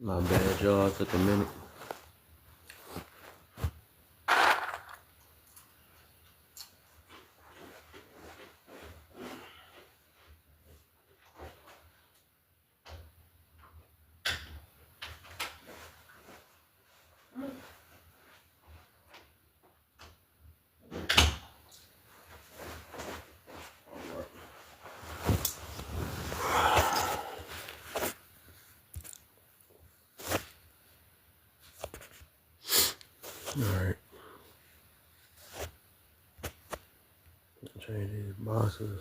My bad, y'all. Took a minute. Alright. Change these boxes.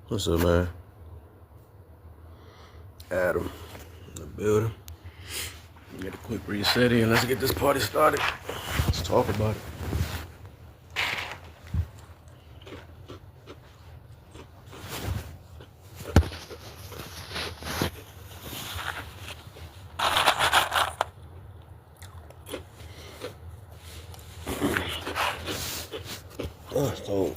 What's up, man? Adam in the building. Get a quick reset in. Let's get this party started. Let's talk about it. Oh, it's cold.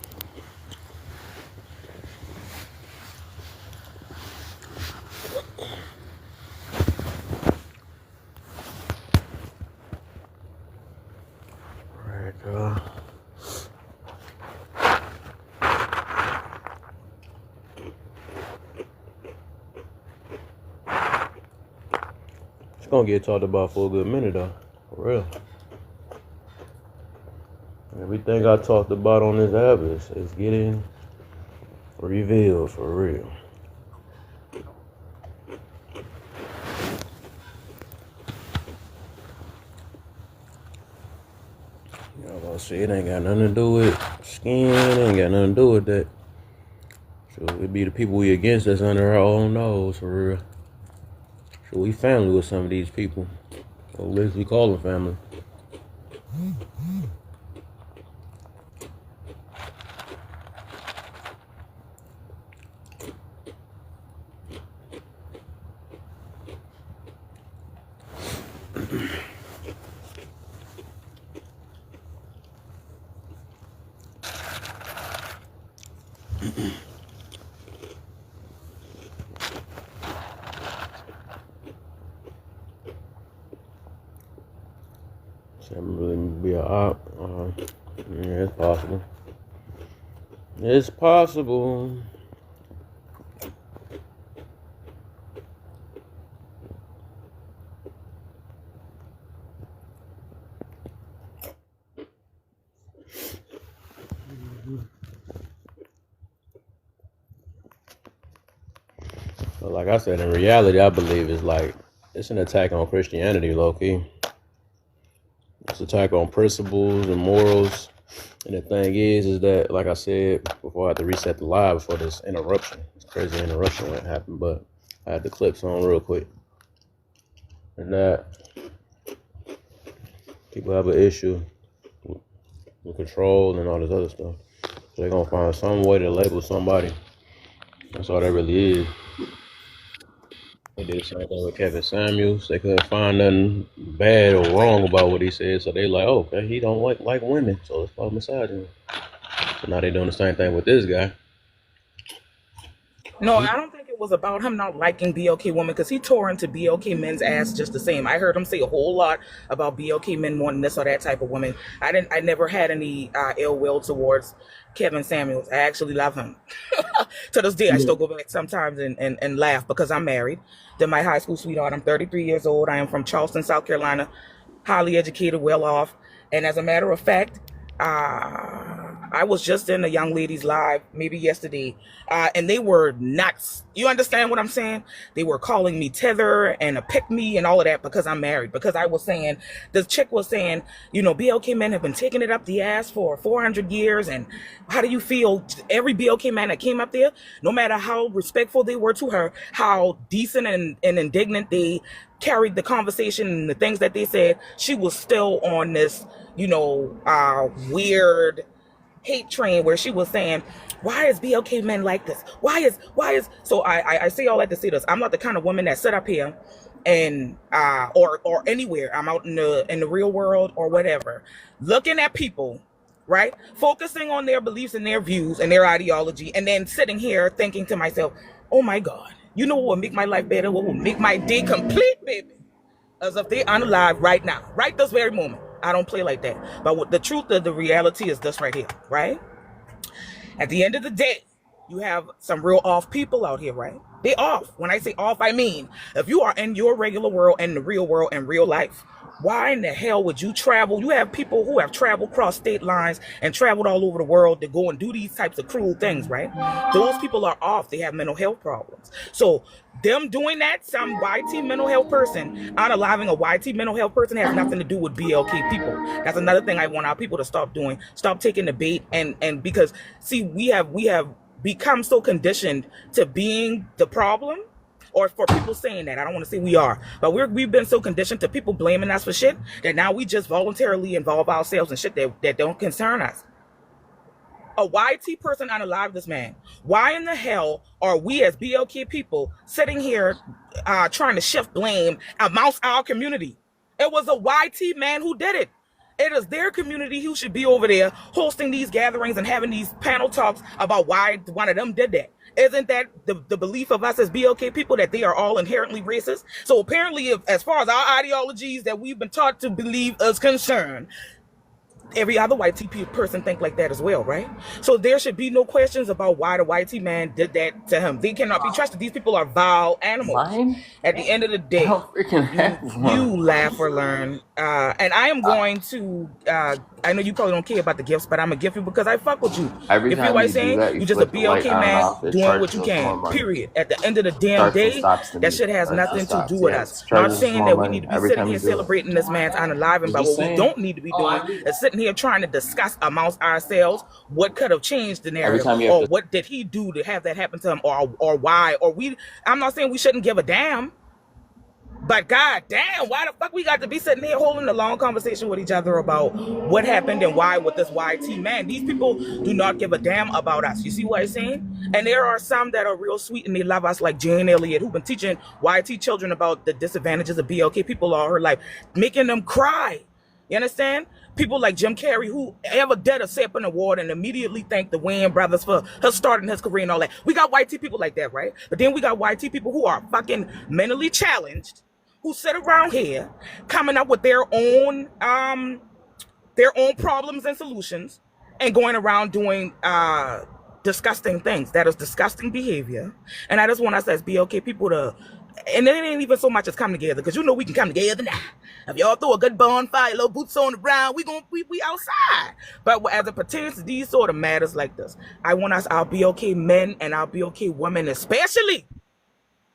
Alright, y'all. It's gonna get talked about for a good minute, though. For real. Everything I talked about on this app is getting revealed for real. Y'all gonna see it ain't got nothing to do with skin, ain't got nothing to do with that. So it be the people we against that's under our own nose for real. So we family with some of these people. Or at least we call them family. So I'm really be a op. Yeah, it's possible. It's possible. But like I said, in reality, I believe it's an attack on Christianity, low key. It's an attack on principles and morals. And the thing is that, like I said before, I had to reset the live before this interruption. This crazy interruption went happen, but I had the clips on real quick. And that people have an issue with control and all this other stuff. So they're gonna find some way to label somebody. That's all that really is. They did the same thing with Kevin Samuels. They couldn't find nothing bad or wrong about what he said, so they like, oh, okay, he don't like women, so let's call him misogynist. So now they're doing the same thing with this guy. No, I don't think it was about him not liking BOK women because he tore into BOK men's ass just the same. I heard him say a whole lot about BOK men wanting this or that type of woman. I never had any ill will towards Kevin Samuels. I actually love him. To this day, I still go back sometimes and laugh because I'm married to my high school sweetheart. I'm 33 years old. I am from Charleston, South Carolina, highly educated, well off. And as a matter of fact, I was just in a young lady's live maybe yesterday, and they were nuts. You understand what I'm saying? They were calling me tether and a pick me and all of that because I'm married. Because I was saying, the chick was saying, BOK men have been taking it up the ass for 400 years. And how do you feel? Every BOK man that came up there, no matter how respectful they were to her, how decent and indignant they carried the conversation and the things that they said, she was still on this, weird hate train where she was saying, why is BOK men like this? Why is so I say all that to say this. I'm not the kind of woman that sit up here and or anywhere. I'm out in the real world or whatever, looking at people, right? Focusing on their beliefs and their views and their ideology, and then sitting here thinking to myself, oh my God, you know what will make my life better? What will make my day complete, baby? As if they unalive right now, right this very moment. I don't play like that. But what the truth of the reality is this right here, right? At the end of the day, you have some real off people out here, right? They off. When I say off, I mean, if you are in your regular world and the real world and real life, why in the hell would you travel? You have people who have traveled across state lines and traveled all over the world to go and do these types of cruel things, right? Those people are off. They have mental health problems. So them doing that, some YT mental health person, unaliving a YT mental health person has nothing to do with BLK people. That's another thing I want our people to stop doing. Stop taking the bait and because see, we have become so conditioned to being the problem, or for people saying that. I don't want to say we are, but we've been so conditioned to people blaming us for shit that now we just voluntarily involve ourselves in shit that don't concern us. A YT person unalive this man. Why in the hell are we as BLK people sitting here trying to shift blame amongst our community? It was a YT man who did it. It is their community who should be over there hosting these gatherings and having these panel talks about why one of them did that. Isn't that the belief of us as BLK people that they are all inherently racist? So apparently, if, as far as our ideologies that we've been taught to believe is concerned, every other YT person think like that as well, right? So there should be no questions about why the YT man did that to him. They cannot be trusted. These people are vile animals. Mine? At the end of the day, you laugh or learn. And I am going to, I know you probably don't care about the gifts, but I'm going to gift you because I fuck with you. Every you feel time what I'm you saying? do that, You you just a flick the light BLK on and man off. It doing charges what you us more can, money. period. At the end of the damn Starts and day, stops to that me. shit has Starts and nothing to stops. do with Yeah, us. it Not charges us saying more that we money need to be every sitting time here you do it. celebrating this man's unaliving, I'm but just what we saying. don't need to be doing is sitting here trying to discuss amongst ourselves what could have changed the Every narrative, time you have or to. what did he do to have that happen to him, or why, or we. I'm not saying we shouldn't give a damn, but god damn, why the fuck we got to be sitting here holding a long conversation with each other about what happened and why with this YT man? These people do not give a damn about us. You see what I'm saying? And there are some that are real sweet and they love us, like Jane Elliott, who've been teaching YT children about the disadvantages of BLK people all her life, making them cry. You understand? People like Jim Carrey, who ever did a Sapin Award and immediately thanked the Wayans brothers for her starting his career and all that. We got YT people like that, right? But then we got YT people who are fucking mentally challenged, who sit around here coming up with their own problems and solutions and going around doing disgusting things. That is disgusting behavior. And I just want us as BLK people to, and it ain't even so much as come together, because you know we can come together now. If y'all throw a good bonfire, little boots on the ground, we outside. But as it pertains to these sort of matters like this, I want us, our BLK men and our BLK women especially,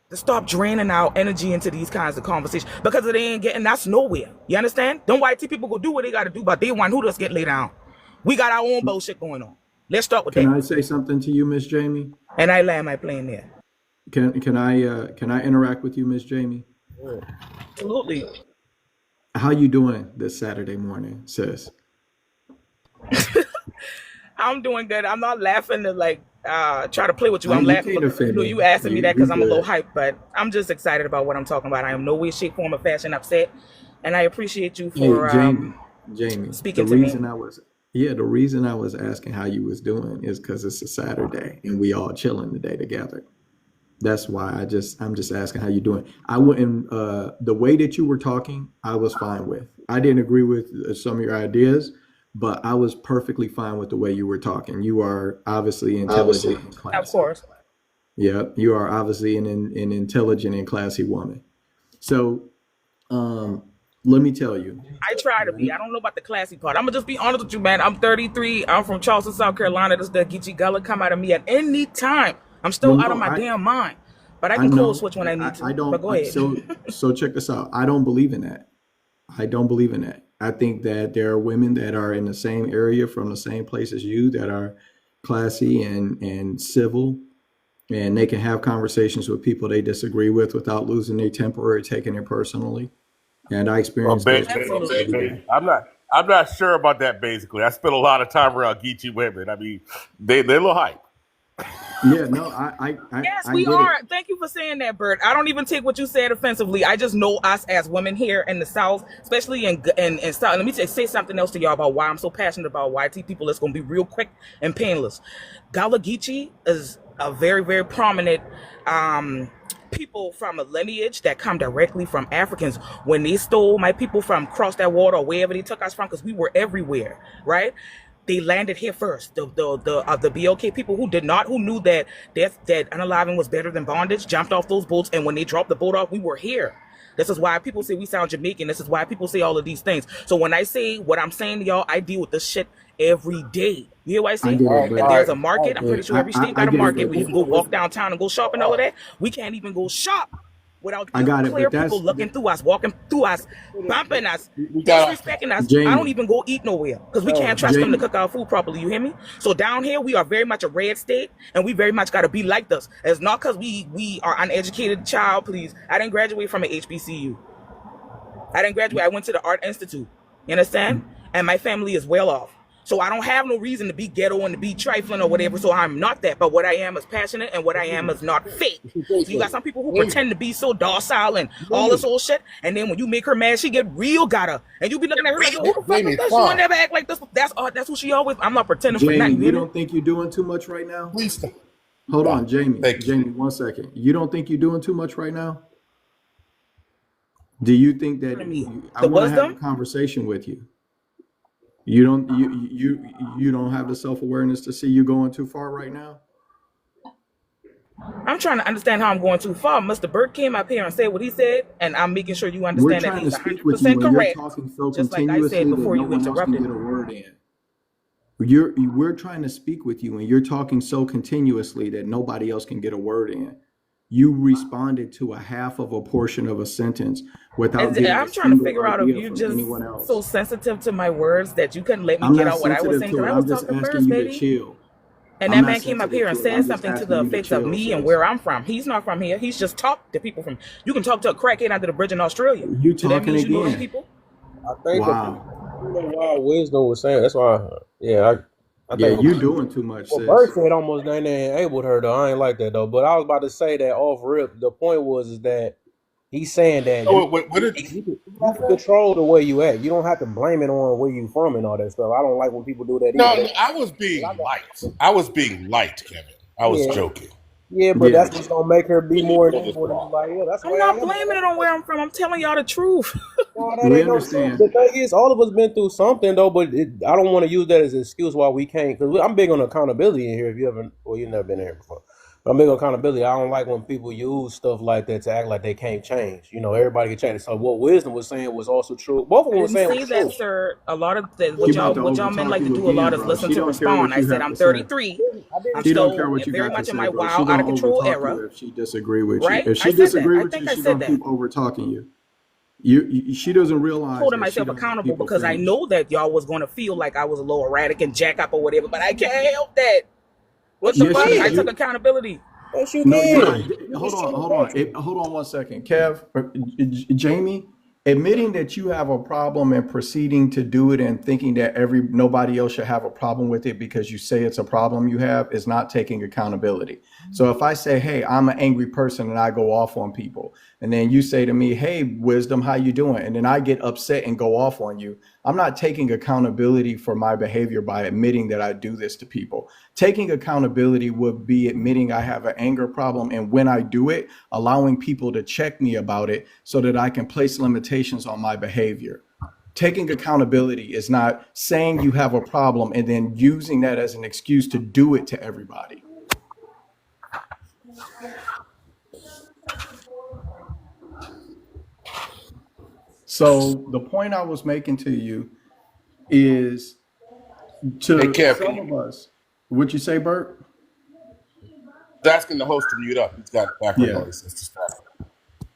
to stop draining our energy into these kinds of conversations, because it ain't getting us nowhere. You understand? Don't YT people go do what they got to do, but they want who does get laid down. We got our own bullshit going on. Let's start with Can that. I say something to you, Miss Jamie? And I land my plane there. Can I interact with you, Miss Jamie? Absolutely. How you doing this Saturday morning, sis? I'm doing good. I'm not laughing to like try to play with you. I'm You laughing can't because offend me. you asking me that because I'm a little good. hyped, but I'm just excited about what I'm talking about. I am no way, shape, form, or fashion upset, and I appreciate you Hey, for Jamie, speaking the to me. reason I was asking how you was doing is because it's a Saturday and we all chilling today together. That's why I'm just asking how you doing. I wouldn't the way that you were talking, I was fine with. I didn't agree with some of your ideas, but I was perfectly fine with the way you were talking. You are obviously intelligent and Of classy. course. Yeah, you are obviously an intelligent and classy woman. So let me tell you. I try to be. I don't know about the classy part. I'm gonna just be honest with you, man. I'm 33. I'm from Charleston, South Carolina. This the Geechee Gullah come out of me at any time. I'm still out of my damn mind, but I can code switch when I need to. I don't. But go ahead. So check this out. I don't believe in that. I don't believe in that. I think that there are women that are in the same area from the same place as you that are classy and civil, and they can have conversations with people they disagree with without losing their temper or taking it personally. And I experienced those. Absolutely. I'm not sure about that. Basically, I spent a lot of time around Geechee women. I mean, they're a little hype. Yeah, no, Yes, I we get it. are. Thank you for saying that, Bert. I don't even take what you said offensively. I just know us as women here in the South, especially in South. Let me say something else to y'all about why I'm so passionate about YT people. It's going to be real quick and painless. Gullah Geechee is a very, very prominent people from a lineage that come directly from Africans. When they stole my people from across that water or wherever they took us from, because we were everywhere, right? They landed here first. The BOK people who knew that that unaliving was better than bondage, jumped off those boats, and when they dropped the boat off, we were here. This is why people say we sound Jamaican. This is why people say all of these things. So when I say what I'm saying to y'all, I deal with this shit every day. You hear what I I say? get it, If but there's All a right. market, I'm pretty sure every state I got a get it, market but where you can go walk downtown and go shop and all of that. We can't even go shop without I got it, clear but people looking through us, walking through us, bumping us, We got disrespecting us. I don't Jamie, even go eat nowhere because we can't trust them to Jamie, cook our food properly. You hear me? So down here, we are very much a red state, and we very much got to be like this. It's not because we are uneducated. Child, please. I didn't graduate from an HBCU. I didn't graduate. I went to the Art Institute. You understand? And my family is well off. So I don't have no reason to be ghetto and to be trifling or whatever. So I'm not that. But what I am is passionate, and what I am is not fake. So you got some people who pretend to be so docile and all this old shit. And then when you make her mad, she get real gutter. And you be looking at her like, who the fuck is this? She would never act like this. That's who she always. I'm not pretending for Jamie, nothing. you You know? don't think you're doing too much right now? Please stop. Hold on, Jamie. Thank you. Jamie, 1 second. You don't think you're doing too much right now? Do you think that I The want to have a wisdom. conversation with you? You don't have the self-awareness to see you going too far right now? I'm trying to understand how I'm going too far. Mr. Burt came up here and said what he said, and I'm making sure you We're understand that trying to he's speak with you 100% when you're correct. talking so Just like I continuously said that before no you one else can interrupted get a me. word in. We're trying to speak with you and you're talking so continuously that nobody else can get a word in. You responded to a half of a portion of a sentence without And getting a I'm trying to single figure out if idea you from just anyone so else. sensitive to my words that you couldn't let me I'm get not out what I was sensitive saying to because it. I I'm was just talking asking first, you to baby. chill. And I'm that not man came up sensitive here and to it. said I'm just something to asking the you to effects of chill, me and sis. where I'm from. He's not from here. He's just talked to people from. You can talk to a crackhead under the bridge in Australia. You So that talking means you know them again. people. I think the Wow. why wisdom was saying. That's why. Yeah, I Yeah, think you doing too much, what Bird sis. said almost ain't enabled her though. I ain't like that though. But I was about to say that off rip. The point was is that he's saying that Oh, what did you can control the way you act. You don't have to blame it on where you from and all that stuff. I don't like when people do that no, either. no, I was being light. I was being light, Kevin. I was Yeah, joking. yeah, but Yeah. that's what's gonna make her be Really more pull this enabled. And be off. like, yeah, that's the I'm way I not am. blaming it on where I'm from. I'm telling y'all the truth. No, that We ain't no truth. The understand. thing is, all of us been through something though, but I don't want to use that as an excuse why we can't. Because I'm big on accountability in here. If you haven't, well, you've never been here before. But I'm big on accountability. I don't like when people use stuff like that to act like they can't change. You know, everybody can change. So what wisdom was saying was also true. Both of I them were didn't saying say was true. that, sir. A lot of the, She about to what y'all men overtalk like to you do a lot again, is bro. listen She to don't care respond. what I you said have I'm to say. 33. I didn't. I'm She don't care still what you very got to much in say, my bro. She wild, out of gonna control overtalk era, you if she disagree with you. right? If I she said that. disagree I with you, think I she said gonna that. keep overtalking you. She doesn't realize Holding that she myself don't let accountable people because I finish. know that y'all was going to feel like I was a little erratic and jack up or whatever, but I can't help that. What Yes, the you Yes, fuck? I can. took you. accountability. Yes, you No, you're not. can. You Hold just on, choose hold on. not Hold on 1 second. Kev, Jamie, admitting that you have a problem and proceeding to do it and thinking that nobody else should have a problem with it because you say it's a problem you have is not taking accountability. So if I say, hey, I'm an angry person and I go off on people, and then you say to me, hey, wisdom, how you doing? And then I get upset and go off on you. I'm not taking accountability for my behavior by admitting that I do this to people. Taking accountability would be admitting I have an anger problem. And when I do it, allowing people to check me about it so that I can place limitations on my behavior. Taking accountability is not saying you have a problem and then using that as an excuse to do it to everybody. So the point I was making to you is Hey, to Kev, some of us, would you say, Bert? he's asking the host to mute up. He's got background Yeah. noise. It's distracting.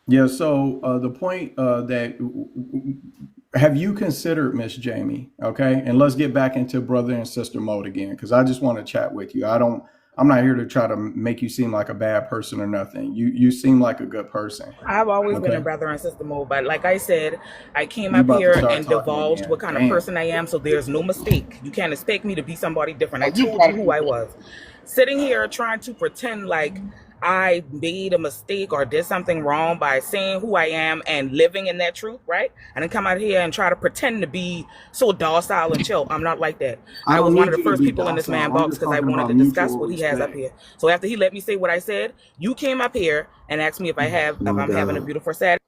Yeah. So the point that have you considered, Miss Jamie? Okay, and let's get back into brother and sister mode again because I just want to chat with you. I I'm not here to try to make you seem like a bad person or nothing. You seem like a good person. I've always been in Okay. brother and sister mode, but like I said, I came You up about to here start and talking divulged what again. kind of Damn. person I am, so there's no mistake. You can't expect me to be somebody different. I Oh, you told you got who I it. was. Sitting here trying to pretend like I made a mistake or did something wrong by saying who I am and living in that truth, right? And then come out here and try to pretend to be so docile and chill. I'm not like that. I I was don't one of need the you to first be people in this docile. man I'm box just because I talking wanted about to discuss mutual what he has up respect. here. So after he let me say what I said, you came up here and asked me if My I'm having a God. beautiful Saturday.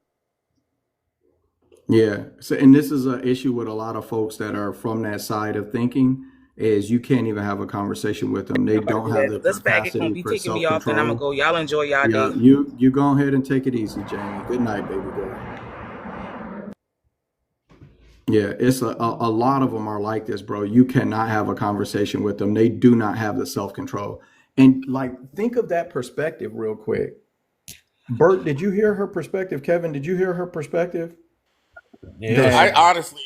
Yeah. So, and this is an issue with a lot of folks that are from that side of thinking is you can't even have a conversation with them. They I'm about to don't do have that the because this faggot gonna capacity be for taking me off, and I'm gonna self-control. go. Y'all enjoy y'all Yeah, day. you go ahead and take it easy, Jamie. Good night, baby girl. Yeah, it's a lot of them are like this, bro. You cannot have a conversation with them. They do not have the self-control. And like, think of that perspective real quick. Bert, did you hear her perspective? Kevin, did you hear her perspective? Yeah, it was I That honestly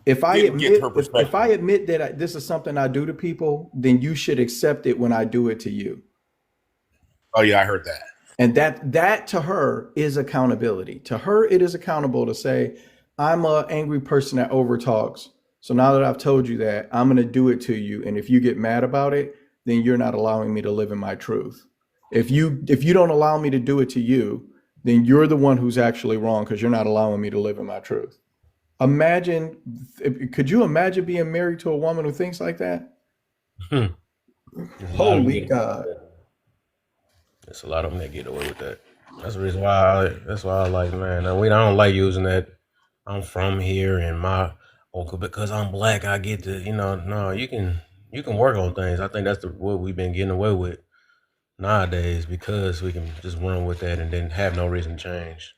if I didn't get admit her if I perspective. admit that this is something I do to people, then you should accept it when I do it to you. Oh yeah, I heard that. And that to her is accountability. To her, it is accountable to say, I'm an angry person that overtalks. So now that I've told you that, I'm going to do it to you. And if you get mad about it, then you're not allowing me to live in my truth. If you don't allow me to do it to you, then you're the one who's actually wrong because you're not allowing me to live in my truth. Imagine, could you imagine being married to a woman who thinks like that? there's a lot of them Holy get away with God. that. There's a lot of them that get away with that. That's the reason why. That's why I like, man. I don't like using that. I'm from here, and my uncle because I'm black, I get to, no, you can work on things. I think that's what we've been getting away with nowadays because we can just run with that and then have no reason to change.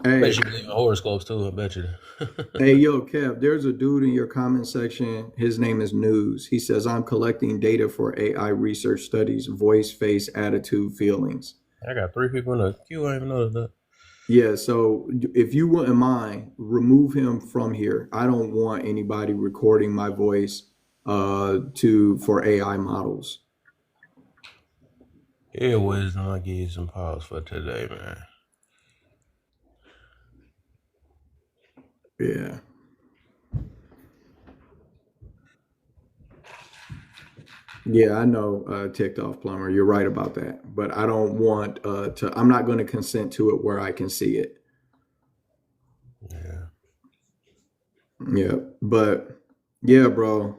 I bet Hey, you believe in horoscopes too. I bet you. hey, yo, Kev, there's a dude in your comment section. His name is News. He says, I'm collecting data for AI research studies, voice, face, attitude, feelings. I got 3 people in the queue. I didn't even noticed that. Yeah, so if you wouldn't mind, remove him from here. I don't want anybody recording my voice for AI models. Here, wisdom. I'll give you some pause for today, man. Yeah. Yeah, I know, ticked off plumber. You're right about that. But I don't want I'm not going to consent to it where I can see it. Yeah. Yeah. But yeah, bro.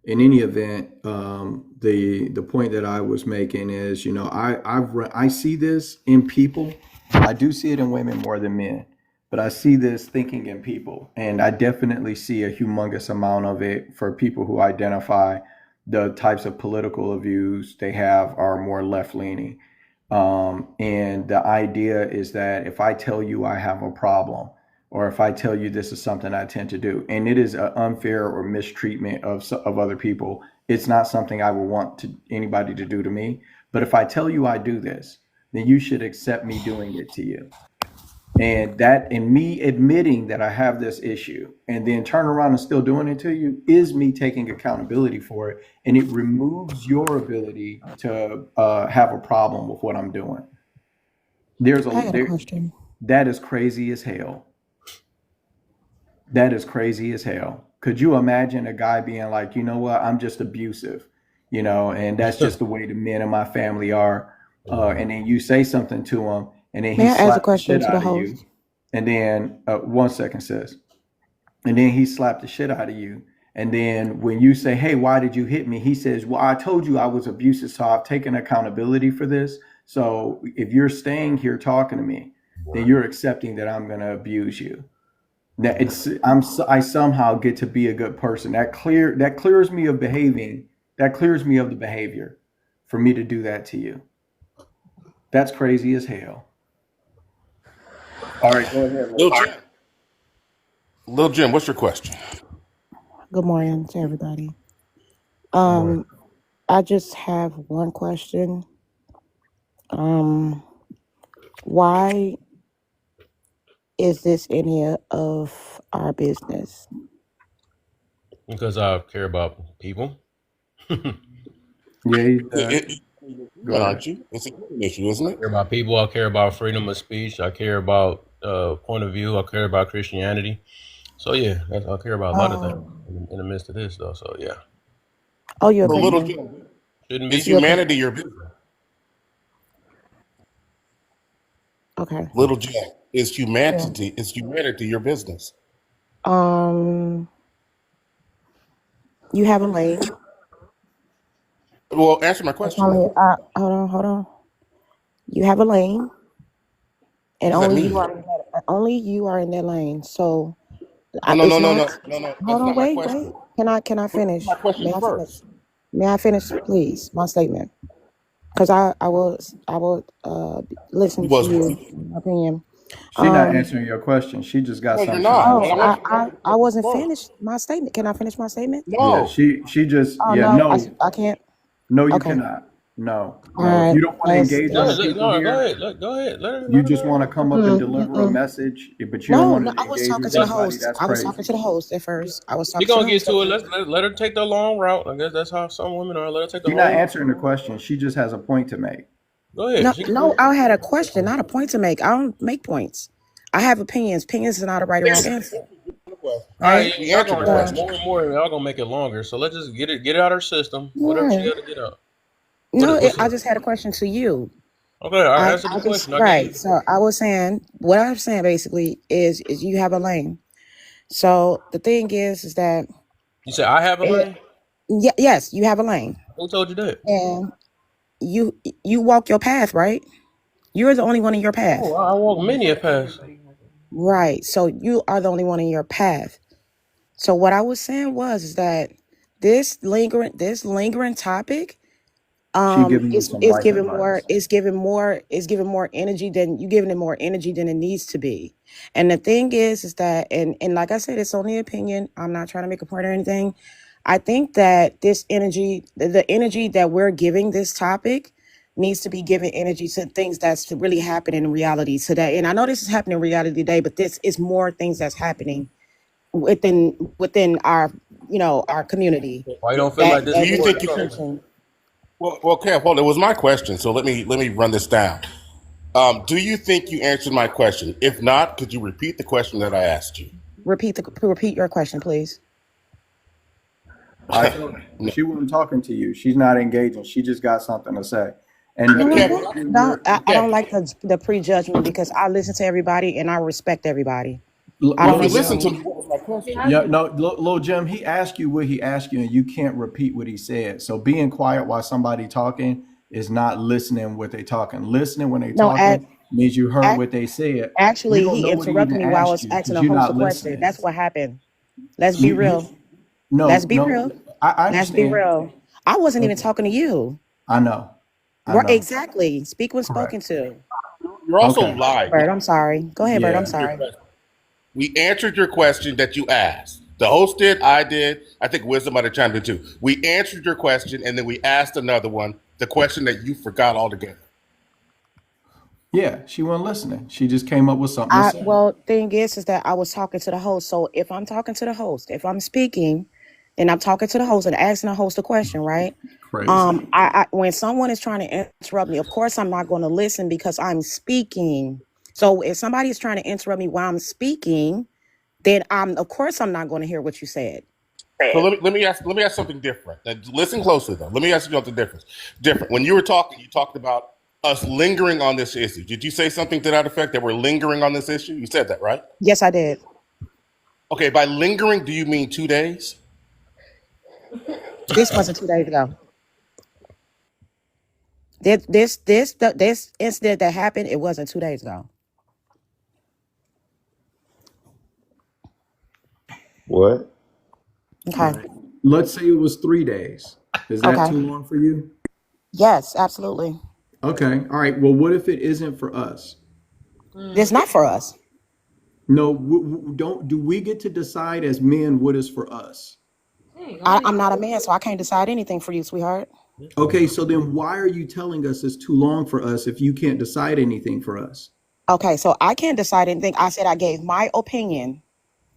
In any event, the point that I was making is, I see this in people. I do see it in women more than men, but I see this thinking in people, and I definitely see a humongous amount of it for people who identify the types of political views they have are more left leaning. And the idea is that if I tell you I have a problem, or if I tell you this is something I tend to do, and it is an unfair or mistreatment of other people, it's not something I would want anybody to do to me. But if I tell you I do this, then you should accept me doing it to you. And that, and me admitting that I have this issue and then turn around and still doing it to you is me taking accountability for it. And it removes your ability to have a problem with what I'm doing. I got a question. That is crazy as hell. That is crazy as hell. Could you imagine a guy being like, you know what, I'm just abusive, and that's just the way the men in my family are. And then you say something to him, and then he May I ask a slapped the question shit to the out of you. host? And then, 1 second, sis. And then he slapped the shit out of you. And then when you say, hey, why did you hit me? He says, well, I told you I was abusive, so I've taken accountability for this. So if you're staying here talking to me, then you're accepting that I'm going to abuse you. That I somehow get to be a good person. That clears me of behaving. That clears me of the behavior for me to do that to you. That's crazy as hell. All right, go ahead, Lil lady. Jim. Lil Jim, what's your question? Good morning to everybody. Right. I just have one question. Um, why is this any of our business? Because I care about people. Yeah, he's back. Go ahead. Aren't you? It's a human issue, isn't I it? care about people. I care about freedom of speech. I care about point of view. I care about Christianity. So yeah, I care about a lot of things in the midst of this, though. So yeah, Oh, you're a So little Christian. Jack, shouldn't is be. You're a Christian. humanity your business? Okay. Little Jack, Yeah. is humanity your business? Um, you have a lane. Well, answer my That's question only. then. Hold on. You have a lane, What and does that only you mean? are in that. Only you are in that lane. So No, no, it's no, no, not. no, no, no. Hold That's on. not my Wait. question. Can I finish? My question May I finish? first. May I finish, please? My statement, because I will listen You to was you. My opinion. She's not Um. answering your question. She just got no, you're something she's not. gonna And Oh, I say. want you to answer my I question wasn't first. finished my statement. Can I finish my statement? Yeah, No. she just Oh yeah, no, no, I can't. no, you Okay. cannot. No, All no. If right. you don't want to Let's engage Go other ahead, just. people no, go here, ahead, go ahead. you Let just her. want to come up and deliver a message, but you don't No, want no. to I was engage talking with to the anybody, host. that's I was talking crazy. to the host at first. I was She talking to the gonna get host at to it. first. Let her take the long route. I guess that's how some women are. Let her take the She's not long. answering the question. She just has a point to make. Go ahead. No, She no. I had a question, not a point to make. I don't make points. I have opinions. Opinions is not a right or wrong answer, All All right, right? We y'all answered the gonna So, question. more and more. Y'all gonna make it longer. So let's just get it out of her system. Whatever she right. got to get out. No, What's I it? just had a question to you. Okay, I answered the I just question. I gave right. you. So I was saying what I'm saying basically is you have a lane. So the thing is that You said I have a it, lane. yes, you have a lane, Who told you that? and you walk your path, right? You're the only one in your Oh, path, I walk many a path. right? So you are the only one in your path. So what I was saying was is that this lingering topic She giving you some it's life giving more advice. it's giving more energy than you giving it more energy than it needs to be. And the thing is that and like I said, it's only opinion. I'm not trying to make a point or anything. I think that this energy, the energy that we're giving this topic needs to be given energy to things that's really happening in reality today. And I know this is happening in reality today, but this is more things that's happening within our our community Why you don't feel that like this Do that you needs think important? you can? attention. Well, Kev, hold. It was my question, so let me run this down. Do you think you answered my question? If not, could you repeat the question that I asked you? Repeat your question, please. I told her No. she wasn't talking to you. She's not engaging. She just got something to say. And No, Kev, no, I don't Kev, like the prejudgment because I listen to everybody and I respect everybody. I well, don't if you little listen Jim, to assume. me, what was my question? yeah, no, little Jim, he asked you what he asked you, and you can't repeat what he said. So being quiet while somebody talking is not listening what they talking. Listening when they No, talking means you heard at, what they said. We actually, don't he know what he interrupted even me while I asked was you asking because a you're host a not question. listening. That's what happened. Let's be You real. Let's no, be no. real. I Let's be understand. real. I wasn't even Okay. talking to you. I know. I Right? know. Exactly. Speak when Correct. spoken to. You're also Okay. lying. Bird, I'm sorry. Go ahead, Bird. I'm Yeah. sorry. We answered your question that you asked. The host did, I did. I think Wisdom might have chimed in too. We answered your question, and then we asked another one, the question that you forgot altogether. Yeah. She wasn't listening. She just came up with something to say. Thing is that I was talking to the host. So if I'm talking to the host, if I'm speaking, and I'm talking to the host and asking the host a question, right? Crazy. When someone is trying to interrupt me, of course I'm not going to listen because I'm speaking. So if somebody is trying to interrupt me while I'm speaking, then of course I'm not going to hear what you said. So let me ask something different. Now, listen closely though. Let me ask you something different. When you were talking, you talked about us lingering on this issue. Did you say something to that effect that we're lingering on this issue? You said that, right? Yes, I did. Okay, by lingering, do you mean 2 days? This wasn't 2 days ago. This incident that happened, it wasn't 2 days ago. What? Okay. Let's say it was 3 days. Is that Okay. too long for you? Yes, absolutely. Okay. All right. Well, what if it isn't for us? It's not for us. No, don't. Do we get to decide as men what is for us? I'm not a man, so I can't decide anything for you, sweetheart. Okay. So then why are you telling us it's too long for us if you can't decide anything for us? Okay, so I can't decide anything. I said I gave my opinion,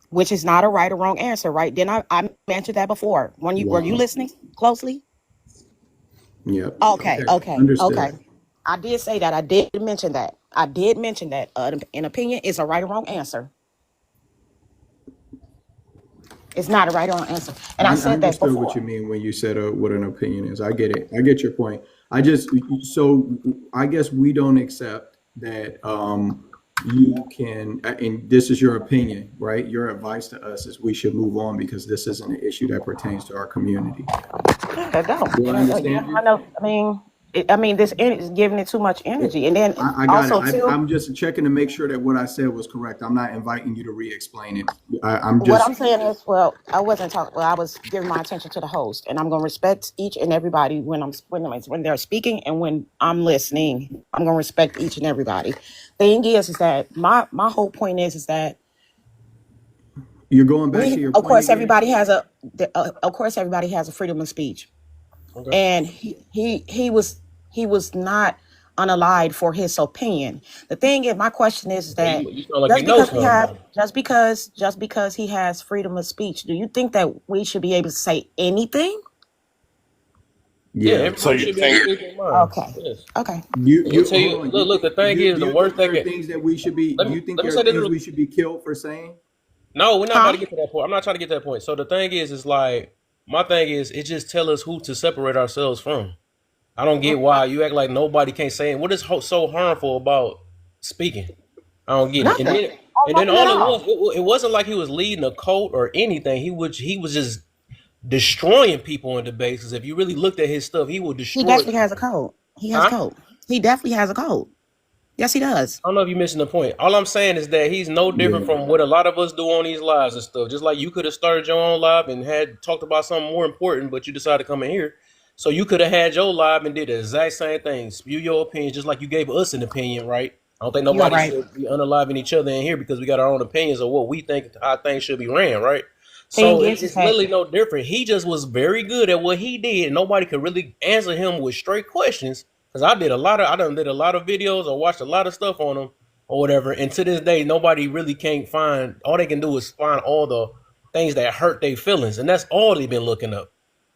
which is not a right or wrong answer, right? Didn't I mentioned that before? Were you Wow. listening closely? Yep. Okay, Okay. okay, okay. Understood. I did say that. I did mention that. I did mention that. An opinion is a right or wrong answer. It's not a right or wrong answer. And I I said that understood what before. you mean when you said what an opinion is. I get it. I get your point. So I guess we don't accept that you can, and this is your opinion, right? Your advice to us is we should move on because this isn't an issue that pertains to our community. Yeah, Do I don't. Yeah, understand I you? know. I mean, this is giving it too much energy, and then I got it. also too. I'm just checking to make sure that what I said was correct. I'm not inviting you to re-explain it. I'm What just, I'm saying is, well, I wasn't talking. Well, I was giving my attention to the host, and I'm going to respect each and everybody when they're speaking and when I'm listening. I'm going to respect each and everybody. Thing is that my whole point is that you're going back to your of point course, again. of course, everybody has a freedom of speech, Okay. and he was not unalived for his opinion. The thing is, my question is Hey, that you sound like you know something. just because he has freedom of speech, do you think that we should be able to say anything? Yeah, Yeah. So everybody you're should be able to saying speak their mind. Okay, Yes. okay. It tell Hold you, on. look, the thing is, Do the you think worst there thing. are things that we should be? Do you think Let me there are say this. things we should be killed for saying? No, we're not about Huh? to get to that point. I'm not trying to get to that point. So the thing is like my thing is, it just tell us who to separate ourselves from. I don't get why you act like nobody can't say it. What is so harmful about speaking? I don't get it. Nothing. Oh, And then nothing at all it all. was, it wasn't like he was leading a cult or anything. He was just destroying people in debates. Because if you really looked at his stuff, he would He destroy. definitely has a code. He has a Huh? code. He definitely has a code. Yes, he does. I don't know if you're missing the point. All I'm saying is that he's no different Yeah. from what a lot of us do on these lives and stuff. Just like you could have started your own live and had talked about something more important, but you decided to come in here. So you could have had your live and did the exact same thing. Spew your opinion, just like you gave us an opinion, right? I don't think You're nobody right. should be unaliving each other in here because we got our own opinions of what we think how things should be ran, right? Thing So is it's that literally no different. He just was very good at what he did. And nobody could really answer him with straight questions. Because I done did a lot of videos or watched a lot of stuff on him or whatever. And to this day, nobody really can't find. All they can do is find all the things that hurt their feelings, and that's all they've been looking up.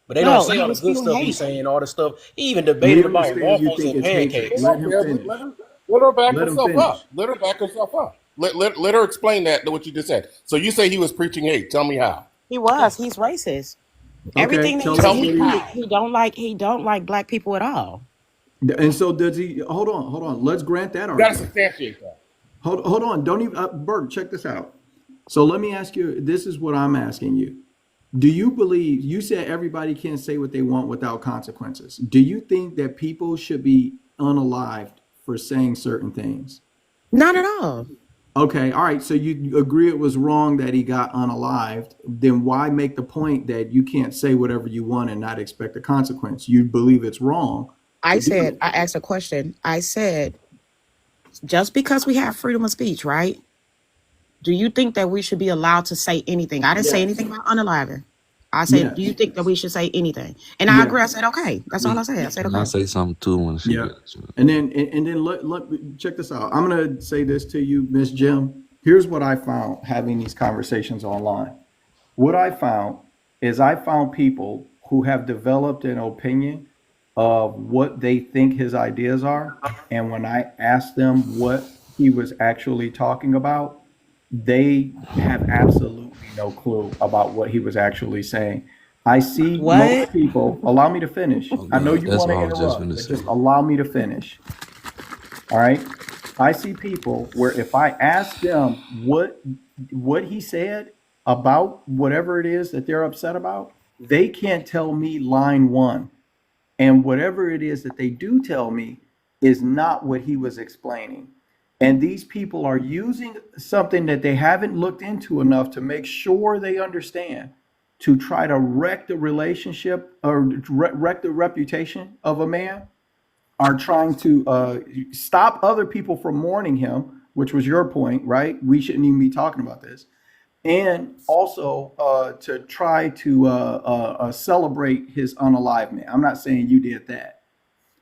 But they don't no, say he all the was good spewing stuff he's hate. saying, all the stuff. He even We debated about understand you waffles think and it's hatred. pancakes. Let him yeah, finish. let her back Let him herself finish. up. Let her back herself up. Let her explain that to what you just said. So you say he was preaching hate. Tell me how. He was. He's racist. Okay. Everything that he Tell said, Tell us me what he. how. he don't like black people at all. And so does he? Hold on. Hold on. Let's grant that You gotta argument. substantiate that. Hold on. Don't even, Bert, check this out. So let me ask you, this is what I'm asking you. Do you believe, you said everybody can say what they want without consequences. Do you think that people should be unalived for saying certain things? Not at all. Okay, all right. So you agree it was wrong that he got unalived. Then why make the point that you can't say whatever you want and not expect a consequence? You believe it's wrong to do it. I asked a question. I said, just because we have freedom of speech, right? Do you think that we should be allowed to say anything? I didn't say anything Yes. about unaliving. I said, do you Yes. think that we should say anything? And I agree. I Yes. said, okay. That's all I said. I said, Can I okay. say something too when she Yeah. gets? And then let check this out. I'm gonna say this to you, Miss Jim. Here's what I found having these conversations online. What I found is I found people who have developed an opinion of what they think his ideas are, and when I asked them what he was actually talking about, they have absolutely no clue about what he was actually saying. I see What? most people, allow me to finish. I know Yeah, you that's want to all I was just interrupt, gonna but say. just allow me to finish. All right. I see people where if I ask them what he said about whatever it is that they're upset about, they can't tell me line one. And whatever it is that they do tell me is not what he was explaining. And these people are using something that they haven't looked into enough to make sure they understand to try to wreck the relationship or wreck the reputation of a man, are trying to stop other people from mourning him, which was your point, right? We shouldn't even be talking about this. And also to try to celebrate his unalivement. I'm not saying you did that.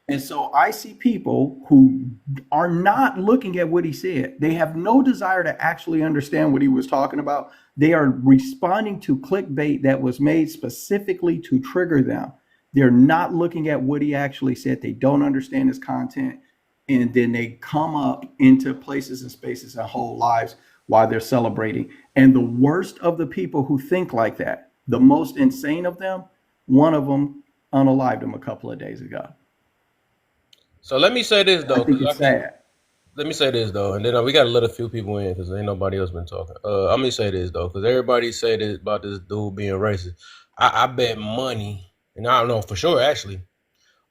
And so I see people who are not looking at what he said. They have no desire to actually understand what he was talking about. They are responding to clickbait that was made specifically to trigger them. They're not looking at what he actually said. They don't understand his content. And then they come up into places and spaces and whole lives while they're celebrating. And the worst of the people who think like that, the most insane of them, one of them unalived him a couple of days ago. So let me say this I though, think because it's sad. let me say this though, and then we got to let a few people in because ain't nobody else been talking. I'm gonna say this though, because everybody say this about this dude being racist. I bet money, and I don't know for sure actually.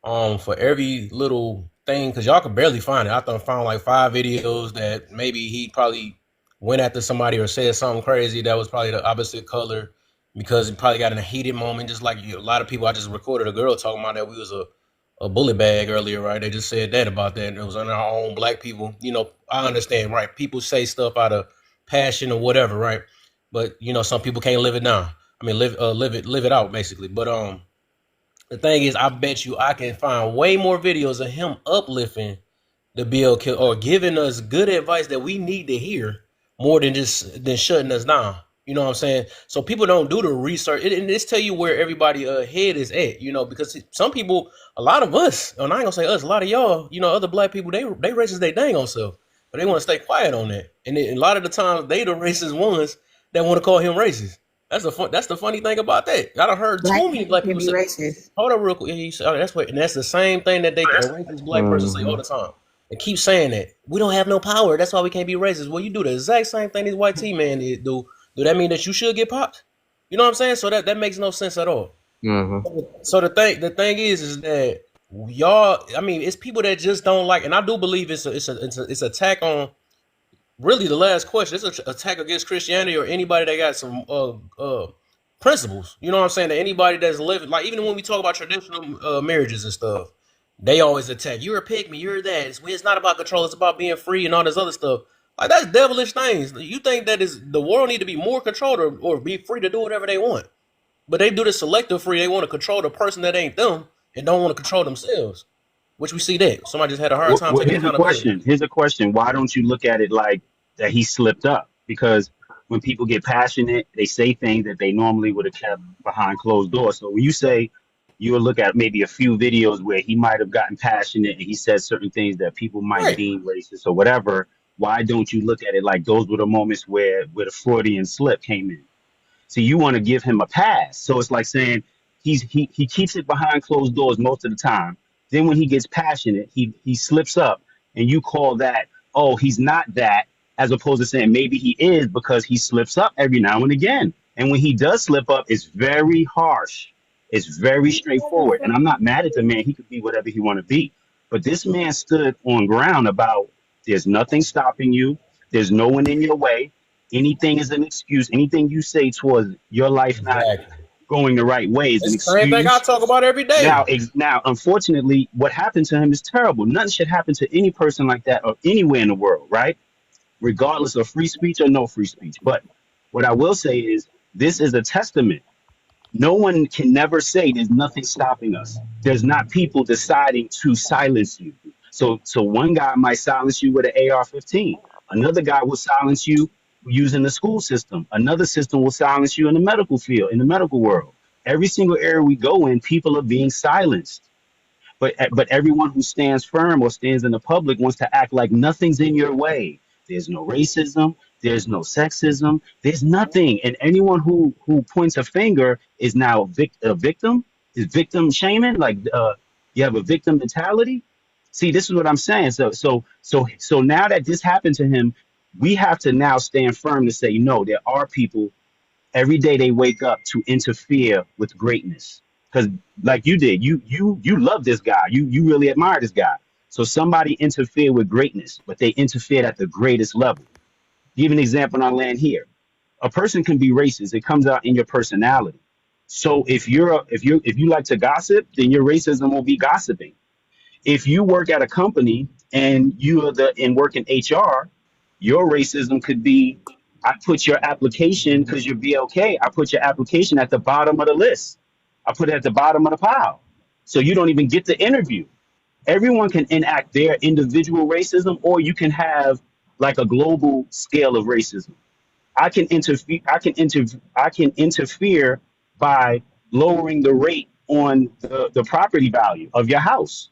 For every little thing, because y'all could barely find it. I thought I found like 5 videos that maybe he probably went after somebody or said something crazy that was probably the opposite color because he probably got in a heated moment. Just like a lot of people, I just recorded a girl talking about that we was a bully bag earlier, right? They just said that about that. And it was on our own black people. I understand, right? People say stuff out of passion or whatever, right? But some people can't live it down. I mean, live it out, basically. But the thing is, I bet you I can find way more videos of him uplifting the BLK or giving us good advice that we need to hear more than shutting us down. You know what I'm saying? So people don't do the research. And it's tell you where everybody head is at, because some people, a lot of us, and I ain't gonna say us, a lot of y'all, other black people, they racist they dang on self, but they want to stay quiet on that. And a lot of the times they the racist ones that want to call him racist. That's the funny thing about that. I done heard Black too many people black can people be say, racist. hold up real quick. And that's the same thing that a racist black person say all the time. They keep saying that we don't have no power. That's why we can't be racist. Well, you do the exact same thing this white T man did. Do that mean that you should get popped? You know what I'm saying? So that makes no sense at all. So the thing is that y'all. I mean, it's people that just don't like, and I do believe it's a attack on. Really, the last question. It's an attack against Christianity or anybody that got some principles. You know what I'm saying? That anybody that's living, like even when we talk about traditional marriages and stuff, they always attack. You're a pygmy. You're that. It's not about control. It's about being free and all this other stuff. Like that's devilish things. You think that is the world need to be more controlled or be free to do whatever they want, but they do the selective free. They want to control the person that ain't them and don't want to control themselves. Which we see that somebody just had a hard time Well, taking here's a accountability. question. Here's a question. Why don't you look at it like that he slipped up? Because when people get passionate, they say things that they normally would have kept behind closed doors. So when you say you will look at maybe a few videos where he might have gotten passionate and he said certain things that people might Right. deem racist or whatever, why don't you look at it like those were the moments where the Freudian slip came in? So you want to give him a pass. So it's like saying he keeps it behind closed doors most of the time. Then when he gets passionate, he slips up, and you call that, oh, he's not that, as opposed to saying maybe he is because he slips up every now and again. And when he does slip up, it's very harsh. It's very straightforward. And I'm not mad at the man. He could be whatever he want to be. But this man stood on ground about there's nothing stopping you. There's no one in your way. Anything is an excuse. Anything you say towards your life not Exactly. going the right way is an It's the same thing I excuse. talk about every day. Now, unfortunately, what happened to him is terrible. Nothing should happen to any person like that or anywhere in the world, right? Regardless of free speech or no free speech. But what I will say is this is a testament. No one can never say there's nothing stopping us. There's not people deciding to silence you. So one guy might silence you with an AR-15. Another guy will silence you using the school system. Another system will silence you in the medical field, in the medical world. Every single area we go in, people are being silenced. But everyone who stands firm or stands in the public wants to act like nothing's in your way. There's no racism. There's no sexism. There's nothing. And anyone who points a finger is now a victim. Is victim shaming? Like you have a victim mentality. See, this is what I'm saying. So now that this happened to him, we have to now stand firm to say no. There are people every day they wake up to interfere with greatness. Because like you did, you love this guy. You really admire this guy. So somebody interfered with greatness, but they interfered at the greatest level. Give an example and I land here. A person can be racist. It comes out in your personality. So if you like to gossip, then your racism will be gossiping. If you work at a company and you are and work in HR, your racism could be I put your application because you're BLK. I put your application at the bottom of the list. I put it at the bottom of the pile. So you don't even get the interview. Everyone can enact their individual racism, or you can have like a global scale of racism. I can interfere by lowering the rate on the property value of your house.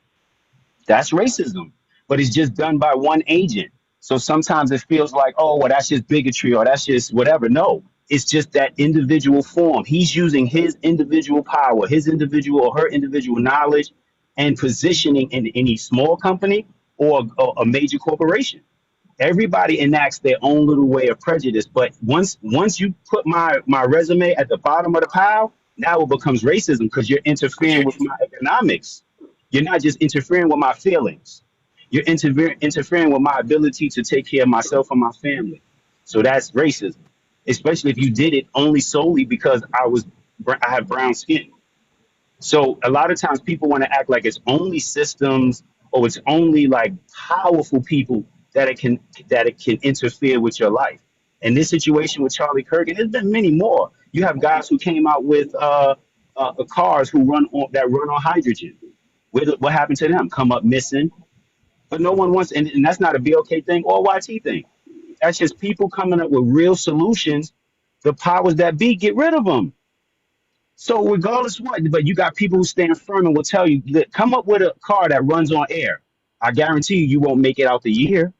That's racism, but it's just done by one agent. So sometimes it feels like, oh, well, that's just bigotry or that's just whatever. No, it's just that individual form. He's using his individual power, his individual or her individual knowledge and positioning in any small company or a major corporation. Everybody enacts their own little way of prejudice, but once you put my resume at the bottom of the pile, now it becomes racism because you're interfering with my economics. You're not just interfering with my feelings. You're interfering with my ability to take care of myself and my family. So that's racism, especially if you did it only solely because I have brown skin. So a lot of times people want to act like it's only systems or it's only like powerful people that it can interfere with your life. In this situation with Charlie Kirk, and there's been many more. You have guys who came out with cars who run on hydrogen. What happened to them? Come up missing, but no one wants, and that's not a BLK thing or a YT thing. That's just people coming up with real solutions. The powers that be get rid of them. So regardless what, but you got people who stand firm and will tell you that come up with a car that runs on air. I guarantee you won't make it out the year.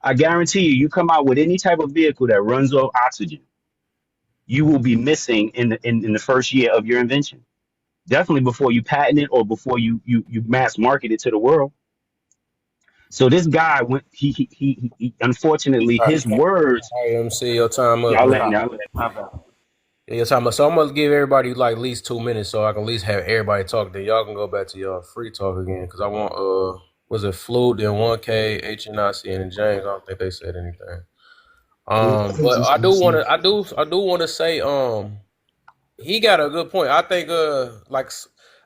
I guarantee you come out with any type of vehicle that runs off oxygen, you will be missing in the first year of your invention. Definitely before you patent it or before you mass market it to the world. So this guy went. He unfortunately his words. All right, MC, your time up, Y'all man. let Yeah, your time up. So I'm gonna give everybody like at least 2 minutes, so I can at least have everybody talk. Then y'all can go back to y'all free talk again, because I want was it Flute, then 1K, HNIC, and then James. I don't think they said anything. But I do want to say he got a good point. I think like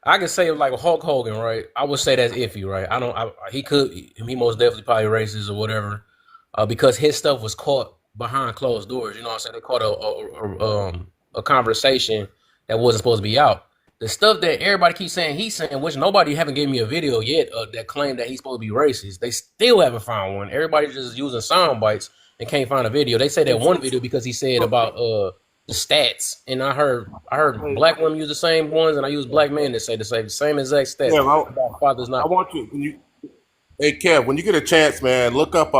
I could say like Hulk Hogan, right? I would say that's iffy, right? He most definitely probably racist or whatever, because his stuff was caught behind closed doors. You know what I'm saying? They caught a conversation that wasn't supposed to be out. The stuff that everybody keeps saying he's saying, which nobody haven't given me a video yet that claim that he's supposed to be racist. They still haven't found one. Everybody's just using sound bites and can't find a video. They say that one video because he said about the stats, and I heard black women use the same ones, and I use black men that say the same exact stats. Yeah, about fathers not. I want you. Hey Kev, when you get a chance, man, look up.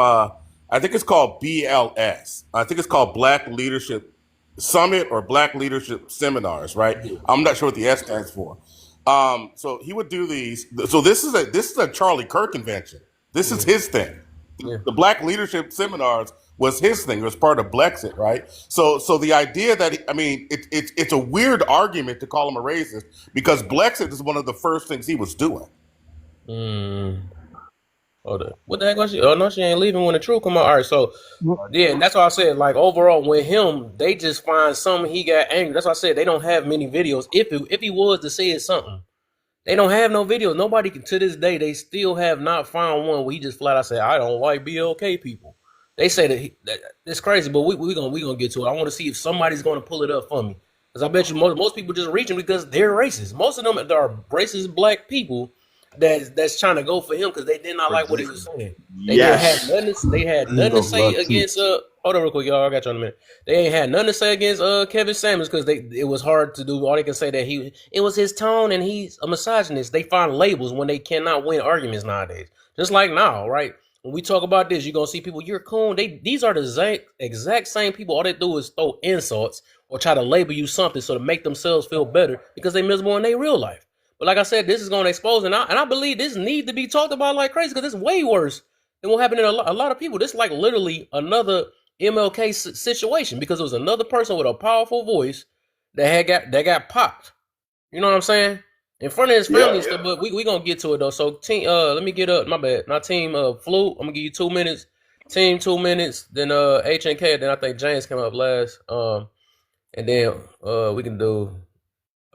I think it's called BLS. I think it's called Black Leadership Summit or Black Leadership Seminars. Right? I'm not sure what the S stands for. So he would do these. So this is a Charlie Kirk invention. This is his thing. Yeah. The Black Leadership Seminars was his thing. It was part of Blexit, right? So the idea that it's a weird argument to call him a racist because Blexit is one of the first things he was doing. What the heck was she? Oh no, she ain't leaving when the truth come out. All right, so yeah, and that's why I said like overall with him, they just find something he got angry. That's why I said they don't have many videos. If he was to say something, they don't have no videos. Nobody can to this day. They still have not found one where he just flat out said, "I don't like BLK people." They say that it's crazy, but we gonna get to it. I want to see if somebody's gonna pull it up for me, because I bet you most people just reaching because they're racist. Most of them are racist black people that's trying to go for him because they did not like what he was saying. They had nothing to say against hold on real quick, y'all. I got you in a minute. They ain't had nothing to say against Kevin Samuels because it was hard to do. All they can say that it was his tone and he's a misogynist. They find labels when they cannot win arguments nowadays. Just like now, right? When we talk about this, you're gonna see people, you're coon. These are the exact same people. All they do is throw insults or try to label you something so to make themselves feel better because they miserable in their real life. But like I said, this is going to expose, and I believe this needs to be talked about like crazy because it's way worse than what happened to a lot of people. This is like literally another MLK situation because it was another person with a powerful voice that got popped. You know what I'm saying? In front of his family and stuff. But we gonna get to it though. So team, let me get up. My bad. Not team. Flu. I'm gonna give you 2 minutes. Team 2 minutes. Then H and K. Then I think James came up last. And then we can do.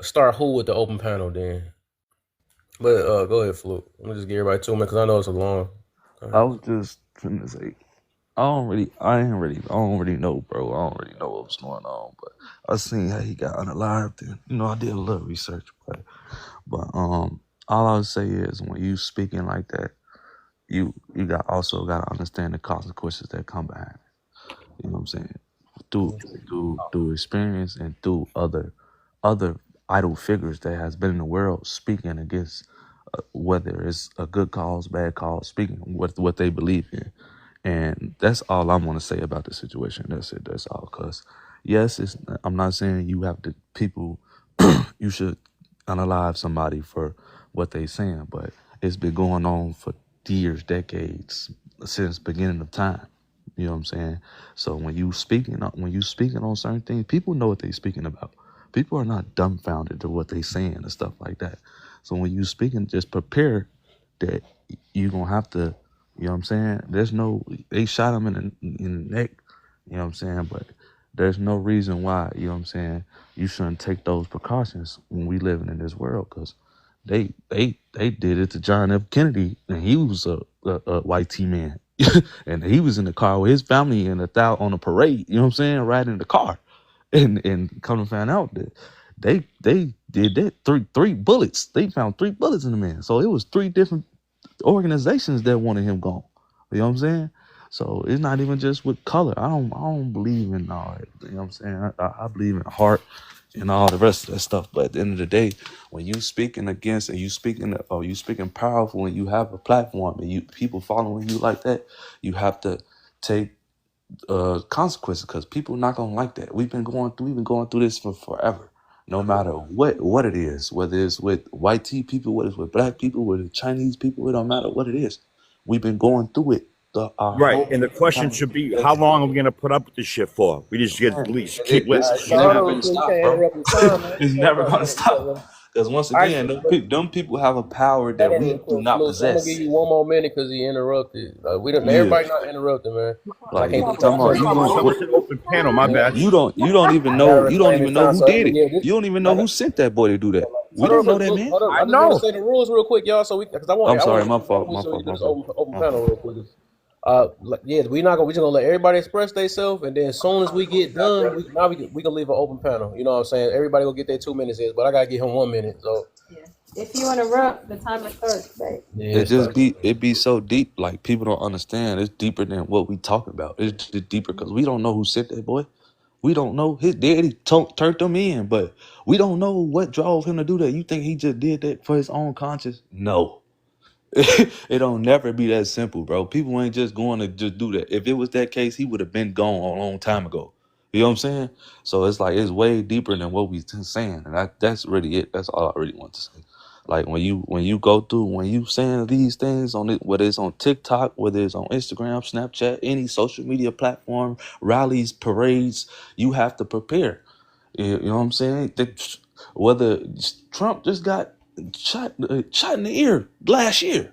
Start who with the open panel then. But go ahead, Fluke. Let me just give everybody 2 minutes because I know it's a long. I was just trying to say, I don't really know, bro. I don't really know what's going on, but I seen how he got unalived, and I did a little research, but all I would say is when you speaking like that, you also got to understand the consequences that come behind it. You know what I'm saying? Through experience and through other idol figures that has been in the world speaking against whether it's a good cause, bad cause, speaking what they believe in. And that's all I'm going to say about the situation. That's it. That's all. Because yes, I'm not saying you have to people. You should unalive somebody for what they saying, but it's been going on for years, decades, since beginning of time. You know what I'm saying? So when you speaking on certain things, people know what they speaking about. People are not dumbfounded to what they saying and stuff like that. So when you speaking, just prepare that you're gonna have to, you know what I'm saying? They shot him in the neck, you know what I'm saying? But there's no reason why, you know what I'm saying, you shouldn't take those precautions when we living in this world, because they did it to John F. Kennedy, and he was a white T man. And he was in the car with his family on a parade, you know what I'm saying, riding in the car. And come to find out that they did that three bullets. They found 3 bullets in the man. So it was 3 different organizations that wanted him gone. You know what I'm saying? So it's not even just with color. I don't believe in all that. You know what I'm saying? I believe in heart and all the rest of that stuff. But at the end of the day, when you speaking against and you speaking powerful and you have a platform and you people following you like that, you have to take consequences, because people not gonna like that. We've been going through this for forever. No matter what it is, whether it's with white tea people, whether it's with black people, whether it's Chinese people, it don't matter what it is. We've been going through it our Right, whole and the question time. should be, how long are we gonna put up with this shit for? We just get at least keep It's listening. It's never never gonna gonna you stop, can't bro. interrupt the time, man. It's never gonna stop. Because once All right, again, them people have a power that hold on real we do quick, not Smooth. So I'm gonna give possess. you one more minute because he interrupted. We don't. Yeah, Everybody not interrupting, man. Because I like can't do talking about you Oh, going so what it's an open panel. My bad. you don't even I gotta know reclaim his time. who So did it. yeah, this You don't even know like. who sent that boy to do that. We Hold on, don't know but that look, man. hold on. I I just want to know. say the rules real quick, y'all. So because I want I'm sorry, my to fault, so we can do this my open fault. panel real quick. Yeah, we just gonna let everybody express themselves, and then as soon as we get done, we can leave an open panel. You know what I'm saying? Everybody will get their 2 minutes in, but I gotta give him 1 minute. So If you interrupt, the timer starts, babe. yeah, it starts. It be so deep, like people don't understand. It's deeper than what we talk about. It's just deeper because we don't know who sent that boy. We don't know. His daddy turned them in, but we don't know what drove him to do that. You think he just did that for his own conscience? No. It don't never be that simple, bro. People ain't just going to just do that. If it was that case, he would have been gone a long time ago. You know what I'm saying? So it's like it's way deeper than what we saying, and that's really it. That's all I really want to say. Like when you go through when you saying these things on it, whether it's on TikTok, whether it's on Instagram, Snapchat, any social media platform, rallies, parades, you have to prepare. You know what I'm saying? Whether Trump just got shot in the ear last year.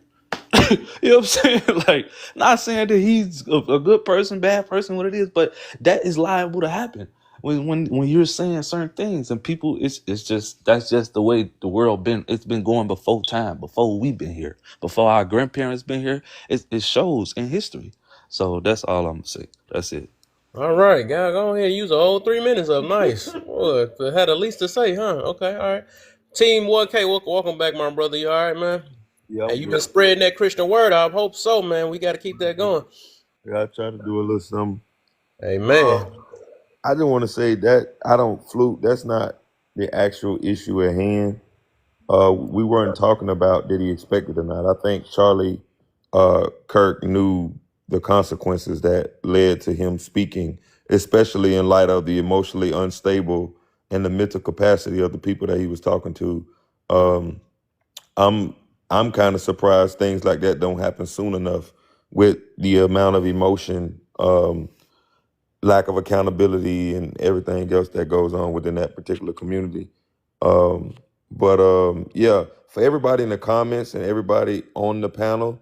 You know what I'm saying? Like, not saying that he's a good person, bad person, what it is, but that is liable to happen when you're saying certain things and people. It's just that's just the way the world been. It's been going before time, before we've been here, before our grandparents been here. It shows in history. So that's all I'm gonna say. That's it. All right, guy, go ahead and use the whole 3 minutes up. Nice. What? Had the least to say, huh? Okay, all right. Team 1K, welcome back, my brother. You all right, man? Yeah, Hey, I'm you been good. spreading that Christian word. I hope so, man. We got to keep that going. Yeah, I try to do a little something. Amen. I just want to say that I don't flute. That's not the actual issue at hand. We weren't talking about did he expect it or not. I think Charlie Kirk knew the consequences that led to him speaking, especially in light of the emotionally unstable and the mental capacity of the people that he was talking to. Um, I'm I'm kind of surprised things like that don't happen soon enough with the amount of emotion, lack of accountability, and everything else that goes on within that particular community. But yeah, for everybody in the comments and everybody on the panel,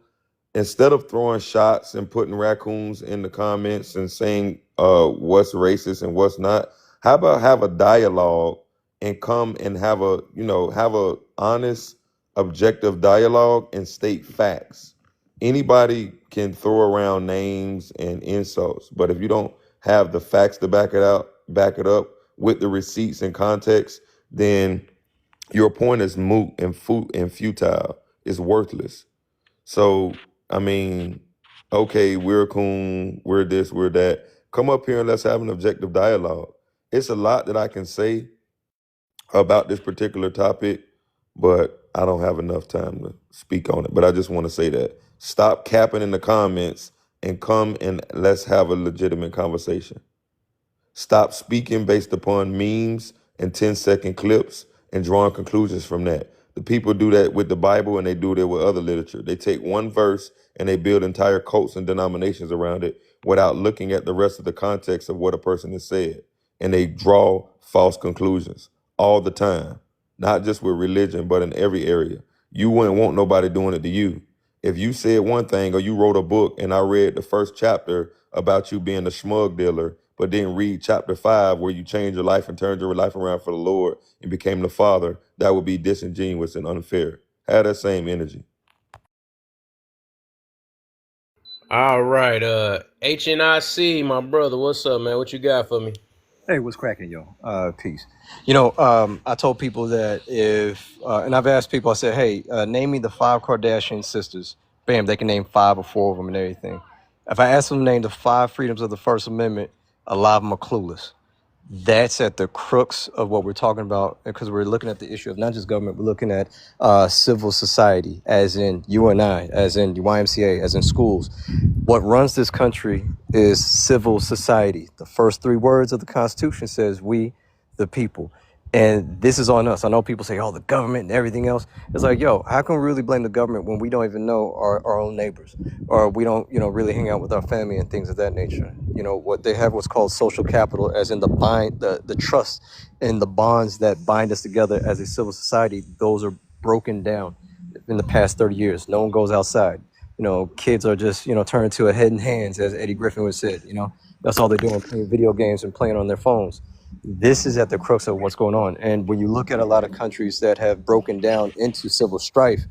instead of throwing shots and putting raccoons in the comments and saying what's racist and what's not, how about have a dialogue and come and have a honest, objective dialogue and state facts. Anybody can throw around names and insults, but if you don't have the facts to back it up with the receipts and context, then your point is moot and futile. It's worthless. So, I mean, okay, we're a coon, we're this, we're that. Come up here and let's have an objective dialogue. It's a lot that I can say about this particular topic, but I don't have enough time to speak on it. But I just want to say that stop capping in the comments and come and let's have a legitimate conversation. Stop speaking based upon memes and 10-second clips and drawing conclusions from that. The people do that with the Bible and they do that with other literature. They take one verse and they build entire cults and denominations around it without looking at the rest of the context of what a person has said. And they draw false conclusions all the time, not just with religion, but in every area. You wouldn't want nobody doing it to you. If you said one thing or you wrote a book and I read the first chapter about you being a smug dealer, but then read chapter 5 where you changed your life and turned your life around for the Lord and became the Father, that would be disingenuous and unfair. Have that same energy. All right, HNIC, my brother, what's up, man? What you got for me? Hey, what's cracking, yo? Peace. I told people that if, and I've asked people, I said, hey, name me the 5 Kardashian sisters. Bam, they can name 5 or 4 of them and everything. If I ask them to name the 5 freedoms of the First Amendment, a lot of them are clueless. That's at the crux of what we're talking about, because we're looking at the issue of not just government, we're looking at civil society, as in you and I, as in the YMCA, as in schools. What runs this country is civil society. The first 3 words of the Constitution says we, the people. And this is on us. I know people say, oh, the government and everything else. It's like, yo, how can we really blame the government when we don't even know our own neighbors, or we don't, really hang out with our family and things of that nature? What they have what's called social capital, as in the trust and the bonds that bind us together as a civil society. Those are broken down in the past 30 years. No one goes outside. Kids are just, turned to a head and hands, as Eddie Griffin would say. That's all they're doing, playing video games and playing on their phones. This is at the crux of what's going on. And when you look at a lot of countries that have broken down into civil strife,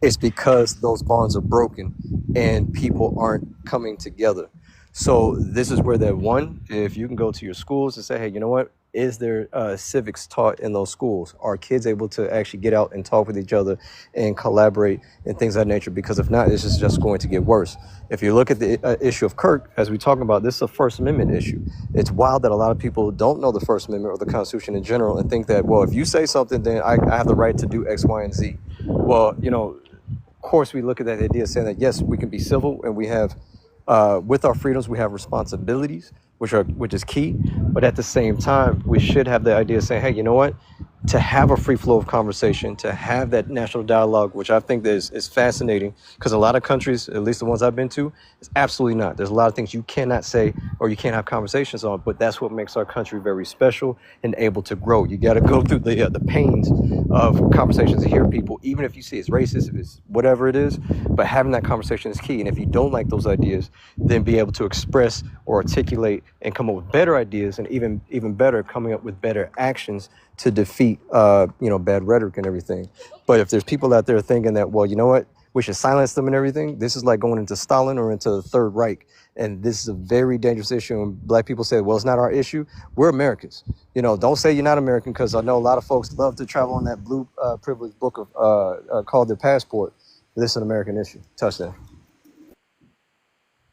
it's because those bonds are broken and people aren't coming together. So this is where that one, if you can go to your schools and say, hey, you know what? Is there civics taught in those schools? Are kids able to actually get out and talk with each other and collaborate and things of that nature? Because if not, this is just going to get worse. If you look at the issue of Kirk, as we talk about, this is a First Amendment issue. It's wild that a lot of people don't know the First Amendment or the Constitution in general and think that, well, if you say something, then I have the right to do X, Y, and Z. Well, of course, we look at that idea saying that, yes, we can be civil and we have, with our freedoms, we have responsibilities, which is key. But at the same time, we should have the idea of saying, hey, you know what? To have a free flow of conversation, to have that national dialogue, which I think is fascinating, because a lot of countries, at least the ones I've been to, it's absolutely not. There's a lot of things you cannot say or you can't have conversations on, but that's what makes our country very special and able to grow. You got to go through the pains of conversations to hear people, even if you see it's racist, if it's whatever it is, but having that conversation is key. And if you don't like those ideas, then be able to express or articulate and come up with better ideas, and even better, coming up with better actions to defeat bad rhetoric and everything. But if there's people out there thinking that, well, you know what, we should silence them and everything, this is like going into Stalin or into the Third Reich. And this is a very dangerous issue. And black people say, well, it's not our issue. We're Americans. Don't say you're not American, because I know a lot of folks love to travel on that blue privilege book of called their passport. This is an American issue. Touchdown.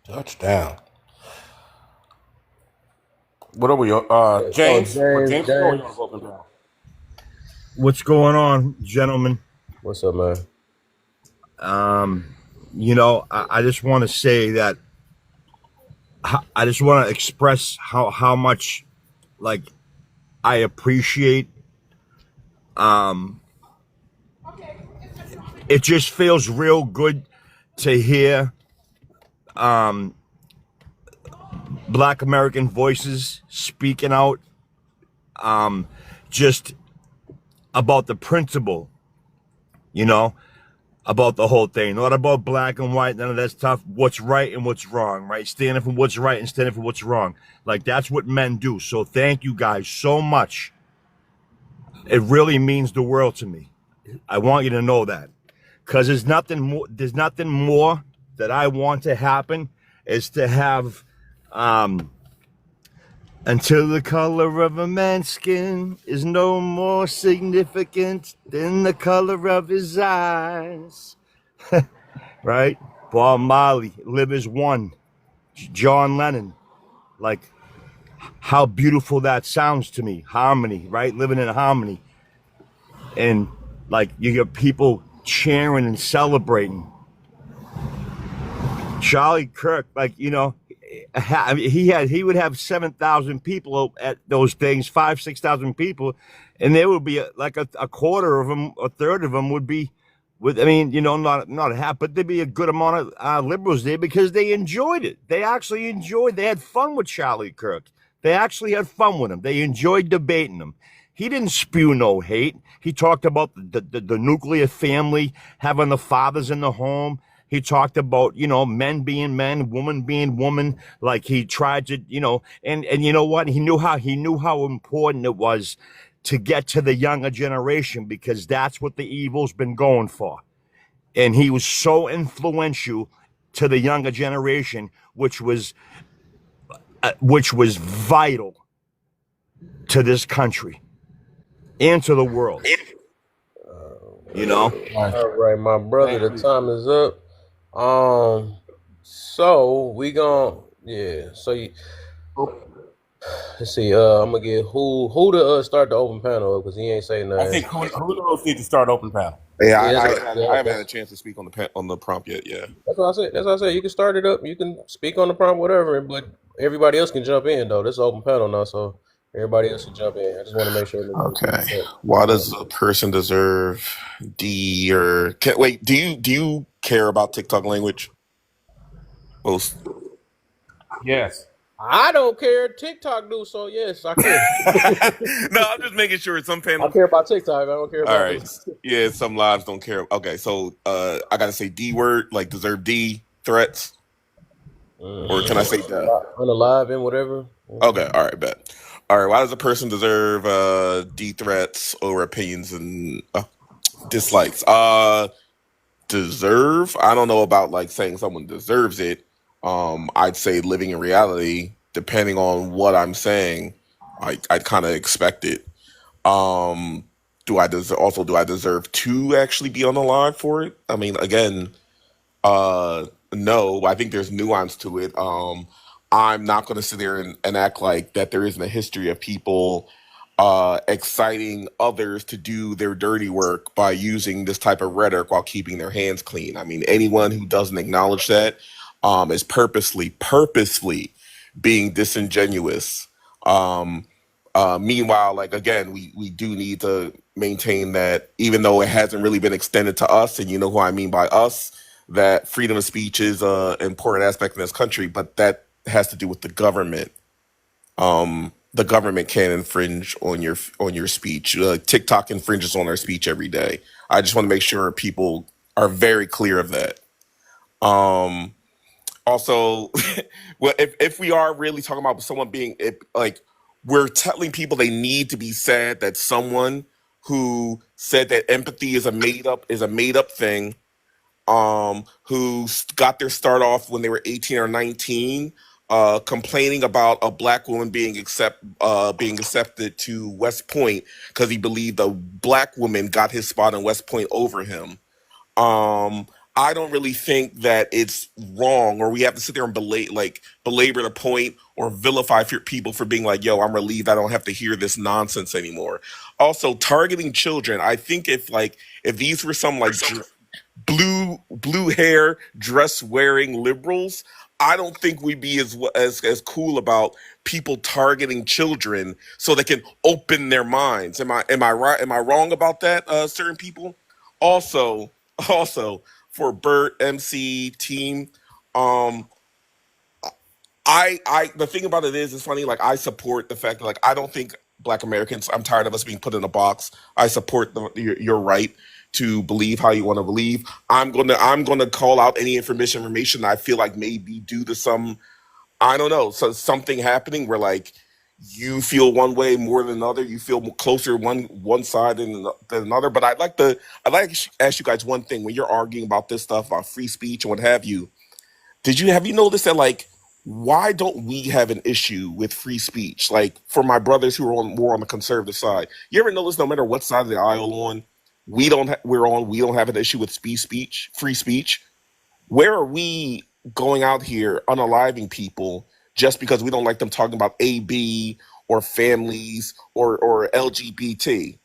Touchdown. What are we? James? James. What's going on, gentlemen? What's up, man? I just want to say that I just want to express how much, like, I appreciate. It just feels real good to hear Black American voices speaking out just about the principle, about the whole thing. Not about black and white, none of that stuff. What's right and what's wrong, right? Standing for what's right and standing for what's wrong. Like, that's what men do. So thank you guys so much. It really means the world to me. I want you to know that. Because there's nothing more that I want to happen is to have until the color of a man's skin is no more significant than the color of his eyes. Right? Bob Marley, Live as One, John Lennon. Like, how beautiful that sounds to me. Harmony, right? Living in harmony. and like you get people cheering and celebrating. Charlie Kirk, like, you know, he would have 7,000 people at those things, 6,000 people, and there would be like a quarter of them, a third of them would be with. I mean, you know, not a half, but there'd be a good amount of liberals there because they enjoyed it. They actually enjoyed. They had fun with Charlie Kirk. They actually had fun with him. They enjoyed debating him. He didn't spew no hate. He talked about the nuclear family, having the fathers in the home. He talked about, you know, men being men, woman being woman. Like he tried to, you know, and you know what? He knew how important it was to get to the younger generation because that's what the evil's been going for. And he was so influential to the younger generation, which was vital to this country and to the world. You know. All right, my brother, the time is up. So we gon' So let's see. I'm gonna get who to start the open panel because he ain't saying nothing. I think who knows need to start open panel. Yeah, Yeah, I haven't had a chance to speak on the prompt yet. Yeah. That's what I said. That's what I said. You can start it up. You can speak on the prompt, whatever. But everybody else can jump in though. This is open panel now, so everybody else can jump in. I just want to make sure. Okay. Why does a person deserve D or wait? Do you care about TikTok language? Most. Yes. I don't care. TikTok do, so yes, I care. No, I'm just making sure some I panels. care about TikTok. I don't care about All right. Yeah, some lives don't care. Okay, so I gotta say D word, like deserve D threats, or can I say duh? unalive and whatever. Okay, all right, bet. All right, why does a person deserve D threats or opinions and dislikes? Deserve? I don't know about like saying someone deserves it. I'd say living in reality, depending on what I'm saying, I'd kind of expect it. Do I deserve to actually be on the line for it? I mean, again, no. I think there's nuance to it. I'm not going to sit there and act like that there isn't a history of people exciting others to do their dirty work by using this type of rhetoric while keeping their hands clean. I mean, anyone who doesn't acknowledge that is purposely being disingenuous. Meanwhile, like again, we do need to maintain that even though it hasn't really been extended to us, and you know who I mean by us, that freedom of speech is an important aspect in this country, but that has to do with the government. The government can infringe on your speech. TikTok infringes on our speech every day. I just want to make sure people are very clear of that. Also, well, if we are really talking about someone being like, we're telling people they need to be sad that someone who said that empathy is a made up thing, who got their start off when they were 18 or 19, complaining about a black woman being accepted to West Point because he believed a black woman got his spot in West Point over him. I don't really think that it's wrong, or we have to sit there and belabor the point or vilify people for being like, yo, I'm relieved I don't have to hear this nonsense anymore. Also, targeting children. I think if these were some like blue hair dress wearing liberals, I don't think we'd be as cool about people targeting children so they can open their minds. Am I right? Am I wrong about that? Certain people. Also, for Bert, MC, team, I the thing about it is, it's funny. Like I support the fact that like I don't think Black Americans. I'm tired of us being put in a box. I support your right to believe how you want to believe. I'm gonna call out any information that I feel like may be due to some, I don't know, so something happening where like you feel one way more than another. You feel closer one side than another. But I'd like to ask you guys one thing when you're arguing about this stuff about free speech and what have you. Have you noticed that like why don't we have an issue with free speech? Like for my brothers who are more on the conservative side, you ever notice no matter what side of the aisle on, we don't have an issue with free speech. Where are we going out here unaliving people just because we don't like them talking about AB or families or LGBT?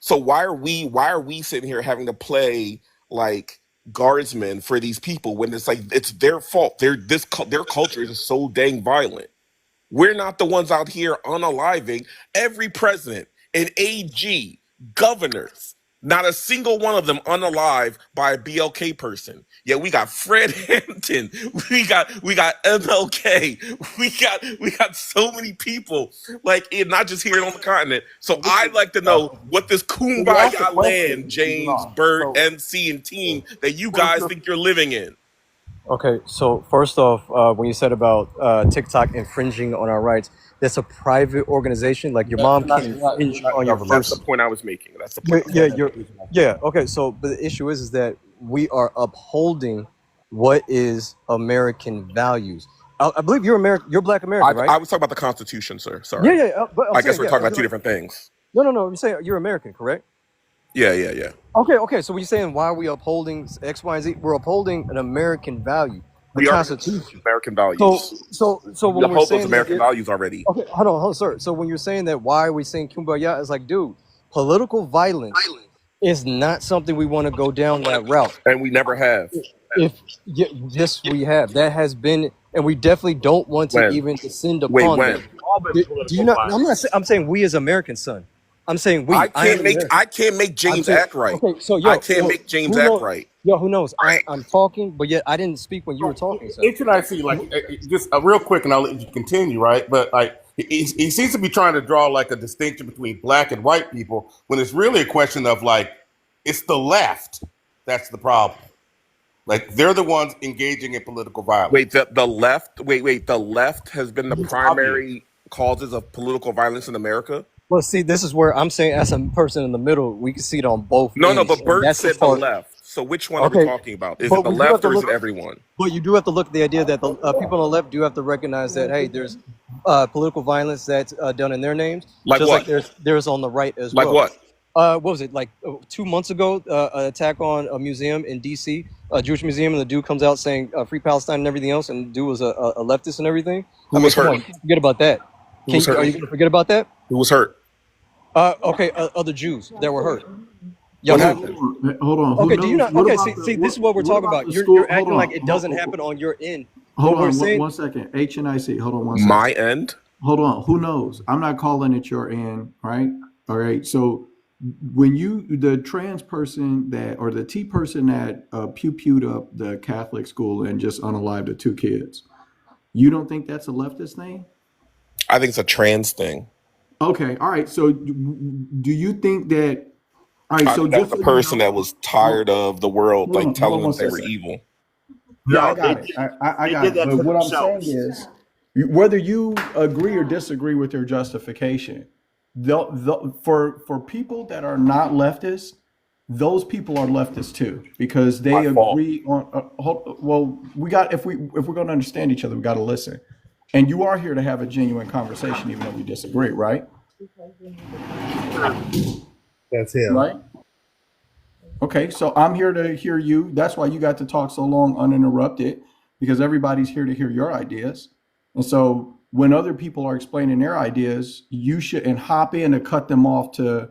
So why are we sitting here having to play like guardsmen for these people when it's like it's their fault? Their culture is so dang violent. We're not the ones out here unaliving every president, an AG, governors. Not a single one of them unalive by a BLK person. Yeah, we got Fred Hampton, we got MLK, we got so many people like not just here on the continent. So I'd like to know what this When you ask the kumbaya land, question, James, Bert, MC, and team that you guys think you're living in. Okay, so first off, when you said about TikTok infringing on our rights, that's a private organization. Like your mom can't infringe on your That's the first. point I was making. That's the Yeah, point. yeah, yeah. Okay, so but the issue is that we are upholding what is American values. I believe you're American. You're Black American, right? I was talking about the Constitution, sir. Sorry. Yeah, yeah. But I'm I guess saying, we're yeah. talking about two different things. No, no, no. I'm saying you're American, correct? Yeah, yeah, yeah. Okay, okay. So when you're saying why are we upholding X, Y, and Z, we're upholding an American value, the We are Constitution. American values. So We when we're uphold those saying that, American values already. okay, hold on, sir. So when you're saying that, why are we saying kumbaya? It's like, dude, political violence is not something we want to go down that route. And we never have. Yes, we have. That has been, and we definitely don't want to When? even descend Wait, upon when? that. Do you not? I'm not. I'm saying we as Americans, son. I'm saying we. I am can't make American. James saying, act right. okay, so I can't make James who act knows, right. Yo, who knows? I'm talking, but yet I didn't speak when you were talking, son. HNIC, like, just real quick, and I'll let you continue, right? But like, he seems to be trying to draw like a distinction between black and white people when it's really a question of like, it's the left that's the problem. Like, they're the ones engaging in political violence. Wait, the left. Wait. The left has been the It's primary causes of political violence in America. Well, see, this is where I'm saying, as a person in the middle, we can see it on both No, ends. but And Bert that's said as the far- left. So which one are we Okay, talking about? Is but it the we do have left to or is it look- everyone? But you do have to look at the idea that the people on the left do have to recognize that, hey, there's political violence that's done in their names. Like just what? like there's on the right as Like well. what? What was it, like 2 months ago, an attack on a museum in D.C., a Jewish museum, and the dude comes out saying Free Palestine and everything else, and the dude was a leftist and everything? Who was come hurt? on, you can't forget about that. Who was hurt? Are you going to forget about that? Who was hurt? Okay, other Jews that were hurt. Y'all What know- happened? Hold on. Who Okay, do you knows? not? What Okay, about see, this is what we're what talking about about. the You're school? acting Hold like on. it doesn't happen on your end. Hold What we're on saying, one second. HNIC. Hold on one second. My end? Hold on. Who knows? I'm not calling it your end, right? All right. So when the trans person that, or the T person that pew-pewed up the Catholic school and just unalived the 2 kids, you don't think that's a leftist thing? I think it's a trans thing. Okay. All right. So do you think that? All right. I So think that's just the so you person know, that was tired of the world hold on, like telling hold them on they were one evil. Yeah, I No, got they it. did- I they got did it. that But to what I'm saying themselves. is, whether you agree or disagree with their justification, for people that are not leftists, those people are leftists too, because they My fault. agree on. Well, we got if we're going to understand each other, we got to listen. And you are here to have a genuine conversation, even though we disagree, right? That's him. Right. Okay, so I'm here to hear you. That's why you got to talk so long uninterrupted, because everybody's here to hear your ideas. And so when other people are explaining their ideas, you shouldn't hop in and cut them off to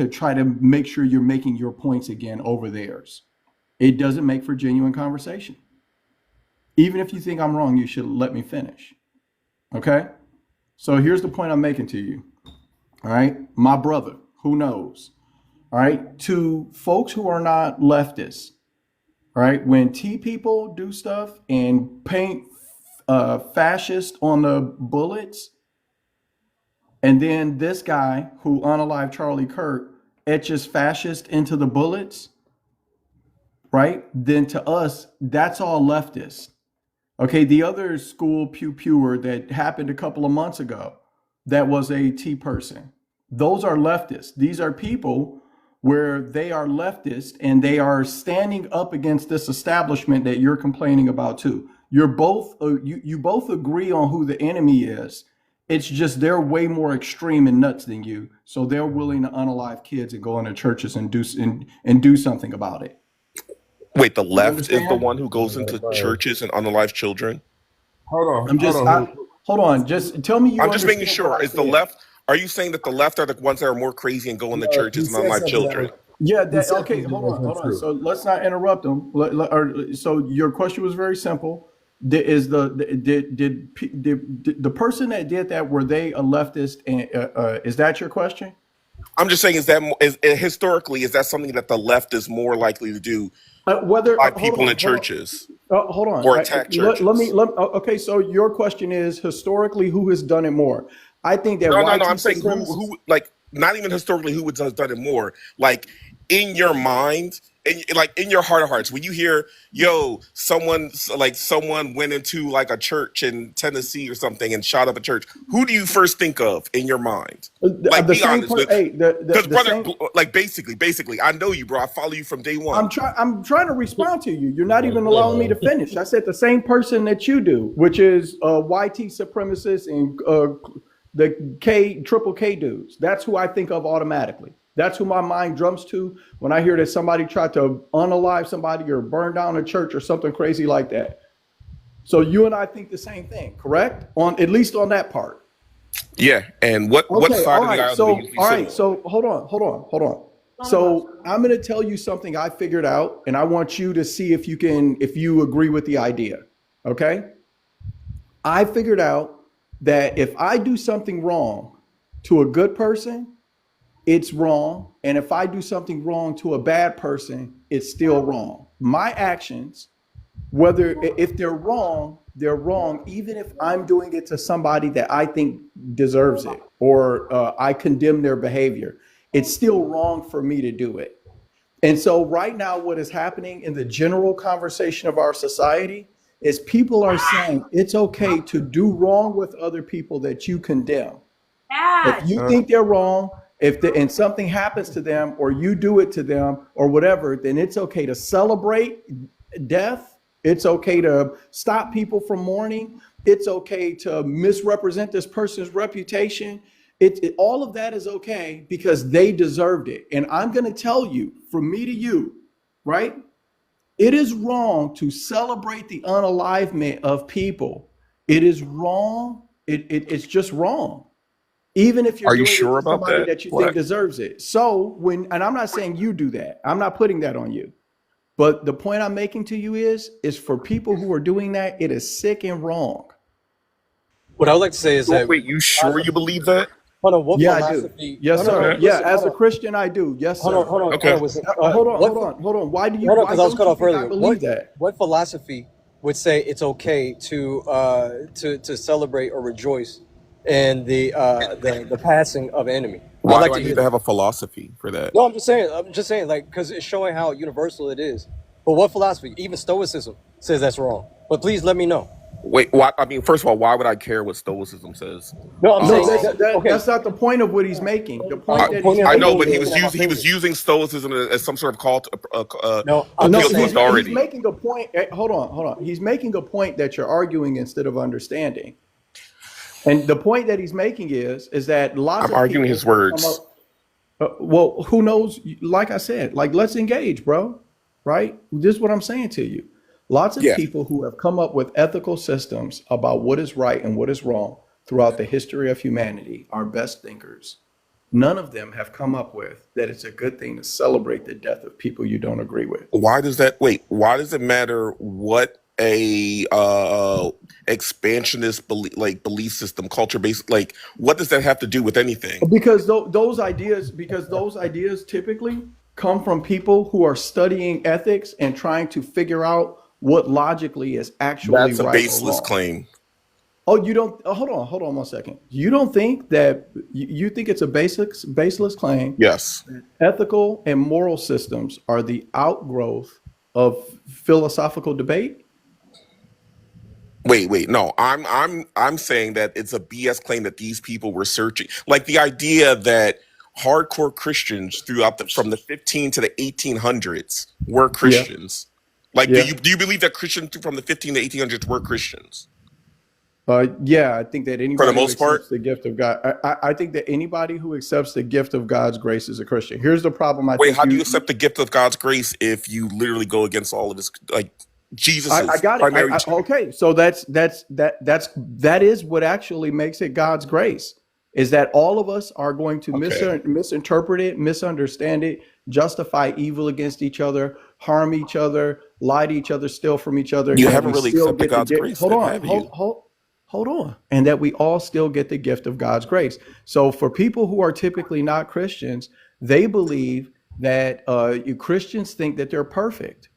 try to make sure you're making your points again over theirs. It doesn't make for genuine conversation. Even if you think I'm wrong, you should let me finish. Okay? So here's the point I'm making to you. All right? My brother, who knows? All right, to folks who are not leftists, all right, when T people do stuff and paint fascist on the bullets, and then this guy who unalived Charlie Kirk etches fascist into the bullets, right? Then to us, that's all leftist. Okay, the other school pew-pewer that happened a couple of months ago, that was a T person. Those are leftists. These are people where they are leftist and they are standing up against this establishment that you're complaining about too. You're both you both agree on who the enemy is. It's just they're way more extreme and nuts than you, so they're willing to unalive kids and go into churches and do something about it. Wait, the left is the understand? one who goes into churches and unalive children? Hold on. I'm just hold on. hold on. Just tell me you. I'm just making understand what sure. I Is the said. left Are you saying that the left are the ones that are more crazy and go into No, he churches and said unlike something that children? was. Yeah, He that said okay. something that wasn't Hold on. true. So let's not interrupt him. So your question was very simple. Did the person that did that, were they a leftist? And is that your question? I'm just saying, historically, is that something that the left is more likely to do Whether by hold people in on, churches hold on. or attack churches? Okay. So your question is historically, who has done it more? I think that No. YT I'm saying supremacists. who like not even historically who has done it more. Like in your mind, like in your heart of hearts, when you hear, yo, someone went into like a church in Tennessee or something and shot up a church, who do you first think of in your mind? Like, The be same honest per with, hey because the brother, same. like basically, I know you, bro. I follow you from day one. I'm trying to respond to you. You're not even allowing me to finish. I said the same person that you do, which is YT supremacists and the triple K dudes. That's who I think of automatically. That's who my mind jumps to when I hear that somebody tried to unalive somebody or burn down a church or something crazy like that. So you and I think the same thing, correct? On at least on that part. Yeah, and what Okay, side all of the right. aisle do they So, usually all sit right. on? So, hold on. So, I'm going to tell you something I figured out, and I want you to see if you agree with the idea. Okay? I figured out that if I do something wrong to a good person, it's wrong, and if I do something wrong to a bad person, it's still wrong. My actions, whether if they're wrong even if I'm doing it to somebody that I think deserves it, or I condemn their behavior. It's still wrong for me to do it. And so right now what is happening in the general conversation of our society is people are saying it's okay to do wrong with other people that you condemn. If you think they're wrong, and something happens to them or you do it to them or whatever, then it's okay to celebrate death. It's okay to stop people from mourning. It's okay to misrepresent this person's reputation. All of that is okay because they deserved it. And I'm going to tell you, from me to you, right? It is wrong to celebrate the unalivement of people. It is wrong. It's just wrong, even if you're Are you doing it sure to about somebody that? that you think What? deserves it. So and I'm not saying you do that. I'm not putting that on you. But the point I'm making to you is for people who are doing that, it is sick and wrong. What I would like to say is that Wait, you sure you believe that? hold on, what Yeah, I do. philosophy? Yes, No, sir. Okay. Yeah, listen, as hold a on, Christian, I do. Yes, sir. Okay. Listen. Hold on. Hold on, Why because I was don't cut you off think I earlier. believe that? What philosophy would say it's okay to celebrate or rejoice in the passing of an enemy? I'd Why like do I to need hear to that. have a philosophy for that? No, I'm just saying, like, because it's showing how universal it is. But what philosophy, even Stoicism, says that's wrong. But please let me know. Wait, why, I mean, first of all, why would I care what Stoicism says? No, I'm No, saying Um, okay. that's not the point of what he's making. The I'm, point I'm that he's pointing at I the know, book but making and he looking was at my using fingers. Stoicism as some sort of call to No, I'm no, just appeal to saying. he's authority. making a point. Hold on. He's making a point that you're arguing instead of understanding. And the point that he's making is that lots I'm of arguing people his have come words. up. Well, who knows? Like I said, like let's engage, bro. Right? This is what I'm saying to you. Lots of Yeah. people who have come up with ethical systems about what is right and what is wrong throughout the history of humanity are best thinkers. None of them have come up with that it's a good thing to celebrate the death of people you don't agree with. Why does it matter what a expansionist belief system, culture based, like what does that have to do with anything? Because those ideas typically come from people who are studying ethics and trying to figure out what logically is actually That's a right or baseless wrong. claim. Oh, you don't hold on 1 second. You don't think that you think it's a baseless claim. Yes. Ethical and moral systems are the outgrowth of philosophical debate? Wait. No, I'm saying that it's a BS claim that these people were searching, like the idea that hardcore Christians from the 15 to the 1800s were Yeah. Christians. Like, Yeah. do you believe that Christians from the 15 to 1800s were Christians Yeah, I think that for the anybody who most part? accepts the gift of God, I think that anybody who accepts the gift of God's grace is a Christian. Here's the problem. I Wait, think how do you accept the gift of God's grace if you literally go against all of this, like I Jesus's got it. primary? Okay, so that is what actually makes it God's grace. is that all of us are going to Okay. misinterpret it, misunderstand it, justify evil against each other, harm each other, lie to each other, steal from each other, You and that haven't we really still accepted get the God's gift. grace, Hold then, on, have you? hold on. And that we all still get the gift of God's grace. So for people who are typically not Christians, they believe that Christians think that they're perfect,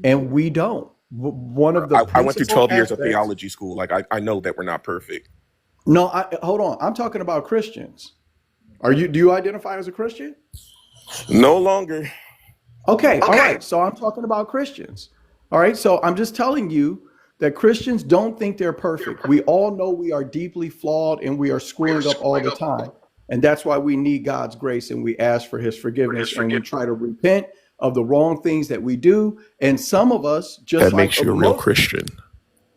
and we don't. One of the I went through principal 12 years of aspects. theology school. Like I know that we're not perfect. No, hold on. I'm talking about Christians. Do you identify as a Christian? No longer. Okay, all Okay. right. So I'm talking about Christians. All right. So I'm just telling you that Christians don't think they're perfect. We all know we are deeply flawed and we are screwing up all the time. And that's why we need God's grace and we ask for his forgiveness and we try to repent of the wrong things that we do. And some of us, just That like makes you a real most, Christian.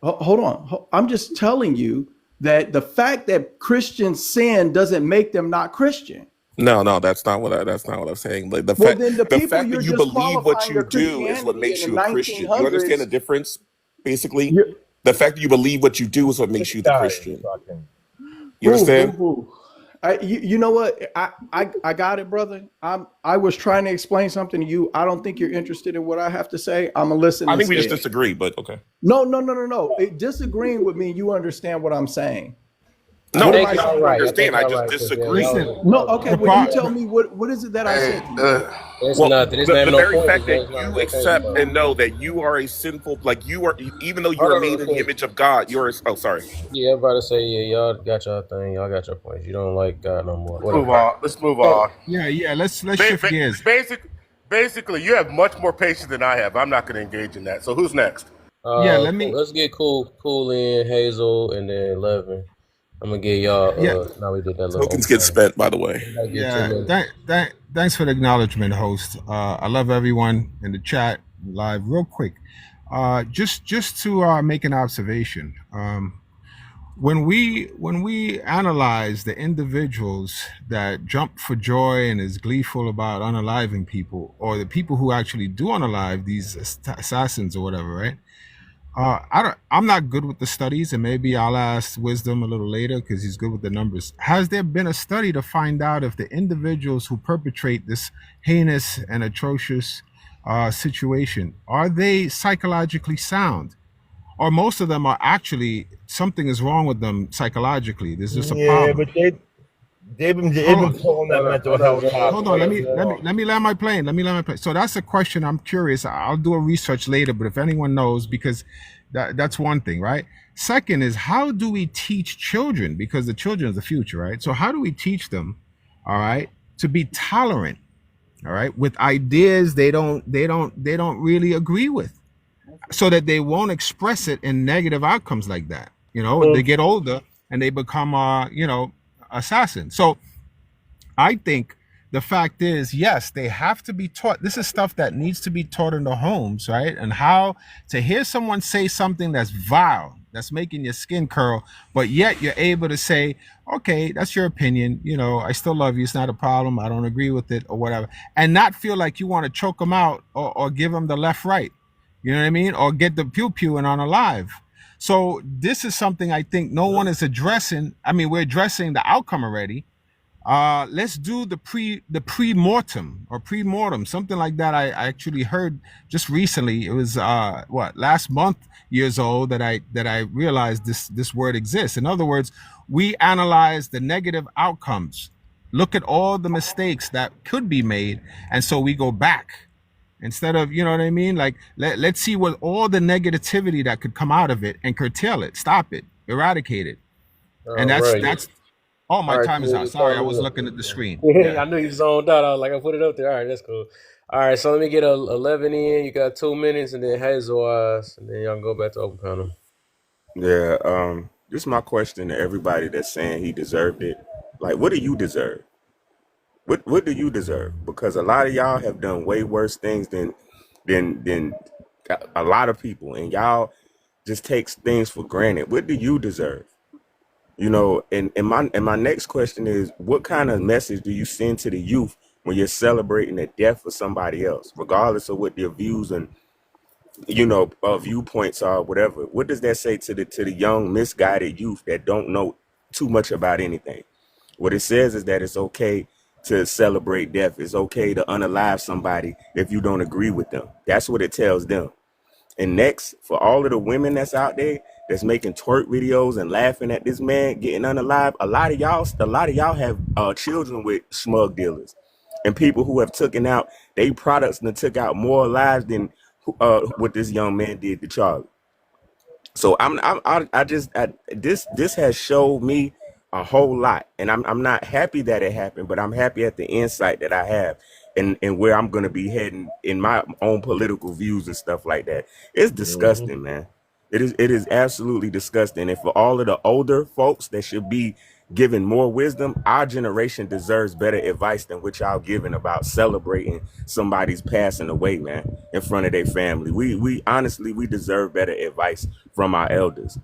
hold on. I'm just telling you that the fact that Christians sin doesn't make them not Christian. No, that's not what I'm saying. Like Well, then the the people fact you're that you believe what disqualifying you their do is what Christianity in makes the you a Christian. Do you understand the 1900s. difference? Basically, You the fact that you believe what you do is what makes you the Bday Christian. talking. You understand? who? You know what? I got it, brother. I was trying to explain something to you. I don't think you're interested in what I have to say. I'm gonna listen I think we just instead. disagree, but okay. No. Disagreeing with me, you understand what I'm saying. No, What am I I think saying? you understand. I just disagree. Listen, No, okay. the Well, you part. tell me what is it that I said to you? Well, the very fact that you accept and know that you are a sinful, like you are, even though you are made in the image of God, you're. Oh, sorry. Yeah, everybody say, yeah, y'all got your thing, y'all got your points. You don't like God no more. Let's move Whatever. on. Let's move on. Yeah. Let's Ba- shift ba- gears. basic, basically, you have much more patience than I have. I'm not going to engage in that. So who's next? Yeah, let me. Let's get cool in Hazel and then Levin. I'm gonna get Yeah, y'all. Now we did that little Tokens get overtime. spent, by the way. We gotta get yeah. 2 minutes. Thanks for the acknowledgement, host. I love everyone in the chat live. Real quick, just to make an observation. When we analyze the individuals that jump for joy and is gleeful about unaliving people, or the people who actually do unalive these assassins or whatever, right? I'm not good with the studies, and maybe I'll ask Wisdom a little later because he's good with the numbers. Has there been a study to find out if the individuals who perpetrate this heinous and atrocious situation are they psychologically sound, or most of them are actually something is wrong with them psychologically? There's just a Yeah, problem. but they've been Hold on. pulling that mental health Hold on. Let me land my plane. So that's a question. I'm curious. I'll do a research later, but if anyone knows, because that's one thing, right? Second is, how do we teach children? Because the children is the future, right? So how do we teach them, all right, to be tolerant, all right, with ideas they don't really agree with, so that they won't express it in negative outcomes like that. They get older and they become assassins. So I think the fact is, yes, they have to be taught. This is stuff that needs to be taught in the homes, right? And how to hear someone say something that's vile, that's making your skin curl, but yet you're able to say, okay, that's your opinion. I still love you. It's not a problem. I don't agree with it or whatever. And not feel like you want to choke them out or give them the left, right. You know what I mean? Or get the pew and on a live. So this is something I think no one is addressing. I mean, we're addressing the outcome already. Let's do the pre-mortem or pre-mortem, something like that. I actually heard just recently. It was last month, years old, that I realized this word exists. In other words, we analyze the negative outcomes, look at all the mistakes that could be made, and so we go back instead of, you know what I mean? Like let's see what all the negativity that could come out of it and curtail it, stop it, eradicate it. And that's oh, my All right, time is cool. out. Sorry, I was looking at the screen. I knew you zoned out. I was like, I put it up there. All right, that's cool. All right, so let me get 11 in. You got 2 minutes, and then Hazel eyes, and then y'all can go back to open panel. Yeah, this is my question to everybody that's saying he deserved it. Like, what do you deserve? What do you deserve? Because a lot of y'all have done way worse things than a lot of people, and y'all just takes things for granted. What do you deserve? And my next question is, what kind of message do you send to the youth when you're celebrating the death of somebody else, regardless of what their views and viewpoints are, whatever? What does that say to the young misguided youth that don't know too much about anything? What it says is that it's okay to celebrate death. It's okay to unalive somebody if you don't agree with them. That's what it tells them. And next, for all of the women that's out there that's making twerk videos and laughing at this man getting unalive, a lot of y'all have children with smug dealers and people who have taken out they products and took out more lives than what this young man did to Charlie. So this has showed me a whole lot, and I'm not happy that it happened, but I'm happy at the insight that I have and where I'm gonna be heading in my own political views and stuff like that. It's disgusting, man. It is absolutely disgusting. And for all of the older folks that should be given more wisdom, our generation deserves better advice than what y'all giving about celebrating somebody's passing away, man, in front of their family. We honestly, we deserve better advice from our elders.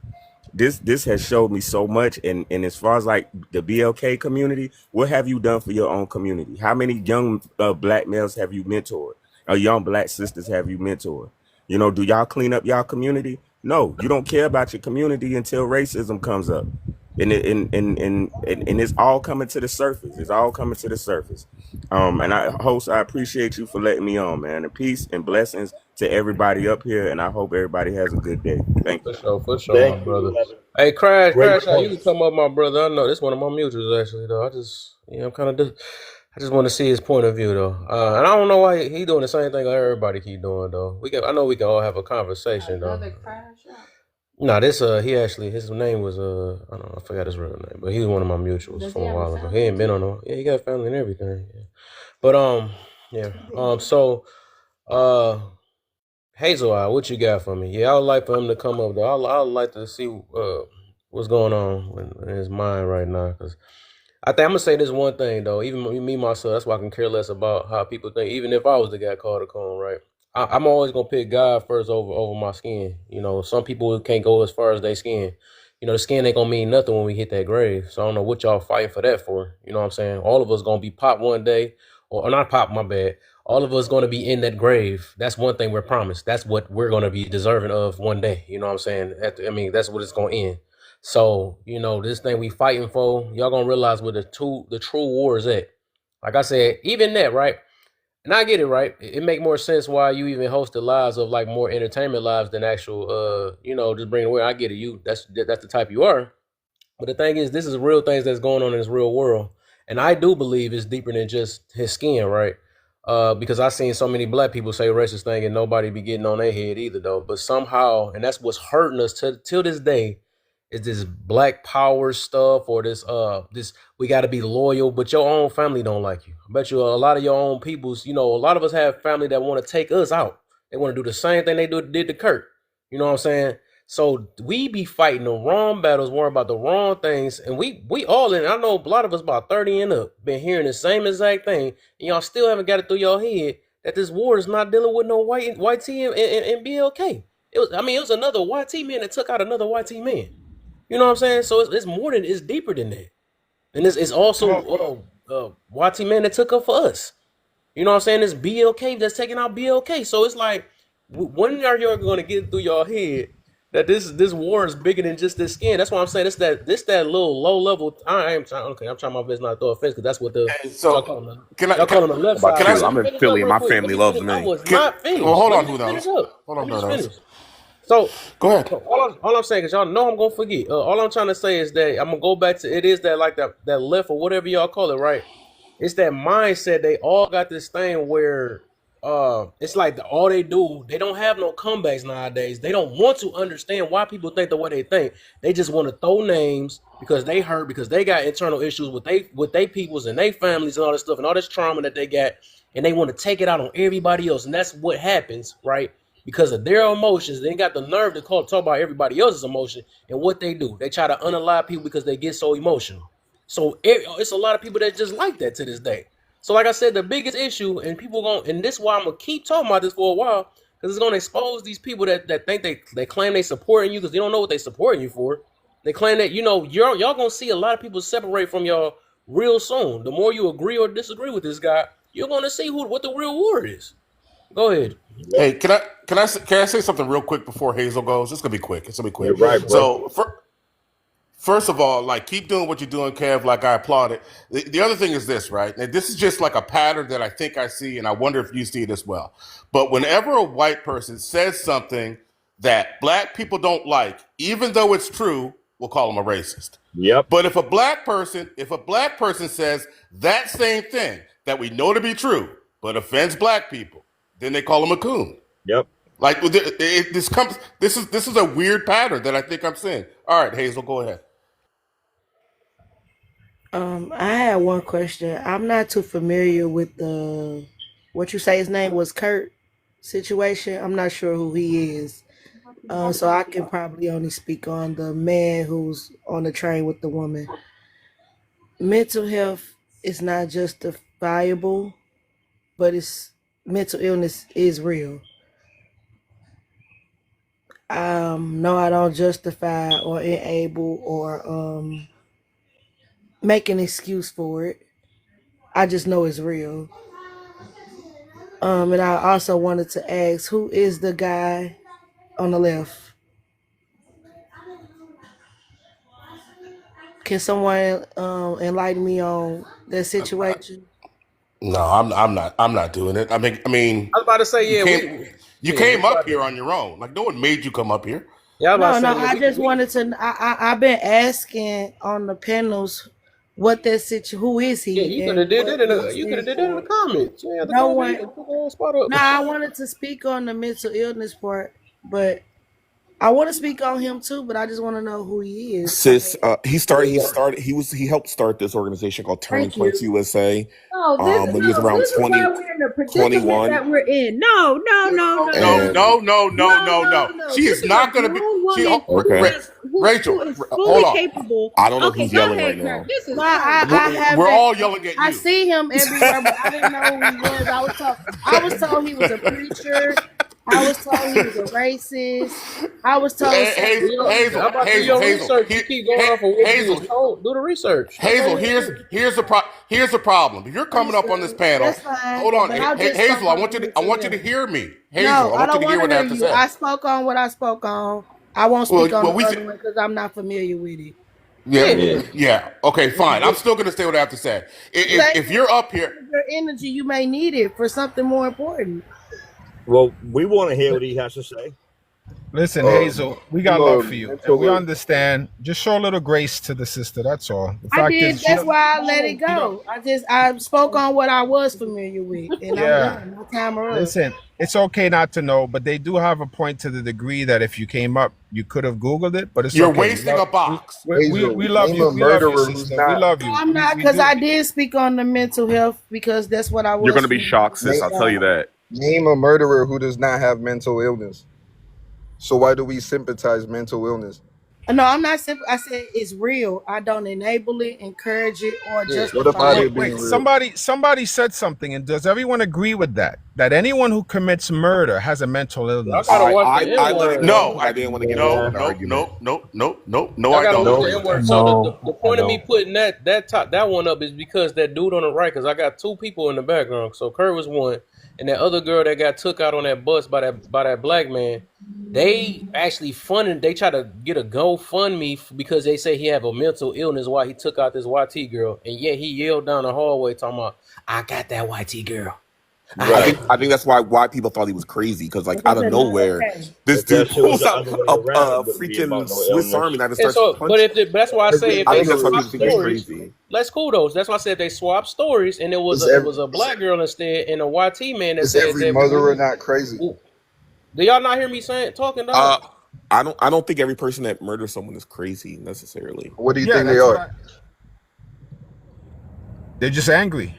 This has showed me so much. And as far as like the BLK community, what have you done for your own community? How many young black males have you mentored? Or young black sisters have you mentored? You know, do y'all clean up y'all community? No, you don't care about your community until racism comes up. And it's all coming to the surface. It's all coming to the surface. And I appreciate you for letting me on, man. And peace and blessings to everybody up here. And I hope everybody has a good day. Thank you. For sure, my brother. Hey, Crash, you can come up, my brother. I know this one of my mutuals actually, though. I'm kind of I just want to see his point of view, though. And I don't know why he doing the same thing everybody keep doing, though. I know we can all have a conversation, though. No, his name was I don't know, I forgot his real name, but he was one of my mutuals from a while ago. He ain't been on no, yeah, he got family and everything. Yeah. But so Hazel Eye, what you got for me? Yeah, I would like for him to come up though. I would like to see what's going on in his mind right now, because I think I'm gonna say this one thing though. Even me myself, that's why I can care less about how people think. Even if I was the guy called a cone, right? I'm always gonna pick God first over my skin. You know, some people can't go as far as their skin. You know, the skin ain't gonna mean nothing when we hit that grave. So I don't know what y'all fighting for that for. You know what I'm saying? All of us gonna be popped one day, or not popped, my bad. All of us gonna be in that grave. That's one thing we're promised. That's what we're gonna be deserving of one day. You know what I'm saying? That's what it's gonna end. So, you know, this thing we fighting for, y'all gonna realize where the true war is at. Like I said, even that, right? And I get it, right? It make more sense why you even host the lives of like more entertainment lives than actual, just bring away. I get it. That's the type you are. But the thing is, this is real things that's going on in this real world. And I do believe it's deeper than just his skin, right? Because I've seen so many black people say racist thing and nobody be getting on their head either, though. But somehow, and that's what's hurting us till this day, is this black power stuff, or this we got to be loyal, but your own family don't like you. I bet you a lot of your own people's, a lot of us have family that want to take us out. They want to do the same thing they did to Kirk. You know what I'm saying? So we be fighting the wrong battles, worrying about the wrong things, and we all in. I know a lot of us about 30 and up been hearing the same exact thing, and y'all still haven't got it through your head that this war is not dealing with no white T and BLK. It was another YT man that took out another YT man. You know what I'm saying? So it's deeper than that, and it's also YT man that took up for us. You know what I'm saying? It's BLK that's taking out BLK. So it's like, when are you going to get through your head that this war is bigger than just this skin? That's why I'm saying this that little low level. I'm trying my best not to throw offense, because that's what y'all call them the left side. I'm in Philly and my family loves me. Well, hold on, who knows? Hold on, finish. So go ahead. So all I'm saying, because y'all know I'm gonna forget. All I'm trying to say is that I'm gonna go back to, it is that like that left, or whatever y'all call it, right? It's that mindset. They all got this thing where it's like all they do, they don't have no comebacks nowadays. They don't want to understand why people think the way they think. They just want to throw names because they hurt, because they got internal issues with they peoples and their families and all this stuff and all this trauma that they got, and they want to take it out on everybody else. And that's what happens, right? Because of their emotions, they got the nerve to talk about everybody else's emotion. And what they do, they try to unalive people because they get so emotional. So it's a lot of people that just like that to this day. So like I said, the biggest issue, and and this is why I'm gonna keep talking about this for a while, because it's gonna expose these people that think they claim they supporting you, because they don't know what they supporting you for. They claim that, y'all gonna see a lot of people separate from y'all real soon. The more you agree or disagree with this guy, you're gonna see what the real war is. Go ahead. Hey, can I say something real quick before Hazel goes? It's gonna be quick. You're right, bro. So First of all, like keep doing what you're doing, Kev. Like I applaud it. The other thing is this, right? And this is just like a pattern that I think I see, and I wonder if you see it as well. But whenever a white person says something that black people don't like, even though it's true, we'll call them a racist. Yep. But if a black person says that same thing that we know to be true, but offends black people, then they call them a coon. Yep. Like this is a weird pattern that I think I'm seeing. All right, Hazel, go ahead. I had one question. I'm not too familiar with the what you say his name was Kirk situation. I'm not sure who he is. So I can probably only speak on the man who's on the train with the woman. Mental health is not justifiable, but it's mental illness is real. No, I don't justify or enable or make an excuse for it. I just know it's real. And I also wanted to ask, who is the guy on the left? Can someone enlighten me on that situation? No, I'm not doing it. I mean, I was about to say, you yeah, came you yeah, we came up about here to, on your own. Like no one made you come up here. yeah, I was about No, to no, say, yeah, I just wanted to. I've been asking on the panels what that situation. Who is yeah, he and what he you could have stands did that in the for? comments. You had to No come one. in and put the whole spot up. No, I wanted to speak on the mental illness part, but I want to speak on him too. But I just want to know who he is. Sis, he helped start this organization called Turning Thank you. Points USA. No, When he was around this is why 20, we're in the predicament 21, that we're in. No, no, no, no, No, no, and no, no, no, no, no, no, no. no. She This is is a not going to be. grown woman okay. Rachel, who is hold fully on. capable. I don't know Okay, who's go yelling right ahead, Kirk. now. This is No, crazy. I We're haven't. all yelling at I you. see him everywhere, but I didn't know who he was. I was told he was a preacher. I was told he was a racist. I was told certain things. How about do your research? You keep going off of what you was Hazel, told. Do the research. That's all Hazel. you do. Here's the problem. If you're coming up on this Understood. panel, That's fine. hold on, But I just spoke Hazel. I on want the you to mental health. hear me. Hazel, No, I I want you don't to hear want what to I hear have to you. say. I spoke on what I spoke on. I won't Well, speak on well, the other one because I'm not familiar with it. yeah. Okay, fine. I'm still going to say what I have to say. If you're up here, Your energy, you may need it for something more important. Well, we want to hear what he has to say. Listen, Hazel, we got love for you, and mental we understand. Just show a little grace to the sister. That's all. The I fact did. is, she That's don't. why I let it You don't. go. I spoke on what I was familiar with, and I'm Yeah. done. My time are up. Listen, it's okay not to know, but they do have a point to the degree that if you came up, you could have Googled it. But it's you're okay. wasting a box. We love you. We love you, sister. We love you. I'm not We because do. I did speak on the mental health because that's what I was. You're gonna be shocked, sis. familiar I'll with. tell you that. Name a murderer who does not have mental illness. So why do we sympathize mental illness? No, I'm not simple. I said it's real. I don't enable it, encourage it, or What justify about it. it being Wait, real? somebody said something, and does everyone agree with that? That anyone who commits murder has a mental Y'all illness? gotta watch the I N let it word. go No, because I didn't want to get into no, an argument. no. I I gotta don't watch the agree N with word. that. So No, the I point of me don't. putting that one up is because that dude on the right, because I got two people in the background. So Kurt was one, and that other girl that got took out on that bus by that black man. They actually funded. They try to get a GoFundMe because they say he have a mental illness while he took out this YT girl, and yet he yelled down the hallway talking about, "I got that YT girl." I Right. think that's why people thought he was crazy because like Like I out of said, not nowhere, okay. this If that dude shit was pulls the out other way a around, it wouldn't be freaking about no Swiss illness. Army knife and And starts so, punching. that's why I say if I they think that's why swap people think he's stories, crazy. let's cool those. That's why I said if they swap stories, and it Is was a black girl instead, and a YT man that is said every that. murderer not crazy? Do y'all not hear me talking, Uh, dog? I don't think every person that murders someone is crazy necessarily. What do you Yeah, think they that's what are? They're just angry.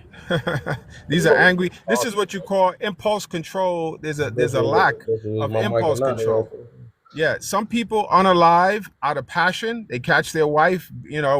These are angry. This is what you call impulse control. There's a lack of impulse control. Yeah, some people unalive out of passion. They catch their wife,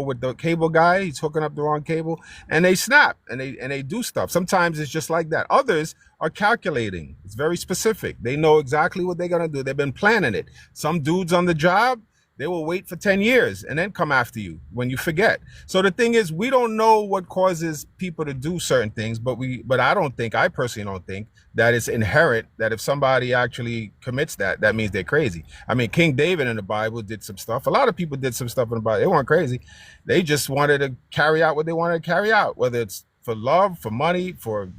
with the cable guy. He's hooking up the wrong cable, and they snap and they do stuff. Sometimes it's just like that. Others are calculating. It's very specific. They know exactly what they're gonna do. They've been planning it. Some dudes on the job, They will wait for 10 years and then come after you when you forget. So the thing is, we don't know what causes people to do certain things, but I personally don't think that it's inherent that if somebody actually commits that means they're crazy. I mean, King David in the Bible did some stuff. A lot of people did some stuff in the Bible. They weren't crazy. They just wanted to carry out what they wanted to carry out, whether it's for love, for money, for,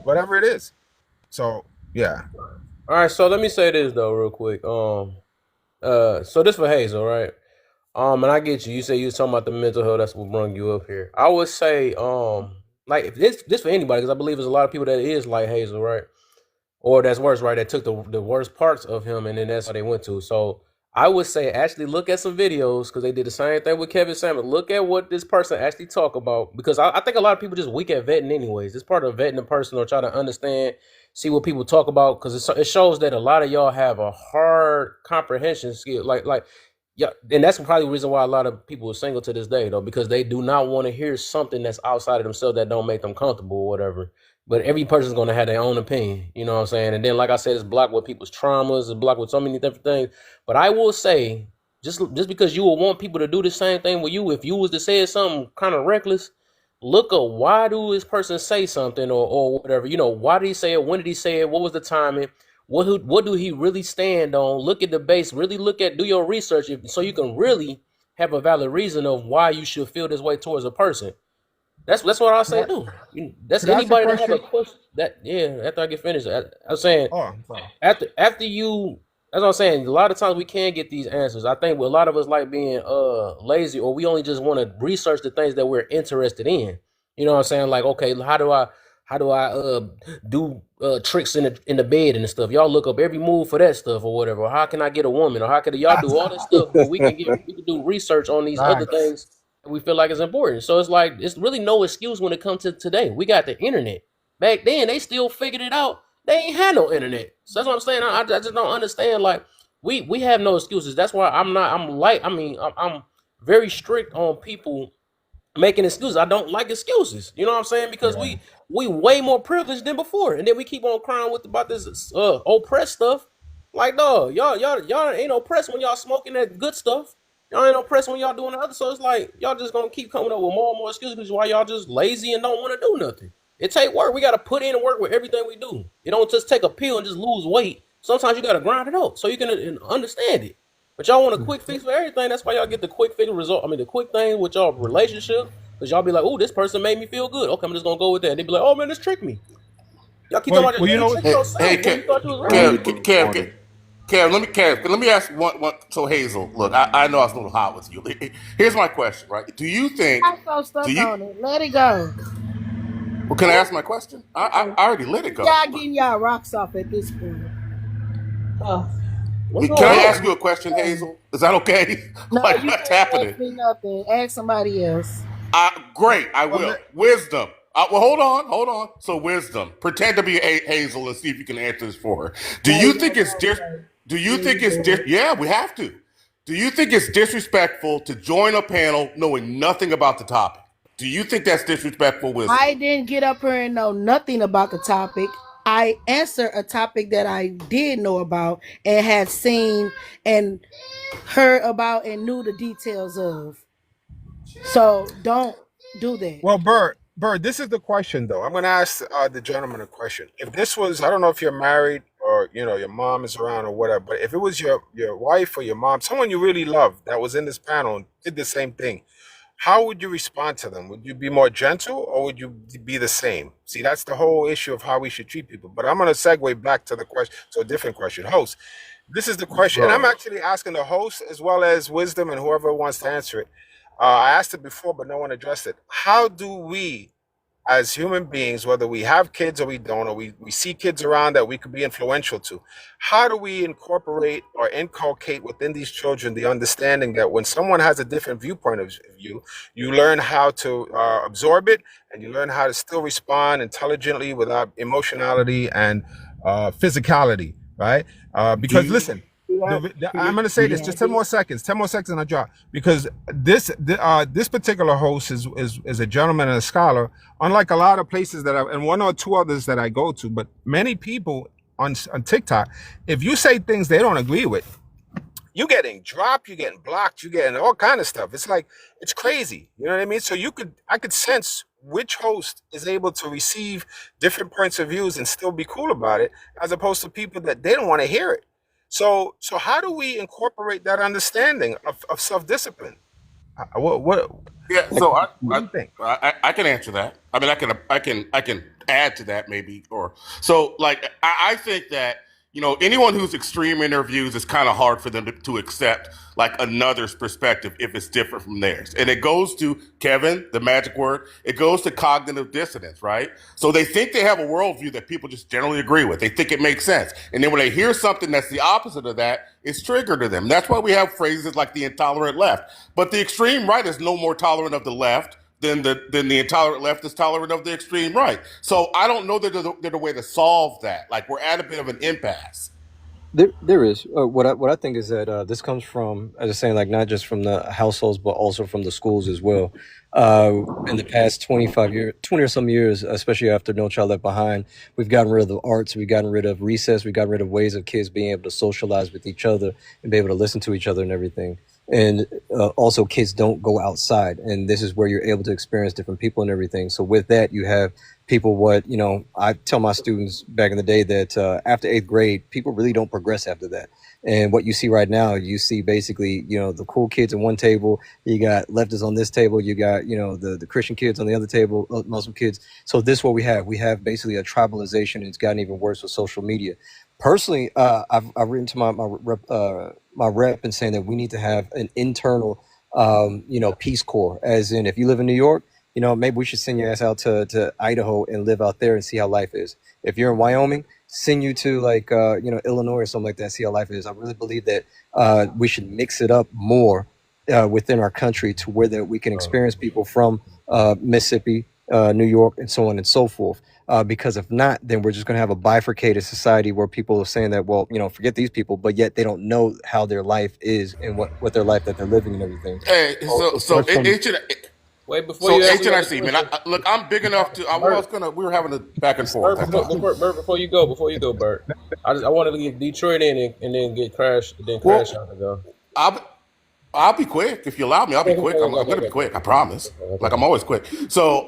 whatever it is. So, yeah. All right, so let me say this though, real quick. So this for Hazel, right? And I get you. You say you was talking about the mental health. That's what brought you up here. I would say, like if this for anybody, because I believe there's a lot of people that is like Hazel, right? Or that's worse, right? That took the worst parts of him, and then that's how they went to. So I would say actually look at some videos because they did the same thing with Kevin Samuels. Look at what this person actually talk about because I think a lot of people just weak at vetting anyways. It's part of vetting a person or try to understand, see what people talk about because it shows that a lot of y'all have a hard comprehension skill. Like yeah, and that's probably the reason why a lot of people are single to this day, though, because they do not want to hear something that's outside of themselves that don't make them comfortable or whatever. But every person's going to have their own opinion, you know what I'm saying? And then, like I said, it's blocked with people's traumas, it's blocked with so many different things. But I will say, just because you will want people to do the same thing with you, if you was to say something kind of reckless, look up why do this person say something or whatever. Why did he say it? When did he say it? What was the timing? What do he really stand on? Look at the base. Really do your research so you can really have a valid reason of why you should feel this way towards a person. That's what I say too. That's anybody that have a question. After I get finished, I'm saying after you. That's what I'm saying. A lot of times we can't get these answers. I think a lot of us like being lazy, or we only just want to research the things that we're interested in. You know what I'm saying? Like, okay, how do I do tricks in the bed and stuff? Y'all look up every move for that stuff or whatever. Or how can I get a woman? Or how can y'all do all this stuff? But we can do research on these other things that we feel like is important. So it's like it's really no excuse when it comes to today. We got the internet. Back then they still figured it out. They ain't had no internet. So that's what I'm saying. I just don't understand. Like we have no excuses. That's why I'm very strict on people making excuses. I don't like excuses. You know what I'm saying? Because we way more privileged than before, and then we keep on crying about this oppressed stuff. Like, dog, y'all ain't oppressed when y'all smoking that good stuff. Y'all ain't oppressed when y'all doing the other. So it's like y'all just gonna keep coming up with more and more excuses why y'all just lazy and don't want to do nothing. It take work. We gotta put in and work with everything we do. You don't just take a pill and just lose weight. Sometimes you gotta grind it out so you can understand it. But y'all want a quick fix for everything. That's why y'all get the quick fix result. I mean, the quick thing with y'all relationship. Because y'all be like, oh, this person made me feel good. Okay, I'm just going to go with that. And they be like, oh, man, this tricked me. Y'all keep talking about this. Kev, let me ask one. So Hazel, look, I know I was a little hot with you. Here's my question, right? Do you think? I'm so stuck on it. Let it go. Well, can I ask my question? I already let it go. Y'all getting y'all rocks off at this point. Can I ask you a question, Hazel? Is that okay? No, Like, you what's can't happening? ask me nothing. Ask somebody else. Great, I will. Wisdom. Well, hold on. So wisdom. Pretend to be Hazel and see if you can answer this for her. Do you think it's yeah, we have to. Do you think it's disrespectful to join a panel knowing nothing about the topic? Do you think that's disrespectful, wisdom? I didn't get up here and know nothing about the topic. I answered a topic that I did know about and had seen and heard about and knew the details of. So don't do that. Well, Bird, this is the question, though. I'm going to ask the gentleman a question. If this was, I don't know if you're married or, your mom is around or whatever, but if it was your wife or your mom, someone you really love that was in this panel and did the same thing, how would you respond to them? Would you be more gentle or would you be the same? See, that's the whole issue of how we should treat people. But I'm going to segue back to the question, so a different question. Host, this is the question. And I'm actually asking the host as well as Wisdom and whoever wants to answer it. I asked it before, but no one addressed it. How do we, as human beings, whether we have kids or we don't, or we see kids around that we could be influential to, how do we incorporate or inculcate within these children the understanding that when someone has a different viewpoint of you, you learn how to absorb it and you learn how to still respond intelligently without emotionality and physicality, right? Because listen, I'm going to say this, just 10 more seconds and I drop, because this particular host is a gentleman and a scholar, unlike a lot of places that and one or two others that I go to, but many people on TikTok, if you say things they don't agree with, you getting dropped, you getting blocked, you getting all kind of stuff. It's like, it's crazy. You know what I mean? So I could sense which host is able to receive different points of views and still be cool about it, as opposed to people that they don't want to hear it. So how do we incorporate that understanding of self-discipline? What Yeah, like, so what do you think? I can answer that. I mean, I can add to that maybe, or so like I think that anyone who's extreme in their views, it's kind of hard for them to accept like another's perspective if it's different from theirs, and it goes to Kevin, the magic word. It goes to cognitive dissonance, right? So they think they have a worldview that people just generally agree with. They think it makes sense, and then when they hear something that's the opposite of that, it's triggered to them. That's why we have phrases like the intolerant left. But the extreme right is no more tolerant of the left than the intolerant left is tolerant of the extreme right. So I don't know that there's a way to solve that. Like we're at a bit of an impasse. There is. What I think is that this comes from, as I was saying, like not just from the households, but also from the schools as well. In the past 20 or some years, especially after No Child Left Behind, we've gotten rid of the arts, we've gotten rid of recess, we've gotten rid of ways of kids being able to socialize with each other and be able to listen to each other and everything. And also, kids don't go outside, and this is where you're able to experience different people and everything. So with that, you have people I tell my students back in the day that after 8th grade, people really don't progress after that. And what you see right now, you see basically, the cool kids at one table, you got leftists on this table, you got, the Christian kids on the other table, Muslim kids. So this is what we have. We have basically a tribalization, and it's gotten even worse with social media. Personally, I've written to my rep and saying that we need to have an internal, Peace Corps, as in if you live in New York, maybe we should send your ass out to Idaho and live out there and see how life is. If you're in Wyoming, send you to Illinois or something like that, see how life is. I really believe that we should mix it up more within our country to where that we can experience people from Mississippi, New York, and so on and so forth. Because if not, then we're just going to have a bifurcated society where people are saying that, well, forget these people, but yet they don't know how their life is and what their life that they're living and everything. Hey, Wait, before you answer that HNIC, man. question, Look, I'm big enough to. We were having a back and forth. Bert, before you go, Bert. I wanted to get Detroit in and then get Crash, Crash out to go. I'll be quick if you allow me. I'll be quick. I'm going to be quick. I promise. Like I'm always quick. So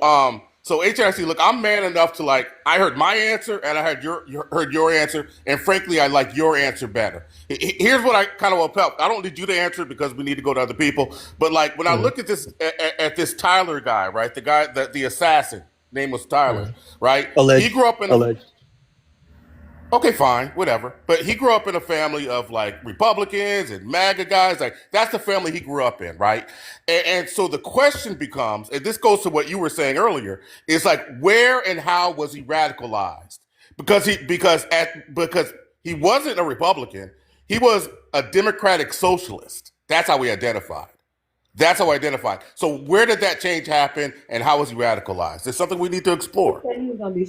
HNIC, look, I'm man enough to I heard my answer and I heard your answer, and frankly, I like your answer better. Here's what I kind of felt. I don't need you to answer it because we need to go to other people. But when I look at this Tyler guy, right, the guy the assassin, name was Tyler, right? Alleged. He grew up in Alleged. Okay, fine, whatever. But he grew up in a family of Republicans and MAGA guys. That's the family he grew up in, right? And so the question becomes, and this goes to what you were saying earlier, is where and how was he radicalized? Because he wasn't a Republican, he was a democratic socialist. That's how we identified. So where did that change happen, and how was he radicalized? It's something we need to explore. I mean,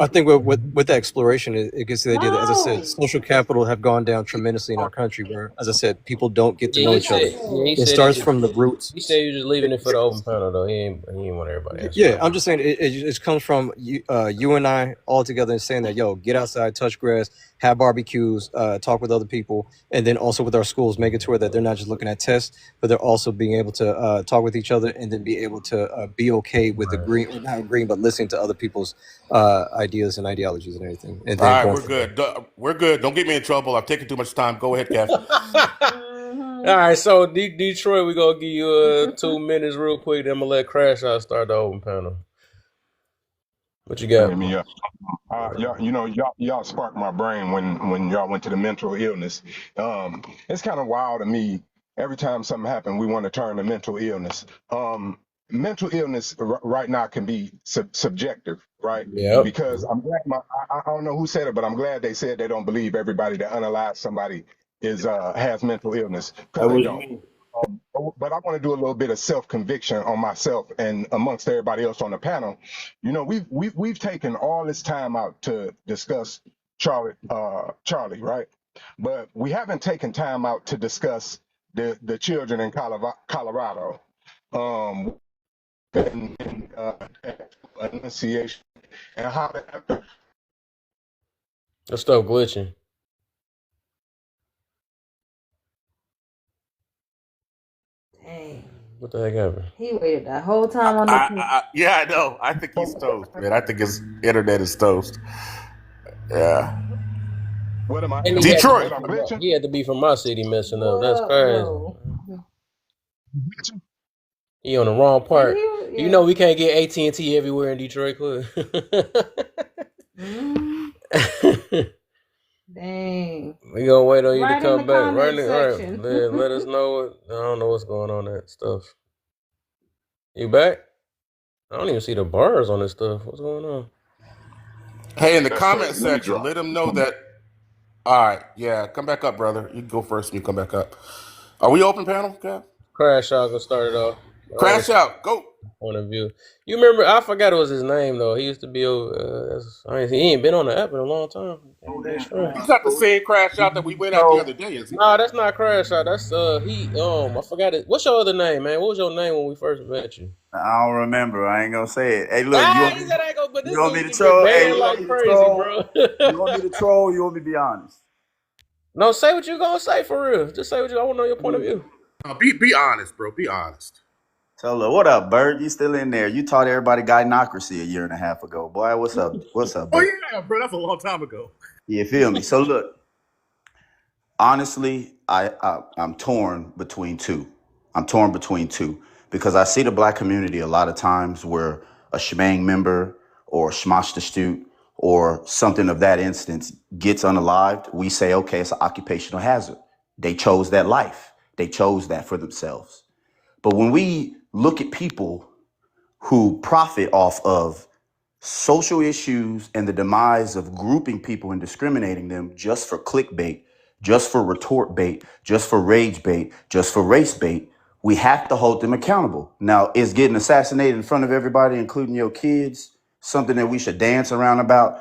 I think with that exploration, it gets to the idea that, as I said, social capital have gone down tremendously in our country, where, as I said, people don't get to know each other. It starts from the roots. He said you're just leaving it for the open panel, though. He ain't want everybody else. Yeah, I'm just saying it comes from you and I all together and saying that, yo, get outside, touch grass, have barbecues, talk with other people, and then also with our schools, make it to where that they're not just looking at tests, but they're also being able to talk with each other, and then be able to be okay with agreeing, or not agreeing, but listening to other people's ideas and ideologies and everything. And All then right, we're good. We're good. Don't get me in trouble. I've taken too much time. Go ahead, Kev. All right, so Detroit, we're going to give you 2 minutes real quick. Then I'm going to let Crash out start the open panel. What you got? Y'all sparked my brain when y'all went to the mental illness. It's kind of wild to me. Every time something happens, we want to turn to mental illness. Mental illness right now can be subjective, right? Yeah. Because I'm glad I don't know who said it, but I'm glad they said they don't believe everybody that unalive somebody has mental illness, because they don't. But I want to do a little bit of self-conviction on myself and amongst everybody else on the panel. We've taken all this time out to discuss Charlie, right? But we haven't taken time out to discuss the children in Colorado, and enunciation and how that. That stuff glitching. What the heck happened? He waited the whole time on the. Yeah, I know. I think he's toast, man. I think his internet is toast. Yeah. What am I? And he had to Detroit. be Am I from my, glitching? he had to be from my city messing up. What That's up, crazy. bro? He on the wrong And part. he, You yeah. know we can't get AT&T everywhere in Detroit, Cliff. Dang. We gonna wait on you to Right in the come back. comment section. Let us know. I don't know what's going on that stuff. You back? I don't even see the bars on this stuff. What's going on? Hey, in the comment section, let them know that. All right, yeah, come back up, brother. You can go first and you come back up. Are we open, panel? Okay. Crash out gonna start it off. Crash out, go. Point of view. You remember? I forgot it was his name though. He used to be. He ain't been on the app in a long time. He's not the same crash out that we went at the other day, is he? Nah, that's not Crash Out. That's he. I forgot it. What's your other name, man? What was your name when we first met you? I don't remember. I ain't gonna say it. Hey, look, He said I ain't gonna. But this you want me dude to been troll? Hey, banned you want like me to crazy, troll? bro. You want me to troll? Or you want me to be honest? No, say what you gonna say for real. Just say what you. I want to know your point of view. Be honest, bro. Be honest. Tell her, what up, Bird? You still in there? You taught everybody gynocracy a year and a half ago. Boy, what's up? What's up, Oh Bird? yeah, bro. That's a long time ago. You feel me? So look, honestly, I'm torn between two. I'm torn between two because I see the black community a lot of times where a shebang member or schmosh the student or something of that instance gets unalived. We say, okay, it's an occupational hazard. They chose that life. They chose that for themselves. But when we look at people who profit off of social issues and the demise of grouping people and discriminating them just for clickbait, just for retort bait, just for rage bait, just for race bait, we have to hold them accountable. Now, is getting assassinated in front of everybody, including your kids, something that we should dance around about?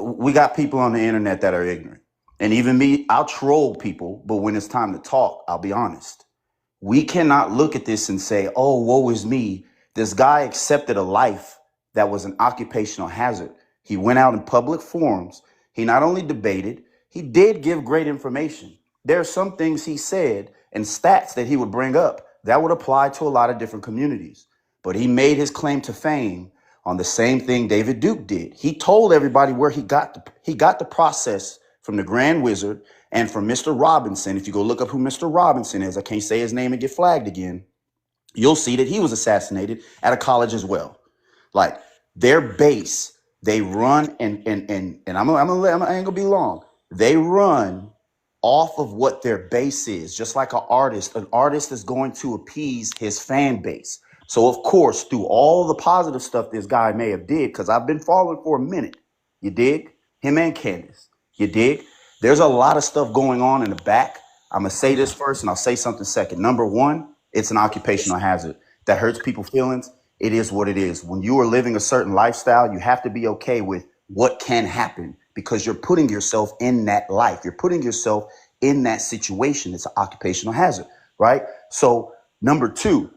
We got people on the internet that are ignorant. And even me, I'll troll people, but when it's time to talk, I'll be honest. We cannot look at this and say, oh, woe is me. This guy accepted a life that was an occupational hazard. He went out in public forums. He not only debated, he did give great information. There are some things he said and stats that he would bring up that would apply to a lot of different communities. But he made his claim to fame on the same thing David Duke did. He told everybody where he got the process from the Grand Wizard and from Mr. Robinson. If you go look up who Mr. Robinson is, I can't say his name and get flagged again. You'll see that he was assassinated at a college as well. Like their base, they run and I ain't gonna be long. They run off of what their base is, just like an artist is going to appease his fan base. So of course, through all the positive stuff this guy may have did, because I've been following for a minute, you dig? Him and Candace, you dig? There's a lot of stuff going on in the back. I'm gonna say this first and I'll say something second. Number one, it's an occupational hazard that hurts people's feelings. It is what it is. When you are living a certain lifestyle, you have to be okay with what can happen because you're putting yourself in that life. You're putting yourself in that situation. It's an occupational hazard, right? So number two,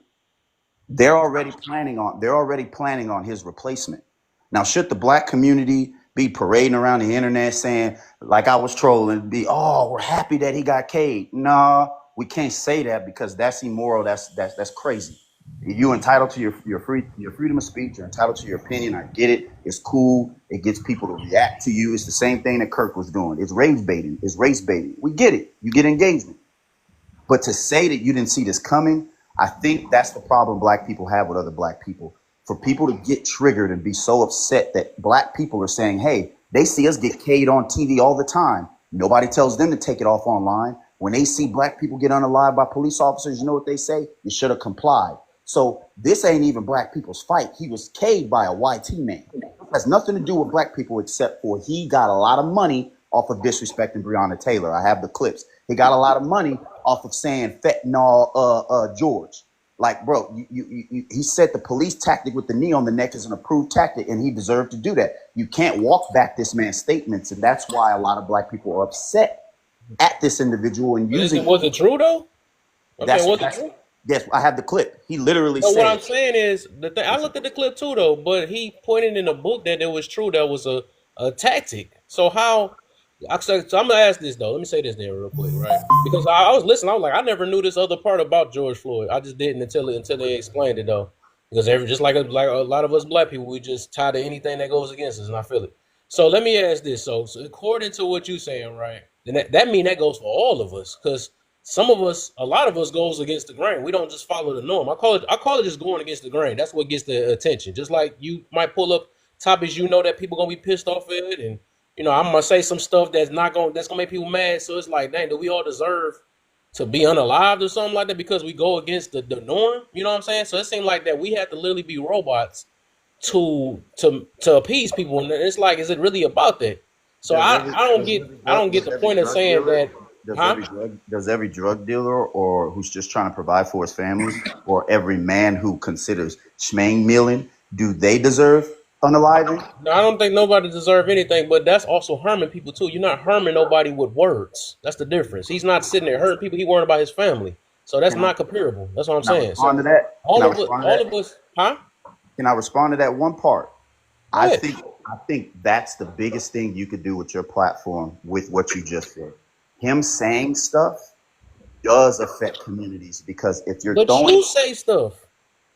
they're already planning on his replacement. Now, should the black community be parading around the internet saying, like I was trolling, we're happy that he got Cade? No, we can't say that because that's immoral. That's crazy. You're entitled to your freedom of speech. You're entitled to your opinion. I get it. It's cool. It gets people to react to you. It's the same thing that Kirk was doing. It's rage baiting. It's race baiting. We get it. You get engagement. But to say that you didn't see this coming, I think that's the problem black people have with other black people. For people to get triggered and be so upset that black people are saying, hey, they see us get K'd on TV all the time. Nobody tells them to take it off online. When they see black people get unalived by police officers, you know what they say? You should have complied. So this ain't even black people's fight. He was K'd by a YT man. It has nothing to do with black people except for he got a lot of money off of disrespecting Breonna Taylor. I have the clips. He got a lot of money off of saying fentanyl, George. Like, bro, he said the police tactic with the knee on the neck is an approved tactic, and he deserved to do that. You can't walk back this man's statements, and that's why a lot of black people are upset at this individual and using. Was it true though? True? Yes, I have the clip. He literally said. What I'm saying is the thing. I looked at the clip too though, but he pointed in the book that it was true. That was a tactic. So how So I'm gonna ask this though. Let me say this there real quick, right? Because I was listening. I was like, I never knew this other part about George Floyd. I just didn't until they explained it though. Because just like a lot of us black people, we just tie to anything that goes against us, and I feel it. So let me ask this. So according to what you're saying, right? Then that mean that goes for all of us, because some of us, a lot of us, goes against the grain. We don't just follow the norm. I call it just going against the grain. That's what gets the attention. Just like you might pull up topics that people gonna be pissed off at it, and I'm gonna say some stuff that's gonna make people mad. So it's like, dang, do we all deserve to be unalived or something like that because we go against the norm? You know what I'm saying? So it seemed like that we have to literally be robots to appease people, and it's like, is it really about that? So Does I every I don't get I don't get does the every point of drug saying dealer that, huh? does every drug dealer or who's just trying to provide for his family, or every man who considers schmang milling, do they deserve unaliving? No, I don't think nobody deserve anything, but that's also harming people too. You're not harming nobody with words. That's the difference. He's not sitting there hurting people. He worried about his family. So that's Can I not comparable. That's what I'm can I saying. respond to So that? Can I all of us, respond to all that? of us, huh? Can I respond to that one part? Go I ahead. think I think that's the biggest thing you could do with your platform with what you just said. Him saying stuff does affect communities because if you're But throwing you say stuff.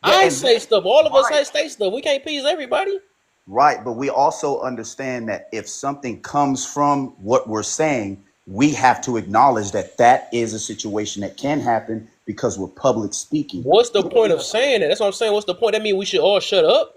yeah, I and say stuff. All of us right, say stuff. We can't please everybody. right, but we also understand that if something comes from what we're saying, we have to acknowledge that that is a situation that can happen because we're public speaking. What's the point of saying that? That's what I'm saying. What's the point? That mean we should all shut up?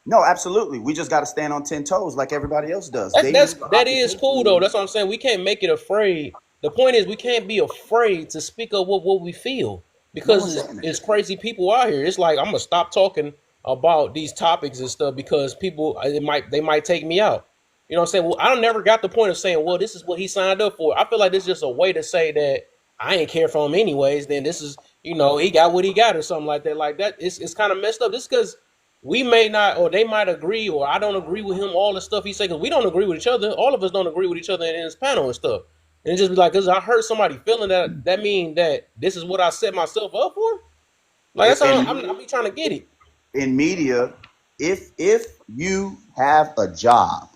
No, absolutely. We just got to stand on 10 toes like everybody else does. That's They that's knew the that is cool occupation though. was That's what I'm saying. We can't make it afraid. The point is we can't be afraid to speak up what we feel, no because one's saying that. it's crazy people out here. It's like, I'm gonna stop talking about these topics and stuff because people, they might take me out. You know what I'm saying? Well, I never got the point of saying, well, this is what he signed up for. I feel like this is just a way to say that I ain't care for him anyways. Then this is, he got what he got or something like that. Like that, it's kind of messed up. Just because we may not, or they might agree, or I don't agree with him, all the stuff he said, because we don't agree with each other. All of us don't agree with each other in this panel and stuff. And it just be like, because I heard somebody feeling that mean that this is what I set myself up for? Like, that's how I'm be trying to get it. In media, if you have a job,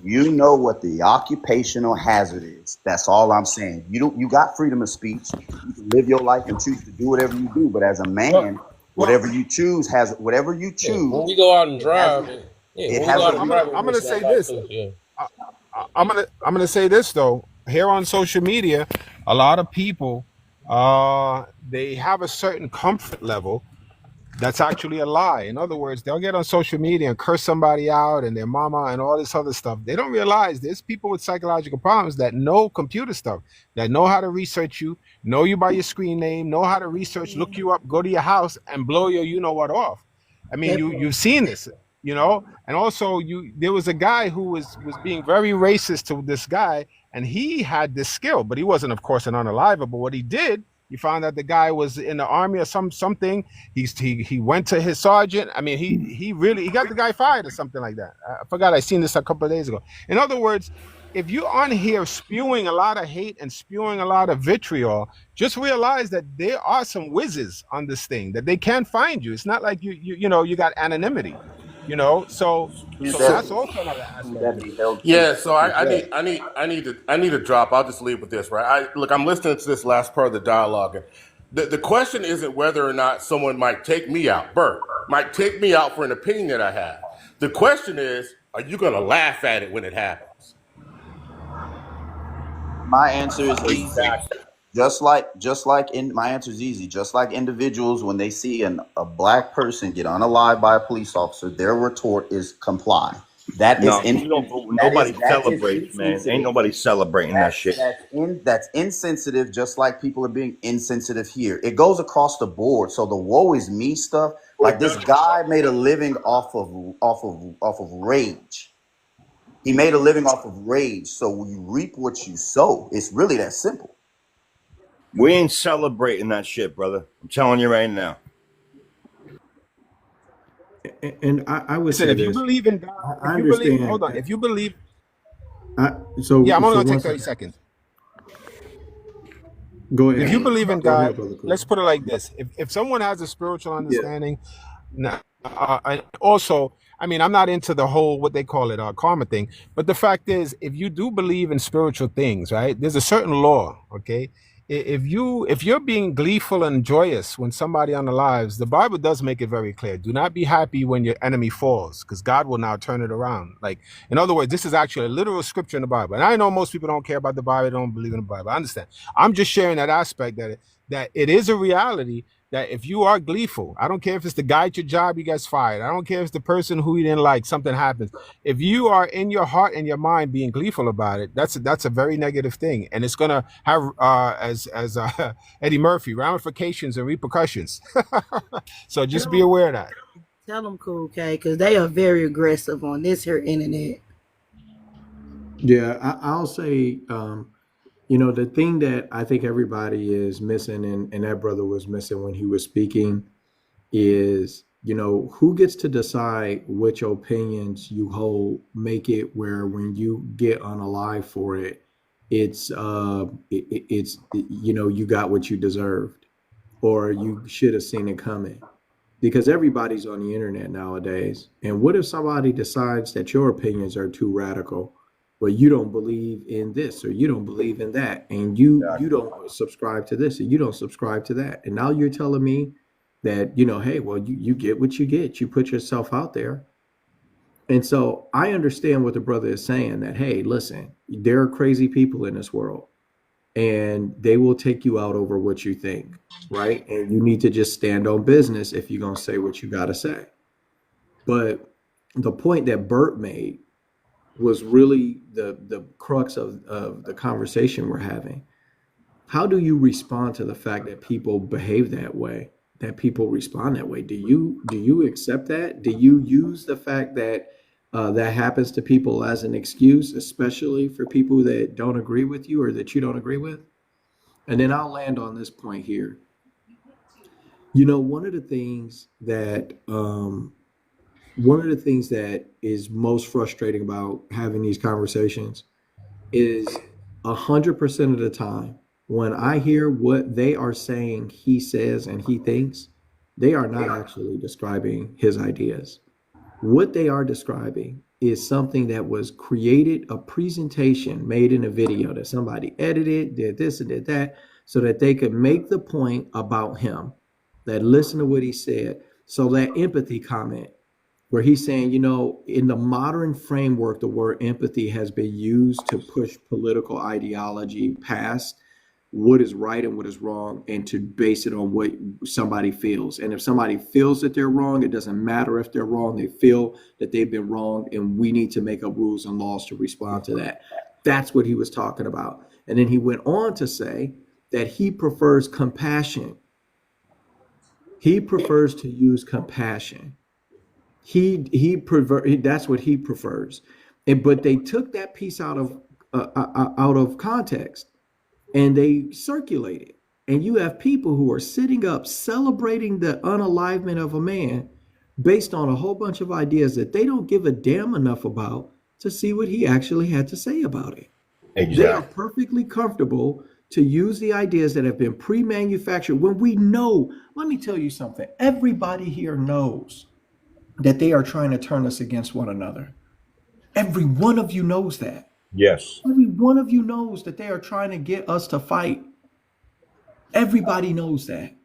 you know what the occupational hazard is. That's all I'm saying. You got freedom of speech. You can live your life and choose to do whatever you do. But as a Well, man, well, whatever you Yeah, when choose, we go out and it has drive, yeah, it when we go has out a and I'm reason. gonna drive, I'm we gonna miss a say lot this. too. Yeah. I'm gonna say this though. Here on social media, a lot of people, they have a certain comfort level that's actually a lie. In other words, they'll get on social media and curse somebody out and their mama and all this other stuff. They don't realize there's people with psychological problems that know computer stuff, that know how to research you, know you by your screen name, know how to research, look you up, go to your house and blow your you know what off. I mean, you've seen this, and also there was a guy who was being very racist to this guy, and he had this skill, but he wasn't, of course, an unaliver. But what he did, he found out the guy was in the army or something. He went to his sergeant. I mean, he got the guy fired or something like that. I forgot. I seen this a couple of days ago. In other words, if you're on here spewing a lot of hate and spewing a lot of vitriol, just realize that there are some whizzes on this thing that they can't find you. It's not like you got anonymity, So Can't So that's that also another can't aspect that of it. be held yeah, so to judge? I need to drop. I'll just leave with this, right? I'm listening to this last part of the dialogue, and the question isn't whether or not someone might take me out, Bert, might take me out for an opinion that I have. The question is, are you going to laugh at it when it happens? My answer is easy. Exactly. Just like in my answer is easy. Just like individuals, when they see a black person get unalived by a police officer, their retort is comply. That is No, in, we don't. that is Nobody that is celebrates, man. Ain't insensitive. nobody celebrating that shit. That's insensitive. Just like people are being insensitive here. It goes across the board. So the woe is me stuff. Like this guy made a living off of rage. He made a living off of rage. So you reap what you sow. It's really that simple. We ain't celebrating that shit, brother. I'm telling you right now. And I would Listen, say if you this. believe in God, I if you believe, understand. hold on, if you believe, So yeah, I'm only so gonna take once 30 seconds. go If you ahead, believe in go ahead, God, brother Chris. let's put it like this: if someone has a spiritual Yeah. understanding, now, and also I mean, I'm not into the whole what they call it karma thing, but the fact is, if you do believe in spiritual things, right? There's a certain law, okay? If you're being gleeful and joyous when somebody unalives, the Bible does make it very clear. Do not be happy when your enemy falls, because God will now turn it around. Like, in other words, this is actually a literal scripture in the Bible. And I know most people don't care about the Bible, don't believe in the Bible. I understand. I'm just sharing that aspect that it is a reality that if you are gleeful, I don't care if it's the guy at your job, you gets fired. I don't care if it's the person who you didn't like, something happens. If you are in your heart and your mind being gleeful about it, that's a very negative thing, and it's gonna have as Eddie Murphy, ramifications and repercussions. So just be aware of that. Tell them cool, K, because they are very aggressive on this here internet. Yeah, I'll say, the thing that I think everybody is missing, and that brother was missing when he was speaking, is, who gets to decide which opinions you hold, make it where when you get unalive for it, it's, you got what you deserved, or you should have seen it coming. Because everybody's on the internet nowadays. And what if somebody decides that your opinions are too radical? Well, you don't believe in this, or you don't believe in that, and you don't subscribe to this, and you don't subscribe to that. And now you're telling me that, hey, well, you get what you get. You put yourself out there. And so I understand what the brother is saying, that, hey, listen, there are crazy people in this world, and they will take you out over what you think, right? And you need to just stand on business if you're going to say what you got to say. But the point that Bert made was really the crux of the conversation we're having. How do you respond to the fact that people behave that way, that people respond that way? Do you accept that? Do you use the fact that that happens to people as an excuse, especially for people that don't agree with you or that you don't agree with? And then I'll land on this point here. One of the things that is most frustrating about having these conversations is 100% of the time when I hear what they are saying he says and he thinks, they are not actually describing his ideas. What they are describing is something that was created, a presentation made in a video that somebody edited, did this and did that, so that they could make the point about him, that listen to what he said. So that empathy comment, where he's saying, in the modern framework, the word empathy has been used to push political ideology past what is right and what is wrong, and to base it on what somebody feels. And if somebody feels that they're wrong, it doesn't matter if they're wrong. They feel that they've been wrong, and we need to make up rules and laws to respond to that. That's what he was talking about. And then he went on to say that he prefers compassion. He prefers to use compassion. That's what he prefers. But they took that piece out of context, and they circulate it. And you have people who are sitting up celebrating the unalivement of a man based on a whole bunch of ideas that they don't give a damn enough about to see what he actually had to say about it. Exactly. They are perfectly comfortable to use the ideas that have been pre-manufactured, when we know, let me tell you something, everybody here knows that they are trying to turn us against one another. Every one of you knows that. Yes. Every one of you knows that they are trying to get us to fight. Everybody knows that.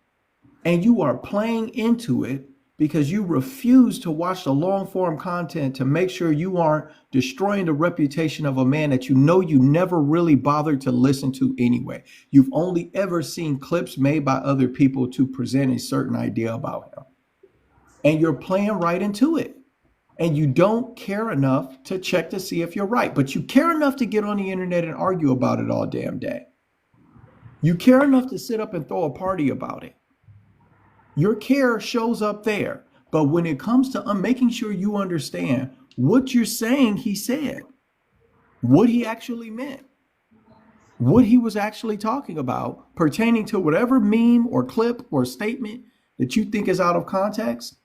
And you are playing into it because you refuse to watch the long form content to make sure you aren't destroying the reputation of a man that you never really bothered to listen to anyway. You've only ever seen clips made by other people to present a certain idea about him. And you're playing right into it. And you don't care enough to check to see if you're right. But you care enough to get on the internet and argue about it all damn day. You care enough to sit up and throw a party about it. Your care shows up there. But when it comes to making sure you understand what you're saying he said, what he actually meant, what he was actually talking about pertaining to whatever meme or clip or statement that you think is out of context,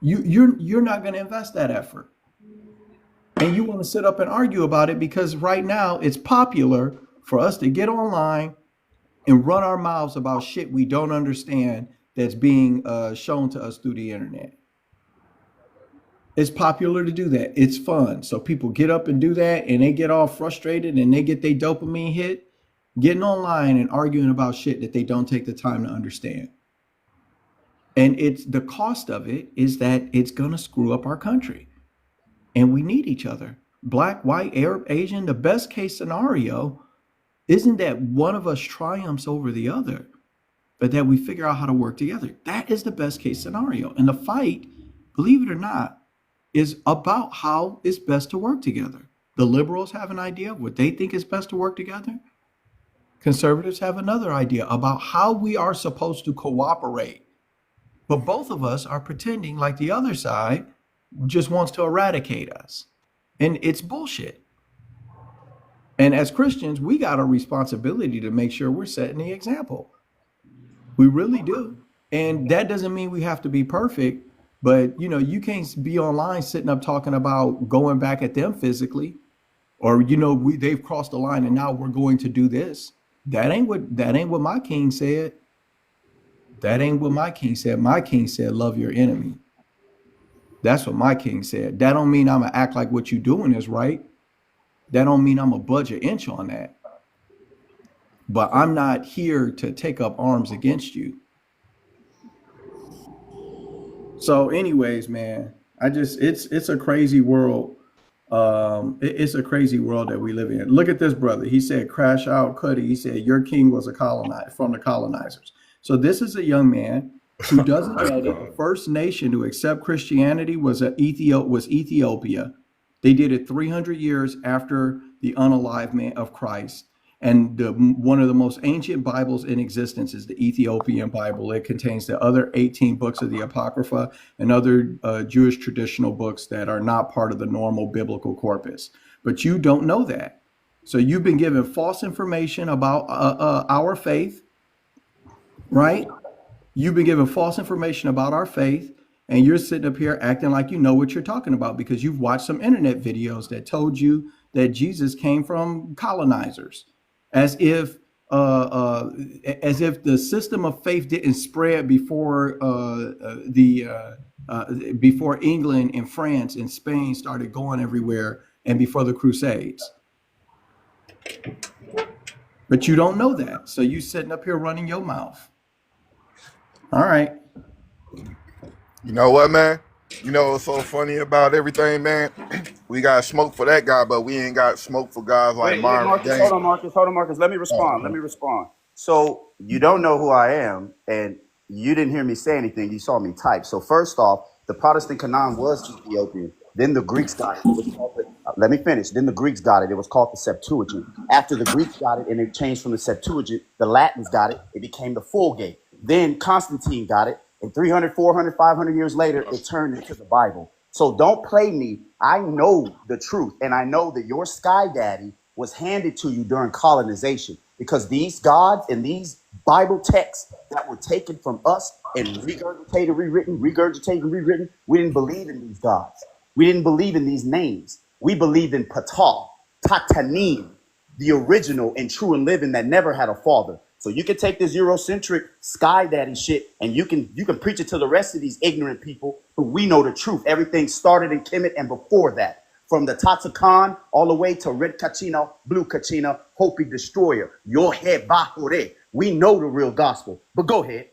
you're not going to invest that effort. And you want to sit up and argue about it because right now it's popular for us to get online and run our mouths about shit we don't understand that's being shown to us through the internet. It's popular to do that. It's fun. So people get up and do that and they get all frustrated and they get their dopamine hit getting online and arguing about shit that they don't take the time to understand. And it's the cost of it is that it's going to screw up our country. And we need each other. Black, white, Arab, Asian, the best case scenario isn't that one of us triumphs over the other, but that we figure out how to work together. That is the best case scenario. And the fight, believe it or not, is about how it's best to work together. The liberals have an idea of what they think is best to work together. Conservatives have another idea about how we are supposed to cooperate. But both of us are pretending like the other side just wants to eradicate us. And it's bullshit. And as Christians, we got a responsibility to make sure we're setting the example. We really do. And that doesn't mean we have to be perfect, but you can't be online sitting up talking about going back at them physically, or they've crossed the line and now we're going to do this. That ain't what my king said. That ain't what my king said. My king said, love your enemy. That's what my king said. That don't mean I'm gonna act like what you doing is right. That don't mean I'm gonna budge an inch on that. But I'm not here to take up arms against you. So anyways, man, it's a crazy world. It's a crazy world that we live in. Look at this brother. He said, crash out, Cuddy. He said, your king was from the colonizers. So this is a young man who doesn't know that the first nation to accept Christianity was Ethiopia. They did it 300 years after the unalivement of Christ. And one of the most ancient Bibles in existence is the Ethiopian Bible. It contains the other 18 books of the Apocrypha and other Jewish traditional books that are not part of the normal biblical corpus. But you don't know that. So you've been given false information about our faith, right? You've been given false information about our faith, and you're sitting up here acting like you know what you're talking about because you've watched some internet videos that told you that Jesus came from colonizers. As if the system of faith didn't spread before before England and France and Spain started going everywhere, and before the Crusades. But you don't know that, so you sitting up here running your mouth. All right. You know what, man? You know what's so funny about everything, man? We got smoke for that guy, but we ain't got smoke for guys like Wait, Marvin Marcus, Gaye. hold on, Marcus. Let me respond. So you don't know who I am, and you didn't hear me say anything. You saw me type. So first off, the Protestant Canaan was Ethiopian. Then the Greeks got it. It was called let me finish. Then the Greeks got it. It was called the Septuagint. After the Greeks got it and it changed from the Septuagint, the Latins got it. It became the Vulgate. Then Constantine got it. And 300, 400, 500 years later, it turned into the Bible. So don't play me. I know the truth. And I know that your sky daddy was handed to you during colonization because these gods and these Bible texts that were taken from us and regurgitated, rewritten, we didn't believe in these gods. We didn't believe in these names. We believed in Ptah, Tatanim, the original and true and living that never had a father. So you can take this Eurocentric sky daddy shit and you can preach it to the rest of these ignorant people who we know the truth. Everything started in Kemet and before that. From the Tatakan all the way to Red Kachina, Blue Kachina, Hopi Destroyer, your head Bahore. We know the real gospel. But go ahead.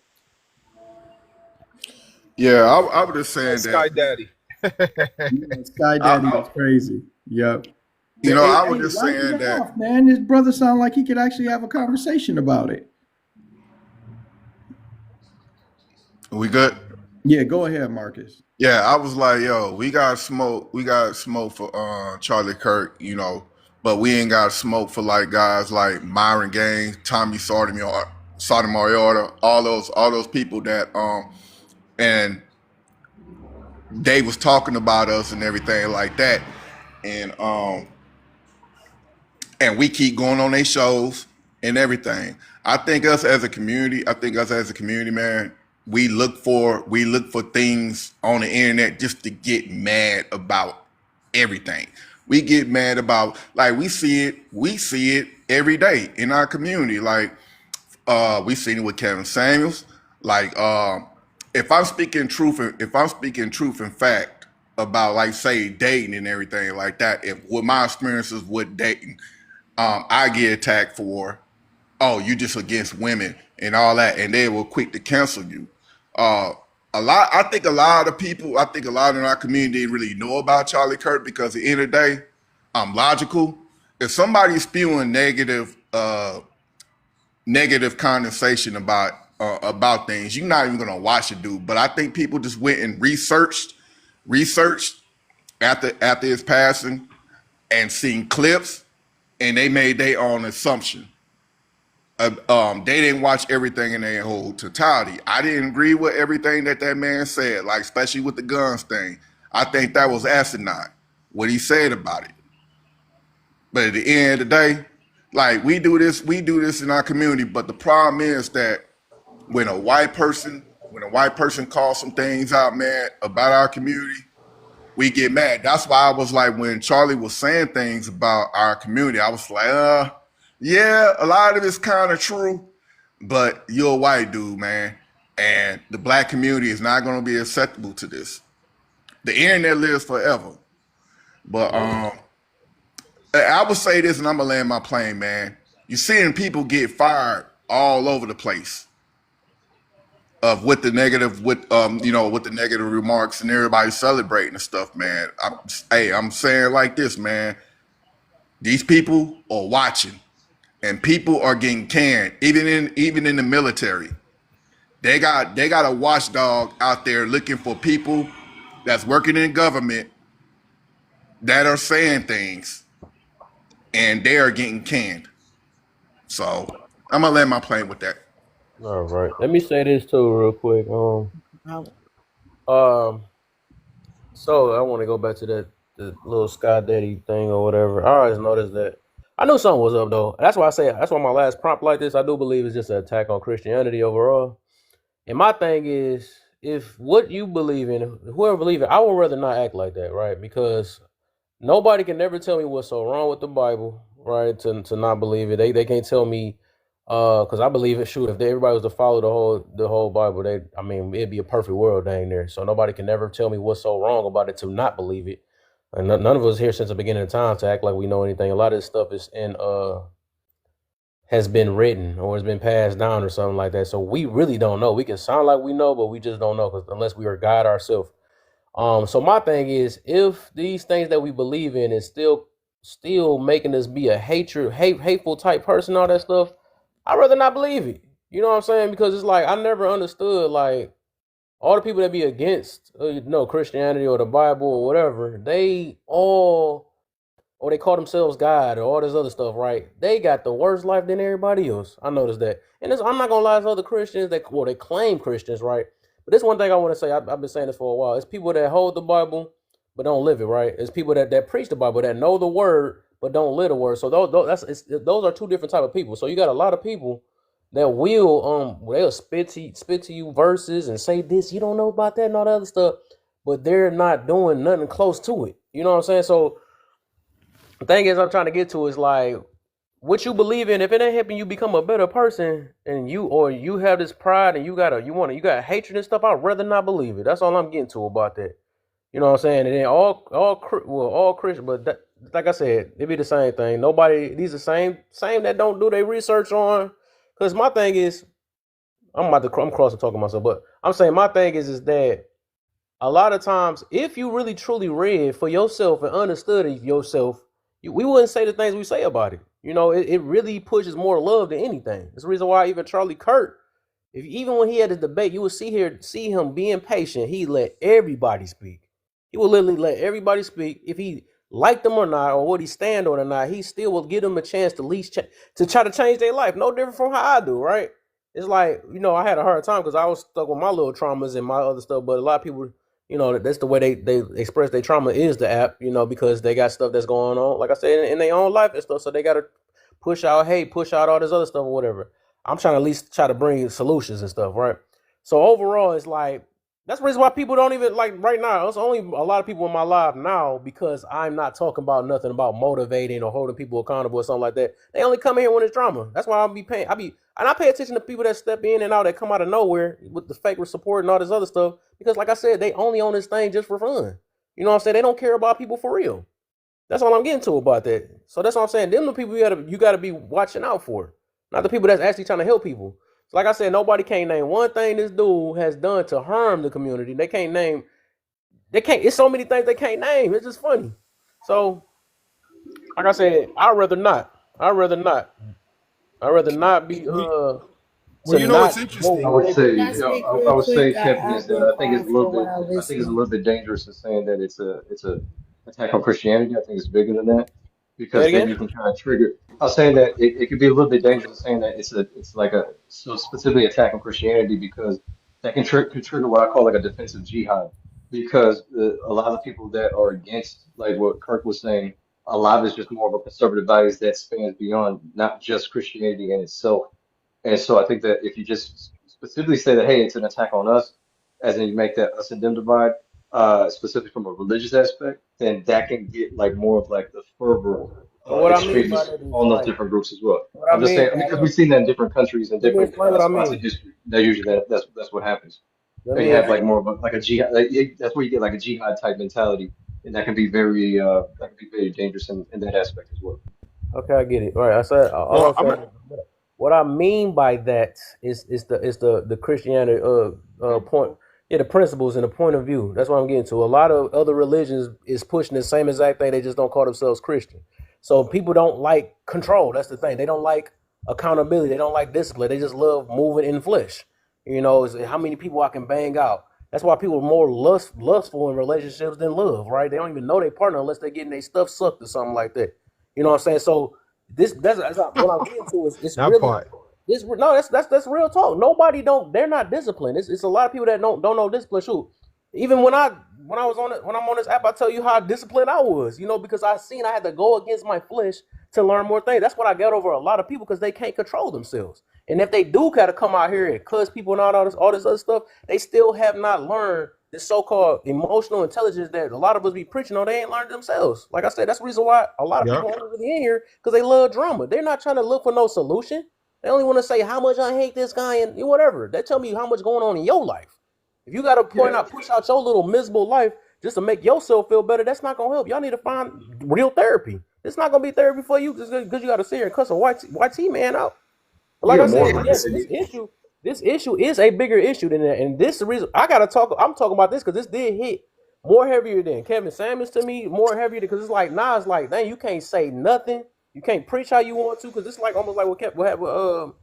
Yeah, I was just saying Sky that. Daddy. Sky Daddy is crazy. Yep. You know, I was Hey, just why you saying get that. off, man? This brother sound like he could actually have a conversation about it. We good? Yeah, go ahead, Marcus. Yeah, I was like, yo, we got smoke for Charlie Kirk, but we ain't got smoke for like guys like Myron Gaines, Tommy Sotomayor, all those people that and they was talking about us and everything like that. And we keep going on their shows and everything. I think us as a community, man, we look for things on the internet just to get mad about everything. We get mad about, like, we see it every day in our community. Like, we seen it with Kevin Samuels. Like, if I'm speaking truth and fact, about like say dating and everything like that. If with my experiences with dating, I get attacked for, oh, you just against women and all that, and they will quick to cancel you. Uh, I think a lot of people, I think a lot in our community didn't really know about Charlie Kirk because at the end of the day, I'm logical. If somebody's spewing negative condensation about things, you're not even gonna watch the dude. But I think people just went and researched after his passing and seen clips, and they made their own assumption. They didn't watch everything in their whole totality. I didn't agree with everything that man said, like especially with the guns thing. I think that was asinine what he said about it. But at the end of the day, like we do this in our community. But the problem is that when a white person calls some things out, man, about our community, we get mad. That's why I was like, when Charlie was saying things about our community, I was like, yeah, a lot of it's kind of true, but you're a white dude, man, and the black community is not going to be acceptable to this. The internet lives forever. But I would say this, and I'm gonna land my plane, man. You're seeing people get fired all over the place of with the negative remarks and everybody celebrating and stuff, man. I'm saying like this, man. These people are watching, and people are getting canned, even in the military. They got a watchdog out there looking for people that's working in government that are saying things, and they are getting canned. So I'm gonna land my plane with that. All right. Let me say this too, real quick. So I want to go back to the little Sky Daddy thing or whatever. I always noticed that. I knew something was up though. That's why my last prompt like this, I do believe is just an attack on Christianity overall. And my thing is, if what you believe in, whoever believes it, I would rather not act like that, right? Because nobody can never tell me what's so wrong with the Bible, right? To not believe it. They can't tell me because I believe it. Shoot, if everybody was to follow the whole Bible, it'd be a perfect world dang there. So nobody can never tell me what's so wrong about it to not believe it. And none of us here since the beginning of time to act like we know anything. A lot of this stuff is has been written or has been passed down or something like that. So we really don't know. We can sound like we know, but we just don't know because unless we are God ourselves. So my thing is, if these things that we believe in is still making us be a hateful type person, all that stuff, I'd rather not believe it. You know what I'm saying? Because it's like I never understood like all the people that be against Christianity or the Bible or whatever, they all or they call themselves God or all this other stuff, right? They got the worst life than everybody else. I noticed that. And I'm not gonna lie, to other Christians they claim Christians, right? But this one thing I want to say, I've been saying this for a while. It's people that hold the Bible but don't live it, right? It's people that preach the Bible that know the word but don't live the word. So those are two different type of people. So you got a lot of people that they'll spit to you verses and say this, you don't know about that and all that other stuff, but they're not doing nothing close to it. You know what I'm saying? So the thing is I'm trying to get to is like what you believe in, if it ain't helping you become a better person and you have this pride and you got hatred and stuff, I'd rather not believe it. That's all I'm getting to about that. You know what I'm saying? And then all Christian, but like I said, it be the same thing. These are same that don't do their research on. Because my thing is, I'm crossing talking myself, but I'm saying my thing is that a lot of times, if you really truly read for yourself and understood it yourself, we wouldn't say the things we say about it. You know, it really pushes more love than anything. That's the reason why even Charlie Kirk, even when he had his debate, you would see him being patient. He let everybody speak. He will literally let everybody speak. If he liked them or not, or what he stand on or not, he still will give them a chance to at least to try to change their life. No different from how I do, right? It's like, I had a hard time because I was stuck with my little traumas and my other stuff. But a lot of people, that's the way they express their trauma is the app, because they got stuff that's going on, like I said, in their own life and stuff. So they got to push out hate, push out all this other stuff or whatever. I'm trying to at least try to bring solutions and stuff, right? So overall, it's like, that's the reason why people don't even, like right now, it's only a lot of people in my life now because I'm not talking about nothing about motivating or holding people accountable or something like that. They only come here when it's drama. That's why I pay attention to people that step in and out that come out of nowhere with the fake support and all this other stuff because like I said, they only on this thing just for fun. You know what I'm saying? They don't care about people for real. That's all I'm getting to about that. So that's what I'm saying. Them the people you gotta be watching out for, not the people that's actually trying to help people. So like I said, nobody can't name one thing this dude has done to harm the community. They can't name. They can't. It's so many things they can't name. It's just funny. So like I said, I'd rather not. I'd rather not. I'd rather not be Well, to you know what's not I interesting? would go. say, Can I you know, speak I real would say, quick? Kevin, I've is been that I think it's a quiet little for a bit, while I think it's a little listening. bit dangerous in saying that it's a attack on Christianity. I think it's bigger than that Say it because then again. you can kind of trigger. I was saying that it could be a little bit dangerous in saying that it's like a so specifically attack on Christianity because that can trigger what I call like a defensive jihad because a lot of people that are against like what Kirk was saying, a lot of it's just more of a conservative values that spans beyond not just Christianity in itself. And so I think that if you just specifically say that, hey, it's an attack on us, as in you make that us and them divide, specifically from a religious aspect, then that can get like more of like the fervor, So what I mean by extremists that is on those like different groups as well. what I I'm just mean saying, I mean, by because that. we've seen that in different countries and Let me different explain what I spots in mean. history. That usually that's what happens. Let And you me have like more of a, like a jihad, like, that's where you get like a jihad type mentality, and that can be very dangerous in that aspect as well. Okay, I get it. All right, I said all Well, I'm saying. What I mean by that is the Christianity point, yeah, the principles and the point of view. That's what I'm getting to. A lot of other religions is pushing the same exact thing. They just don't call themselves Christian. So people don't like control. That's the thing. They don't like accountability. They don't like discipline. They just love moving in flesh. You know, is how many people I can bang out. That's why people are more lustful in relationships than love, right? They don't even know their partner unless they're getting their stuff sucked or something like that. You know what I'm saying? So that's what I'm getting to is it's that really part. this no that's real talk. Nobody don't they're not disciplined. It's a lot of people that don't know discipline. Shoot, even when I was on it when I'm on this app, I tell you how disciplined I was. You know because I had to go against my flesh to learn more things. That's what I get over a lot of people because they can't control themselves. And if they do kind of come out here and cuss people and all this other stuff, they still have not learned this so-called emotional intelligence that a lot of us be preaching on. They ain't learned themselves. Like I said, that's the reason why a lot of Yep. people aren't really in here because they love drama. They're not trying to look for no solution. They only want to say how much I hate this guy and whatever. They tell me how much going on in your life. If you got to push out your little miserable life just to make yourself feel better, that's not gonna help. Y'all need to find real therapy. It's not gonna be therapy for you because you got to sit here and cuss a white man out. But like Yeah, I said, more. yes, this issue is a bigger issue than that, and this is the reason I gotta talk. I'm talking about this because this did hit more heavier than Kevin Samuels to me, more heavier because it's like now it's like dang, you can't say nothing, you can't preach how you want to because it's like almost like what happened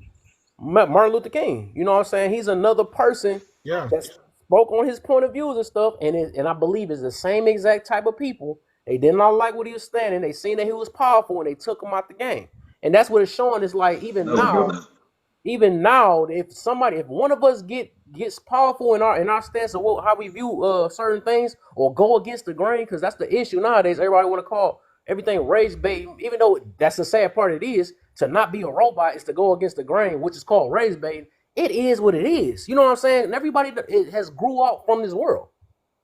with Martin Luther King. You know what I'm saying? He's another person Yeah. that spoke on his point of views and stuff, and I believe it's the same exact type of people. They did not like what he was standing. They seen that he was powerful, and they took him out the game. And that's what it's showing. Is like even now, if one of us gets powerful in our stance of how we view certain things or go against the grain, because that's the issue nowadays. Everybody want to call everything race bait, even though that's the sad part. It is to not be a robot is to go against the grain, which is called race bait. It is what it is. You know what I'm saying? And everybody has grew out from this world.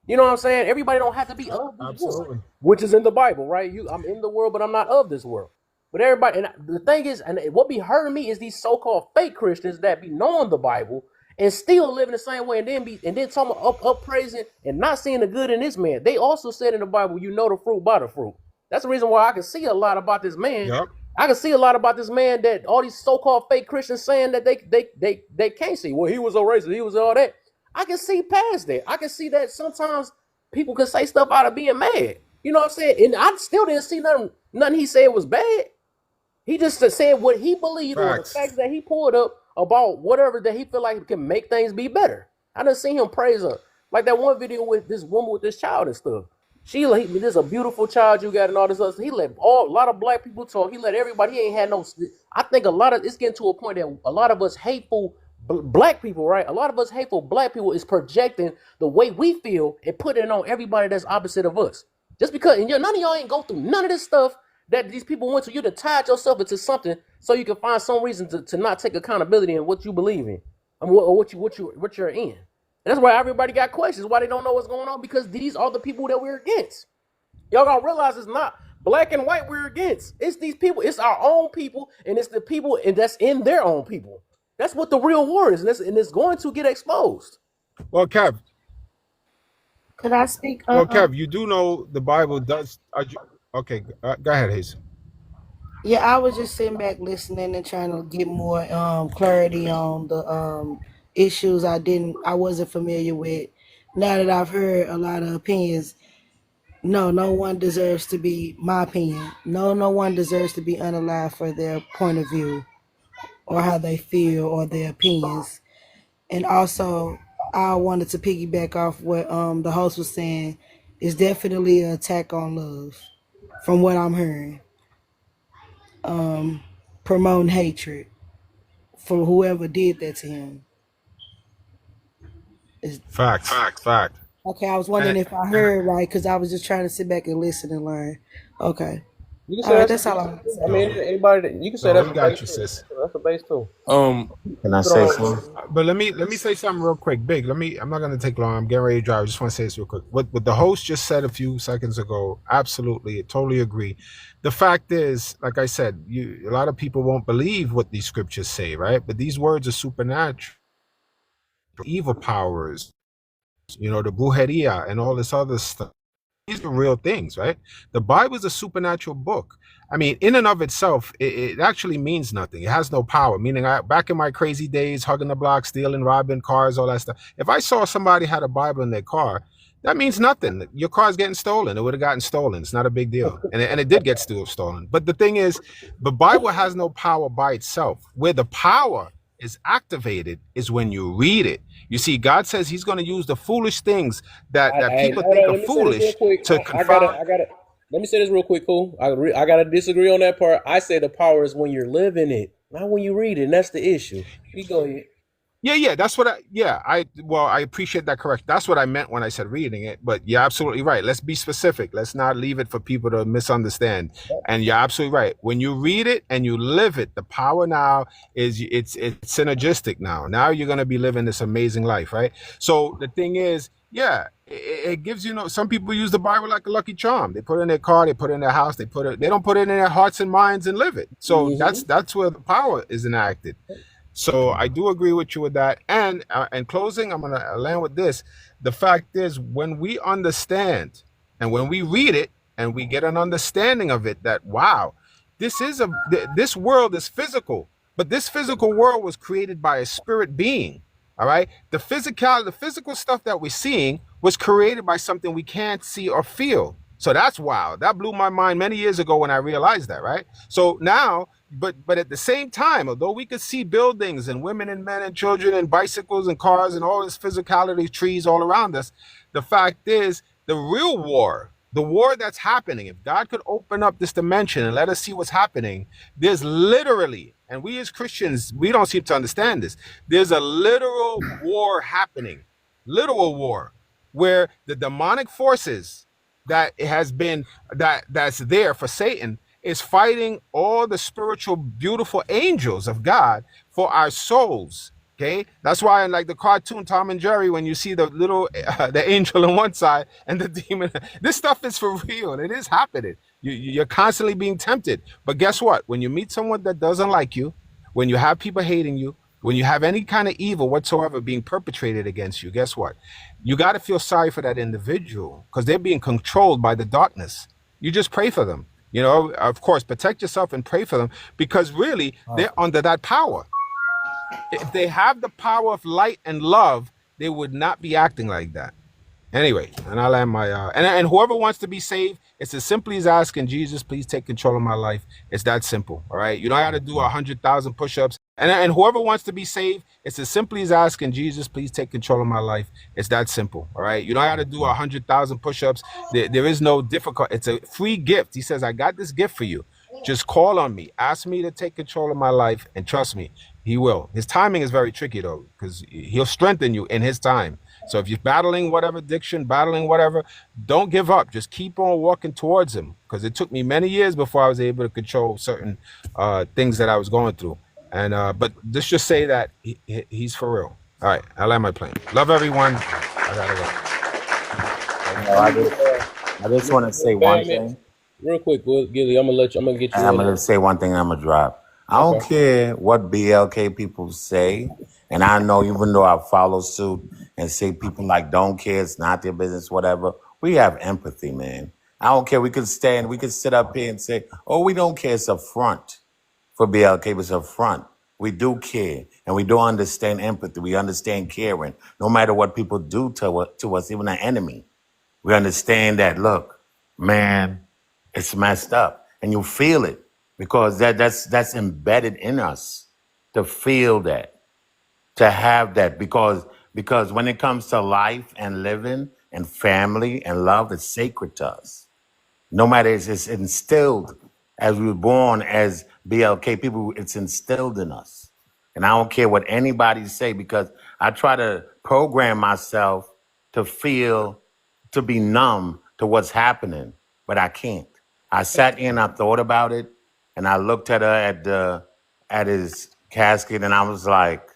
You know what I'm saying? Everybody don't have to be of this world, Absolutely. which is in the Bible, right? I'm in the world, but I'm not of this world. But everybody, and the thing is, and what be hurting me is these so-called fake Christians that be knowing the Bible and still living the same way, and then talking up praising and not seeing the good in this man. They also said in the Bible, you know the fruit by the fruit. That's the reason why I can see a lot about this man. Yep. I can see a lot about this man that all these so-called fake Christians saying that they can't see. Well, he was a racist, he was all that. I can see past that. I can see that sometimes people can say stuff out of being mad. You know what I'm saying? And I still didn't see nothing he said was bad. He just said what he believed or the Facts. facts that he pulled up about whatever that he feel like can make things be better. I done seen him praise her. Like that one video with this woman with this child and stuff. She like, this is a beautiful child you got and all this other stuff. He let a lot of black people talk. He let everybody, he ain't had no, I think it's getting to a point that a lot of us hateful black people, right? A lot of us hateful black people is projecting the way we feel and putting it on everybody that's opposite of us. Just because, and none of y'all ain't go through none of this stuff that these people went to. You to tie yourself into something so you can find some reason to not take accountability in what you believe in, or what you're in. And that's why everybody got questions. Why they don't know what's going on? Because these are the people that we're against. Y'all gonna realize it's not black and white we're against. It's these people. It's our own people, and it's the people and that's in their own people. That's what the real war is, and it's going to get exposed. Well, Kev, Could I speak? Well, Kev, you do know the Bible does. Okay, go ahead, Hazel. Yeah, I was just sitting back listening and trying to get more clarity on the issues I wasn't familiar with. Now that I've heard a lot of opinions, no one deserves to be my opinion. No one deserves to be unalive for their point of view or how they feel or their opinions. And also, I wanted to piggyback off what the host was saying. It's definitely an attack on love, from what I'm hearing. Promoting hatred for whoever did that to him. Is Facts. Fact. okay. I was wondering And, if I and heard right because I was just trying to sit back and listen and learn. Okay, You can all say right. that's. That's all I want to I say. mean, no, anybody. You can say no, that's we a got base you, too. sis. That's a base too. Can I Put say on. something? But let me say something real quick. Big. I'm not gonna take long. I'm getting ready to drive. I just want to say this real quick. What the host just said a few seconds ago, absolutely, totally agree. The fact is, like I said, a lot of people won't believe what these scriptures say, right? But these words are supernatural. Evil powers, the brujeria and all this other stuff. These are real things, right? The Bible is a supernatural book. I mean, in and of itself, it actually means nothing. It has no power. Meaning, back in my crazy days, hugging the block, stealing, robbing cars, all that stuff. If I saw somebody had a Bible in their car, that means nothing. Your car's getting stolen. It would have gotten stolen. It's not a big deal. And it did get stolen. But the thing is, the Bible has no power by itself. Where the power is activated is when you read it. You see, God says he's going to use the foolish things that people Hold think on. are Let me say this real foolish quick. to I gotta. confound. Let me say this real quick, cool. I gotta disagree on that part. I say the power is when you're living it, not when you read it. And that's the issue. You go ahead. Yeah, that's what I appreciate that correction. That's what I meant when I said reading it, but you're absolutely right. Let's be specific. Let's not leave it for people to misunderstand. And you're absolutely right. When you read it and you live it, the power now it's synergistic now. Now you're going to be living this amazing life, right? So the thing is, yeah, it gives some people use the Bible like a lucky charm. They put it in their car, they put it in their house, they don't put it in their hearts and minds and live it. So that's where the power is enacted. So I do agree with you with that. And in closing, I'm going to land with this. The fact is, when we understand and when we read it and we get an understanding of it, that, wow, this world is physical, but this physical world was created by a spirit being. All right. The physical stuff that we're seeing was created by something we can't see or feel. So that's wow. That blew my mind many years ago when I realized that. Right. So now, but at the same time, although we could see buildings and women and men and children and bicycles and cars and all this physicality, trees all around us, the fact is the real war, the war that's happening, if God could open up this dimension and let us see what's happening, there's literally, and we as Christians, we don't seem to understand this, there's a literal war happening, literal war, where the demonic forces that's there for Satan is fighting all the spiritual, beautiful angels of God for our souls. Okay, that's why in like the cartoon Tom and Jerry, when you see the little the angel on one side and the demon, this stuff is for real. It is happening. You're constantly being tempted. But guess what? When you meet someone that doesn't like you, when you have people hating you, when you have any kind of evil whatsoever being perpetrated against you, guess what? You got to feel sorry for that individual because they're being controlled by the darkness. You just pray for them. Of course, protect yourself and pray for them because really they're under that power. If they have the power of light and love, they would not be acting like that. Anyway, and I'll end my and whoever wants to be saved, it's as simply as asking Jesus, please take control of my life. It's that simple. All right. You don't have to do 100,000 push-ups. And whoever wants to be saved, it's as simply as asking Jesus, please take control of my life. It's that simple. All right. You don't have to do 100,000 push-ups. There is no difficult. It's a free gift. He says, I got this gift for you. Just call on me. Ask me to take control of my life. And trust me, he will. His timing is very tricky, though, because he'll strengthen you in his time. So if you're battling whatever addiction, battling whatever, don't give up. Just keep on walking towards him, because it took me many years before I was able to control certain things that I was going through. And but let's just say that he's for real. All right, I land my plane. Love everyone. I gotta go. I just want to say one thing. Real quick, Gilly, I'm gonna get you. I'm gonna say one thing. And I'm gonna drop. I don't care what BLK people say, and I know even though I follow suit, and say people like don't care, it's not their business, whatever. We have empathy, man. I don't care. We could sit up here and say, oh, we don't care. It's a front for BLK, it's a front. We do care, and we do understand empathy. We understand caring, no matter what people do to us, even an enemy. We understand that, look, man, it's messed up. And you feel it because that's embedded in us to feel that, to have that, because when it comes to life and living and family and love, it's sacred to us. No matter, it's instilled as we were born as BLK people, it's instilled in us. And I don't care what anybody say because I try to program myself to feel, to be numb to what's happening, but I can't. I sat in, I thought about it, and I looked at her at his casket, and I was like,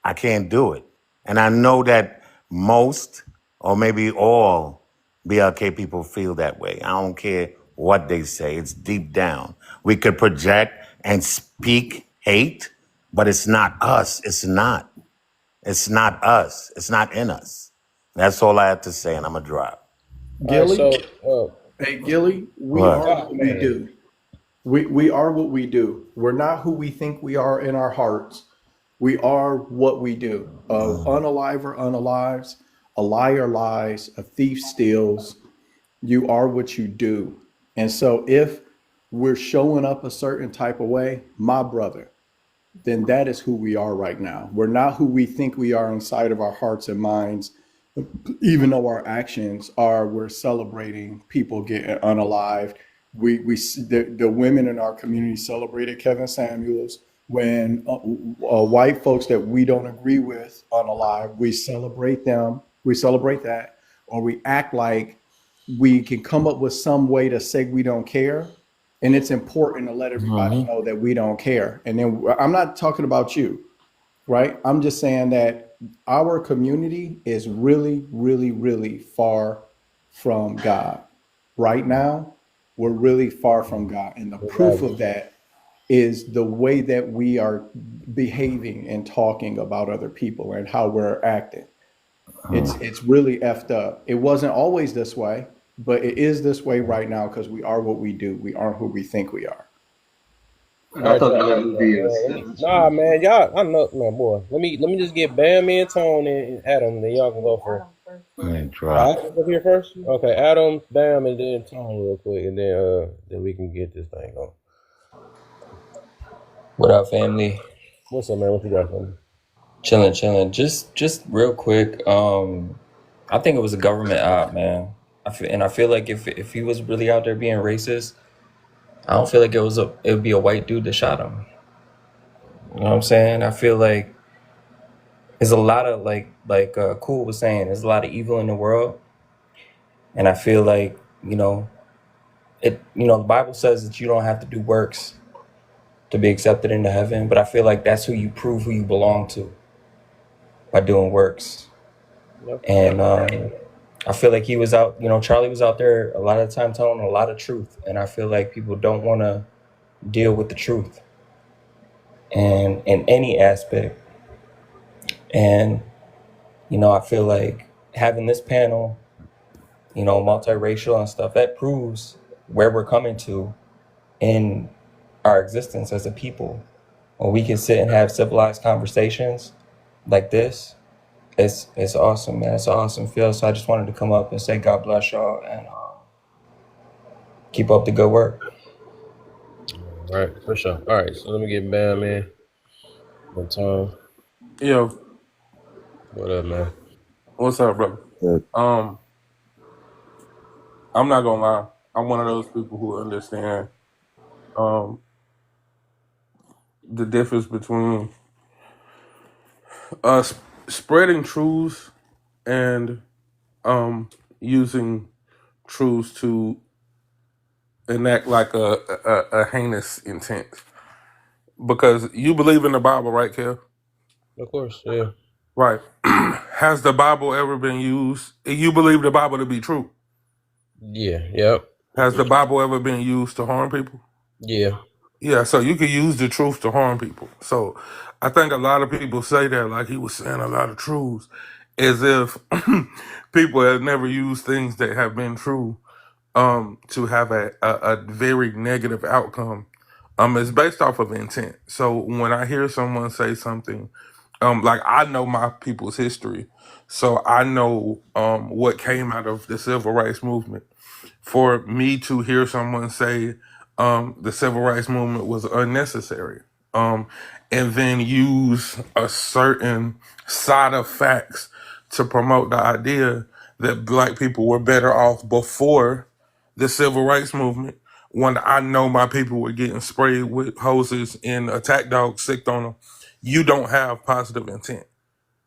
I can't do it. And I know that most or maybe all BLK people feel that way. I don't care what they say. It's deep down. We could project and speak hate, but it's not us. It's not. It's not us. It's not in us. That's all I have to say, and I'm going to drop. Gilly, hey Gilly, we What? are what we do. We are what we do. We're not who we think we are in our hearts. We are what we do. Unalive unalives, a liar lies, a thief steals. You are what you do. And so if we're showing up a certain type of way, my brother, then that is who we are right now. We're not who we think we are inside of our hearts and minds, even though our actions are, we're celebrating people getting unalived. The women in our community celebrated Kevin Samuels. When white folks that we don't agree with unalive, we celebrate them. We celebrate that, or we act like we can come up with some way to say we don't care. And it's important to let everybody know that we don't care. And then I'm not talking about you, right? I'm just saying that our community is really, really, really far from God. Right now, we're really far from God. And the proof of that is the way that we are behaving and talking about other people and how we're acting. It's really effed up. It wasn't always this way, but it is this way right now because we are what we do. We aren't who we think we are. I thought that movie is. Nah, man, y'all. I know, man, boy. Let me just get Bam and Tone and Adam, then y'all can go first. Adam up here first. Okay, Adam, Bam, and then Tone real quick, and then we can get this thing going. What up, family? What's up, man? What you got for me? Chilling. Just real quick. I think it was a government op, man. I feel like if he was really out there being racist, I don't feel like it would be a white dude that shot him. You know what I'm saying? I feel like there's a lot of like Cool was saying, there's a lot of evil in the world, and I feel like the Bible says that you don't have to do works to be accepted into heaven, but I feel like that's who you prove who you belong to, by doing works. And I feel like he was out, Charlie was out there a lot of the time telling a lot of truth, and I feel like people don't want to deal with the truth and in any aspect. And I feel like having this panel, multiracial and stuff, that proves where we're coming to in our existence as a people. When we can sit and have civilized conversations like this, it's awesome, man. It's an awesome feel. So I just wanted to come up and say God bless y'all and keep up the good work. All right, for sure. All right, so let me get Bam in. And Tone. Yo. What up, man? What's up, brother? Good. I'm not gonna lie. I'm one of those people who understand the difference between us spreading truths and using truths to enact like a heinous intent. Because you believe in the Bible, right, Kel? Of course, yeah. Right. Has the Bible ever been used? You believe the Bible to be true? Yeah, yep. Has the Bible ever been used to harm people? Yeah. Yeah, so you can use the truth to harm people. So I think a lot of people say that, like he was saying a lot of truths. as if people have never used things that have been true to have a very negative outcome. It's based off of intent. So when I hear someone say something, like I know my people's history, so I know what came out of the civil rights movement. For me to hear someone say the civil rights movement was unnecessary, and then use a certain side of facts to promote the idea that black people were better off before the civil rights movement, when I know my people were getting sprayed with hoses and attack dogs sicked on them, you don't have positive intent.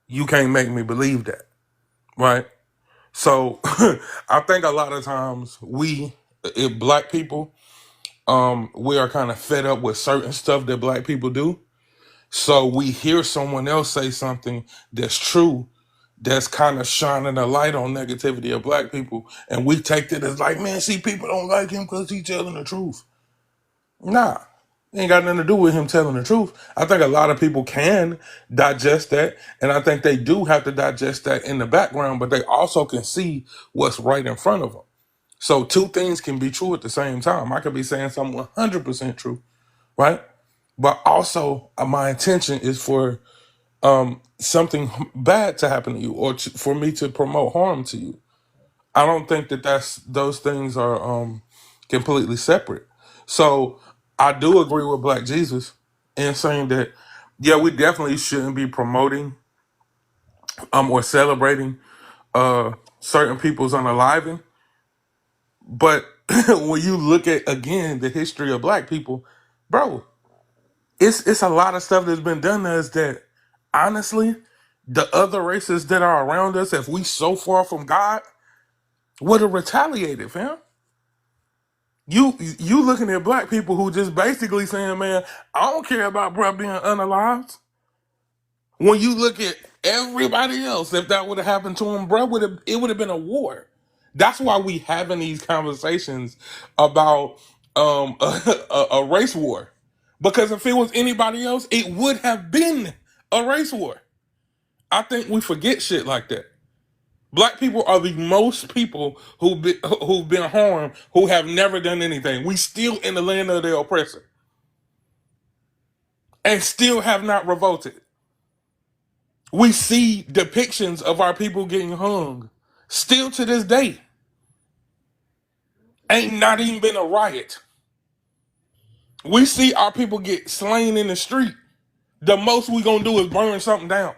You can't make me believe that, right? So I think a lot of times if black people, we are kind of fed up with certain stuff that black people do. So we hear someone else say something that's true, that's kind of shining a light on negativity of black people, and we take it as like, man, see, people don't like him because he's telling the truth. Nah, it ain't got nothing to do with him telling the truth. I think a lot of people can digest that, and I think they do have to digest that in the background, but they also can see what's right in front of them. So two things can be true at the same time. I could be saying something 100% true, right? But also, my intention is for something bad to happen to you, or for me to promote harm to you. I don't think that those things are completely separate. So I do agree with Black Jesus in saying that, yeah, we definitely shouldn't be promoting or celebrating certain people's unaliving. But when you look at, again, the history of black people, bro, it's a lot of stuff that's been done to us that, honestly, the other races that are around us, if we so far from God, would have retaliated, fam. You looking at black people who just basically saying, man, I don't care about bro being unalived. When you look at everybody else, if that would have happened to him, bro, it would have been a war. That's why we having these conversations about a race war. Because if it was anybody else, it would have been a race war. I think we forget shit like that. Black people are the most people who've been harmed, who have never done anything. We still in the land of the oppressor, and still have not revolted. We see depictions of our people getting hung, still to this day. Ain't not even been a riot. We see our people get slain in the street. The most we gonna do is burn something down.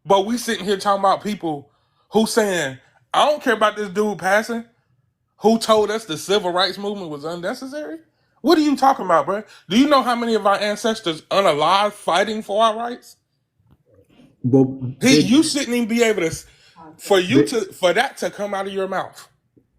But we sitting here talking about people who saying, I don't care about this dude passing, who told us the civil rights movement was unnecessary? What are you talking about, bro? Do you know how many of our ancestors unalive fighting for our rights? Well, You shouldn't even be able to, big, for that to come out of your mouth.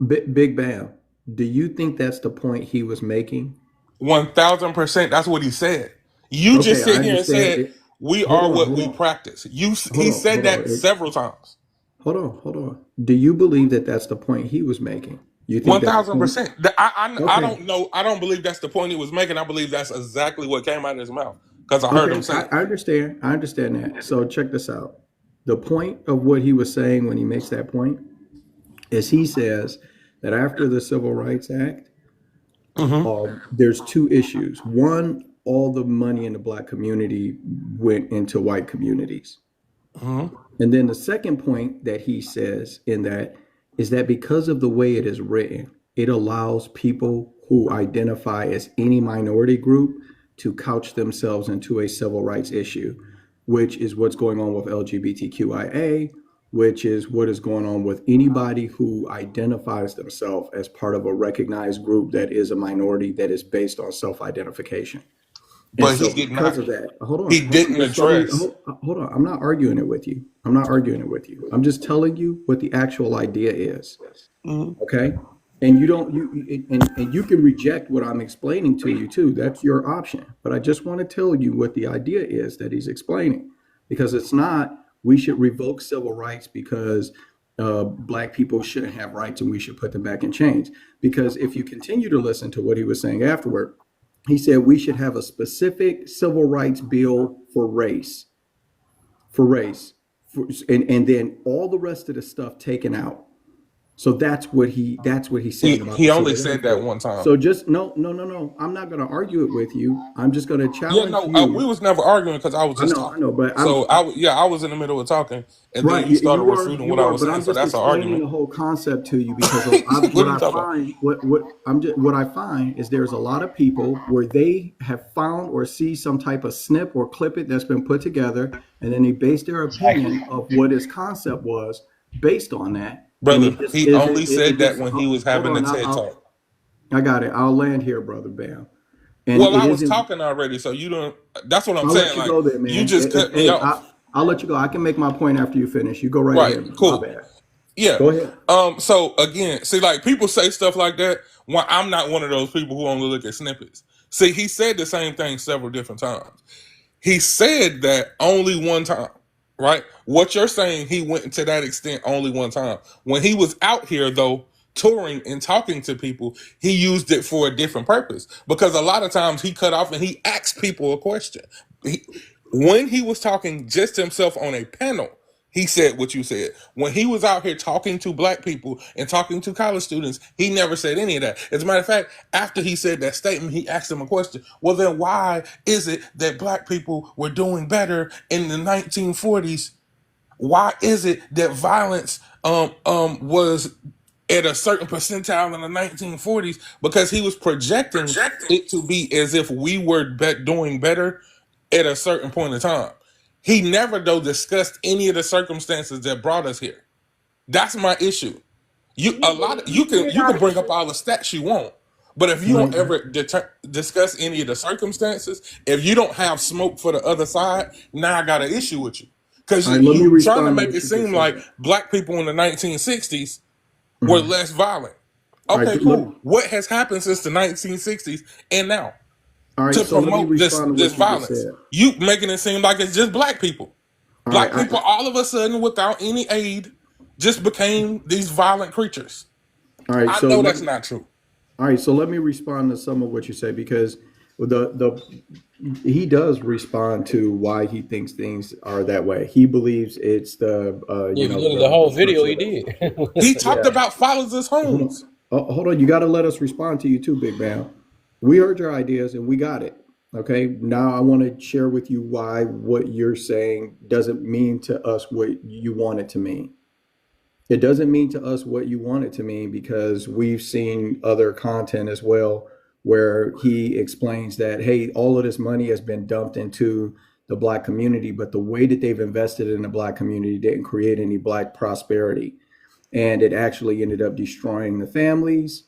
big Bam, do you think that's the point he was making? 1000%. That's what he said. You just Okay, I sit here and understand said it. we Hold are on, what hold we on, practice. hold He on, said hold that on. several times. Hold on. Do you believe that that's the point he was making? You think One that's the thousand point? percent. I Okay, don't know. I don't believe that's the point he was making. I believe that's exactly what came out of his mouth because I heard him okay, say it. I understand. I understand that. So check this out. The point of what he was saying when he makes that point is he says that after the Civil Rights Act, Mm-hmm. there's two issues. One, all the money in the black community went into white communities. Mm-hmm. And then the second point that he says in that is that because of the way it is written, it allows people who identify as any minority group to couch themselves into a civil rights issue, which is what's going on with LGBTQIA, which is what is going on with anybody who identifies themselves as part of a recognized group that is a minority that is based on self-identification. And But so he did because not. of that, He hold on, didn't just let me, address. hold on. I'm not arguing it with you. I'm not arguing it with you. I'm just telling you what the actual idea is. Mm-hmm. Okay. And you don't, and you can reject what I'm explaining to you too. That's your option. But I just want to tell you what the idea is that he's explaining, because it's not, we should revoke civil rights because black people shouldn't have rights and we should put them back in chains. Because if you continue to listen to what he was saying afterward, he said we should have a specific civil rights bill for race, and then all the rest of the stuff taken out. So that's what he's saying about He the only civil said rights that bill. one time. So just no. I'm not going to argue it with you. I'm just going to Yeah, challenge no, we you. was never arguing because I was I just know, talking. but So I was in the middle of talking, and then right. you started refuting what You I are, was but saying. I'm So just that's an explaining argument. the whole concept to you because What are you talking about? what I find is there's a lot of people where they have found or see some type of snip or clip it that's been put together, and then they base their opinion of what his concept was based on that, and Brother, it just he isn't. only It said that just when he was hold having a on. TED talk. I got it. I'll land here, brother Bam, and Well, it I was isn't. talking already, so you don't. That's what I'm I'll let saying. you Like go there, you man. just cut me Hey, off. I'll let you go. I can make my point after you finish. You go right Right. ahead, man. My Cool. bad. Yeah. Go ahead. So again, see, like people say stuff like that. Well, I'm not one of those people who only look at snippets. See, he said the same thing several different times. He said that only one time, right? What you're saying, he went to that extent only one time. When he was out here, though, touring and talking to people, he used it for a different purpose. Because a lot of times he cut off and he asked people a question. When he was talking just himself on a panel, he said what you said. When he was out here talking to black people and talking to college students, he never said any of that. As a matter of fact, after he said that statement, he asked them a question. Well, then why is it that black people were doing better in the 1940s? Why is it that violence was at a certain percentile in the 1940s? Because he was projecting it to be as if we were doing better at a certain point in time. He never though discussed any of the circumstances that brought us here. That's my issue. You you can bring up all the stats you want, but if you don't Right. ever discuss any of the circumstances, if you don't have smoke for the other side, now I got an issue with you because All right. Let me you trying to respond to make what it you just seem like said. black people in the 1960s were Mhm. less violent. All right. Okay, cool. What has happened since the 1960s and now All right. to So let me promote respond to this what you just violence? said. You making it seem like it's just black people. All right. Black people all of a sudden without any aid just became these violent creatures. All right. I So know let that's not true. All right. So let me respond to some of what you say because the he does respond to why he thinks things are that way. He believes it's the Yeah, if you look at the the whole video, structure he of it. did. He talked Yeah. about fathers' Hold homes. on. Hold on. You got to let us respond to you too, Big Bam. We heard your ideas and we got it. Okay. Now I want to share with you why what you're saying doesn't mean to us what you want it to mean. It doesn't mean to us what you want it to mean because we've seen other content as well where he explains that, hey, all of this money has been dumped into the black community, but the way that they've invested in the black community didn't create any black prosperity. And it actually ended up destroying the families.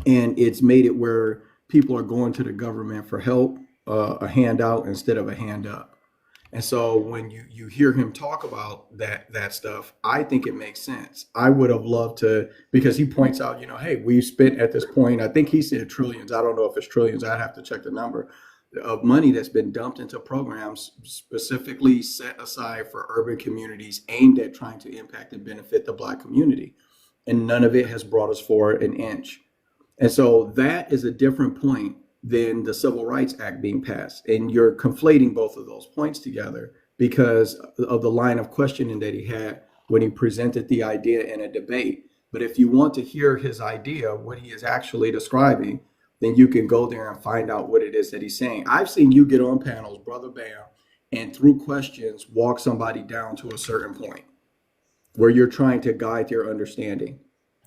And it's made it where people are going to the government for help, a handout instead of a hand up. And so when you hear him talk about that stuff, I think it makes sense. I would have loved to because he points out, hey, we've spent at this point, I think he said trillions. I don't know if it's trillions. I'd have to check the number of money that's been dumped into programs specifically set aside for urban communities aimed at trying to impact and benefit the black community. And none of it has brought us forward an inch. And so that is a different point than the Civil Rights Act being passed. And you're conflating both of those points together because of the line of questioning that he had when he presented the idea in a debate. But if you want to hear his idea, what he is actually describing, then you can go there and find out what it is that he's saying. I've seen you get on panels, Brother Bam, and through questions, walk somebody down to a certain point where you're trying to guide their understanding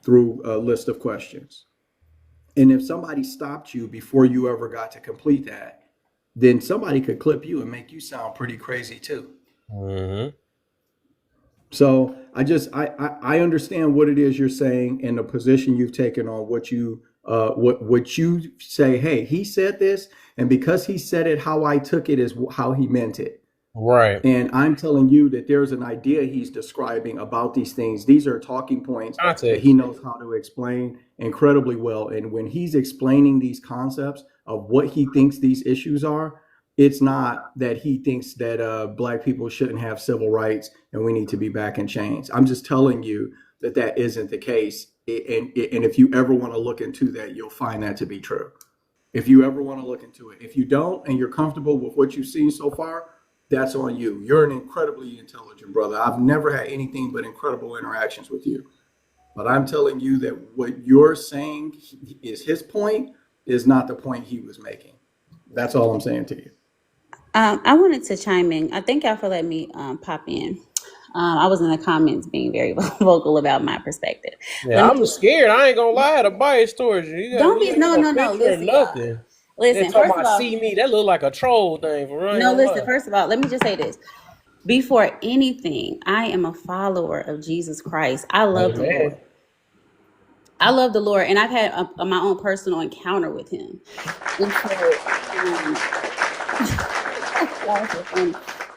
through a list of questions. And if somebody stopped you before you ever got to complete that, then somebody could clip you and make you sound pretty crazy too. Mm-hmm. So I understand what it is you're saying and the position you've taken on what you say. Hey, he said this, and because he said it, how I took it is how he meant it. Right. And I'm telling you that there's an idea he's describing about these things. These are talking points that he Context. knows how to explain incredibly well. And when he's explaining these concepts of what he thinks these issues are, it's not that he thinks that black people shouldn't have civil rights and we need to be back in chains. I'm just telling you that that isn't the case. And if you ever want to look into that, you'll find that to be true. If you ever want to look into it, if you don't and you're comfortable with what you've seen so far, that's on you. You're an incredibly intelligent brother. I've never had anything but incredible interactions with you. But I'm telling you that what you're saying is his point is not the point he was making. That's all I'm saying to you. I wanted to chime in. I thank y'all for letting me pop in. I was in the comments being very vocal about my perspective. Yeah, Let me I'm scared. I ain't gonna lie to bias towards you. don't We be ain't got no no. picture or Listen, y'all. nothing. They Listen, talking first of about all, see me. That look like a troll thing. For I ain't no, gonna listen, lie. first of all, let me just say this. Before anything, I am a follower of Jesus Christ. I love the Amen. Lord. I love the Lord, and I've had my own personal encounter with him. And so, y'all are so funny.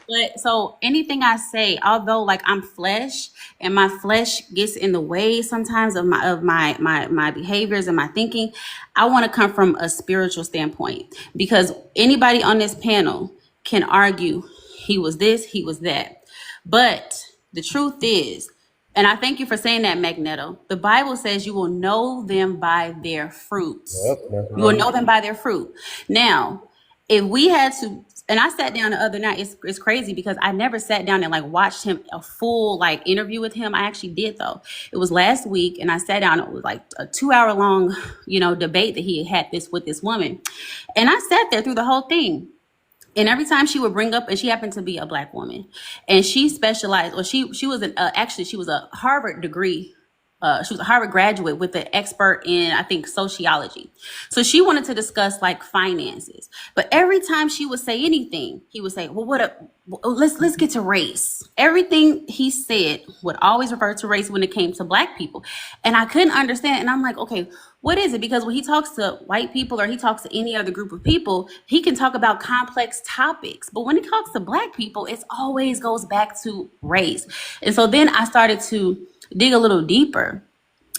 But so anything I say, although like I'm flesh and my flesh gets in the way sometimes of my behaviors and my thinking, I want to come from a spiritual standpoint because anybody on this panel can argue he was this, he was that. But the truth is, and I thank you for saying that, Magneto. The Bible says you will know them by their fruits. Yep, that's You what will I'm know them by their fruit. Now, if we had to, and I sat down the other night, it's crazy because I never sat down and like watched him a full like interview with him. I actually did though. It was last week and I sat down, it was like a 2 hour long, debate that he had this with this woman. And I sat there through the whole thing. And every time she would bring up, and she happened to be a black woman, and she specialized, or she was actually she was a Harvard degree. She was a Harvard graduate with an expert in, I think, sociology. So she wanted to discuss like finances. But every time she would say anything, he would say, "Well, let's get to race." Everything he said would always refer to race when it came to black people, and I couldn't understand. And I'm like, okay, what is it? Because when he talks to white people or he talks to any other group of people, he can talk about complex topics. But when he talks to black people, it always goes back to race. And so then I started to dig a little deeper.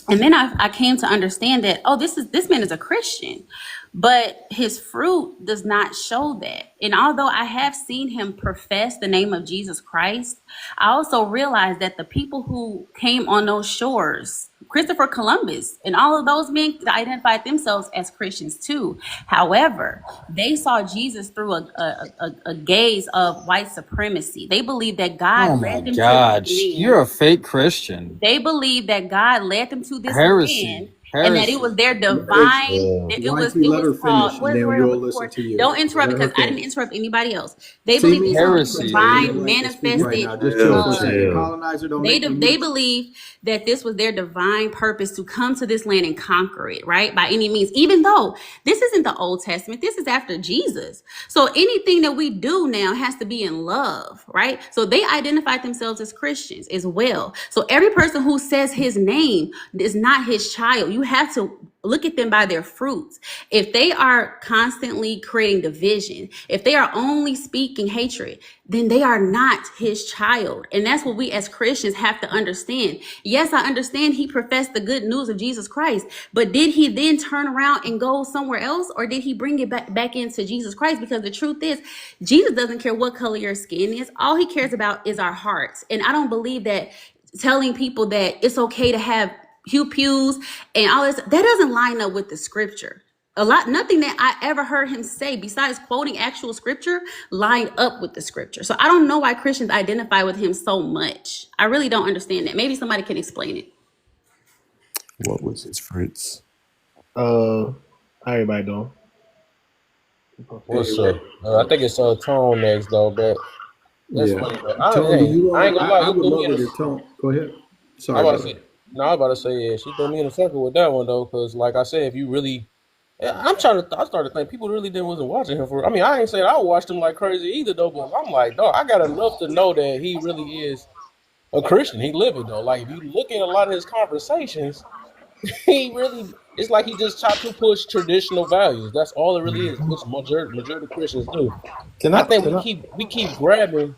And then I came to understand that, oh, this man is a Christian, but his fruit does not show that. And although I have seen him profess the name of Jesus Christ, I also realized that the people who came on those shores, Christopher Columbus and all of those men identified themselves as Christians too. However, they saw Jesus through a gaze of white supremacy. They believed that Oh God my led them to this God, land. you're a fake Christian. They believed that God led them to this land Heresy, and that it heresy. was their Hey, divine, it was YT, it let was her called, finish, what and is the then word I'm we'll looking listen for? to you. Don't interrupt Let her because I didn't finish. interrupt anybody else. They See believe me, this was I'm a Heresy, frustrated. You divine don't dude. like to speak right manifested now. Just chill for a second. Chill. Colonizer, don't they make me they mute you. believed that this was their divine purpose to come to this land and conquer it, right? By any means, even though this isn't the Old Testament, this is after Jesus. So anything that we do now has to be in love, right? So they identified themselves as Christians as well. So every person who says his name is not his child. You have to look at them by their fruits. If they are constantly creating division, if they are only speaking hatred, then they are not his child. And that's what we as Christians have to understand. Yes, I understand he professed the good news of Jesus Christ, but did he then turn around and go somewhere else, or did he bring it back into Jesus Christ? Because the truth is, Jesus doesn't care what color your skin is. All he cares about is our hearts. And I don't believe that telling people that it's okay to have Hugh Pews and all this, that doesn't line up with the scripture. Nothing that I ever heard him say besides quoting actual scripture lined up with the scripture. So I don't know why Christians identify with him so much. I really don't understand that. Maybe somebody can explain it. What was his fruits? How everybody doing? Hey, What's up? I think it's Tone next though, but that's yeah. funny. Though. Tone, do you I want ain't to? gonna lie, I you would threw love me in it a. if Tone. Go ahead. I Sorry, about to brother. say. No, I about to say yeah. She threw me in a circle with that one though, because like I said, if you really, I'm trying to. I started to think people really didn't wasn't watching him for. I mean, I ain't saying I watched him like crazy either though, but I'm like, dog, I got enough to know that he really is a Christian. He living though. Like if you look at a lot of his conversations, he really it's like he just tried to push traditional values. That's all it really is, which majority of Christians do. Can I I? think Can I? we keep grabbing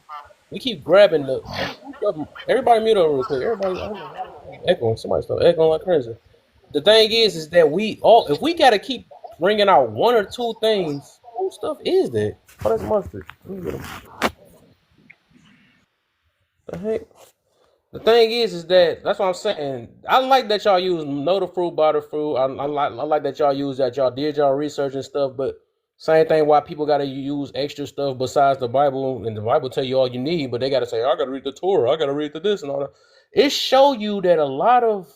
the everybody mute over real quick. Everybody, I don't know why they echoing. Somebody start echoing like crazy. The thing is that we all if we gotta keep bringing out one or two things, what stuff is that? Oh, that's mustard. Let me get 'em. The heck? The thing is that that's what I'm saying. I like that y'all use know the fruit, buy the fruit. I like that y'all use that y'all did y'all research and stuff. But Same thing why people got to use extra stuff besides the Bible, and the Bible tell you all you need, but they got to say, I got to read the Torah, I got to read the this and all that. It show you that a lot of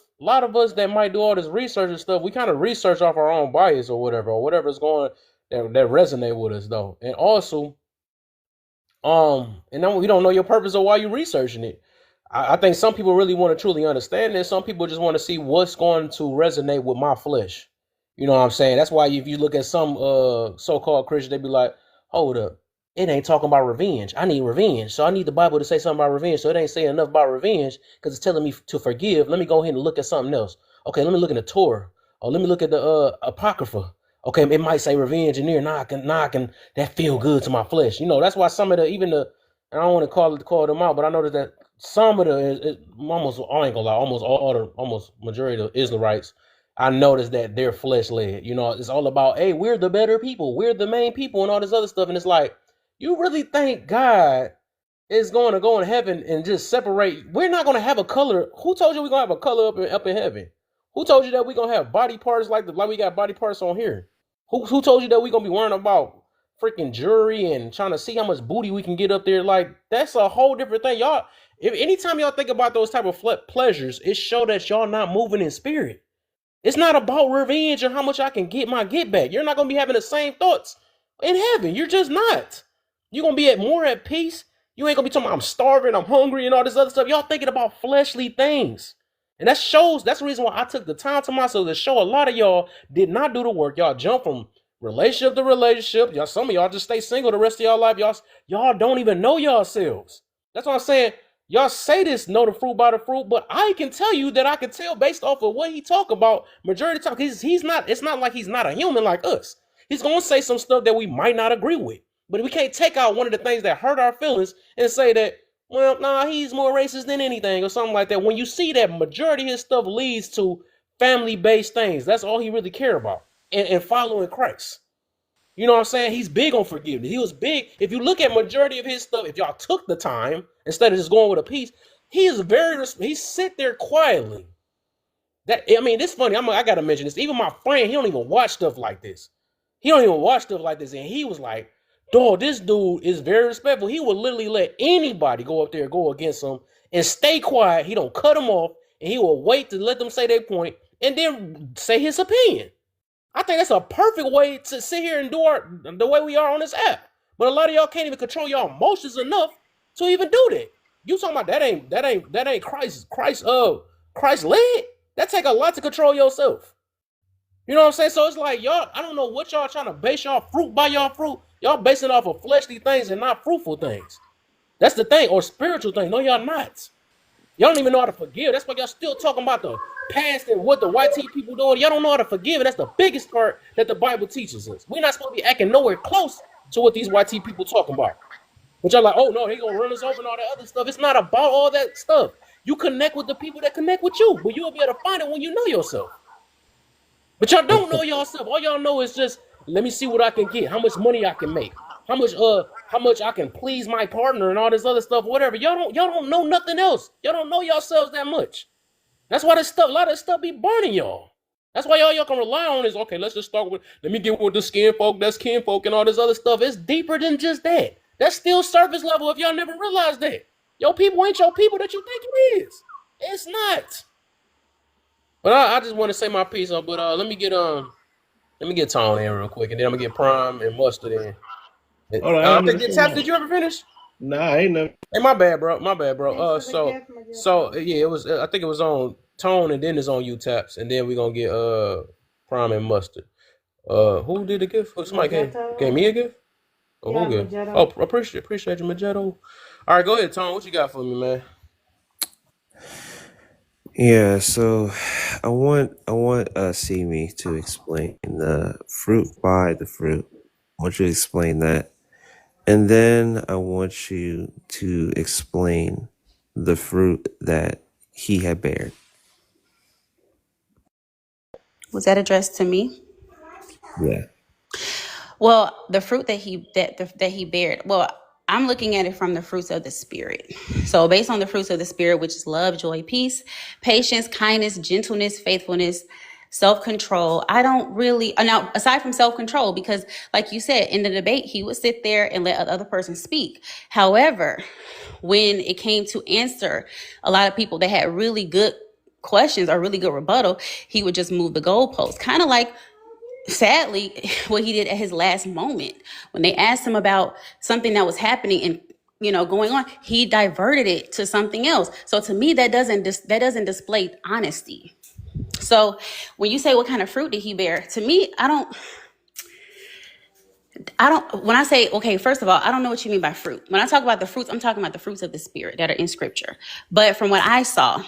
us that might do all this research and stuff, we kind of research off our own bias or whatever's going that resonate with us though. And also, and then we don't know your purpose or why you're researching it. I think some people really want to truly understand this. Some people just want to see what's going to resonate with my flesh. You know what I'm saying? That's why if you look at some so-called Christians, they be like, hold up, it ain't talking about revenge. I need revenge. So I need the Bible to say something about revenge. So it ain't saying enough about revenge because it's telling me to forgive. Let me go ahead and look at something else. Okay, let me look at the Torah. Or let me look at the Apocrypha. Okay, it might say revenge in there. Now I can that feel good to my flesh. You know, that's why some of the I don't want to call them out, but I noticed that some of almost, I ain't gonna lie, almost majority of the Israelites, I noticed that they're flesh led. You know, it's all about, hey, we're the better people, we're the main people, and all this other stuff. And it's like, you really think God is going to go in heaven and just separate? We're not going to have a color. Who told you we're going to have a color up in heaven? Who told you that we're going to have body parts like we got body parts on here? Who told you that we're going to be worrying about freaking jewelry and trying to see how much booty we can get up there? Like, that's a whole different thing. Y'all, if anytime y'all think about those type of pleasures, it show that y'all not moving in spirit. It's not about revenge or how much I can get my get back. You're not going to be having the same thoughts in heaven. You're just not. You're going to be more at peace. You ain't going to be talking about I'm starving, I'm hungry, and all this other stuff. Y'all thinking about fleshly things. And that's the reason why I took the time to myself to show a lot of y'all did not do the work. Y'all jump from relationship to relationship. Y'all, some of y'all just stay single the rest of y'all life. Y'all don't even know yourselves. That's what I'm saying. Y'all say this, know the fruit by the fruit, but I can tell you that I can tell based off of what he talk about majority of the time. He's not, it's not like he's not a human like us. He's going to say some stuff that we might not agree with, but we can't take out one of the things that hurt our feelings and say that, well, nah, he's more racist than anything or something like that. When you see that majority of his stuff leads to family-based things, that's all he really care about, and following Christ. You know what I'm saying? He's big on forgiveness. He was big. If you look at majority of his stuff, if y'all took the time instead of just going with a piece, he sit there quietly. It's funny. I gotta mention this. Even my friend, he don't even watch stuff like this. And he was like, dog, this dude is very respectful. He would literally let anybody go up there, go against him, and stay quiet. He don't cut them off, and he will wait to let them say their point, and then say his opinion. I think that's a perfect way to sit here and do the way we are on this app. But a lot of y'all can't even control your emotions enough to even do that. You talking about that ain't Christ led? That take a lot to control yourself. You know what I'm saying? So it's like y'all, I don't know what y'all trying to base y'all fruit by y'all fruit. Y'all basing off of fleshly things and not fruitful things. That's the thing, or spiritual things. No, y'all not. Y'all don't even know how to forgive. That's why y'all still talking about the past and what the white people doing. Y'all don't know how to forgive, and that's the biggest part that the Bible teaches us. We're not supposed to be acting nowhere close to what these white people talking about. But y'all like, oh no, he gonna run us over and all that other stuff. It's not about all that stuff. You connect with the people that connect with you, but you'll be able to find it when you know yourself. But y'all don't know yourself. All y'all know is just, let me see what I can get, how much money I can make, how much I can please my partner and all this other stuff, whatever. Y'all don't know nothing else. Y'all don't know yourselves that much. That's why a lot of stuff be burning y'all. That's why y'all can rely on is, okay, let's just start with, let me get with the skin folk, that's kin folk, and all this other stuff. It's deeper than just that. That's still surface level if y'all never realized that. Your people ain't your people that you think it is. It's not. But I just want to say my piece on, but let me get Tone in real quick, and then I'm gonna get Prime and Mustard in. Did you ever finish? Nah, I ain't never. Hey, my bad, bro. So yeah, it was. I think it was on Tone, and then it's on you, Taps, and then we're gonna get Prime and Mustard. Who did the gift? Somebody gave me a gift. Oh, who gave? Oh, appreciate you, Magetto. All right, go ahead, Tone. What you got for me, man? Yeah, so I want Simi to explain the fruit by the fruit. I want you to explain that. And then I want you to explain the fruit that he had bared. Was that addressed to me? Yeah. Well, the fruit that he bared. Well, I'm looking at it from the fruits of the Spirit. So based on the fruits of the Spirit, which is love, joy, peace, patience, kindness, gentleness, faithfulness, self-control. I don't really, now aside from self-control, because like you said, in the debate, he would sit there and let the other person speak. However, when it came to answer a lot of people that had really good questions or really good rebuttal, he would just move the goalposts. Kind of like, sadly, what he did at his last moment. When they asked him about something that was happening and going on, he diverted it to something else. So to me, that doesn't display honesty. So when you say what kind of fruit did he bear, to me, I don't, when I say, okay, first of all, I don't know what you mean by fruit. When I talk about the fruits, I'm talking about the fruits of the spirit that are in scripture. But from what I saw,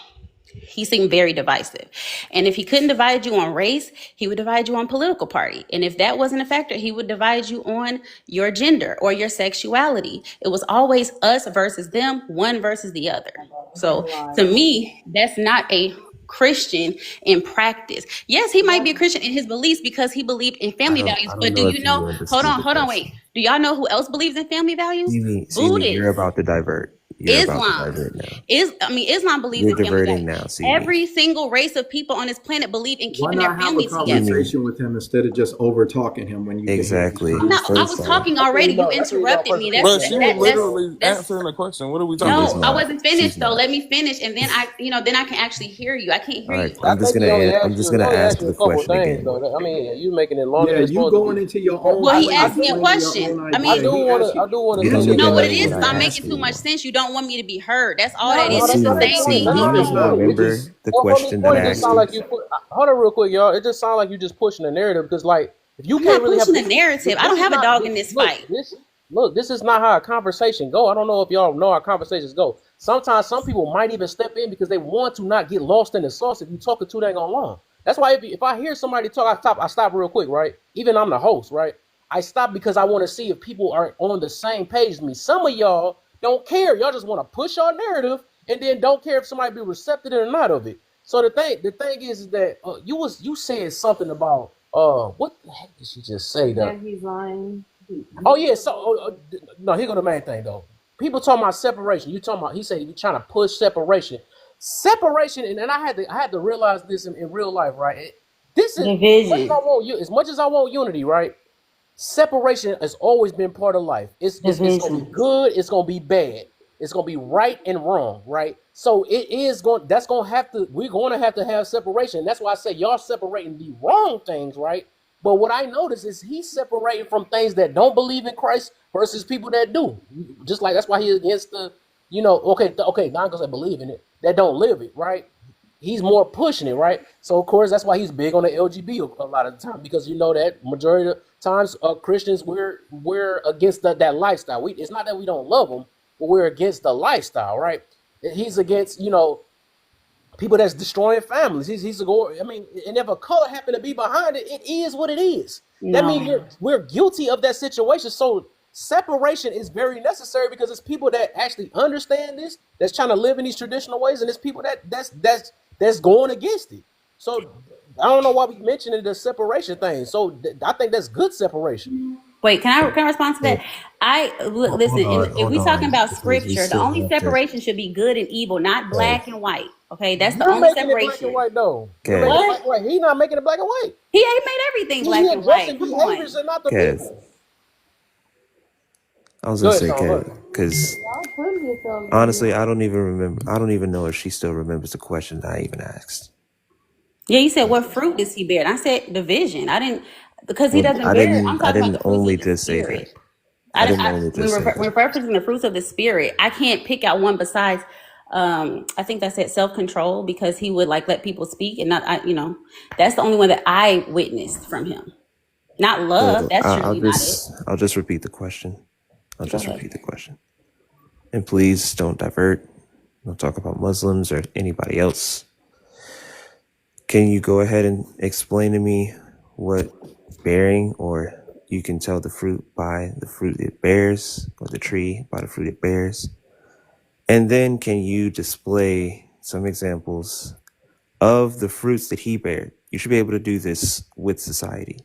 he seemed very divisive. And if he couldn't divide you on race, he would divide you on political party. And if that wasn't a factor, he would divide you on your gender or your sexuality. It was always us versus them, one versus the other. So to me, that's not a Christian in practice. Yes, he might be a Christian in his beliefs because he believed in family values. I don't But know do if you know, you understood the hold on, question. wait. Do y'all know who else believes in family values? See me, you're Buddhists. about to divert. You're about to Islam. divert now. Islam believes You're in family diverting values. now, see me. Every single race of people on this planet believe in Why keeping their not have a family together. conversation with him instead of just over talking him when you Exactly. can hear No, I was talking already. You interrupted me. But she was literally answering the question. What are we talking No, about? I wasn't finished She's though. not. Let me finish, and then I can actually hear you. I can't hear All you. right, I'm just gonna ask the a couple question things again. though. I mean, you making it longer Yeah, than it's you supposed to going be. into your own Well, he way asked of me a explaining your question. own I idea. mean, I do want to You don't finish no, even what know it it. is what is I I'm asked making too you. much sense. You don't want me to be heard. That's all that No, is. that's It's the not the same point. thing That's he not Do the you did. even point. It remember just the question that I it just asked sound you? like you put. Hold on, real quick, y'all. It just sounds like you just pushing the narrative because, like, if you I'm can't not really have pushing the this, narrative. I this don't is have a not. dog in this fight. This is not how a conversation go. I don't know if y'all know how conversations go. Sometimes some people might even step in because they want to not get lost in the sauce. If you talking too dang on long, that's why if I hear somebody talk, I stop real quick, right? Even I'm the host, right? I stop because I want to see if people are on the same page as me. Some of y'all don't care. Y'all just want to push our narrative and then don't care if somebody be receptive or not of it. So the thing is that you said something about what the heck did she just say that? That he's lying. Oh yeah, so no, here go the main thing though. People talking about separation. You talking about? He said you trying to push separation, and I had to realize this in real life, right? This is Division. as much as I want unity, right? Separation has always been part of life. It's gonna be Division. good. It's gonna be bad. It's gonna be right and wrong, right? So it is going. That's gonna have to. We're gonna have to have separation. That's why I say y'all separating the wrong things, right? But what I notice is he's separating from things that don't believe in Christ versus people that do. Just like that's why he's against the, okay, not because I believe in it, that don't live it, right? He's more pushing it, right? So of course that's why he's big on the LGB a lot of the time because you know that majority of times Christians we're against that lifestyle. It's not that we don't love them, but we're against the lifestyle, right? He's against people that's destroying families. He's a go. I mean, and if a color happen to be behind it, it is what it is. That No. means we're guilty of that situation. So separation is very necessary because it's people that actually understand this, that's trying to live in these traditional ways, and it's people that's going against it. So I don't know why we mentioned the separation thing. So I think that's good separation. Wait, can I respond to that? Listen. If Hold we talking on, about because we scripture, the still only have to. separation should be good and evil, not Okay, black and white. Okay, that's the You're only making it black and separation. white though. You're making Kev, it black and white. He's not making it black and white. He ain't made everything black He and white. addressing Come behaviors on. and not the Kev. people. I was Go gonna ahead, say Sean. Go Kev, ahead. because Y'all putting yourself honestly, in. I don't even remember. I don't even know if she still remembers the question I even asked. Yeah, you said what fruit does he bear? And I said division. I didn't because he Well, doesn't bear. I'm I talking about didn't the fruits of only the just say that. spirit. I didn't only When just say when that. referencing the fruits of the spirit, I can't pick out one besides. I think that's it, self control, because he would like let people speak and not. That's the only one that I witnessed from him. Not love. So That's surely not it. I'll just repeat the question. I'll Go just ahead. repeat the question. And please don't divert. Don't talk about Muslims or anybody else. Can you go ahead and explain to me what bearing, or you can tell the fruit by the fruit it bears, or the tree by the fruit it bears? And then can you display some examples of the fruits that he bared? You should be able to do this with society.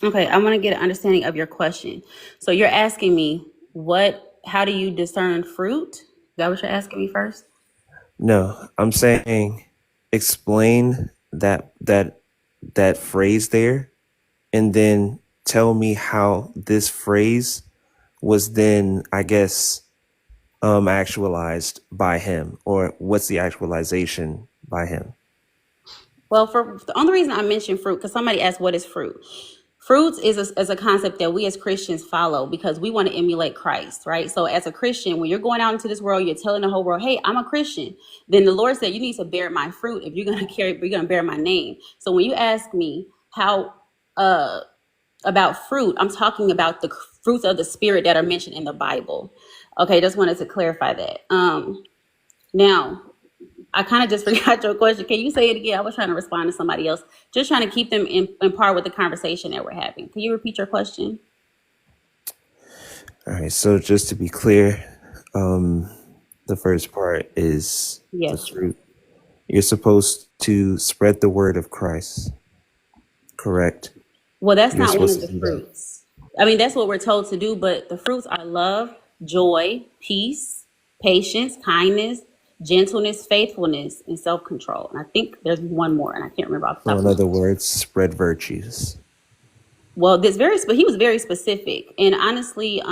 Okay, I want to get an understanding of your question. So you're asking me how do you discern fruit? Is that what you're asking me first? No, I'm saying explain that phrase there, and then tell me how this phrase was then, I guess, actualized by him, or what's the actualization by him? Well, for the only reason I mentioned fruit, because somebody asked, what is fruit? Fruits is a concept that we as Christians follow because we want to emulate Christ, right? So as a Christian, when you're going out into this world, you're telling the whole world, hey, I'm a Christian. Then the Lord said, you need to bear my fruit if you're going to bear my name. So when you ask me how, about fruit, I'm talking about the fruits of the spirit that are mentioned in the Bible. Okay, just wanted to clarify that. Now, I kind of just forgot your question. Can you say it again? I was trying to respond to somebody else, just trying to keep them in par with the conversation that we're having. Can you repeat your question? All right, so just to be clear, the first part is the Yes. fruit. You're supposed to spread the word of Christ, correct? Well, that's You're not one supposed of to the do that. fruits. I mean, that's what we're told to do, but the fruits are love, joy, peace, patience, kindness, gentleness, faithfulness, and self-control. And I think there's one more, and I can't remember off the So top of in my other head. words, spread virtues. Well, he was very specific, and honestly,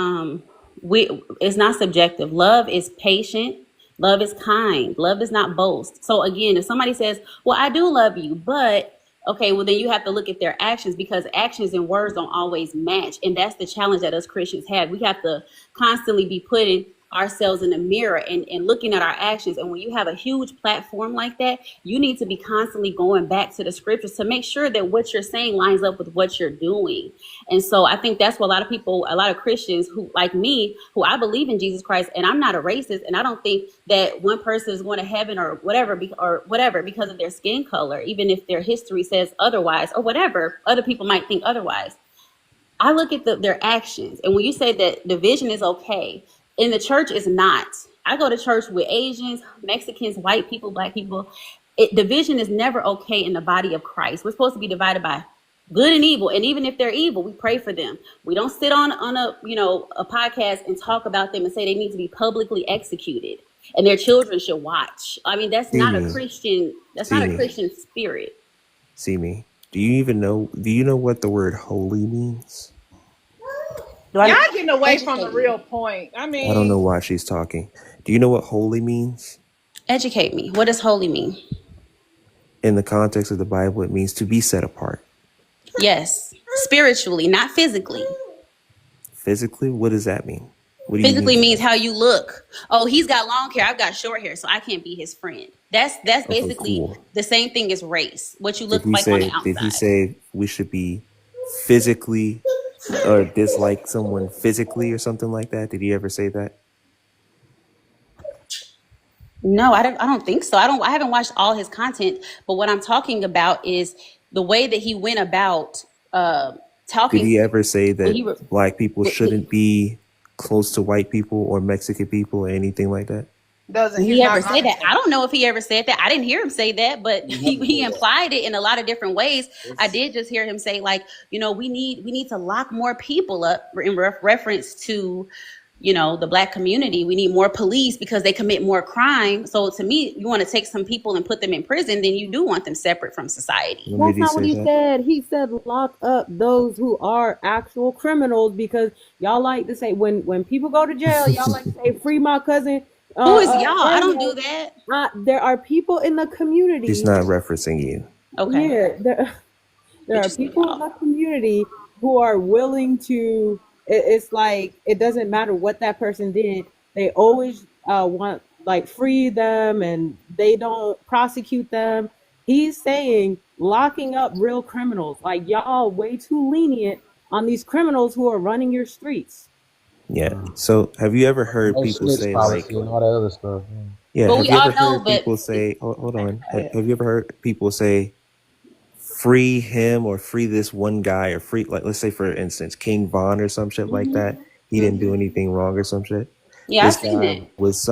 it's not subjective. Love is patient. Love is kind. Love does not boast. So again, if somebody says, "Well, I do love you," but okay, well then you have to look at their actions because actions and words don't always match, and that's the challenge that us Christians have. We have to constantly be putting ourselves in the mirror and looking at our actions. And when you have a huge platform like that, you need to be constantly going back to the scriptures to make sure that what you're saying lines up with what you're doing. And so I think that's what a lot of people, a lot of Christians who, like me, who I believe in Jesus Christ, and I'm not a racist, and I don't think that one person is going to heaven or whatever because of their skin color, even if their history says otherwise or whatever other people might think otherwise. I look at their actions. And when you say that division is okay, in the church is not. I go to church with Asians, Mexicans, white people, black people. Division is never okay in the body of Christ. We're supposed to be divided by good and evil. And even if they're evil, we pray for them. We don't sit on a podcast and talk about them and say they need to be publicly executed and their children should watch. I mean, that's See not a me. Christian, that's See not a me. Christian spirit. See me. Do you know what the word holy means? Do Y'all I getting away from the educate me? real point. I I don't know mean, why she's talking. Do you know what holy means? Educate me. What does holy mean? In the context of the Bible, it means to be set apart. Yes, spiritually, not physically. Physically, what does that mean? What do you Physically mean? means how you look. Oh, he's got long hair. I've got short hair, so I can't be his friend. That's Okay, basically cool. the same thing as race. What you Did look he like on the say? Did he outside. say we should be physically or dislike someone physically or something like that? Did he ever say that? No, I don't think so. I haven't watched all his content, but what I'm talking about is the way that he went about Did talking. he ever say When he, that black people shouldn't be close to white people or Mexican people or anything like that? doesn't Did he's he ever not say gonna that? say. I don't know if he ever said that. I didn't hear him say that, but He never he said that. implied it in a lot of different ways. I did just hear him say, like, we need to lock more people up in reference to, the black community. We need more police because they commit more crime. So to me, you want to take some people and put them in prison, then you do want them separate from society. When did That's he not what say he that? said. He said lock up those who are actual criminals because y'all like to say when people go to jail, y'all like to say free my cousin. Who is y'all? I don't do Brandon. that. There are people in the She's community. not referencing you. Okay. Yeah, there Did are you say people in y'all? the community who are willing to. It's like it doesn't matter what that person did. They always want like free them, and they don't prosecute them. He's saying locking up real criminals. Like y'all way too lenient on these criminals who are running your streets. Yeah. So have you ever heard No people snitch say policy like, and all that other stuff. yeah, But have we you all ever know, heard but people say, hold on, have you ever heard people say free him or free this one guy or free, like, let's say for instance, King Von or some shit like that. He didn't do anything wrong or some shit. yeah, I've This seen guy that. was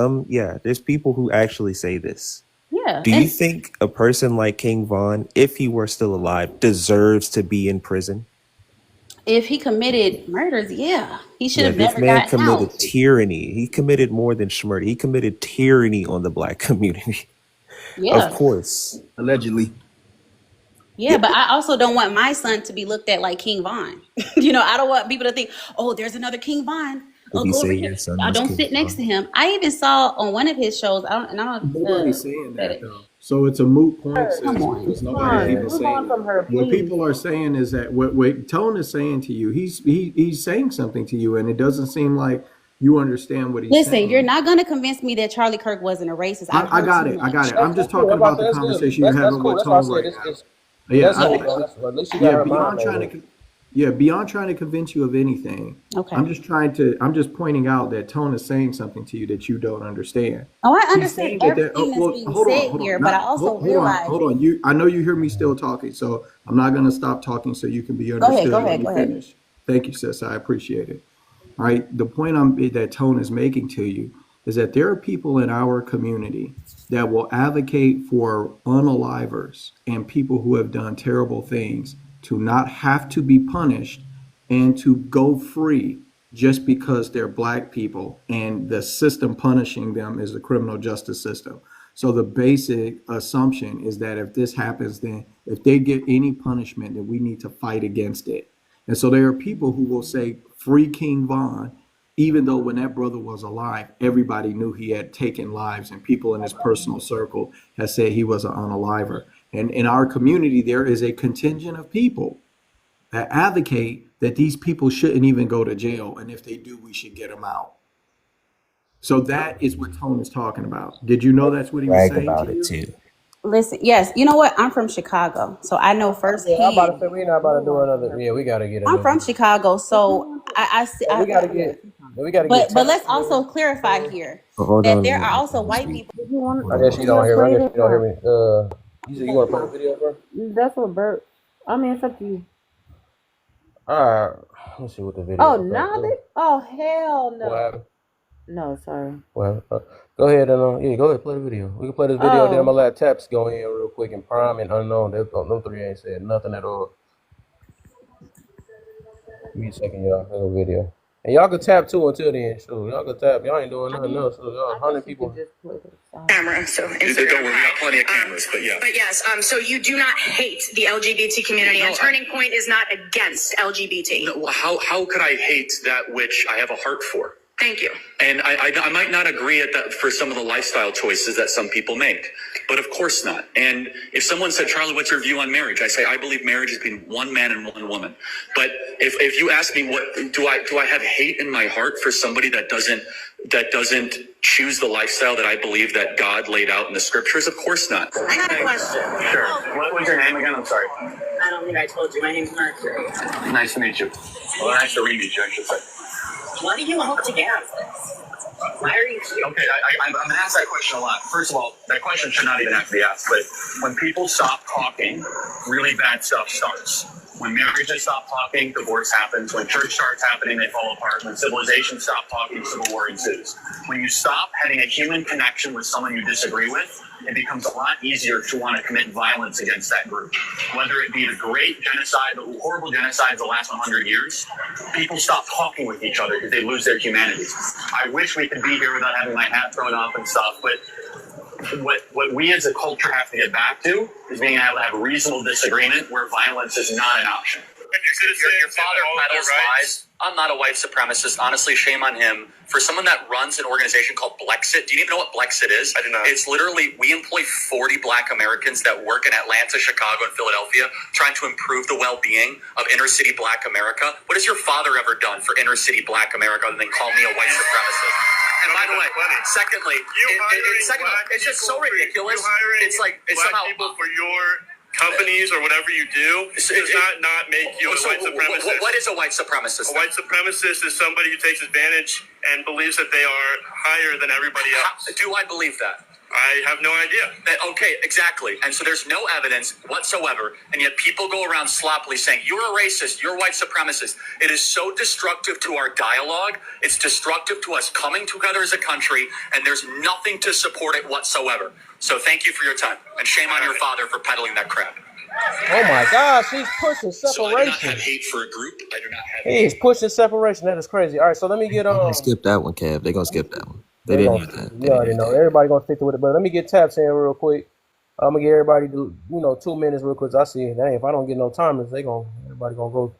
there's people who actually say this. Yeah. Do you And think a person like King Von, if he were still alive, deserves to be in prison? if he committed murders, yeah, he should Yeah, have this never man gotten out. committed tyranny. He committed more than schmurder. He committed tyranny on the black community. Of Yeah. course. Allegedly. Yeah, but I also don't want my son to be looked at like King Von. I don't want people to think, oh, there's another King Von. Did Oh, he go over say here. your son I was don't King sit next Von? to him. I even saw on one of his shows. I don't Nobody's saying said that it. though. So it's a moot point, Her. Come sis, on. because nobody's Vaughn, Yeah. even move on saying from that. her, What please. people are saying is that what Tone is saying to you, he's saying something to you, and it doesn't seem like you understand what he's Listen, you're saying. not going to convince me that Charlie Kirk wasn't a racist. I've I heard got too it. I got much. it. I'm That's just cool. talking That's why I about said the that's good. conversation you're That's having cool. with That's why I Tone said right it's, now. it's Yeah, that's cool, bro. That's, at least she got her mind beyond made trying up. to beyond trying to convince you of anything. Okay. I'm just pointing out that Tone is saying something to you that you don't understand. Oh, I She's understand saying that everything that's being said hold on. here, but I Not also realize. hold on. I know you hear me still talking, so I'm not going to stop talking so you can be Go ahead. Go understood. Let ahead. me Go ahead. finish. Thank you, sis. I appreciate it. All right. The point that Tone is making to you is that there are people in our community that will advocate for unalivers and people who have done terrible things to not have to be punished and to go free just because they're black people and the system punishing them is the criminal justice system. So the basic assumption is that if this happens, then if they get any punishment, then we need to fight against it. And so there are people who will say, free King Von, even though when that brother was alive, everybody knew he had taken lives, and people in his personal circle have said he was an unaliver. And in our community, there is a contingent of people that advocate that these people shouldn't even go to jail. And if they do, we should get them out. So that is what Tone is talking about. Did you know that's what he was Brag saying to about it you? too. Listen, yes, you know what? I'm from Chicago, so I know Yeah, I'm about to firsthand. say we're not about to do another. Yeah, we gotta get I'm another. from Chicago, so I see. We gotta get. We gotta get. But let's Taps also in. clarify here Oh, hold that on. there are Let also me white speak. people. Did you want Hold I on guess one you you don't want to hear me. I play guess it? you don't hear me. You said you want to play the video, bro? That's what Bert. I mean, it's up to you. All right. Let's see what the video. Oh, is. now they. Oh, hell What no. happened? No, sorry. Well, go ahead and yeah, go ahead play the video. We can play this video. Then I'm Oh, gonna let Taps go in real quick and Prime and Unknown. Them three ain't said nothing at all. Give me a second, y'all. Here's a video. And y'all can tap too until then. So y'all can tap. Y'all ain't doing nothing else. So y'all, I guess 100 you could people. just play the song. Camera, so Instagram. Don't worry, we got plenty of cameras, but yeah. But yes, so you do not hate the LGBT community, and Turning Point is not against LGBT. No, well, how could I hate that which I have a heart for? Thank you. And I might not agree at that for some of the lifestyle choices that some people make, but of course not. And if someone said, Charlie, what's your view on marriage? I say, I believe marriage is between one man and one woman. But if you ask me, what do I have hate in my heart for somebody that doesn't choose the lifestyle that I believe that God laid out in the scriptures? Of course not. I got a question. Sure. What was your name again? I'm sorry. I don't think I told you. My name's Mercury. Nice to meet you. Well, nice to re-meet you, I should say. What do you hope to get out of this? Why are you here? Okay, I'm going to ask that question a lot. First of all, that question should not even have to be asked, but when people stop talking, really bad stuff starts. When marriages stop talking, divorce happens. When church starts happening, they fall apart. When civilization stops talking, civil war ensues. When you stop having a human connection with someone you disagree with, it becomes a lot easier to want to commit violence against that group. Whether it be the great genocide, the horrible genocides of the last 100 years, people stop talking with each other because they lose their humanity. I wish we could be here without having my hat thrown off and stuff, but what we as a culture have to get back to is being able to have a reasonable disagreement where violence is not an option. Your father peddles lies. I'm not a white supremacist. Honestly, shame on him. For someone that runs an organization called Blexit, do you even know what Blexit is? I do not. It's literally, we employ 40 black Americans that work in Atlanta, Chicago, and Philadelphia, trying to improve the well-being of inner city black America. What has your father ever done for inner city black America other than call me a white supremacist? And by the way, secondly, it's just so ridiculous. It's like, it's somehow people for your companies or whatever you do does not make you a white supremacist. What is a white supremacist? A white supremacist is somebody who takes advantage and believes that they are higher than everybody else. Do I believe that? I have no idea. Okay, exactly. And so there's no evidence whatsoever, and yet people go around sloppily saying, you're a racist, you're a white supremacist. It is so destructive to our dialogue. It's destructive to us coming together as a country, and there's nothing to support it whatsoever. So thank you for your time, and shame on your father for peddling that crap. Oh my gosh, he's pushing separation. So I do not have hate for a group. I do not have He's pushing separation. That is crazy. All right, so let me get They're gonna skip that one, Kev. They're gonna skip that one. They They didn't gonna, use that. They you didn't already use know. that. Everybody gonna stick to it, but let me get Taps in real quick. I'm gonna get everybody to 2 minutes real quick. I see, dang, if I don't get no timers, everybody gonna go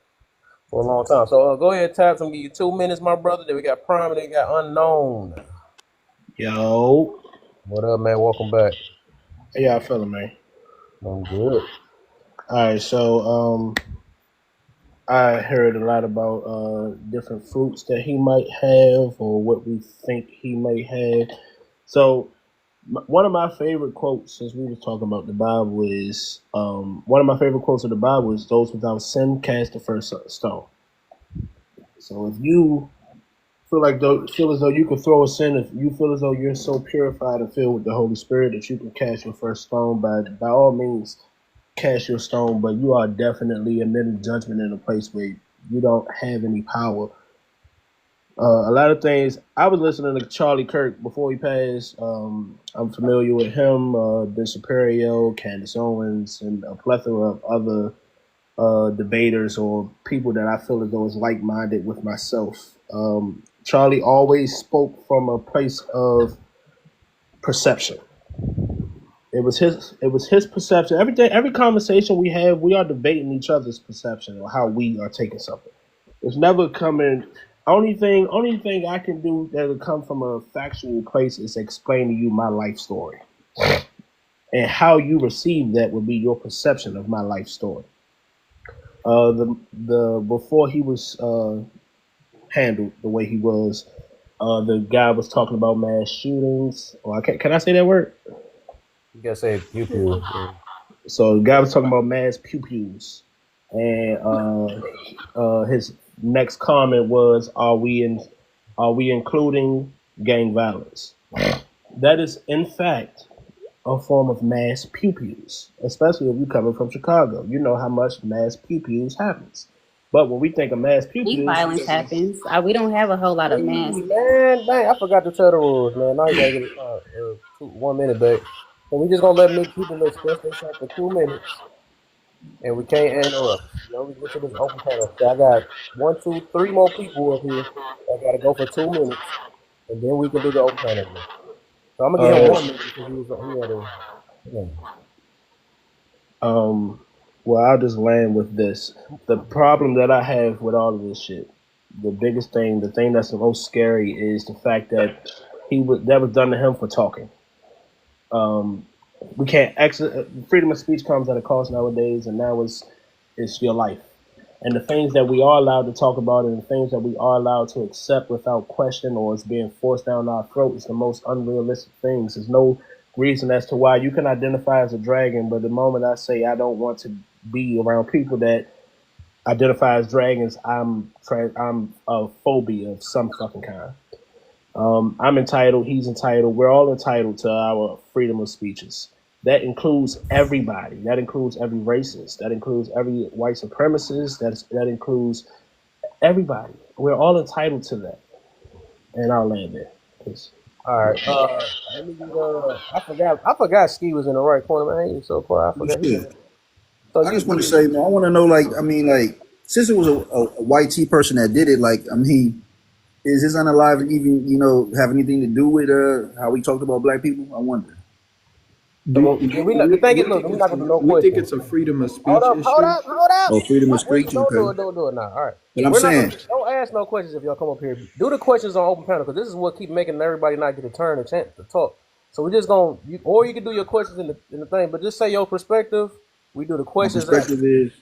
for a long time. So go ahead, Tabs. I'm gonna give you 2 minutes, my brother. Then we got Prime, and then we got Unknown. Yo. What up, man? Welcome back. How y'all feeling, man? I'm good. All right, so I heard a lot about different fruits that he might have or what we think he may have. So one of my favorite quotes, since we were talking about the Bible, is one of my favorite quotes of the Bible is, "Those without sin cast the first stone." So if you feel as though you could throw a sin, if you feel as though you're so purified and filled with the Holy Spirit that you can cast your first stone, by all means, cast your stone. But you are definitely admitting judgment in a place where you don't have any power. A lot of things. I was listening to Charlie Kirk before he passed. I'm familiar with him, Bishop Perio, Candace Owens, and a plethora of other debaters or people that I feel as though is like-minded with myself. Charlie always spoke from a place of perception. It was his perception. Every conversation we have, we are debating each other's perception or how we are taking something. It's never coming. Only thing I can do that will come from a factual place is explain to you my life story, and how you receive that will be your perception of my life story. The before he was handled the way he was, the guy was talking about mass shootings. Or can I say that word? You gotta say pew pew. So the guy was talking about mass pew pews, and his next comment was, "Are we including gang violence?" That is, in fact, a form of mass pew pews, especially if you're coming from Chicago. You know how much mass pew pews happens. But when we think of mass pew Street pews, violence happens. We don't have a whole lot of mass. Man, dang, I forgot to tell the rules, man. Now you gotta get 1 minute back. So we just gonna let people express themselves for 2 minutes, and we can't interrupt. We get to this open panel. So I got 1, 2, 3 more people up here. I gotta go for 2 minutes, and then we can do the open panel again. So I'm gonna give him 1 minute because he had a. well, I'll just land with this. The problem that I have with all of this shit, the biggest thing, the thing that's the most scary is the fact that that was done to him for talking. We can't freedom of speech comes at a cost nowadays, and now it's your life. And the things that we are allowed to talk about and the things that we are allowed to accept without question or it's being forced down our throat is the most unrealistic things. There's no reason as to why you can identify as a dragon, but the moment I say I don't want to be around people that identify as dragons, I'm a phobia of some fucking kind. I'm entitled. He's entitled. We're all entitled to our freedom of speeches. That includes everybody. That includes every racist. That includes every white supremacist. That includes everybody. We're all entitled to that. And I'll land there. Peace. All right. Let me get. I forgot Ski was in the right corner, man. He was so quiet. I forgot. So I just want to say, man, I want to know, since it was a white T person that did it, is his unalive even, have anything to do with how we talked about black people? I wonder. The thing is, look, we're not gonna do no questions. We think it's a freedom of speech Hold up. Oh, freedom of speech. Don't do it now. All right. But I'm saying, don't ask no questions if y'all come up here. Do the questions on open panel because this is what keep making everybody not get a turn and chance to talk. So we're just gonna, or you can do your questions in the thing, but just say your perspective. We do the questions. My perspective is,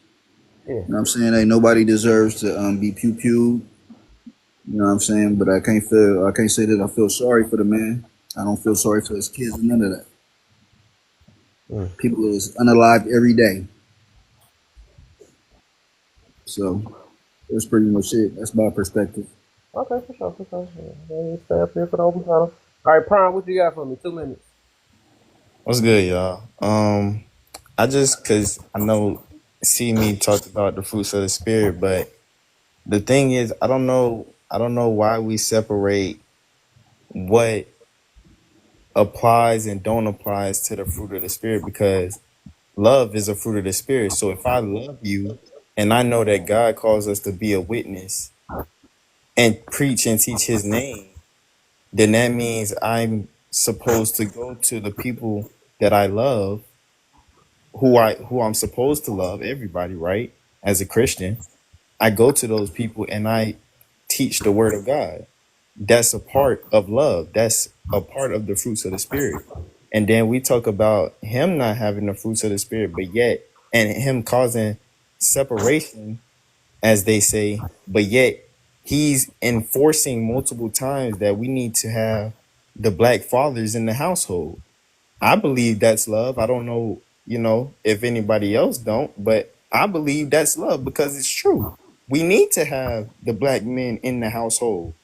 you know what I'm saying, hey, nobody deserves to be pew pew. You know what I'm saying? But I can't say that I feel sorry for the man. I don't feel sorry for his kids and none of that. People is unalived every day. So that's pretty much it. That's my perspective. Okay, for sure. Stay up here for the open panel. All right, Prime, what you got for me? 2 minutes. What's good, y'all? Cause I know me talked about the fruits of the spirit, but the thing is, I don't know why we separate what applies and don't applies to the fruit of the spirit, because love is a fruit of the spirit. So if I love you and I know that God calls us to be a witness and preach and teach his name, then that means I'm supposed to go to the people that I love who I'm supposed to love, everybody, right? As a Christian, I go to those people and I teach the word of God. That's a part of love. That's a part of the fruits of the spirit. And then we talk about him not having the fruits of the spirit, but yet, and him causing separation, as they say, but yet he's enforcing multiple times that we need to have the black fathers in the household. I believe that's love. I don't know, if anybody else don't, but I believe that's love because it's true. We need to have the black men in the household.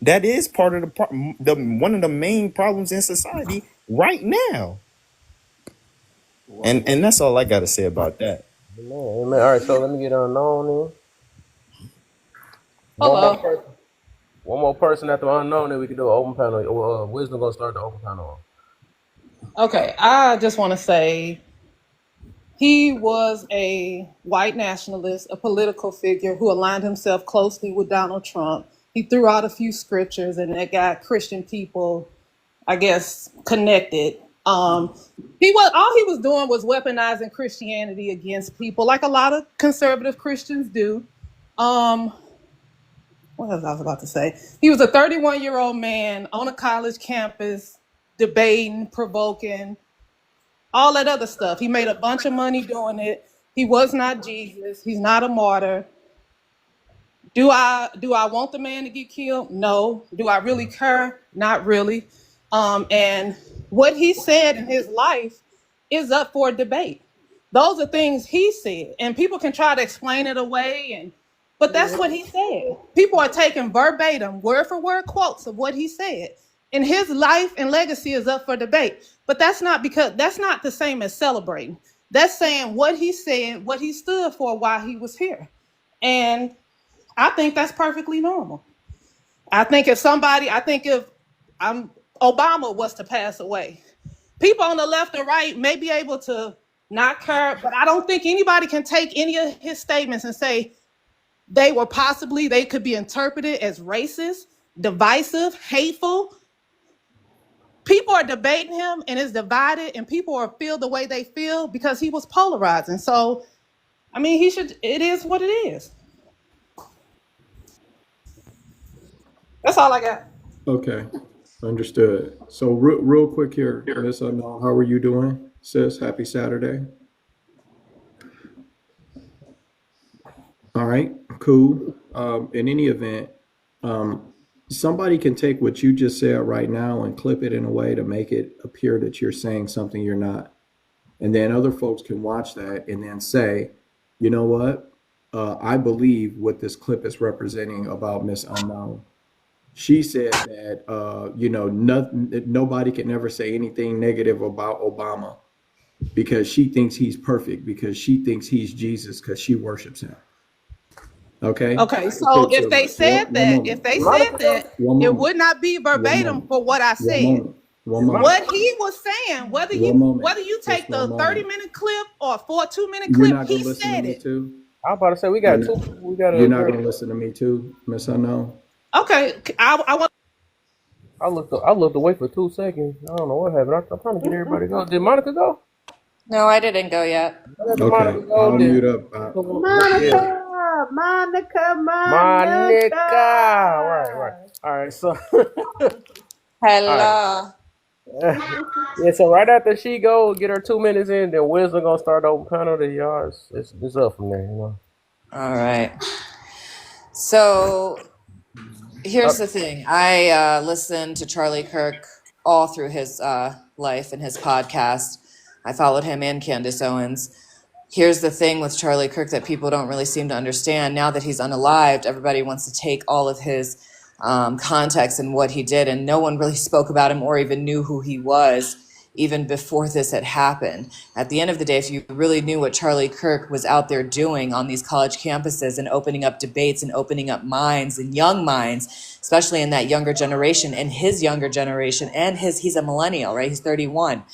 That is part of the one of the main problems in society right now. And that's all I got to say about that. Amen. All right, so let me get unknown in. Hello. One more person after unknown, then we can do an open panel. Wisdom gonna start the open panel. Okay, I just want to say he was a white nationalist, a political figure who aligned himself closely with Donald Trump. He threw out a few scriptures and that got Christian people, I guess, connected. All he was doing was weaponizing Christianity against people, like a lot of conservative Christians do. What else I was about to say? He was a 31-year-old man on a college campus, debating, provoking, all that other stuff. He made a bunch of money doing it. He was not Jesus. He's not a martyr. Do I want the man to get killed? No. Do I really care? Not really. And what he said in his life is up for debate. Those are things he said, and people can try to explain it away, but that's what he said. People are taking verbatim, word for word quotes of what he said. And his life and legacy is up for debate. But that's not the same as celebrating. That's saying what he said, what he stood for while he was here. And I think that's perfectly normal. I think if Obama was to pass away, people on the left and right may be able to not care, but I don't think anybody can take any of his statements and say they could be interpreted as racist, divisive, hateful. People are debating him and it's divided, and people are feel the way they feel because he was polarizing. So, I mean, it is what it is. That's all I got. Okay, understood. So real quick here, Miss Unknown, how are you doing, sis? Happy Saturday. All right, cool. In any event, somebody can take what you just said right now and clip it in a way to make it appear that you're saying something you're not. And then other folks can watch that and then say, you know what? I believe what this clip is representing about Miss Unknown. She said that, nobody can ever say anything negative about Obama because she thinks he's perfect, because she thinks he's Jesus, because she worships him. Okay. So if they said that, it would not be verbatim for what I said. What he was saying, whether you take the 30-minute clip or 2-minute clip, he said it. I'm about to say we got two. You're not going to listen to me too, Miss Unknown. Okay, I looked away for 2 seconds. I don't know what happened. I'm trying to get everybody to go. Did Monica go? No, I didn't go yet. Okay, I'll mute up. Monica. Right. All right, so. Hello. Yeah, so right after she go get her 2 minutes in, then Wisdom gonna start the open panel. Then y'all, it's up from there, All right. So here's the thing. I listened to Charlie Kirk all through his life and his podcast. I followed him and Candace Owens. Here's the thing with Charlie Kirk that people don't really seem to understand. Now that he's unalived, everybody wants to take all of his context and what he did, and no one really spoke about him or even knew who he was even before this had happened. At the end of the day, if you really knew what Charlie Kirk was out there doing on these college campuses and opening up debates and opening up minds and young minds, especially in that younger generation and his younger generation, and he's a millennial, right? He's 31.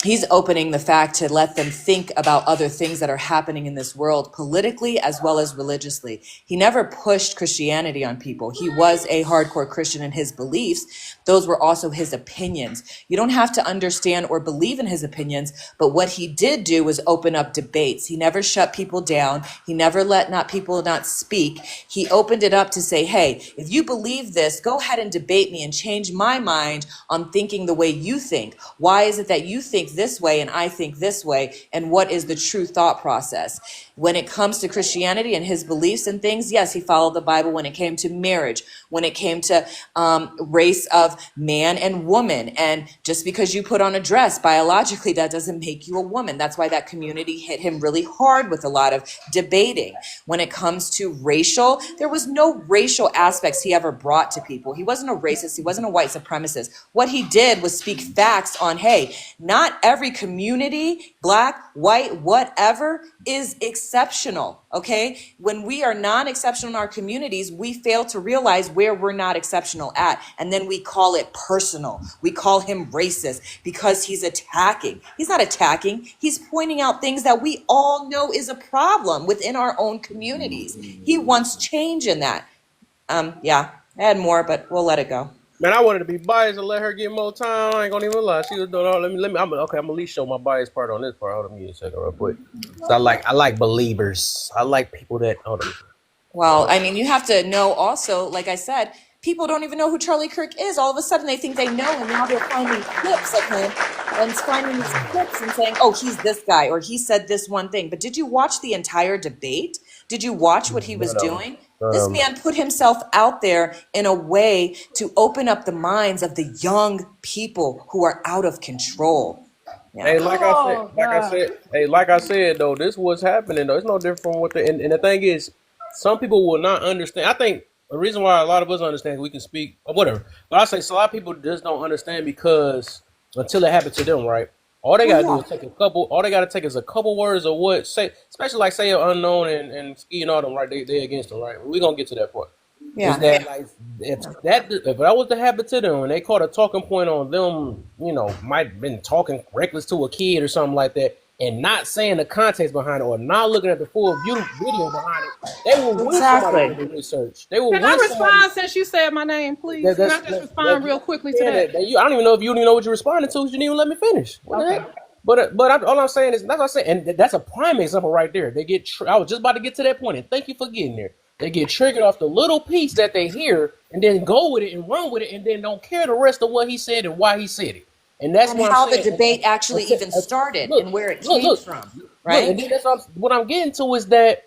He's opening the fact to let them think about other things that are happening in this world politically as well as religiously. He never pushed Christianity on people. He was a hardcore Christian in his beliefs. Those were also his opinions. You don't have to understand or believe in his opinions, but what he did do was open up debates. He never shut people down. He never let people not speak. He opened it up to say, hey, if you believe this, go ahead and debate me and change my mind on thinking the way you think. Why is it that you think this way and I think this way? And what is the true thought process? When it comes to Christianity and his beliefs and things, yes, he followed the Bible when it came to marriage, when it came to race of man and woman. And just because you put on a dress biologically, that doesn't make you a woman. That's why that community hit him really hard with a lot of debating. When it comes to racial, there was no racial aspects he ever brought to people. He wasn't a racist. He wasn't a white supremacist. What he did was speak facts on, hey, not every community, black, white, whatever, is exceptional, okay? When we are non-exceptional in our communities, we fail to realize where we're not exceptional at, and then we call it personal. We call him racist because he's attacking. He's not attacking. He's pointing out things that we all know is a problem within our own communities. He wants change in that. Yeah, I had more, but we'll let it go. Man, I wanted to be biased and let her get more time. I ain't gonna even lie. She was doing all. Let me. I'm gonna at least show my bias part on this part. Hold on, give me a second, real quick. So I like believers. I like people that. Hold on. Well, I mean, you have to know also, like I said, people don't even know who Charlie Kirk is. All of a sudden they think they know, and now they're finding clips of him and finding these clips and saying, oh, he's this guy, or he said this one thing. But did you watch the entire debate? Did you watch what he was doing? This man put himself out there in a way to open up the minds of the young people who are out of control. Yeah. Hey, like I said, though, this was happening though. It's no different from what and the thing is, some people will not understand. I think the reason why a lot of us understand, we can speak or whatever. But I say so a lot of people just don't understand because until it happened to them, right? All they gotta do is take a couple. All they gotta take is a couple words of what say, especially like say an unknown and ski and all them, right? They against them, right? We're gonna get to that part. Yeah. Is that like if that was to happen to them and they caught a talking point on them, you know, might have been talking reckless to a kid or something like that, and not saying the context behind it or not looking at the full video behind it, they will win somebody with the research. They will Can I respond since you said my name, please? Can I just respond real quickly to that? I don't even know if you don't even know what you're responding to. You didn't even let me finish. Okay. But all I'm saying is that's what I'm saying, and that's a prime example right there. They get. I was just about to get to that point, and thank you for getting there. They get triggered off the little piece that they hear, and then go with it and run with it, and then don't care the rest of what he said and why he said it. And that's and what how I'm saying. the debate actually even started and where it came from, right? And then that's what I'm getting to is that.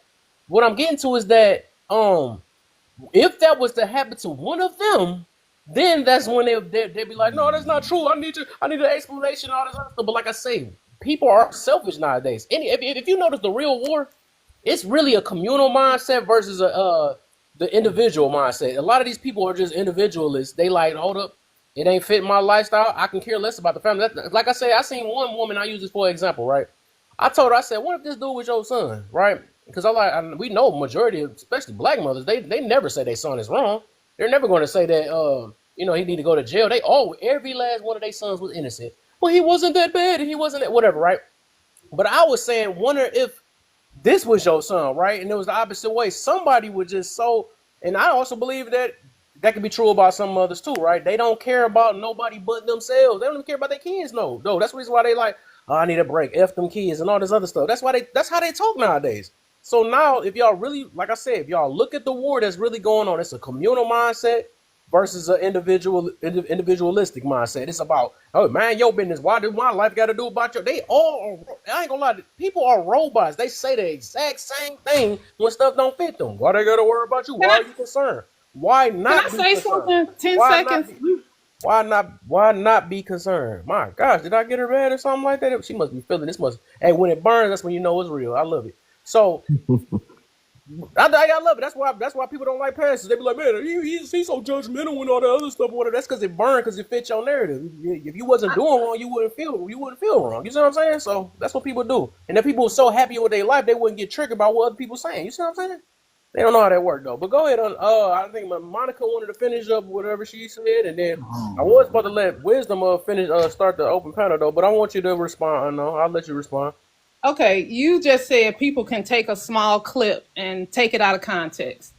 If that was to happen to one of them, then that's when they'd be like, no, that's not true. I need an explanation, all this other stuff. But like I say, people are selfish nowadays. If you notice the real war, it's really a communal mindset versus the individual mindset. A lot of these people are just individualists. They like, hold up, it ain't fit my lifestyle. I can care less about the family. Like I said, I seen one woman, I use this for example, right? I told her, I said, what if this dude was your son, right? Because we know majority of, especially black mothers, they never say their son is wrong. They're never going to say that, he need to go to jail. Every last one of their sons was innocent. Well, he wasn't that bad, and he wasn't that, whatever, right? But I was saying, wonder if this was your son, right? And it was the opposite way. Somebody would just and I also believe that could be true about some mothers too, right? They don't care about nobody but themselves. They don't even care about their kids, no. That's the reason why they like, oh, I need a break, F them kids and all this other stuff. That's how they talk nowadays. So now, if y'all really, like I said, if y'all look at the war that's really going on, it's a communal mindset versus an individualistic mindset. It's about, oh man, your business. Why do my life got to do about your? They all, I ain't gonna lie, people are robots. They say the exact same thing when stuff don't fit them. Why they gotta worry about you? Why are you concerned? Why not? Can I say something? 10 seconds. Why not be concerned? My gosh, did I get her bad or something like that? She must be feeling this. Hey, when it burns, that's when you know it's real. I love it. So I love it. That's why people don't like pastors. They be like, man, he's so judgmental and all that other stuff. That's because it burned, because it fits your narrative. If you wasn't doing wrong, you wouldn't feel wrong. You see what I'm saying? So that's what people do. And if people were so happy with their life, they wouldn't get triggered by what other people saying. You see what I'm saying? They don't know how that works though. But go ahead on. I think Monica wanted to finish up whatever she said, and then I was about to let Wisdom finish start the open panel though. But I want you to respond. No, I'll let you respond. Okay, you just said people can take a small clip and take it out of context.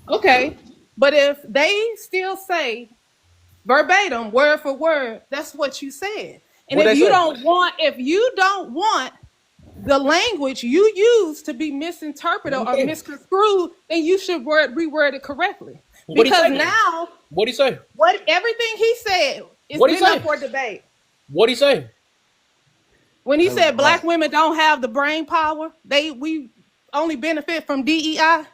Okay, but if they still say verbatim, word for word, that's what you said. And if you don't want the language you use to be misinterpreted or misconstrued, then you should reword it correctly. Because now, what'd he say? Everything he said is good enough for debate. What'd he say? When he said black women don't have the brain power, we only benefit from DEI.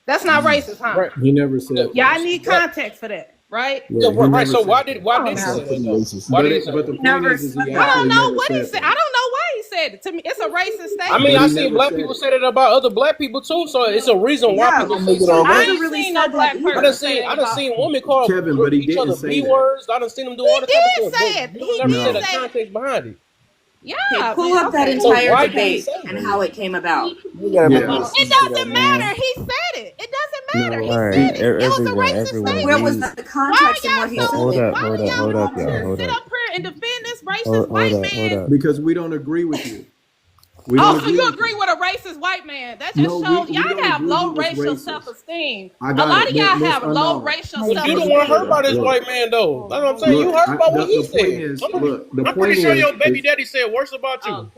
That's not racist, huh? Right. He never said. Yeah, I need context for that, right? Yeah, right. So why did he say that? Why did he say that? But the point is he I don't know what he said. I don't know why he said it. To me, it's a racist statement. I mean, I seen black people say that about other black people too, so it's a reason why people say it. I ain't really seen no black person. I done seen women call Kevin, but he each other didn't say B that. words. I done seen them do all the type of stuff. He did say it. Never said the context behind it. Yeah, pull up that entire debate and how it came about. It doesn't matter. He said it. It doesn't matter. He said it. It was a racist statement. Where was the context and what he said? Hold up, y'all. Sit up here and defend this racist white man. Because we don't agree with you. So you agree with a racist white man? That just shows y'all have low racial self-esteem. A lot of y'all have low racial self-esteem. You don't want to heard about this white man though. That's what I'm saying. You heard about what he said. I'm pretty sure your baby daddy said worse about you.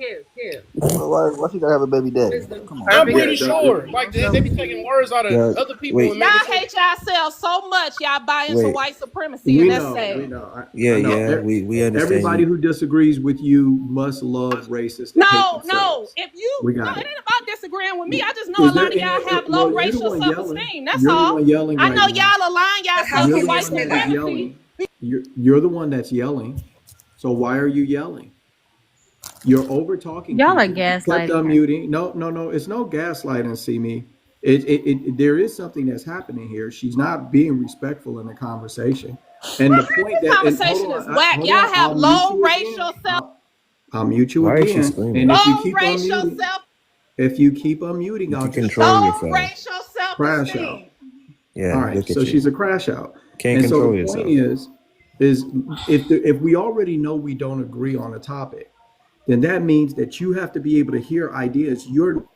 Why she gotta have a baby daddy? Come on. I'm pretty sure. Like they be taking words out of other people. Y'all hate yourselves so much, y'all buy into white supremacy, and that's sad. We understand. Everybody who disagrees with you must love racist. No. If you, it ain't about disagreeing with me. I just know a lot of y'all have low racial self-esteem. That's all. I know y'all align yourself with white supremacy. You're the one that's yelling. So why are you yelling? You're over talking. Y'all are gaslighting. Kept unmuting. No. It's no gaslighting. See me. There is something that's happening here. She's not being respectful in the conversation. And the point that conversation is whack. Y'all have low racial self. I'll mute you again. And if you keep unmuting, I'll control yourself. Racial crash out. Yeah. All right. So she's a crash out. Can't control yourself. The point is if we already know we don't agree on a topic, then that means that you have to be able to hear ideas you're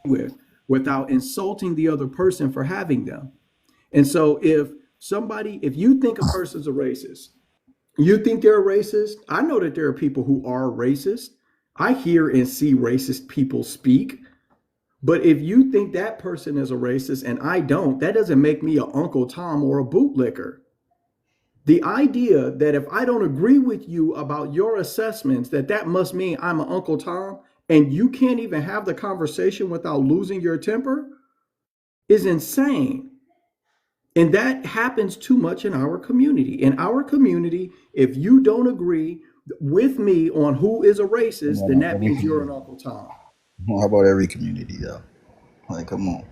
with without insulting the other person for having them. And so if you think a person's a racist, you think they're a racist? I know that there are people who are racist. I hear and see racist people speak. But if you think that person is a racist and I don't, that doesn't make me an Uncle Tom or a bootlicker. The idea that if I don't agree with you about your assessments, that must mean I'm an Uncle Tom and you can't even have the conversation without losing your temper is insane. And that happens too much in our community. In our community, if you don't agree with me on who is a racist, then that means you're an Uncle Tom. How about every community, though? Like, come on.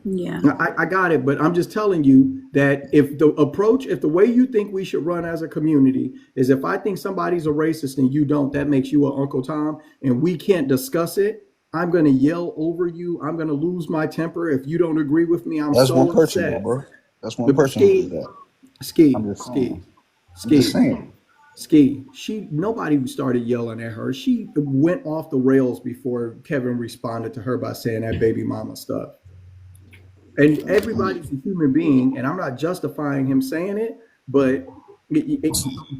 Yeah. I got it, but I'm just telling you that if the way you think we should run as a community is if I think somebody's a racist and you don't, that makes you an Uncle Tom, and we can't discuss it. I'm going to yell over you. I'm going to lose my temper. If you don't agree with me, I'm so upset. Bro. That's one person. Ski. Nobody started yelling at her. She went off the rails before Kevin responded to her by saying that baby mama stuff. And everybody's a human being, and I'm not justifying him saying it, but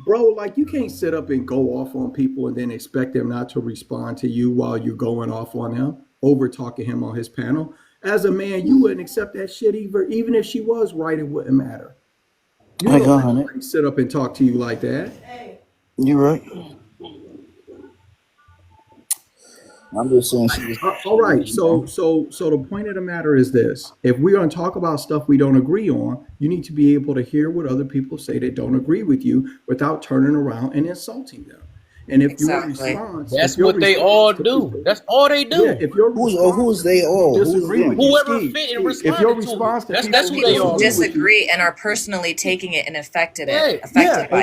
bro, like you can't sit up and go off on people and then expect them not to respond to you while you're going off on them, over talking him on his panel. As a man, you wouldn't accept that shit even if she was right, it wouldn't matter. You don't let me sit up and talk to you like that. You're right. I'm just saying. All right. So the point of the matter is this: if we're going to talk about stuff we don't agree on, you need to be able to hear what other people say that don't agree with you without turning around and insulting them. And if your response, that's what they all do. That's all they do. Yeah, if your who's they all? Whoever fit and responded if your response to that's who they all disagree and are personally taking it and affected by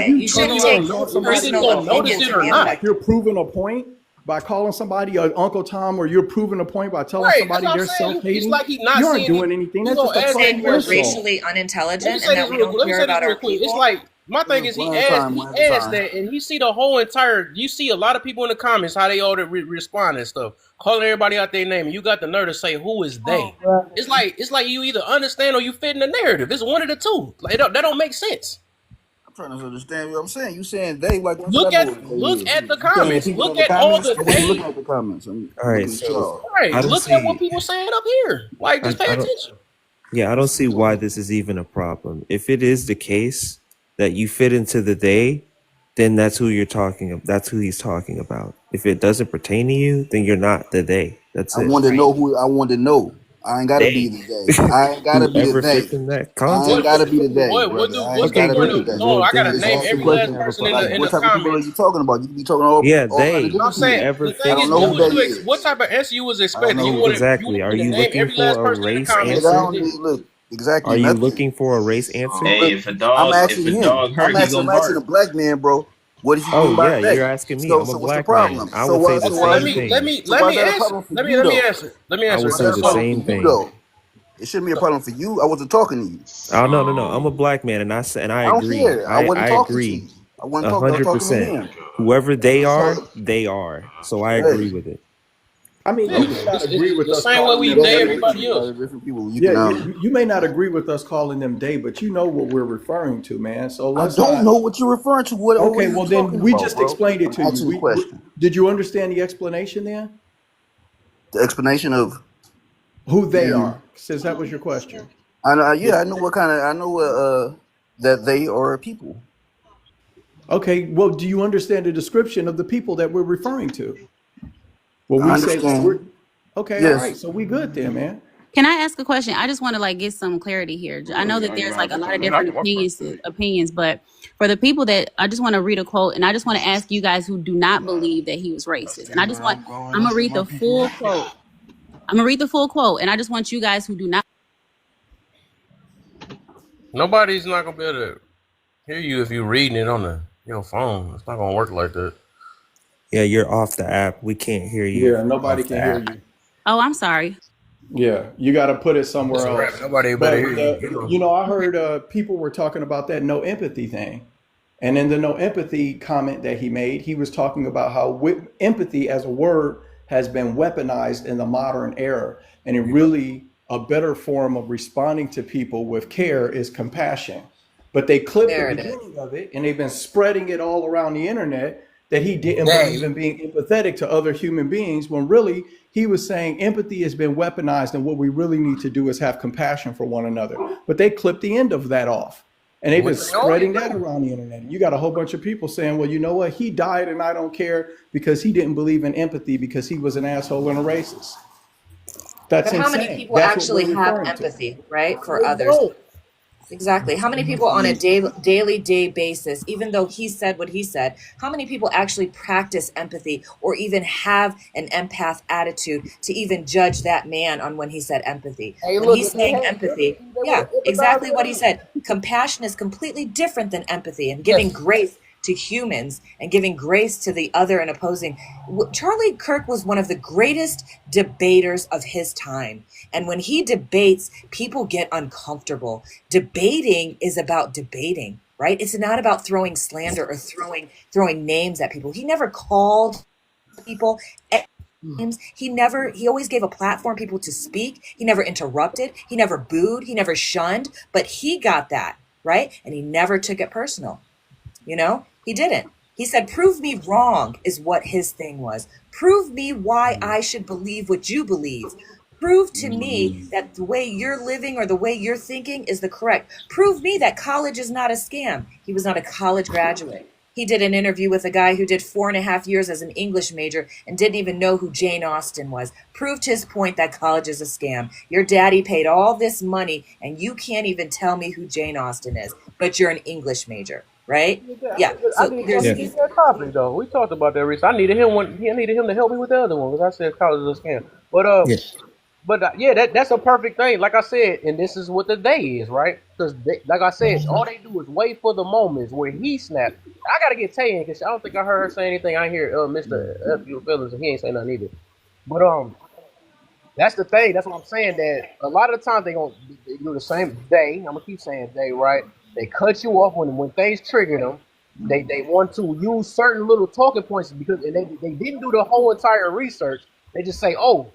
it. You shouldn't take personal opinion to be affected. You're proving a point. by calling somebody Uncle Tom, or you're proving a point by telling Right, that's somebody what I'm they're saying. It's self-hating. like he's not You aren't seeing. doing anything. You That's just gonna a ask Saying that fucking we're question. insult. racially Let me unintelligent say and this that we real. don't Let me care say this about our real quick. It's people. like my thing is One at a time. he One at a asked time. that, and he see the whole entire. You see a lot of people in the comments how they all respond and stuff, calling everybody out their name, and you got the nerve to say who is they. It's like you either understand or you fit in the narrative. It's one of the two. Like that don't make sense. I'm trying to understand what I'm saying. You saying they, like, once I Look know at what they is. the You telling the comments. people in Look the at all comments? the I wasn't they. looking at the comments. I'm All right, looking at so y'all. Right. I don't Look at what see. people saying up here. Like just pay I don't. attention. Yeah, I don't see why this is even a problem. If it is the case that you fit into the they, then that's who you're talking about. That's who he's talking about. If it doesn't pertain to you, then you're not the they. That's I it. wanted to Right. know who I wanted to know. I ain't gotta be They. the they. I ain't gotta be the Whoever they. fits in that I ain't What context. gotta be the they, brother. I ain't what's the Okay, gotta be point the of great. they. no? Well, I gotta then Just name ask the obviously every we shouldn't last question. have a person in Like, problem. what the type of people are comments. you talking about? You can be talking Yeah, all kind of they. I'm different people. saying the Whoever thing I don't is, fits know in who what they was that. you what is. type of answer you was I don't expecting? know You who they wanted is. Exactly. Are me you to name looking every last for a person in the race comments, Nigga, I answer? and don't then need look exactly Are you nothing. looking for a race answer? Look, Hey, if a I'm if asking a him. dog hurt, he gonna I'm asking a bark. black man, bro. What does he Oh mean by yeah, they? you're asking me. I'm a So what's the black man. problem? I would say the okay, same thing. So why is that a answer. problem for you Let me though? answer. Let me I answer, would Why is say that sir. a the problem So for same you thing. though? It shouldn't be a problem for you. I wasn't talking to you. Oh no. I'm a black man, and I I don't agree. care. I wasn't I talking to agree, you. I wasn't talking. I was talking to 100%. him. Whoever they So, are, they are. So I hey, agree with it. I mean, you yeah, may okay. not agree it's with the us same way calling we them Go day ahead. they, but everybody You else. different people. You yeah, can. you may not agree with us calling them they, but you know what we're referring to, man. So I let's don't not. know what you're referring to. What Okay, are you well talking then we about, just bro? explained it I'm to you. asking the We question. did you understand the explanation then? The explanation of. Who they Mm, are, since that was your question. I know. Yeah. Yeah, I know what kind of. I know that they are people. Okay, well, do you understand the description of the people that we're referring to? Well, I we say that we're understand. okay. All Yes. right, so we good then, man. Can I ask a question? I just want to like get some clarity here. I know that there's like a lot of different opinions, but for the people that I just want to read a quote, and I just want to ask you guys who do not believe that he was racist. And I'm gonna read the full quote. I'm gonna read the full quote, and I just want you guys who do not. Nobody's not gonna be able to hear you if you're reading it on your phone. It's not gonna work like that. Yeah, you're off the app. We can't hear you Yeah, nobody off the can hear app. you. Oh, I'm sorry. Yeah, you got to put it It's somewhere a rap. else. Nobody better hear But you. I heard people were talking about that no empathy thing, and in the no empathy comment that he made, he was talking about how empathy as a word has been weaponized in the modern era, and it really a better form of responding to people with care is compassion. But they clipped the There it is. beginning of it, and they've been spreading it all around the internet that he didn't believe They. in being empathetic to other human beings, when really he was saying empathy has been weaponized, and what we really need to do is have compassion for one another. But they clipped the end of that off. And they've been Which they always spreading that do. around the internet. You got a whole bunch of people saying, well, you know what? He died and I don't care because he didn't believe in empathy because he was an asshole and a racist. That's But how many insane. people That's what we're actually have referring to. empathy, right, for They others? don't. Exactly. How many people on a daily day basis, even though he said what he said, how many people actually practice empathy or even have an empath attitude to even judge that man on when he said empathy? Hey, When look, he's if they saying had empathy, empathy, they would yeah, have empathized exactly with what he him. said. Compassion is completely different than empathy and giving Yes. grace to humans and giving grace to the other and opposing. Charlie Kirk was one of the greatest debaters of his time. And when he debates, people get uncomfortable. Debating is about debating, right? It's not about throwing slander or throwing names at people. He never called people names. He always gave a platform for people to speak. He never interrupted. He never booed. He never shunned, but he got that, right? And he never took it personal. He didn't. He said, prove me wrong is what his thing was. Prove me why I should believe what you believe. Prove to me that the way you're living or the way you're thinking is the correct. Prove me that college is not a scam. He was not a college graduate. He did an interview with a guy who did 4.5 years as an English major and didn't even know who Jane Austen was. Proved his point that college is a scam. Your daddy paid all this money and you can't even tell me who Jane Austen is, but you're an English major, right? Yeah. I So need him there's to Yeah. keep that topic though. We talked about that recently. I needed him to help me with the other one because I said college is a scam. But Yeah. But yeah, that's a perfect thing. Like I said, and this is what the day is, right? Because like I said, all they do is wait for the moments where he snaps. I gotta get Tay in because I don't think I heard her say anything. I hear Mr. F. You feelings, and he ain't say nothing either. But that's the thing. That's what I'm saying. That a lot of the times they do the same day. I'm gonna keep saying day, right? They cut you off when things trigger them. They want to use certain little talking points because and they didn't do the whole entire research. They just say, oh,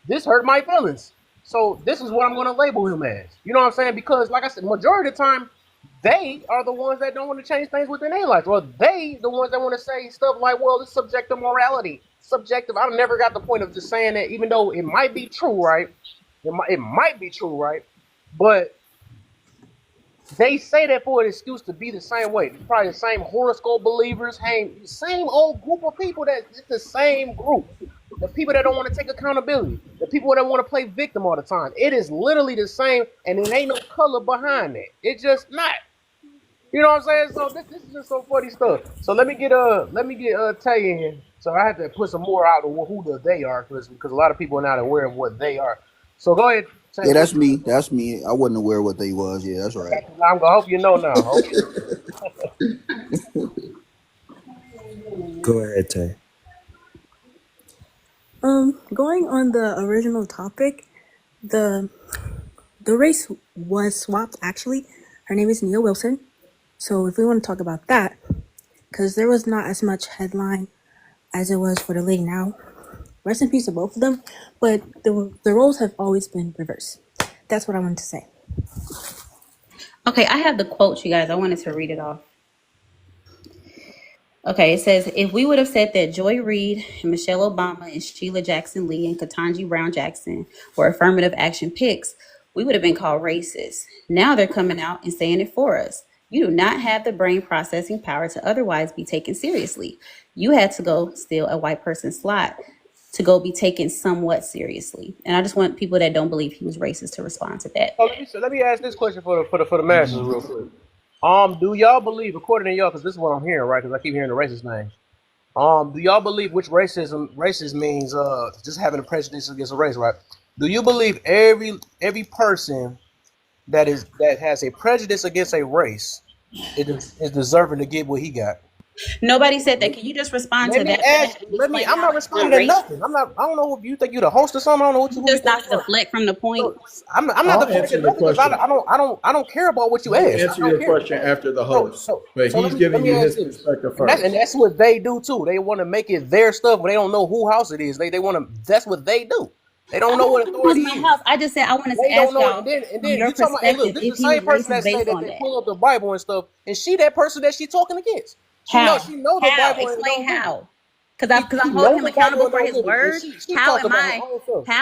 this hurt my feelings. So this is what I'm going to label him as. You know what I'm saying? Because like I said, majority of the time, they are the ones that don't want to change things within their lives. Well, they the ones that want to say stuff like, well, it's subjective morality. Subjective. I never got the point of just saying that, even though it might be true, right? It might be true, right? But they say that for an excuse to be the same way. Probably the same horoscope believers, same old group of people that it's the same group. The people that don't want to take accountability. The people that want to play victim all the time. It is literally the same, and it ain't no color behind it. It's just not. You know what I'm saying? So this is just some funny stuff. So let me get Tay in here. So I have to put some more out of who they are because a lot of people are not aware of what they are. So go ahead, Tay. Yeah, that's me. That's me. I wasn't aware what they was. Yeah, that's right. I'm gonna hope you know now. Okay. Go ahead, Tay. Going on the original topic, the race was swapped actually. Her name is Nia Wilson. So if we want to talk about that, because there was not as much headline as it was for the lady now. Rest in peace to both of them, but the roles have always been reversed. That's what I wanted to say. Okay, I have the quote, you guys. I wanted to read it off. Okay, it says, if we would have said that Joy Reid and Michelle Obama and Sheila Jackson Lee and Ketanji Brown Jackson were affirmative action picks, we would have been called racist. Now they're coming out and saying it for us. You do not have the brain processing power to otherwise be taken seriously. You had to go steal a white person's slot to go be taken somewhat seriously. And I just want people that don't believe he was racist to respond to that. So let me ask this question for the masses real quick. Do y'all believe, according to y'all, because this is what I'm hearing, right? Because I keep hearing the racist names. Do y'all believe which racist means just having a prejudice against a race, right? Do you believe every person that has a prejudice against a race is deserving to get what he got? Nobody said that. Can you just respond to that? I'm not responding to nothing. I don't know if you think you're the host or something. I don't know what you just not deflect from the point. I'm not deflecting nothing because I don't care about what you ask. Answer your question after the host, but he's giving you his perspective first. And that's what they do too. They want to make it their stuff, but they don't know who house it is. They want to. That's what they do. They don't know what authority is. House. I just said I wanted to ask y'all. And then you talking about, hey, look, this is the same person that say that they pull up the Bible and stuff, and she that person that she talking against. She know the Bible. Explain how. Because I'm holding him accountable for his words. How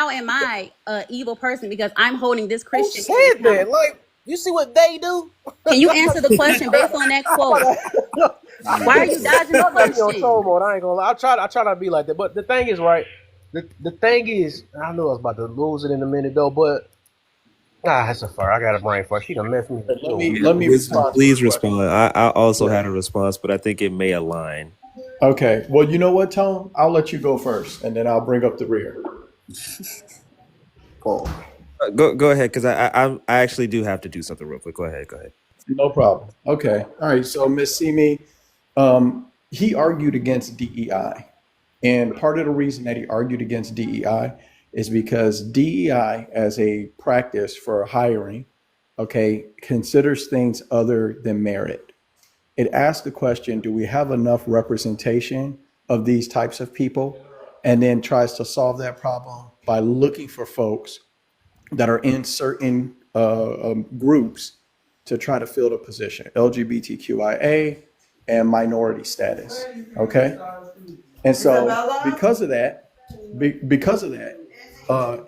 am I an evil person because I'm holding this Christian? Who said that? Like, you see what they do? Can you answer the question based on that quote? Why are you dodging the question? I ain't gonna lie. I try not to be like that. But the thing is, right? The thing is, I knew I was about to lose it in a minute though, but that's a fire. I got a brain fart. She done messed me. Let me respond. Please respond. I also had a response, but I think it may align. Okay. Well, you know what, Tone? I'll let you go first, and then I'll bring up the rear. Go ahead, because I actually do have to do something real quick. Go ahead. No problem. Okay. All right. So Miss Simi, he argued against DEI. And part of the reason that he argued against DEI is because DEI as a practice for hiring, considers things other than merit. It asks the question, do we have enough representation of these types of people? And then tries to solve that problem by looking for folks that are in certain groups to try to fill the position, LGBTQIA and minority status, okay? And so because of that,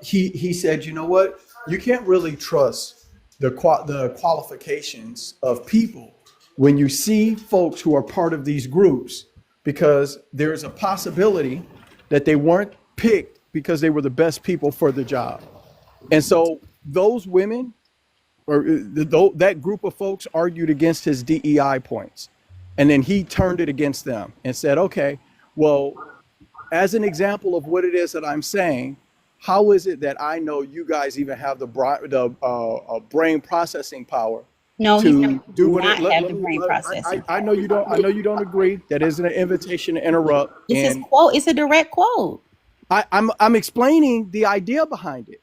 he said, you know what? You can't really trust the qualifications of people when you see folks who are part of these groups, because there's a possibility that they weren't picked because they were the best people for the job. And so those women or that group of folks argued against his DEI points. And then he turned it against them and said, okay, well, as an example of what it is that I'm saying, how is it that I know you guys even have the brain processing power No, he's to not, do do what it? not have the brain processing I know power. you don't. I know you don't agree. That isn't an invitation to interrupt. It's his And quote. It's a direct quote. I'm explaining the idea behind it.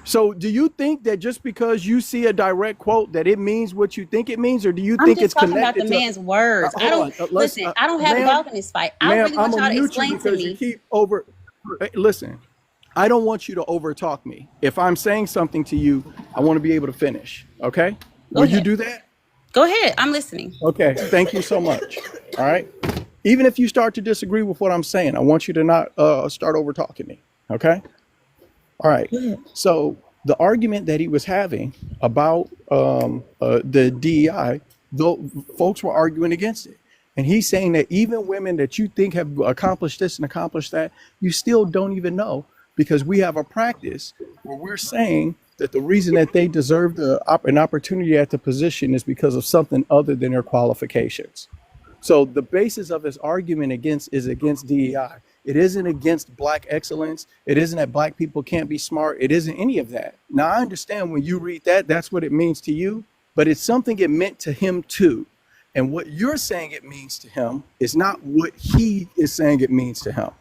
So do you think that just because you see a direct quote that it means what you think it means, or do you I'm think just it's talking about the connected to? man's words. I Hold don't on. listen. I don't have a Ma'am, dog in this fight. I ma'am, really I'm want gonna y'all to mute you explain to because you me. keep over. Listen, I don't want you to overtalk me. If I'm saying something to you, I want to be able to finish. Okay? Go Will you ahead. do that? Go ahead. I'm listening. Okay. Thank you so much. All right. Even if you start to disagree with what I'm saying, I want you to not start over talking me. Okay. All right. Go ahead. So the argument that he was having about the DEI, though folks were arguing against it. And he's saying that even women that you think have accomplished this and accomplished that, you still don't even know, because we have a practice where we're saying that the reason that they deserve an opportunity at the position is because of something other than their qualifications. So the basis of his argument is against DEI. It isn't against black excellence. It isn't that black people can't be smart. It isn't any of that. Now, I understand when you read that, that's what it means to you, but it's something it meant to him too. And what you're saying it means to him is not what he is saying it means to him.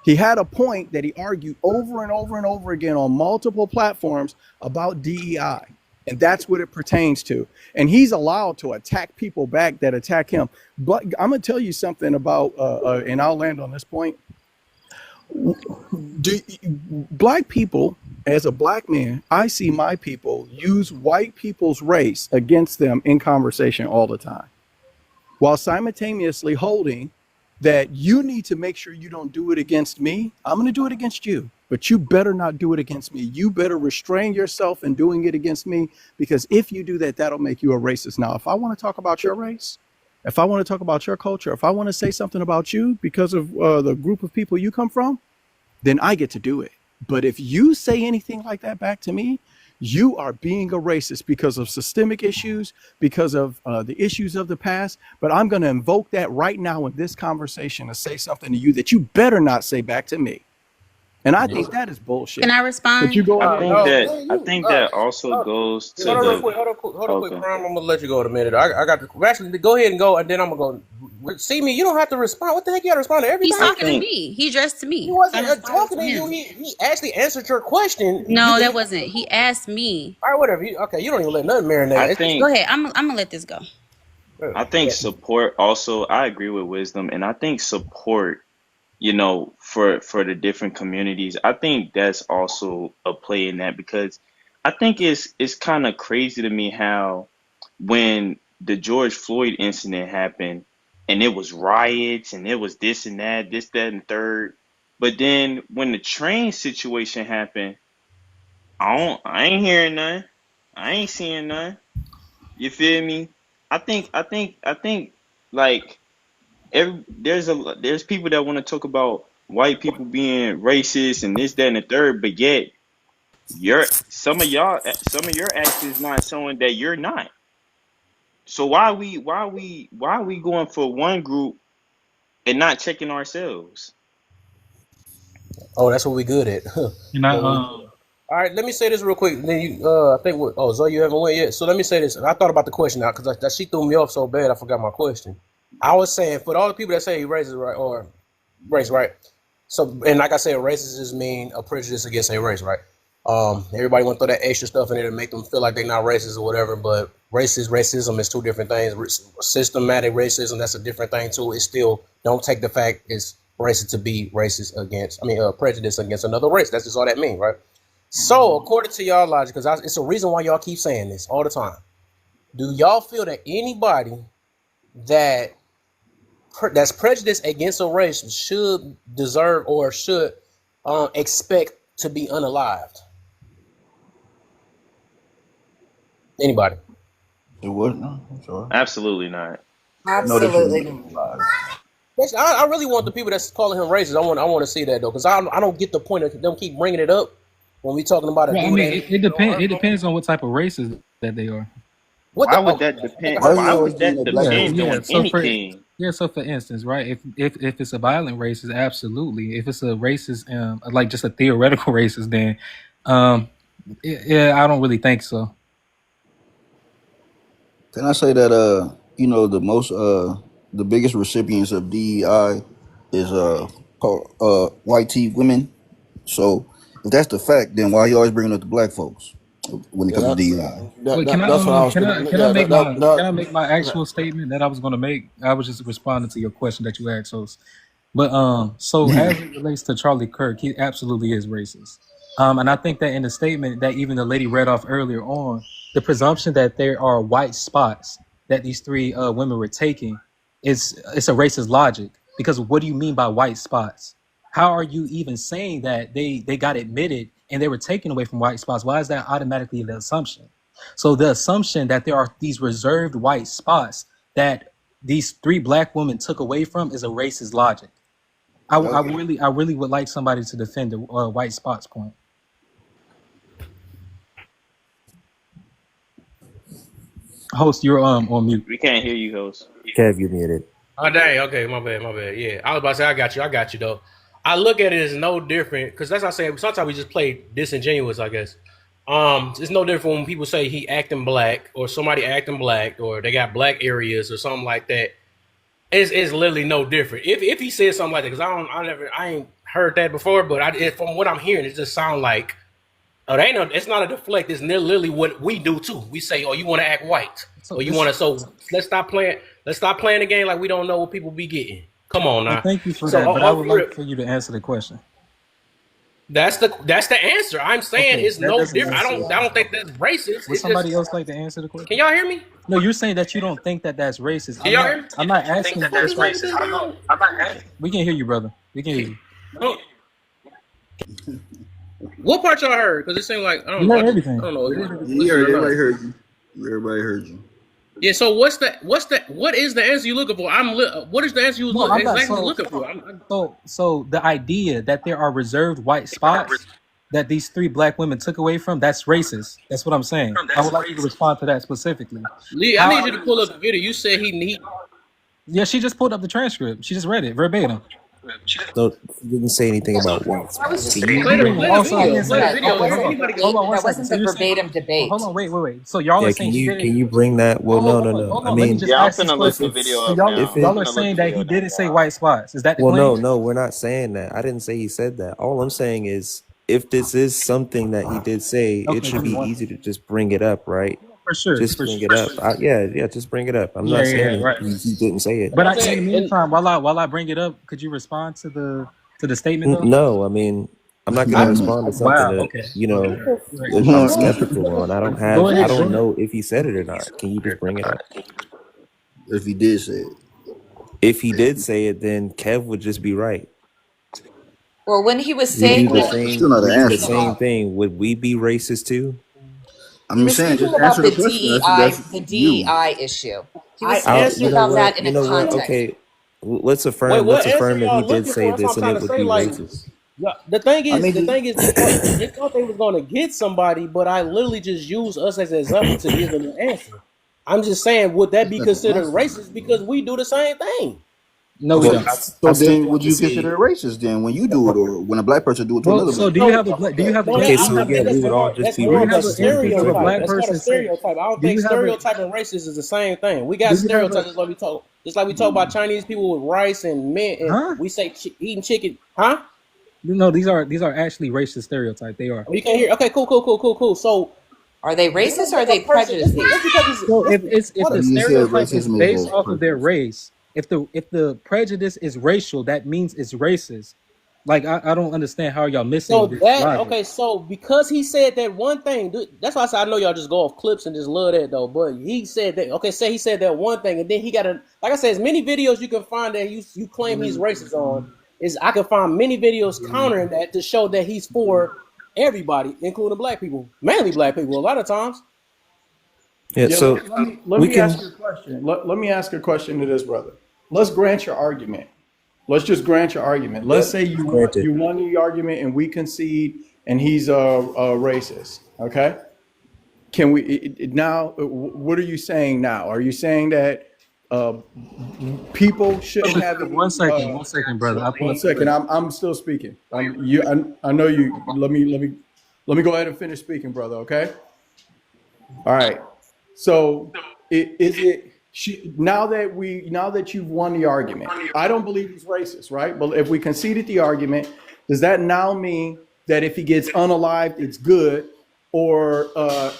He had a point that he argued over and over and over again on multiple platforms about DEI. And that's what it pertains to. And he's allowed to attack people back that attack him. But I'm going to tell you something about, and I'll land on this point. Black people, as a black man, I see my people use white people's race against them in conversation all the time, while simultaneously holding that you need to make sure you don't do it against me. I'm going to do it against you, but you better not do it against me. You better restrain yourself in doing it against me, because if you do that, that'll make you a racist. Now, if I want to talk about your race, if I want to talk about your culture, if I want to say something about you because of the group of people you come from, then I get to do it. But if you say anything like that back to me, you are being a racist because of systemic issues, because of the issues of the past. But I'm going to invoke that right now in this conversation to say something to you that you better not say back to me. And I think that is bullshit. Can I But you respond? go ahead. I think that also goes to Hold on real the. quick. Hold on quick, Okay. Prime. I'm gonna let you go in a minute. I got to actually go ahead and go, and then I'm gonna go. See me. You don't have to respond. What the heck? You got to respond to He's everybody. talking to me. He addressed to me. He wasn't I'm responding talking to you. him. He actually answered your question. No, that wasn't. He asked me. All right, whatever. Okay, you don't even let nothing marinate. I It's just- Go think ahead. I'm gonna let this go. I think support also. I agree with wisdom, and I think support. For the different communities, I think that's also a play in that, because I think it's kind of crazy to me how when the George Floyd incident happened and it was riots and it was this and that, this, that, and third, but then when the train situation happened, I ain't hearing none, I ain't seeing none. You feel me? I think like there's people that want to talk about white people being racist and this, that, and the third, but yet some of your actions not showing that you're not. So why are we going for one group and not checking ourselves? Oh, that's what we good at. And I All right, let me say this real quick. Then you, I think what? Oh, Zoe, you haven't went yet. So let me say this. I thought about the question now because she threw me off so bad. I forgot my question. I was saying for all the people that say race is right or race right. So and like I said, racist just mean a prejudice against a race, right? Everybody want to throw that extra stuff in there to make them feel like they're not racist or whatever. But racism is two different things. Systematic racism, that's a different thing too. It still don't take the fact it's racist to be racist against. Prejudice against another race. That's just all that means, right? So, according to y'all logic, because it's a reason why y'all keep saying this all the time. Do y'all feel that anybody that's prejudiced against a race should deserve or should expect to be unalived? Anybody? It wouldn't. I'm sorry. Absolutely not. Absolutely. I really want the people that's calling him racist. I want to see that though, because I don't get the point of them keep bringing it up when we talking about it. Well, I mean, it depends. It depends on what type of races that they are. What Why the? would Oh, that take depend? us out. Why would that depend on anything? So for instance, right? If it's a violent racist, absolutely. If it's a racist, like just a theoretical racist, then, yeah, I don't really think so. Can I say that the biggest recipients of DEI is white tea women. So if that's the fact, then why you always bringing up the black folks when it Yeah, comes to that, DEI? that, Wait, can that I that's what I was can gonna. I can I Yeah, make my can I make my that actual statement that I was going to make? I was just responding to your question that you asked, host. But so as it relates to Charlie Kirk, he absolutely is racist. And I think that in the statement that even the lady read off earlier on, the presumption that there are white spots that these three women were taking is it's a racist logic. Because what do you mean by white spots? How are you even saying that they got admitted and they were taken away from white spots? Why is that automatically the assumption? So the assumption that there are these reserved white spots that these three black women took away from is a racist logic. I really would like somebody to defend the white spots point. Host, you're on mute. We can't hear you, host. Kev, you muted. Oh dang, okay, my bad. Yeah, I was about to say I got you though. I look at it as no different because that's what I say. Sometimes we just play disingenuous, I guess. It's no different when people say he acting black or somebody acting black or they got black areas or something like that. It's literally no different. If he said something like that, because I ain't heard that before, but from what I'm hearing, it just sounds like it's not a deflect. It's literally what we do too. We say, "Oh, you want to act white, or you want to." So let's stop playing. Let's stop playing the game like we don't know what people be getting. Come on now. Thank you for that, but I would like for you to answer the question. That's the answer. I'm saying it's no different. I don't think that's racist. Would somebody else like to answer the question? Can y'all hear me? No, you're saying that you don't think that that's racist. Can y'all hear me? I'm not asking if that's racist. We can hear you, brother. We can hear you. What part y'all heard? Because it seemed like I don't You know. heard everything. I don't know. Everybody heard you. Everybody heard you. Yeah. So what is the answer you looking for? What is the answer you looking for? So the idea that there are reserved white spots that these three black women took away from, that's racist. That's what I'm saying. I would like you to respond to that specifically. Lee, I need you to pull up the video. You said he need. Yeah, she just pulled up the transcript. She just read it verbatim. So you didn't say anything about white spots. That wasn't the verbatim debate. Hold on, wait. So y'all are saying can you bring that? Well, no. I mean, I'm finna look the video up now. Y'all are saying that he didn't say white spots. Is that the well, claim? no, we're not saying that. I didn't say he said that. All I'm saying is, if this is something that he did say, it should be easy to just bring it up, right? For sure. Just bring it up. Yeah, just bring it up. I'm not saying he didn't say it. But in the meantime, while I bring it up, could you respond to the statement? Though? No, I mean, I'm not going to respond to something that I'm skeptical on. I don't know if he said it or not. Can you just bring it up? If he did say it. If he did say it, then Kev would just be right. Well, when he was saying the same thing, would we be racist too? I'm saying just answer the question. The DEI issue. He was answered about that in a context. Okay, let's affirm that he did say this, and it would be racist. Yeah, the thing is, they thought they was gonna get somebody, but I literally just use us as an example to give them an answer. I'm just saying, would that be considered racist because we do the same thing? No, we don't. So then, would you consider it racist then when you do it, or when a black person do it to another? So do you have a Okay, so yeah, we would all just be racist. That's not a stereotype. I don't think stereotype and racist is the same thing. We got stereotypes just like we talk about Chinese people with rice and mint, and we say eating chicken, huh? No, these are actually racist stereotypes. They are. You can't hear. Okay, cool. So, are they racist or are they prejudiced? So if the stereotype is based off of their race, if the prejudice is racial, that means it's racist. Like I don't understand how y'all missing. So so because he said that one thing, that's why I said I know y'all just go off clips and just love that though. But he said that. Okay, say he said that one thing, and then he got like I said, as many videos you can find that you claim he's racist on. I can find many videos countering that to show that he's for everybody, including black people, mainly black people, a lot of times. Yeah. So let me ask you a question. Let me ask a question to this brother. Let's grant your argument. Let's just grant your argument. Let's say you won the argument and we concede, and he's a racist. Okay. can we now? What are you saying now? Are you saying that people shouldn't have any? One second, brother. I pull One up the second. clip. I'm still speaking. I know you. Let me go ahead and finish speaking, brother. Okay. All right. So now that you've won the argument, I don't believe he's racist, right? But if we conceded the argument, does that now mean that if he gets unalived, it's good, or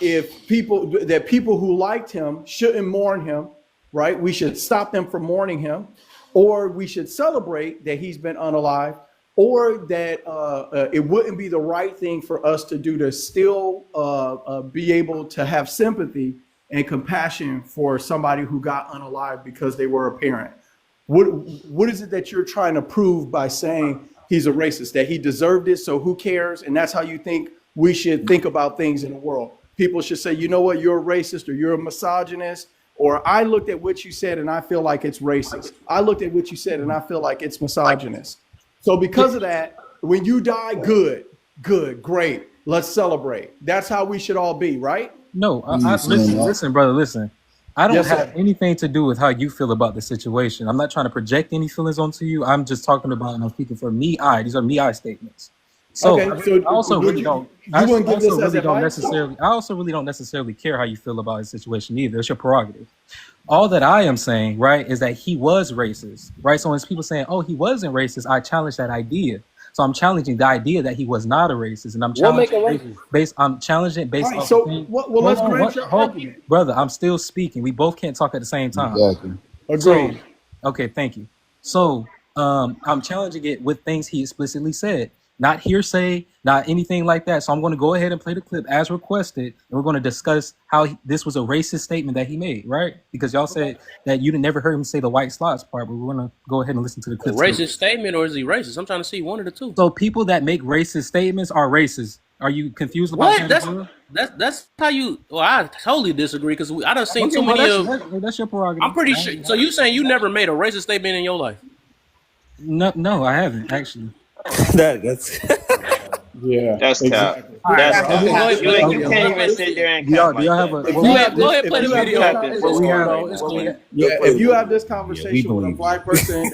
if people who liked him shouldn't mourn him, right? We should stop them from mourning him, or we should celebrate that he's been unalived, or that it wouldn't be the right thing for us to do to still be able to have sympathy and compassion for somebody who got unalived because they were a parent. What is it that you're trying to prove by saying he's a racist, that he deserved it, so who cares? And that's how you think we should think about things in the world. People should say, you know what, you're a racist, or you're a misogynist, or I looked at what you said and I feel like it's racist. I looked at what you said and I feel like it's misogynist. So because of that, when you die, good, great, let's celebrate. That's how we should all be, right? No, listen, brother, listen. I don't have anything to do with how you feel about the situation. I'm not trying to project any feelings onto you. I'm just talking about, and I'm speaking for me. These are me statements. So, I also really don't necessarily care how you feel about his situation either. It's your prerogative. All that I am saying, right, is that he was racist, right? So when people saying, "Oh, he wasn't racist," I challenge that idea. So I'm challenging the idea that he was not a racist, and I'm challenging based on. Right, so let's grant your argument, brother. I'm still speaking. We both can't talk at the same time. Exactly. Agreed. So, okay, thank you. So I'm challenging it with things he explicitly said, not hearsay, not anything like that. So I'm going to go ahead and play the clip as requested, and we're going to discuss how this was a racist statement that he made, right? Because y'all said that you never heard him say the white slots part, but we're going to go ahead and listen to the clip. A racist statement, or is he racist? I'm trying to see one of the two. So people that make racist statements are racist. Are you confused about that? That's how you. Well, I totally disagree because I done seen too many of. That's your prerogative. I'm pretty sure. So you saying you never made a racist statement in your life? No, I haven't actually. That's yeah. That's exactly. cap. That's you can't even sit there and cap. Do y'all have a? Go ahead, play the video. If you have this conversation with a black person,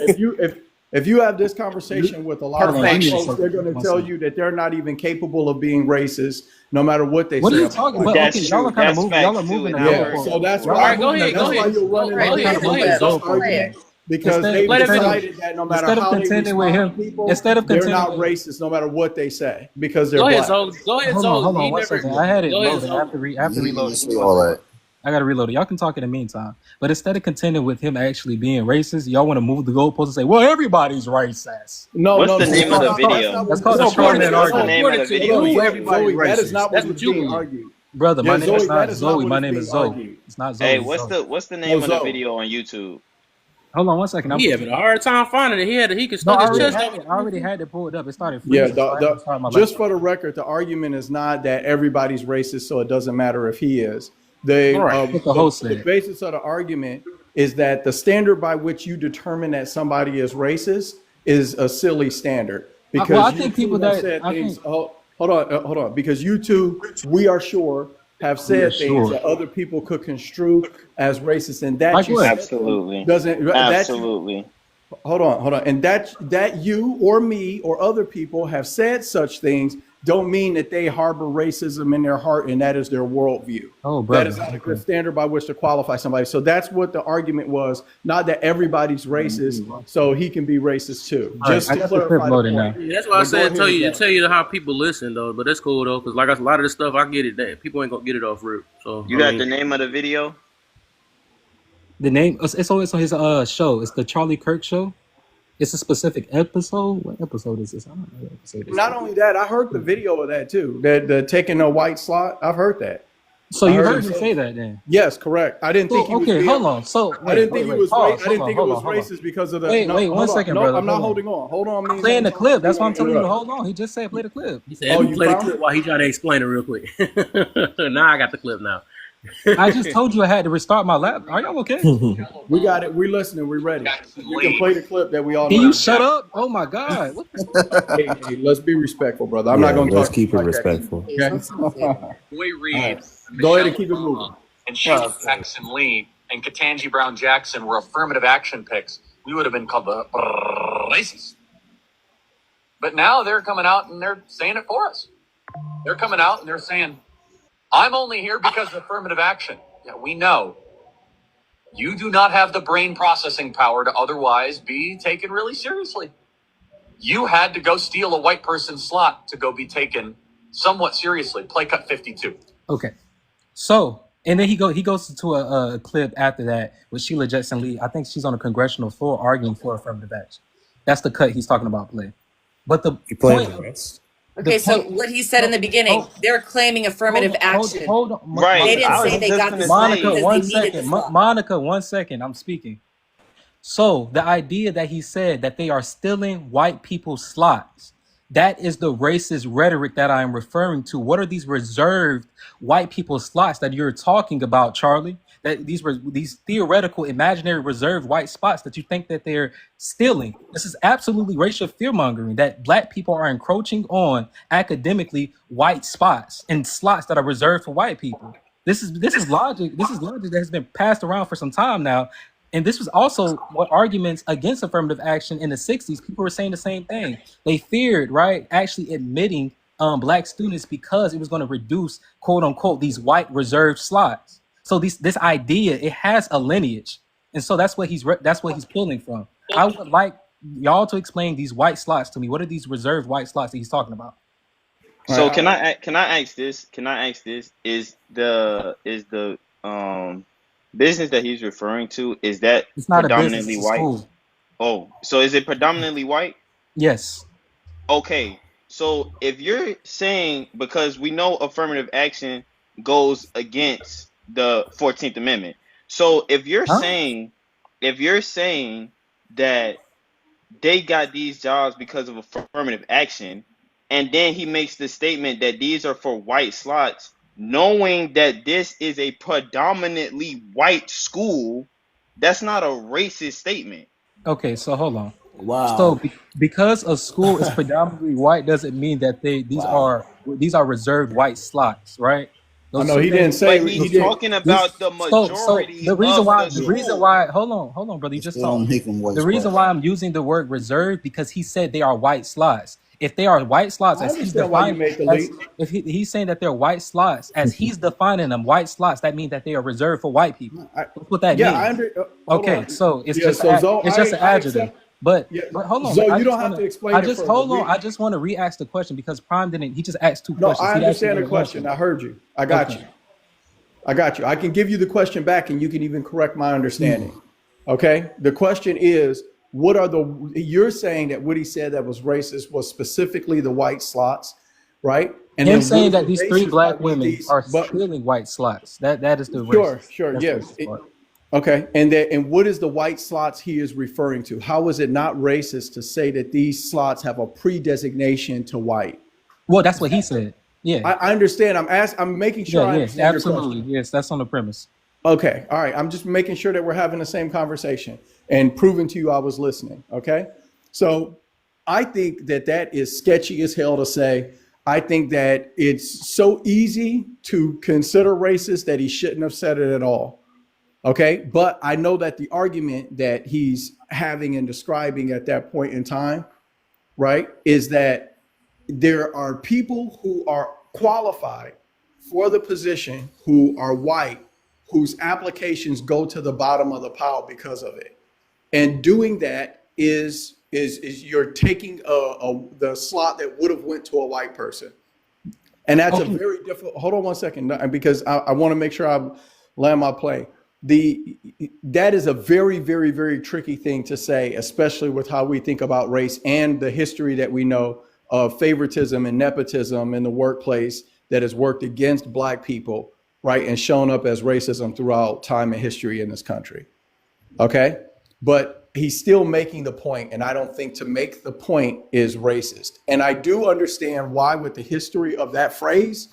if you have this conversation with a lot of black folks, they're going to tell you that they're not even capable of being racist, no matter what they say. What are you talking about? That's okay, true. y'all are kind of moving. Y'all are moving. Yeah, so that's why. Go ahead. You're running because they decided that no matter how they respond to people, they're not racist no matter what they say because they're black. Go ahead, Hold on 1 second. I had it loaded. I have to reload it. I got to reload it. Y'all can talk in the meantime. But instead of contending with him actually being racist, y'all want to move the goalpost and say, well, everybody's racist. What's the name of the video? That's called a straw man What's the name of the video? Everybody's racist. That is not what's being argued. Brother, my name is not Zoe. My name is Zoe. It's not Zoe. Hey, what's the name of the video on YouTube? Hold on 1 second. He having a hard time finding it. He could stuck his chest out. I already had it pulled up. It started. Just for the record, the argument is not that everybody's racist, so it doesn't matter if he is. The basis of the argument is that the standard by which you determine that somebody is racist is a silly standard. Because I think people that hold on, because you two, we are sure, have said things that other people could construe as racist, and that absolutely doesn't absolutely. Hold on, and that you or me or other people have said such things don't mean that they harbor racism in their heart and that is their worldview. Oh, brother. That is not a good standard by which to qualify somebody. So that's what the argument was. Not that everybody's racist, so he can be racist too. Just to clarify the point. Yeah, that's why I said tell you how people listen though. But that's cool though, because like a lot of this stuff I get it. That people ain't gonna get it off rip. So you got the name of the video? The name it's on his show. It's the Charlie Kirk show. It's a specific episode. What episode is this? I don't know what episode this Not is. only that, I heard the video of that too. The taking a white slot. I've heard that. So you heard him say that then? Yes, correct. I didn't think he was being, hold on. So I didn't think he was racist because of the wait 1 second, brother. I'm not holding on. Hold on. I'm playing the clip. That's why I'm telling you to hold on. He just said play the clip. He said you play the clip while he trying to explain it real quick. Now I got the clip now. I just told you I had to restart my laptop. Are y'all okay? We got it. We're listening. We're ready. You can play the clip that we all Can know. you shut up? Oh my God. What Hey, let's be respectful, brother. I'm not Yeah, going to let's talk to you keep it like that respectful. anymore. Okay. Let's do a favor. Roy All Reed, right. Go ahead and Michelle keep it moving. Obama, and Sheila Jackson Lee, and Ketanji Brown Jackson were affirmative action picks, we would have been called the racists. But now they're coming out and they're saying it for us. They're coming out and they're saying, I'm only here because of affirmative action. Yeah, we know. You do not have the brain processing power to otherwise be taken really seriously. You had to go steal a white person's slot to go be taken somewhat seriously. Play cut 52. Okay. So, and then he goes to a clip after that with Sheila Jackson Lee. I think she's on a congressional floor arguing for affirmative action. That's the cut he's talking about play. But the You playing point, the rest? Okay, so what he said in the beginning, they're claiming affirmative action. hold on. Right. They didn't I say was they just got gonna the slot say. Monica, because one they needed the second. slot. Monica, 1 second. I'm speaking. So the idea that he said that they are stealing white people's slots, that is the racist rhetoric that I am referring to. What are these reserved white people's slots that you're talking about, Charlie? That these were these theoretical, imaginary, reserved white spots that you think that they're stealing. This is absolutely racial fear mongering. That black people are encroaching on academically white spots and slots that are reserved for white people. This is logic. This is logic that has been passed around for some time now. And this was also what arguments against affirmative action in the 60s. People were saying the same thing. They feared, right, actually admitting black students because it was going to reduce, quote unquote, these white reserved slots. So this idea, it has a lineage. And so that's what that's what he's pulling from. I would like y'all to explain these white slots to me. What are these reserved white slots that he's talking about? So can I ask this? Can I ask this? Is the business that he's referring to, is that It's not a business, predominantly it's a white? school. Oh, so is it predominantly white? Yes. Okay. So if you're saying, because we know affirmative action goes against the 14th Amendment. So if you're Huh? saying that they got these jobs because of affirmative action, and then he makes the statement that these are for white slots, knowing that this is a predominantly white school, that's not a racist statement. Okay, so hold on. Wow. So because a school is predominantly white doesn't mean that these are reserved white slots, right? I Those know he two didn't things. say But he he's didn't. talking about the So majority the reason of why school. hold on, brother, you just Still don't talked. make them white The reason spots. why I'm using the word reserved because he said they are white slots. If they are white slots I as he's understand why you defining, make the as leap. if he's saying that they're white slots as he's defining them, white slots, that means that they are reserved for white people. That's what that Yeah, means. hold Okay, on. so it's Yeah, just so Zoe, it's just an I adjective. accept. But Yeah, hold on, Zoe, I you just don't have want to to explain it further. hold on. I just want to re-ask the question because Prime didn't. He just asked two No, questions. I He actually understand the didn't question. answer. I heard you. I got Okay. you. I can give you the question back, and you can even correct my understanding. Okay. The question is, what are the? You're saying that what he said that was racist was specifically the white slots, right? And Him then what saying is that the these three basis by black which women these? are But stealing white slots. That is the sure, racist. sure, That's the yes. racist part. Okay, and what is the white slots he is referring to? How is it not racist to say that these slots have a pre-designation to white? Well, that's what he said. Yeah. I understand. I'm making sure Yeah, I yeah, understand your absolutely. question. Yes, that's on the premise. Okay, all right. I'm just making sure that we're having the same conversation and proving to you I was listening. Okay, so I think that that is sketchy as hell to say. I think that it's so easy to consider racist that he shouldn't have said it at all. Okay, but I know that the argument that he's having and describing at that point in time, right, is that there are people who are qualified for the position who are white, whose applications go to the bottom of the pile because of it. And doing that is you're taking the slot that would have went to a white person. And that's a Okay. very difficult. Hold on 1 second, because I want to make sure I land my plane. That is a very, very, very tricky thing to say, especially with how we think about race and the history that we know of favoritism and nepotism in the workplace that has worked against black people, right, and shown up as racism throughout time and history in this country. Okay, but he's still making the point, and I don't think to make the point is racist. And I do understand why, with the history of that phrase,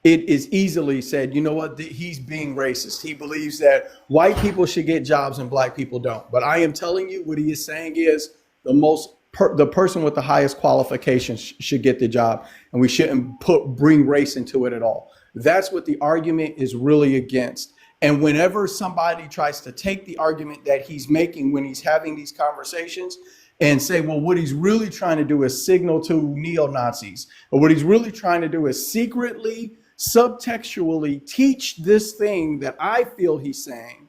it is easily said, you know what, he's being racist. He believes that white people should get jobs and black people don't. But I am telling you, what he is saying is the person with the highest qualifications should get the job, and we shouldn't bring race into it at all. That's what the argument is really against. And whenever somebody tries to take the argument that he's making when he's having these conversations and say, well, what he's really trying to do is signal to neo-Nazis, or what he's really trying to do is secretly, subtextually teach this thing that I feel he's saying,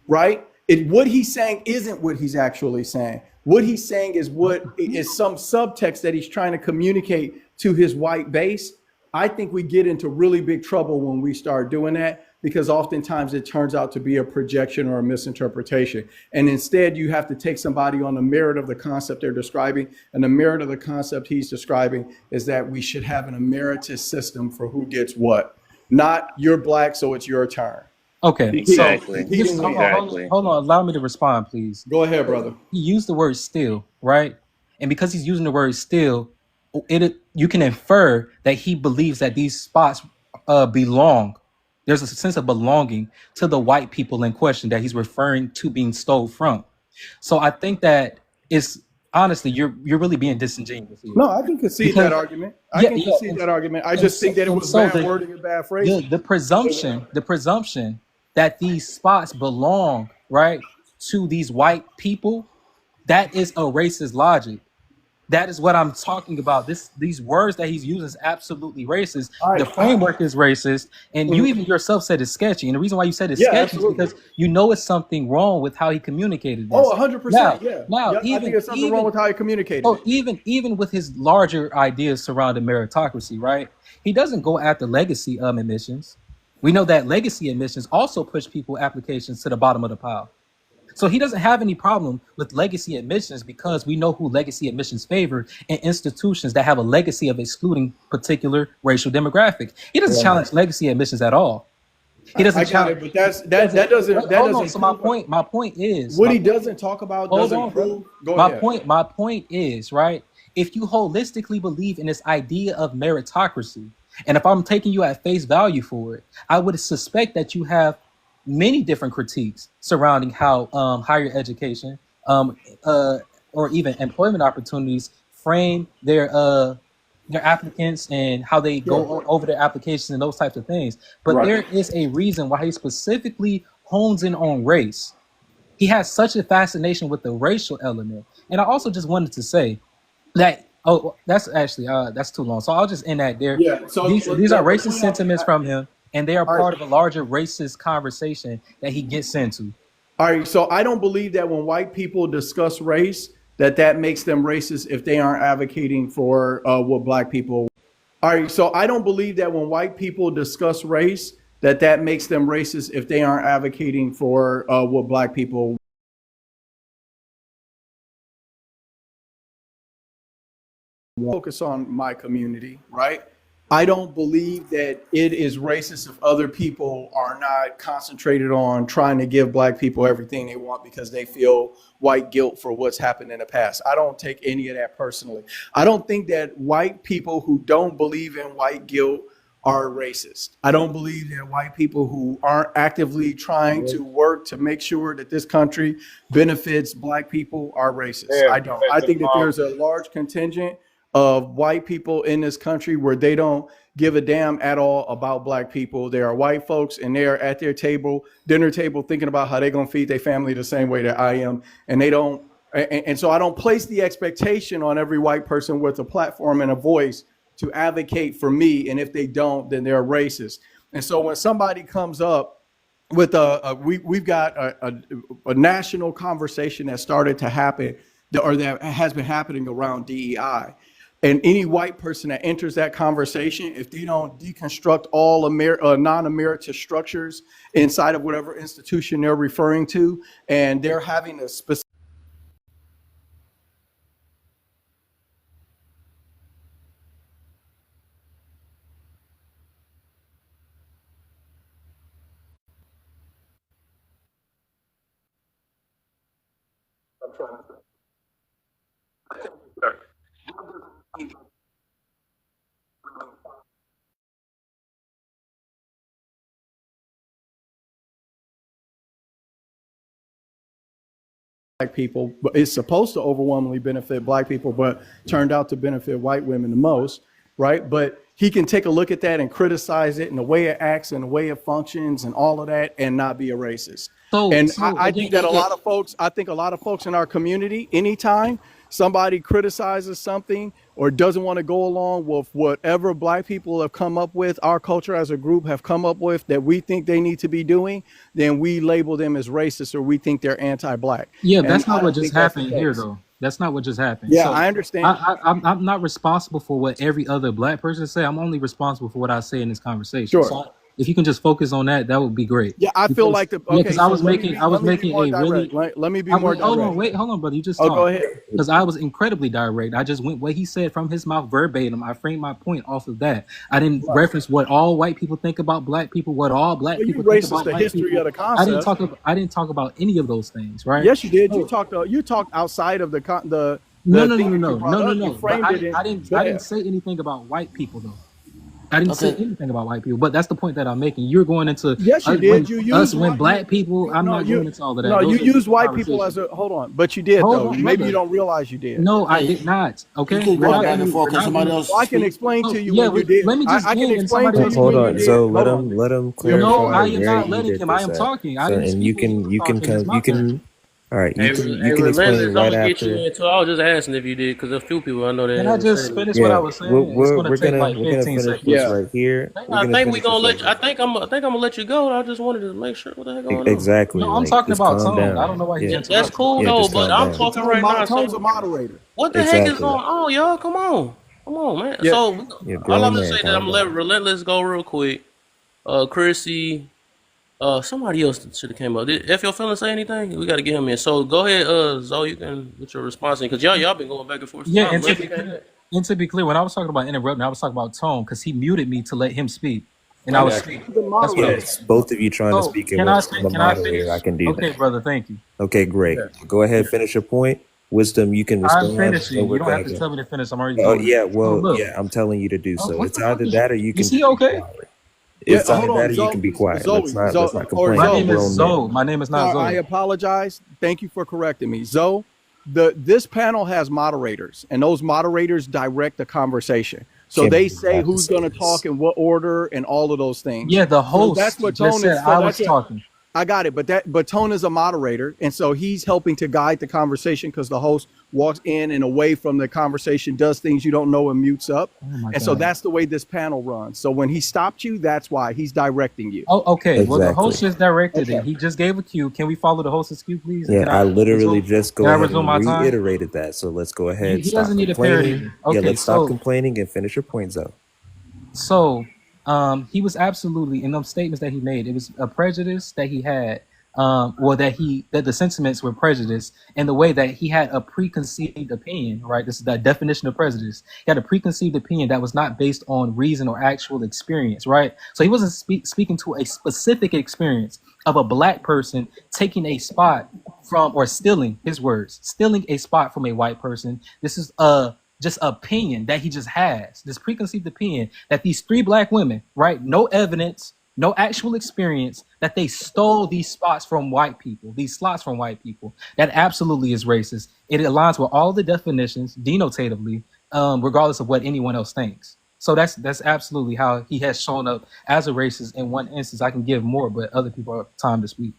right? What he's saying isn't what he's actually saying. What he's saying is what is some subtext that he's trying to communicate to his white base. I think we get into really big trouble when we start doing that, because oftentimes it turns out to be a projection or a misinterpretation. And instead, you have to take somebody on the merit of the concept they're describing. And the merit of the concept he's describing is that we should have an emeritus system for who gets what. Not you're black, so it's your turn. Okay, Exactly. so hold on. Allow me to respond, please. Go ahead, brother. He used the word "still," right? And because he's using the word "still," you can infer that he believes that these spots belong. There's a sense of belonging to the white people in question that he's referring to being stole from. So I think that it's honestly you're really being disingenuous here. No, I can concede that argument. I can concede that argument. I just think that it was bad wording and bad phrasing. The presumption that these spots belong, right, to these white people, that is a racist logic. That is what I'm talking about. These words that he's using is absolutely racist. The framework is racist, and you even yourself said it's sketchy. And the reason why you said it's sketchy is because you know it's something wrong with how he communicated this. 100%. Now, I think there's something wrong with how he communicated. So even with his larger ideas surrounding meritocracy, right? He doesn't go after legacy emissions. We know that legacy emissions also push people applications to the bottom of the pile. So he doesn't have any problem with legacy admissions because we know who legacy admissions favor in institutions that have a legacy of excluding particular racial demographic. He doesn't challenge legacy admissions at all. He doesn't challenge. But that doesn't. So my point is what he doesn't talk about doesn't prove. Go ahead. My point is, right, if you holistically believe in this idea of meritocracy, and if I'm taking you at face value for it, I would suspect that you have many different critiques surrounding how higher education or even employment opportunities frame their applicants and how they go over their applications and those types of things. But there is a reason why he specifically hones in on race. He has such a fascination with the racial element. And I also just wanted to say that, that's actually, that's too long. So I'll just end that there. Yeah. So these are racist sentiments from him, and they are part of a larger racist conversation that he gets into. All right. So I don't believe that when white people discuss race, that makes them racist if they aren't advocating for what black people. All right. So I don't believe that when white people discuss race, that makes them racist if they aren't advocating for what black people. Focus on my community, right? I don't believe that it is racist if other people are not concentrated on trying to give black people everything they want because they feel white guilt for what's happened in the past. I don't take any of that personally. I don't think that white people who don't believe in white guilt are racist. I don't believe that white people who aren't actively trying to work to make sure that this country benefits black people are racist. I don't. I think that there's a large contingent of white people in this country where they don't give a damn at all about black people. There are white folks and they're at their dinner table, thinking about how they're going to feed their family the same way that I am. And they don't. And so I don't place the expectation on every white person with a platform and a voice to advocate for me. And if they don't, then they're racist. And so when somebody comes up with we've got a national conversation that started to happen, or that has been happening around DEI. And any white person that enters that conversation, if they don't deconstruct all non-emeritus structures inside of whatever institution they're referring to, and they're having a specific people, but it's supposed to overwhelmingly benefit black people, but turned out to benefit white women the most, right? But he can take a look at that and criticize it and the way it acts and the way it functions and all of that and not be a racist. And I think that a lot of folks in our community, anytime somebody criticizes something or doesn't want to go along with whatever black people have come up with, our culture as a group have come up with that we think they need to be doing, then we label them as racist or we think they're anti-black. Yeah, And that's I not what don't just think that's the happened here, case. though. That's not what just happened. Yeah, So I understand. I'm not responsible for what every other black person say. I'm only responsible for what I say in this conversation. Sure. So if you can just focus on that, that would be great. Yeah, I feel like because I was making a really. Let me be more direct. Hold on, brother. You just Oh, talk. go ahead. Because I was incredibly direct. I just went what he said from his mouth verbatim. I framed my point off of that. I didn't reference what all white people think about black people, what all black Well, you people think racist about the white history people. of the concept. I didn't talk about any of those things, right? Yes, you did. So, You talked outside of the no. You framed But it I didn't say anything about white people though. I didn't say anything about white people, but that's the point that I'm making. You're going into yes, you did. You used when black people. I'm not going into all of that. No, Those you are used white people as a hold on, but you did though. Maybe you don't realize you did. No, I did not. Okay, You keep going back and forth because somebody else. I can explain to you yeah, when you did. let me just I can end and explain somebody to else you Hold when you on, did. so let Hold on. him clarify No, I am where not he letting did him. I this am at. talking. I So, didn't and speak when he was talking. It's my turn. all right, you can explain Relentless, I'm right gonna get you after. into. I was just asking if you did because a few people I know that Can I haven't just said it. finish what I Yeah, was saying? It's going to take like we're gonna 15 finish seconds. this right here. We're I gonna think we finish gonna this right let you. here. I think I'm gonna let you go. I just wanted to make sure what the heck going on. Exactly. No, I'm Like, talking just about calm tone. I down. don't know why he's Yeah, That's interrupting. cool yeah, though, just but calm I'm down. talking right now. Tone's So a moderator. what the heck is Exactly. going on, y'all? Come on, man. Yeah. So You're a all I'm grown gonna man. say that I'm Calm gonna let down. Relentless go real quick. Chrissy, somebody else should have came up. If your feelings say anything, we got to get him in. So go ahead, Zoe, you can get your response in because y'all been going back and forth. Yeah, I'm glad you came back. and to be clear, when I was talking about interrupting, I was talking about tone because he muted me to let him speak, and I I was got you. speaking. That's what I was Yes, saying. both of you trying to So speak at can I once. I'm a can I moderator. I finish? can do Okay, that. brother, thank you. Okay, great. Go ahead, finish your point. Wisdom, you can I'm respond. So finishing. we're You don't have back to in. tell me to finish. I'm already Oh doing it. yeah, So well, look, yeah, I'm telling you to do so. what It's the fuck either that or you can is he just be okay? quiet. Yeah, It's hold either that on, or you can be quiet. Let's not or complain. My We're name is grown Zoe. men. My name is not I Zoe. apologize. Thank you for correcting me. Zoe, this panel has moderators, and those moderators direct the conversation. So Can't they believe I say have to who's say going to this. talk in what order and all of those things. Yeah, the So that's host what just Tone said is. I was talking. I got it, but Tone is a moderator, and so he's helping to guide the conversation because the host walks in and away from the conversation, does things you don't know, and mutes up. Oh my And so God. that's the way this panel runs. So when he stopped you, that's why he's directing you. Oh, okay. Well, the host Exactly. just directed Okay. it. He just gave a cue. Can we follow the host's cue, please? Yeah, Can I literally resume? just Can go I ahead resume and my time? reiterated that. So let's go ahead, He stop doesn't need a parody. complaining. Yeah, Okay, let's stop so complaining and finish your points out. So he was absolutely in those statements that he made. It was a prejudice that he had, or that the sentiments were prejudiced in the way that he had a preconceived opinion. Right, this is the definition of prejudice. He had a preconceived opinion that was not based on reason or actual experience. Right, so he wasn't speaking to a specific experience of a black person taking a spot from or stealing his words, stealing a spot from a white person. This is just opinion that he just has, this preconceived opinion that these three black women, right, no evidence, no actual experience, that they stole these spots from white people, these slots from white people. That absolutely is racist. It aligns with all the definitions denotatively, regardless of what anyone else thinks. So that's absolutely how he has shown up as a racist in one instance. I can give more, but other people have time to speak.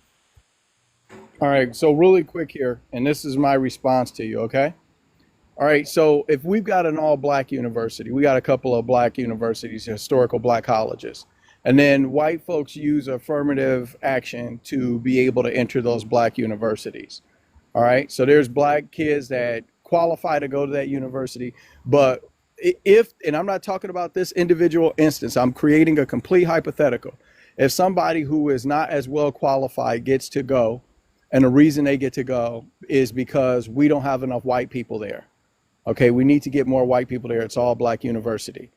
All right. So really quick here, and this is my response to you. Okay. All right, so if we've got an all-black university, we got a couple of black universities, historical black colleges, and then white folks use affirmative action to be able to enter those black universities. All right, so there's black kids that qualify to go to that university, but and I'm not talking about this individual instance, I'm creating a complete hypothetical. If somebody who is not as well qualified gets to go, and the reason they get to go is because we don't have enough white people there. Okay, we need to get more white people there. It's all black university.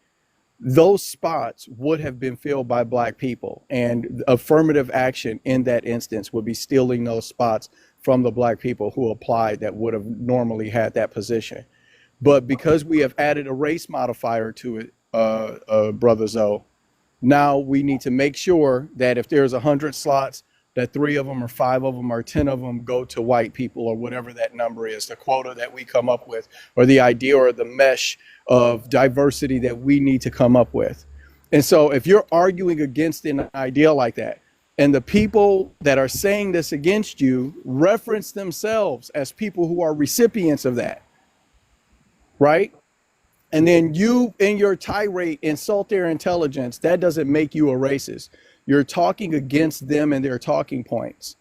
Those spots would have been filled by black people, and affirmative action in that instance would be stealing those spots from the black people who applied that would have normally had that position. But because we have added a race modifier to it, Brother Zoe, now we need to make sure that if there's 100 slots, that 3 of them or 5 of them or 10 of them go to white people or whatever that number is, the quota that we come up with, or the idea or the mesh of diversity that we need to come up with. And so if you're arguing against an idea like that, and the people that are saying this against you reference themselves as people who are recipients of that, right? And then you, in your tirade, insult their intelligence, that doesn't make you a racist. You're talking against them and their talking points.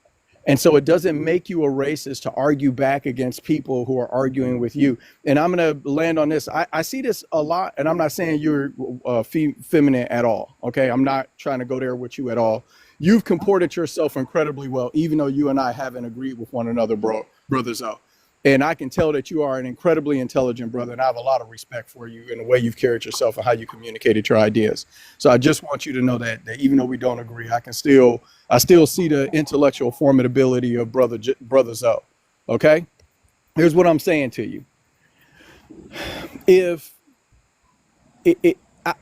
And so it doesn't make you a racist to argue back against people who are arguing with you. And I'm going to land on this. I see this a lot, and I'm not saying you're feminine at all. Okay. I'm not trying to go there with you at all. You've comported yourself incredibly well, even though you and I haven't agreed with one another, brothers out. And I can tell that you are an incredibly intelligent brother, and I have a lot of respect for you in the way you've carried yourself and how you communicated your ideas. So I just want you to know that even though we don't agree, I still see the intellectual formidability of brothers out. Okay? Here's what I'm saying to you. If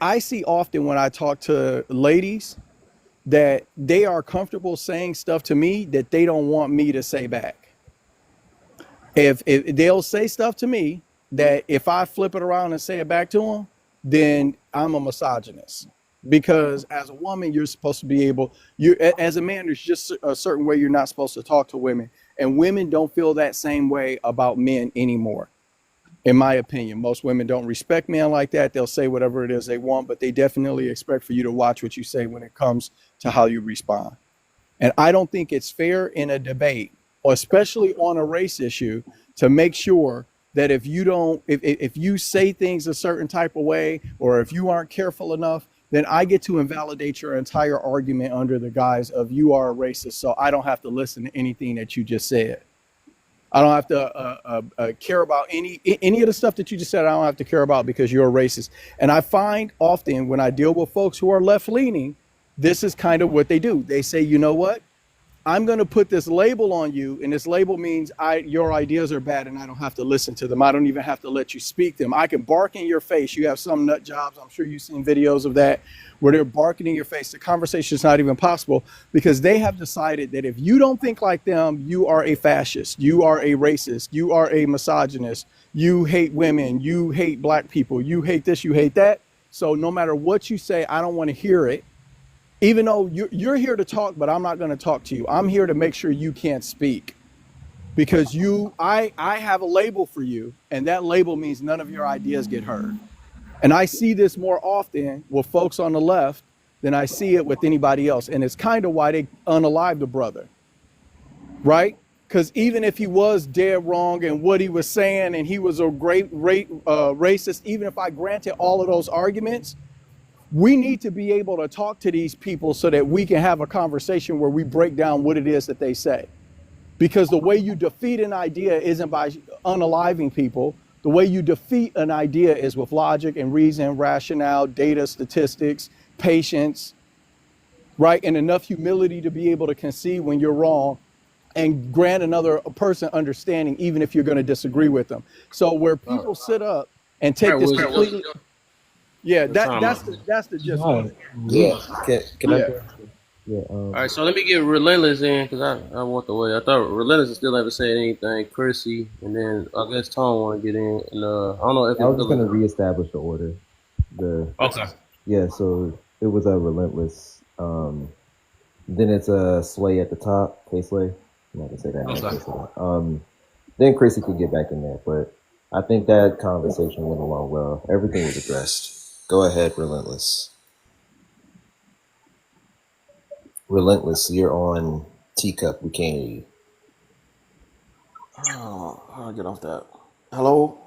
I see often when I talk to ladies that they are comfortable saying stuff to me that they don't want me to say back. If they'll say stuff to me that if I flip it around and say it back to them, then I'm a misogynist. Because as a woman, you're supposed to be able, as a man, there's just a certain way you're not supposed to talk to women. And women don't feel that same way about men anymore. In my opinion, most women don't respect men like that. They'll say whatever it is they want, but they definitely expect for you to watch what you say when it comes to how you respond. And I don't think it's fair in a debate, especially on a race issue, to make sure that if you say things a certain type of way, or if you aren't careful enough, then I get to invalidate your entire argument under the guise of you are a racist, so I don't have to listen to anything that you just said. I don't have to care about any of the stuff that you just said. I don't have to care about because you're a racist. And I find often when I deal with folks who are left-leaning, this is kind of what they do. They say, you know what? I'm going to put this label on you, and this label means your ideas are bad and I don't have to listen to them. I don't even have to let you speak them. I can bark in your face. You have some nut jobs. I'm sure you've seen videos of that where they're barking in your face. The conversation is not even possible because they have decided that if you don't think like them, you are a fascist, you are a racist, you are a misogynist, you hate women, you hate black people, you hate this, you hate that. So no matter what you say, I don't want to hear it. Even though you're here to talk, but I'm not going to talk to you. I'm here to make sure you can't speak because I have a label for you, and that label means none of your ideas get heard. And I see this more often with folks on the left than I see it with anybody else. And it's kind of why they unalive the brother, right? Because even if he was dead wrong in what he was saying and he was a great racist, even if I granted all of those arguments, we need to be able to talk to these people so that we can have a conversation where we break down what it is that they say. Because the way you defeat an idea isn't by unaliving people. The way you defeat an idea is with logic and reason, rationale, data, statistics, patience, right? And enough humility to be able to concede when you're wrong and grant another person understanding, even if you're going to disagree with them. So where people sit up and take this completely... Yeah, that's the gist of it. Yeah. Can I? Yeah. All right, so let me get Relentless in because I want the way. I thought Relentless is still haven't said anything. Chrissy, and then I guess Tom want to get in. And I don't know if I was just gonna reestablish the order. Okay. Yeah, so it was a Relentless. Then it's a Sway at the top. K-Slay. I'm not gonna say that. Okay. Then Chrissy could get back in there, but I think that conversation went along well. Everything was addressed. Go ahead, Relentless. Relentless, you're on Teacup. We can't hear you. Oh, how do I get off that? Hello?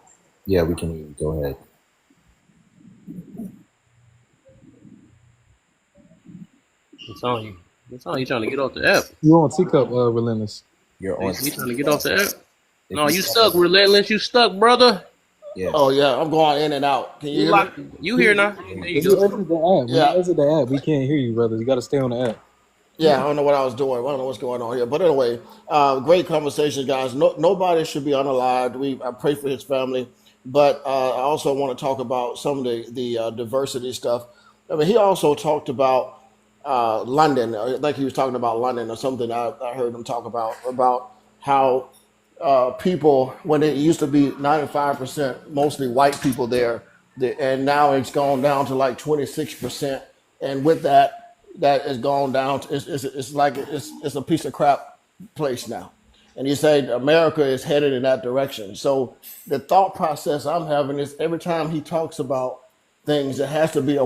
Yeah, we can hear you. Go ahead. It's on you. It's on you trying to get off the app. You on Teacup, Relentless? You're on. You trying to get off the app? No, you stuck, Relentless. You stuck, brother. Yeah. Oh yeah, I'm going in and out. Can you hear me? You here now? There you go. Exit the app. Yeah. Exit the app. We can't hear you, brother. You got to stay on the app. Yeah, I don't know what I was doing. I don't know what's going on here. But anyway, great conversation, guys. Nobody should be unalived. I pray for his family. But I also want to talk about some of the diversity stuff. I mean, he also talked about London, like he was talking about London or something. I heard him talk about how people, when it used to be 95% mostly white people there, and now it's gone down to like 26%. And with that has gone down. It's like it's a piece of crap place now. And he said America is headed in that direction. So the thought process I'm having is every time he talks about things, it has to be a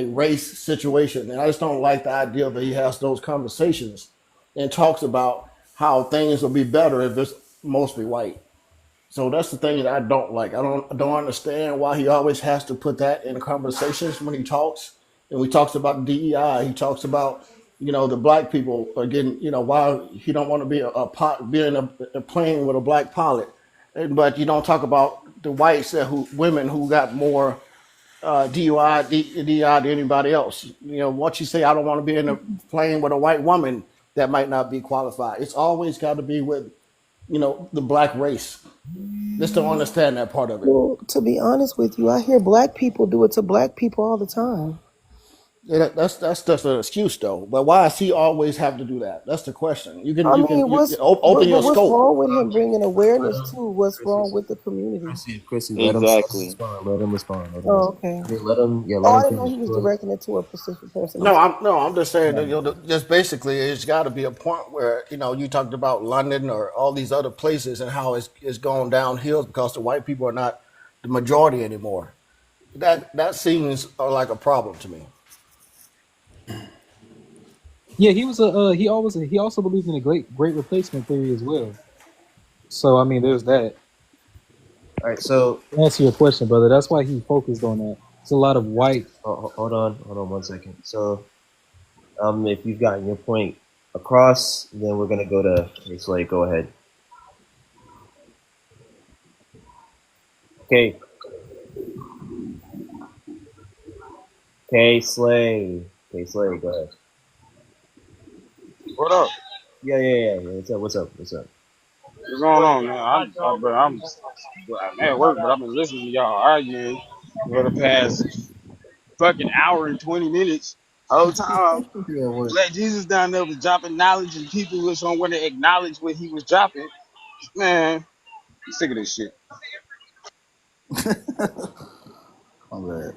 race situation. And I just don't like the idea that he has those conversations and talks about how things will be better if it's mostly white. So that's the thing that I don't like. I don't understand why he always has to put that in conversations when he talks. And he talks about DEI. He talks about the black people again. Why he don't want to be be in a plane with a black pilot, but you don't talk about the whites women who got more DEI than anybody else. Once you say I don't want to be in a plane with a white woman, that might not be qualified. It's always got to be with the black race. Just don't understand that part of it. Well, to be honest with you, I hear black people do it to black people all the time. Yeah, that's just an excuse though. But why does he always have to do that? That's the question. You can open your what's scope. wrong with him bringing awareness to what's wrong with the community? Chrissy, let him respond. Let him respond. Oh, okay. Let him. Yeah, Oh, let I him didn't know he was directing it to a specific person. No, I'm just saying that just basically it's got to be a point where you talked about London or all these other places and how it's going downhill because the white people are not the majority anymore. That seems like a problem to me. Yeah, he was he also believed in a great replacement theory as well. So I mean, there's that. All right, so to answer your question, brother, that's why he focused on that. It's a lot of white. Hold on 1 second. So, if you've gotten your point across, then we're gonna go to Slay. Go ahead. Okay. Slay. Slay. Go ahead. What up? Yeah. What's up? What's going on, man? I'm at work, but I've been listening to y'all arguing for the past fucking hour and 20 minutes. Whole time, Black Jesus down there was dropping knowledge, and people was somewhere to acknowledge what he was dropping. Man, I'm sick of this shit. I'm glad.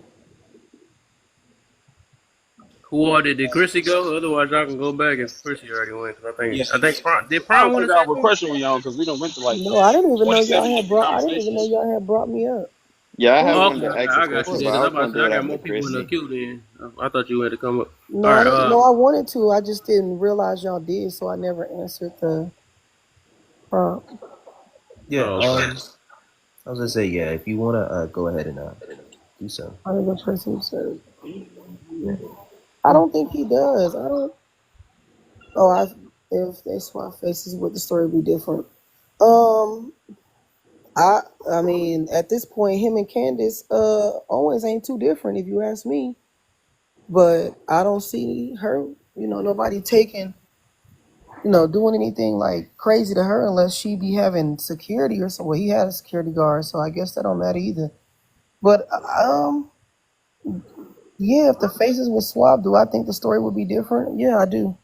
Who are did Chrissy go? Otherwise, I can go back if Chrissy already went. I think Prime did I Prime don't want think to I say have a something? question with y'all because we done went to like No, I didn't even know 27 y'all had different brought. I didn't even know conversations. y'all had brought me up. Yeah, I have Oh, wanted okay, to ask a I got you. question, Then, but I because was gonna do I it got more after people in the Chrissy. queue. Then I thought you had to come up. No, All I right. didn't. No, I wanted to. I just didn't realize y'all did, so I never answered the prompt. Yeah. Oh, okay. I was gonna say, yeah. If you wanna go ahead and do so. I think the person said. I don't think he does. I don't. Oh, if they swap faces, would the story be different? I mean, at this point, him and Candace Owens ain't too different, if you ask me. But I don't see her. Nobody taking. Doing anything like crazy to her unless she be having security or something. Well, he had a security guard, so I guess that don't matter either. But yeah, if the faces were swapped, do I think the story would be different? Yeah, I do.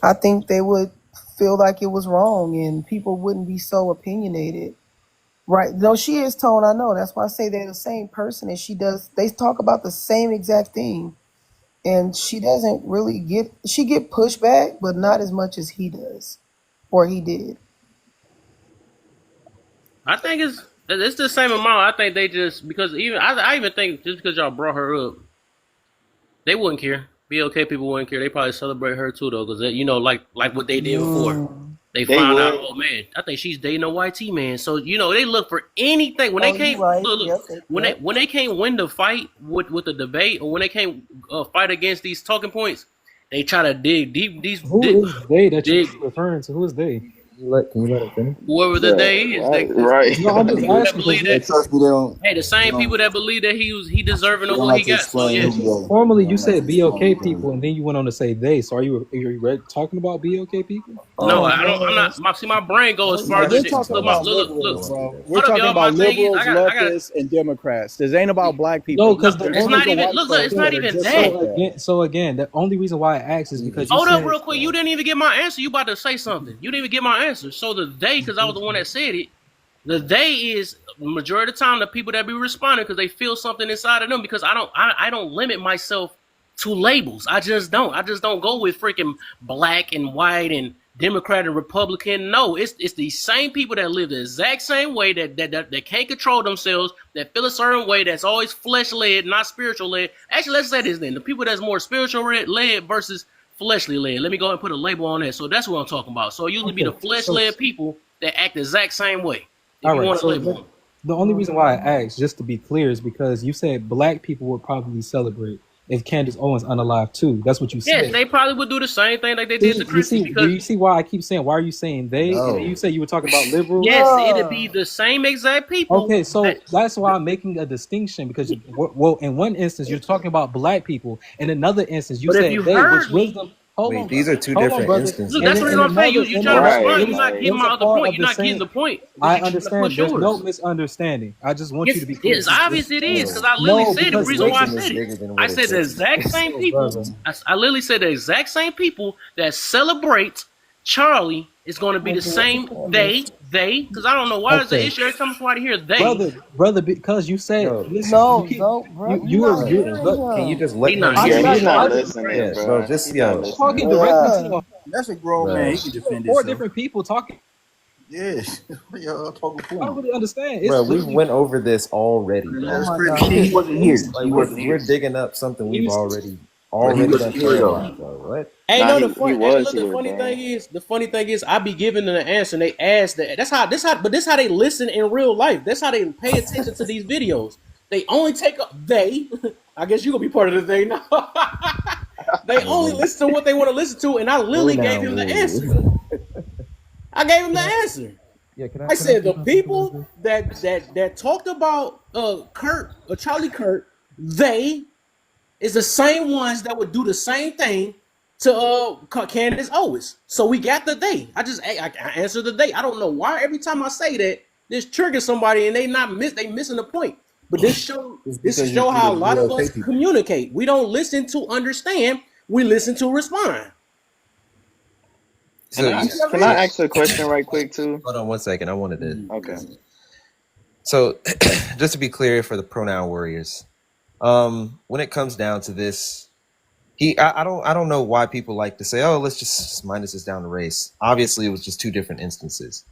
I think they would feel like it was wrong and people wouldn't be so opinionated. Right. No, she is Tone, I know. That's why I say they're the same person and they talk about the same exact thing. And she doesn't really get pushback, but not as much as he does. Or he did. I think it's the same amount. I think they just because I even think just because y'all brought her up, they wouldn't care. BLK people wouldn't care. They probably celebrate her too though, because like what they did before. They found out, oh man, I think she's dating a white T man. So they look for anything when they can't look. When they can't win the fight with the debate, or when they can't fight against these talking points, they try to dig deep. Who is they that you're referring to? Who is they? Can you let it finish? Whoever the Bruh, they is, what? the Right. No, I'm just people that asking believe because Hey, that. trust me, Hey, the they same don't, people that believe that he deserving they of don't what he like to got. So explain yeah. who they. formally They you don't like to said explain BOK who people, and then you went on to say they. So are you talking about BOK people? No, they. I don't. I'm not. My brain go as He's far as We're actually shit. talking Look, about intelligent. look. Don't liberals, want to do bro. that. We're Hold up, talking y'all. My about thing is, liberals, I got. leftists, and Democrats. This ain't about black No, people. No, because the There's a it's only bunch not of even. white Look. folks It's not that are even just that. like that. so again, the only reason why I asked is because you Hold up, said real quick. You didn't even get my answer. You about to say something. You didn't even get my answer. So the they, because I was the one that said it. The they is majority of the time the people that be responding because they feel something inside of them. Because I don't limit myself to labels. I just don't. I just don't go with freaking black and white and Democrat and Republican. No, it's the same people that live the exact same way that can't control themselves, that feel a certain way, that's always flesh led, not spiritual led. Actually, let's say this then: the people that's more spiritual led versus fleshly led. Let me go ahead and put a label on that. So that's what I'm talking about. So it usually be the okay. flesh led people that act the exact same way. If All you right. want to So label them. the only reason why I asked, just to be clear, is because you said black people would probably celebrate if Candace Owens unalive too. That's what you Yes, said. they probably would do the same thing like they did See, to Chrissy do because you see why I keep saying why are you saying they? And then you No. say you were talking about liberals. yes, it'd Bruh. be the same exact people. Okay, so that's why I'm making a distinction because well, in one instance you're talking about black people, in another instance you But if said you they, which heard me, wisdom. Hold Wait, on, these are brother. two Hold on, different brother. look, And that's instances. the in reason I'm saying another, you in trying to another, Right. respond. there's You're a not Like, getting there's my a other part point. of You're the not getting same. the point, but I you're trying to understand. push There's no yours. misunderstanding. I just want you to be clear. It's obvious it is because Bro, I literally No, said it. The because reason why I wisdom listen, is said it. bigger than I what it said the takes. exact same oh, people. brother. I literally said the exact same people that celebrate Charlie is going to be the same. They, because I don't know why is the Okay, issue every time somebody hear they. brother, because you said, Bro, listen, you No, keep, Zoe, bro, you, you you are, not bro, you, hearing look, can you him. just He let not. him I yeah, He speak? he's dispatched, not I, listening, Yeah, bro, bro. just He's not yo, talking listening. directly to Bruh. you. That's a grown man. bro, He can You have defend four himself. different people talking. Yes. Y'all talking for I don't him. really understand. bro. It's We literally, went over this already, And Oh bro. that's my crazy. He God. wasn't here. Like He wasn't we're here. digging up something when we've you, But he already done wasn't here talked though. about, bro. What? Hey, Nah, no, he hey, was look, here, bro. the funny thing is, I be giving them the answer, and they ask that. But this how they listen in real life. That's how they pay attention to these videos. They only take up they. I guess you gonna be part of the they now. They only Whoa, listen to what they want to listen to, and I whoa literally gave now, him the whoa. answer. I gave him the Can I? answer. Yeah, can I I said say the something to people this? that talked about Kirk or Charlie Kirk, they is the same ones that would do the same thing to Candace Owens. So we got the they. I answered the they. I don't know why every time I say that this triggers somebody and they missing the point. But It's this because show you how a the lot of us BLK people. communicate. We don't listen to understand. We listen to respond. Can So I you, You can ever I hear ask a question right quick too? hold on one second. I wanted to. Okay. So just to be clear for the pronoun warriors, when it comes down to this, I don't know why people like to say, oh, let's just minus this down to race. Obviously, it was just two different instances.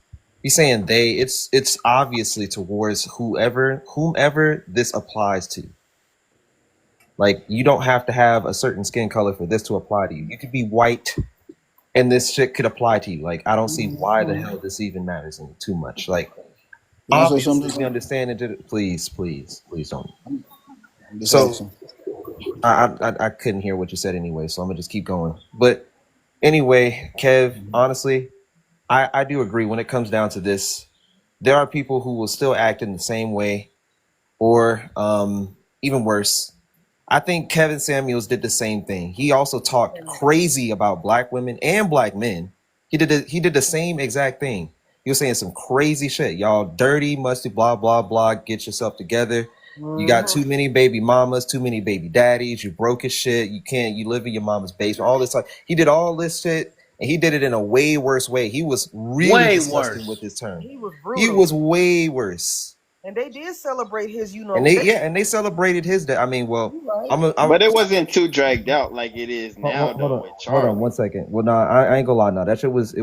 He's saying they. It's obviously towards whomever this applies to. Like you don't have to have a certain skin color for this to apply to you. You could be white, and this shit could apply to you. Like I don't see why the hell this even matters too much. Like Can I say obviously something? we understand it. Please don't. I'm just So asking. I couldn't hear what you said anyway, so I'm gonna just keep going. But anyway, Kev, honestly, I do agree when it comes down to this. There are people who will still act in the same way, or even worse. I think Kevin Samuels did the same thing. He also talked crazy about black women and black men. He did the same exact thing. He was saying some crazy shit. Y'all dirty, musty, blah, blah, blah. Get yourself together. You got too many baby mamas, too many baby daddies. You broke as shit. You live in your mama's basement. All this stuff. He did all this shit, and he did it in a way worse way. He was really way disgusting with worse? his term. He was He brutal. was way worse. And they did celebrate his, And they they celebrated his day. I mean, well, you right. I'm But it wasn't too dragged out like it is now though with hold on one Charlie. second. Well, no, I ain't gonna lie. No, that shit was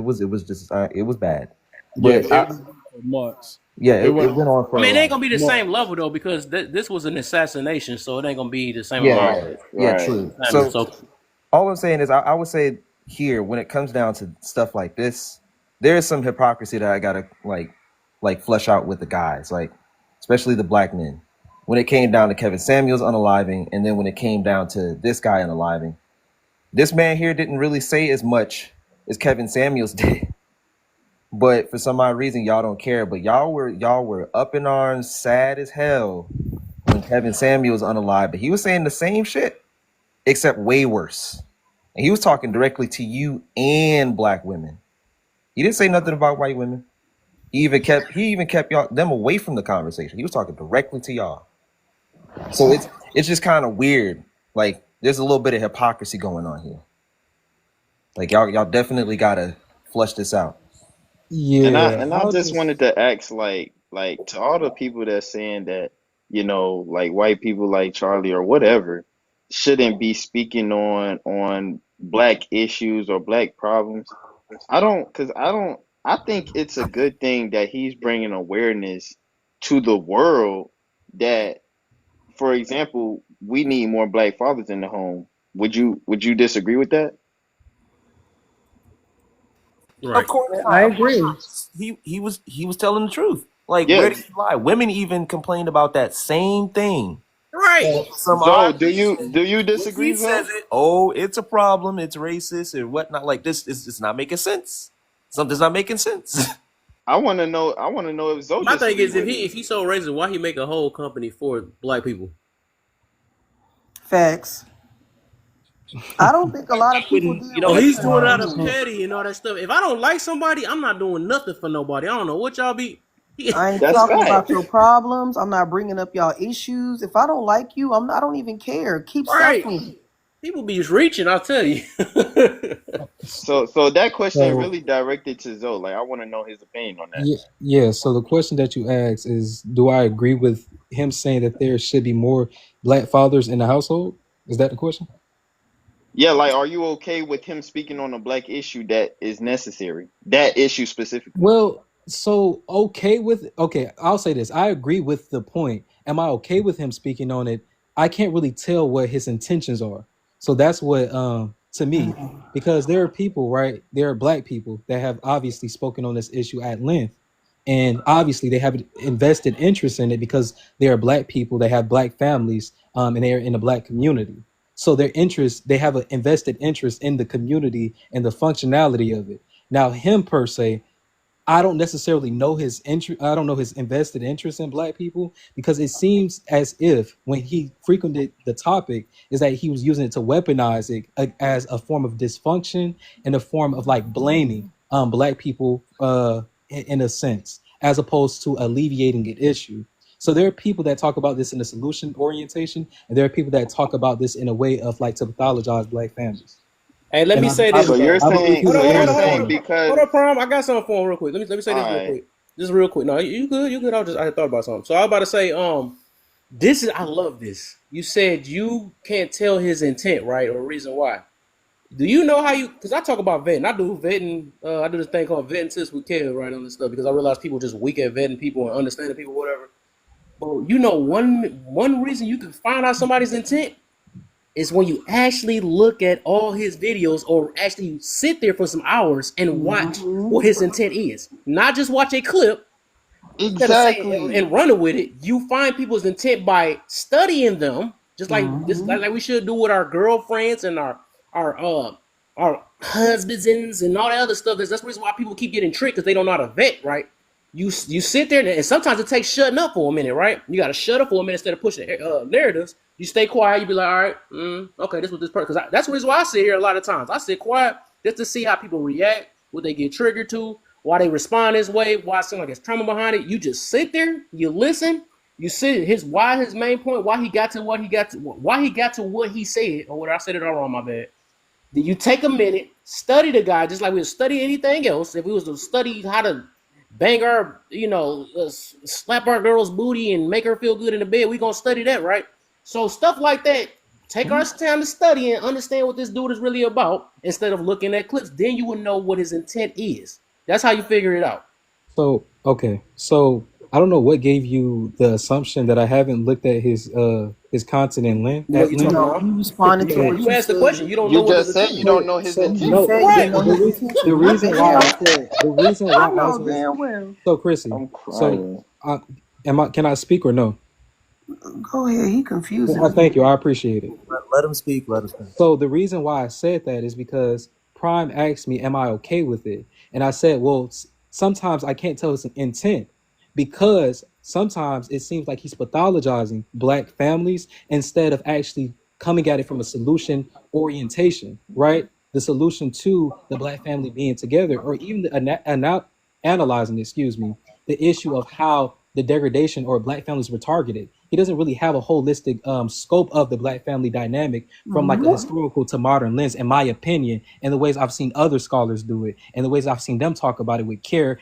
just it was bad. Yeah, But it went on for months. yeah, It it went on went on I for a mean, it ain't while. gonna be the same months. level though because this was an assassination, so it ain't gonna be the same Yeah, amount Right, yeah, right. true. of time. So So all I'm saying is, I would say here when it comes down to stuff like this, there is some hypocrisy that I gotta like flesh out with the guys, like especially the black men. When it came down to Kevin Samuels unaliving, and then when it came down to this guy unaliving, this man here didn't really say as much as Kevin Samuels did. But for some odd reason, y'all don't care. But y'all were up in arms, sad as hell when Kevin Samuel was unalive. But he was saying the same shit, except way worse. And he was talking directly to you and black women. He didn't say nothing about white women. He even kept y'all them away from the conversation. He was talking directly to y'all. So it's just kind of weird. Like there's a little bit of hypocrisy going on here. Like y'all definitely gotta flush this out. Yeah, And I I'll just just wanted to ask like to all the people that's saying that, you know, like white people like Charlie or whatever shouldn't be speaking on black issues or black problems. I think it's a good thing that he's bringing awareness to the world that, for example, we need more black fathers in the home. Would you disagree with that? Of Right. course I not. Of course agree. not. He was telling the truth. Like Yeah. where did he lie? Women even complained about that same thing. Right. And for some Zoe, odd do you reason, when he disagree, says Zoe? it, oh, it's a problem, it's racist or whatnot. Like this is it's not making sense. Something's not making sense. I wanna know if Zoe My thing disagree is, with me. if he's so racist, why he make a whole company for black people? Facts. I don't think a lot of people did You know, he's research doing it on out of him. petty and all that stuff. If I don't like somebody, I'm not doing nothing for nobody. I don't know what y'all be. I ain't That's talking about facts. your problems. I'm not bringing up y'all issues. If I don't like you, I don't even care. Keep Right. suffering. People be reaching, I'll tell you. So that question So really directed to Zoe. Like I want to know his opinion on that. yeah, yeah. So the question that you asked is, do I agree with him saying that there should be more black fathers in the household? Is that the question? Yeah, like are you okay with him speaking on a black issue that is necessary? That issue specifically. Well, so okay, I'll say this. I agree with the point. Am I okay with him speaking on it? I can't really tell what his intentions are. So that's what to me, because there are people, right? There are black people that have obviously spoken on this issue at length. And obviously they have invested interest in it because they are black people, they have black families, and they are in the black community. So their interest, they have an invested interest in the community and the functionality of it. Now, him per se, I don't necessarily know his interest. I don't know his invested interest in black people because it seems as if when he frequented the topic is that he was using it to weaponize it as a form of dysfunction and a form of like blaming black people in a sense, as opposed to alleviating an issue. So there are people that talk about this in a solution orientation, and there are people that talk about this in a way of like to pathologize black families. Hey, let And me I, say I, this, So believe, you're bro. I believe saying he Hold so on, was hold on on, you're the hold on, hold saying on. corner. Hold because on, Prom. I got something for him real quick. Let me say all this real right. quick. Just real quick. No, you good, you good. I had thought about something. So I was about to say, this is I love this. You said you can't tell his intent, right, or reason why. Do you know how you? Because I talk about vetting. I do vetting. I do this thing called vetting tips with Kev, right, on this stuff because I realize people just weak at vetting people and understanding people, whatever. But you know, one reason you can find out somebody's intent is when you actually look at all his videos or actually sit there for some hours and watch what his intent is. Not just watch a clip instead of saying Exactly. and running with it. You find people's intent by studying them, just like we should do with our girlfriends and our husbands and all that other stuff. That's the reason why people keep getting tricked because they don't know how to vet, right? You sit there and sometimes it takes shutting up for a minute, right? You got to shut up for a minute instead of pushing narratives. You stay quiet. You be like, all right, okay, this was this person. Because that's the reason why I sit here a lot of times. I sit quiet just to see how people react, what they get triggered to, why they respond this way, why it seems like there's trauma behind it. You just sit there, you listen, you sit his main point, why he got to what he got to, why he got to what he said, or what I said it all wrong, my bad. Then you take a minute, study the guy, just like we would study anything else. If we was to study how to bang our, slap our girl's booty and make her feel good in the bed, we gonna study that, right? So stuff like that, take our time to study and understand what this dude is really about instead of looking at clips. Then you will know what his intent is. That's how you figure it out. So okay, so I don't know what gave you the assumption that I haven't looked at his content in length What at you length. talking No, about? he responded to what You you asked the said. question. You don't know You what his just said intent you is. don't So know his so You intentions. no, said you didn't Right. know his intention. the What the reason why I hell? said the reason I why I know was damn well. so Chrissy. I'm So crying. am I? Can I speak or no? Go ahead. He confusing me. Thank you. I appreciate it. Let him speak. Let him speak. So the reason why I said that is because Prime asked me, "Am I okay with it?" And I said, "Well, sometimes I can't tell his intent, because sometimes it seems like he's pathologizing black families instead of actually coming at it from a solution orientation, right? The solution to the black family being together, or even analyzing, excuse me, the issue of how the degradation or black families were targeted. He doesn't really have a holistic scope of the black family dynamic from like a historical to modern lens, in my opinion, and the ways I've seen other scholars do it, and the ways I've seen them talk about it with care,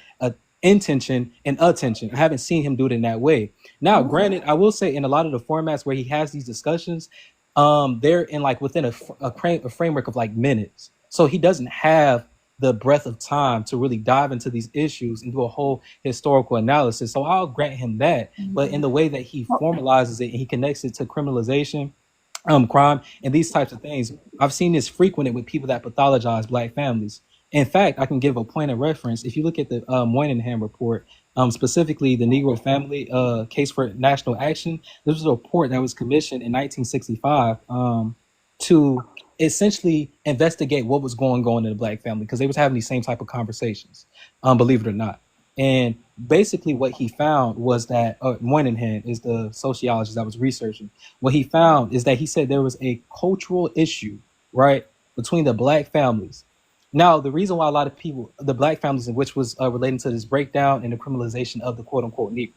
intention, and attention. I haven't seen him do it in that way. Now, granted, I will say in a lot of the formats where he has these discussions, they're in like within a framework of like minutes. So he doesn't have the breadth of time to really dive into these issues and do a whole historical analysis. So I'll grant him that. But in the way that he formalizes it and he connects it to criminalization, crime, and these types of things, I've seen this frequented with people that pathologize black families. In fact, I can give a point of reference. If you look at the Moynihan report, specifically the Negro Family Case for National Action, this was a report that was commissioned in 1965 to essentially investigate what was going on in the black family, because they was having these same type of conversations, believe it or not. And basically what he found was that Moynihan is the sociologist that was researching. What he found is that he said there was a cultural issue, right, between the black families. Now, the reason why a lot of people, the black families, in which was relating to this breakdown and the criminalization of the quote unquote Negro,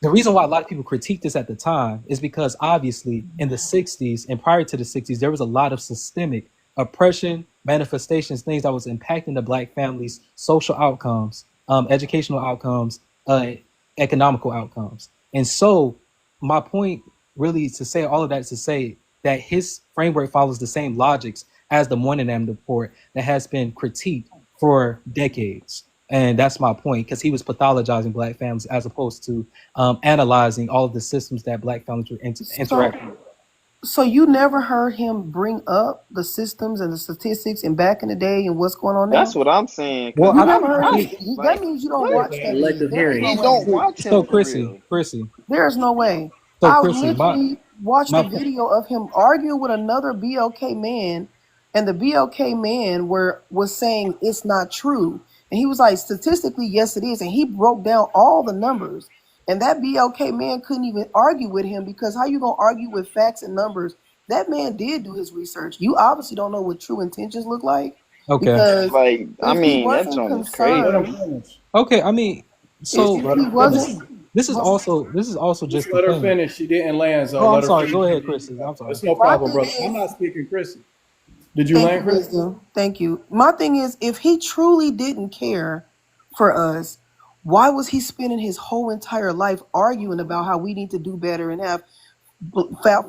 the reason why a lot of people critiqued this at the time is because obviously in the 60s and prior to the 60s, there was a lot of systemic oppression, manifestations, things that was impacting the black families' social outcomes, educational outcomes, economical outcomes. And so my point really to say all of that is to say that his framework follows the same logics as the Moynihan report that has been critiqued for decades. And that's my point, because he was pathologizing black families as opposed to analyzing all of the systems that black families were interacting with. So you never heard him bring up the systems and the statistics and back in the day and what's going on now? That's what I'm saying. Well, You never heard it. That means you don't watch that. Elective hearing. He don't watch him So for real. Chrissy. There's no way. So I Chrissy, literally watched my a video of him arguing with another BLK man, and the BLK man was saying it's not true. And he was like, statistically, yes, it is. And he broke down all the numbers. And that BLK man couldn't even argue with him, because how you going to argue with facts and numbers? That man did do his research. You obviously don't know what true intentions look like. Okay. Because like, I mean, that wasn't joint is concerned, crazy. Okay, I mean, so if he wasn't, this is also just let the her thing. finish. She didn't land, so Oh, I'm let her sorry. finish. Go ahead, Chrissy. I'm sorry. It's no My problem, thing brother. is- I'm not speaking, Chrissy. Did you Thank land, you, Chris? Wisdom. Thank you. My thing is, if he truly didn't care for us, why was he spending his whole entire life arguing about how we need to do better and have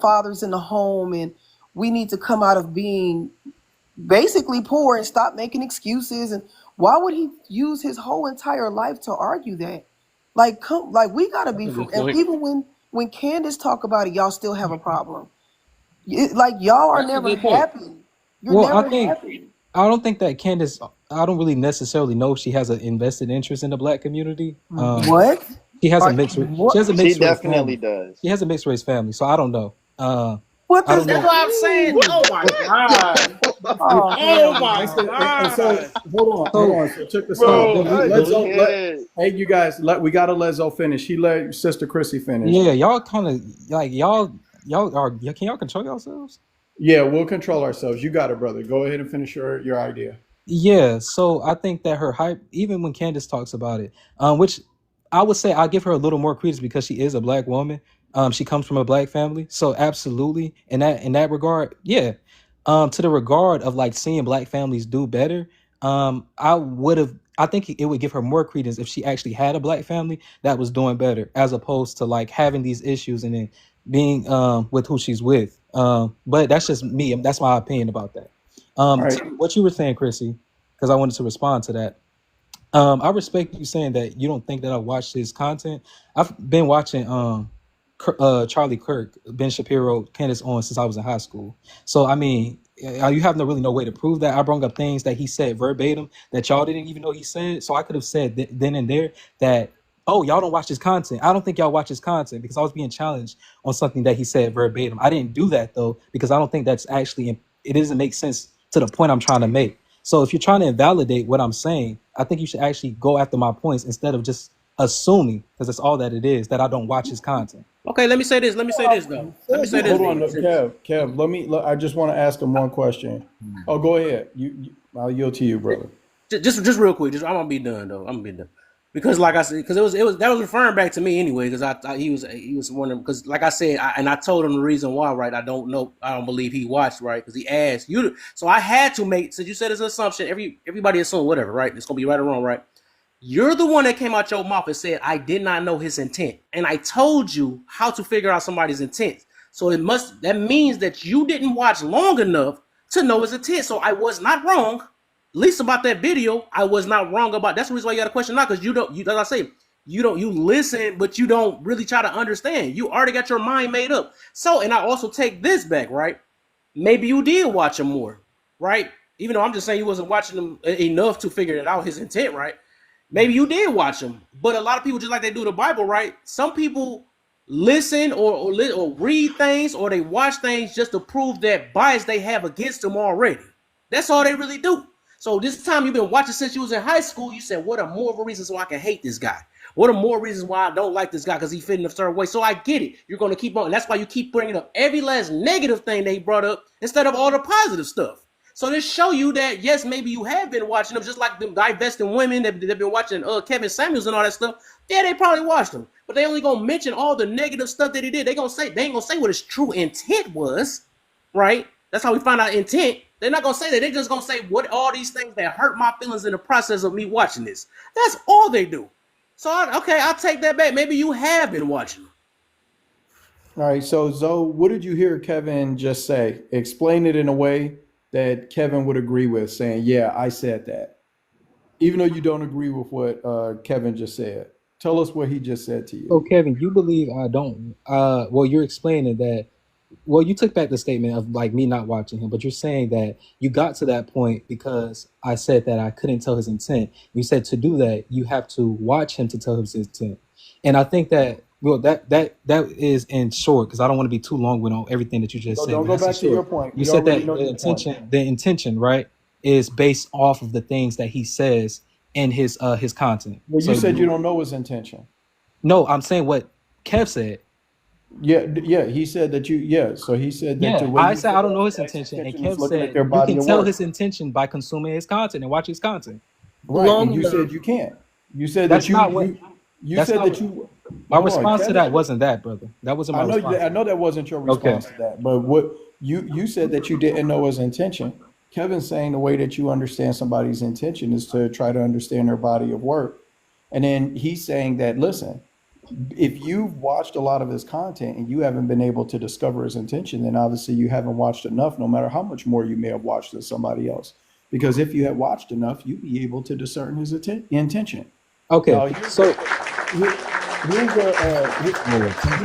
fathers in the home, and we need to come out of being basically poor and stop making excuses? And why would he use his whole entire life to argue that? Like, we gotta be for. And even when Candace talk about it, y'all still have a problem. Like, y'all are That's a never good point. happy. You're Well, never happy. I don't think that Candace, I don't really necessarily know if she has an invested interest in the black community. What? She has a Are- mixed. what? She has a She mixed race definitely family. does. She has a mixed race family, so I don't know. What I does don't that know. That's what I'm saying. Oh my God. Oh, Oh my And so God. hold on. So check this Bro, out. I can't. Hey, you guys, we gotta let Zo finish. He let Sister Chrissy finish. Yeah, y'all kind of like y'all are. Can y'all control yourselves? Yeah, we'll control ourselves. You got it, brother. Go ahead and finish your idea. Yeah, so I think that her hype, even when Candace talks about it, which I would say I give her a little more credence because she is a black woman. She comes from a black family, so absolutely in that regard, yeah. To the regard of like seeing black families do better, I think it would give her more credence if she actually had a black family that was doing better, as opposed to like having these issues and then being with who she's with. But that's just me. That's my opinion about that. right. To what you were saying, Chrissy, because I wanted to respond to that. I respect you saying that you don't think that I watched his content. I've been watching Charlie Kirk, Ben Shapiro, Candace Owens since I was in high school. So I mean, you have no way to prove that. I brought up things that he said verbatim that y'all didn't even know he said. So I could have said then and there that, oh, y'all don't watch his content. I don't think y'all watch his content, because I was being challenged on something that he said verbatim. I didn't do that though, because I don't think that's actually, it doesn't make sense to the point I'm trying to make. So if you're trying to invalidate what I'm saying, I think you should actually go after my points instead of just assuming, because that's all that it is, that I don't watch his content. Okay, let me say this. Let me say this though. Let me say this, Hold on, brother. Kev. I just want to ask him one question. Oh, go ahead. I'll yield to you, brother. Just real quick. I'm gonna be done though. I'm gonna be done. Because like I said, because it was that was referring back to me anyway. Because he was one of them. Because like I said, I told him the reason why. Right, I don't believe he watched. Right, because he asked you. So I had to make. Since you said it's an assumption, everybody assume whatever. Right, it's gonna be right or wrong. Right. You're the one that came out your mouth and said I did not know his intent, and I told you how to figure out somebody's intent. So that means that you didn't watch long enough to know his intent. So I was not wrong. At least about that video, I was not wrong about. That's the reason why you got a question now, because as I say, you listen, but you don't really try to understand. You already got your mind made up. So, and I also take this back, right? Maybe you did watch him more, right? Even though I'm just saying you wasn't watching him enough to figure it out, his intent, right? Maybe you did watch him, but a lot of people, just like they do the Bible, right? Some people listen or read things, or they watch things just to prove that bias they have against them already. That's all they really do. So this time you've been watching since you was in high school, you said, what are more of a reasons why I can hate this guy? What are more reasons why I don't like this guy because he fit in a certain way? So I get it. You're going to keep on. And that's why you keep bringing up every last negative thing they brought up instead of all the positive stuff. So this show you that, yes, maybe you have been watching them, just like them divesting women that they've been watching Kevin Samuels and all that stuff. Yeah, they probably watched them. But they only going to mention all the negative stuff that he did. They ain't going to say what his true intent was, right? That's how we find out intent. They're not going to say that. They're just going to say what all these things that hurt my feelings in the process of me watching this. That's all they do. So, I'll take that back. Maybe you have been watching. All right. So, Zoe, what did you hear Kevin just say? Explain it in a way that Kevin would agree with, saying, yeah, I said that. Even though you don't agree with what Kevin just said. Tell us what he just said to you. So, Kevin, you believe I don't. Well, you're explaining that. Well, you took back the statement of like me not watching him, but you're saying that you got to that point because I said that I couldn't tell his intent. You said to do that, you have to watch him to tell his intent. And I think that, well, that is in short, because I don't want to be too long with on everything that you just said. Don't go back to your point. You said that the intention, right, is based off of the things that he says in his content. Well, you said you don't know his intention. No, I'm saying what Kev said. Yeah, he said that you. Yeah, so he said that. Yeah, I said I don't know his intention, and Kev said you can tell his intention by consuming his content and watch his content. Right, and you said you can't. You said that you said that you. My response to that wasn't that, brother. That wasn't my response. I know that wasn't your response to that, but what you said that you didn't know his intention. Kevin's saying the way that you understand somebody's intention is to try to understand their body of work, and then he's saying that listen. If you've watched a lot of his content and you haven't been able to discover his intention, then obviously you haven't watched enough, no matter how much more you may have watched than somebody else. Because if you had watched enough, you'd be able to discern his intention. Okay, so you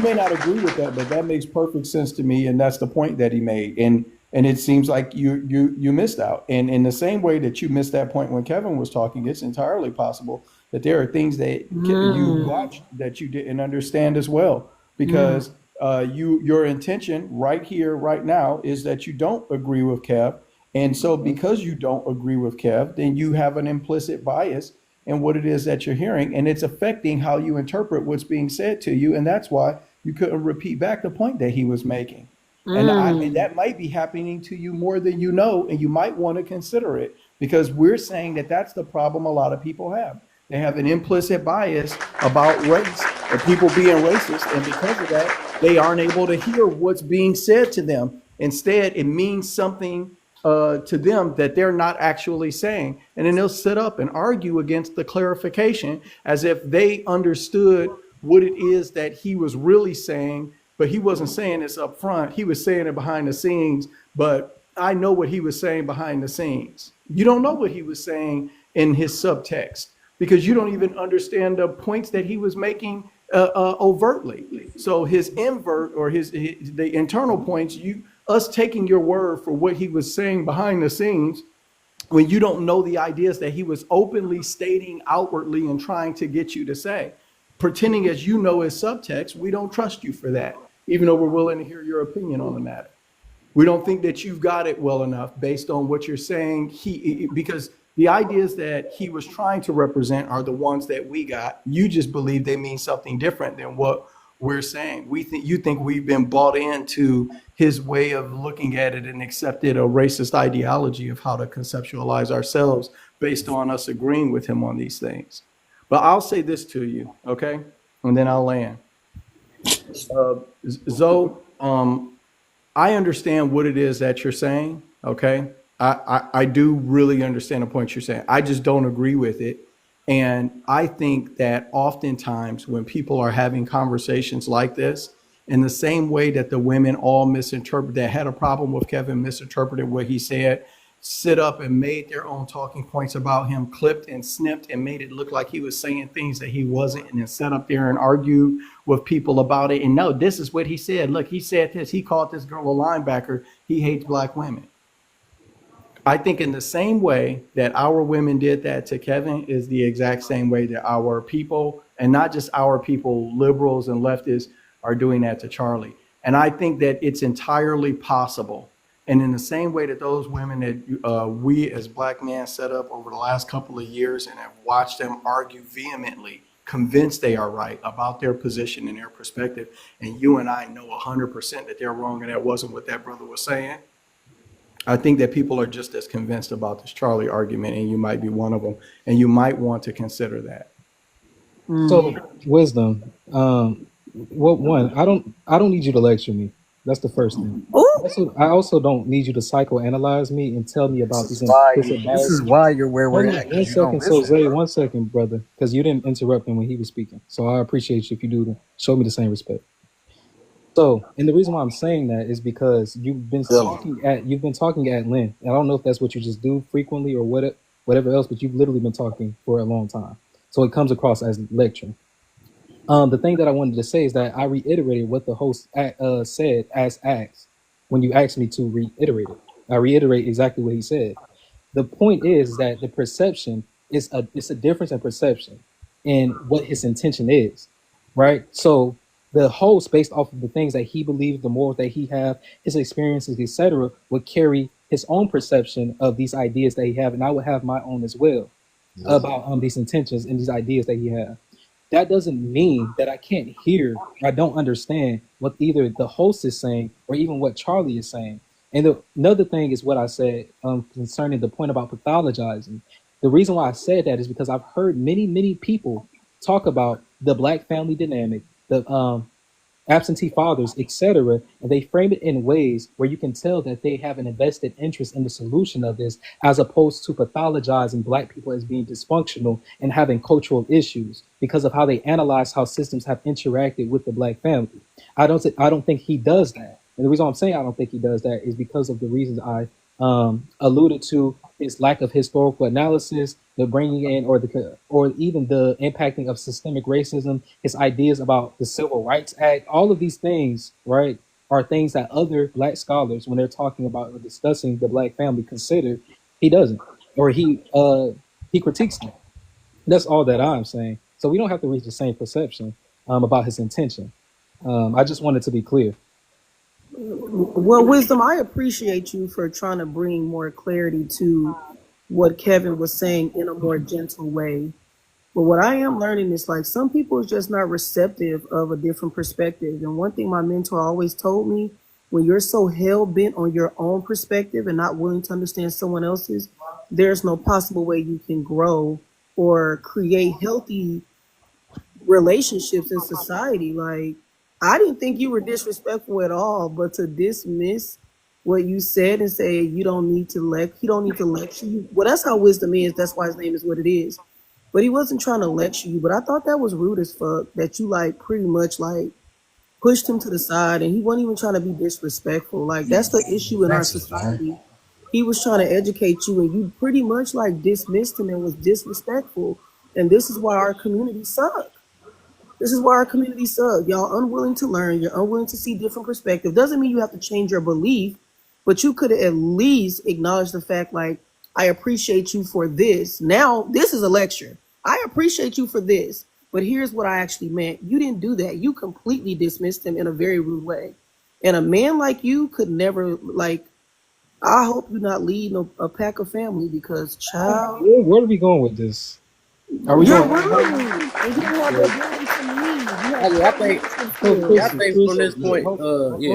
may not agree with that, but that makes perfect sense to me, and that's the point that he made. And it seems like you missed out. And in the same way that you missed that point when Kevin was talking, it's entirely possible that there are things that you watched that you didn't understand as well, because your intention right here, right now, is that you don't agree with Kev. And so because you don't agree with Kev, then you have an implicit bias in what it is that you're hearing, and it's affecting how you interpret what's being said to you. And that's why you couldn't repeat back the point that he was making. And that might be happening to you more than you know, and you might want to consider it, because we're saying that that's the problem a lot of people have. They have an implicit bias about race and people being racist. And because of that, they aren't able to hear what's being said to them. Instead, it means something to them that they're not actually saying. And then they'll sit up and argue against the clarification as if they understood what it is that he was really saying. But he wasn't saying this up front. He was saying it behind the scenes. But I know what he was saying behind the scenes. You don't know what he was saying in his subtext, because you don't even understand the points that he was making overtly. So his invert or the internal points, us taking your word for what he was saying behind the scenes, when you don't know the ideas that he was openly stating outwardly and trying to get you to say, pretending as you know his subtext, we don't trust you for that, even though we're willing to hear your opinion on the matter. We don't think that you've got it well enough based on what you're saying. Because the ideas that he was trying to represent are the ones that we got. You just believe they mean something different than what we're saying. You think we've been bought into his way of looking at it and accepted a racist ideology of how to conceptualize ourselves based on us agreeing with him on these things. But I'll say this to you, okay? And then I'll land. Zoe, I understand what it is that you're saying, okay? I do really understand the point you're saying. I just don't agree with it. And I think that oftentimes when people are having conversations like this, in the same way that the women all misinterpret, that had a problem with Kevin misinterpreted what he said, sit up and made their own talking points about him, clipped and snipped and made it look like he was saying things that he wasn't, and then sat up there and argued with people about it. And no, this is what he said. Look, he said this. He called this girl a linebacker. He hates black women. I think in the same way that our women did that to Kevin is the exact same way that our people, and not just our people, liberals and leftists, are doing that to Charlie. And I think that it's entirely possible. And in the same way that those women that we as black men set up over the last couple of years and have watched them argue vehemently, convinced they are right about their position and their perspective, and you and I know 100% that they're wrong and that wasn't what that brother was saying, I think that people are just as convinced about this Charlie argument, and you might be one of them, and you might want to consider that. So wisdom. One, I don't need you to lecture me. That's the first thing. I also don't need you to psychoanalyze me and tell me about these implicit This is biases. why you're where we're Hold at. on, one second, so Zay, 1 second, brother, because you didn't interrupt him when he was speaking. So I appreciate you if you do show me the same respect. So, and the reason why I'm saying that is because you've been talking at length. And I don't know if that's what you just do frequently or whatever else, but you've literally been talking for a long time. So it comes across as lecturing. The thing that I wanted to say is that I reiterated what the host said as asked when you asked me to reiterate it. I reiterate exactly what he said. The point is that the perception is it's a difference in perception in what his intention is, right? So the host, based off of the things that he believes, the morals that he have, his experiences, etc., would carry his own perception of these ideas that he have, and I would have my own as well about these intentions and these ideas that he have. That doesn't mean that I can't hear or I don't understand what either the host is saying or even what Charlie is saying. And another thing is what I said concerning the point about pathologizing. The reason why I said that is because I've heard many people talk about the black family dynamic, the absentee fathers, etc., and they frame it in ways where you can tell that they have an invested interest in the solution of this, as opposed to pathologizing black people as being dysfunctional and having cultural issues because of how they analyze how systems have interacted with the black family. I don't think he does that. And the reason I'm saying I don't think he does that is because of the reasons I alluded to: his lack of historical analysis, the bringing in or even the impacting of systemic racism, his ideas about the Civil Rights Act. All of these things, right, are things that other black scholars, when they're talking about or discussing the black family, consider. He doesn't, or he critiques them. That's all that I'm saying. So we don't have to reach the same perception about his intention. I just wanted to be clear. Well, Wisdom, I appreciate you for trying to bring more clarity to what Kevin was saying in a more gentle way. But what I am learning is like some people is just not receptive of a different perspective. And one thing my mentor always told me, when you're so hell bent on your own perspective and not willing to understand someone else's, there's no possible way you can grow or create healthy relationships in society. Like, I didn't think you were disrespectful at all, but to dismiss what you said and say you don't need to he don't need to lecture you. Well, that's how wisdom is. That's why his name is what it is. But he wasn't trying to lecture you. But I thought that was rude as fuck. That you like pretty much like pushed him to the side, and he wasn't even trying to be disrespectful. Like that's the issue in our society. He was trying to educate you, and you pretty much like dismissed him and was disrespectful. And this is why our community sucks. This is why our community sucks. Y'all unwilling to learn. You're unwilling to see different perspective. Doesn't mean you have to change your belief, but you could at least acknowledge the fact, like, I appreciate you for this. Now, this is a lecture. I appreciate you for this, but here's what I actually meant. You didn't do that. You completely dismissed him in a very rude way. And a man like you could never like. I hope you're not leading a pack of family because, child, Where are we going with this? Are we you're going? rude and you don't have the ability to lead. You have I terrible think listening So skills. I Chrissy, think from Chrissy, this point,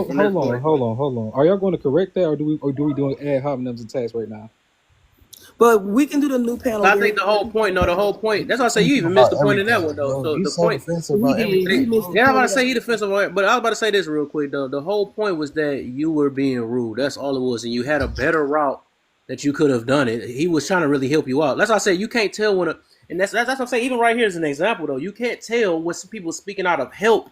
from this point. hold on. Are y'all going to correct that, or do we doing ad hominems attacks right now? But we can do the new panel I very think the whole quickly. point, no, the whole point. That's why I say you Defensive even missed about the point in that everything, one though. bro. So You the so point, defensive He about did. everything, He missed bro. the yeah, I'm about point to of that. say he defensive, but I was about to say this real quick though. The whole point was that you were being rude. That's all it was, and you had a better route that you could have done it. He was trying to really help you out. That's why I say you can't tell when and that's what I'm saying. Even right here is an example though. You can't tell when some people speaking out of help.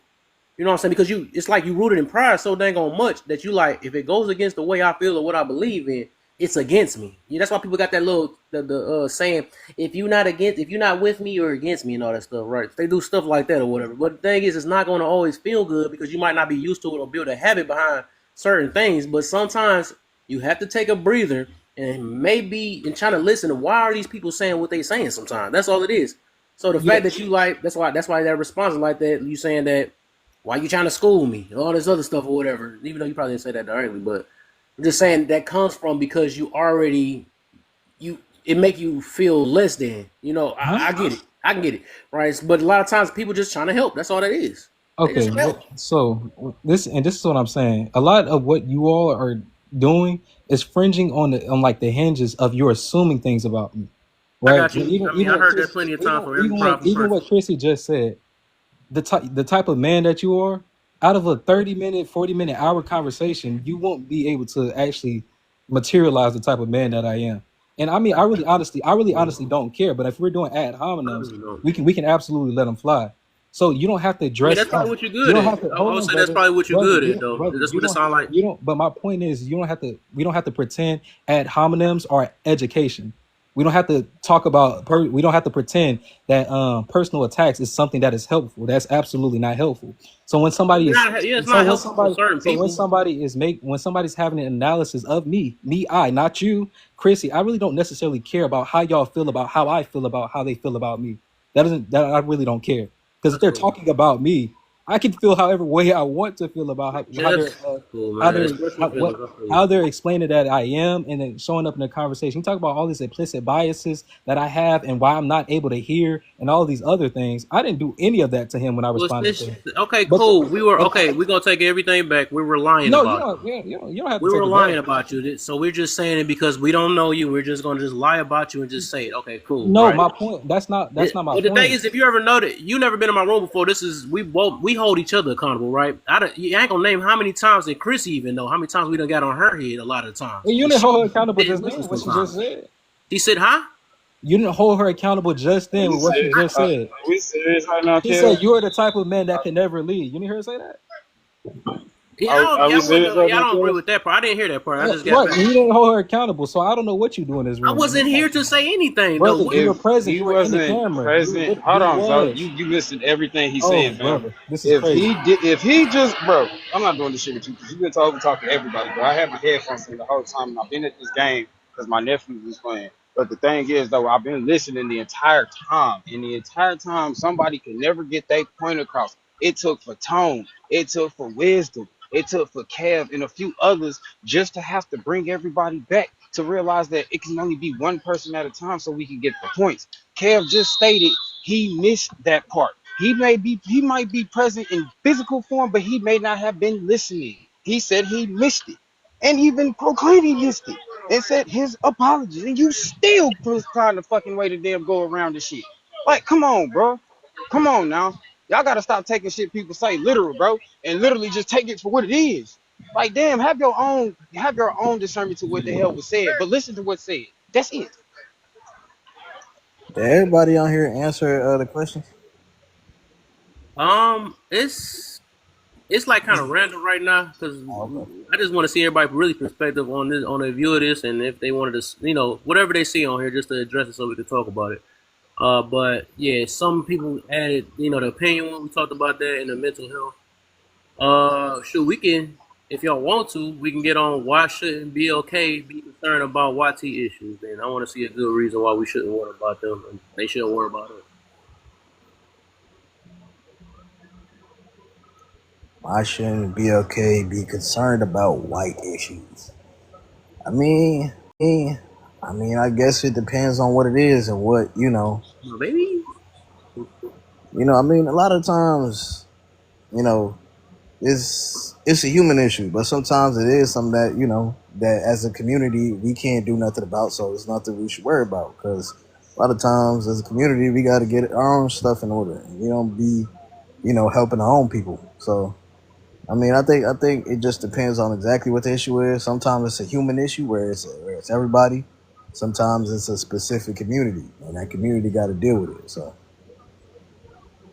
You know what I'm saying? Because it's like you rooted in pride so dang on much that you like, if it goes against the way I feel or what I believe in, it's against me. Yeah, that's why people got that little the saying, if you're not with me, you're against me and all that stuff, right? They do stuff like that or whatever. But the thing is, it's not going to always feel good because you might not be used to it or build a habit behind certain things. But sometimes you have to take a breather and maybe and trying to listen to why are these people saying what they saying sometimes. That's all it is. So the Yeah. fact that you like, that's why that response is like that, you saying that, why you trying to school me? All this other stuff or whatever. Even though you probably didn't say that directly, but I'm just saying that comes from because you already it make you feel less than. You know, Huh? I get it. I can get it. Right. But a lot of times people just trying to help. That's all that is. They just Okay. trying to help. So this is what I'm saying. A lot of what you all are doing is fringing on like the hinges of you're assuming things about me, I right? got you. I mean, Even I what heard that plenty of times from every powerful even person. what Chrissy just said. The type of man that you are, out of a 30-minute, 40-minute, hour conversation, you won't be able to actually materialize the type of man that I am. And I mean, I really honestly don't care. But if we're doing ad I hominems, don't know. we can absolutely let them fly. So you don't have to I mean, dress that's up. probably what you're You good don't at. have to I hold would on, say that's brother. probably what you're Brother, good at, though. That's what it sounds like. you don't. But my point is, you don't have to. We don't have to pretend ad hominems are education. We don't have to talk about. We don't have to pretend that personal attacks is something that is helpful. That's absolutely not helpful. So when somebody is, Yeah, it's so not when helpful for somebody, certain so when people. somebody is when somebody's having an analysis of I, not you, Chrissy, I really don't necessarily care about how y'all feel about how I feel about how they feel about me. That I really don't care because if That's they're cool. talking about me, I can feel however way I want to feel about how they're That's cool, how man. they're Express your how, feelings. what I feel you. how they're explaining that I am and then showing up in the conversation. You talk about all these implicit biases that I have and why I'm not able to hear and all these other things. I didn't do any of that to him when I Well, responded to him. okay, But cool. We were but okay. We're gonna take everything back. We were lying no, about you. you don't have to We take were it back. lying about you. So we're just saying it because we don't know you. We're just gonna just lie about you and just say it. Okay, cool, No, right? my point. That's not my But the thing point. is, if you ever know that you never been in my room before, this is we hold each other accountable, right? You ain't gonna name how many times that Chris even know how many times we done got on her head a lot of times. And you And didn't she hold her accountable didn't just then listen with what she just sometimes. said. She said, "Huh?" You didn't hold her accountable just then We with what she just are said. we serious right now, She Kev? said you are the type of man that can never lead. You didn't hear her say that? Are we serious right Yeah, I now, don't agree Kev? with that part. I didn't hear that part. I Yeah, just got right. back. And you didn't hold her accountable. So I don't know what you do in this I room. wasn't here to say anything though. Brother, What? you were If present. he You were in the wasn't camera. present, hold You on, bro. was. You missing everything he's Oh, saying, fam. brother. This is crazy. If he just, bro, I'm not doing this shit with you because you've been talking to everybody, bro. I had my headphones in the whole time and I've been at this game because my nephew was playing. But the thing is, though, I've been listening the entire time, and the entire time somebody could never get their point across. It took for Tone, it took for Wisdom, it took for Kev and a few others just to have to bring everybody back to realize that it can only be one person at a time so we can get the points. Kev just stated he missed that part. He might be present in physical form, but he may not have been listening. He said he missed it. And even proclaimed he missed it. And said his apologies. And you still trying to fucking way to damn go around this shit. Like, come on, bro. Come on now. Y'all gotta stop taking shit people say literal, bro, and literally just take it for what it is. Like, damn, have your own discernment to what the hell was said, but listen to what's said. That's it. Did everybody on here answer the questions? It's like kind of random right now because I just want to see everybody really perspective on this, on their view of this, and if they wanted to, whatever they see on here, just to address it so we can talk about it. But yeah, some people added, the opinion when we talked about that and the mental health. Shoot, we can, if y'all want to, we can get on why shouldn't BLK be concerned about YT issues. Then I want to see a good reason why we shouldn't worry about them and they shouldn't worry about us. Why shouldn't BLK be concerned about white issues? I mean, I guess it depends on what it is and what My baby. I mean, a lot of times, you know, it's a human issue, but sometimes it is something that that as a community we can't do nothing about. So it's nothing we should worry about because a lot of times as a community we got to get our own stuff in order. We don't be helping our own people. So I mean, I think it just depends on exactly what the issue is. Sometimes it's a human issue where it's everybody. Sometimes it's a specific community, and that community got to deal with it. So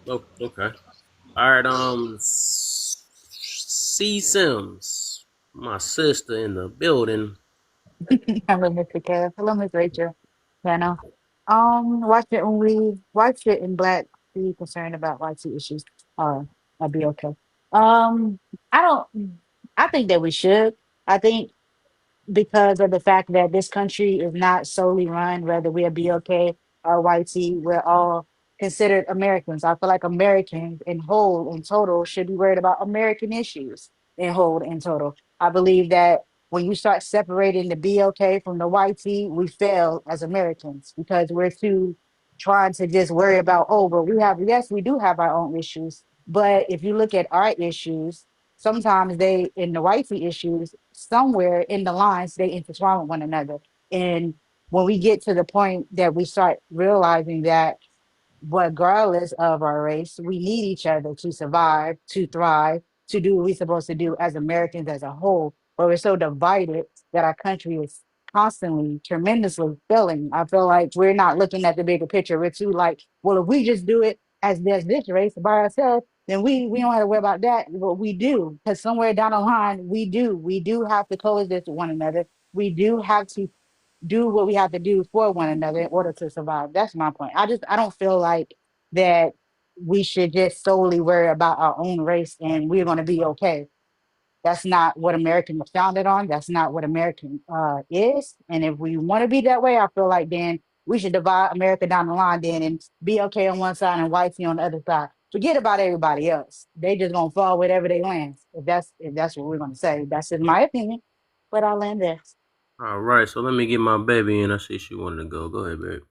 Oh, okay. All right. C Sims, my sister in the building. Hello, Mr. Kev. Hello, Miss Rachel. Piano. Watch it when we watch it in black. Be concerned about white issues. I'll be okay. I don't. I think that we should. I think because of the fact that this country is not solely run, whether we are BLK or YT, we're all considered Americans. I feel like Americans in whole and total should be worried about American issues in whole and total. I believe that when you start separating the BLK from the YT, we fail as Americans because we're too trying to just worry about, oh, but we have, yes, we do have our own issues. But if you look at our issues, sometimes they in the wifey issues somewhere in the lines they intertwine with one another, and when we get to the point that we start realizing that regardless of our race, we need each other to survive, to thrive, to do what we're supposed to do as Americans as a whole. But we're so divided that our country is constantly, tremendously failing. I feel like we're not looking at the bigger picture. We're too like, well, if we just do it as this race by ourselves, then we don't have to worry about that. But we do, because somewhere down the line, we do have to coexist with one another. We do have to do what we have to do for one another in order to survive. That's my point. I don't feel like that we should just solely worry about our own race and we're going to be okay. That's not what American was founded on. That's not what American is. And if we want to be that way, I feel like then we should divide America down the line then and be okay on one side and whitey on the other side. Forget about everybody else. They just gonna fall wherever they land. If that's what we're gonna say. That's in my opinion. But I'll land there. All right. So let me get my baby in. I see she wanted to go. Go ahead, babe.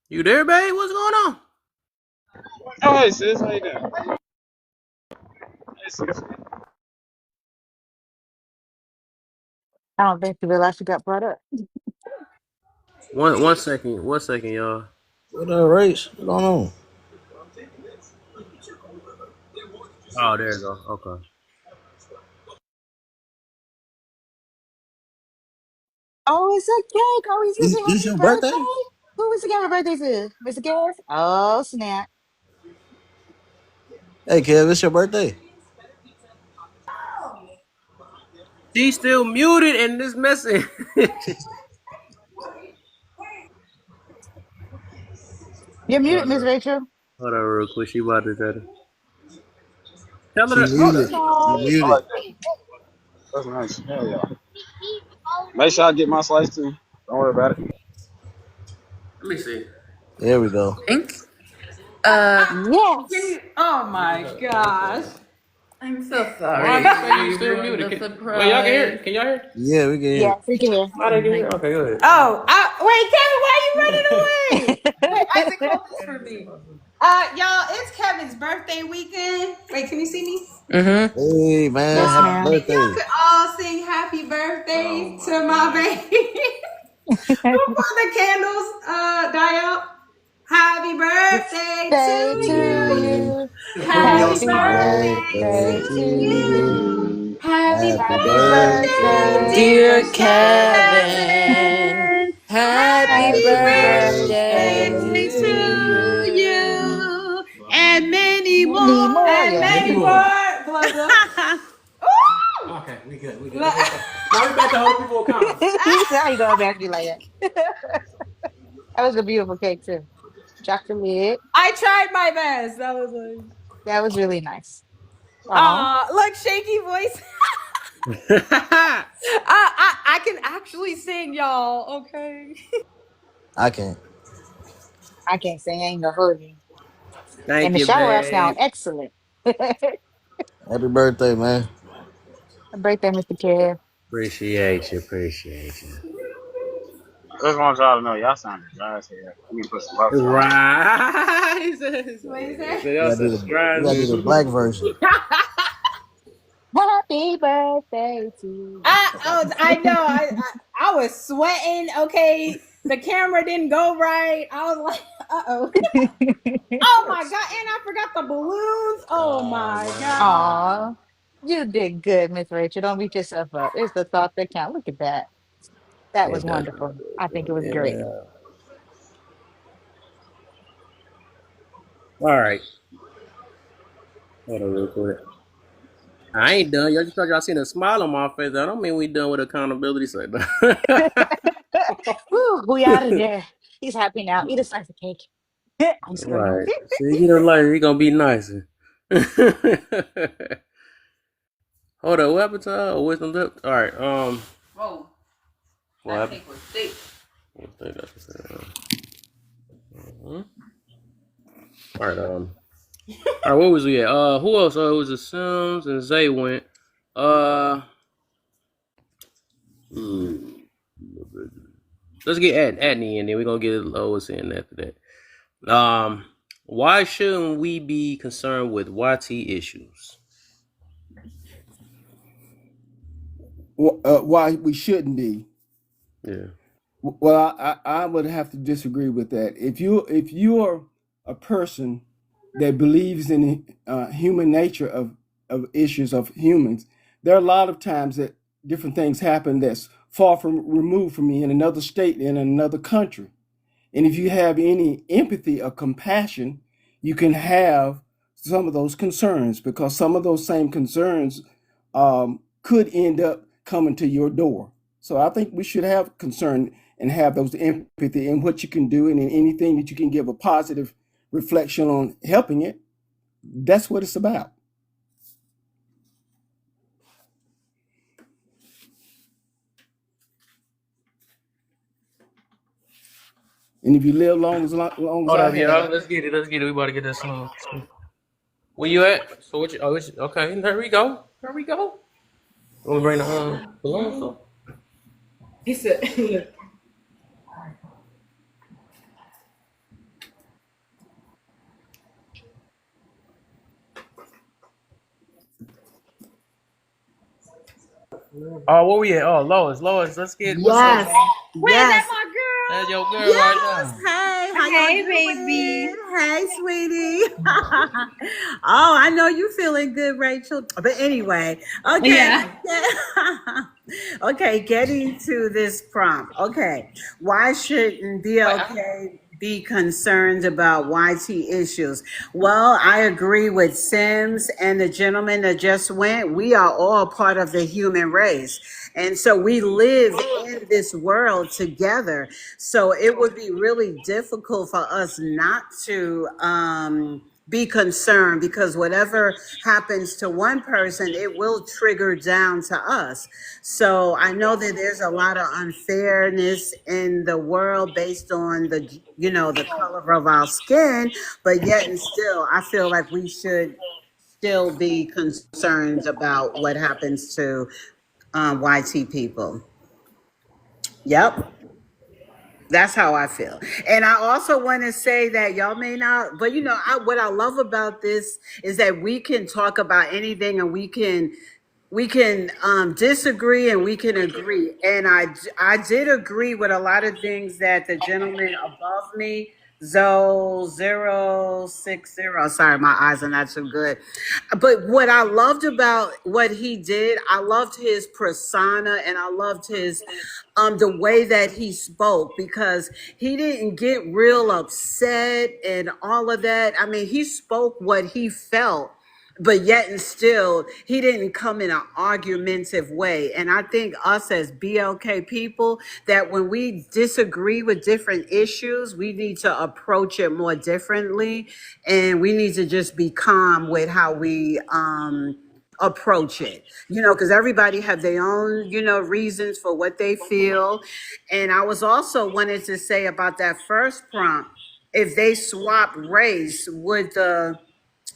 You there, babe? What's going on? Oh, hey sis, how you doing? Hey sis. I don't think you realize you got brought up. One second, y'all. what race? What's going on? Oh, there you go. Okay. Oh, it's a cake. Oh, he's Is singing this happy your birthday? birthday. Who is singing happy birthday to? Mr. Gas? Oh, snap. Hey, Kev, it's your birthday. She's still muted and this message. You're muted, Hold Miss up. Rachel. Hold on real quick. She about to try to tell her She to. Oh, muted. that's You nice. I muted. like that. That's nice. Hell yeah. Make sure I get my slice too. Don't worry about it. Let me see. There we go. Think? Can Yes. you? Oh my gosh! I'm so Why did you say you sorry. still Ruined muted? the Wait, y'all can hear surprise. it? Can y'all hear it? Yeah, we can hear it. Yes, we can hear. How they can hear it? Okay, go ahead. Oh, wait, Kevin, why are you running away? Wait, Isaac, hold this for me. Y'all, it's Kevin's birthday weekend. Wait, can you see me? Mm-hmm. Hey, man, Yes, happy ma'am. If y'all birthday. could all sing happy birthday to my baby before the candles die out. Happy birthday Say to to you. you, Happy happy birthday Birthday birthday to to to you. you. you. Happy Happy Happy birthday, birthday. birthday, Dear dear Kevin, Kevin. happy Happy Happy birthday birthday birthday to to to you. you. you. And many many more. more, And yeah. many more. Blow the. Ooh! Okay, we good. We good. Now we back to hold people accountable. Now you going back to me like that. That was a beautiful cake too. Chocolate. I tried my best. That was like. That was really nice. Aw. Look, shaky voice. I can actually sing, y'all. Okay. I can't. I can't sing. I ain't gonna hurt me. And Thank the you, shower I sound babe. excellent. Happy Happy birthday, man. birthday, Mr. Kev. Appreciate you. Appreciate you. Just want y'all to know y'all sounded dry as hell. I need to put some bucks on. Right. What is that? We Y'all gotta do said the dry we as gotta do the hell. black version. Happy birthday to you. I know. I was sweating. Okay, the camera didn't go right. I was like, uh-oh. Oh my god! And I forgot the balloons. Oh Oh my man. god! Aw. You did good, Miss Rachel. Don't beat yourself up. It's the thought that counts. Look at that. That was It does. wonderful. I think it was great. Yeah. All right. Hold on real quick. I ain't done. Y'all just thought y'all seen a smile on my face. That don't mean we done with accountability. So Woo, we out of there. He's happy now. Eat a slice of cake. Ice cream. right. See, get him later. He gonna be nicer. Hold on. What happened to wisdom lip? All right. Whoa, What that happened? cake was thick. I think that's mhm. All right. All right. Where was we at? Who else? It was the Sims and Zay went. Uh. hmm. Let's get Adney in there. We're gonna get Lois in after that. Why shouldn't we be concerned with YT issues? Why we shouldn't be? Yeah. Well, I would have to disagree with that. If you're a person that believes in human nature of issues of humans, there are a lot of times that different things happen that's far from removed from me in another state, in another country. And if you have any empathy or compassion, you can have some of those concerns, because some of those same concerns could end up coming to your door. So I think we should have concern and have those empathy in what you can do, and in anything that you can give a positive reflection on helping it. That's what it's about. And if you live long as Hold I up, y'all. have, Let's get it. Let's get it. We about to get this slow. Where you at? So what you? Oh, okay. There we go. There we go. Want to bring the balloons up? He said, Oh, where we at? Oh, Lois. Lois, let's get what's up, "Yes, man? where's yes, that, my That's girl? your girl right Yes. now. Hey, how y'all Hey, doing? baby. Hey, sweetie. Oh, I know you feeling good, Rachel. But anyway, okay. Yeah. Okay, getting to this prompt. Okay, why shouldn't BLK be concerned about YT issues? Well, I agree with Sims and the gentleman that just went. We are all part of the human race. And so we live in this world together. So it would be really difficult for us not to be concerned, because whatever happens to one person, it will trigger down to us. So I know that there's a lot of unfairness in the world based on the color of our skin, but yet and still, I feel like we should still be concerned about what happens to YT people. Yep. That's how I feel. And I also want to say that y'all may not, but what I love about this is that we can talk about anything, and we can disagree and we can agree. And I did agree with a lot of things that the gentleman above me, Zo 060. Sorry, my eyes are not too good. But what I loved about what he did, I loved his persona, and I loved his the way that he spoke, because he didn't get real upset and all of that. I mean, he spoke what he felt, but yet and still he didn't come in an argumentative way. And I think us as BLK people, that when we disagree with different issues, we need to approach it more differently, and we need to just be calm with how we approach it, because everybody have their own, reasons for what they feel. And I was also wanted to say about that first prompt, if they swap race, would the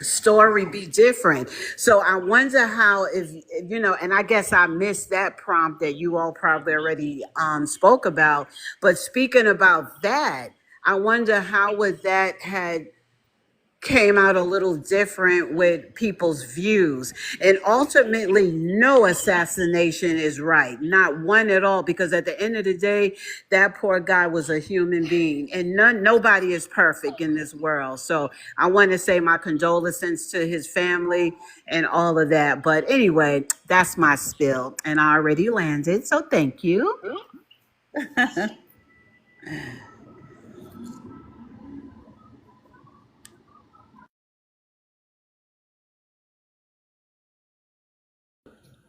story be different? So I wonder how, if and I guess I missed that prompt that you all probably already spoke about. But speaking about that, I wonder how would that had came out a little different with people's views. And ultimately, no assassination is right, not one at all, because at the end of the day, that poor guy was a human being, and nobody is perfect in this world. So I want to say my condolences to his family and all of that. But anyway, that's my spill, and I already landed. So thank you.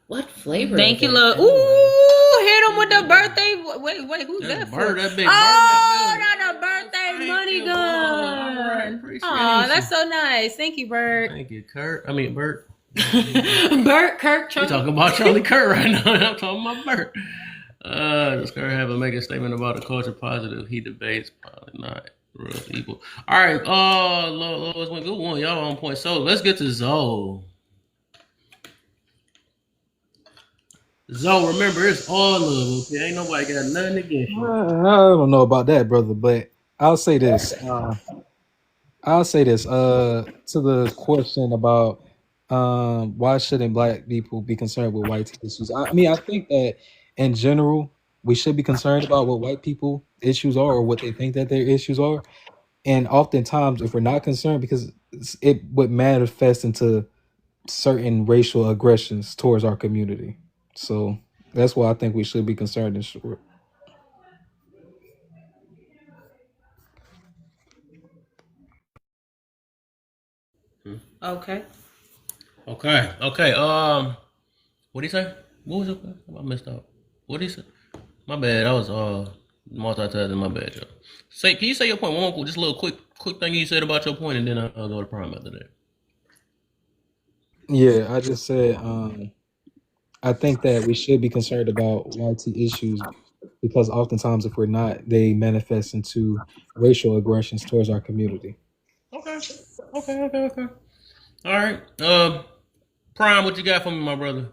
What flavor? Thank is you, that? love. Ooh, hit him with the birthday. Wait, who's That's that for? Bert, that big Oh, Bert, not a birthday Thank money you, Lord. All right, gun. appreciate Oh, you. that's so nice. Thank you, Bert. Thank you, Kurt. I mean, Bert. Bert, Kirk, We Charlie. talking about Charlie Kirk right now. I'm talking about Bert. Does Kirk have a make a statement about the culture positive? He debates, probably not. Real equal. All right. Lois went good one. Y'all on point. So let's get to Zoe. Zoe, remember it's all love. Okay, ain't nobody got nothing against you. I don't know about that, brother, but I'll say this. To the question about why shouldn't black people be concerned with white issues? I mean, I think that in general we should be concerned about what white people issues are or what they think that their issues are. And oftentimes, if we're not concerned, because it would manifest into certain racial aggressions towards our community. So that's why I think we should be concerned in short. Okay. Okay. What did he say? What was it? I messed up. What did he say? My bad. I was multitasking. My bad, y'all. Can you say your point? One, just a little quick thing you said about your point, and then I'll go to prime after that. Yeah, I just said I think that we should be concerned about YT issues because oftentimes, if we're not, they manifest into racial aggressions towards our community. Okay. All right. Prime, what you got for me, my brother?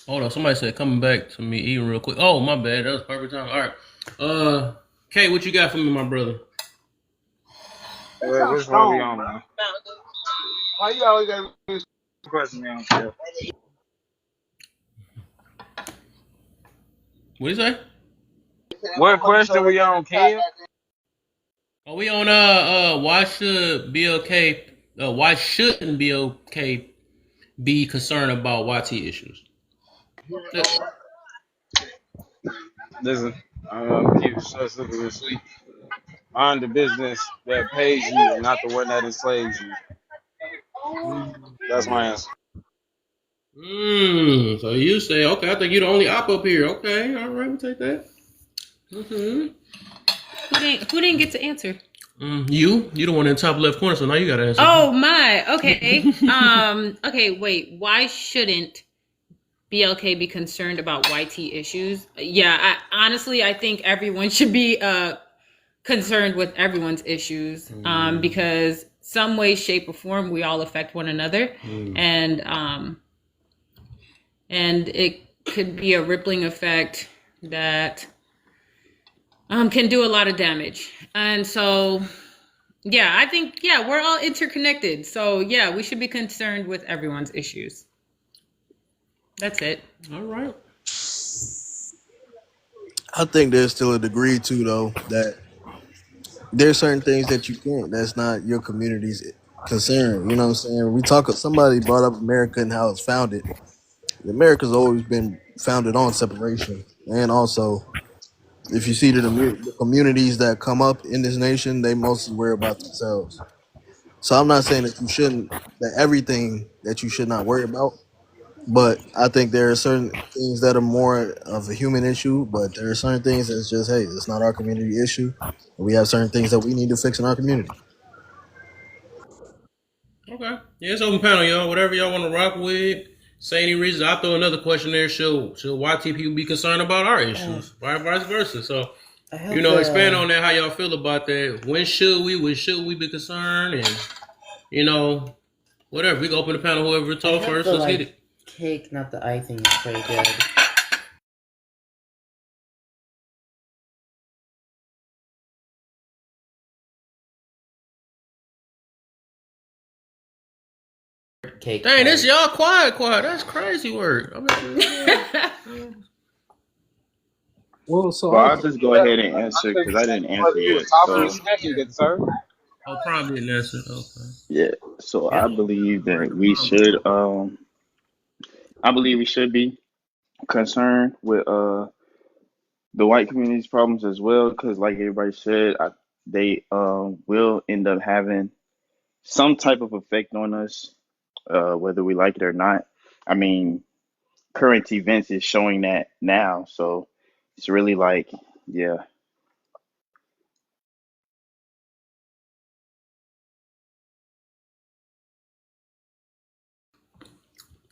Hold on. Somebody said coming back to me eating real quick. Oh, my bad. That was perfect time. All right. Kay, what you got for me, my brother? Which one we on, man? Why you always got this question, man? What you say? What question we on, Kim? Are we on why should why shouldn't BLK be concerned about YT issues? Listen, I'm keep it so simple and sweet. Mind the business that pays you, not the one that enslaves you. That's my answer. So you say, okay, I think you're the only op up here. Okay, all right, we'll take that. Who didn't get to answer? You the one in the top left corner, so now you gotta answer. Oh my, okay. Okay, wait. Why shouldn't BLK be concerned about YT issues? Yeah, I think everyone should be concerned with everyone's issues. Because some way, shape, or form we all affect one another. And it could be a rippling effect that can do a lot of damage. And so yeah, I think, we're all interconnected. So, we should be concerned with everyone's issues. That's it. All right. I think there's still a degree too, though, that there's certain things that you can't. That's not your community's concern. You know what I'm saying? Somebody brought up America and how it's founded. America's always been founded on separation and also If you see the communities that come up in this nation, they mostly worry about themselves. So I'm not saying that you shouldn't, that everything that you should not worry about, but I think there are certain things that are more of a human issue, but there are certain things that's just, hey, it's not our community issue. We have certain things that we need to fix in our community. Okay. Yeah, it's open panel, y'all. Whatever y'all want to rock with. Say any reasons. I'll throw another question there. Should YT people be concerned about our issues? Vice versa. So, I hope expand on that, how y'all feel about that. When should we? When should we be concerned? And, whatever. We can open the panel, whoever I talk hope first. the Let's get it. cake, not the icing, is pretty good. Cake. Dang, this y'all quiet. That's crazy work. Well, so Well, I I'll just go ahead and answer because I didn't answer yet. So Oh, Prime didn't answer. Okay. yeah, so I believe that we should I believe we should be concerned with the white community's problems as well because like everybody said, they will end up having some type of effect on us, whether we like it or not. I mean, current events is showing that now, so it's really like, yeah.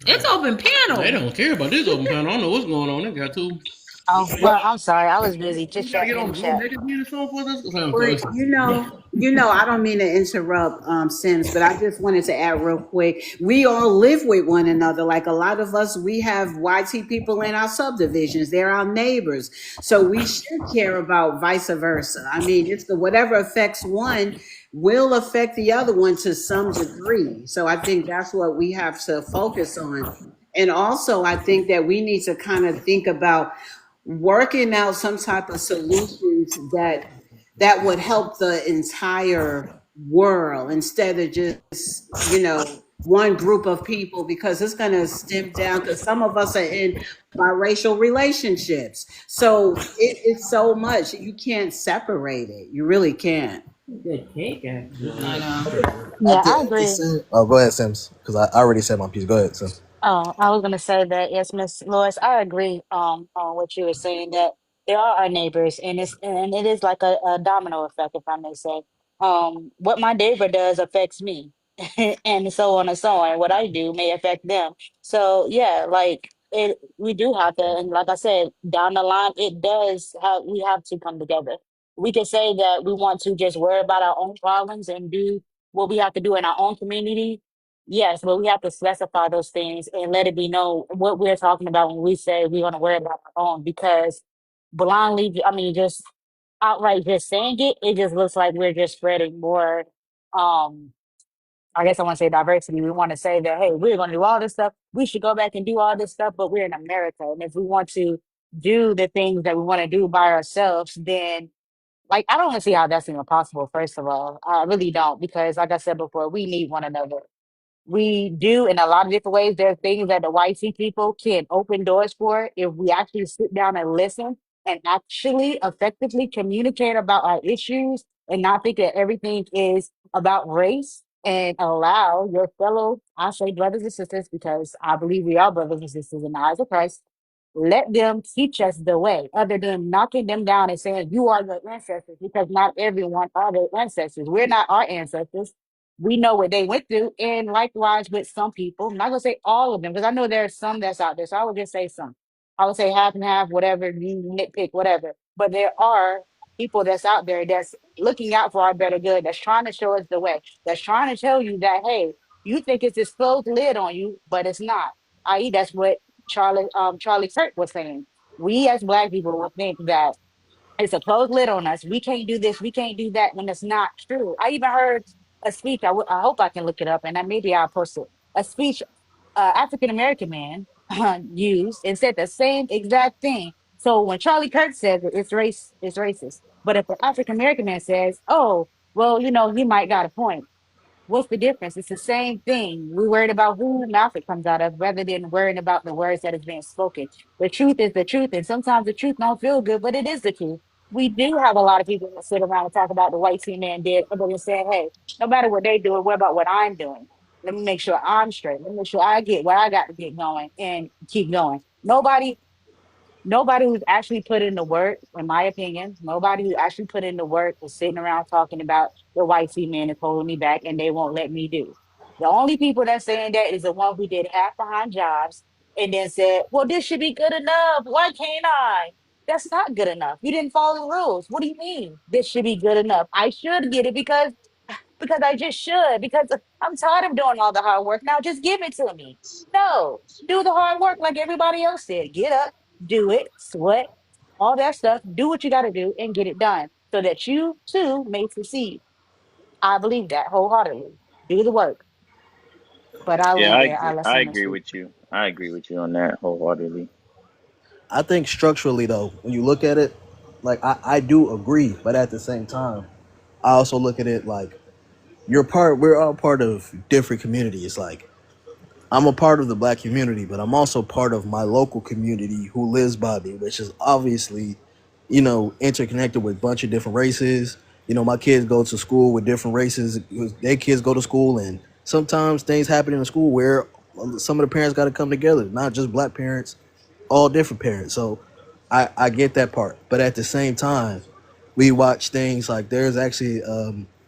It's open panel. They don't care about this open panel. I don't know what's going on. They got two. Oh, well, I'm sorry. I was busy We just gotta get chatting in on the the room. chat. They just need a phone for this. Well, I don't mean to interrupt, Sims, but I just wanted to add real quick. We all live with one another. Like a lot of us, we have YT people in our subdivisions. They're our neighbors. So we should care about vice versa. I mean, it's whatever affects one will affect the other one to some degree. So I think that's what we have to focus on. And also, I think that we need to kind of think about working out some type of solutions that would help the entire world instead of just one group of people, because it's going to stem down, because some of us are in biracial relationships, so it's so much you can't separate it, you really can't. Good cake, actually. I know. Yeah, I agree. Oh, go ahead, Sims, because I already said my piece. Go ahead, Sim. Oh, I was gonna say that yes, Miss Lois, I agree on what you were saying that there are our neighbors and it is like a domino effect, if I may say. What my neighbor does affects me and so on and so on. What I do may affect them. So yeah, like it we do have to, and like I said, down the line it does have we have to come together. We can say that we want to just worry about our own problems and do what we have to do in our own community. Yes, but we have to specify those things and let it be known what we're talking about when we say we're going to worry about our own. Because blindly, I mean, just outright just saying it, it just looks like we're just spreading more. Um, I guess I want to say diversity. We want to say that, hey, we're going to do all this stuff. We should go back and do all this stuff, but we're in America, and if we want to do the things that we want to do by ourselves, then like I don't see how that's even possible. First of all, I really don't, because like I said before, we need one another. We do in a lot of different ways. There are things that the white sea people can open doors for if we actually sit down and listen and actually effectively communicate about our issues and not think that everything is about race and allow your fellow, I say brothers and sisters, because I believe we are brothers and sisters in the eyes of Christ. Let them teach us the way, other than knocking them down and saying, you are the ancestors, because not everyone are their ancestors. We're not our ancestors. We know what they went through. And likewise with some people, I'm not gonna say all of them, because I know there are some that's out there. So I would just say some. I would say half and half, whatever you nitpick, whatever. But there are people that's out there that's looking out for our better good, that's trying to show us the way, that's trying to tell you that, hey, you think it's this closed lid on you, but it's not. I.e., that's what Charlie Kirk was saying. We as Black people will think that it's a closed lid on us. We can't do this. We can't do that, when it's not true. I even heard a speech. I hope I can look it up, and maybe I'll post it. A speech African American man used and said the same exact thing. So when Charlie Kirk says it, it's racist. But if the African American man says, "Oh, well, he might got a point," What's the difference? It's the same thing. We're worried about who mouth it comes out of rather than worrying about the words that is being spoken. The truth is the truth, and sometimes the truth don't feel good, but it is the truth. We do have a lot of people that sit around and talk about the white tea man did, other than saying, hey, no matter what they do, what about what I'm doing? Let me make sure I'm straight. Let me make sure I get what I got to get going and keep going. Nobody who's actually put in the work, in my opinion, nobody who actually put in the work is sitting around talking about the white man is holding me back and they won't let me do. The only people that's saying that is the one who did half behind jobs and then said, well, this should be good enough. Why can't I? That's not good enough. You didn't follow the rules. What do you mean? This should be good enough. I should get it because I just should, because I'm tired of doing all the hard work. Now just give it to me. No, do the hard work like everybody else did. Get up, do it, sweat, all that stuff. Do what you got to do and get it done so that you too may succeed. I believe that wholeheartedly. Do the work. But I Yeah, land there. I let I someone agree speak. with you. I agree with you on that wholeheartedly. I think structurally though, when you look at it, like I do agree, but at the same time, I also look at it like we're all part of different communities. Like I'm a part of the black community, but I'm also part of my local community who lives by me, which is obviously, interconnected with a bunch of different races. My kids go to school with different races. Their kids go to school, and sometimes things happen in the school where some of the parents got to come together, not just black parents, all different parents. So I get that part. But at the same time, we watch things like there's actually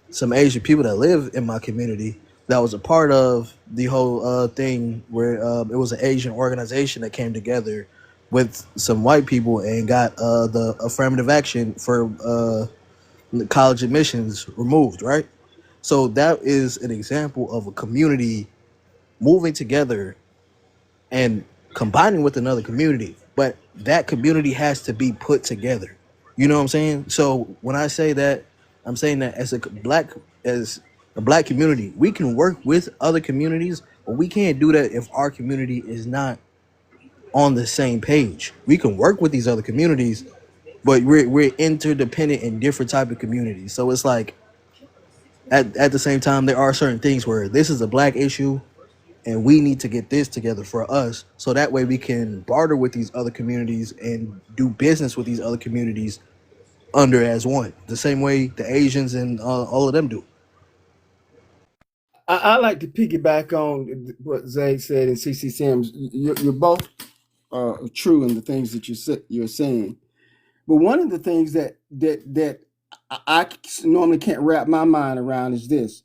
some Asian people that live in my community that was a part of the whole thing where it was an Asian organization that came together with some white people and got the affirmative action for college admissions removed, right? So that is an example of a community moving together and combining with another community, but that community has to be put together. You know what I'm saying? So when I say that, I'm saying that as a black community, we can work with other communities, but we can't do that if our community is not on the same page. We can work with these other communities, but we're interdependent in different type of communities. So it's like at the same time, there are certain things where this is a black issue and we need to get this together for us so that way we can barter with these other communities and do business with these other communities under as one, the same way the Asians and all of them do. I like to piggyback on what Zay said and CC Sims. You're both true in the things that you're saying. But one of the things that I normally can't wrap my mind around is this: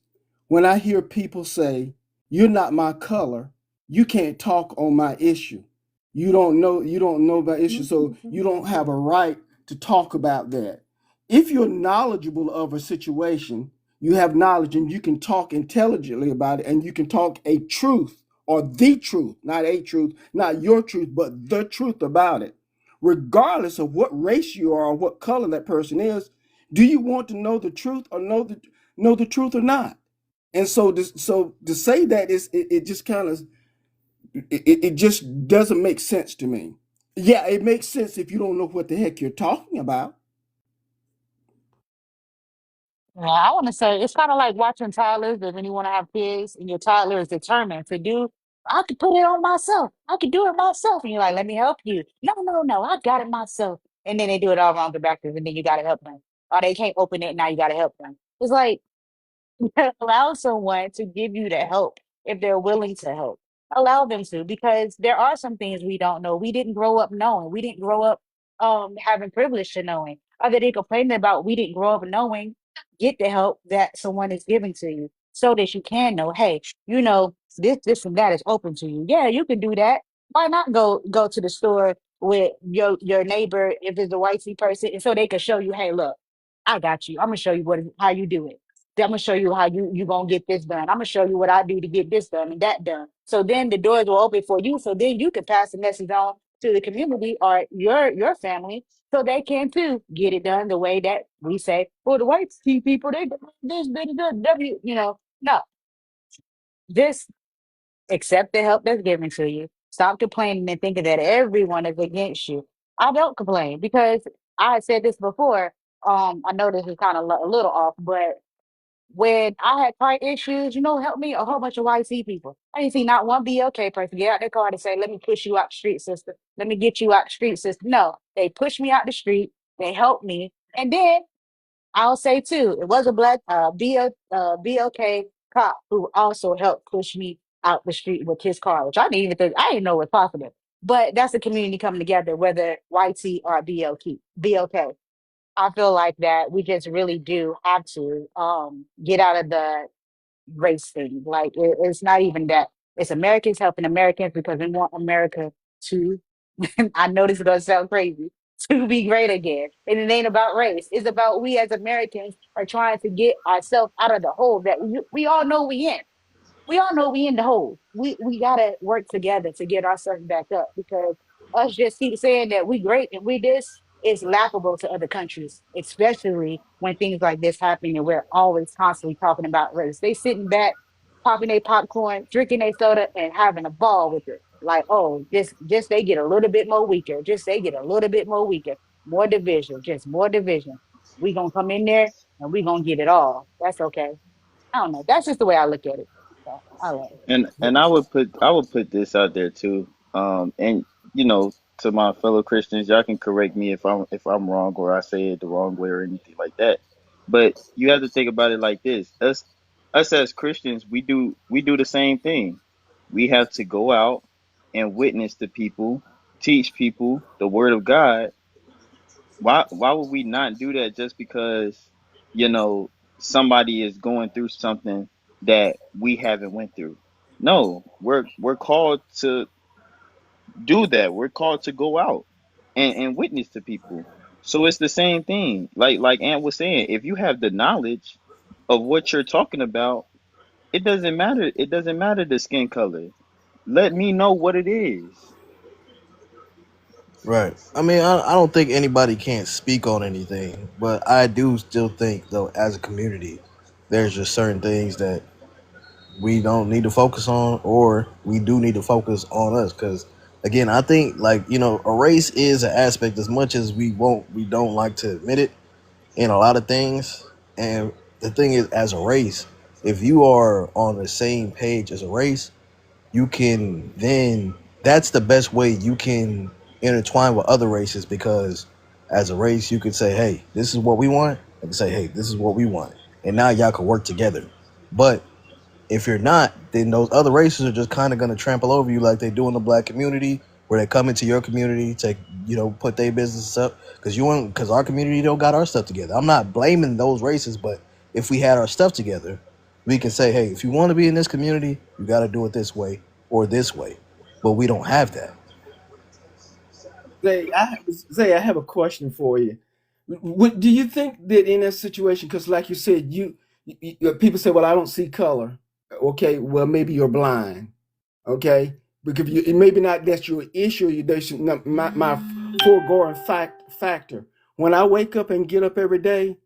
when I hear people say, "You're not my color, you can't talk on my issue. You don't know my issue, so you don't have a right to talk about that." If you're knowledgeable of a situation, you have knowledge and you can talk intelligently about it, and you can talk a truth or the truth, not a truth, not your truth, but the truth about it, regardless of what race you are or what color that person is. Do you want to know the truth or know the truth or not? And so to say that it just kind of it just doesn't make sense to me. Yeah, it makes sense if you don't know what the heck you're talking about. Yeah, I want to say it's kind of like watching toddlers that when you want to have kids and your toddler is determined to do, I could put it on myself. I could do it myself. And you're like, let me help you. No, no, no, I got it myself. And then they do it all wrong, get back to and then you got to help them. Or they can't open it, now you got to help them. It's like, allow someone to give you the help if they're willing to help. Allow them to, because there are some things we don't know. We didn't grow up knowing. We didn't grow up having privilege to knowing. Other than complaining about we didn't grow up knowing, get the help that someone is giving to you so that you can know, hey, this and that is open to you. Yeah, you can do that. Why not go to the store with your neighbor if it's a whitey person and so they can show you, hey, look, I got you. I'm gonna show you how you do it. I'm gonna show you how you gonna get this done. I'm gonna show you what I do to get this done and that done. So then the doors will open for you. So then you can pass the message on to the community or your family, so they can too get it done the way that we say. Well, the white people they do this big good no, just accept the help that's given to you. Stop complaining and thinking that everyone is against you. I don't complain because I had said this before. I know this is kind of a little off, but when I had car issues, help me a whole bunch of YC people. I didn't see not one BLK person get out their car to say, let me push you out the street, sister. Let me get you out the street, sister. No, they pushed me out the street. They helped me. And then I'll say too, it was a black BLK cop who also helped push me out the street with his car, which I didn't know was possible. But that's a community coming together, whether YT or BLK. I feel like that we just really do have to get out of the race thing. Like it's not even that. It's Americans helping Americans because we want America to. I know this is gonna sound crazy. To be great again, and it ain't about race. It's about we as Americans are trying to get ourselves out of the hole that we all know we in. We all know we in the hole. We gotta work together to get ourselves back up because us just keep saying that we great and we this is laughable to other countries, especially when things like this happen and we're always constantly talking about race. They sitting back, popping their popcorn, drinking their soda, and having a ball with it. Like, oh, just they get a little bit more weaker. Just they get a little bit more weaker. More division, just more division. We gonna come in there and we gonna get it all. That's okay. I don't know. That's just the way I look at it. So I love it. And I would put this out there too. And you know, to my fellow Christians, y'all can correct me if I'm wrong or I say it the wrong way or anything like that. But you have to think about it like this. Us as Christians, we do the same thing. We have to go out and witness to people, teach people the word of God. Why would we not do that just because, you know, somebody is going through something that we haven't went through? No, we're called to do that. We're called to go out and witness to people. So it's the same thing. Like Ant was saying, if you have the knowledge of what you're talking about, it doesn't matter. It doesn't matter the skin color. Let me know what it is. Right. I mean, I don't think anybody can't speak on anything, but I do still think, though, as a community, there's just certain things that we don't need to focus on, or we do need to focus on us. Because, again, I think, like, a race is an aspect as much as we don't like to admit it in a lot of things. And the thing is, as a race, if you are on the same page as a race, you can then that's the best way you can intertwine with other races, because as a race you can say, hey, this is what we want, and say, hey, this is what we want, and now y'all can work together. But if you're not, then those other races are just kind of going to trample over you like they do in the black community, where they come into your community to, put their business up because our community don't got our stuff together. I'm not blaming those races, but if we had our stuff together, we can say, hey, if you want to be in this community, you got to do it this way or this way. But we don't have that. Zay, I have a question for you. What do you think that in that situation? Because, like you said, people say, "Well, I don't see color." Okay, well, maybe you're blind. Okay, because it maybe not that's your issue. That's my foregoing factor. When I wake up and get up every day,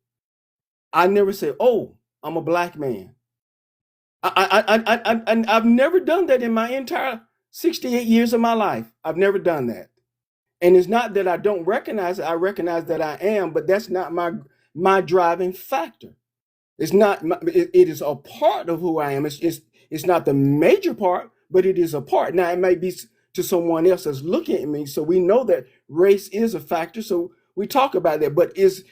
I never say, "Oh, I'm a black man." I've never done that in my entire 68 years of my life. I've never done that. And it's not that I don't recognize it. I recognize that I am, but that's not my driving factor. It's not. It is a part of who I am. It's not the major part, but it is a part. Now it might be to someone else that's looking at me. So we know that race is a factor. So we talk about that. But is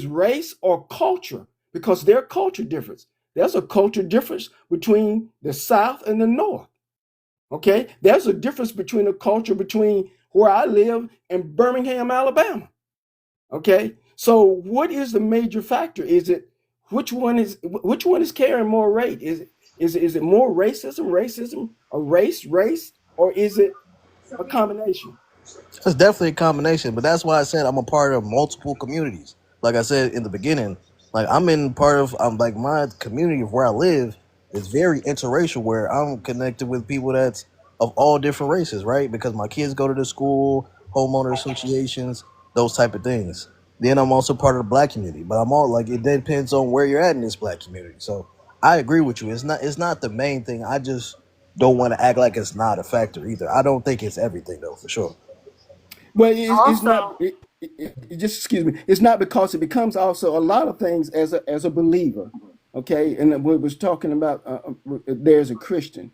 race or culture? Because there are culture difference. There's a culture difference between the South and the North. Okay, there's a difference between a culture between where I live and Birmingham, Alabama. Okay, so what is the major factor? Is it which one is carrying more weight? Is it more racism, or race, or is it a combination? It's definitely a combination, but that's why I said I'm a part of multiple communities. Like I said in the beginning, like I'm like my community of where I live is very interracial, where I'm connected with people that's of all different races, right? Because my kids go to the school, homeowner associations, those type of things. Then I'm also part of the black community, but I'm all like, it depends on where you're at in this black community. So I agree with you. It's not the main thing. I just don't want to act like it's not a factor either. I don't think it's everything though, for sure. Well, it's not. Just excuse me. It's not, because it becomes also a lot of things as a believer. Okay, and we was talking about there's a Christian.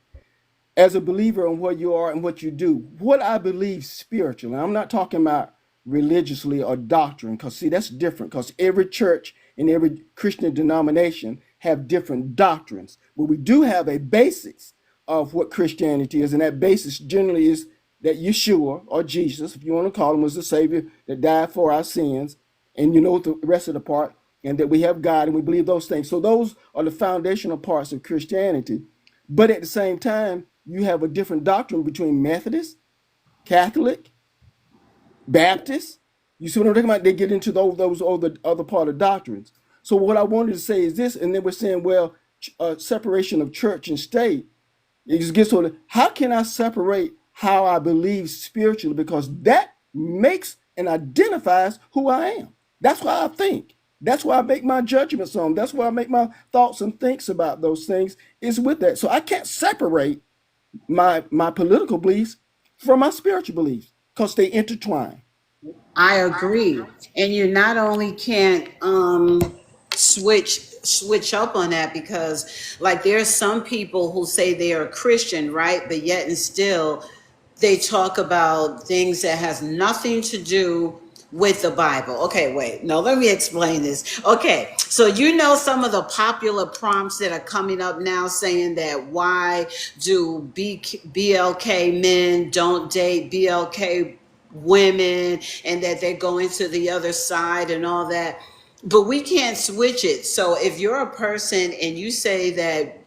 As a believer in what you are and what you do, what I believe spiritually, I'm not talking about religiously or doctrine, because see, that's different, because every church and every Christian denomination have different doctrines. But we do have a basis of what Christianity is, and that basis generally is that Yeshua, or Jesus, if you want to call him, was the Savior that died for our sins, and you know the rest of the part, and that we have God, and we believe those things. So those are the foundational parts of Christianity. But at the same time, you have a different doctrine between Methodist, Catholic, Baptist. You see what I'm talking about? They get into those other part of doctrines. So what I wanted to say is this, and then we're saying, well, separation of church and state. It just gets sort of, how can I separate how I believe spiritually? Because that makes and identifies who I am. That's why I think. That's why I make my judgments on. That's why I make my thoughts and thinks about those things is with that. So I can't separate my political beliefs from my spiritual beliefs because they intertwine. I agree. And you not only can't switch up on that, because like there's some people who say they are Christian, right? But yet and still they talk about things that has nothing to do with the Bible. Okay, wait. No, let me explain this. Okay, so you know some of the popular prompts that are coming up now saying that why do BLK men don't date BLK women, and that they're going to the other side and all that. But we can't switch it. So if you're a person and you say that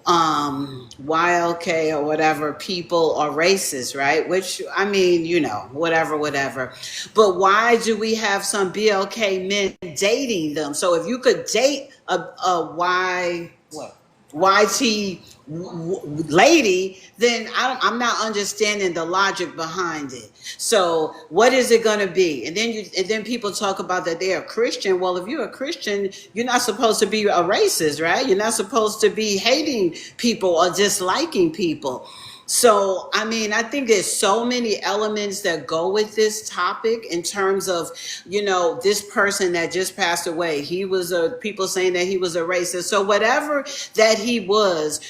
YLK or whatever people are racist, right? Which I mean, you know, whatever. But why do we have some BLK men dating them? So if you could date a YT lady, then I'm not understanding the logic behind it. So what is it going to be? And then people talk about that they are Christian. Well, if you're a Christian, you're not supposed to be a racist, right? You're not supposed to be hating people or disliking people. So, I mean, I think there's so many elements that go with this topic in terms of, you know, this person that just passed away. He was people saying that he was a racist. So whatever that he was,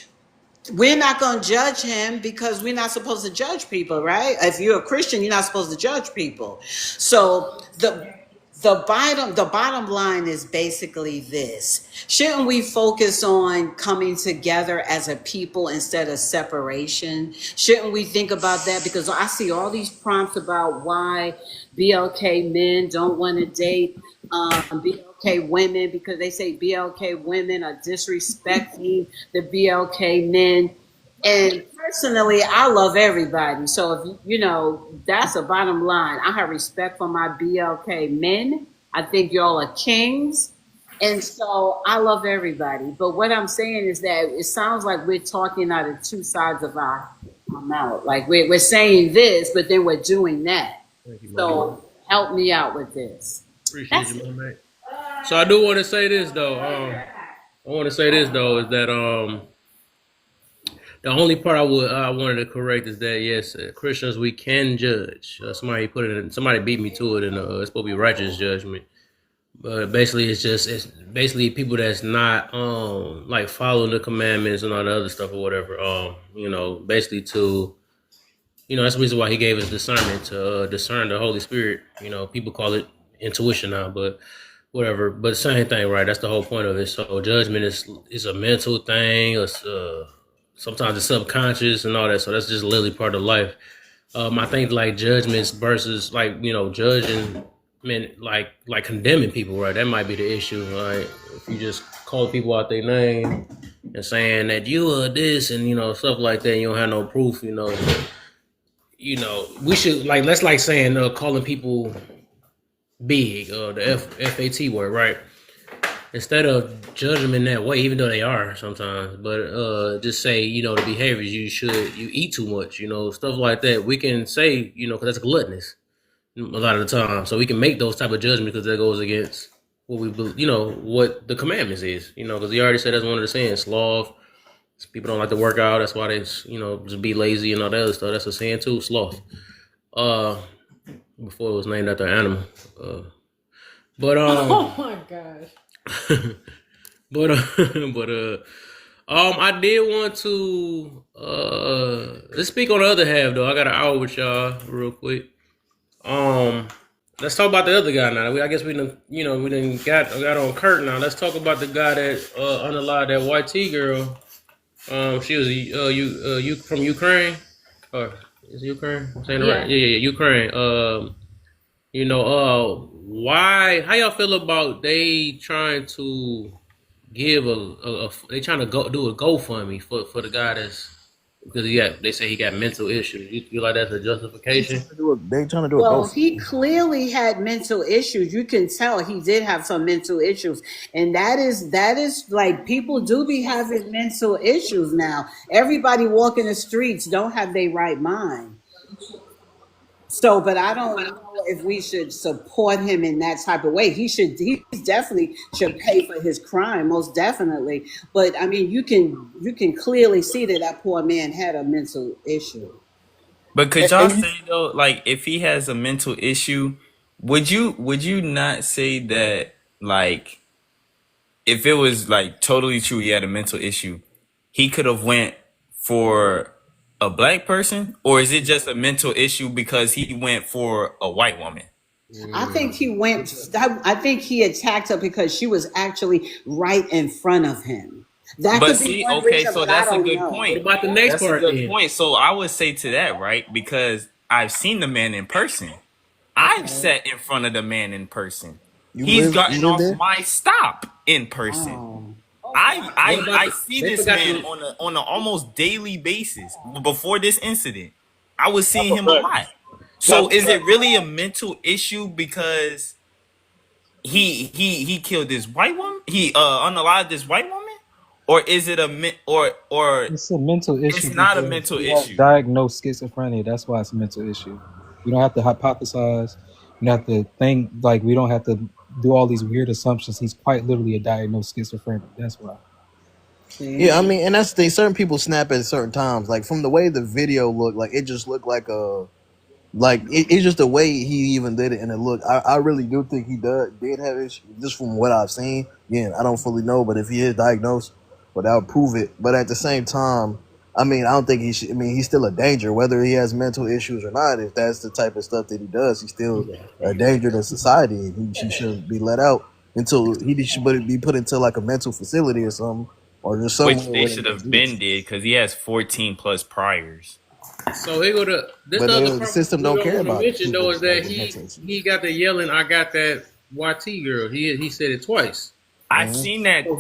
we're not going to judge him because we're not supposed to judge people, right? If you're a Christian, you're not supposed to judge people. So the bottom line is basically this. Shouldn't we focus on coming together as a people instead of separation? Shouldn't we think about that? Because I see all these prompts about why BLK men don't want to date BLK women, because they say BLK women are disrespecting the BLK men. And personally, I love everybody. So if you know, that's a bottom line. I have respect for my BLK men. I think y'all are kings. And so I love everybody. But what I'm saying is that it sounds like we're talking out of two sides of our mouth. Like we're saying this, but then we're doing that. Thank you, my man. So help me out with this. Appreciate you, my man. So I do want to say this though. Is that the only part I wanted to correct is that yes, Christians we can judge. Somebody beat me to it, and it's supposed to be righteous judgment. But basically, it's basically people that's not like following the commandments and all the other stuff or whatever. You know, basically to that's the reason why he gave us discernment to discern the Holy Spirit. You know, people call it intuition now, but whatever. But same thing, right? That's the whole point of it. So judgment is a mental thing. It's, sometimes it's subconscious and all that. So that's just literally part of life. I think like judgments versus like judging, like condemning people, right? That might be the issue, right? If you just call people out their name and saying that you are this and stuff like that, and you don't have no proof, we should that's like saying calling people big, the FAT word, right? Instead of judge them in that way, even though they are sometimes, but just say, the behaviors you eat too much, stuff like that. We can say, because that's gluttonous a lot of the time. So we can make those type of judgments because that goes against what we, what the commandments is, because he already said that's one of the sayings, sloth. People don't like to work out. That's why they, just be lazy and all that other stuff. That's a saying too, sloth. Before it was named after an animal. Oh my gosh. But I did want to let's speak on the other half though. I got an hour with y'all real quick. Um, let's talk about the other guy now. I guess we done, we done got on Kirk now. Let's talk about the guy that unalive that YT girl. She was you from Ukraine, or is it Ukraine? I'm saying it right? Yeah. Yeah, Ukraine. Why? How y'all feel about they trying to give they trying to do a GoFundMe for the guy that's because they say he got mental issues. You like that's a justification? They trying to do a Well, ghost. he clearly had mental issues. You can tell he did have some mental issues. And that is like people do be having mental issues now. Everybody walking the streets don't have their right mind. So, but I don't know if we should support him in that type of way. He definitely should pay for his crime, most definitely. But I mean, you can clearly see that that poor man had a mental issue. But could y'all And you, say though, like, if he has a mental issue, would you not say that, like, if it was like totally true he had a mental issue, he could have went for a black person, or is it just a mental issue because he went for a white woman? I think he went. I think he attacked her because she was actually right in front of him. That But could be see, one okay, reason, so but I that's a don't good know. What point. about the next That's a part good then? point. So I would say to that, right? Because I've seen the man in person. I've Okay. sat in front of the man in person. You He's live gotten off there? my stop in person. Oh. I What I about I the? see They this forgot man to. on an almost daily basis. Before this incident, I was That's seeing a him a fact. lot. That's So a is it fact. really a mental issue because he killed this white woman? He unalived this white woman, or is it or It's a mental issue it's not a because mental he has issue? diagnosed schizophrenia. That's why it's a mental issue. We don't have to hypothesize. We don't have to think like we don't have to do all these weird assumptions. He's quite literally a diagnosed schizophrenic. That's why. See? Yeah, I mean, and that's the thing. Certain people snap at certain times. Like from the way the video looked, like it just looked like it's just the way he even did it, and it looked. I really do think he did have issues, just from what I've seen. Again, I don't fully know, but if he is diagnosed, but that would prove it. But at the same time, I mean, I don't think he should. I mean, he's still a danger, whether he has mental issues or not. If that's the type of stuff that he does, he's still a danger to society, and he shouldn't be let out until he should be put into like a mental facility or something, or just Which somewhere they where they should just have do been this. did because he has 14 plus priors. So he go to this. But The other the part system we don't don't care want to about mention people though is like that with mental issues. he got the yelling. I got that YT girl. He said it twice. I've seen that So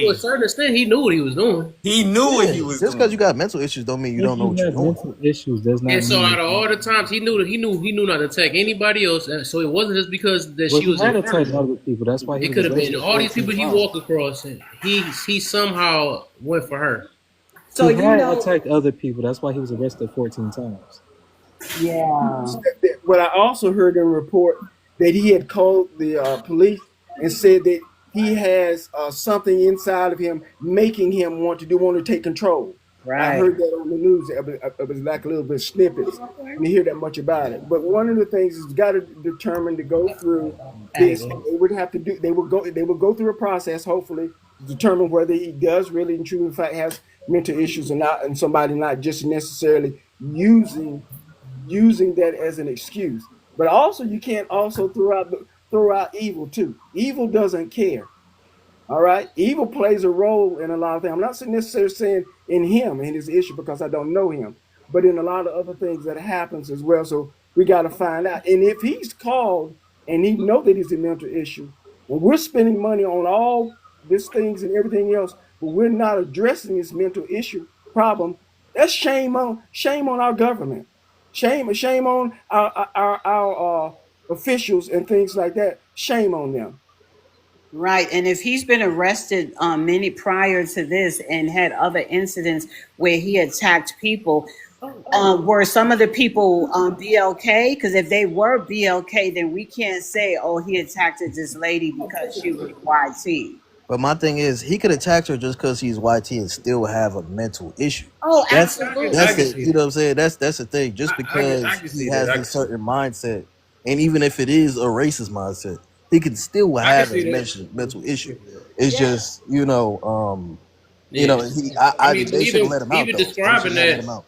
to a today. certain extent, he knew what he was doing. He knew what Yeah, he was just because you doing. got mental issues don't mean you If don't know you what you're have doing. mental issues, does not And so mean out of all the times he knew not to attack anybody else. So it wasn't just because that well she he was in had front of attacked him. other people. That's why he It was could have been arrested all these 14 people he times. walked across, and he somehow went for her. So He you had know, attacked other people. That's why he was arrested 14 times. yeah. but I also heard in a report that he had called the police and said that he has something inside of him making him want to take control. I Right. heard that on the news. It was like a little bit of snippets. I didn't hear that much about it. But one of the things is got to determine to go through this. And they would have to do. They will go through a process, hopefully, to determine whether he does really and truly, in fact, has mental issues or not, and somebody not just necessarily using that as an excuse. But also, you can't also throw out evil too. Evil doesn't care. All right, evil plays a role in a lot of things. I'm not necessarily saying in him and his issue because I don't know him, but in a lot of other things that happens as well. So we got to find out. And if he's called and he know that he's a mental issue, and we're spending money on all these things and everything else, but we're not addressing this mental issue problem, that's shame on our government. Shame on our officials and things like that. Shame on them. Right. And if he's been arrested many prior to this and had other incidents where he attacked people, were some of the people BLK? Because if they were BLK, then we can't say, oh, he attacked this lady because she was YT. But my thing is, he could attack her just because he's YT and still have a mental issue. Oh, That's absolutely. I that's can the see you know that. what I'm saying. That's the thing. Just I because can he see that. has this certain mindset, and even if it is a racist mindset, he can still I can have see a that. mental issue. It's Yeah. just Yeah. I mean, but they should have let him out even though. They should describing not let that. him out.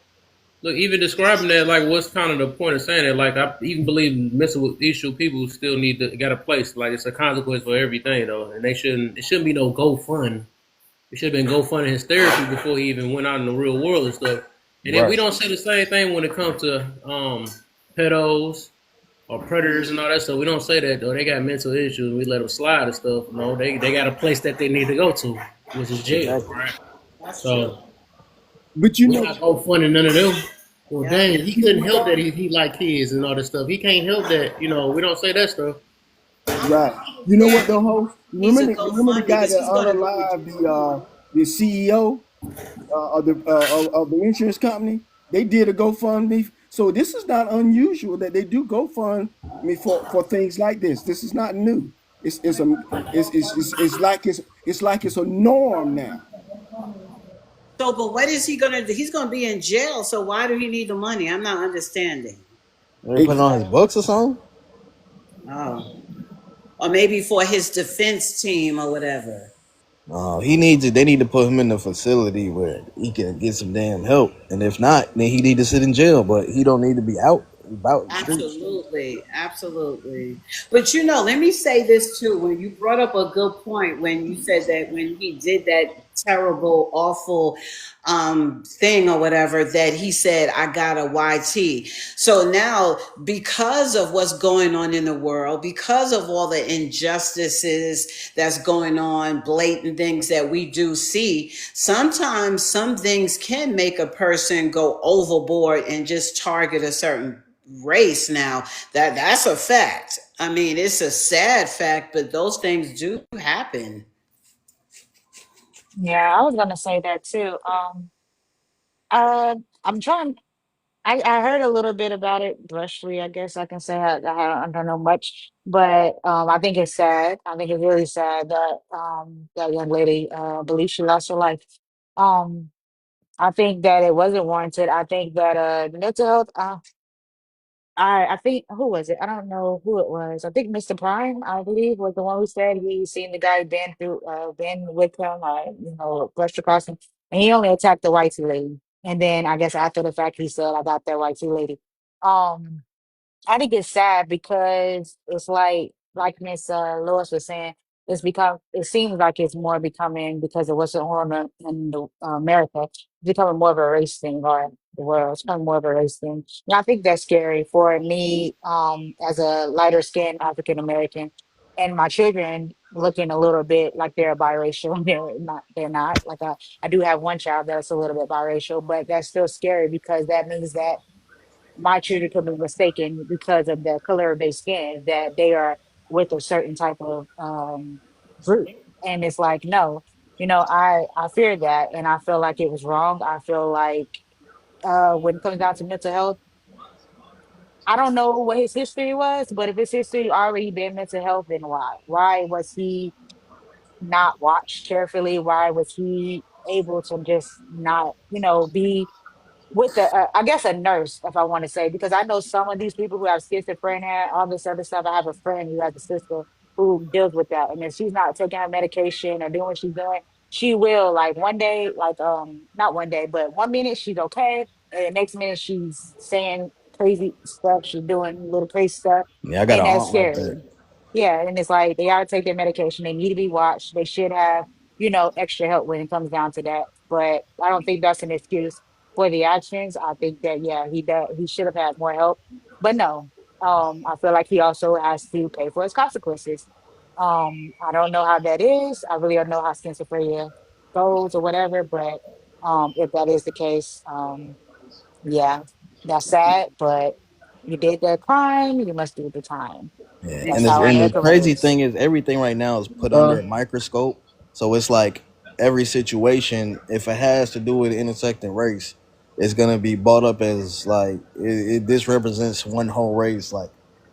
Look, even describing that, like, what's kind of the point of saying it? Like, I even believe mental issue people still need to got a place. Like, it's a consequence for everything, though, and they shouldn't. It shouldn't be no GoFund. It should have been GoFunding his therapy before he even went out in the real world and stuff. And then we Right. don't say the same thing when it comes to pedos or predators and all that stuff. We don't say that though. They got mental issues. We let them slide and stuff. No, they got a place that they need to go to, which is jail, Exactly. right? That's true. So But we not GoFunding none of them. Well, Yep. dang, he couldn't help that he like kids and all this stuff. He can't help that. We don't say that stuff. I'm right. You know what saying though, host? he needs a Remember the GoFundMe guy because that he's going to go to unalived jail. the CEO of the insurance company? They did a GoFundMe. So this is not unusual that they do GoFundMe for things like this. This is not new. It's a it's like it's a norm now. So, but what is he going to do? He's going to be in jail. So why do he need the money? I'm not understanding. They put it on his Exactly. books or something. Oh, or maybe for his defense team or whatever. No, he needs it. They need to put him in a facility where he can get some damn help. And if not, then he need to sit in jail. But he don't need to be out about in the streets. Absolutely, absolutely. But let me say this too. When you brought up a good point when you said that when he did that terrible, awful thing or whatever, that he said, I got a YT. So now, because of what's going on in the world, because of all the injustices that's going on, blatant things that we do see, sometimes some things can make a person go overboard and just target a certain race. Now that's a fact. I mean, it's a sad fact, but those things do happen. Yeah, I was gonna say that too. Uh, I'm trying. I heard a little bit about it, brushly. I guess I can say I don't know much, but I think it's sad. I think it's really sad that that young lady believes she lost her life. Um, I think that it wasn't warranted. I think that mental health. I think who was it? I don't know who it was. I think Mr. Prime, I believe, was the one who said he seen the guy been with him, brushed across him, and he only attacked the white lady. And then I guess after the fact, he said, "I got that white lady." Um, I think it's sad because it's like Miss Lois was saying, it seems like it's more becoming because of what's going on in America, it's becoming more of a race thing or the world. It's becoming more of a race thing. And I think that's scary for me, as a lighter skinned African American and my children looking a little bit like they're biracial. And they're not. Like I do have one child that's a little bit biracial, but that's still scary because that means that my children could be mistaken because of the color of their skin that they are with a certain type of group. And it's like, no, I fear that and I feel like it was wrong. I feel like when it comes down to mental health, I don't know what his history was, but if his history already been mental health, then why? Why was he not watched carefully? Why was he able to just not, be with I guess a nurse, if I want to say, because I know some of these people who have schizophrenia, all this other stuff. I have a friend who has a sister who deals with that, and if she's not taking her medication or doing what she's doing, she will like one day, like not one day, but one minute she's okay, and the next minute she's saying crazy stuff. She's doing little crazy stuff, Yeah, I got an and that's aunt like that. scary. Yeah, and it's like they gotta take their medication. They need to be watched. They should have, extra help when it comes down to that. But I don't think that's an excuse for the actions. I think that yeah, he should have had more help. But no, I feel like he also has to pay for his consequences. I don't know how that is. I really don't know how schizophrenia goes or whatever, but if that is the case, yeah, that's sad, but you did that crime, you must do the time. Yeah, That's and how the America crazy rolls. thing is everything right now is put under Uh, a microscope. So it's like every situation, if it has to do with intersecting race, it's gonna be brought up as like this represents one whole race. Like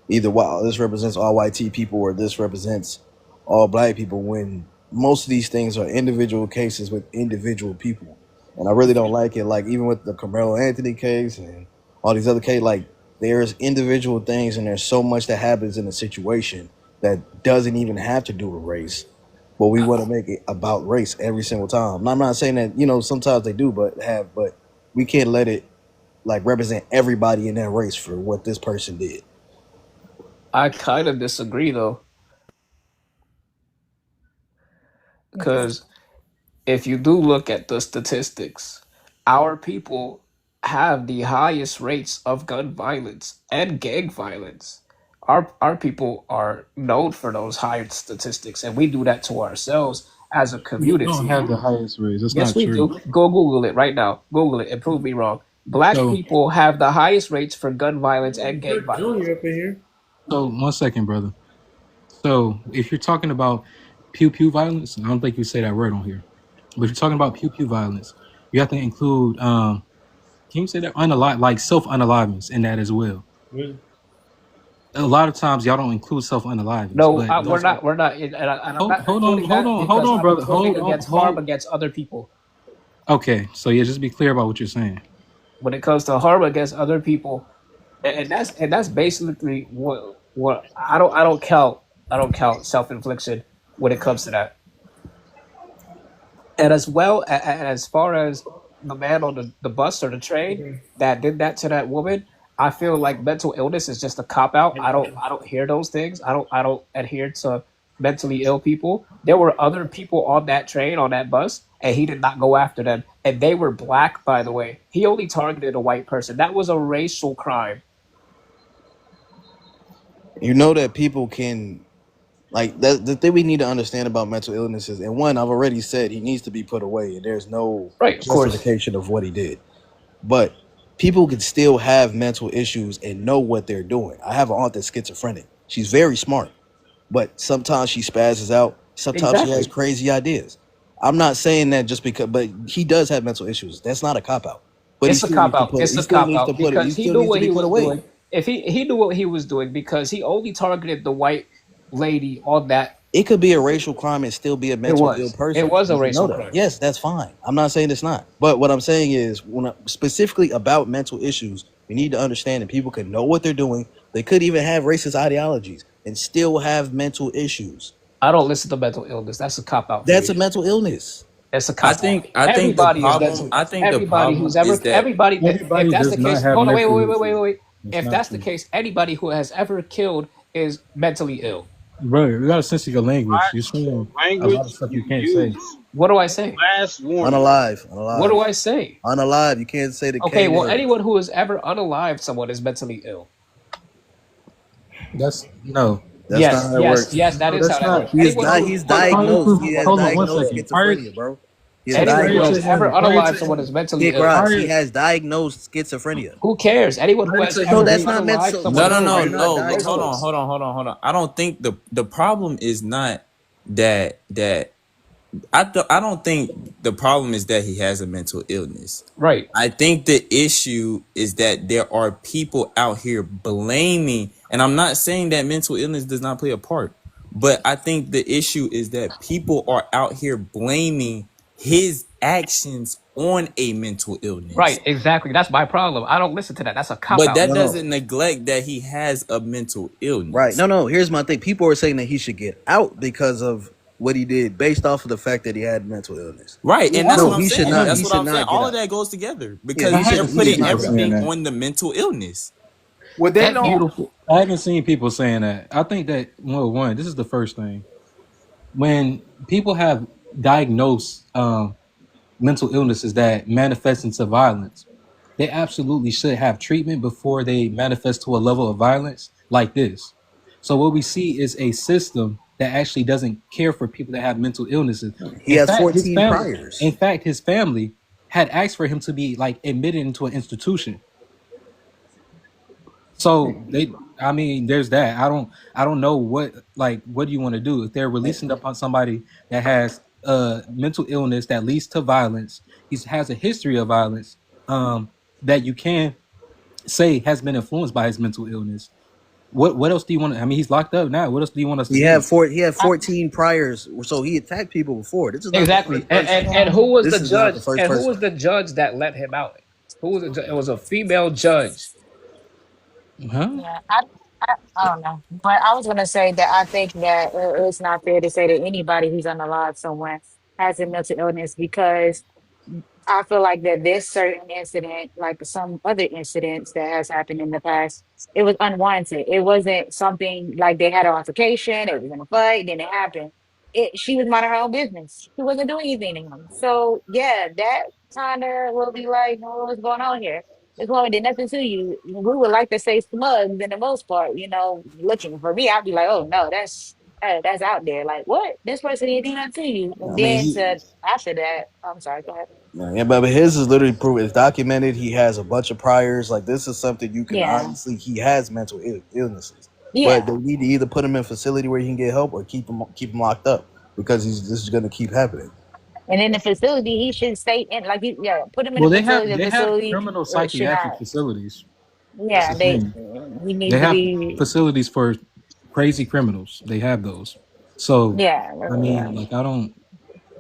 either wow, this represents all white people, or this represents all black people. When most of these things are individual cases with individual people, and I really don't like it. Like even with the Carmelo Anthony case and all these other cases, like there's individual things and there's so much that happens in a situation that doesn't even have to do with race. but we want to make it about race every single time. And I'm not saying that sometimes they do, but we can't let it like represent everybody in that race for what this person did. I kind of disagree though, because if you do look at the statistics, our people have the highest rates of gun violence and gang violence. Our people are known for those higher statistics, and we do that to ourselves as a We don't community. have the highest rates. That's Yes, not we true. do. Go Google it right now. Google it and prove me wrong. Black So, people have the highest rates for gun violence and gang Kirk violence. Jr. up in here. so one second, brother. So, if you're talking about pew pew violence, I don't think you say that word on here. But if you're talking about pew pew violence, you have to include. Can you say that unalive, like self unalivings in that as well? Really? A lot of times y'all don't include self unalivings, No, but we're those are. not. We're not, and I'm Hold, not hold on, including hold that on, hold because on, I'm brother. including Hold on, against harm hold. against other people. Okay, so yeah, just be clear about what you're saying. When it comes to harm against other people, and that's basically what I don't count self infliction when it comes to that. And as well as far as the man on the bus or the train that did that to that woman, I feel like mental illness is just a cop out. I don't hear those things. I don't adhere to mentally ill people. There were other people on that train, on that bus, and he did not go after them. And they were black, by the way. He only targeted a white person. That was a racial crime. You know that people can like that. The thing we need to understand about mental illnesses, and one I've already said he needs to be put away, and there's no Right, of course. justification of what he did. But people can still have mental issues and know what they're doing. I have an aunt that's schizophrenic. She's very smart, but sometimes she spazzes out. Sometimes she has Exactly. crazy ideas. I'm not saying that just because, but he does have mental issues. That's not a cop out. But he It's a still cop needs to out. put. It's He a still cop needs to out put it. He because he still knew needs to what be he put was away. doing. If he knew what he was doing because he only targeted the white lady on that. It could be a racial crime and still be a It mental ill was. It person. was a You should know racial that. crime. Yes, that's fine. I'm not saying it's not. But what I'm saying is, specifically about mental issues, we need to understand that people can know what they're doing. They could even have racist ideologies and still have mental issues. I don't listen to mental illness. That's a cop out for That's me. a mental illness. It's a cop out. I think the Everybody is problem mental. I think the Everybody who's problem ever is that everybody. If Everybody that's does the not case, have hold on. mental issues. Wait. That's If not that's the true, case, anybody who has ever killed is mentally ill. bro. You got to censor your language. You're saying Watch a lot of language stuff you you can't say. use. What do I say? Last warning. Unalive. What do Unalive. I say? Unalive. You can't say the Okay, K well, word. anyone who has ever unalived someone is mentally ill. That's no. That's not how it works. Yes, that No, is how that's that not. works. Anyone who He's hold on, diagnosed. He has Hold on one diagnosed second. Prior schizophrenia, bro. He has to anyone who prior has to diagnosed. ever him, prior to unalived someone him, is mentally Kick ill. rocks. He prior has diagnosed schizophrenia. Who cares? Anyone who prior has to So him ever that's being not meant. unalived So someone no, is no, no, no, you're mentally not no. ill. But hold on, diagnosed. hold on, hold on, hold on. I don't think the problem is not that I don't think the problem is that he has a mental illness. Right. I think the issue is that there are people out here blaming, and I'm not saying that mental illness does not play a part, but I think the issue is that people are out here blaming his actions on a mental illness. Right, exactly. That's my problem. I don't listen to that. That's a cop But out. that No, no. doesn't neglect that he has a mental Right. illness. No, no. Here's my thing. People are saying that he should get out because of what he did, based off of the fact that he had mental illness. Right, Yeah, and that's No, what I'm he should saying. not. That's He what should I'm saying. not get All of out. that goes together Yeah, because I they're haven't he seen should putting not people get out. saying everything that. on the mental illness. Well, they that's don't. beautiful. I haven't seen people saying that. I think that well, one, this is the first thing. When people have diagnosed mental illnesses that manifest into violence, they absolutely should have treatment before they manifest to a level of violence like this. So what we see is a system that actually doesn't care for people that have mental illnesses. He has His 14 family, priors. in fact, his family had asked for him to be like admitted into an institution. So I mean, there's that. I don't know what do you want to do if they're releasing upon somebody that has mental illness that leads to violence. He has a history of violence that you can say has been influenced by his mental illness. What else do you want to? I mean, he's locked up now. What else do you want us to do? He had 14 priors, so he attacked people before. This is not the Exactly. first person. And who was the This is not judge? the first And who was person. the judge that let him out? Who was it? It was a female judge. Huh? Yeah, I don't know, but I was gonna say that I think that it's not fair to say that anybody who's unalive somewhere has a mental illness because I feel like that this certain incident, like some other incidents that has happened in the past, it was unwanted. It wasn't something like they had an altercation, it was in a fight, then it happened. She was minding her own business. She wasn't doing anything to him. So yeah, that kind of will be like, oh, what's going on here? This woman did nothing to you. We would like to say smug than the most part, looking for me, I'd be like, oh no, that's out there. Like, what? This person didn't do nothing to you. I And mean, then to after that, I'm sorry, go ahead. yeah, but his is literally proof. It's documented. He has a bunch of priors. Like this is something you can Yeah. honestly. He has mental illnesses, but they Yeah. need to either put him in a facility where he can get help or keep him locked up because this is going to keep happening. And in the facility, he should stay in, like, yeah, put him in a Well, facility. The they have facility criminal should psychiatric not, facilities. That's yeah, the thing. he They needs to have be, facilities for crazy criminals. They have those. So yeah, I yeah, mean, like I don't.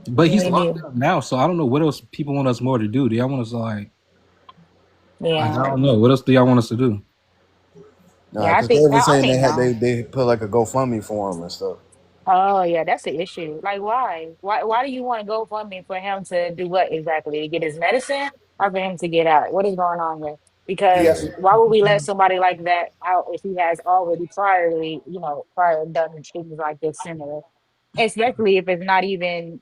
But he's he locked need, up now, so I don't know what else people want us more to do. Do y'all want us to like I yeah, don't know. What else do y'all want us to do? Nah, yeah, because they were I saying think no. they put like a GoFundMe for him and stuff. Oh yeah, that's the issue. Like, why? Why do you want to go for me for him to do what exactly? To get his medicine or for him to get out? What is going on here? Because Yeah. why would we let somebody like that out if he has already prior done things like this similar? Especially if it's not even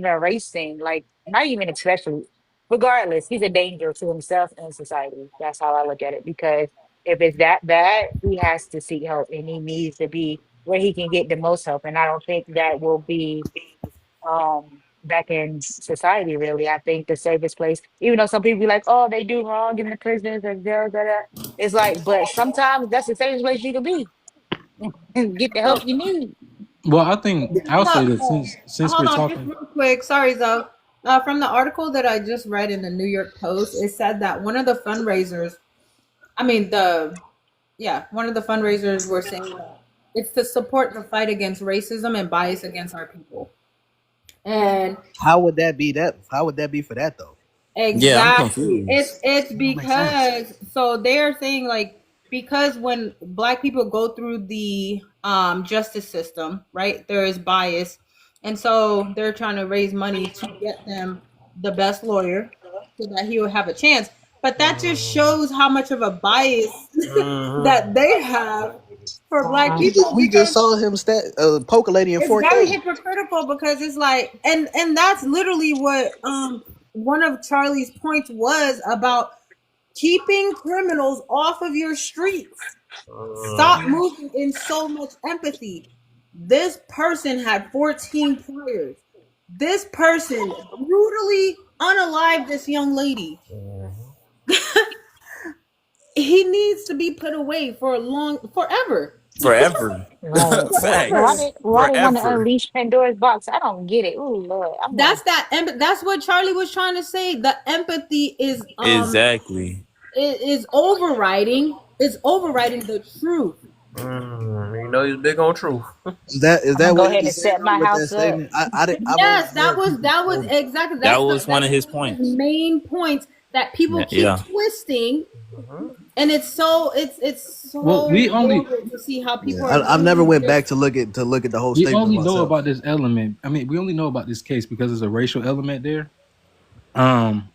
a race thing. Like, not even especially. Regardless, he's a danger to himself and society. That's how I look at it. Because if it's that bad, he has to seek help and he needs to be where he can get the most help. And I don't think that will be back in society really. I think the safest place, even though some people be like, oh, they do wrong in the prisons and da. It's like, but sometimes that's the safest place you can be and get the help you need. Well, I think I'll Hold say up. that since Hold we're on, just talking. real quick. Sorry, Zoe. From the article that I just read in the New York Post, it said that one of the fundraisers, I mean, one of the fundraisers were saying that it's to support the fight against racism and bias against our people. And How would that be? How would that be for that though? Yeah, I'm exactly. It's confused. it's It don't make sense. because so they're saying like because when black people go through the justice system, right, there is bias. And so they're trying to raise money to get them the best lawyer so that he will have a chance. But that just shows how much of a bias that they have for black people We just because saw him poke a lady in it's very 4K. hypocritical because it's like and that's literally what one of Charlie's points was about keeping criminals off of your streets. Stop moving in so much empathy. This person had 14 priors. This person brutally unalived this young lady. He needs to be put away for forever. Forever. Right. Facts. Why they want to Forever. unleash Pandora's box? I don't get it. Ooh, Lord. I'm like, That's what Charlie was trying to say. The empathy Exactly. is overriding the truth. You know he's big on truth. Is I'm gonna that go what he ahead and was saying set my with that house up. statement? I've only Yes, heard people that was quote it. exactly That that's was one of his one of his points. main points that people keep Yeah. twisting, and it's Well, so horrible to see how Yeah, people are I've never literally went back just to look at the whole we statement only know myself. about this element. I mean, we only know about this case because there's a racial element there. Um,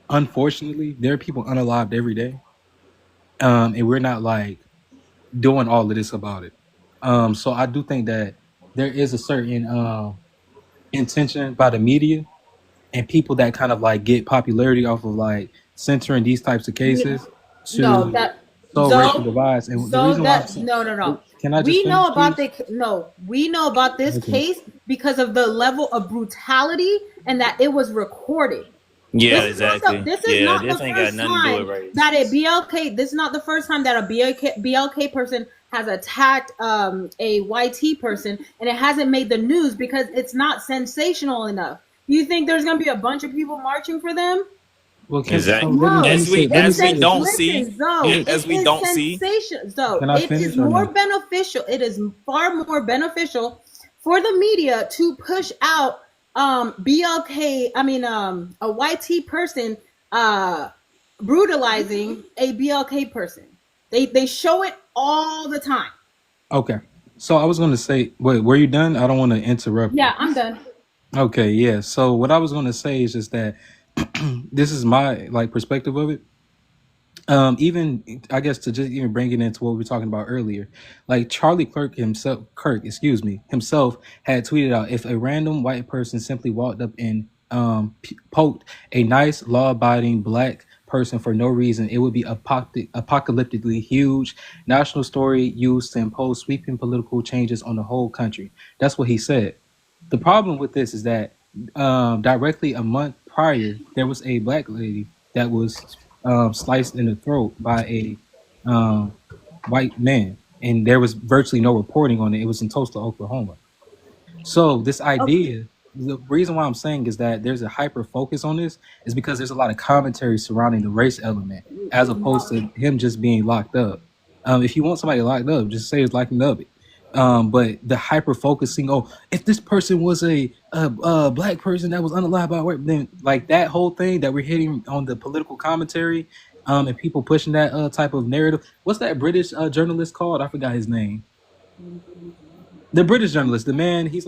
Unfortunately, there are people unalived every day. And we're not like doing all of this about it. So I do think that there is a certain intention by the media and people that kind of like get popularity off of like centering these types of cases no to that sow racial divides. And the reason why I'm saying, no. can I just finish, please? We know about this Okay. case because of the level of brutality and that it was recorded. Yeah, exactly. This is Yeah, not this the ain't got first nothing to do time with race. that a BLK. This is not the first time that a BLK person has attacked a YT person, and it hasn't made the news because it's not sensational enough. Do you think there's going to be a bunch of people marching for them? Well, so Exactly. let No. me say As we this. don't see, Listen, Zoe, as it we is don't see. sensational. Zoe, Can I it is finish or more no? beneficial. It is far more beneficial for the media to push out BLK. I mean, a YT person brutalizing a BLK person. They show it all the time. Okay. So I was going to say, wait, were you done? I don't want to interrupt you. Yeah, I'm done. Okay, yeah. So what I was going to say is just that this is my like perspective of it. Even I guess to just even bring it into what we were talking about earlier, like Charlie Kirk, excuse me, himself had tweeted out, if a random white person simply walked up and poked a nice law-abiding black person for no reason, it would be apocalyptically huge national story used to impose sweeping political changes on the whole country. That's what he said. The problem with this is that directly a month prior, there was a black lady that was sliced in the throat by a um, white man, and there was virtually no reporting on it. It was in Tulsa, Oklahoma. So this idea, the reason why I'm saying is that there's a hyper focus on this is because there's a lot of commentary surrounding the race element as opposed to him just being locked up. If you want somebody locked up, just say it's locking up. But the hyper focusing, oh, if this person was a black person that was unalive by rape, then like that whole thing that we're hitting on the political commentary, and people pushing that type of narrative. What's that British journalist called? I forgot his name. The British journalist, the man, he's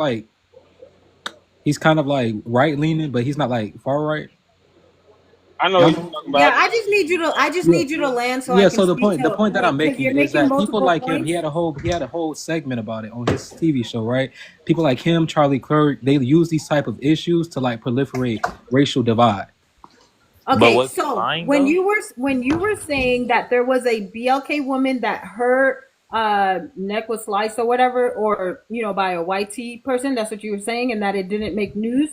kind of like right leaning, but he's not like far right. I know Y'all what you're know? talking Yeah, about. I just Yeah. need you to land so I Yeah. can So speak. the point that I'm Because making you're is making that people multiple like him, points. he had a whole segment about it on his TV show, right? People like him, Charlie Kirk, they use these type of issues to like proliferate racial divide. But Okay, was he so lying though? when you were saying that there was a BLK woman that her neck was sliced or whatever, or by a white T person, that's what you were saying, and that it didn't make news.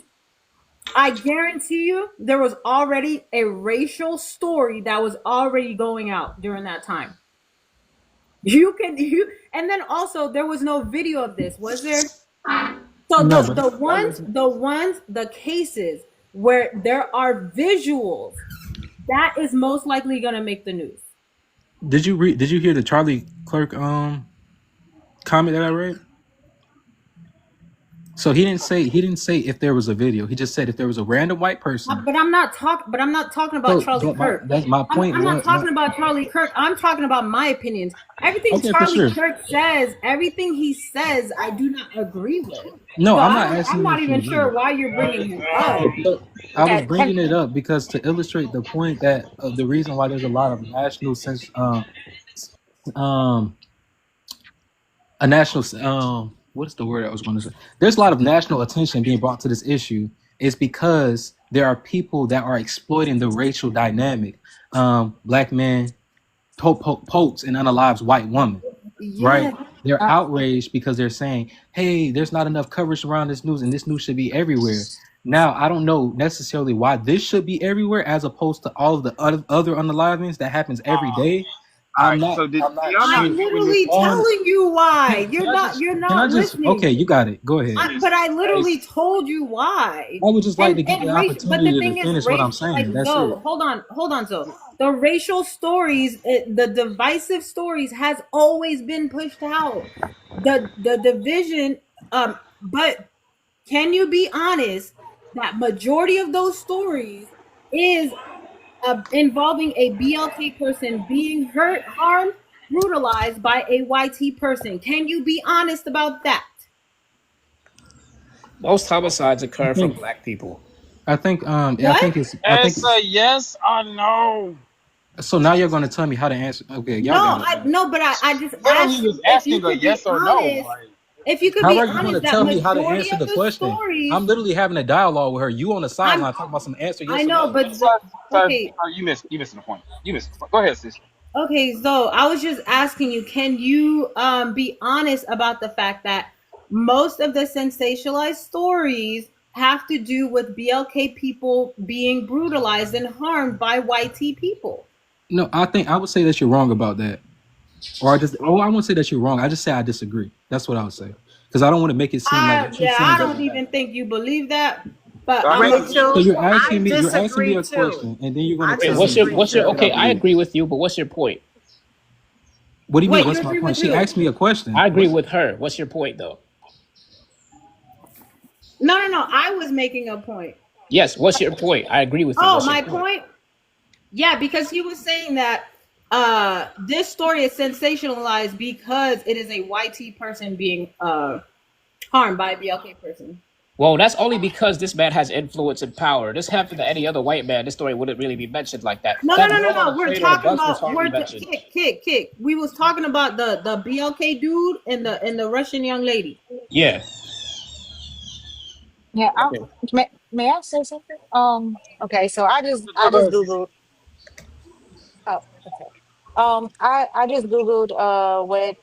I guarantee you there was already a racial story that was already going out during that time. And then also there was no video of this, was there? So No, the but the that ones wasn't. the ones the cases where there are visuals, that is most likely gonna make the news. Did you read? Did you hear the Charlie Clerk comment that I read? So he didn't say if there was a video. He just said if there was a random white person. But I'm not talking about So Charlie but Kirk. that's my point. I'm not What? talking about Charlie Kirk. I'm talking about my opinions. Everything Okay, for Charlie sure. Kirk says, everything he says, I do not agree with. No, So I'm not I'm asking you not if you even agree. sure why you're bringing him up. So I was Can bringing it up because to illustrate the point that the reason why there's a lot of national sense, um, a national, what is the word I was going to say? There's a lot of national attention being brought to this issue is because there are people that are exploiting the racial dynamic. Black men pokes and unalives white woman, right? Yeah. They're uh, outraged because they're saying, "Hey, there's not enough coverage around this news, and this news should be everywhere." Now, I don't know necessarily why this should be everywhere, as opposed to all of the other unalivings that happens every day. All right. So I'm do not y'all not sure I'm agree with this? literally on. telling you why. You're Can I not just? listening. Okay, you got it. Go ahead. But I As literally told you why. I would just like to get the And racial, but the opportunity to thing is, finish what I'm saying. That's it. hold on, so the racial stories, the divisive stories has always been pushed out. The division, but can you be honest that majority of those stories is involving a BLK person being hurt, harmed, brutalized by a YT person? Can you be honest about that? Most homicides I occur from think. black people. I What? think it's. I think it's a yes or no. so. Now you're going to tell me how to answer. Okay, y'all No, got it. I no, but I just Literally asked just you if you asking a could be yes or no. honest. Like, If you could How be are you going honest, to that tell me how to majority answer of the the question? stories, I'm literally having a dialogue with her. You on the I'm sideline talking about some answer I yes or know, no. but okay, you missing the point. You missing the point. Go ahead, sis. okay. So I was just asking you, can you be honest about the fact that most of the sensationalized stories have to do with BLK people being brutalized and harmed by YT people? No, I think I would say that you're wrong about that. I won't say that you're wrong. I just say I disagree. That's what I would say. Because I don't want to make it seem like what you're Yeah, I saying don't doesn't even matter. think you believe that, but I I'm know a, you do. So Rachel, I you're asking me disagree a too. question, and then you're going I to Wait, tell me disagree what's your too. what I okay? I believe. agree with you, but what's your point? What do you mean? wait. You What's my agree point? with She who? asked me a question. I agree with her. What's your point though? No. I was making a point. Yes, what's your point? I agree with you. Oh, What's your my point? point? Yeah, because he was saying that this story is sensationalized because it is a YT person being harmed by a BLK person. Well, that's only because this man has influence and power. This happened to any other white man, this story wouldn't really be mentioned like that. No, no, That no, no, girl on no. the We're train or the talking bus was about hardly mentioned. kick. We was talking about the BLK dude and the Russian young lady. Yeah. Yeah, Okay. may I say something? Okay, so I just googled. Oh, okay. I just googled what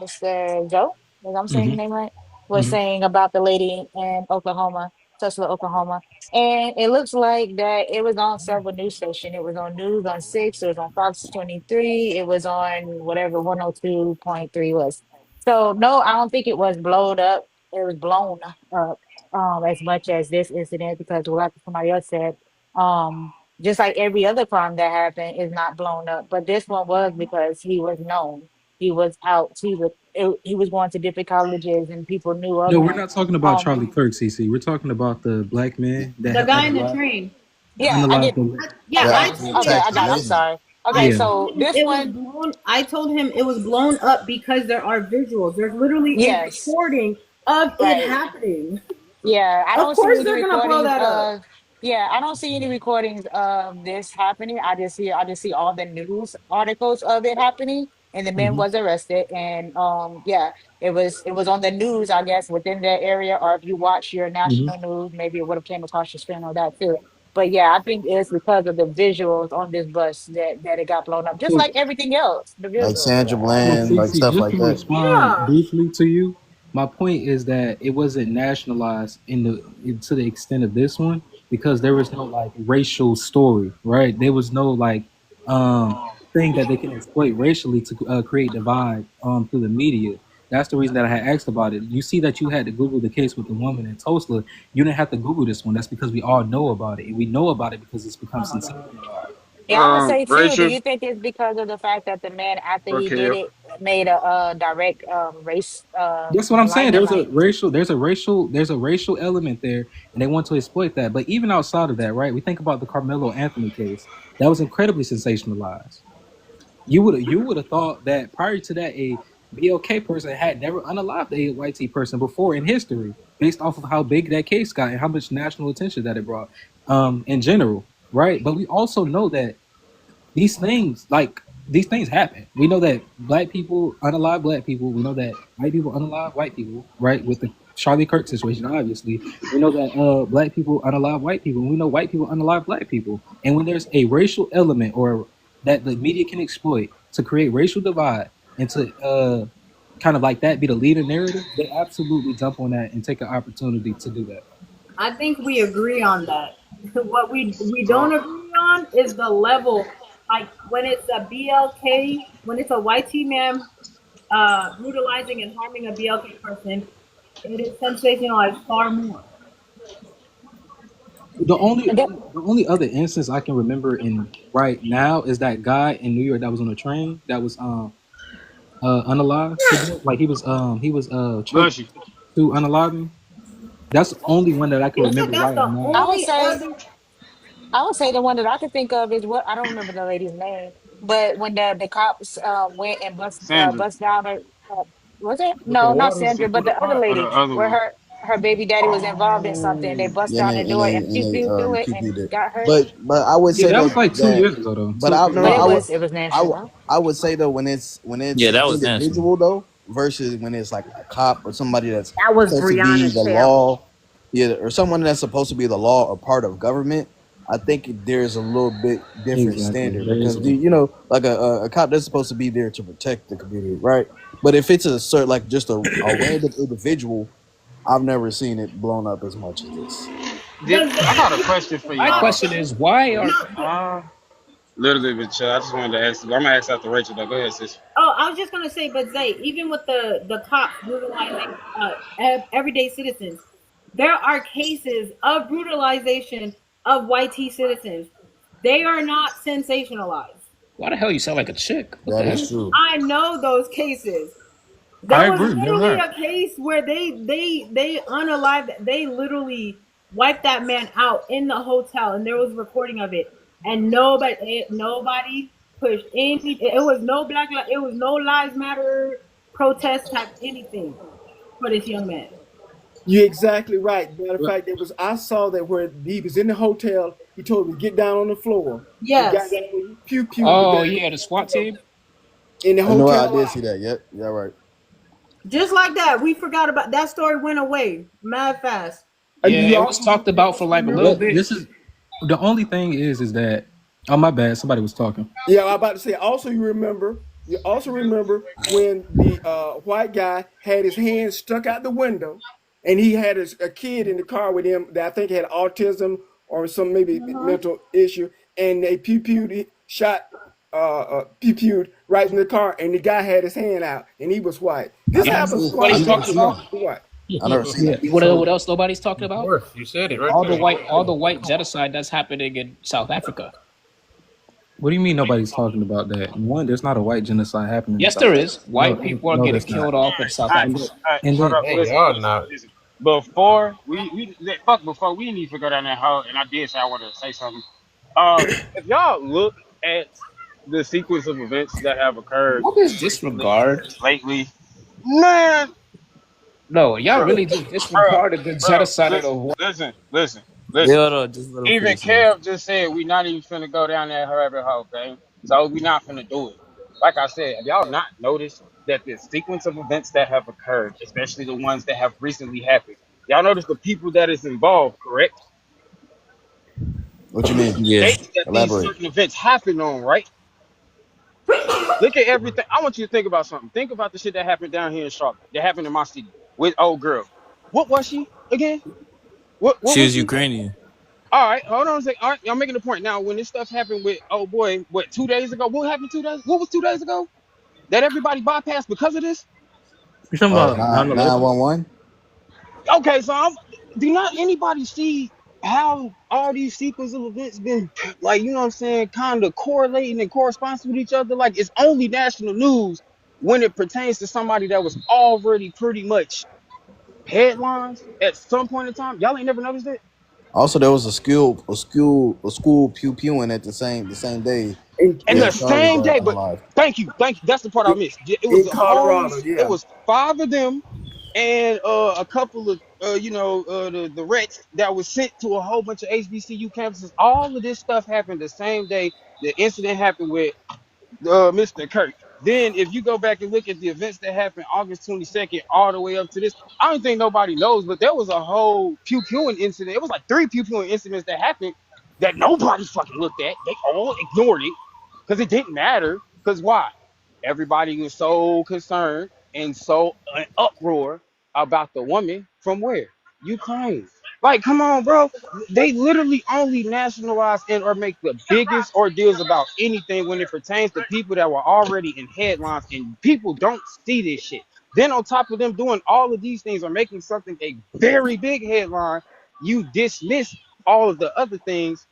Mr. Joe, if I'm saying Hmm. the name right, was Hmm. saying about the lady in Oklahoma, Tulsa, Oklahoma, and it looks like that it was on several news stations. It was on News on 6, it was on Fox 23, it was on whatever 102.3 was. So no, I don't think it was blown up. It was blown up as much as this incident because like somebody else said, just like every other crime that happened is not blown up, but this one was because he was known. He was out. He was going to different colleges, and people knew of No, we're him. not talking about Um, Charlie Kirk, CC. We're talking about the black man that The had guy in the unalived, train. yeah, I get. unalived. Yeah, The I actual told Okay, him. I got. It. text I'm I sorry. Okay, I Yeah. told so him this it was one, blown. I told him it was blown up because there are visuals. There's literally a yes, recording of it right. happening. Yeah, I Of don't see course, any they're gonna blow recordings that up. of. Yeah, I don't see any recordings of this happening. I just see all the news articles of it happening, and the man Hmm. was arrested. And yeah, it was on the news, I guess, within that area. Or if you watch your Hmm. national news, maybe it would have came across your screen or that too. But yeah, I think it's because of the visuals on this bus that it got blown up, just So, like everything else. The like visuals. Sandra Yeah, I don't so know. Bland, like CC, stuff just like to that. respond Yeah, briefly to you, my point is that it wasn't nationalized to the extent of this one because there was no like racial story, right? There was no like thing that they can exploit racially to create divide through the media. That's the reason that I had asked about it. You see that you had to Google the case with the woman in Tulsa. You didn't have to Google this one. That's because we all know about it, and we know about it because it's become sensationalized. Yeah, I would say too. Do Rachel. you think it's because of the fact that the man, after he Okay. did it, made a direct race That's what I'm saying. alignment? Like, There's a racial element there, and they want to exploit that. But even outside of that, right? We think about the Carmelo Anthony case. That was incredibly sensationalized. You would have thought that prior to that, a BLK person had never unalived a white T person before in history, based off of how big that case got and how much national attention that it brought, in general, right? But we also know that these things happen. We know that black people unalive black people. We know that white people unalive white people, right? With the Charlie Kirk situation, obviously. We know that black people unalive white people. And we know white people unalive black people. And when there's a racial element or that the media can exploit to create racial divide and to kind of like that be the leader narrative, they absolutely jump on that and take an opportunity to do that. I think we agree on that. What we So don't agree on is the level. Like when it's a BLK, when it's a YT man brutalizing and harming a BLK person, it is sensationalized far more. The only and that, the only other instance I can remember in right now is that guy in New York that was on the train that was unalive. Like he was choked bless you. to unalive him. That's the only one that I can You said remember that's right the now. I would only say, other. the one that I could think of is what I don't remember the lady's name, but when the cops went and Sandra. bust down her, was it? With the No, not water Sandra, before but the the other fire. Or the lady other where one. her baby daddy was involved in something. They Oh, bust Yeah, down the door and and pew they pew through it QP'd and it. got hurt. But I would Yeah, say that though was like 2 years ago though. but Two I three no But years I it ago. would was it was I, national. I would say though when Yeah, it's that was national. individual though versus when it's like a cop or somebody that's That was supposed to be Breonna the Taylor. law, yeah, or someone that's supposed to be the law or part of government. I think there's a little bit different Exactly. standard There is because a the you difference. know like a cop that's supposed to be there to protect the community, right? But if it's a certain like just a random individual, I've never seen it blown up as much as this. Did But I got a Zay, question for My y'all? question is, why are no, Literally, but I just wanted to ask. I'm gonna ask after Rachel. Though, go ahead, sis. oh, I was just gonna say, but Zay, even with the cops brutalizing everyday citizens, there are cases of brutalization of YT citizens. They are not sensationalized. why the hell you sound like a chick? What the That is hell? true. I know those cases. I There was agree. You're literally right. a case where they unalived. They literally wiped that man out in the hotel, and there was recording of it, and nobody push any. It was no it was no Lives Matter protest type anything for this young man. You're exactly right. Matter of fact, I saw that where he was in the hotel. He told him to get down on the floor. He got Yes, down and he pew pewed the Oh guy, yeah, the SWAT team. in the I know hotel I did see lobby. that. Yep, yeah, right. just like that. We forgot about that story. Went away mad fast. And Yeah, you it was also, talked about for like a little remember? But bit. this is the only thing is that oh my bad, somebody was talking. Yeah, I'm about to say. You also remember when the white guy had his hand stuck out the window, and he had a kid in the car with him that I think had autism or some maybe mental issue, and they pew pewed, shot, pew pewed right in the car, and the guy had his hand out, and he was white. I This You never know happens what seen. quite I a nobody's bit never talking in seen about? it. the white. I never seen Yeah, it. what else nobody's talking Of about? course, you said it right All the there. white genocide that's happening in South Africa. What do you mean nobody's talking about that? One, there's not a white genocide happening in Yes, South there Africa. is. No, White people are no, getting that's not. killed off in South Alright, And Africa. then, alright, and hold then up, Hey, listen, y'all listen, not. listen. Before fuck before we didn't even go down that hole, and I did say I wanted to say something. If y'all look at the sequence of events that have occurred What is recently, disregard? lately, man, No, y'all bro, really just bro, disregarded the bro, genocide of listen, the white. listen, listen, Yeah, listen. hold on, just let him Even finish this. Kev just said we not even finna go down that rabbit hole, okay? So we not finna do it. Like I said, have y'all not noticed that the sequence of events that have occurred, especially the ones that have recently happened, y'all notice the people that is involved, correct? What you mean? The Yeah. dates that these Elaborate. certain events happen on, right? Look at everything. I want you to think about something. Think about the shit that happened down here in Charlotte. That happened in my city with old girl. What was she again? What She was was she? Ukrainian. All right, hold on a second. All right, y'all making the point. Now, when this stuff happened with oh boy, what 2 days ago? What happened 2 days? What was 2 days ago? That everybody bypassed because of this? you talking Oh, about 9/11? 911. Okay, so do not anybody see how all these sequence of events been like, you know what I'm saying, kind of correlating and corresponds with each other? Like it's only national news when it pertains to somebody that was already pretty much headlines at some point in time. Y'all ain't never noticed that? Also, there was a school pew pewing at the same day And in, the that Charlie same got day, but unalived. thank you. That's the part I in, missed. It was in a whole, Colorado. it Yeah, was five of them and a couple of, the Reds that was sent to a whole bunch of HBCU campuses. All of this stuff happened the same day the incident happened with Mr. Kirk. Then, if you go back and look at the events that happened August 22nd all the way up to this, I don't think nobody knows, but there was a whole pew pewing incident. It was like three pew pewing incidents that happened that nobody fucking looked at. They all ignored it because it didn't matter. Because why? Everybody was so concerned and so an uproar about the woman from where? Ukraine. Like, come on, bro. They literally only nationalize and or make the biggest ordeals about anything when it pertains to people that were already in headlines, and people don't see this shit. Then on top of them doing all of these things or making something a very big headline, you dismiss all of the other things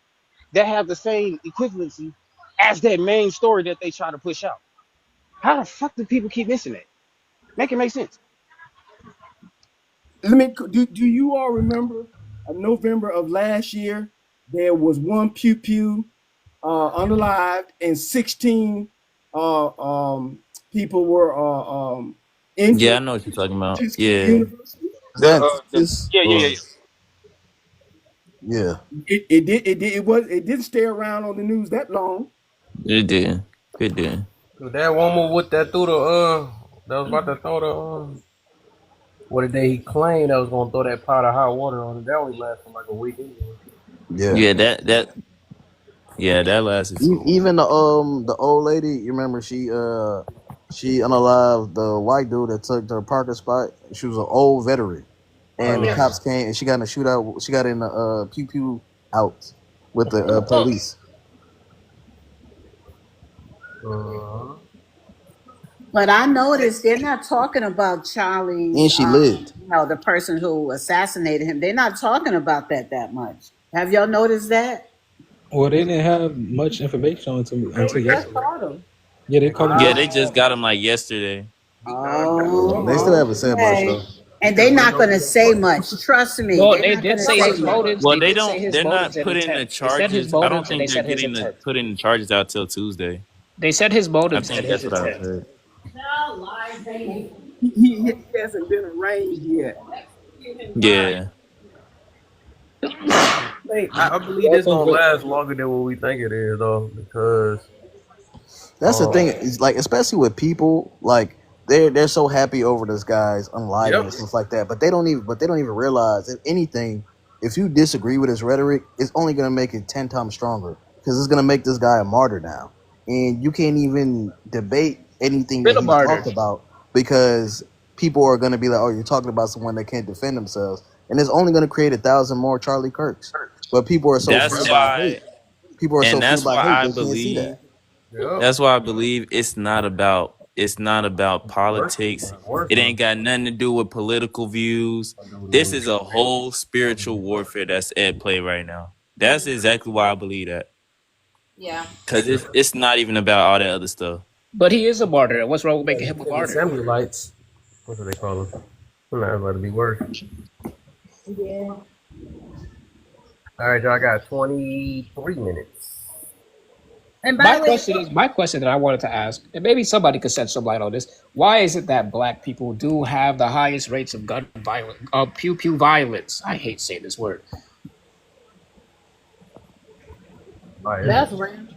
that have the same equivalency as that main story that they try to push out. How the fuck do people keep missing that? Make it make sense. let me. Do you all remember November of last year? There was one pew pew unalived, and 16 uh, people were Yeah, I injured know what you're talking at about. Tuskegee Yeah. University. The This yeah. or yeah. It didn't stay around on the news that long. It did. It did. Dude, that woman with that through the that was about to throw the what did he claim that was gonna throw that pot of hot water on it? That only lasted like a week anyway. Yeah. Yeah, that lasted for a week. Even the old lady, you remember she unalived the white dude that took her parking spot. She was an old veteran, I and the remember. cops came and she got in a shootout. She got in the pew pew out with the police, Uh-huh. But I noticed they're not talking about Charlie's, and she lived. the person who assassinated him. They're not talking about that much. Have y'all noticed that? Well, they didn't have much information They until just yesterday. caught him. Yeah, they called him Yeah, they yesterday. just got him like yesterday. They still Oh, haven't said much okay. though. And they're not going to say much. Trust me, Well, they're they not did going to say say his much. motives. Well, They did say his they're motives not and putting intent. the They said his charges. I don't motives and they think they're said his getting the intent. putting the charges out till Tuesday. They said his I motives and think his that's what I've intent. heard. He hasn't been arraigned yet. Yeah, I believe I this think gonna what last longer than what we think it is, though, because That's the thing. Is like, especially with people, like they're so happy over this guy's unliving yep, and stuff like that, but they don't even realize if anything, if you disagree with his rhetoric, it's only gonna make it 10 times stronger because it's gonna make this guy a martyr now, and you can't even debate anything that Been a he's martyr. talked about because people are gonna be like, oh, you're talking about someone that can't defend themselves, and it's only gonna create 1,000 more Charlie Kirks. But people are so that's fueled by why, hate. People are so and fueled that's by why hate I they can't see believe. that. yep. That's why I believe it's not about politics. Worse It though. ain't got nothing to do with political views. This is a whole spiritual warfare that's at play right now. That's exactly why I believe that. Yeah. Cause it's not even about all that other stuff. But he is a martyr. What's wrong with making He him a said the martyr? assembly lights. What do they call them? I'm not about to be worse. Yeah. All right, y'all got 23 minutes. And by My the way, question is my question that I wanted to ask, and maybe somebody could shed some light on this. Why is it that black people do have the highest rates of gun violence, pew pew violence? I hate saying this word. Why is that's it? random.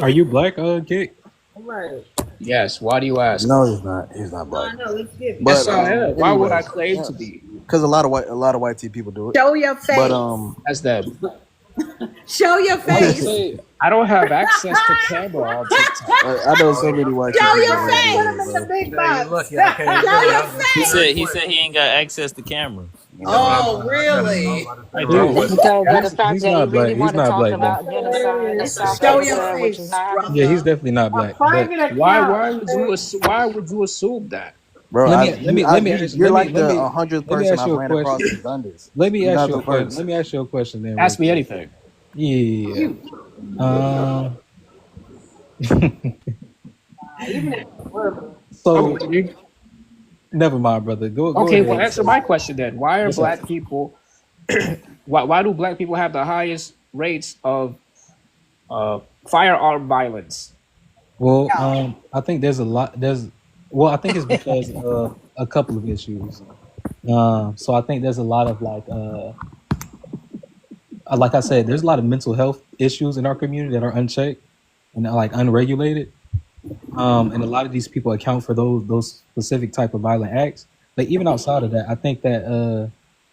are you black, Kick? Right. Yes. Why do you ask? No, he's not. He's not No, black. I know. Let's get it. Yes, But I am. Why would I anyways, claim to be? because a lot of white people do it. Show your But face. As them? Show your face. Honestly, I don't have access to camera on TikTok. I know so many white Show people your that face. do Put it, him in the bro. big Yeah, you're box. lucky I can't Show do it. your I was He face. said he said he ain't got access to camera. That's what Oh, I was really? about to say I wrong, do. but Because of the fact He's that he not black. really He's want to not talk black though. about genocide in South Show your Africa, which is face, not Yeah, happening. he's brother. definitely not A black. But private Why? account. Why would you assume that? Bro, let me let me let me ask you're let me like let the me 100th let me person ask I've you a ran across question. who's done this. Let me You're ask not you the a question. first. Let me ask you a question then, real Ask me quick. anything. Yeah. Um. Even if it's verbal. I'm So waiting. never mind, brother. Go Okay, well, ahead. answer my question then. Why are What's up? black people? Why do black people have the highest rates of firearm violence? Well, I think there's a lot. I think it's because of a couple of issues. So I think there's a lot of like I said, there's a lot of mental health issues in our community that are unchecked and like unregulated. And a lot of these people account for those specific type of violent acts. But even outside of that, I think that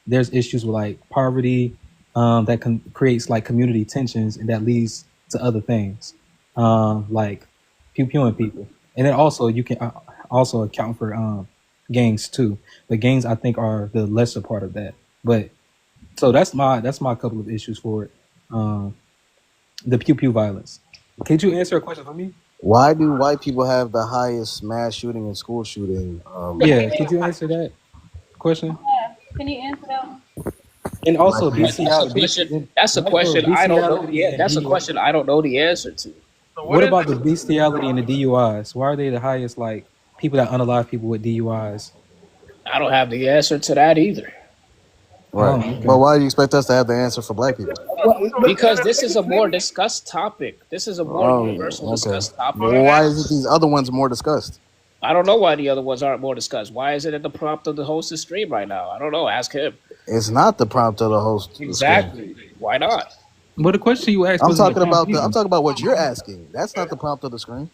there's issues with like poverty that creates like community tensions, and that leads to other things like pew pewing people. And then also you can also account for gangs too. But gangs I think are the lesser part of that. But so that's my couple of issues for it. The pew pew violence. Could you answer a question for me? Why do white people have the highest mass shooting and school shooting? Yeah, could you answer that question? Can you answer that one? And also That's a question. That's a and also question I don't know. bestiality Yeah, and that's a DUI. question I don't know the answer to. so what What is about the it? bestiality and the DUIs? Why are they the highest? Like people that unalive people with DUIs. I don't have the answer to that either. Right. Oh, But okay. why do you expect us to have the answer for black people? Well, because this is a more discussed topic. This is a more Oh, universal okay. discussed topic. Well, why is it these other ones more discussed? I don't know why the other ones aren't more discussed. Why is it at the prompt of the host of stream right now? I don't know. Ask him. It's not the prompt of the host screen. Exactly. Why not? But the question you asked wasn't the prompt I'm either. talking about what you're asking. That's not the prompt of the screen.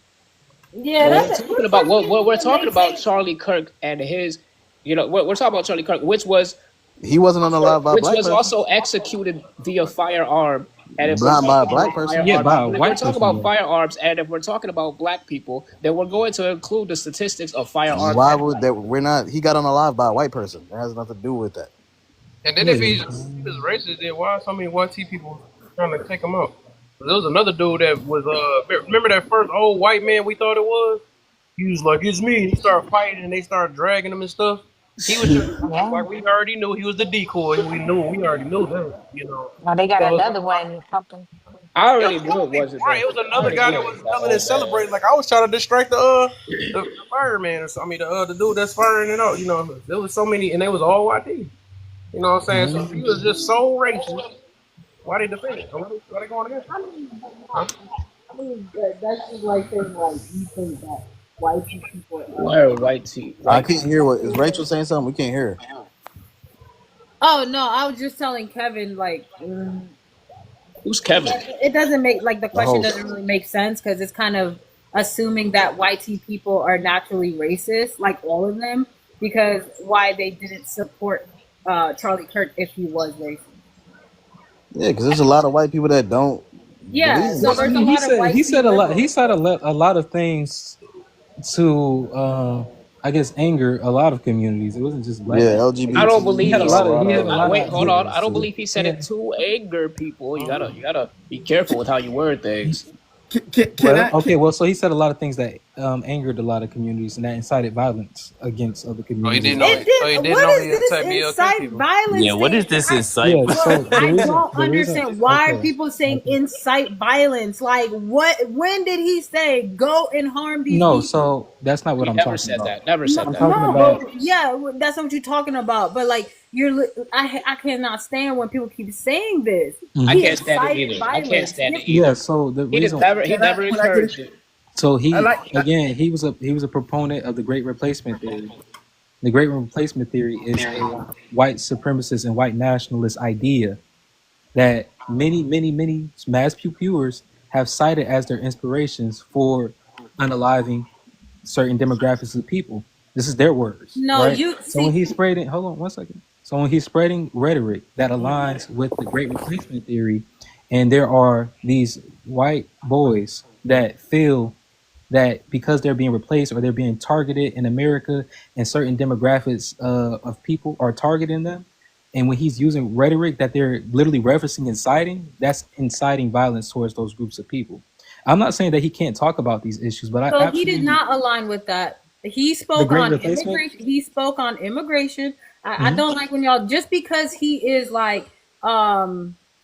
Yeah, Well, that's we're talking about what we're talking about Charlie Kirk and his, we're talking about Charlie Kirk, which was He wasn't unalive by a black person. also executed via firearm. And if we're Not by a talking black about person. Yeah, firearms, by a if we're white talking person. about Yeah. firearms, and if we're talking about black people, then we're going to include the statistics of firearms. Why would that? We're not. He got unalive by a white person. It has nothing to do with that. And then Yeah. if he's racist, then why are so many white people trying to take him out? There was another dude that was remember that first old white man we thought it was? He was like, it's me. And he started fighting and they started dragging him and stuff. He was just Yeah. like we already knew he was the decoy. We already knew that. Now they got So another one pumping. I it already was knew it wasn't right. that. It was I another already guy knew that it was was that yelling and old man. celebrating. Like I was trying to distract the fireman or something. The dude that's firing it out. There was so many, and they was all white. You know what I'm saying? So he was just so racist. Why they defend it? Why they going against it? Huh? I mean, that's just like saying like you think that white people Why are white tea? I Like, can't hear what is Rachel saying something. We can't hear her. Oh no, I was just telling Kevin like who's Kevin? it doesn't make like the The question doesn't host. really make sense because it's kind of assuming that YT people are naturally racist, like all of them, because why they didn't support Charlie Kirk if he was racist. Yeah, because there's a lot of white people that don't believe Yeah, in so that Well, I there's a shit. mean, lot of he white said a lot. He liberals. said a lot of things to, I guess, anger a lot of communities. It wasn't just black Yeah, people. I don't He believe had a he LGBT, lot said. of. all He had a that. lot Wait, of. hold on. I don't So, believe he He said it had, to anger people. You gotta be careful with how you word he, things. Can well, I? okay, well, so he said a lot of things that angered a lot of communities and that incited violence against other Oh, he communities as didn't know. well. It So he did. didn't What know is he this attacked BLK incite people. Yeah, violence what thing? is this I Yeah. incite? So the I reason, don't understand why are okay, people saying okay. incite violence. Like what? When did he say go and harm these No, people? so that's not what He I'm never talking said about. that. Never No, said I'm that. talking no, about but yeah, that's not what you're talking about. But like I cannot stand when people keep saying this. I He Mhm. can't stand it incited either. I can't violence. stand it Yeah. either. So the He did reason, never. He Can I? never Can I get it? encouraged it. so I he like. again, he was a proponent of the Great Replacement theory. The Great Replacement theory is a white supremacist and white nationalist idea that many mass pupils have cited as their inspirations for unaliving certain demographics of people. This is their words, No, right? you So when see. he's spreading, hold on one second. So when he's spreading rhetoric that aligns with the Great Replacement theory, and there are these white boys that feel that because they're being replaced or they're being targeted in America and certain demographics of people are targeting them. And when he's using rhetoric that they're literally referencing inciting, that's inciting violence towards those groups of people. I'm not saying that he can't talk about these issues, but I So he did absolutely not align with that. He the spoke great on replacement. immigration. He spoke on immigration. I Mhm. don't like when y'all just because he is like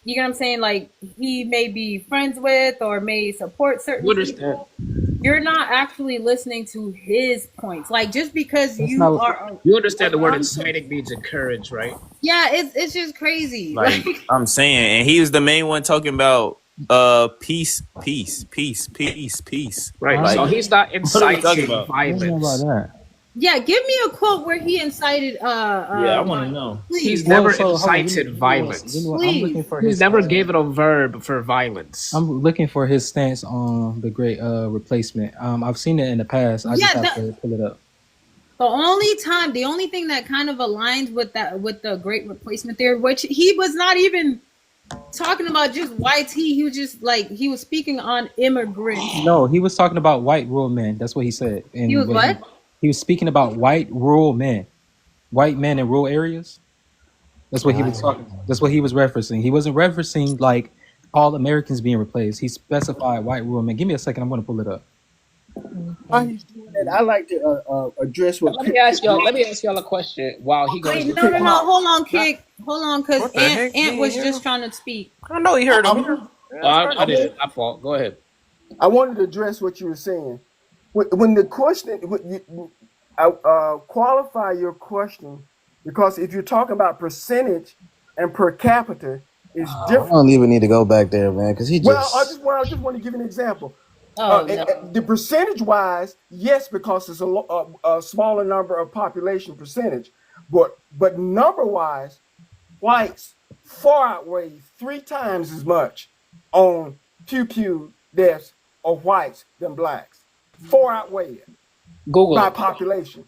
you know what I'm saying, like he may be friends with or may support You certain understand? people. You're not actually listening to his points. Like just because That's you not. are You understand the word around him. inciting means encourage, right? Yeah, it's just crazy. Like I'm saying, and he was the main one talking about peace, peace, peace, peace, peace. Right. Like, So he's not what are we talking inciting about? I don't know about violence. that. yeah, give me a quote where he incited Yeah, I want to violence. know. He's Please. Well, never so hold on. incited Give me one. Give me violence. one. I'm looking Please. for He's his. never given a verb for violence. I'm looking for his stance on the great replacement. I've seen it in the past. I just Yeah, have that to pull it up. the only thing that kind of aligns with that with the great replacement theory, which he was not even talking about just YT, he was just like he was speaking on immigrants. No, he was talking about white rural men. That's what he said. He And was what what? he was speaking about white rural men, white men in rural areas. That's what he was talking. That's what he was referencing. He wasn't referencing like all Americans being replaced. He specified white rural men. Give me a second. I'm going to pull it up. While he's doing that, I like to address what Let me ask y'all. Let me ask y'all a question. While he goes Wait, to no, no, no. Pop. Hold on, not, Kick. Hold on, cause What the heck? Ant He ain't was hear just him? trying to speak. I know he heard him. I'm, Yeah, that's I crazy. did. My fault. Go ahead. I wanted to address what you were saying. When the question, qualify your question, because if you're talking about percentage and per capita, is I different. don't even need to go back there, man, because he Well, just. I just want to give you an example. Oh no. The percentage wise, yes, because it's a smaller number of population percentage, but number wise, whites far outweigh 3 times as much on pew deaths of whites than blacks. Far outweigh it Google by it. population.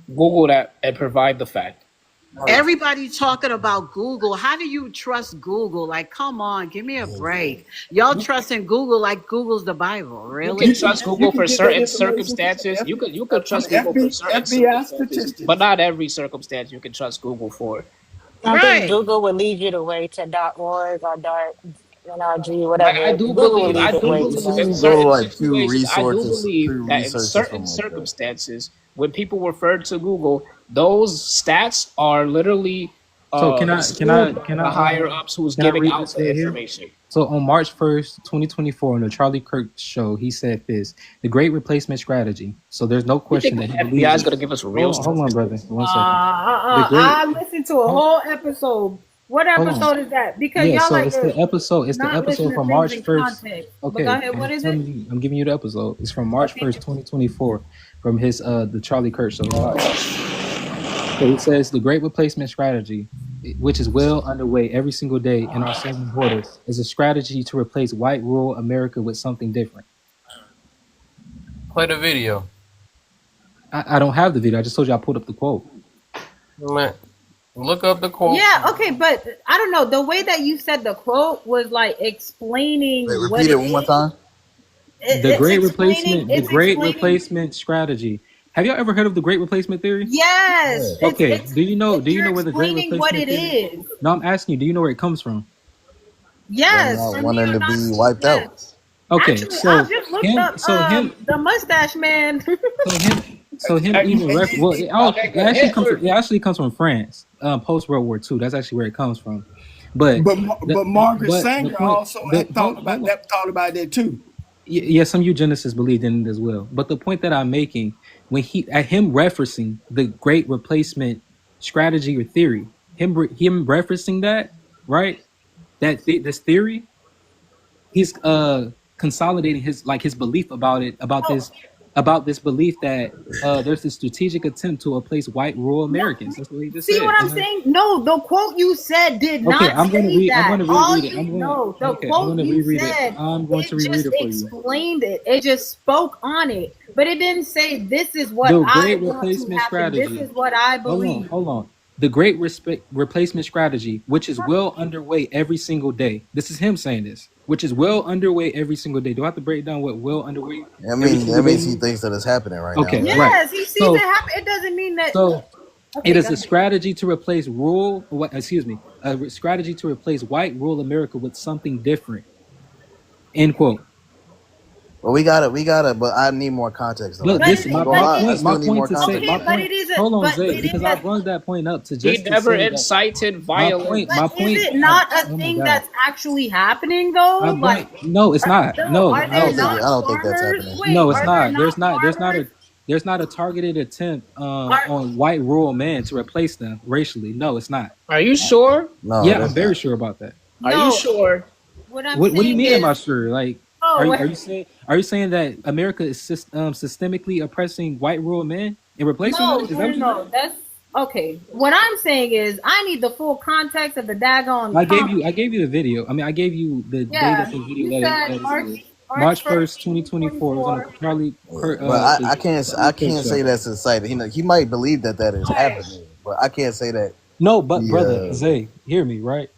Google that and provide the fact. Everybody talking about Google. How do you trust Google? Like, come on, give me a break. Y'all trusting Google like Google's the Bible, You can really? trust You Google can for get that certain information circumstances. You could from trust Google for certain FBI circumstances, but statistics. not every circumstance you can trust Google for. I think Right. Google would lead you the way to .org or .NRG, Like whatever. Google will I lead the do way to believe that. in You go to certain like Pew situations, I do Resources, believe Pew that in Research or certain something like that. circumstances, when people refer to Google, those stats are literally So assumed by the higher ups who's can I giving read out this the right here? information. So on March 1st, 2024, on the Charlie Kirk show, he said this: the Great Replacement Strategy. So there's no You question think that the he FBI believes is it. going to give us real Hold on, brother. statistics? 1 second. The great. I listened to a whole episode What Hold on. episode is that? Because Yeah, y'all so like it's to the episode. It's the not listen episode to from things March in 1st. context. But go Okay, ahead. What is it? I'm giving you the episode. It's from March Okay. 1st, 2024, from his the Charlie Kirk show podcast. So he says the Great Replacement strategy, which is well underway every single day in our southern border, is a strategy to replace white rural America with something different. Play the video. I don't have the video. I just told you I pulled up the quote. Man, look up the quote. Yeah, okay, but I don't know. The way that you said the quote was like explaining Wait, what repeat it it one more is. time. The It's Great explaining. Replacement, the It's Great explaining. Replacement strategy. Have y'all ever heard of the Great Replacement theory? Yes, Yeah. Okay. Do you know? Do you you're know where the Great explaining what Replacement it theory? is. No, I'm asking you. Do you know where it comes from? Them Yes, not from wanting to be neo-Nazis. wiped Yes. out. Okay. Actually, I So just looked him. up So him. the mustache man. So him. So him even well, it actually comes from France, post World War II. That's actually where it comes from. But But Margaret the Sanger point. also The, had thought about hold on. that. Thought about that too. Yeah, some eugenicists believed in it as well. But the point that I'm making, when at him referencing the Great Replacement strategy or theory, him referencing that, right? This theory, he's consolidating his belief about it, about this belief that there's a strategic attempt to replace white rural Americans. That's what he just See said. what I'm saying? No, the quote you said did Okay, not I'm going to say read. I'm that. going to All reread it. you know, the I'm going quote to you reread it. said, I'm going to it reread just it for you. explained it. It just spoke on it, but it didn't say this is what The I Great want to Replacement happen. This strategy. is what I believe. Hold on. The Great Replacement strategy, which is well underway every single day. This is him saying this, which is well underway every single day. Do I have to break down what well underway? I mean, that means he thinks that it's happening right now. Okay, Right? right. Yes, he sees So, it happen. It doesn't mean that. so Okay, it is go a ahead. strategy to replace a strategy to replace white rural America with something different. End quote. But we got it. But I need more context though. Look, I this ain't gonna lie. I my still need point more to say context. my Okay, but point. it is a. Hold on, But Zay, it is because I brought that point up to He just to never say that incited my violence. point. is it not a Oh my thing God. that's actually happening though? Like, No, it's not. No, are I there don't think. not I don't think that's farmers? happening. Wait, no, it's are there not. not farmers? There's not a targeted attempt Are on white rural men to replace them racially. No, it's not. Are you sure? No, Yeah, I'm that's very not. sure about that. Are you no? sure? What I'm What do you saying mean? Am I is, sure? Like, oh, are you saying that America is systemically oppressing white rural men and replacing them? no, Is that no, what no, you no. mean? That's okay. What I'm saying is, I need the full context of the daggone comment. I gave you the video. I mean, I gave you the day that Yeah, the video you that said it was. March March first, 1st, twenty 2024. It was on the 24. Charlie Yeah. But I can't. I Charlie Kirk can't show. say that's incited. He might believe that is Right. happening, but I can't say that. No, but brother The Zay, hear me, right?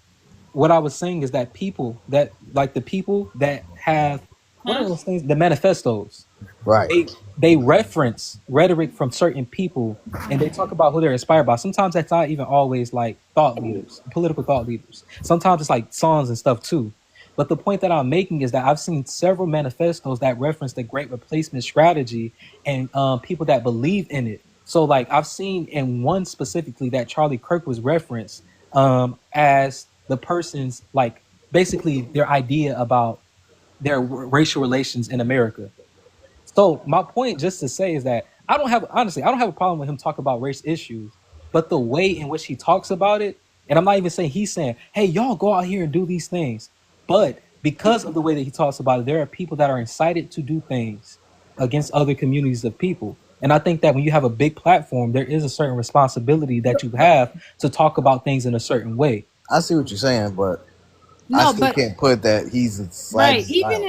What I was saying is that people that like the people that have what are Huh? those things? The manifestos. right. They reference rhetoric from certain people and they talk about who they're inspired by. Sometimes that's not even always like thought leaders, political thought leaders. Sometimes it's like songs and stuff too. But the point that I'm making is that I've seen several manifestos that reference the Great Replacement strategy and people that believe in it. So like I've seen in one specifically that Charlie Kirk was referenced as the person's like basically their idea about their racial relations in America. So my point just to say is that I don't have a problem with him talking about race issues, but the way in which he talks about it, and I'm not even saying he's saying, hey, y'all go out here and do these things. But because of the way that he talks about it, there are people that are incited to do things against other communities of people. And I think that when you have a big platform, there is a certain responsibility that you have to talk about things in a certain way. I see what you're saying, but I No, still but can't put that he's right, inciting violence.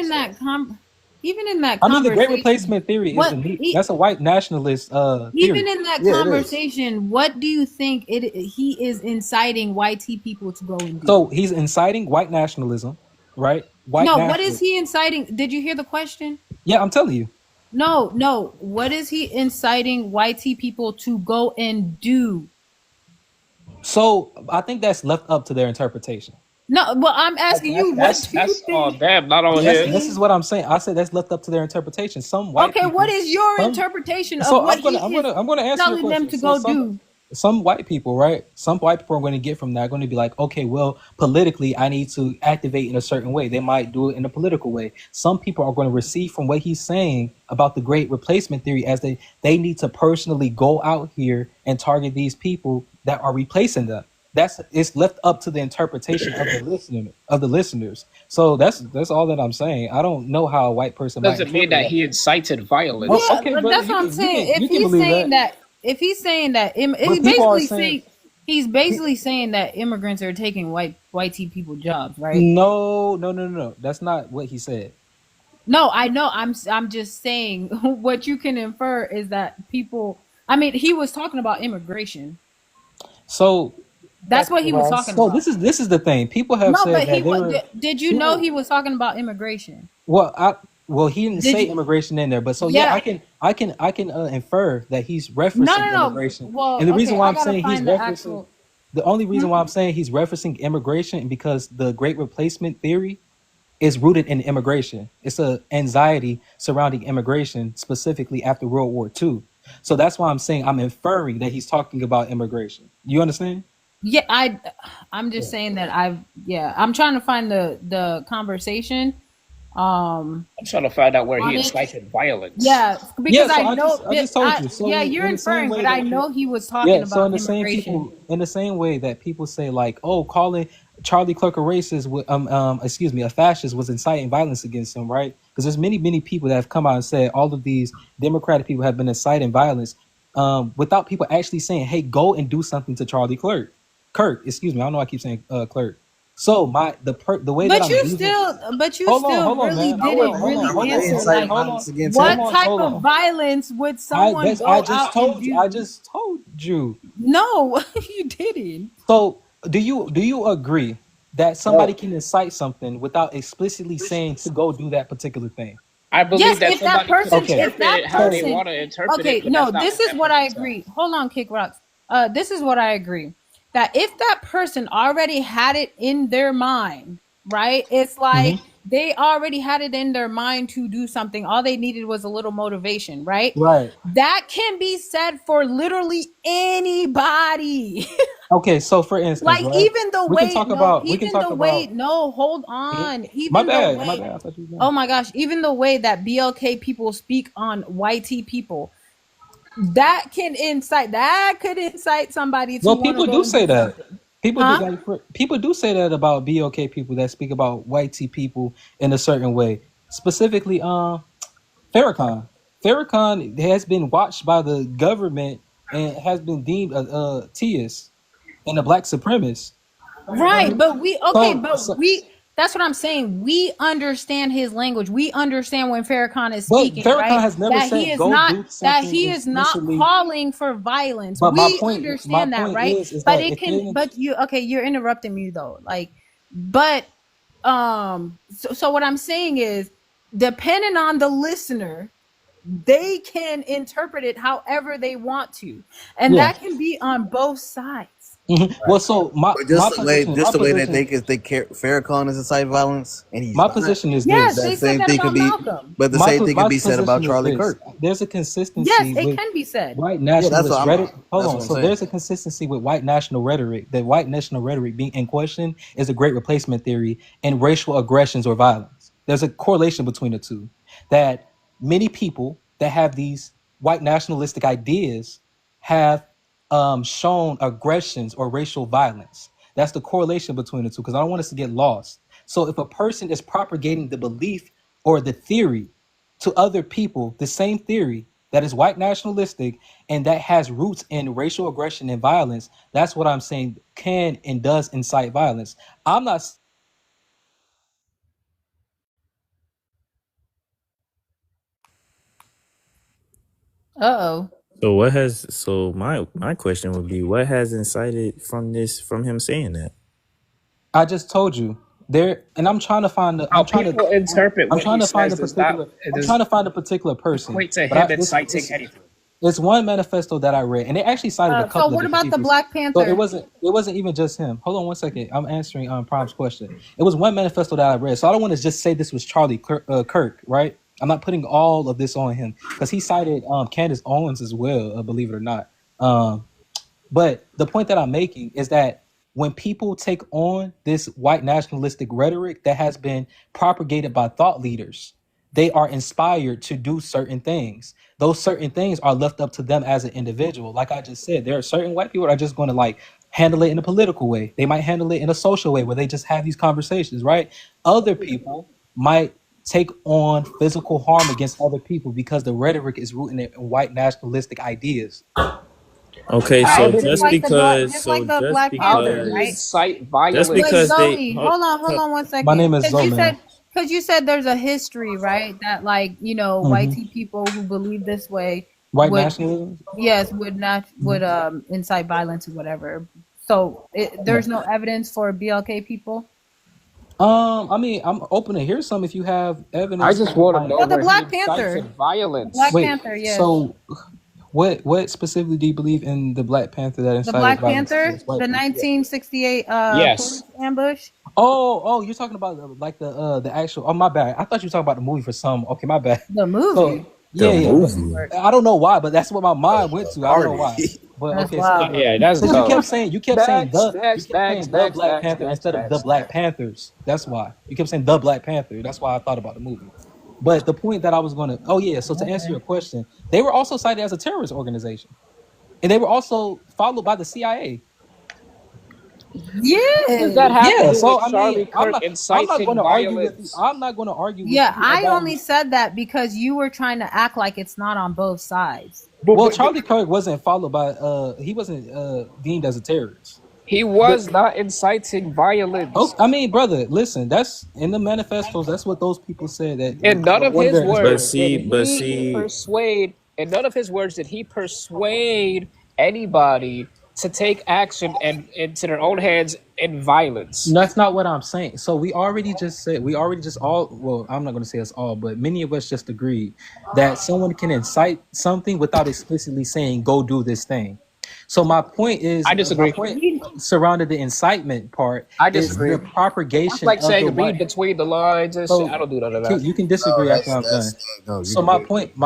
even in that I mean, the Great conversation, Replacement theory is what that's a white nationalist even theory. in that Yeah, it is. conversation, what do you think he is inciting YT people to go and do? So he's inciting white nationalism, right? White No, what is nationalism. he inciting? Did you hear the question? Yeah, I'm telling you. No, no. What is he inciting YT people to go and do? So I think that's left up to their interpretation. No, well, I'm asking you, what do you That's on think? them, not on Yes, him. and this is what I'm saying. I said that's left up to their interpretation. Some white Okay, people, what is your some, interpretation of so what he is I'm gonna answer your telling them question. to So go do? some white people, right? Some white people are going to get from that, going to be like, okay, well, politically, I need to activate in a certain way. They might do it in a political way. Some people are going to receive from what he's saying about the Great Replacement theory as they need to personally go out here and target these people that are replacing them. it's left up to the interpretation of the listeners. So that's all that I'm saying. I don't know how a white person might Doesn't mean interpret that that. he incited Oh, violence. Yeah, okay, but brother, that's what I'm saying. you If can he's believe saying that, that, if he's saying that, but people are saying he's basically saying that immigrants are taking white people jobs, right? no, no, no, no, no. That's not what he said. No, I know. I'm just saying what you can infer is that people. I mean, he was talking about immigration. So That's what he was talking so about. this is the thing. People have No, said but he that they was. were Did you know people. he was talking about immigration? Well, he didn't Did say you? immigration in there, but so yeah, Yeah. I can infer that he's No, referencing no, no. immigration, Well, and the reason okay. why I I'm gotta saying he's find the referencing actual. the only Hmm? reason why I'm saying he's referencing immigration because the Great Replacement theory is rooted in immigration. It's a anxiety surrounding immigration, specifically after World War II. So that's why I'm saying I'm inferring that he's talking about immigration. You understand? Yeah, I'm just saying that I've. Yeah, I'm trying to find the conversation. Um, I'm trying to find out where he on it. incited violence. Yeah, Yeah. because So I know I that just told you. So yeah, you're in the same inferring, way but I that know he was talking yeah, so about immigration. in the same way that people say like, oh, calling Charlie Clerk a racist, excuse me, a fascist was inciting violence against him, right? Because there's many people that have come out and said all of these Democratic people have been inciting violence, without people actually saying, hey, go and do something to Charlie Kirk, excuse me, I don't know why I keep saying Clerk. So the way that I'm using, But you still hold on, really man, didn't How really would they answer incite like hold on, violence against hold him? what on, type hold of on. violence would someone I go just out and told you. I do? just told you. No, you didn't. So, do you agree that somebody No. can incite something without explicitly saying to go do that particular thing? I Yes, believe that somebody could if interpret that it how they So, person, want to interpret it, okay, but no, that's not this what is that what I person said. agree. Hold on, Kick Rocks. This is what I agree. That if that person already had it in their mind, right? It's like mhm, they already had it in their mind to do something. All they needed was a little motivation, right? right. That can be said for literally anybody. Okay. So, for instance, Like right, we can even talk the way, about. no, hold Mhm. on. Even the My way, bad. I thought you were oh done. my gosh, even the way that BLK people speak on YT people, that could incite somebody to Well, want to people go do and do say that. something. People do Huh? like people do say that about BOK people that speak about white T people in a certain way. Specifically, Farrakhan. Farrakhan has been watched by the government and has been deemed a Teist and a black supremacist. Right, but So, that's what I'm saying. We understand his language. We understand when Farrakhan is but speaking, right? Farrakhan has never said go do That something he is not explicitly. calling for violence. But We my understand that, point right? is But that it if can, but you, okay, you're interrupting me though. Like, but so what I'm saying is, depending on the listener, they can interpret it however they want to, and yeah. that can be on both sides. Well, so But my just the way that position, they could think Farrakhan is incite violence and he's my not. position is Yes, this. they That said same that thing could about be, Malcolm. but the same thing could My be said about position is Charlie this. Kirk. There's a Yes, consistency it with can be said. white Yeah, nationalist rhetoric. Hold that's on. what I'm So saying. there's a consistency with white national rhetoric. The white national rhetoric being in question is the great replacement theory and racial aggressions or violence. There's a correlation between the two. That many people that have these white nationalistic ideas have shown aggressions or racial violence. That's the correlation between the two because I don't want us to get lost. So if a person is propagating the belief or the theory to other people, the same theory that is white nationalistic and that has roots in racial aggression and violence, that's what I'm saying can and does incite violence. I'm not. Uh-oh. So my question would be what has incited from him saying that? I just told you there, and I'm trying to find the. How people interpret I'm what he trying to find says a does not particular. it I'm does trying to find a particular person. equate to But him inciting anything. it's one manifesto that I read, and they actually cited a So couple of what different about the people. Black So Panther? it wasn't even just him. Hold on one second. I'm answering Prime's question. It was one manifesto that I read. So I don't want to just say this was Kirk, right? I'm not putting all of this on him because he cited Candace Owens as well, believe it or not. Um, but the point that I'm making is that when people take on this white nationalistic rhetoric that has been propagated by thought leaders, they are inspired to do certain things. Those certain things are left up to them as an individual. Like I just said, there are certain white people that are just going to like handle it in a political way. They might handle it in a social way where they just have these conversations, right? Other people might take on physical harm against other people because the rhetoric is rooted in white nationalistic ideas. Okay, How so did just he? because, Like the Black How Panther, did he right? incite just Wait, because violence? they, Zoe, hold on one My second. name is Zoman. Because you said there's a history, right? That like, white Hmm. people who believe this way White would, nationalism. yes, would not, would incite violence or whatever. So Yeah. there's no evidence for BLK people. I mean, I'm open to hear some if you have I evidence just that want to like. know But the where he Black Panther, incited the Black violence. Wait, Panther, yes. so what specifically do you believe in the Black Panther that The incited Black violence Panther, against white the people? 1968 police Yes. ambush, Oh, you're talking about like the actual. Oh, my bad. I thought you were talking about the movie for some. Okay, my bad. the movie. So The yeah, but movie. I don't know why, but that's what my mind went to. I don't know Party. why. But That's okay, so wild. Yeah, that's since dope. you kept saying the Next, Black next, Panther next, instead of the next, Black next. Panthers. That's why you kept saying the Black Panther. That's why I thought about the movie. But the point that I was gonna, oh yeah, so to answer your question, they were also cited as a terrorist organization, and they were also followed by the CIA. What does that Yeah. have to Yeah, do with so I mean, Charlie Kirk I'm not going inciting to argue with you. violence? I'm not going to argue with Yeah, you I about. only said that because you were trying to act like it's not on both sides. Well, But Charlie Kirk wasn't followed by. He wasn't deemed as a terrorist. He but was not inciting Oh, violence. I mean, brother, listen. That's in the manifestos. That's what those people said. That In none of one of his their but words inspirators. did see, but he see, persuade, in none of his words did he persuade anybody to take action and into their own hands in violence. That's not what I'm saying. So we already just said, we already just all, well, I'm not going to say us all, but many of us just agreed that someone can incite something without explicitly saying, go do this thing. So I my disagree. point surrounded the incitement part I is disagree. the That's propagation like of the saying white. read between the lines and shit. So I don't do none of that. you can No, disagree after I'm done. that's no. So my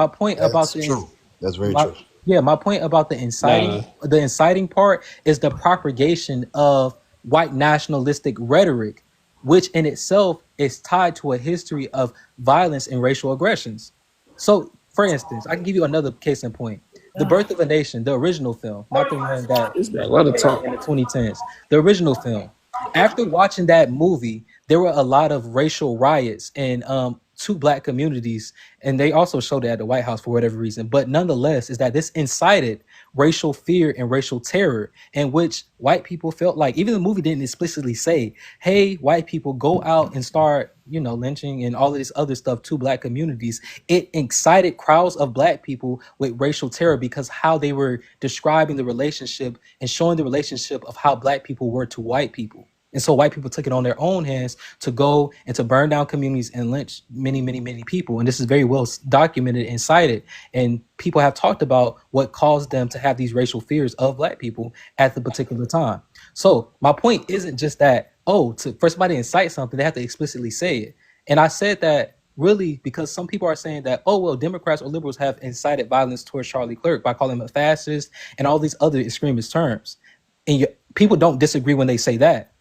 point about That's the true. That's very my true. yeah, my point about Nah. the inciting part is the propagation of white nationalistic rhetoric, which in itself is tied to a history of violence and racial aggressions. So, for instance, I can give you another case in point. The Birth of a Nation, the original film, not the one that This man was love to remade talk. in the 2010s. The original film. After watching that movie, there were a lot of racial riots in two black communities, and they also showed it at the White House for whatever reason. But nonetheless, is that this incited racial fear and racial terror, in which white people felt like, even the movie didn't explicitly say, "Hey, white people, go out and start, lynching and all of this other stuff to black communities." It excited crowds of black people with racial terror because how they were describing the relationship and showing the relationship of how black people were to white people. And so white people took it on their own hands to go and to burn down communities and lynch many, many, many people. And this is very well documented and cited. And people have talked about what caused them to have these racial fears of black people at the particular time. So my point isn't just that, for somebody to incite something, they have to explicitly say it. And I said that really because some people are saying that, oh, well, Democrats or liberals have incited violence towards Charlie Clerk by calling him a fascist and all these other extremist terms. And people don't disagree when they say that.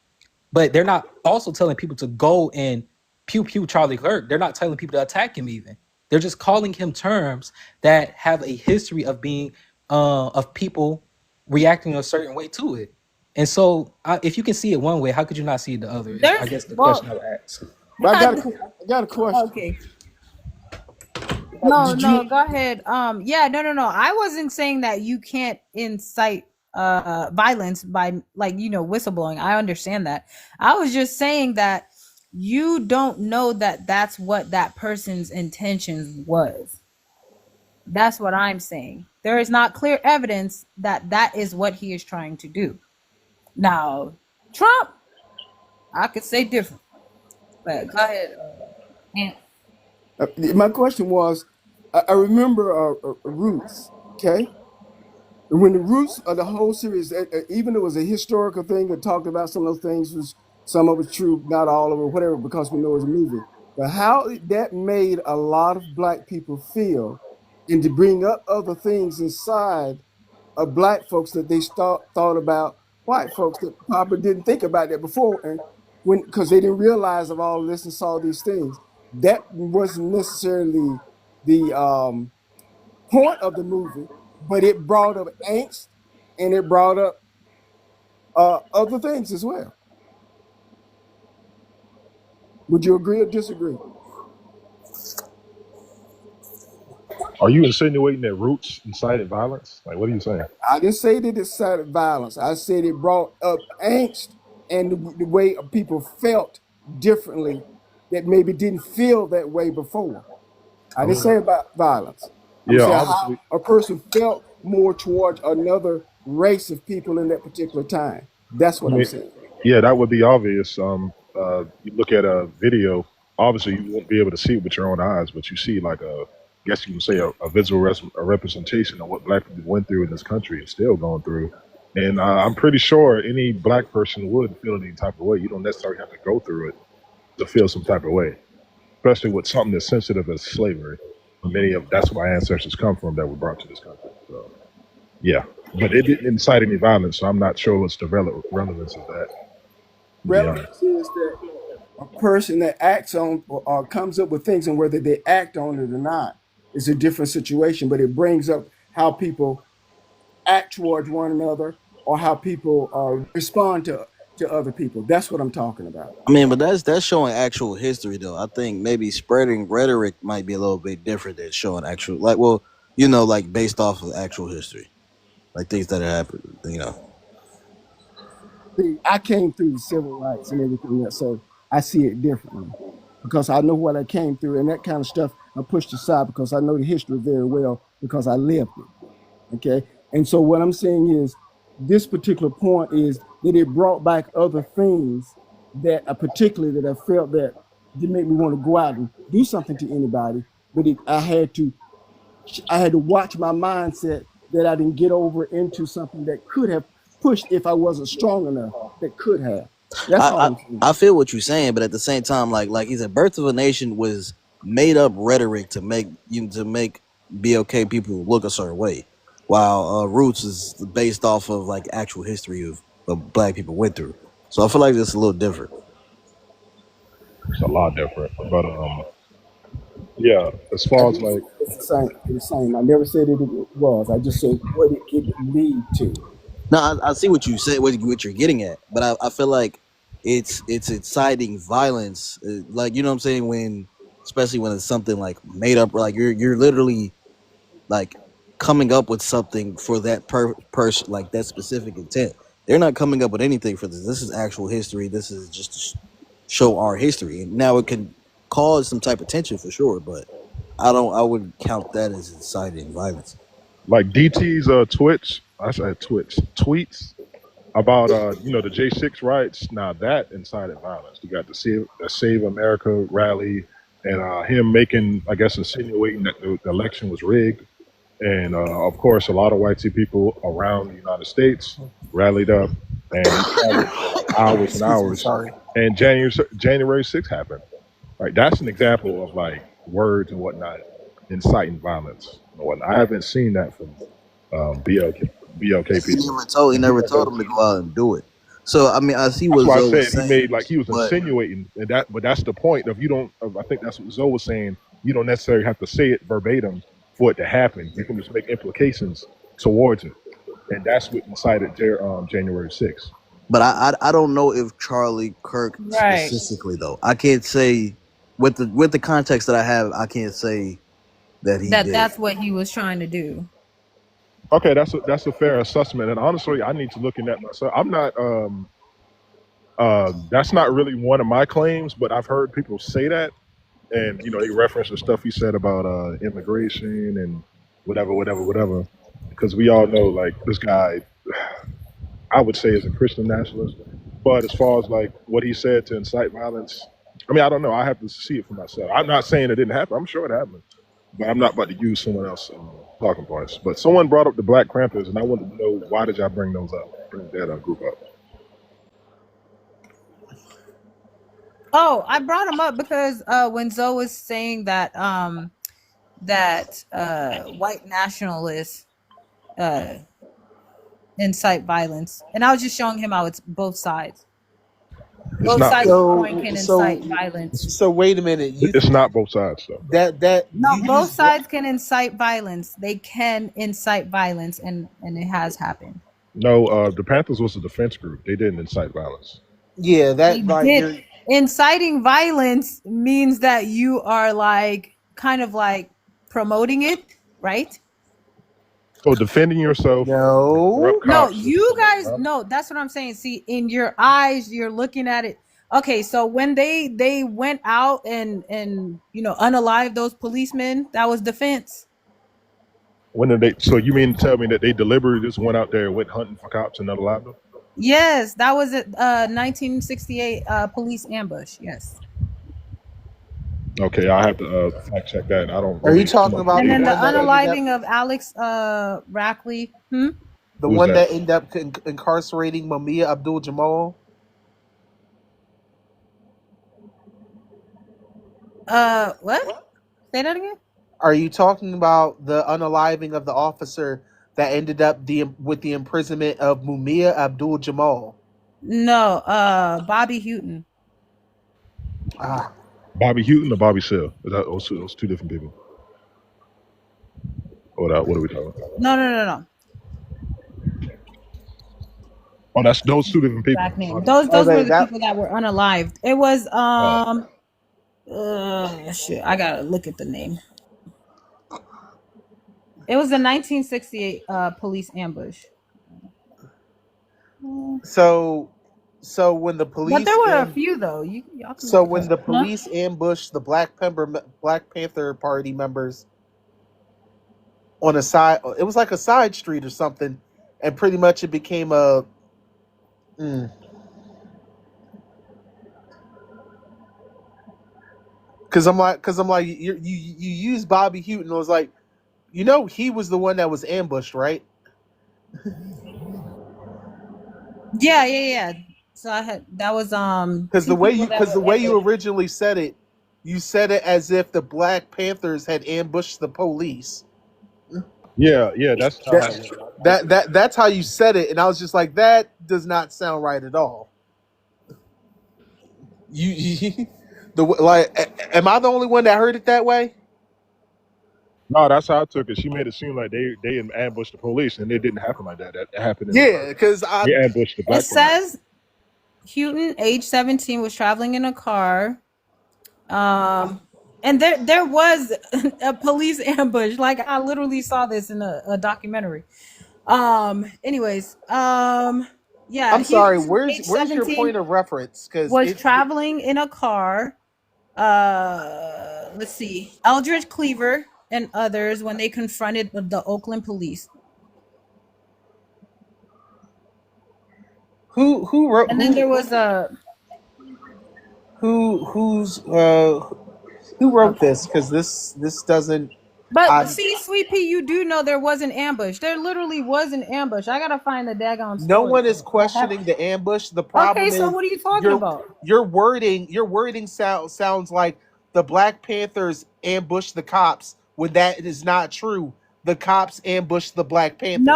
But they're not also telling people to go and pew pew Charlie Clerk. They're not telling people to attack him even. They're just calling him terms that have a history of being of people reacting a certain way to it. And so, if you can see it one way, how could you not see it the other? Is I There's guess the question I well, would ask. but I got a question. okay. Like, No, did no, you? go ahead. Yeah, no. I wasn't saying that you can't incite violence by whistleblowing. I understand that. I was just saying that you don't know that that's what that person's intentions was. That's what I'm saying. There is not clear evidence that that is what he is trying to do. Now, Trump, I could say different. But go ahead. And My question was, I remember Roots. Okay, and when the Roots of the whole series, even though it was a historical thing that talked about some of those things, was some of it's true, not all of it, whatever, because we know it's a movie. But how that made a lot of black people feel, and to bring up other things inside of black folks that they thought about white folks that probably didn't think about that before, and when because they didn't realize of all this and saw these things. That wasn't necessarily the point of the movie, but it brought up angst and it brought up other things as well. Would you agree or disagree? Are you insinuating that Roots incited violence? Like, what are you saying? I didn't say that it started violence. I said it brought up angst and the way people felt differently that maybe didn't feel that way before. I I didn't mean, say about violence. I'm yeah, saying how obviously, a person felt more towards another race of people in that particular time. That's I what I'm mean, saying. yeah, that would be obvious. You look at a video, obviously you won't be able to see it with your own eyes, but you see like guess you can say a visual a representation of what black people went through in this country and still going through. And I'm pretty sure any black person would feel any type of way. You don't necessarily have to go through it to feel some type of way, especially with something as sensitive as slavery. Many of that's where our ancestors come from that were brought to this country. So yeah, but it didn't incite any violence, so I'm not sure what's the relevance of that. To be honest. Relevance is that a person that acts on or comes up with things, and whether they act on it or not is a different situation, but it brings up how people act towards one another or how people respond to other people. That's what I'm talking about. I mean, but that's showing actual history, though. I think maybe spreading rhetoric might be a little bit different than showing actual, like, well, like based off of actual history, like things that have happened. See, I came through the civil rights and everything else, so I see it differently because I know what I came through, and that kind of stuff I pushed aside because I know the history very well because I lived it. Okay, and so what I'm saying is this particular point is that it brought back other things that particularly that I felt that didn't make me want to go out and do something to anybody, but I had to watch my mindset that I didn't get over into something that could have pushed if I wasn't strong enough. That could have. That's all I, I'm saying. I feel what you're saying, but at the same time, like he said, "Birth of a Nation" was made up rhetoric to make BLK people look a certain way, while Roots is based off of like actual history of what Black people went through. So I feel like it's a little different. It's a lot different, but yeah. As far as like, It's the same. It's the same. I never said it was. I just said what it could lead to. No, I see what you say, what you're getting at, but I feel like it's inciting violence, like you know what I'm saying, especially when it's something like made up, like you're literally like coming up with something for that person, like that specific intent. They're not coming up with anything for this. This is actual history. This is just to show our history, and now it can cause some type of tension for sure, but I wouldn't count that as inciting violence. DT's Twitch, I said Twitch tweets about the J6 riots. Now that incited violence. You got the Save America rally, and him making, I guess, insinuating that the election was rigged. And of course, a lot of white people around the United States rallied up, and he traveled for like hours and Excuse me, hours. sorry. And January 6th happened. Right, that's an example of like words and whatnot inciting violence. And whatnot. I haven't seen that from BLK He people. never told him to go out and do it. So I mean, I see That's what why I Zoe was said he saying, made like he was but insinuating, but that's the point of you don't. I think that's what Zoe was saying. You don't necessarily have to say it verbatim for it to happen. You can just make implications towards it, and that's what incited January 6th. but I don't know if Charlie Kirk Right. specifically though. I can't say with the context that I have. I can't say that he That did. that's what he was trying to do. Okay, that's a fair assessment, and honestly, I need to look in that myself. I'm not. That's not really one of my claims, but I've heard people say that, and they reference the stuff he said about immigration and whatever. Because we all know, like, this guy, I would say is a Christian nationalist, but as far as like what he said to incite violence, I mean, I don't know. I have to see it for myself. I'm not saying it didn't happen. I'm sure it happened, but I'm not about to use someone else's talking points. But someone brought up the Black Panthers, and I wanted to know, why did y'all bring those up? Bring that group up. Oh, I brought him up because when Zoe was saying that white nationalists incite violence, and I was just showing him how it's both sides. It's Both not. sides of the coin can incite So violence. so wait a minute. It's not both sides though. That No, you both use sides can incite violence. They can incite violence, and it has happened. No, the Panthers was a defense group. They didn't incite violence. Yeah, They that like did. you're Inciting violence means that you are like kind of like promoting it, right? So defending yourself from corrupt no. No, cops is you promoting guys, violence. no, that's what I'm saying. See, in your eyes, you're looking at it. Okay, so when they went out and unalive those policemen, that was defense. When did they? So you mean to tell me that they deliberately just went out there and went hunting for cops and not allowed them? Yes, that was a 1968 police ambush. Yes. Okay, I have to fact check that. I don't Are you really too talking much about And the data then the one on that that. ended up unaliving of Alex Rackley. the Who's one that? that ended up incarcerating Mumia Abdul Jamal? What? Say that again? Are you talking about the unaliving of the officer that ended up with the imprisonment of Mumia Abdul Jamal? No, Bobby Houghton. Ah, Bobby Houghton or Bobby Sell? Is that those two different people? What are we talking about? No, no, no, no. Oh, that's those two different people. Exact name. Okay. Those were okay, the that people that were unalived. It was Uh, shit. I gotta look at the name. It was the 1968 police ambush. so so when the But there police were a am few though. Y'all can so look it when up. the Huh? police ambushed the Black Panther Party members on a side, it was like a side street or something, and pretty much it became a. Mm, because I'm like you use Bobby Houghton. I was like, he was the one that was ambushed, right? Yeah, yeah, yeah. So that was Because two people that the were way you ambushed. originally said it, you said it as if the Black Panthers had ambushed the police. yeah, that's not how it went. That's how you said it, and I was just like, that does not sound right at all. Am I the only one that heard it that way? No, that's how I took it. She made it seem like they ambushed the police, and it didn't happen like that. That happened in Yeah, reverse. because I They ambushed the It black police. says Houghton, age 17, was traveling in a car. And there was a police ambush. Like I literally saw this in a documentary. Anyways, yeah, I'm sorry. Houghton, age Where's your 17, point of reference? Because was traveling in a car. Let's see, Eldridge Cleaver and others when they confronted the Oakland police. who wrote And then there was a who wrote okay. this? Because this doesn't. But I see, Sweet Pea, you do know there was an ambush. There literally was an ambush. I gotta find the daggone No story. one is What happened? questioning the ambush. The Okay, problem so is what are you talking your about? wording sounds like the Black Panthers ambushed the cops when that is not true. The cops ambushed the Black Panthers.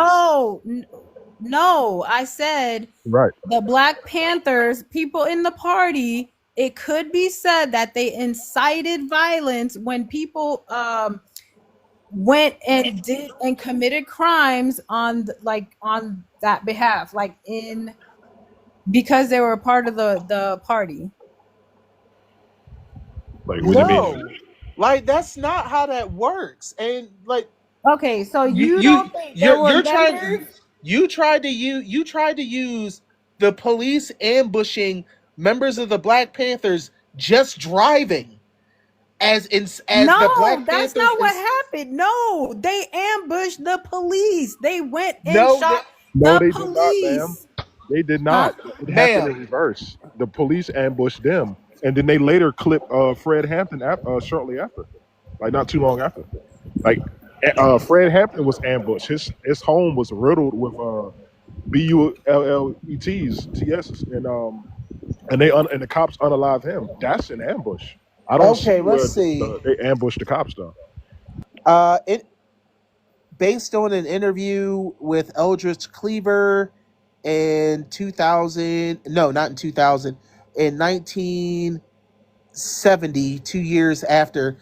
No, I said Right. the Black Panthers, people in the party, it could be said that they incited violence when people went and did and committed crimes on that behalf, like in because they were a part of the party. Like, what do you No, mean? like that's not how that works. And like Okay, so you you you don't think there were members? you tried to use the police ambushing members of the Black Panthers just driving as the No, Black that's Panthers not what happened. No, they ambushed the police. They went and no shot No, the they did not, ma'am. police. They did Huh? not. It happened in ma'am. reverse. The police ambushed them, and then they later clipped Fred Hampton shortly after, like not too long after. Like Fred Hampton was ambushed. His home was riddled with BULLETs, and the cops unalive him. That's an ambush. I don't see Okay, where let's see. they ambushed the cops though. It based on an interview with Eldridge Cleaver in 2000. No, not in 2000. In 1970, 2 years after.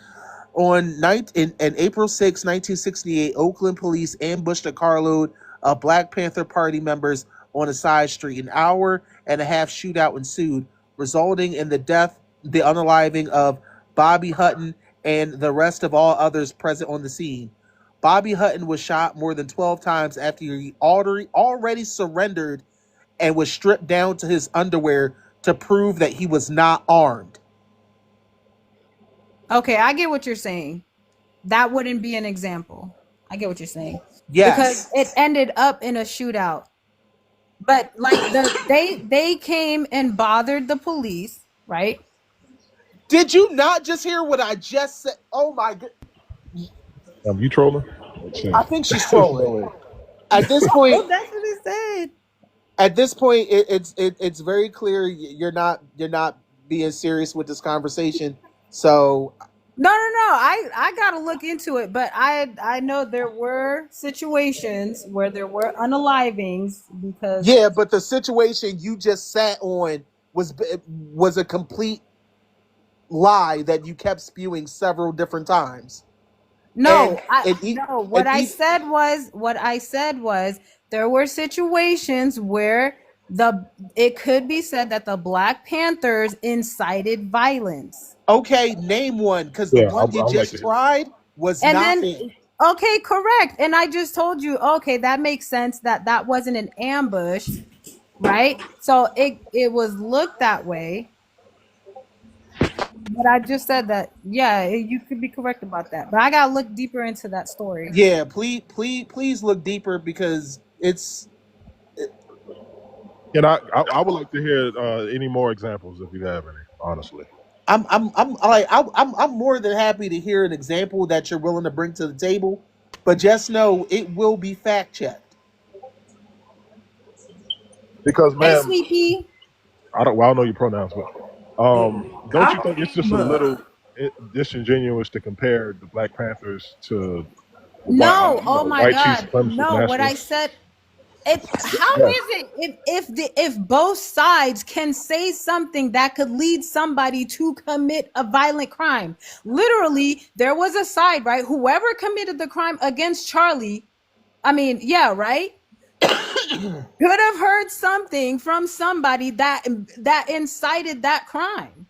In April 6, 1968, Oakland police ambushed a carload of Black Panther Party members on a side street. An hour and a half shootout ensued, resulting in the unaliving of Bobby Hutton and the rest of all others present on the scene. Bobby Hutton was shot more than 12 times after he already surrendered and was stripped down to his underwear to prove that he was not armed. Okay, I get what you're saying. That wouldn't be an example. I get what you're saying. Because Yes. it ended up in a shootout. But like they came and bothered the police, right? Did you not just hear what I just said? Oh my god. You trolling? Let's see. I think she's There's trolling. no way. At this point, That's what he said. it's very clear you're not being serious with this conversation. So No. I gotta look into it, but I know there were situations where there were unalivings because yeah, but the situation you just sat on was a complete lie that you kept spewing several different times. no, And I and no. and What I said was there were situations where it could be said that the Black Panthers incited violence. okay, name one because the Yeah, one you I'd like to just hear. tried was And not then, it. okay, correct. And I just told you, okay, that makes sense that that wasn't an ambush, right? So it was looked that way. But I just said that, yeah, you could be correct about that. But I gotta look deeper into that story. Yeah, please look deeper because And I would like to hear any more examples if you have any. Honestly, I'm more than happy to hear an example that you're willing to bring to the table, but just know it will be fact checked. because Hey, ma'am, Sweet Pea. well, I don't know your pronouns, but don't you think it's just a little disingenuous to compare the Black Panthers to No, oh my white chief God. supremacist No, what I nationalists? said, it how Yeah, is it if both sides can say something that could lead somebody to commit a violent crime? Literally, there was a side, right? Whoever committed the crime against Charlie, I mean, yeah, right? Could have heard something from somebody that incited that crime.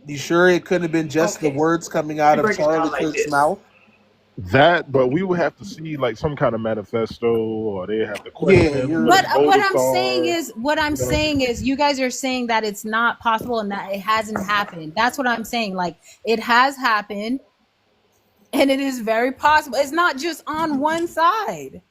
You sure it couldn't have been just the words coming out of Charlie Kirk's mouth? that, but we would have to see like some kind of manifesto, or they have to question Yeah, him, what you're his motives are. What I'm You know, saying is you guys are saying that it's not possible and that it hasn't happened. That's what I'm saying. Like it has happened and it is very possible. It's not just on one side.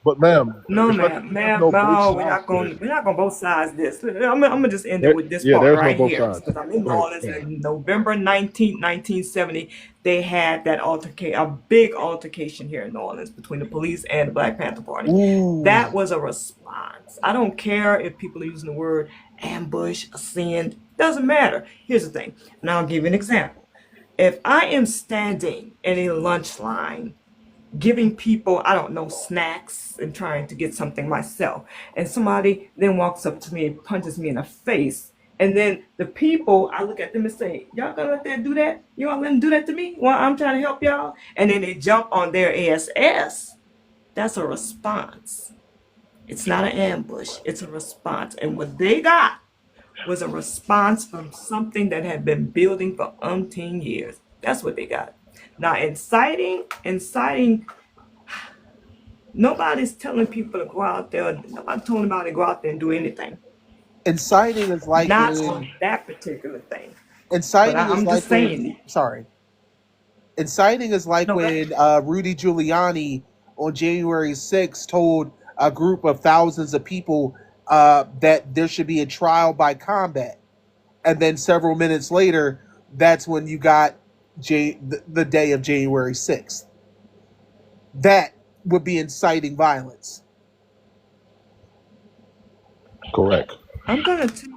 but ma'am, No, especially ma'am, there's ma'am, no both no, sides to this. we're not going to both sides this. I'm gonna just end it with this Yeah, part there's no right both here sides. because I'm in Go New ahead. Orleans in November 19th, 1970. They had that a big altercation here in New Orleans between the police and the Black Panther Party. ooh. That was a response. I don't care if people are using the word ambush, ascend, doesn't matter. Here's the thing, and I'll give you an example. If I am standing in a lunch line giving people, I don't know, snacks and trying to get something myself. And somebody then walks up to me and punches me in the face. And then the people, I look at them and say, y'all gonna let that do that? You all let them do that to me while I'm trying to help y'all? And then they jump on their ASS. That's a response. It's not an ambush, it's a response. And what they got was a response from something that had been building for umpteen years. That's what they got. Now, inciting, nobody's telling people to go out there. Nobody told anybody to go out there and do anything. Inciting is like Not when on that particular thing. But inciting is I'm like just when saying. sorry. Inciting is like No, when Rudy Giuliani on January 6th told a group of thousands of people that there should be a trial by combat. And then several minutes later, that's when you got the day of January 6th. That would be inciting violence. Correct. I'm gonna take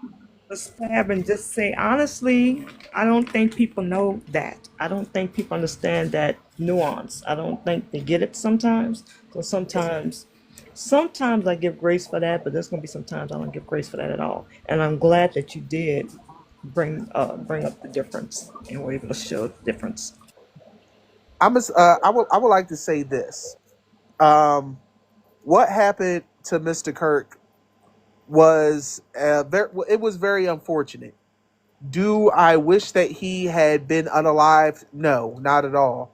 a stab and just say honestly, I don't think people know that. I don't think people understand that nuance. I don't think they get it sometimes. So sometimes I give grace for that, but there's gonna be sometimes I don't give grace for that at all. And I'm glad that you did bring up the difference and were able to show the difference. I would like to say this. Um, what happened to Mr. Kirk was it was very unfortunate. Do I wish that he had been unalive? No, not at all.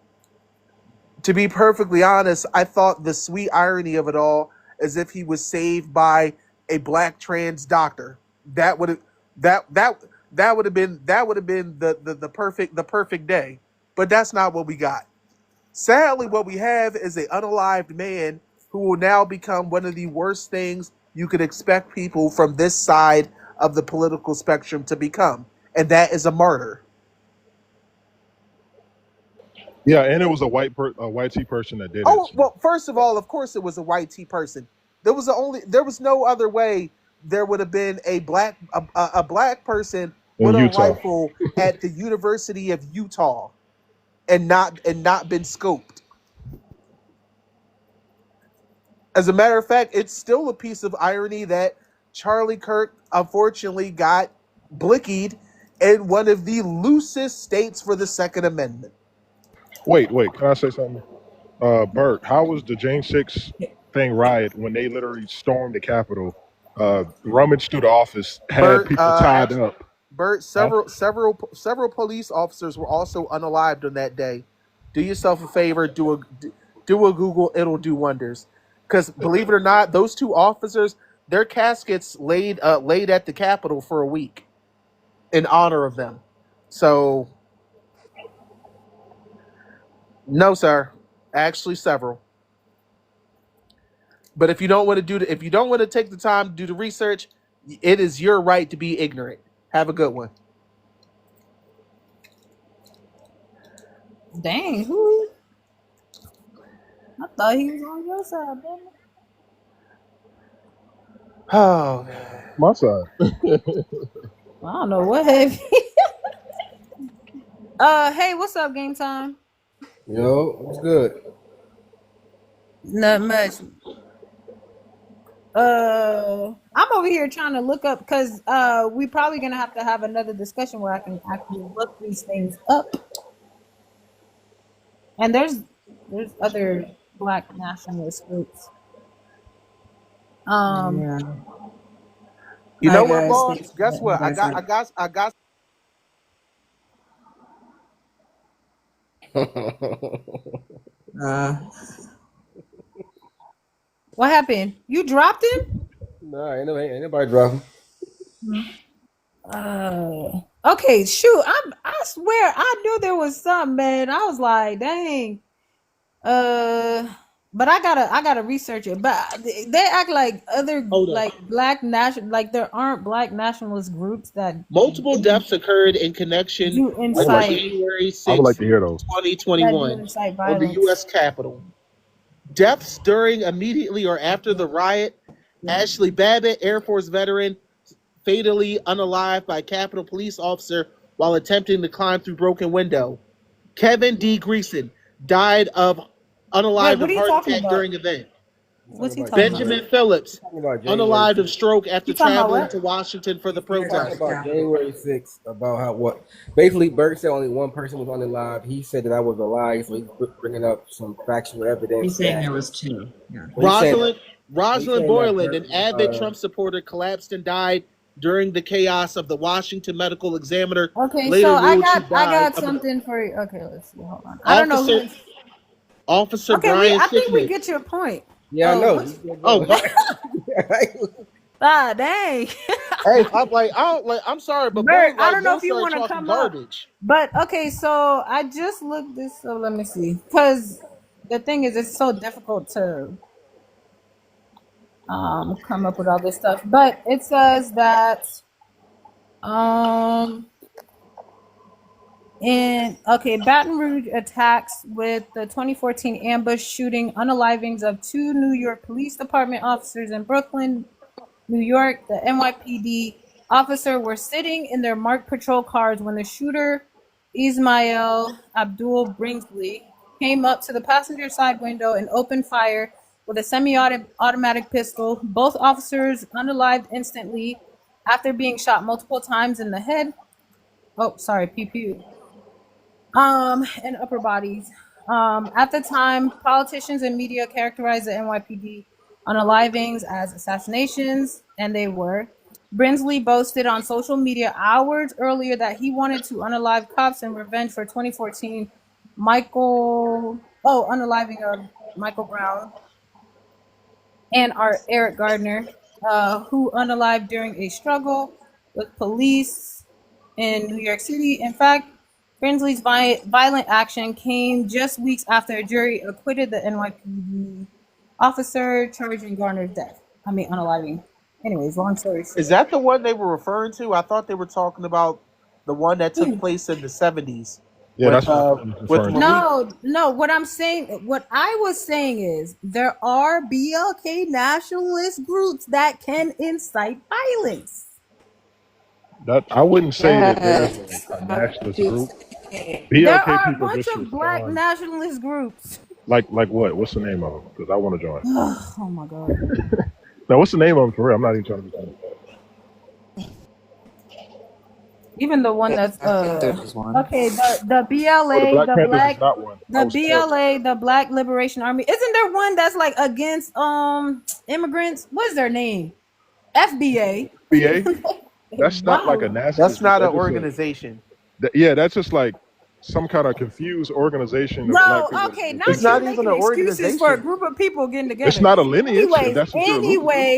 To be perfectly honest, I thought the sweet irony of it all is if he was saved by a black trans doctor. That would have that that that would have been the perfect day. But that's not what we got. Sadly, what we have is an unalived man who will now become one of the worst things you could expect people from this side of the political spectrum to become, and that is a martyr. Yeah, and it was a white T person that did it. Oh So. well, first of all, of course, it was a white T person. There was no other way there would have been a black person In with a Utah. rifle at the University of Utah and not been scoped. As a matter of fact, it's still a piece of irony that Charlie Kirk unfortunately got blickied in one of the loosest states for the Second Amendment. Wait, can I say something? Bert, how was the Jan 6 thing riot when they literally stormed the Capitol, rummaged through the office, had Bert, people tied up? Bert, Huh? several police officers were also unalived on that day. Do yourself a favor, do a Google, it'll do wonders. Because believe it or not, those two officers, their caskets laid at the Capitol for a week in honor of them. So no, sir, actually several. But if you don't want to if you don't want to take the time to do the research, it is your right to be ignorant. Have a good one. Dang, who? I thought he was on your side, baby. Oh, My side. I don't know what have hey, what's up, game time? Yo, what's good? Not much. I'm over here trying to look up because we probably gonna have to have another discussion where I can actually look these things up. And there's other black nationalist groups. Yeah. you I know what, guess boss? Guess what? I got. uh, What happened? You dropped him? nah, ain't nobody dropping. Okay, shoot. I swear I knew there was something, man. I was like, dang. But I gotta research it. But they act like other Hold up. like black national like there aren't black nationalist groups that Multiple deaths occurred in connection do with incite January I would like 6th, to hear those. that do 2021 incite on the violence. U.S. Capitol. Deaths during, immediately, or after the riot. Ashley Babbitt, Air Force veteran, fatally unalived by Capitol police officer while attempting to climb through broken window. Kevin D. Greason died of Wait, unalived what of are you heart talking attack about? during event. What's he Talking about talking about? January. Benjamin Phillips Talking about January unalived 6th. of stroke after You talking about traveling what? to Washington for the Talking protest. about January 6th, about how what basically Bert said only one person was on the live. He said that I was a lie, so he's bringing up some factual evidence. He's saying that there was two. Yeah. well, he's saying Rosalind that Boyland, Bert an avid was, Trump supporter, collapsed and died during the chaos of the Washington Medical Examiner. Okay, Later so ruled she I died got of an something for you. Okay, let's see. Hold on. I don't know who. Officer Okay, Brian I think we Sicknick. get your point. yeah, I know. Ah, dang. Hey, I'm sorry, but Bert, boy, I like, don't know y'all if you started want to talking come up, garbage. but okay. So I just looked this up. Let me see, because the thing is, it's so difficult to come up with all this stuff. But it says that in Baton Rouge attacks with the 2014 ambush shooting unalivings of two New York Police Department officers in Brooklyn, New York. The NYPD officer were sitting in their marked patrol cars when the shooter, Ismail Abdul Brinkley, came up to the passenger side window and opened fire with a semi-automatic pistol. Both officers unalived instantly after being shot multiple times in the head. Oh, sorry, pew pew. And upper bodies. At the time, politicians and media characterized the NYPD unalivings as assassinations, and they were. Brinsley boasted on social media hours earlier that he wanted to unalive cops in revenge for 2014 unaliving of Michael Brown and Eric Gardner, who unalived during a struggle with police in New York City. In fact, Brinsley's violent action came just weeks after a jury acquitted the NYPD officer charging Garner's death. I mean, unaliving. Anyways, long story Is short. that the one they were referring to? I thought they were talking about the one that took place in the 70s Yeah, that's what I was with referring to. Malik. No, what I was saying is there are BLK nationalist groups that can incite violence. That I wouldn't say that there's Yes. a nationalist group. There BLK are a people bunch just of black respond nationalist groups. like what? What's the name of them? Because I want to join. Oh my god. Now, what's the name of them for real? I'm not even trying to be funny. Even the one that's I think there's one. okay, the Oh, the BLA, Black Panthers is not one. I the was terrible. BLA, the Black Liberation Army. Isn't there one that's like against immigrants? What's their name? FBA. BA? That's not like a Wow. nationalist That's group. not an That's just organization. yeah, that's just like some kind of confused organization of black No, people okay, that not think It's you not that even making an excuses for a organization. group of people getting it's together. not a lineage, if that's what you're alluding to.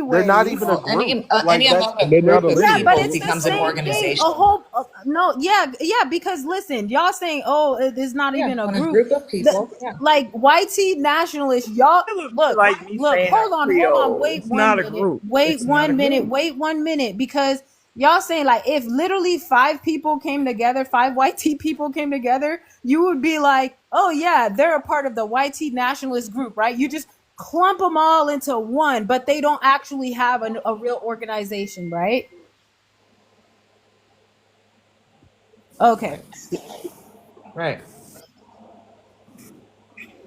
They're not even a Well, group. any Like that. among And a they're not group a of Yeah, lineage. but people it's the becomes an same thing. organization. A whole no, yeah, because listen, y'all saying, oh, it's not Yeah, even a when a group. group of people. Yeah. Like YT nationalists, y'all It looks look, like me look, saying a hold on, Creole. wait It's not one a minute, group. It's not a group. wait 1 minute, because y'all saying like if literally 5 people came together, 5 YT people came together, you would be like, oh yeah, they're a part of the YT nationalist group, right? You just clump them all into one, but they don't actually have a real organization, right? Okay. Right.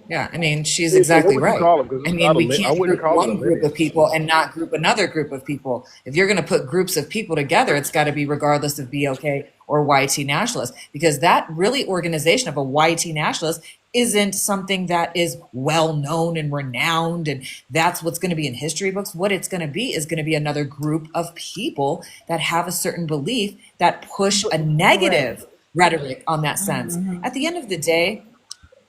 Yeah, I mean, she's Yeah, so what exactly would you right. call them? Because I it's mean, not we I can't wouldn't group call it a one group of lineage. people and not group another group of people. If you're going to put groups of people together, it's got to be regardless of BLK or YT nationalists, because that really organization of a YT nationalist isn't something that is well known and renowned, and that's what's going to be in history books. What it's going to be is going to be another group of people that have a certain belief that push a Correct. negative rhetoric on that sense. At the end of the day,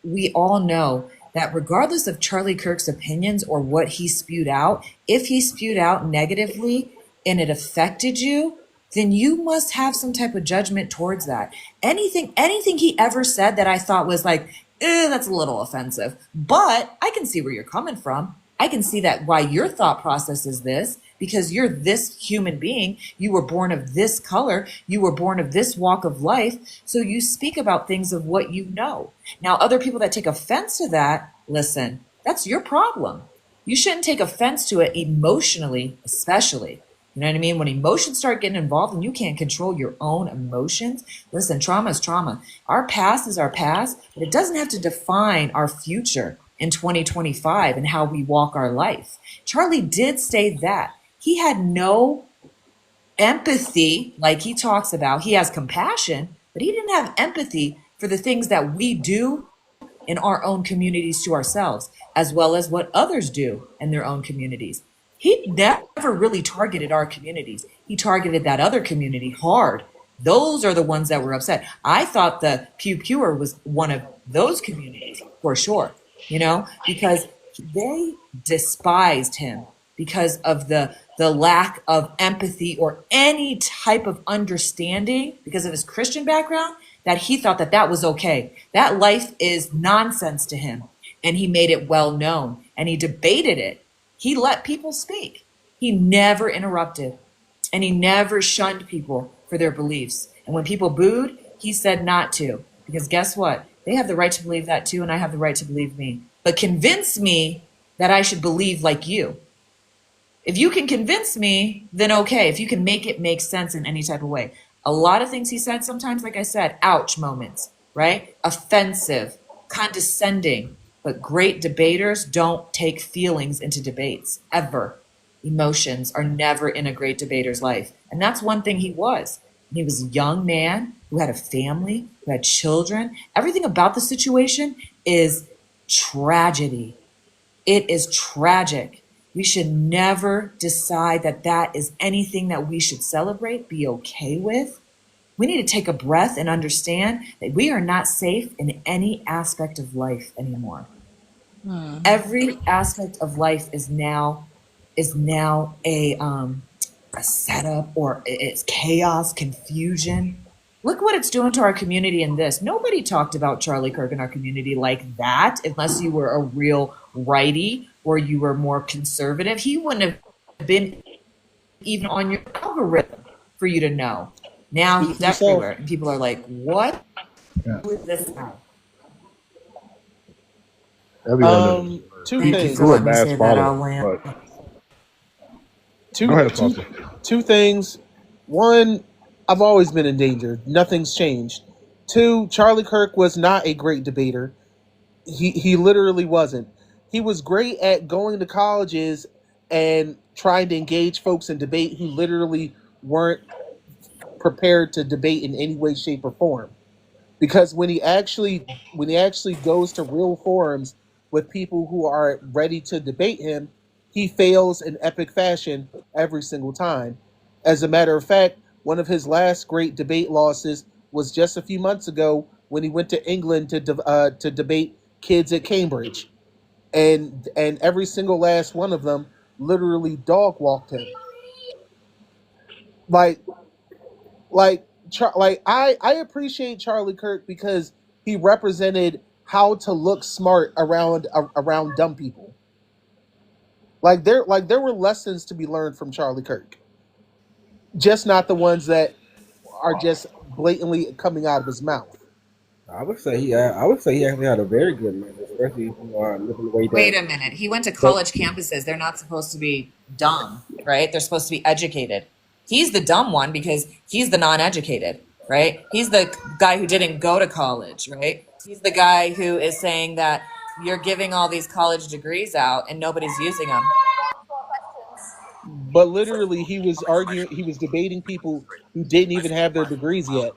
we all know that regardless of Charlie Kirk's opinions or what he spewed out, if he spewed out negatively and it affected you, then you must have some type of judgment towards that. Anything he ever said that I thought was like, that's a little offensive. But I can see where you're coming from. I can see that why your thought process is this, because you're this human being. You were born of this color. You were born of this walk of life. So you speak about things of what you know. Now, other people that take offense to that, listen, that's your problem. You shouldn't take offense to it emotionally, especially. You know what I mean? When emotions start getting involved and you can't control your own emotions, listen, trauma is trauma. Our past is our past, but it doesn't have to define our future in 2025 and how we walk our life. Charlie did say that. He had no empathy, like he talks about. He has compassion, but he didn't have empathy for the things that we do in our own communities to ourselves, as well as what others do in their own communities. He never really targeted our communities. He targeted that other community hard. Those are the ones that were upset. I thought the Pew Pewer was one of those communities for sure, because they despised him because of the lack of empathy or any type of understanding because of his Christian background, that he thought that that was okay. That life is nonsense to him. And he made it well known and he debated it. He let people speak. He never interrupted and he never shunned people for their beliefs. And when people booed, he said not to, because guess what? They have the right to believe that too. And I have the right to believe me, but convince me that I should believe like you. If you can convince me, then okay. If you can make it make sense in any type of way. A lot of things he said, sometimes, like I said, ouch moments, right? Offensive, condescending. But great debaters don't take feelings into debates, ever. Emotions are never in a great debater's life. And that's one thing he was. He was a young man who had a family, who had children. Everything about the situation is tragedy. It is tragic. We should never decide that that is anything that we should celebrate, be okay with. We need to take a breath and understand that we are not safe in any aspect of life anymore. Every aspect of life is now a setup, or it's chaos, confusion. Look what it's doing to our community in this. Nobody talked about Charlie Kirk in our community like that, unless you were a real righty or you were more conservative. He wouldn't have been even on your algorithm for you to know. Now Speak he's for yourself. everywhere, and people are like, "What Yeah. with this guy?" Everyone knows. Two Thank you He for things. grew a letting me mass say that following, out loud. but go ahead, Foster. Two things. One, I've always been in danger. Nothing's changed. Two, Charlie Kirk was not a great debater. He literally wasn't. He was great at going to colleges and trying to engage folks in debate who literally weren't prepared to debate in any way, shape, or form. Because when he actually goes to real forums with people who are ready to debate him, he fails in epic fashion every single time. As a matter of fact, one of his last great debate losses was just a few months ago when he went to England to debate kids at Cambridge, and every single last one of them literally dog walked him. Like I appreciate Charlie Kirk because he represented how to look smart around dumb people. There were lessons to be learned from Charlie Kirk, just not the ones that are just blatantly coming out of his mouth. I would say he actually had a very good message, especially if you are looking the way Wait that. a minute. He went to But college campuses. They're not supposed to be dumb, right? They're supposed to be educated. He's the dumb one because he's the non-educated, right? He's the guy who didn't go to college, right? He's the guy who is saying that you're giving all these college degrees out and nobody's using them. But literally, he was debating people who didn't even have their degrees yet.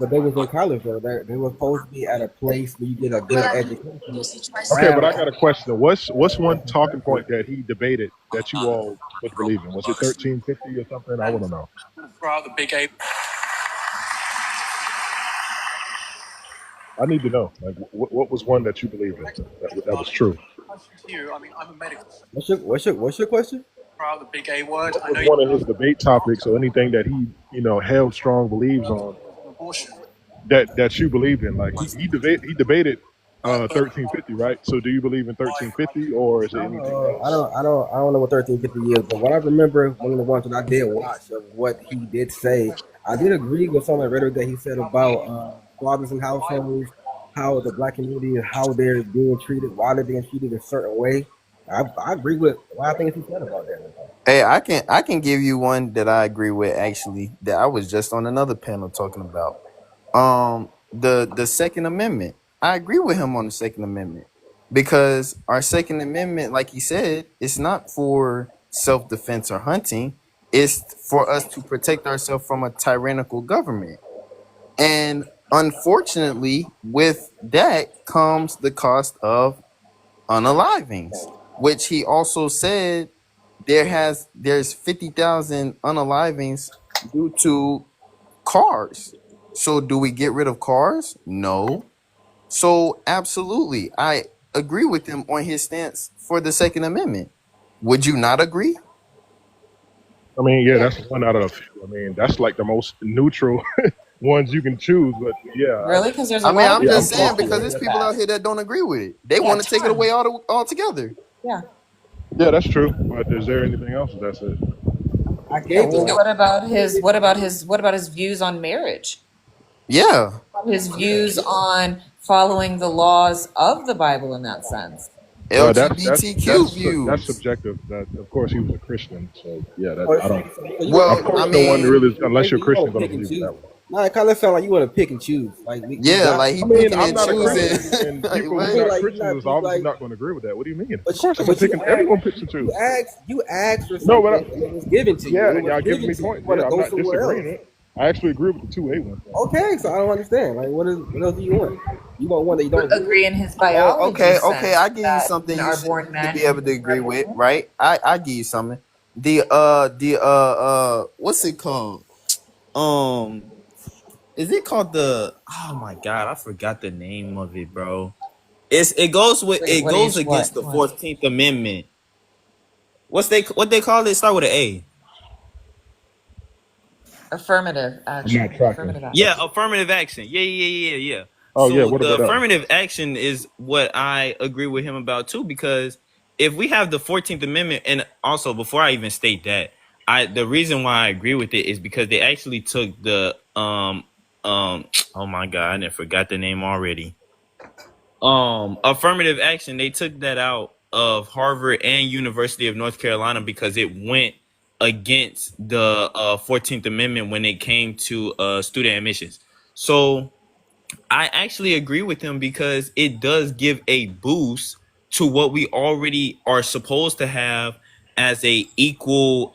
but they was in college though. They were supposed to be at a place where you get a good education Okay, but around. I got a question. What's one talking point that he debated that you all was believing? Was it 1350 or something? I want to know. I need to know. Like, what was one that you believed in that was true? What's your question? What was one of his debate topics or anything that he, held strong beliefs on that you believed in? Like he debated 1350, right? So do you believe in 1350 or is it anything else? I don't know what 1350 is, but what I remember, one of the ones that I did watch of what he did say, I did agree with some of the rhetoric that he said about fathers and households, how the black community, how they're being treated, why they're being treated a certain way. I agree with a lot of things he said about that. Hey, I can give you one that I agree with actually that I was just on another panel talking about. The Second Amendment. I agree with him on the Second Amendment because our Second Amendment, like he said, it's not for self-defense or hunting. It's for us to protect ourselves from a tyrannical government. And unfortunately, with that comes the cost of unalivings, which he also said there's 50,000 unalivings due to cars. So do we get rid of cars? No. So absolutely, I agree with him on his stance for the Second Amendment. Would you not agree? I mean, yeah, that's one out of a few. I mean, that's like the most neutral ones you can choose. But yeah, Really? Because there's a I mean, lot of I'm people I'm just who saying don't comfortable because agree with there's it. with people that. out here that don't agree with it. They Yeah, want to take it away tons. altogether. Yeah. Yeah, that's true. But is there anything else? That's it. I Yeah. gave Well, the what about his views on marriage? Yeah. His views on following the laws of the Bible in that sense. Well, that's LGBTQ that's that's views. subjective. That of course he was a Christian, so yeah, that or I don't. so you Of Well, so course, I no one mean, really, unless you're you want Christian, to going to pick and believe it choose. that way. No, it kind of sound like you want to pick and choose. Like we yeah, got. like he I mean, picking I'm and not a choosing. Christian, and Like people I who mean, what? not like Christians is you obviously like, not going to agree with that. What do you mean? Of but course, I'm going to you pick. asked Everyone picks and you choose. asked you asked for No, but something and it was given to you. yeah, And it was y'all giving given me to you. You points. want Yeah, to I'm go not somewhere disagreeing else. it. I actually agree with the 2A one. Okay, so I don't understand. Like, what else do you want? You want one that you don't agree with? Agree in his Oh, biology okay. sense I give you that something men you are should born men be and able to women agree are with, born women. right? I give you something. What's it called? Um, is it called the? Oh my god, I forgot the name of it, bro. Wait, It what goes is against what? the 14th Amendment. What they call it? Start with an A. Affirmative I'm not action. tracking. Affirmative Yeah, action. affirmative action. Yeah. Oh yeah, So what the about that one? affirmative action is what I agree with him about too, because if we have the 14th Amendment, and also before I even state that, the reason why I agree with it is because they actually took the oh my god, I forgot the name already. Affirmative action, they took that out of Harvard and University of North Carolina because it went against the 14th Amendment when it came to student admissions. So I actually agree with him because it does give a boost to what we already are supposed to have as a equal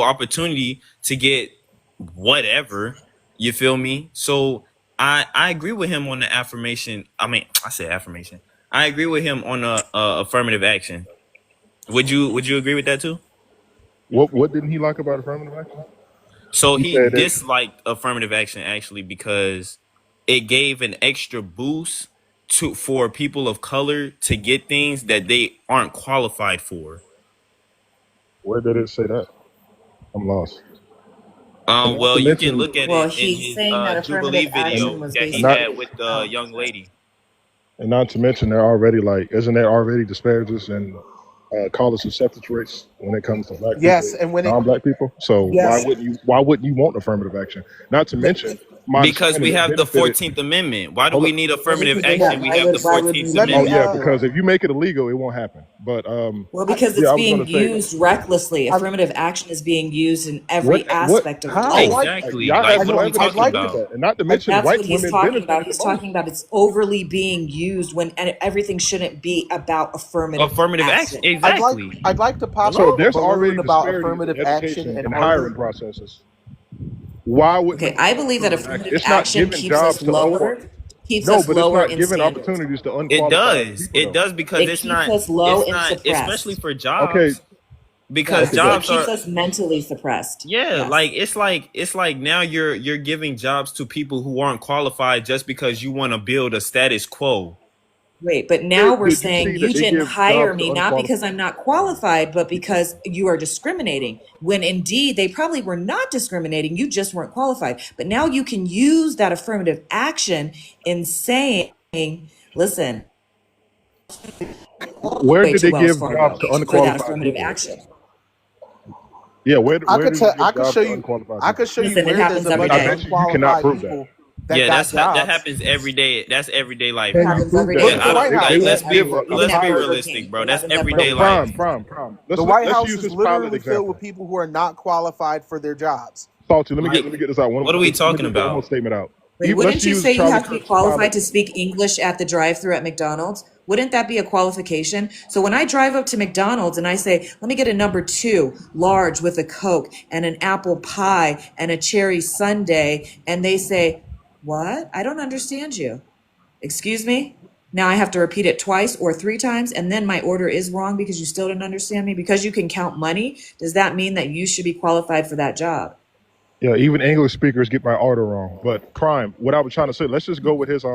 opportunity to get whatever. You feel me? So I agree with him on the affirmation. I mean, I said affirmation. I agree with him on the affirmative action. Would you agree with that too? What didn't he like about affirmative action? So He he said that. disliked affirmative action actually because it gave an extra boost for people of color to get things that they aren't qualified for. Where did it say that? I'm lost. And not Well, to you can mention, look at Well, it in he's his saying that Jubilee affirmative and action video was that and he not had basically with the young lady. and not to mention they're already like, isn't there already disparages in college acceptance rates when it comes to black people, Yes, and when it non-black people? So yes, why wouldn't you want affirmative action? Not to mention, my Because understanding we it have the benefited. 14th Amendment. Why do Hold we up. need well affirmative because they action? have We have the why would 14th we let Oh me Amendment. yeah, because if you make it illegal, it won't happen. But well because yeah, it's I was being gonna say used recklessly. I, Affirmative action is being used in what every what aspect of I'd how like life. Exactly. y'all Like, have I what no are know we I'd talking evidence like to to that, about? and not to I, mention That's white what he's women talking about. benefited the He's most. talking about it's overly being used when everything shouldn't be about affirmative Affirmative action. action. Exactly. I'd like to pop So if up Hello? a there's balloon already about disparities in affirmative action education and and hiring Harvard. processes, why wouldn't the Okay, I people believe that affirmative action? affirmative It's not action giving keeps us jobs to lower, keeps no, us but it's lower not in giving standards. opportunities to It unqualified does. people It though. does because It keeps us low and especially suppressed. for Okay, jobs, because Yes. okay, go. It jobs keeps are, us mentally suppressed. yeah, Yes. like it's like now you're giving jobs to people who aren't qualified just because you want to build a status quo. Wait, but now we're Did you saying see you that it didn't gives hire jobs to me not unqualified? because I'm not qualified, but because you are discriminating. When indeed they probably were not discriminating, you just weren't qualified. But now you can use that affirmative action in saying, listen, all the Where way did to they Wells give jobs Fargo to for that unqualified affirmative people? action. Yeah, I where could did you tell. give jobs to unqualified I people? could show you Listen, it where there's happens a every bunch I of day. bet you cannot unqualified prove that. people that Yeah, got that jobs. happens every day. That's everyday life, It Can you bro. happens prove every that day Look Yeah, at the I though? don't White If like. they House. Let's won't be give a even let's be at pilot. Burger King. realistic, bro. It That's happens at No, everyday Burger King. life. prime. The Let's White let's House use is this pilot literally filled with example. people who are not qualified for their jobs. Salty, Like, let me get this out. what are we Let me talking get one more about? statement out. Wait, Let's wouldn't you use say you Charlie have to be Kirk's pilot. qualified to speak English at the drive-thru at McDonald's? Wouldn't that be a qualification? So when I drive up to McDonald's and I say, let me get a number 2, large with a Coke and an apple pie and a cherry sundae, and they say, what? I don't understand you. Excuse me? Now I have to repeat it twice or 3 times, and then my order is wrong because you still didn't understand me? Because you can count money, does that mean that you should be qualified for that job? Yeah, even English speakers get my order wrong. But prime, what I was trying to say, let's just go with his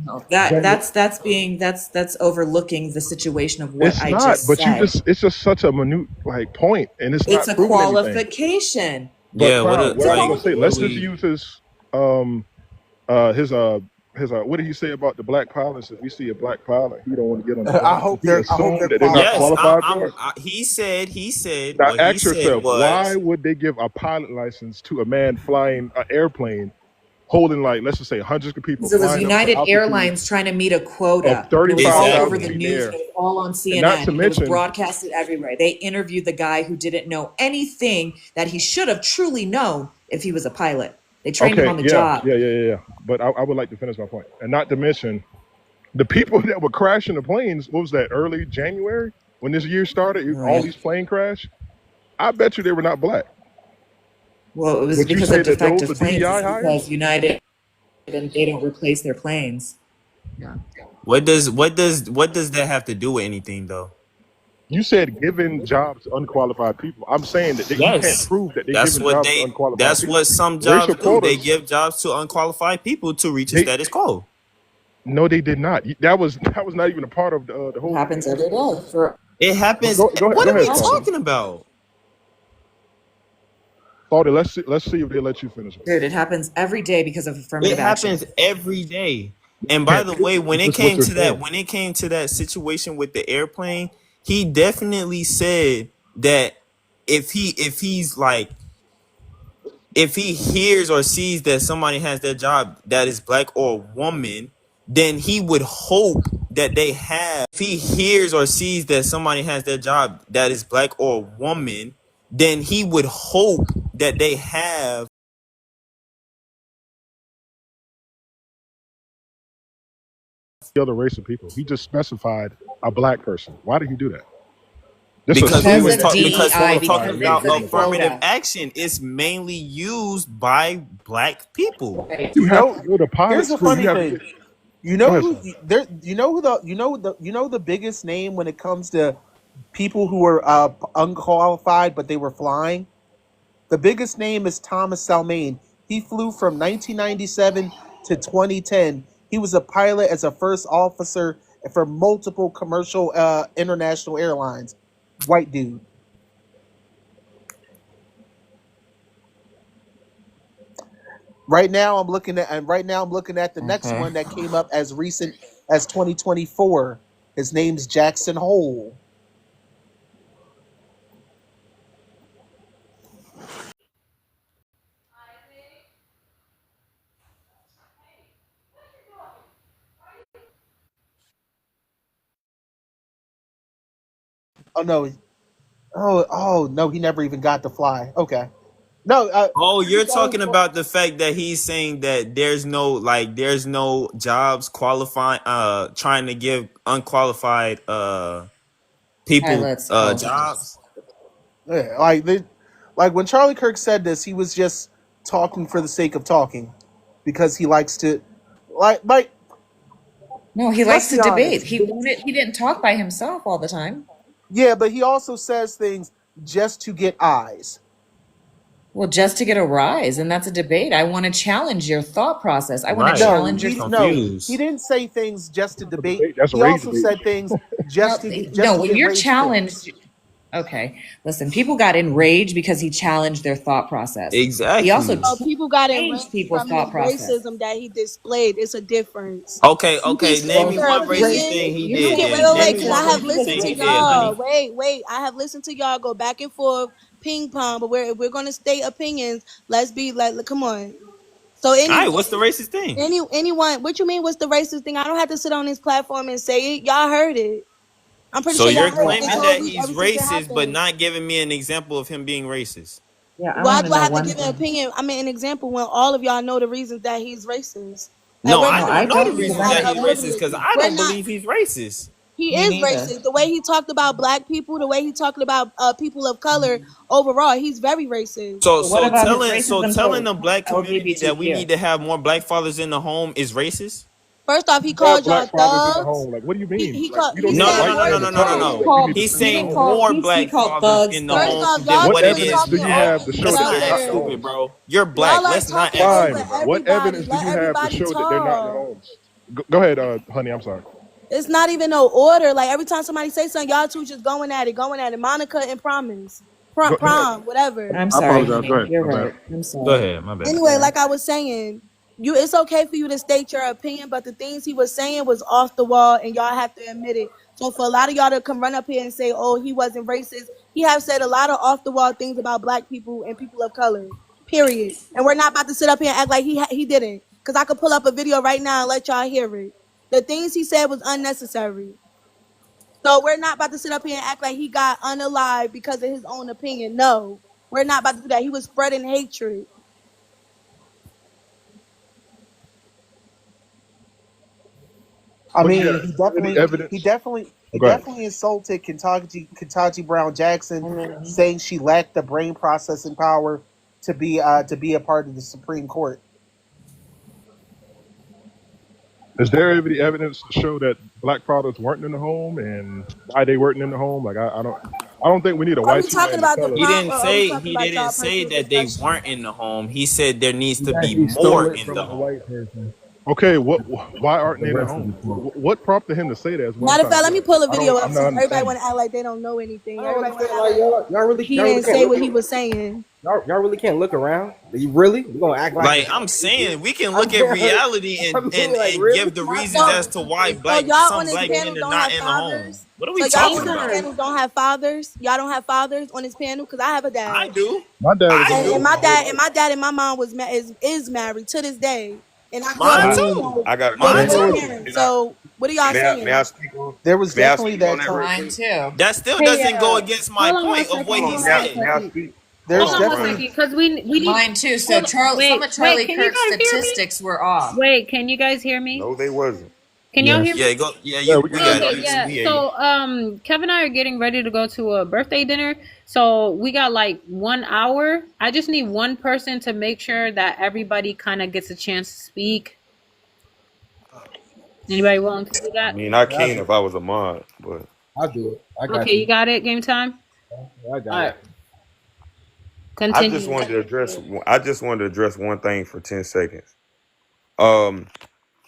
No, that general. that's being that's overlooking the situation of what It's I not, just but said. it's just such a minute like point, and it's It's not a proving anything. qualification. But Yeah. prime, what I was Like, gonna say, what do let's just we? use his um uh his uh what did he say about the black pilots? If we see a black pilot, he don't want to get on the I plane. hope If he they're assumed that they're not Yes, qualified. qualified for it. he said Now what he ask said yourself, why was, would they give a pilot license to a man flying an airplane holding like let's just say hundreds of people Because it was flying up to United altitudes Airlines trying to meet a of quota. And it was all over 35,000 the feet in exactly. the news air? and it was all on And not to CNN and it was mention, broadcasted everywhere. They interviewed the guy who didn't know anything that he should have truly known if he was a pilot. They trained him okay, on the job. yeah. But I would like to finish my point. And not to mention the people that were crashing the planes, what was that, early January when this year started? All Right. these plane crash. I bet you they were not black. Well, it was Would you because say of that those defective are planes. DEI It's hires? because United and they don't replace their planes. Yeah. What does that have to do with anything though? You said giving jobs to unqualified people. I'm saying that you can't Yes. prove that they're That's giving what jobs to they unqualified that's people. what some jobs Racial do. They quotas, give jobs to unqualified people to reach a they status quo. no, they did not. That was not even a part of the It whole thing. happens every day for It happens. Go What are ahead, we Salty. talking about? Salty, let's see if they let you finish. dude, it happens every day because of It affirmative action. happens every day. And You by can't the prove way, it. It's just what you're saying. when it came to that situation with the airplane, he definitely said that if he's like if he hears or sees that somebody has their job that is black or a woman, then he would hope that they have. If he hears or sees that somebody has their job that is black or a woman, then he would hope that they have The other race of people. He just specified a black person. Why did he do that? Just Because assuming of that people can DEI, qualify because and it's make a people jobs. affirmative quota. action. It's mainly used by black people. You You have know, to go to pilot here's the school. You funny have to get. thing. You Go know ahead, who son. there? You know the biggest name when it comes to people who are unqualified, but they were flying. The biggest name is Thomas Salmain. He flew from 1997 to 2010. He was a pilot as a first officer for multiple commercial international airlines. White dude. Right now I'm looking at the next Okay. one that came up as recent as 2024. His name's Jackson Hole. Oh no. Oh no, he never even got to fly. Okay. No, Oh, you're he's only talking about the fact that he's saying that there's no jobs qualifying trying to give unqualified people Pilots qualifications. jobs. yeah, like when Charlie Kirk said this, he was just talking for the sake of talking because he likes to like No, he let's likes to be debate. honest. He didn't talk by himself all the time. Yeah, but he also says things just to get eyes. Well, just to get a rise, and that's a debate. I want to challenge your thought process. I want to Right. No, challenge your I'm he confused. didn't say things just to That's a debate. debate. That's a He rage also debate. said things well, just no, to when get you're raised points. challenged. Okay, listen, people got enraged because he challenged their thought process. He also Exactly. People got changed enraged people's from his thought process. racism that he displayed. It's a difference. Okay, You can okay. state Name Well, me your one he racist opinion. thing he you're You did. can making Then wait, name wait, me because excuses I one for have racist people listened thing to he disagree did, with y'all. honey. you. I have listened to y'all go back and forth, ping pong. But we're gonna state opinions. Let's be like, come on. So All right, what's the racist thing? anyone, what you mean? What's the racist thing? I don't have to sit on this platform and say it. Y'all heard it. I'm pretty So sure y'all you're heard it Well, this claiming I whole that week he's ever since it racist, but happened. not giving me an example of him being racist. yeah, I Why want to do I know have to one give an thing. opinion? I mean, an example when all of y'all know the reasons that he's racist. And No, we're I No, not I don't about to know sit the don't here and because reasons I act that he's don't know. racist oblivious. because I We're don't not. believe he's racist. He Me is neither. racist. The way he talked about black people, the way he talked about people of color overall, he's very racist. So But what so about his telling so racism telling toward the black community that we LGBTQ? need to have more black fathers in the home is racist? First off, he Have called y'all black fathers in the thugs. home. Like, what do you He mean? he Like, called we he don't need a No, said no, white no, more no, man than no, to no, tell no, us that. no. that we need to He's stay in the saying home. more He black called fathers thugs in the First home thugs. off, than y'all What what it keep evidence is do talking you now. have over to each show Let's that not they're act not in the other. stupid, homes? bro. You're black. Y'all are Let's not talking act over Fine. stupid, bro. What everybody. evidence do Let you have to everybody show that they're not in the talk. homes? Go ahead, honey. I'm sorry. It's not even no order. Like every time somebody say something, y'all two just going at it, going at it. Monica and Promise, No, prom, whatever. I'm I sorry, apologize. Go honey. ahead. You're My bad. right. I'm Go sorry. ahead, my bad. Anyway, Yeah. like I was saying, it's okay for you to state your opinion, but the things he was saying was off the wall, and y'all have to admit it. So for a lot of y'all to come run up here and say, "Oh, he wasn't racist," he have said a lot of off the wall things about black people and people of color. Period. And we're not about to sit up here and act like he didn't, because I could pull up a video right now and let y'all hear it. The things he said was unnecessary. So we're not about to sit up here and act like he got unalive because of his own opinion. No, we're not about to do that. He was spreading hatred. I But yeah, mean, any evidence? Oh, he go ahead. definitely insulted Kentucky Brown Jackson, I mean, saying she lacked the brain processing power. to be a part of the Supreme Court. Is there any evidence to show that black fathers weren't in the home and why they weren't in the home? Like I don't think we need a Are we white talking man to about the tell us. He prompt didn't or are we say talking he about didn't y'all say personal that they discussion? weren't in the home. He said there needs He to be actually stole more it in from the a home. white person. Okay, why aren't The they in the rest of the home? quote. What prompted him to say that? Is what I'm Matter of trying to fact, let get me at. pull a video I'm up not since everybody understanding. want to act like they don't know I anything. don't Everybody want to understand act like like y'all he really didn't can't say look what he was saying. y'all really can't look around. You really? You gonna act like Like I'm saying, we can I look at can't reality I and mean like and really? give the reasons So, as to why so y'all on some this black men panel are don't not have in the home. fathers. What are So we y'all talking on this about? panel don't have fathers. Y'all don't have fathers on this panel because I have a I dad, do. My dad was I in the and home do. my my whole dad life. and my mom is married to this day, and I grew up Mine I, with too. both I got a with Mine question. And both too. parents. Can I So what are y'all may I saying? speak on there was may I definitely speak on that that real time. Mine quick? too. That still Hey, doesn't go against my hold on one point of what second. he Hold on one said. May I second. speak? Hold Hold There's on, on one definitely Brian. second, because we need. Mine too. So Hold on. Some of Wait. Charlie Can you Kirk's guys hear me? statistics were off. Wait, can you guys hear me? No, they wasn't. Can y'all hear Yes. Yeah, me? go. Yeah, Yeah, you. we can We hear got you. Okay, I you. can hear yeah. We you. hear you. So, Kevin and I are getting ready to go to a birthday dinner. So we got like 1 hour. I just need one person to make sure that everybody kind of gets a chance to speak. Anybody willing to do I that? mean, I yeah, can if I was a mod, but I'll do it. I got Okay, you you. got it. Game time. Yeah, I All got right, it. I just continue. wanted to address. I just wanted to address one thing for 10 seconds. Um,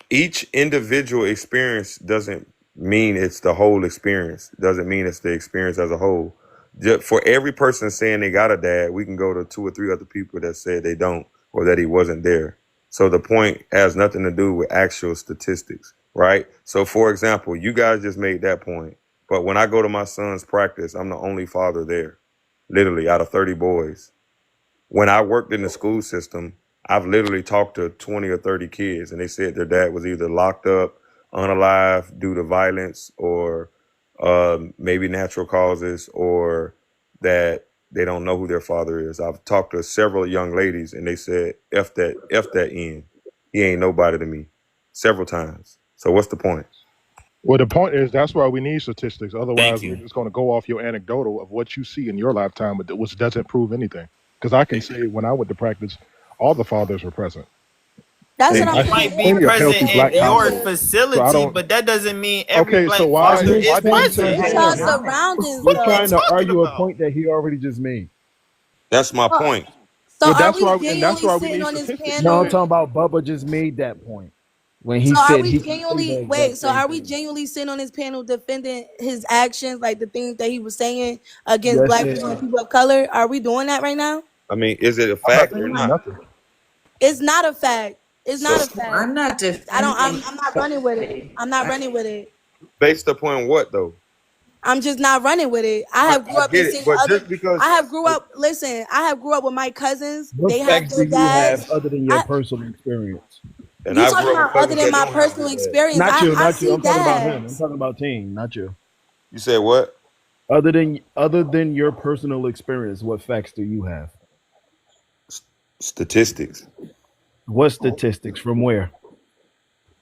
each individual experience doesn't mean it's the whole experience. Doesn't mean it's the experience as a whole. Just for every person saying they got a dad, we can go to 2 or 3 other people that said they don't or that he wasn't there. So the point has nothing to do with actual statistics, right? So for example, you guys just made that point. But when I go to my son's practice, I'm the only father there, literally out of 30 boys. When I worked in the school system, I've literally talked to 20 or 30 kids, and they said their dad was either locked up, unalive due to violence, or maybe natural causes, or that they don't know who their father is. I've talked to several young ladies, and they said, F that end. He ain't nobody to me," several times. So what's the point? Well, the point is that's why we need statistics. Thank Otherwise, we're you. just going to go off your anecdotal of what you see in your lifetime, but which doesn't prove anything. Because I can say when I went to practice, all the fathers were present, That's what and I'm I He see saying. might be plenty of present healthy It in black your is. households. So I facility, don't. but that doesn't mean every Okay, so black why father is why didn't he It say? is present. Hold on, y'all bro. surroundings What You're are we though. trying to talking argue a about? point that he already just made. That's my So, point. so Well, are that's we why, and that's genuinely why we sitting need on this statistics, No, I'm panel? man. talking about Bubba just made that point when he So are said we he can say the genuinely wait? exact So same are we thing. genuinely sitting on this panel defending his actions, like the things that he was saying against Yes, black they people and are. people of color? Are we doing that right now? I mean, is it a I'm not fact or defending not? nothing. It's not a fact. It's not So a fact. I'm not I don't. defending I'm not running with it. I'm not running with it. based upon what though? I'm just not running with it. I I, have grew I up and get it, seen but other. just because I have grew up. Listen, I have grew up with my cousins. What They have facts do their you have dads. other than your I. personal experience? and You I talking grew up with about other cousins than that my don't have their personal dad. experience? Not you, I not you. see I'm talking about him. I'm dads. talking about team, not you. You said what? Other than your personal experience, what facts do you have? Statistics. What statistics from where?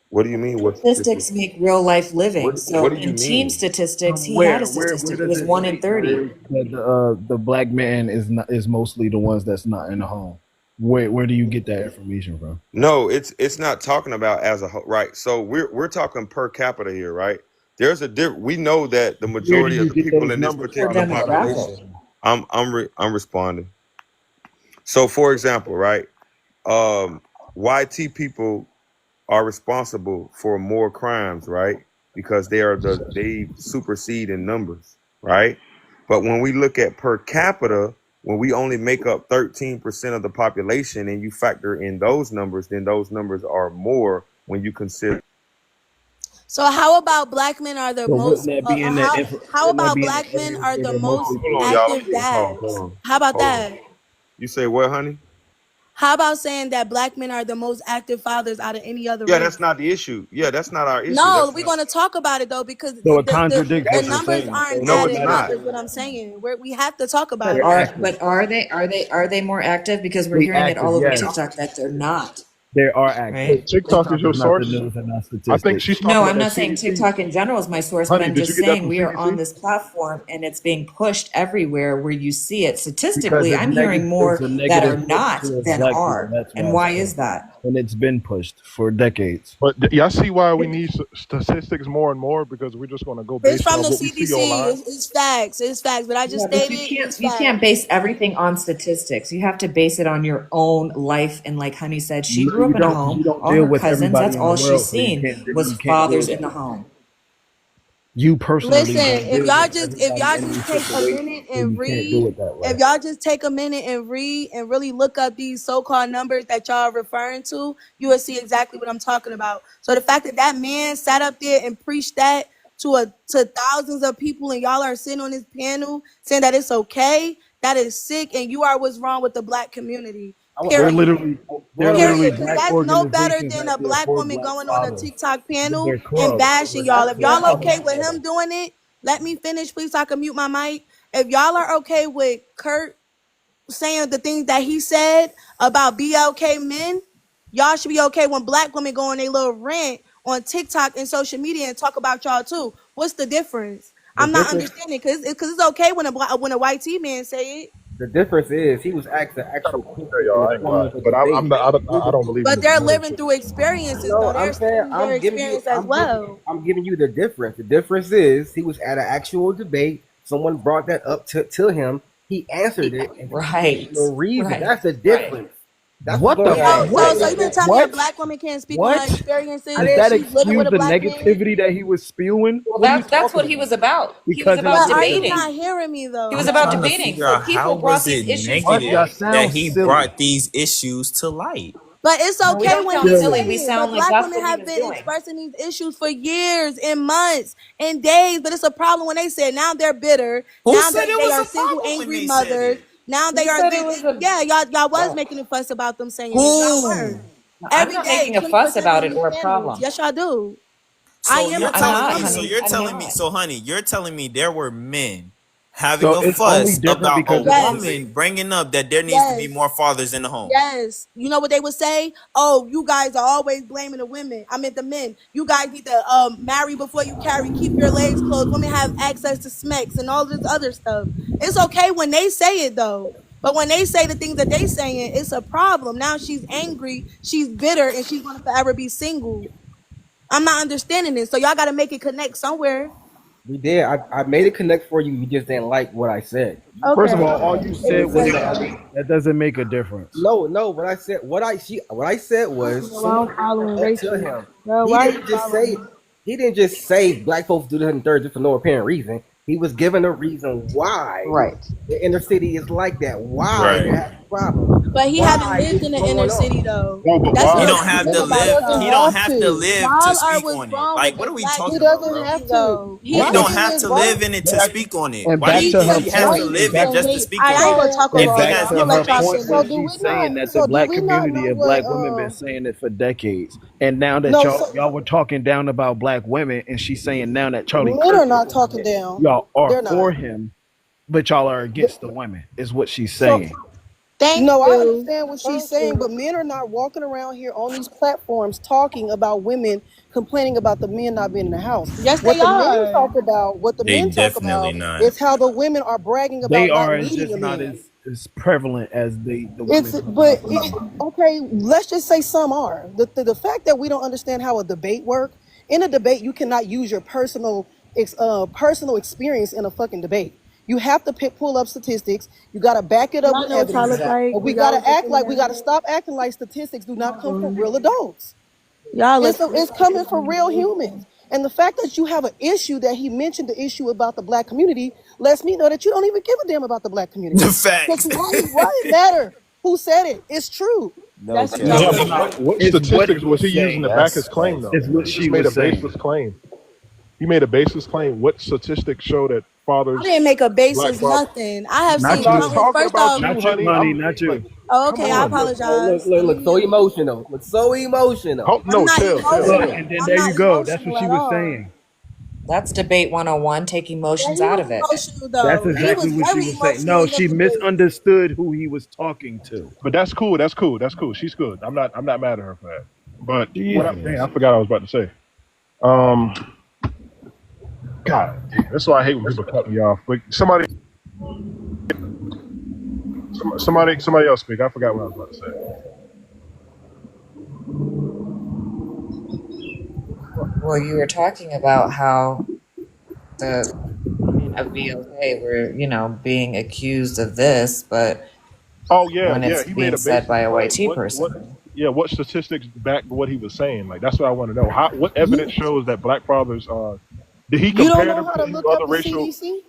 What do you mean? What statistics? statistics make real life living. What So do you in team mean? statistics, From he had a where statistic. It does was it one in state 30. that the black man is mostly the ones that's not in the home? Where do you get that information from? No, it's not talking about as a whole, right? So we're talking per capita here, right? There's a diff. We know that the Where do majority of you the get people those in this numbers Per particular from? Is what I'm demographic. population. asking. I'm responding. So for example, right? Um, YT people are responsible for more crimes, right? Because they supersede in numbers, right? But when we look at per capita, when we only make up 13% of the population and you factor in those numbers, then those numbers are more when you consider. So how about black men are the So most? How wouldn't that about be in the black men areas are where the they're most mostly Hold on, poor? y'all. I'm active getting calls. Hold dads? on. How about Hold on. that? You say what, honey? How about saying that black men are the most active fathers out of any other Yeah, race? that's not the issue. Yeah, that's not our issue. No, That's we're not. going to talk about it though because So it contradicts the what That's you're numbers saying. So aren't no, no, it's adding not up. not. Is what I'm saying. We have to talk about they're it. active. But are they more active? Because we're They hearing it active, all over yes. TikTok that they're not. There are right? actual. TikTok is TikTok your is not the source. news and not I think she's statistics. talking No, about I'm that not saying CDC. TikTok in general is my source, but Honey, I'm did you just get that saying from we are on CDC? this platform and it's being pushed everywhere where you see it. Because Statistically, I'm hearing it's more a that are negative push not towards than black people. are. That's And why it's why is pushed, that? and it's been pushed for decades. But y'all see why we need statistics more and more, because we're just going to go It's based from off the what we see CDC. online. It's facts. It's facts. But I just Yeah, but stated it's you can't facts. base everything on statistics. You have to base it on your own life. And like Honey said, she No, grew up in a you home. don't All deal her with cousins, everybody that's in the all she's world, so seen was you can't deal fathers with in the that. home. You personally Listen, don't if deal with y'all everybody in just these take a situations, minute so and you can't do read, it that way. if y'all just take a minute and read and really look up these so-called numbers that y'all are referring to, you will see exactly what I'm talking about. So the fact that that man sat up there and preached that to thousands of people, and y'all are sitting on this panel saying that it's okay, that is sick, and you are what's wrong with the black community. They're Period. literally Period. Because black that's no better organizations than out a there black for woman black going on a fathers. TikTok panel They're and clubs. bashing y'all. If They're y'all called okay with clubs. him doing it, let me finish, please, so I can mute my mic. If y'all are okay with Kirk saying the things that he said about BLK men, y'all should be okay when black women go on a little rant on TikTok and social media and talk about y'all too. What's the difference? The I'm not difference understanding because it's okay when a white T man say it. the difference is he was asked an actual Hey, question in the y'all, I ain't form lying, of a but debate. I don't believe in But the they're living through statistics. experiences, No, though. I'm They're saying stating their experience as well. I'm giving you the difference. The difference is he was at an actual debate. Someone brought that up to him. He answered it, and he gave Right. no reason. Right. That's the Right. difference. That's what's What the going So, on. so, what? so you mean to tell me a What? black woman can't speak on her What? experiences I Does didn't. if that she's living excuse with a the black man? negativity that he was spewing? Well, What are you that's talking what he about? was about. He was Because it was about But are negative. you debating. not hearing me He was I'm though? about trying to debating. figure So out how people was brought these it issues What? forward. Y'all negative that sound he silly. brought these issues to light. But it's No, we okay don't when sound he silly. say Silly. We it. But sound like black that's women what he have was been doing. expressing these issues for years and months and days. But it's a problem when they say it. Now they're bitter. Who Now said it they was are a single, problem when angry they said mothers. it? Now Who they are. said it was a Yeah, y'all was well? making a fuss about them saying it. Y'all were Who? No, I'm every not day, making a 24 fuss seven about on it these or a panels. problem. Yes, y'all do. I So am you're a I'm black telling not, me, so honey. woman. you're I'm telling me, not. so honey, you're telling me there were men having So a it's only fuss different about a because it's a Yes. debate. woman bringing up that there needs to be Yes. more fathers in the home. Yes. You know what they would say? Oh, you guys are always blaming the women. I mean the men. You guys need to marry before you carry, keep your legs closed. Women have access to smecks and all this other stuff. It's okay when they say it though. But when they say the things that they saying, it's a problem. Now she's angry, she's bitter, and she's gonna forever be single. I'm not understanding this. So y'all gotta make it connect somewhere. We did. I made it connect for you. You just didn't like what I said. First of Okay, all okay. you If said you was say that so. that doesn't make a difference. No. What I said was someone brought that up to him. He didn't just say he didn't just say black folks do this and third just for no apparent reason. He was given a reason why Right. the inner city is like that. Why Right. they're having problems. But he haven't Why lived it's in the inner going city on. though. No, but That's He why? what's don't have to different But about live. y'all. He don't have to live to Y'all are speak what's on it. wrong with Like, what the are we black talking about, community bro? though. He He What don't haven't have lived to in live it. in it to speak on it. and Why do back you to think her he has to point live and it back just to speak I on ain't it? gonna talk and If over he back y'all. has I'm to gonna her let y'all point when finish. she's saying that the black community of black women been saying it for decades, and now that y'all were talking down about black women, and she's saying now that Charlie Kirk is saying it, y'all are for him, but y'all are against the women, is what she's saying. Thank you. Yes, they are. they definitely not. They are just not as prevalent as the women talk about the men. Y'all know what y'all look Exactly. like. If y'all was just in there. Y'all look The facts. No, that's what Kale. y'all yeah, look but No, like. what it's what statistics he was was he using to saying. back his That's claim crazy. though? It's what He she just made a was saying. baseless claim. He made a baseless claim. What statistics show that I fathers, didn't make a black basis fathers? nothing. I have I'm Not seen not you. countless. talking First about off, you, Not you, honey. honey. I'm Not like, you. oh, come okay, I on. apologize. I Look didn't so mean to. emotional. Look so emotional. Oh I'm no, not chill. Look, emotional. and then I'm there not you go. That's emotional what she at was all. saying. That's debate 101, take Yeah, emotions he out was of it. emotional That's though. He exactly was what she very was saying. emotional No, in the she debate. misunderstood who he was talking to. But that's cool. That's cool. That's cool. She's good. I'm not mad at her for that. But what I, dang, Jesus. I forgot what I was about to say. Um, God, damn, that's why I hate when people cut me off. But somebody else speak. I forgot what I was about to say. Well, you were talking about how the women of VLK were, being accused of this, but Oh yeah, when yeah. it's He made being a said basis, by a but white T person. what statistics back what he was saying? Like that's what I want to know. What evidence You shows that black fathers did he you don't compare know them how to to any look other up the racial CDC?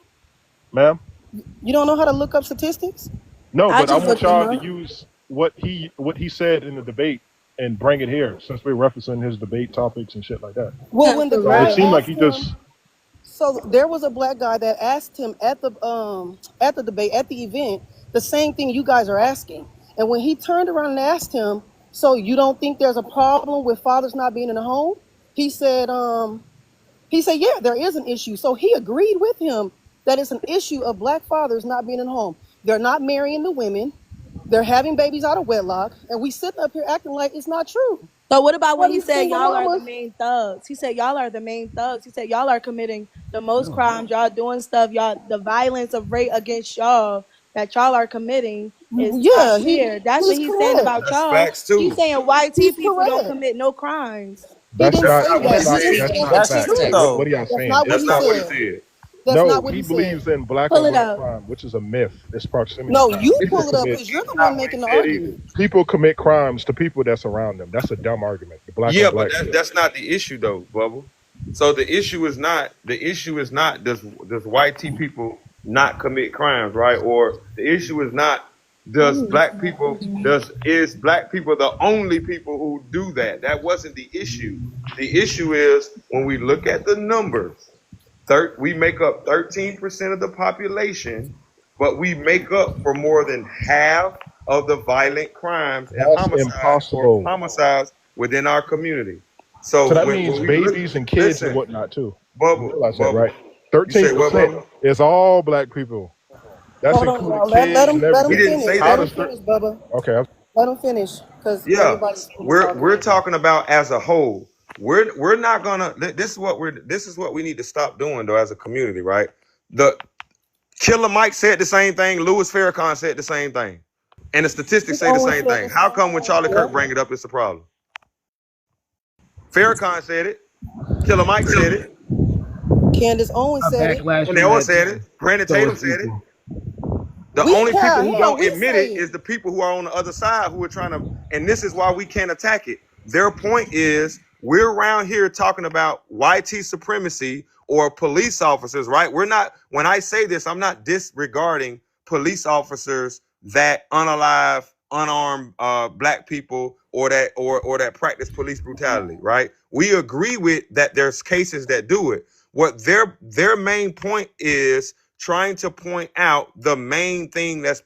ma'am? You don't know how to look up statistics? No, I but I just want looked them y'all to up. use what he said in the debate and bring it here since we're referencing his debate topics and shit like that. Well, when the Because it guy Correct. seemed like asked he him, just so there was a black guy that asked him at the debate at the event the same thing you guys are asking, and when he turned around and asked him, so you don't think there's a problem with fathers not being in the home? He said, yeah, there is an issue. So he agreed with him that it's an issue of black fathers not being in the home. They're not marrying the women. They're having babies out of wedlock, and we sitting up here acting like it's not true. So what about when What he these said single y'all are the mamas? main thugs? He said y'all are the main thugs. He said y'all are committing the most crimes. Y'all doing stuff. Y'all the violence of rape against y'all that y'all are committing is yeah, top tier. That's what he's he's saying correct. about That's y'all. facts He's too. saying white T He's people don't correct. commit no crimes. He that's didn't not That's say not what he that. that's not said. He's that's saying not it's That's facts. true true. What are though. y'all That's saying? not what That's he not what he said. said. That's No, not what he he said. believes in black Pull on it black up. crime, which is a myth. It's proximity No, crime. you People pull it up commit because you're the Not one what making the he said either. argument. people commit crimes to people that's around them. That's a dumb argument. The black on Yeah, but black shit. that's not the issue though, Bubble. So the issue is not does white T people not commit crimes, right? Or the issue is not is black people the only people who do that? That wasn't the issue. The issue is when we look at the numbers, we make up 13% of the population, but we make up for more than half of the violent crimes and That's impossible. homicides within our community. So So that when means we look, babies and kids and listen, whatnot too. You Bubble, realize that, Bubble. right? You say what, 13% Bubble? is all black people. That's Hold on, including y'all. Let kids and him He everything. didn't finish. say How Let that. him does finish, Bubba. okay? Let him finish because Yeah, everybody's finished we're talking. talking about as a whole. We're not gonna. This is what we need to stop doing though as a community, right? The Killer Mike said the same thing. Louis Farrakhan said the same thing, and the statistics Nick say the Owens same said thing. the How same come when thing. Charlie Kirk Yep. bring it up, it's a problem? Farrakhan said it. Killer Mike said it. Candace Owens A said it. backlash from Chanel that said it. too. Brandon So Tatum it's said it. equal. The only people who don't We admit it say is it. the people who are on the other side who are trying to, and this is why we can't attack it. Their point is we're around here talking about YT supremacy or police officers, right? We're not, when I say this, I'm not disregarding police officers that unalive, unarmed black people or that practice police brutality, right? We agree with that there's cases that do it. What their main point is trying to point out the main thing that's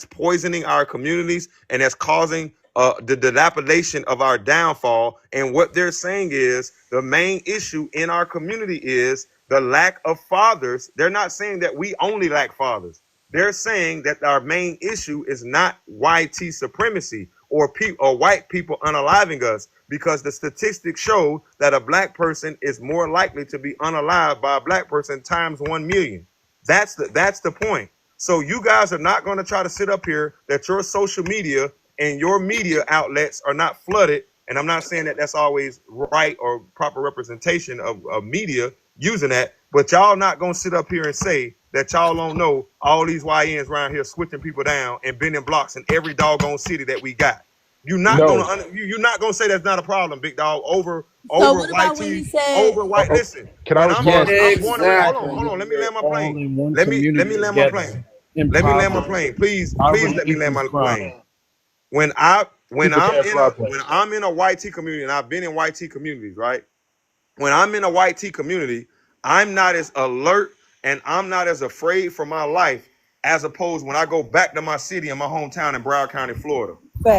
poisoning our communities and that's causing the dilapidation of our downfall. And what they're saying is the main issue in our community is the lack of fathers. They're not saying that we only lack fathers. They're saying that our main issue is not YT supremacy or white people unaliving us, because the statistics show that a black person is more likely to be unalived by a black person times 1 million. That's the point. So you guys are not going to try to sit up here that your social media and your media outlets are not flooded. And I'm not saying that that's always right or proper representation of media using that, but y'all not going to sit up here and say that y'all don't know all these YNs around here switching people down and bending blocks in every doggone city that we got. No. You're not gonna say that's not a problem, big dog. So Over what about when he YT, said over white. Oh, Listen, can I when respond? I'm Yes, born and raised. exactly. Hold on. Let me We're land my all plane. in one Let community me land my together. plane. Impoverished. Please Poverty let me land equals my crime. plane. When I when People I'm can't in fly a planes. when I'm in a YT community, and I've been in YT communities, right? When I'm in a YT community, I'm not as alert and I'm not as afraid for my life as opposed when I go back to my city in my hometown in Broward County, Florida.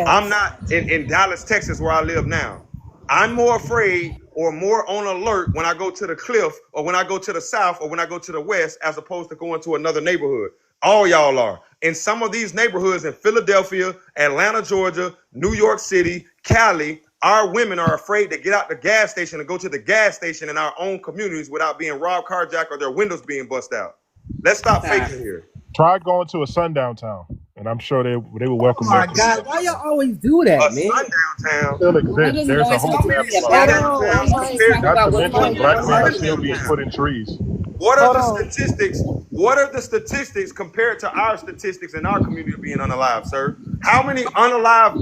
I'm facts. not in Dallas, Texas, where I live now. I'm more afraid or more on alert when I go to the cliff or when I go to the south or when I go to the west as opposed to going to another neighborhood. All y'all are. In some of these neighborhoods in Philadelphia, Atlanta, Georgia, New York City, Cali, our women are afraid to get out the gas station and go to the gas station in our own communities without being robbed, carjacked, or their windows being bust out. Let's stop faking here. Try going to a sundown town, and I'm sure they will Oh welcome my that to God, you. why y'all always do A that, man? sundown town. Still Well, that exists. doesn't There's a always whole have to Okay, be a campus a out bad there. sundown thing. town Let's just talk compared Not to to about a what's mention, going black on in our women sundown still being communities. put town. in trees. What are the statistics? What are the statistics compared to our statistics in our community being unalive, sir? How many unalive?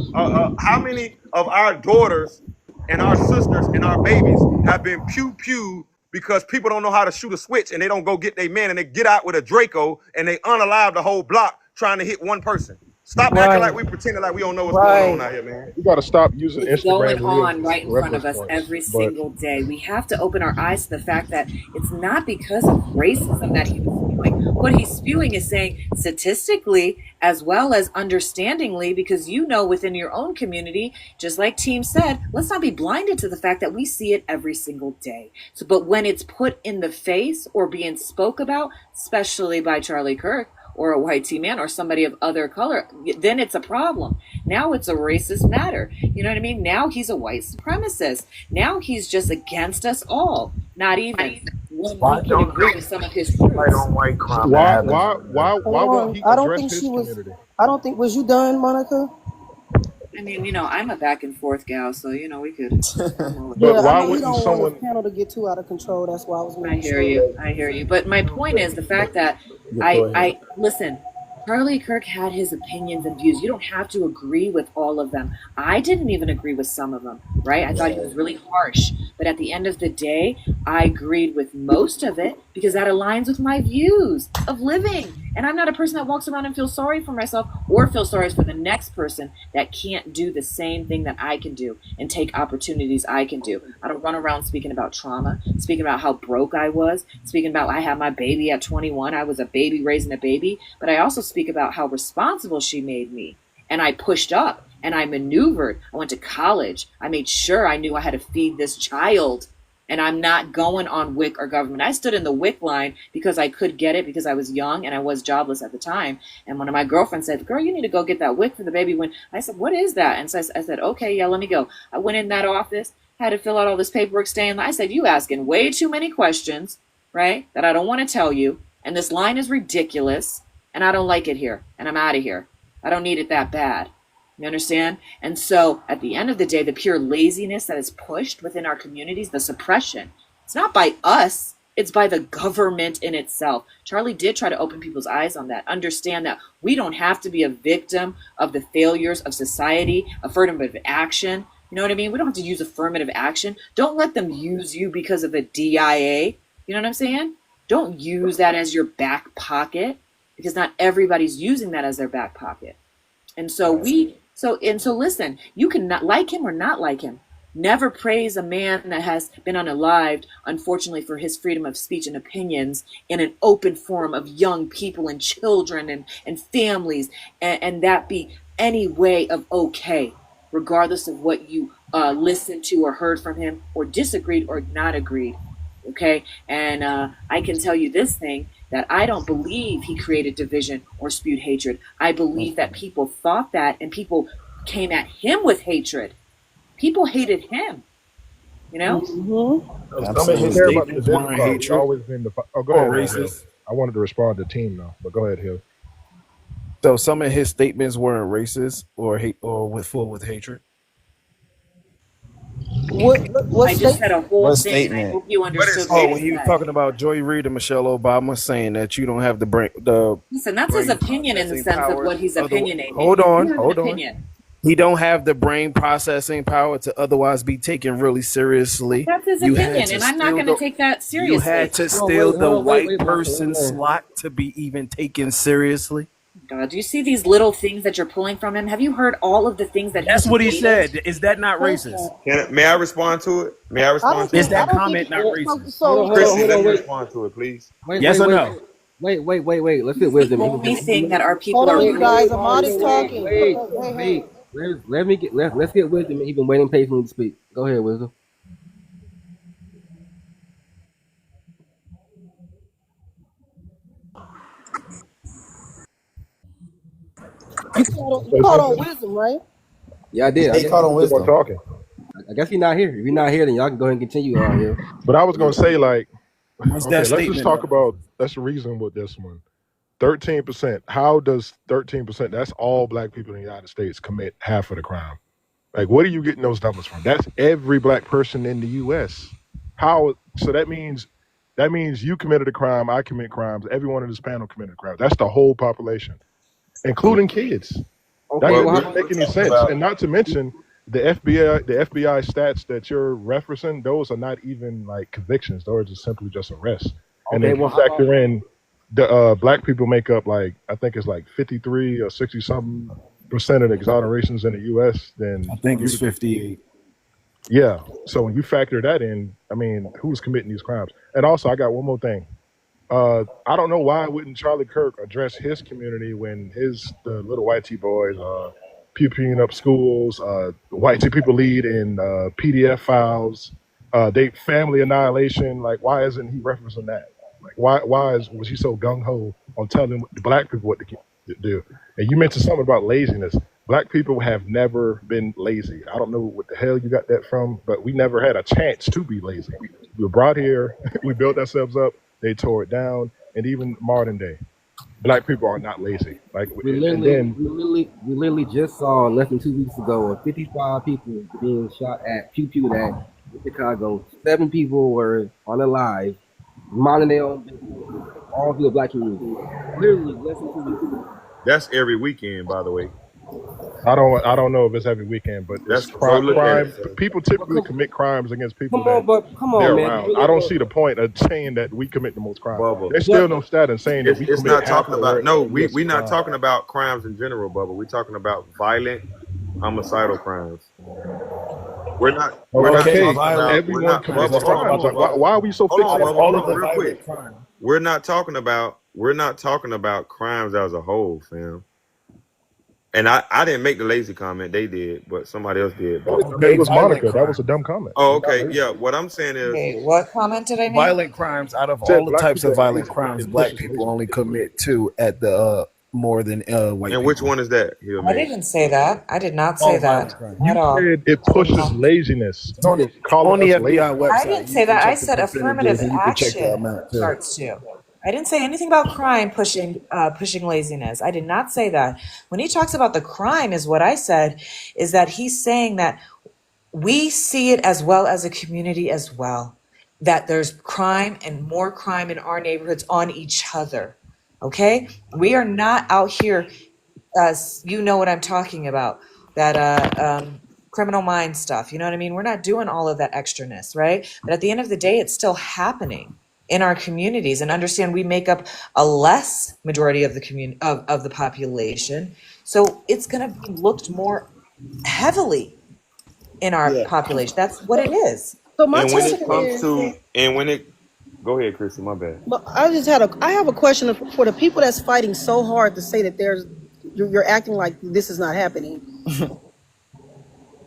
How many of our daughters and our sisters and our babies have been pew pew because people don't know how to shoot a switch and they don't go get their man and they get out with a Draco and they unalive the whole block trying to hit one person? Stop acting like Right. we pretending like we don't know what's going on Right. out here, man. We got to stop using It's going Instagram Reels on as right in front reference of us points. every But single day. We have to open our eyes to the fact that it's not because of racism that he was spewing. What he's spewing is saying statistically as well as understandingly, because you know within your own community, just like Team said, let's not be blinded to the fact that we see it every single day. So, but when it's put in the face or being spoke about, especially by Charlie Kirk, or a white tea man or somebody of other color, then it's a problem. Now it's a racist matter. You know what I mean? Now he's a white supremacist. Now he's just against us all. Not even when we Why can don't agree with some of his white truths. on white crime that why happens why every day? why why won't he address his community? I mean, I'm a back and forth gal, so we could. I'm all But about why it. wouldn't someone? I hear you. I hear you. But my point is the fact that Yeah, go ahead. I listen. Charlie Kirk had his opinions and views. You don't have to agree with all of them. I didn't even agree with some of them, right? I thought he was really harsh. But at the end of the day, I agreed with most of it because that aligns with my views of living. And I'm not a person that walks around and feels sorry for myself or feels sorry for the next person that can't do the same thing that I can do and take opportunities I can do. I don't run around speaking about trauma, speaking about how broke I was, speaking about I had my baby at 21. I was a baby raising a baby. But I also speak about how responsible she made me. And I pushed up and I maneuvered. I went to college. I made sure I knew I had to feed this child. And I'm not going on WIC or government. I stood in the WIC line because I could get it because I was young and I was jobless at the time. And one of my girlfriends said, girl, you need to go get that WIC for the baby. When I said, what is that? And so I said, okay, yeah, let me go. I went in that office, had to fill out all this paperwork, staying. I said, you asking way too many questions, right? That I don't want to tell you. And this line is ridiculous. And I don't like it here. And I'm out of here. I don't need it that bad. You understand? And so at the end of the day, the pure laziness that is pushed within our communities, the suppression, it's not by us, it's by the government in itself. Charlie did try to open people's eyes on that. Understand that we don't have to be a victim of the failures of society, affirmative action. You know what I mean? We don't have to use affirmative action. Don't let them use you because of a DIA. You know what I'm saying? Don't use that as your back pocket because not everybody's using that as their back pocket. And so listen, you can not like him or not like him. Never praise a man that has been unalived, unfortunately, for his freedom of speech and opinions in an open forum of young people and children and families, and that be any way of okay, regardless of what you listened to or heard from him or disagreed or not agreed. Okay. And I can tell you this thing that I don't believe he created division or spewed hatred. I believe that people thought that and people came at him with hatred. People hated him, you know? Some of Some of his his care about the statements division weren't part. We hatred always been the. Oh, go or ahead, Hill. racist. I wanted to respond to Team now, but go ahead, Hill. So some of his statements weren't racist or hate or with full with hatred. I just said a whole What thing and I statement? hope you What is understood what Oh, I when he was said. talking about Joy Reid and Michelle Obama saying that you don't have the Listen, that's his brain opinion in the processing sense of power what to he's opinionating. hold on, You have an hold on. opinion. He don't have the brain processing power to otherwise be taken really seriously. That's his You had opinion, to and I'm not steal going to the take that you had seriously. to Hold on, steal wait, the hold on, wait, white Marshall, person hold on. slot to be even taken seriously. God, do you see these little things that you're pulling from him? Have you heard all of the things that he's That's what he created? said. Is that not racist? May I respond to it? May I respond to Is it? that comment not Hold racist? on, hold on, Chrissy, hold let on, me wait, respond to it, please. wait, Yes wait, or wait, no? wait, wait, wait, wait, wait. Let's get The wisdom. only thing that our people are Wait, really wait, Marshall, wait, wait, wait. Let's get Wisdom. He's been waiting patiently to speak. Go ahead, Wisdom. You Say called on something. wisdom, right? Yeah, I did. Yeah, I he guess called on Keep on wisdom. talking. I guess he's not here. If he's not here, then y'all can go ahead and continue on here. But I was gonna say, like, What's okay, that let's just statement talk of? about. Let's reason with this one. 13%. How does 13%? That's all black people in the United States commit half of the crime. Like, what are you getting those numbers from? That's every black person in the U.S. How? So that means you committed a crime. I commit crimes. Everyone in this panel committed crimes. That's the whole population, including kids. That Okay, But well, doesn't how even about make we're any talking sense. about And not to mention the FBI stats that you're referencing. Those are not even like convictions. Those are just simply just arrests. And okay, if you well, how about factor in the black people make up like I think it's like 53 or 60 something percent of the exonerations in the U.S., then I think it's you 58. yeah. So when you factor that in, I mean, who's committing these crimes? And also, I got one more thing. I don't know why wouldn't Charlie Kirk address his community when the little white T boys pew pewing up schools, white T people lead in PDF files, they family annihilation. Like, why isn't he referencing that? Like, was he so gung ho on telling the black people what to do? And you mentioned something about laziness. Black people have never been lazy. I don't know what the hell you got that from, but we never had a chance to be lazy. We were brought here, we built ourselves up, they tore it down, and even modern day, black people are not lazy. Like, and then we literally just saw less than 2 weeks ago 55 people being shot at, pew pewed at in Chicago. 7 people were unalive, minding their own business, all through the black community. Literally less than 2 weeks ago. that's every weekend, by the way. I don't know if it's every weekend, but it's That's go look at crime. it. So. People But typically commit crimes against people come that on, but come they're on, man. around. I don't see the point of saying that we commit the most crime. Bubba. There's still But no stat in saying that we It's commit not half talking of about no. the We U.S. we not crime. talking about crimes in general, Bubba. We're talking about violent, homicidal crimes. We're not Okay, talking Violent about. We're everyone not crimes. commits Bubba. Let's Hold talk on, about crimes. the Like, why, violent. why are we so hold on, Out of fixated Bubba. on all Hold of on, the crimes? real quick. violent crime, We're not talking about crimes as a whole, fam. And I didn't make the lazy comment. They did, but somebody else did. But Okay, it okay, was violent Monica. That was a crimes. dumb comment. oh, We're not okay, lazy. yeah. What I'm saying is, Wait, what comment did I make? Violent crimes. Out of Said all the black types people of are violent lazy. crimes, It pushes black people laziness. only commit two at the more than white and which people. one is that? He'll I make. didn't say that. I did not say All that violent crimes. at You all. said it I did pushes not. laziness. It's You on were the calling on the us FBI lazy. I website. didn't You say can that. I check the said percentages affirmative and you can check the action amount too. starts to. I didn't say anything about crime pushing laziness. I did not say that. When he talks about the crime, is what I said is that he's saying that we see it as well as a community as well. That there's crime and more crime in our neighborhoods on each other. Okay, we are not out here you know what I'm talking about, that criminal mind stuff. You know what I mean? We're not doing all of that extraness, right? But at the end of the day, it's still happening in our communities. And understand, we make up a less majority of the of the population, so it's going to be looked more heavily in our Yeah. population. That's what it is. So my And when Just it question comes is, to, and when it, go ahead, Chrissy. My bad. but I have a question for the people that's fighting so hard to say that you're acting like this is not happening.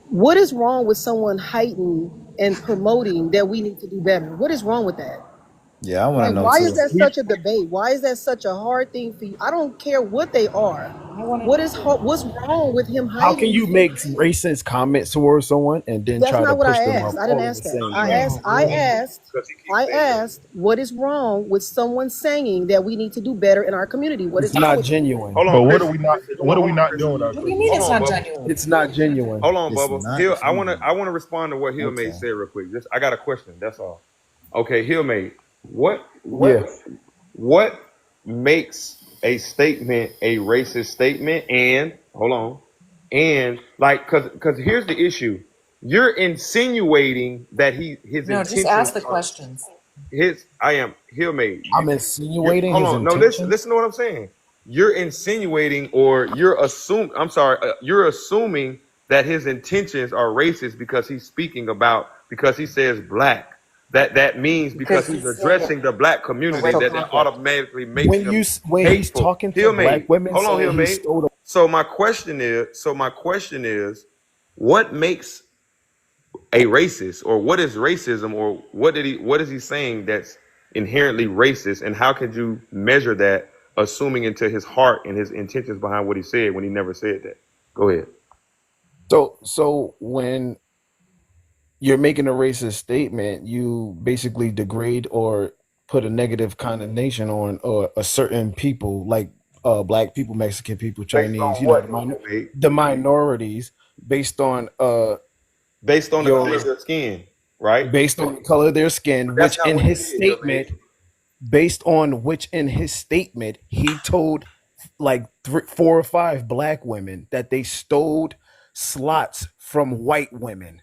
What is wrong with someone heightened and promoting that we need to do better? What is wrong with that? Yeah, I want to Like, know why is too. that such a debate? Why is that such a hard thing for you? I don't care what they are. I want What's wrong with him How can hiding you these things? make racist comments towards someone and then That's try to not what push I them asked. off I didn't all in ask the that. same You way? know, because he keeps I saying that. asked, what is wrong with someone saying that we need to do better in our community? What It's is wrong not with that? genuine. Hold on, But what are Chrissy. we not? Chrissy, hold What on, are we hold on, not Chrissy. doing? What do you mean Hold it's on, not Bubba. genuine? It's not genuine. Hold on, It's Bubba. not Hill, genuine. I want to respond to what Hill May Okay. said real quick. Just, I got a question. That's all. Okay, Hill May, Yeah. what makes a statement a racist statement? And hold on, and like, cause here's the issue. You're insinuating that his No, just intentions ask the are questions. his. I am Hill May. I'm You insinuating hold his on. No, listen. intentions. Listen to what I'm saying. You're insinuating, or you're assuming. I'm sorry. You're assuming that his intentions are racist because he says black. That means because Because he's he's saying addressing the black the community racial that context. automatically makes him When he's hateful. talking to Hill black made. women Hold on, saying Hill he made. stole the So my question is, what makes a racist, or what is racism, or what is he saying that's inherently racist, and how could you measure that, assuming into his heart and his intentions behind what he said when he never said that? Go ahead. So when you're making a racist statement, you basically degrade or put a negative connotation on a certain people, like black people, Mexican people, Based Chinese, on what, the minorities, based on based on the color of your their skin, right? based on the color of their skin, But that's which not in what he his did, Hillman. statement, based on which in his statement, he told like four or five black women that they stole slots from white women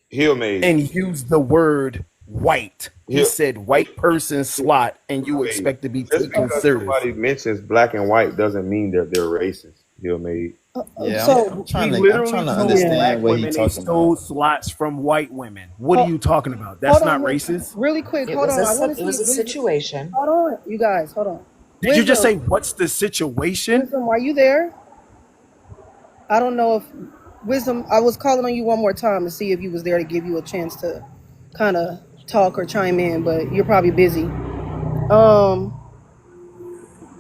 Hillman. and used the word white. He Hill, said white person slot, and you Hillman. expect to be Just taken because serious. somebody mentions black and white doesn't mean that they're racist. Hillman. Yeah, I'm So trying He to I'm literally trying to told yeah. understand black what he women they talking about. stole slots from white women. What are Hold, you talking about? hold That's on, not racist. really quick. It Hold was on. I want to it see was a wisdom. situation. Hold on, you guys. Hold on. Did you just say Wisdom. what's the situation? Wisdom. Are you there? I don't know if wisdom. I was calling on you one more time to see if you was there to give you a chance to kind of talk or chime in, but you're probably busy. Um,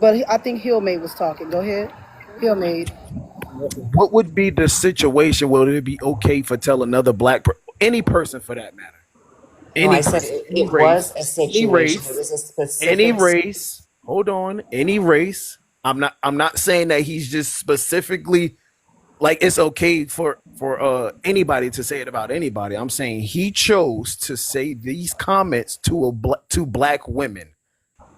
but I think Hillmaid was talking. Go ahead, Hillmaid. What would be the situation? Would it be okay for tell another any person for that matter, No, I any said person, it, it was a situation. It was a any specific. race? Hold on, any race. I'm not saying that he's just specifically like it's okay for anybody to say it about anybody. I'm saying he chose to say these comments to black women,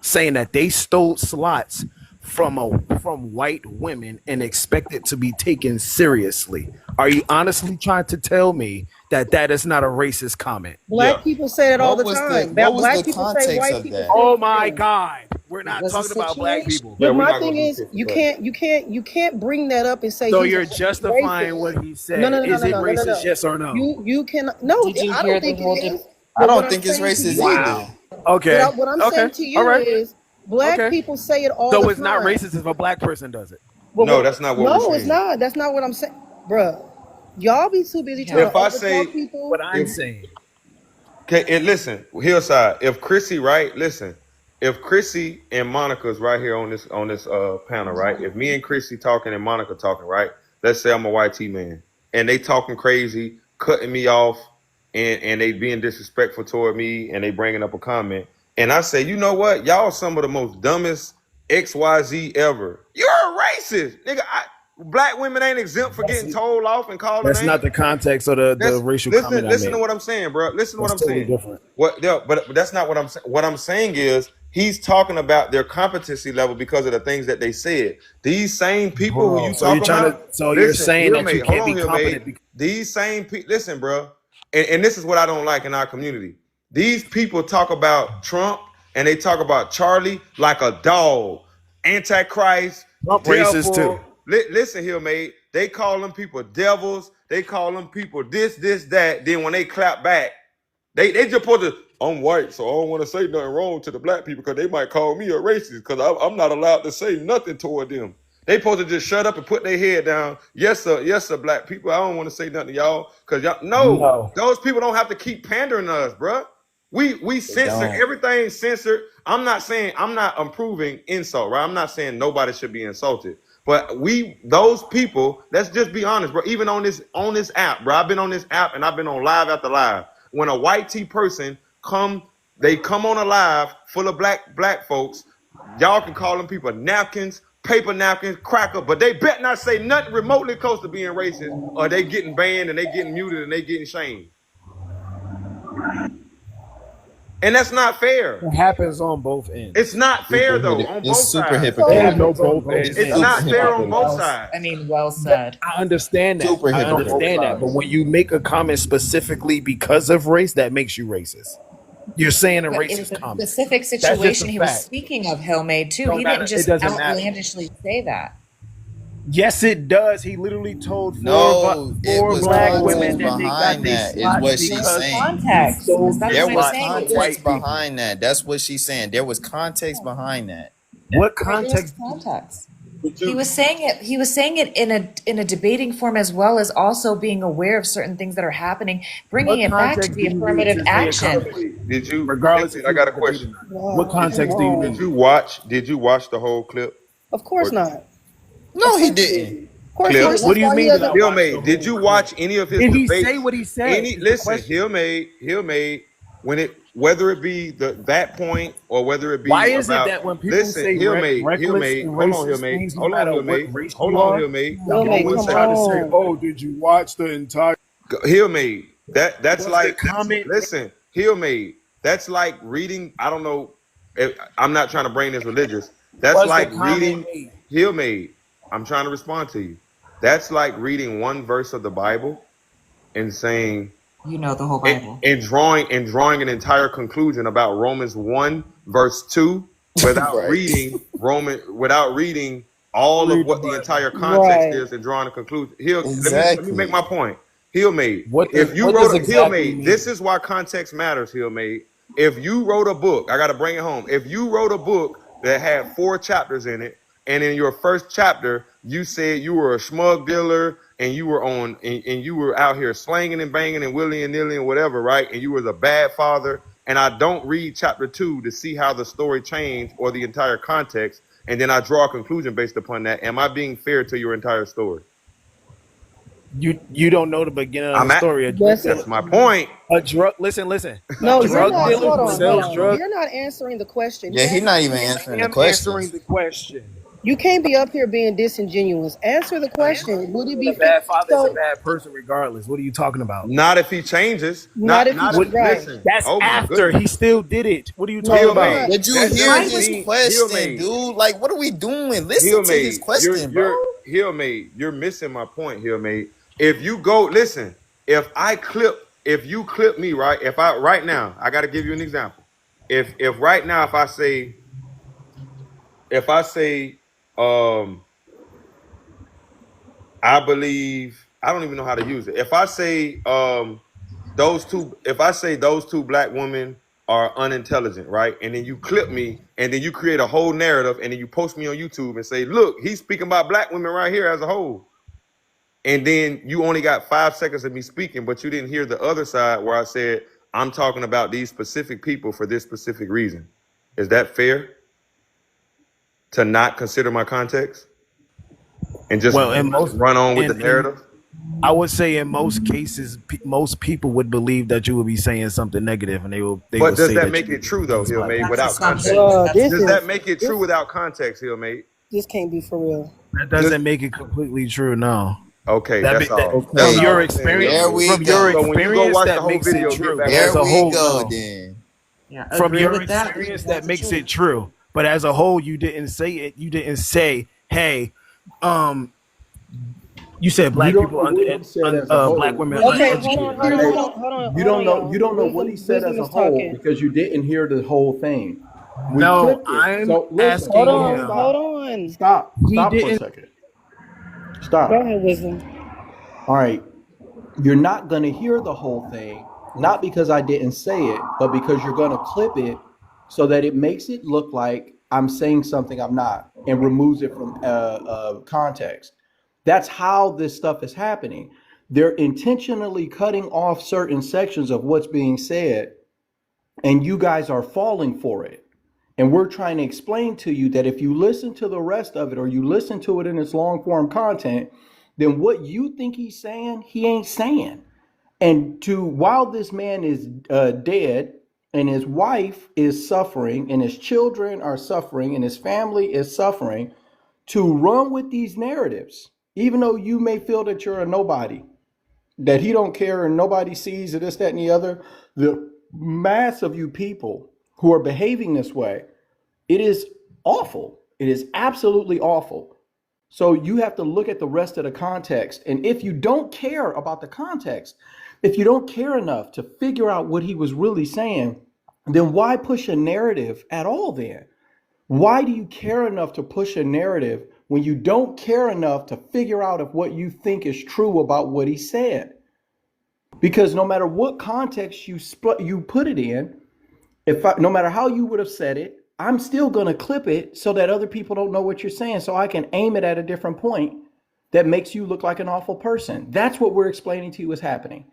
saying that they stole slots from white women and expect it to be taken seriously. Are you honestly trying to tell me that that is not a racist comment? Yeah. Black people say it all the time. What was Black the people say context white of people that? same Oh my thing. God, we're It not was a talking about black situation. people. Yeah, But we're my not gonna thing do is, 50, you but can't bring that up and say So he's you're a justifying racist. what he No, said. no, no, no, Is no, it no, no, no, racist? no. Yes or no? You can no. Did you I hear don't the think it whole? is. I But what don't I'm think it's saying to racist you, either. Wow. Okay. what I'm Okay. saying to All you right. is, black Okay. people say it all the So it's not time. racist if a black person does it. But no, what? that's not what we're No, it's saying. not. That's not what I'm saying, bruh. Y'all be too busy trying to Yeah. If I overtalk say, people. What I'm if saying. okay, and listen, Hillside. If Chrissy, right? Listen, if Chrissy and Monica's right here on this panel, right? If me and Chrissy talking and Monica talking, right? Let's say I'm a YT man, and they talking crazy, cutting me off, and they being disrespectful toward me, and they bringing up a comment, and I say, you know what? Y'all some of the most dumbest XYZ ever. You're a racist, nigga. Black women ain't exempt for That's getting told off and called a that's not name. the context of the That's racial listen. comment I Listen to made. what I'm saying, bro. Listen to what That's I'm totally saying. different. But that's not what I'm saying. What I'm saying is he's talking about their competency level because of the things that they said. These same people who Bro, you so you're talking trying to about. so you're Listen, saying here, that you mate. Hold can't on, be here, mate. competent because These same people. Listen, bro. And this is what I don't like in our community. These people talk about Trump and they talk about Charlie like a dog, Antichrist, Trump racist too. devil. Listen here, mate. They call them people devils. They call them people this, that. Then when they clap back, they just put the I'm white, so I don't want to say nothing wrong to the black people because they might call me a racist because I'm not allowed to say nothing toward them. They supposed to just shut up and put their head down. Yes, sir, black people. I don't want to say nothing to y'all because y'all no, No. those people don't have to keep pandering to us, bruh. We They censor don't. everything censored. I'm not saying I'm not approving insult, right? I'm not saying nobody should be insulted. But those people, let's just be honest, bro. Even on this app, bro. I've been on this app and I've been on live after live. When a white T person they come on a live full of black folks. Y'all can call them people napkins, paper napkins, cracker, but they bet not say nothing remotely close to being racist, or they getting banned and they getting muted and they getting shamed. And that's not fair. It happens on both It's ends. not fair though on It's both super sides. It So hypocritical. happens on both It's ends. It's And super not fair on both hypocritical. sides. I mean, well but said. I understand that. Super I On both hypocritical. understand that. But sides. when you make a comment specifically because of race, that makes you racist. You're saying a But in racist the comment. specific That's just a situation he was fact. speaking of, Hillmaid too, Don't he didn't matter. It just doesn't matter. outlandishly say that. Yes, it does. He literally told No, it four was black women context that no, they got behind these that, is slots what she's There's because saying. he context. stole That's these There what I'm was slots saying. from It was context white people. behind that. That's what she's saying. There was context behind that. What right. There was context? context. He was saying it. He was saying it in a debating form as well as also being aware of certain things that are happening, bringing What it back to context the do you need affirmative to say a action. conversation, Did you? regardless Hillman, if I you got in a a debate or question. not? What Wow, come context do you on. need? Did you watch the whole clip? Of course Or not. No, Of he course he didn't. didn't. Of course he clip? didn't. What That's do you why he mean? Did I doesn't. Hill watch the made. Did whole you clip? watch any of his Did he say debates? what he said? Any Is the listen, question. Hill made when it whether it be that point or whether it Why be is it about that when people listen, say Hill reckless made. and Hold on, Hill racist made. things, no Hold on, matter Hill what made. race Hold you on, are, Hill made. He'll Hold on make, one always come try second. to say, on. "Oh, did you watch the entire?" Hill made. That's Was the like comment? listen, Hill made. That's like reading. I don't know. I'm not trying to bring this religious. That's Was the like comment reading made? Hill made. I'm trying to respond to you. That's like reading one verse of the Bible and saying You know the whole and, Bible. and drawing an entire conclusion about Romans 1 verse 2 Right. without reading all of Read the what the Bible. entire context Right. is and drawing a conclusion. Let me make my Exactly. point. Hill made. What does If you what wrote does a Hill exactly made, this mean? is why context matters, Hill made. If you wrote a book, I gotta bring it home. If you wrote a book that had 4 chapters in it, and in your first chapter, you said you were a smug dealer and you were and you were out here slanging and banging and willy and nilly and whatever, right? And you was a bad father. And I don't read chapter 2 to see how the story changed or the entire context, and then I draw a conclusion based upon that. Am I being fair to your entire story? You don't know the beginning of the I'm at. story. Yes, That's it. my point. A drug. Listen. A No, you're drug not. dealer Hold who on, hold sells on. drugs. You're not answering the question. Yeah, He he asked not you. even I answering the am answering questions. the question. You can't be up here being disingenuous. Answer the question. Would it And be a fair? bad father is a So, bad person, regardless. What are you talking about? Not if he changes. not Not if you not if What? right. listen. That's Oh my after goodness. he still did it. What are you talking No, Hill you're about? not. made. Did you That hear Why doesn't his does mean Hill question, made. dude? Like, what are we doing? Listen Hill to his made. question, bro. You're Hill made. You're missing my point, Hill made. If you go listen, if you clip me, right? If I right now, I gotta give you an example. If right now if I say I believe I don't even know how to use it. If I say those two black women are unintelligent, right? And then you clip me and then you create a whole narrative and then you post me on YouTube and say, look, he's speaking about black women right here as a whole. And then you only got 5 seconds of me speaking, but you didn't hear the other side where I said, I'm talking about these specific people for this specific reason. Is that fair to not consider my context and just Well, run on with the in narrative? I would say in most cases, most people would believe that you would be saying something negative, and they will But does say that that make you it true though, against Hill black made people. that's without context? assumption? Bruh, That's this Does is that make it true this. without context, Hill made? This can't be for real. That Does doesn't make it completely true. No, okay, that that's be, that all. That's from Okay, all your I'm saying, Hill experience, there made. we from your go. So when you go experience, watch the that whole makes it video, get true. back But with as There me. a we whole, go no. then. Yeah, From agree your with that. experience, that That's the makes truth. it true. But as a whole, you didn't say it. You didn't say, "Hey, um, you said You black don't people know what he said as a black whole women because you Okay, didn't hold hear. on, uneducated." hold Right? on, Hey, hold on, hold on, you hold on, don't know. You y'all. don't know what he said Wisdom as a is whole talking. because you didn't hear the whole thing. We No, clipped it. I'm So listen. Hold asking Hold on. on, him. hold Stop. on. Stop. He Stop for a didn't. second. Go Stop. ahead, Wisdom. All right. You're not going to hear the whole thing, not because I didn't say it, but because you're going to clip it so that it makes it look like I'm saying something I'm not and removes it from context. That's how this stuff is happening. They're intentionally cutting off certain sections of what's being said, and you guys are falling for it. And we're trying to explain to you that if you listen to the rest of it or you listen to it in its long form content, then what you think he's saying, he ain't saying. And to while this man is dead and his wife is suffering and his children are suffering and his family is suffering, to run with these narratives, even though you may feel that you're a nobody, that he don't care and nobody sees it, this, that, and the other, the mass of you people who are behaving this way, it is awful. It is absolutely awful. So you have to look at the rest of the context. And if you don't care about the context, if you don't care enough to figure out what he was really saying, then why push a narrative at all then? Why do you care enough to push a narrative when you don't care enough to figure out if what you think is true about what he said? Because no matter what context you put it in, no matter how you would have said it, I'm still going to clip it so that other people don't know what you're saying, so I can aim it at a different point that makes you look like an awful person. That's what we're explaining to you is happening.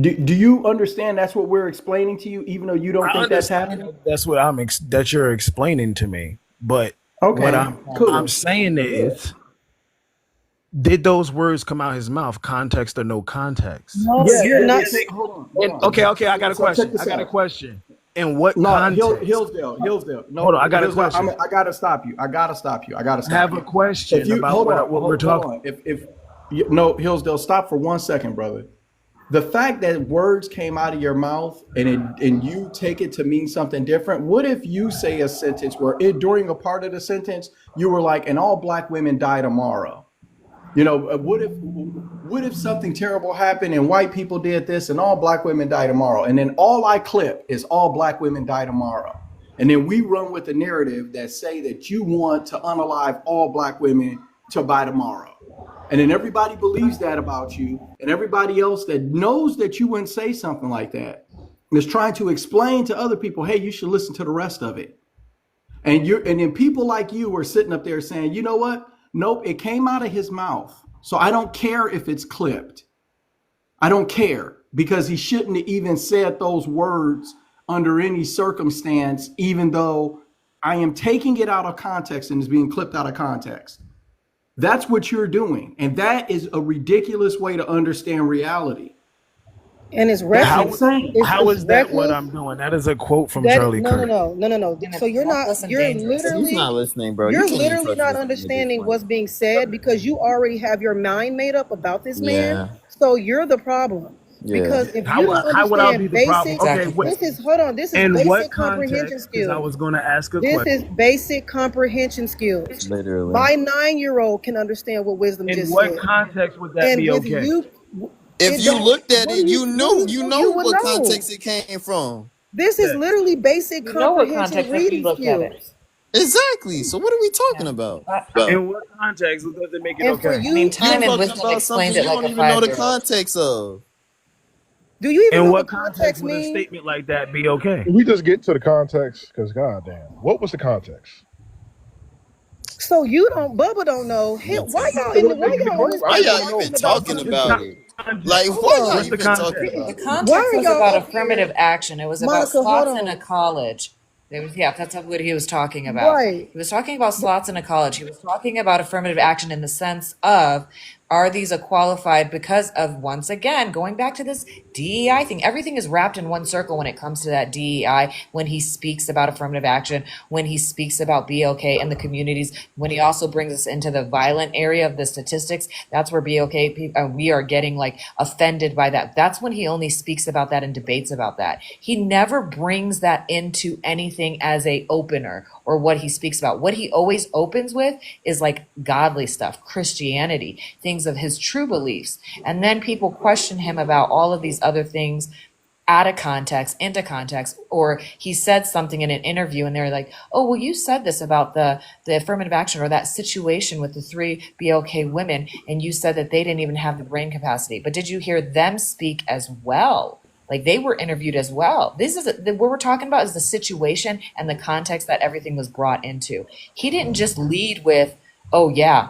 Do you understand that's what we're explaining to you, even though you don't I think that's understand happening? that's what that you're explaining to me. But what Okay, I'm cool. saying is, did those words come out his mouth, context or no context? No, Yeah, you're not. hold And on. okay, I got a So check question. this out. In what No, context? Hillsdale. Hold No, on, I got a Hillsdale. question. I gotta stop you. I gotta stop I have a you. If question you about what we're hold talking. on. If you, no, Hillsdale, stop for 1 second, brother. The fact that words came out of your mouth and you take it to mean something different. What if you say a sentence where during a part of the sentence you were like, "and all black women die tomorrow"? You know, what if something terrible happened and white people did this and all black women die tomorrow? And then all I clip is all black women die tomorrow. And then we run with the narrative that say that you want to unalive all black women to by tomorrow. And then everybody believes that about you, and everybody else that knows that you wouldn't say something like that is trying to explain to other people, hey, you should listen to the rest of it. And then people like you are sitting up there saying, you know what? Nope, it came out of his mouth. So I don't care if it's clipped. I don't care, because he shouldn't have even said those words under any circumstance, even though I am taking it out of context and it's being clipped out of context. That's what you're doing. And that is a ridiculous way to understand reality. And it's That's reckless. insane. How It's is that what reckless. I'm doing? That is a quote from That Charlie Kirk. no. So you're not. Reckless and You're dangerous. He's literally. not listening, bro. You You're can't even literally trust not this man at this understanding point. what's being said because you already have your mind made up about this man. Yeah, So you're the problem. yeah. Because if you don't How would I be understand the problem? basic, Okay, Exactly. wait. this is hold on. This is In what basic comprehension context? Because I skills. was going to ask a This question. is basic comprehension skills. Literally. My 9-year-old can understand what wisdom In just what said. context would that And be with okay? you, If it you don't. looked at What do it, you? you What do knew you? you You know would what know. context it came from. This is Okay. literally basic You know what comprehension context if you reading looked at it. skills. Exactly. So what are we talking Yeah. about? In what context does it make it And for okay? I mean, you, You're time you and talking wisdom about something explained it you like don't a even know the 5-year-old. context of. do you even In know what what context context would a mean? statement like that be okay? Can we just get to the context? Because goddamn, what was the context? So you don't, Bubba don't know. Me Why too. y'all Hey, in the? what, Why give me y'all in what, this Why hey, table y'all what, even talking about talking some what's about shit? it? the context? Like, Hold why y'all on, What's the even talking context? The about it? why context are was y'all about up affirmative here, action. It was about Monica? Hold slots in a on. college. Yeah, that's what he was talking about. Right. He was talking about slots in a college. He was talking about affirmative action in the sense of, are these a qualified because of, once again, going back to this DEI thing. Everything is wrapped in one circle when it comes to that DEI, when he speaks about affirmative action, when he speaks about BOK and the communities, when he also brings us into the violent area of the statistics. That's where BOK, we are getting like offended by that. That's when he only speaks about that and debates about that. He never brings that into anything as a opener or what he speaks about. What he always opens with is like godly stuff, Christianity, things of his true beliefs. And then people question him about all of these other things out of context, into context, or he said something in an interview and they're like, oh, well, you said this about the affirmative action or that situation with the 3 BLK women, and you said that they didn't even have the brain capacity. But did you hear them speak as well? Like they were interviewed as well. This is what we're talking about is the situation and the context that everything was brought into. He didn't just lead with, oh yeah,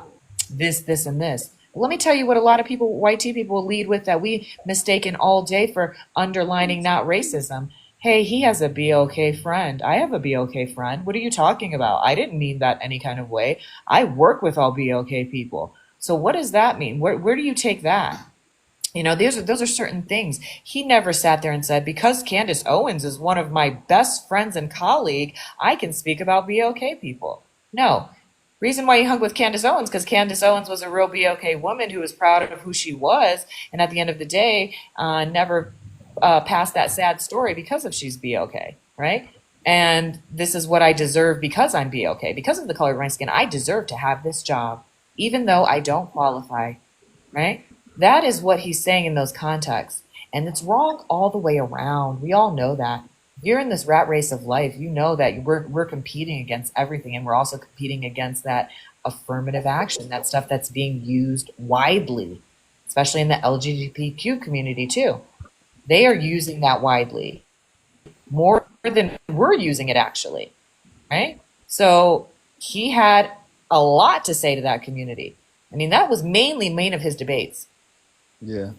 this, and this. Let me tell you what a lot of people, white tea people, lead with that we mistaken all day for underlining not racism. Hey, he has a BOK friend. I have a BOK friend. What are you talking about? I didn't mean that any kind of way. I work with all BOK people. So what does that mean? Where do you take that? You know, those are certain things. He never sat there and said, because Candace Owens is one of my best friends and colleague, I can speak about BOK people. No. Reason why he hung with Candace Owens, because Candace Owens was a real BOK woman who was proud of who she was, and at the end of the day, never passed that sad story because of she's BOK, right? And this is what I deserve because I'm BOK. Because of the color of my skin, I deserve to have this job, even though I don't qualify, right? That is what he's saying in those contexts. And it's wrong all the way around. We all know that. If you're in this rat race of life, you know that we're competing against everything. And we're also competing against that affirmative action, that stuff that's being used widely, especially in the LGBTQ community too. They are using that widely more than we're using it actually. right? So he had a lot to say to that community. I mean, that was mainly main of his debates. Yeah.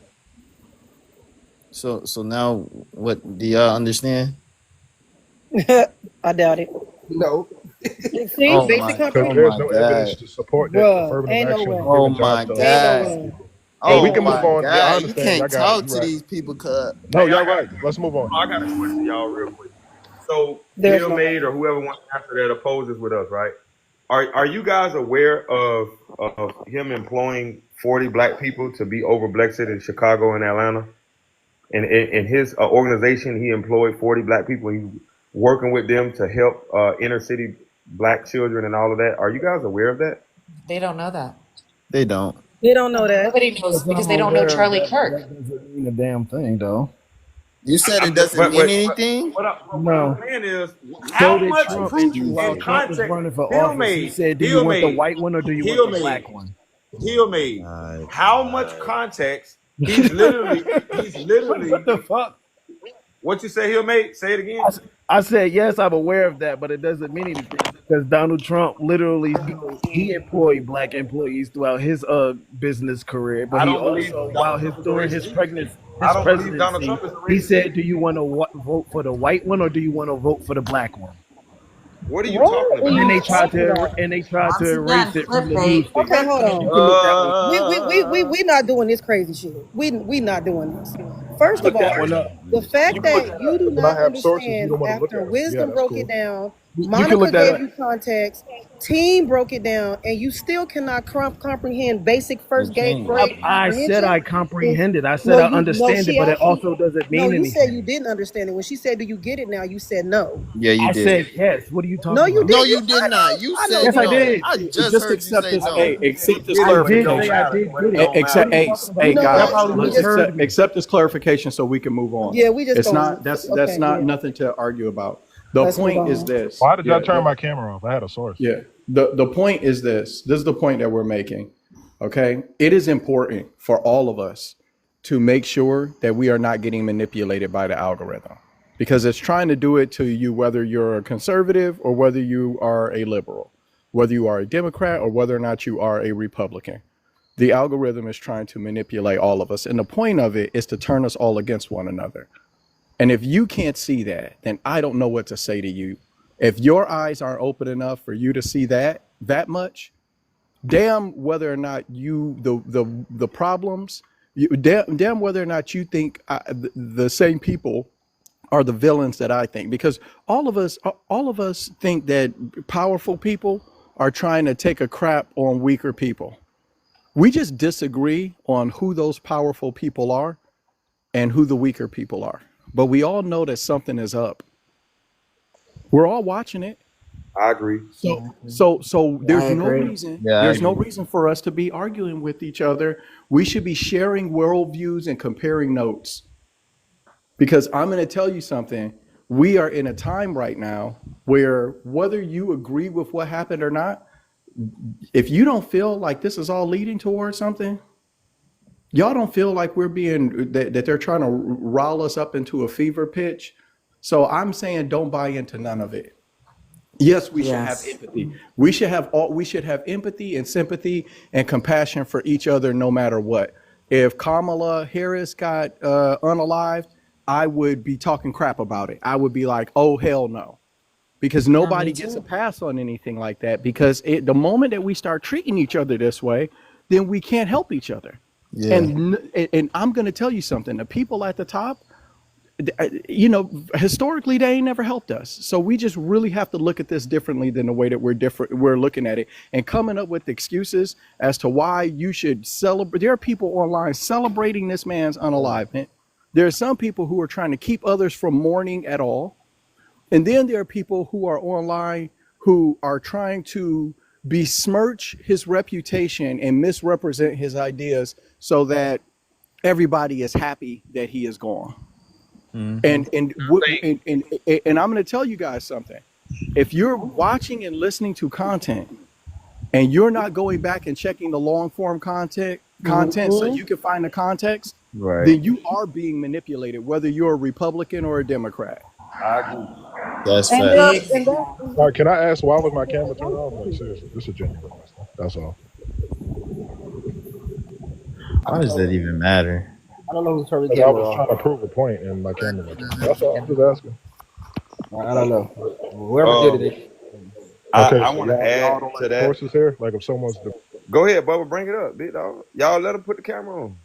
So now, what do y'all understand? I doubt it. No. See, Oh basic my, Because oh there's comprehension. my no evidence God, to support that Bruh, affirmative ain't no action is way. oh giving jobs my to Ain't no God, undocumented way. people. But Ain't we oh no can move my way. on. Yeah, I God. You understand. Y'all can't got it. talk You're to right. these people, cuz. No, Hey, y'all right. Let's move on. I got a question, y'all, real quick. So There's Hill no way. made or whoever wants to answer that opposes with us, right? Are you guys aware of him employing 40 black people to be over Brexit in Chicago and Atlanta? And in his organization, he employed 40 black people. He's working with them to help inner city black children and all of that. Are you guys aware of that? They don't know that. They don't. They don't know No, that. nobody knows Because because I'm they don't know aware of Charlie that, but Kirk. that doesn't mean a damn thing, though. You said it I'm just, doesn't mean but anything. what I'm No. saying is, So how did much Like Trump, proof while and Jesus. Trump was context running for Hill office, he made, said, "Do you Hill want the made, white one or do you want Hill the black made, one?" Hill Oh made? my How much God. context? He's What literally. the fuck? What you say, Hill made? Say it again. I said, yes, I'm aware of that, but it doesn't mean anything because Donald Trump literally he employed black employees throughout his business career, but I he don't believe also Donald while his Trump is a during his racist either. pregnancy I his don't believe Donald presidency, Trump is a he racist said, either. "Do you want to vote for the white one or do you want to vote for the black one?" What are you talking What are about? And you they talking about? tried to Once again, erase it from the clickbait. Okay, newspaper. hold You on. can look that one. We not doing this crazy shit. We not doing this. First of Look that all, one up. the You fact can look that that you up. do When I not have sources, you understand don't want to look after at them. Yeah, Wisdom that's broke it cool. down, You can Monica look that gave up. you context, Team broke it down, and you still cannot comprehend basic They first can't. grade I said comprehension. I Is comprehended. I said no, I you no. understand it, She but it asked you. also doesn't No, mean you said you anything. didn't understand it. When she said, "Do you get it now?" You said no. Yeah, you I did. said yes. What are you No, talking you about? No, didn't. you did not. You I know, said Yes, I didn't. no. did. I just Just heard you accept say this. no. Hey, accept this Get I it, but it did don't say clarification. I matter. did But it get it. don't matter. What Accept, are you hey, talking about? You hey, know Y'all what? guys, probably We let's just just heard me. accept this clarification so we can move on. yeah, we just It's gonna not that's okay, not yeah. nothing to argue about. The Let's move point is on. this. Why did y'all Yeah, turn my camera off? I had a source. yeah. The point is this. This is the point that we're making. Okay, it is important for all of us to make sure that we are not getting manipulated by the algorithm because it's trying to do it to you whether you're a conservative or whether you are a liberal, whether you are a Democrat or whether or not you are a Republican. The algorithm is trying to manipulate all of us. And the point of it is to turn us all against one another. And if you can't see that, then I don't know what to say to you. If your eyes aren't open enough for you to see that much, damn whether or not you the problems, damn whether or not you think the same people are the villains that I think, because all of us think that powerful people are trying to take a crap on weaker people. We just disagree on who those powerful people are and who the weaker people are. But we all know that something is up. We're all watching it. I agree. So I there's no agree. reason, Yeah, I there's no agree. reason for us to be arguing with each other. We should be sharing worldviews and comparing notes. Because I'm going to tell you something. We are in a time right now where whether you agree with what happened or not, if you don't feel like this is all leading towards something, y'all don't feel like we're being that they're trying to rile us up into a fever pitch. So I'm saying don't buy into none of it. Yes, we should have Yes. empathy. We should have empathy and sympathy and compassion for each other no matter what. If Kamala Harris got unalived, I would be talking crap about it. I would be like, "Oh hell no." Because Yeah, me nobody gets a too. pass on anything like that because the moment that we start treating each other this way, then we can't help each other. Yeah. And I'm going to tell you something. The people at the top, historically they ain't never helped us. So we just really have to look at this differently than the way that we're looking at it and coming up with excuses as to why you should celebrate. There are people online celebrating this man's unalivement. There are some people who are trying to keep others from mourning at all. And then there are people who are online who are trying to besmirch his reputation and misrepresent his ideas so that everybody is happy that he is gone. Mm-hmm. And I'm going to tell you guys something. If you're watching and listening to content and you're not going back and checking the long form content so you can find the context, Right. then you are being manipulated, whether you're a Republican or a Democrat. I agree. That's And fact. that All right, can I ask why was my camera turned off? Like seriously, this is a genuine question. That's all. Why does that even matter? I don't know who turned the Because I camera was off. trying to prove a point and my camera got turned off. That's all. I'm just asking. I don't know. Whoever did Um, it. Okay, I so want to y'all add don't to like that. sources here. Like if someone's Go ahead, Bubba, bring it up, big dog. Y'all let him put the camera on.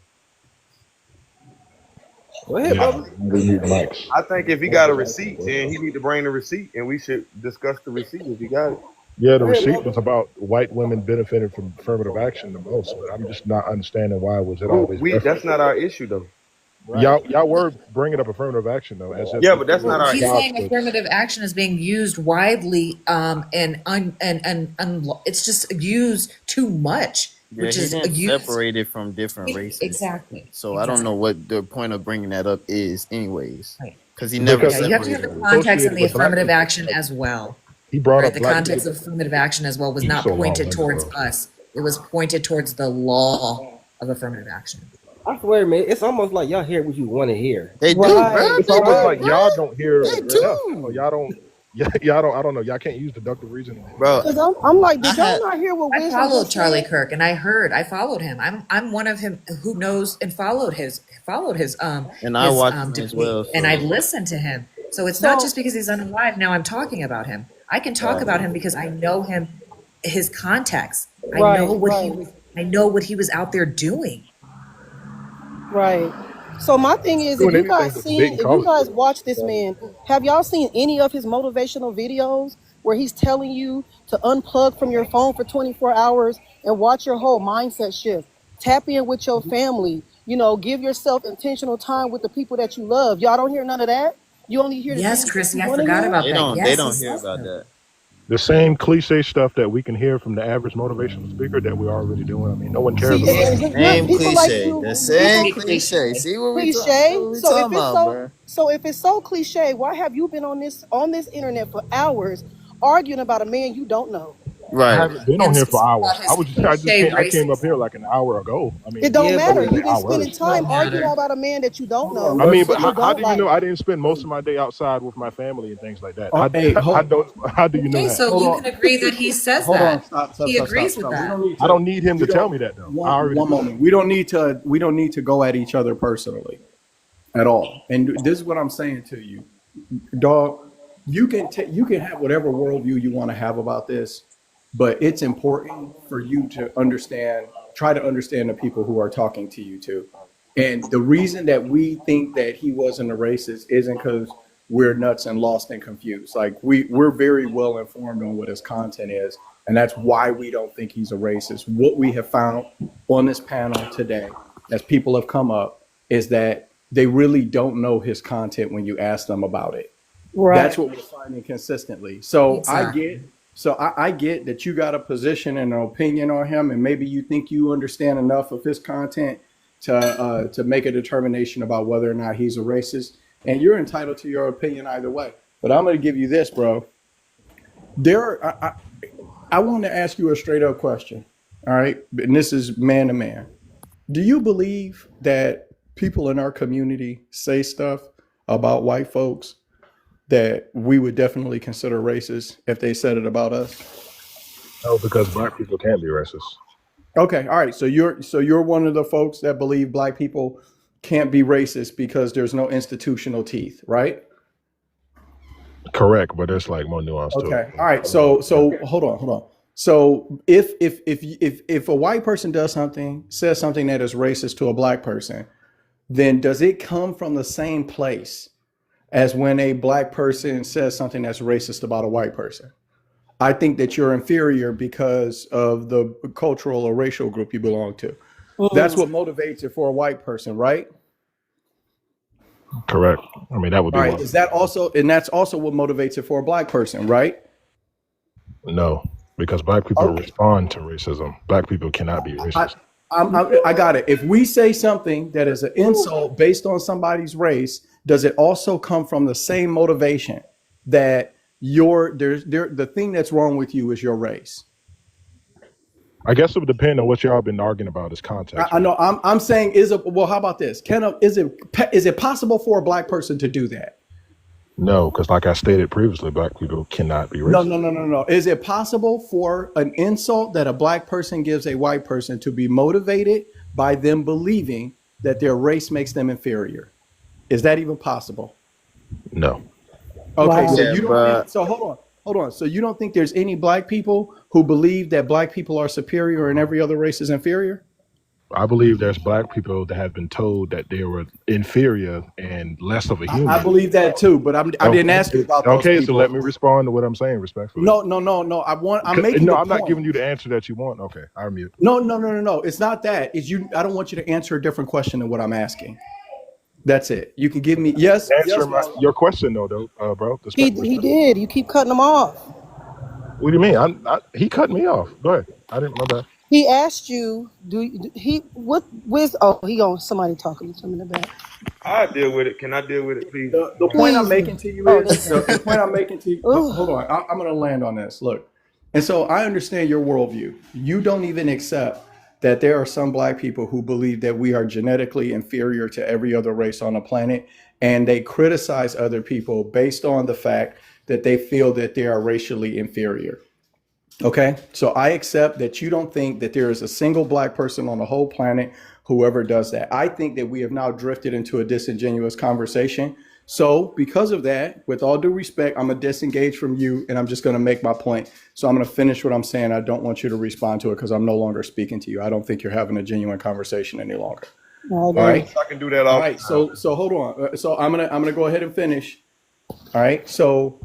Go ahead, yeah, Bubba. we need mics. I think if he got a receipt, then he need to bring the receipt, and we should discuss the receipt if he got it. Yeah, the Go ahead, receipt was Bubba. about white women benefiting from affirmative action the most, but I'm just not understanding why was it always That's referenced. not our issue though. Right. Y'all were bringing up affirmative action though, as if Yeah, this but that's not was our He's issue. saying affirmative action is being used widely, and it's just used too much, Yeah, which he is didn't used separate it from different races. exactly. So I don't know what the point of bringing that up is, anyways, Right. because he never because Yeah, you have to have separated the it. context and associated the with black affirmative people. action Like, as well. he brought Right, up the black context people. of affirmative action as well was He's not so pointed long-winded, towards bro. us. It was pointed towards the law of affirmative action. I swear, man, it's almost like y'all hear what you want to hear. They do, bro. It's They almost do, like bro. y'all don't hear They enough. Or do, y'all don't. Y'all don't. I don't know. Y'all can't use deductive reasoning to hear bro. enough. Because I'm like, I did y'all had not hear what I Wisdom followed just Charlie said? Kirk, and I followed him. I'm one of him who knows and followed and I his watch him as debate, well. and I So listened to him. So it's not So just because he's unalive now I'm talking about him. I can talk about him because I know him, his context. right, right. I know what he was out there doing. Right. So my thing is, Doing anything but debating if you college guys students. watch this man, have y'all seen any of his motivational videos where he's telling you to unplug from your phone for 24 hours and watch your whole mindset shift? Tap in with your family. Give yourself intentional time with the people that you love. Y'all don't hear none of that. You only hear the Yes, things that you Chrissy, I want to forgot hear. about that. they Yes, he don't hear says about that. that. The same cliche stuff that we can hear from the average motivational speaker that we're already doing. I mean, no one cares See, about and that. look, Same people like cliche. The you, same people cliche. See what cliche. we talking about, bro? So if it's so cliche, why have you been on this internet for hours arguing about a man you don't know? I Right. haven't been Him on here for speaking hours. about his I just cliche came up racism. here like an hour ago. I It mean, don't Yeah, I matter. but wouldn't say You've been hours. spending It don't time arguing matter. about a man that you don't hold on. know, I mean, but that you how don't do you like. know I didn't spend most of my day outside with my family and things like that? Hey, I don't. How do you know Okay, that? so hold you on. can agree that he says Hold on. that. Stop. Stop. He Stop. Stop. agrees with Stop. We that. don't need I to. don't need him We to tell don't. me that though. I One. already One know. moment. We don't need to. We don't need to go at each other personally at all. And this is what I'm saying to you, dog. You can have whatever worldview you want to have about this, but it's important for you to understand. Try to understand the people who are talking to you too. And the reason that we think that he wasn't a racist isn't because we're nuts and lost and confused. Like we're very well informed on what his content is, and that's why we don't think he's a racist. What we have found on this panel today, as people have come up, is that they really don't know his content when you ask them about it. That's Right. what we're finding consistently. So Exactly. I get that you got a position and an opinion on him, and maybe you think you understand enough of his content to make a determination about whether or not he's a racist, and you're entitled to your opinion either way. But I'm going to give you this, bro. I want to ask you a straight up question. All right, and this is man to man. Do you believe that people in our community say stuff about white folks that we would definitely consider racist if they said it about us? No, because black people can't be racist. Okay, all right. So you're one of the folks that believe black people can't be racist because there's no institutional teeth, right? Correct, but there's like more nuance to it. Okay. All right. So hold on. So if a white person says something that is racist to a black person, then does it come from the same place as when a black person says something that's racist about a white person? I think that you're inferior because of the cultural or racial group you belong to. That's what motivates it for a white person, right? Correct. I mean, that would be All right. one. That's also what motivates it for a black person, right? No, because black people Okay. respond to racism. Black people cannot be racist. I got it. If we say something that is an insult based on somebody's race, does it also come from the same motivation that the thing that's wrong with you is your race? I guess it would depend on what y'all been arguing about as context. I know. I'm saying, how about this? Is it possible for a black person to do that? No, because like I stated previously, black people cannot be No, racist. no, no, no, no. Is it possible for an insult that a black person gives a white person to be motivated by them believing that their race makes them inferior? Is that even possible? No. Okay, so Yeah, you don't think, but so hold on. So you don't think there's any black people who believe that black people are superior and every other race is inferior? I believe there's black people that have been told that they were inferior and less of a I human. believe that too, but I didn't ask you Okay. about those Okay, so let people. me respond to what I'm saying respectfully. No, no, no, no. I'm making No, the I'm not point. giving you the answer that you want. Okay, I mute. No, no, no, no, no. It's not that. It's you. I don't want you to answer a different question than what I'm asking. That's it. You can give me yes, Answer yes, no. your question though, bro. He Respectfully. did. You keep cutting him off. What do you mean? He cut me off. Go ahead. I didn't. My bad. He asked you, he what with oh he on somebody talking to him in the back. I deal with it. Can I deal with it, please? The point I'm Please. making to you Oh, is this guy. the point I'm making to you. Hold on, I'm going to land on this. Look, and so I understand your worldview. You don't even accept that there are some black people who believe that we are genetically inferior to every other race on the planet, and they criticize other people based on the fact that they feel that they are racially inferior. Okay, so I accept that you don't think that there is a single black person on the whole planet who ever does that. I think that we have now drifted into a disingenuous conversation. So, because of that, with all due respect, I'm going to disengage from you and I'm just going to make my point. So, I'm going to finish what I'm saying. I don't want you to respond to it because I'm no longer speaking to you. I don't think you're having a genuine conversation any longer. All right. I can do that All all right. the time. So hold on. So I'm gonna go ahead and finish. All right. So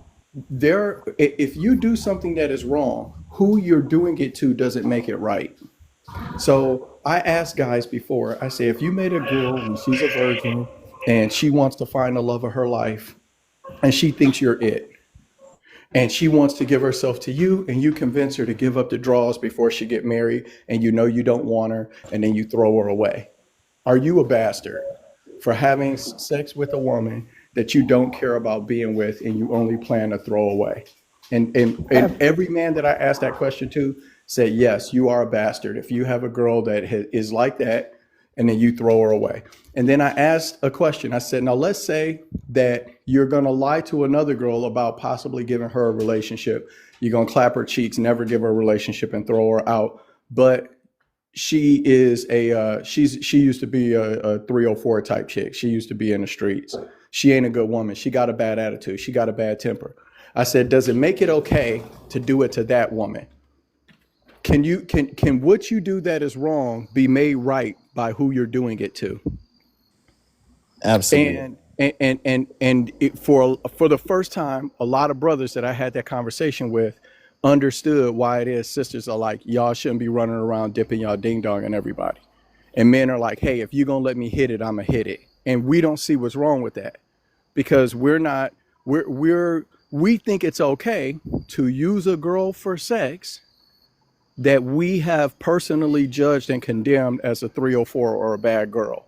if you do something that is wrong, who you're doing it to doesn't make it right. So I asked guys before, I say, if you made a girl and she's a virgin and she wants to find the love of her life and she thinks you're it, and she wants to give herself to you and you convince her to give up the draws before she get married and you know you don't want her and then you throw her away. Are you a bastard for having sex with a woman that you don't care about being with and you only plan to throw away? And every man that I asked that question to said, yes, you are a bastard if you have a girl that is like that and then you throw her away. And then I asked a question. I said, now let's say that you're going to lie to another girl about possibly giving her a relationship. You're going to clap her cheeks, never give her a relationship and throw her out. But she is she used to be a 304 type chick. She used to be in the streets. She ain't a good woman. She got a bad attitude. She got a bad temper. I said, does it make it okay to do it to that woman? Can what you do that is wrong be made right by who you're doing it to? absolutely. For the first time, a lot of brothers that I had that conversation with understood why it is sisters are like, y'all shouldn't be running around dipping y'all ding dong on everybody. And men are like, hey, if you're gonna let me hit it, I'ma hit it. And we don't see what's wrong with that because we think it's okay to use a girl for sex that we have personally judged and condemned as a 304 or a bad girl.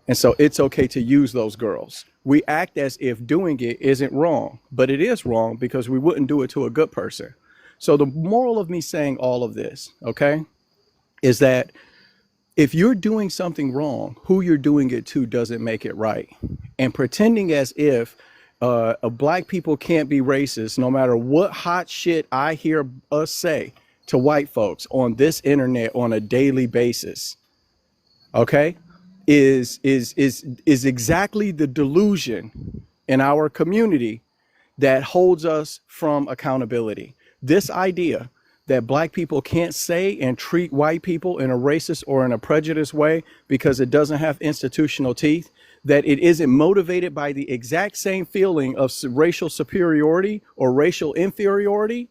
And so it's okay to use those girls. We act as if doing it isn't wrong, but it is wrong because we wouldn't do it to a good person. So the moral of me saying all of this, okay, is that if you're doing something wrong, who you're doing it to doesn't make it right. And pretending as if black people can't be racist, no matter what hot shit I hear us say to white folks on this internet on a daily basis, okay, is exactly the delusion in our community that holds us from accountability. This idea that black people can't say and treat white people in a racist or in a prejudiced way because it doesn't have institutional teeth, that it isn't motivated by the exact same feeling of racial superiority or racial inferiority.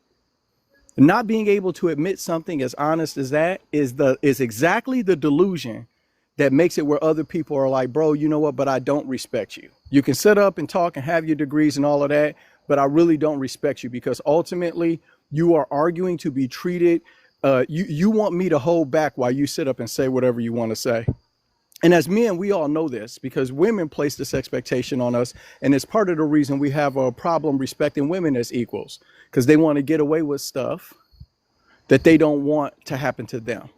Not being able to admit something as honest as that is exactly the delusion that makes it where other people are like, bro, you know what, but I don't respect you. You can sit up and talk and have your degrees and all of that, but I really don't respect you because ultimately you are arguing to be treated. You want me to hold back while you sit up and say whatever you want to say. And as men, we all know this because women place this expectation on us. And it's part of the reason we have a problem respecting women as equals because they want to get away with stuff that they don't want to happen to them.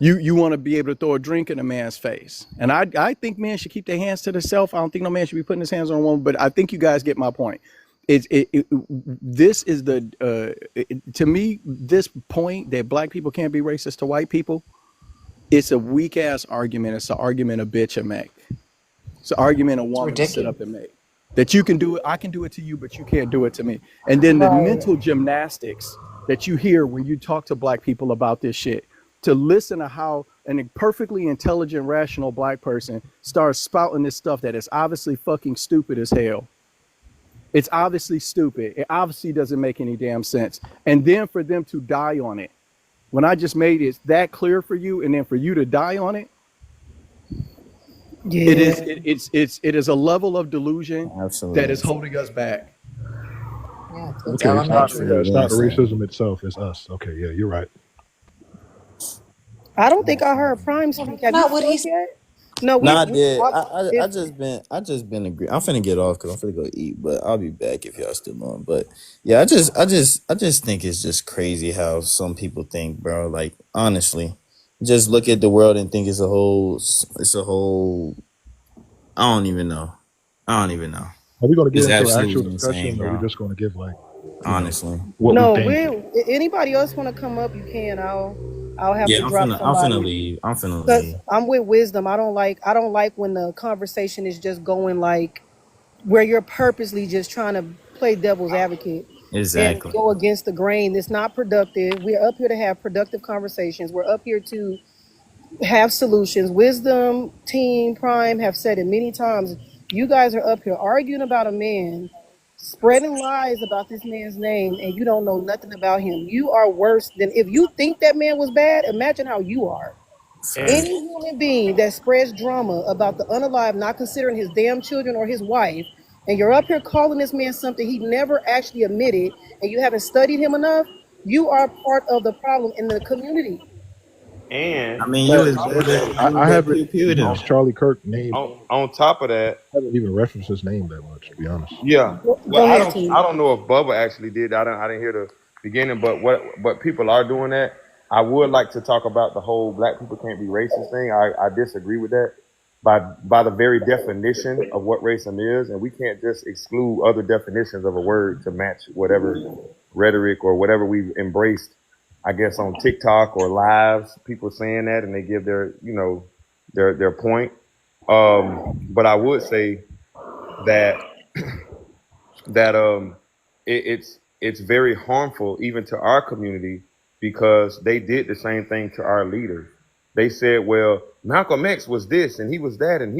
You want to be able to throw a drink in a man's face. And I think men should keep their hands to themselves. I don't think no man should be putting his hands on a woman, but I think you guys get my point. This is to me, this point that black people can't be racist to white people, it's a weak ass argument. It's an argument a bitch will make. It's an argument a woman will sit up and make. That you can do it, I can do it to you, but you can't do it to me. And then the mental gymnastics that you hear when you talk to black people about this shit, to listen to how a perfectly intelligent, rational black person starts spouting this stuff that is obviously fucking stupid as hell. It's obviously stupid. It obviously doesn't make any damn sense. And then for them to die on it, when I just made it that clear for you, and then for you to die on it, yeah. It is a level of delusion that is holding us back. Yeah, okay, it's not the racism itself, it's us. Okay, yeah, you're right. I don't think I heard Prime speak. Have you spoke yet? No, I did. I just been agree. I'm finna get off because I'm finna go eat, but I'll be back if y'all still on. But yeah, I just think it's just crazy how some people think, bro. Like honestly, just look at the world and think it's a whole. I don't even know. Are we going to get into an actual discussion, or are we just going to give like honestly? No, anybody else want to come up? You can. I'll have to drop somebody. I'm finna leave. Because I'm with Wisdom. I don't like when the conversation is just going like where you're purposely just trying to play devil's advocate. Exactly. And go against the grain. It's not productive. We're up here to have productive conversations. We're up here to have solutions. Wisdom, Team, Prime have said it many times. You guys are up here arguing about a man, spreading lies about this man's name, and you don't know nothing about him. You are worse than, if you think that man was bad, imagine how you are. Any human being that spreads drama about the unalive, not considering his damn children or his wife, and you're up here calling this man something he never actually admitted, and you haven't studied him enough, you are part of the problem in the community. And I mean, I haven't Charlie Kirk name. On top of that, I haven't even referenced his name that much, to be honest. Yeah. Well, I don't know if Bubba actually did. I didn't hear the beginning, but people are doing that. I would like to talk about the whole black people can't be racist thing. I disagree with that by the very definition of what racism is, and we can't just exclude other definitions of a word to match whatever rhetoric or whatever we've embraced. I guess on TikTok or lives, people saying that and they give their point. But I would say that it's very harmful even to our community because they did the same thing to our leaders. They said, well, Malcolm X was this and he was that and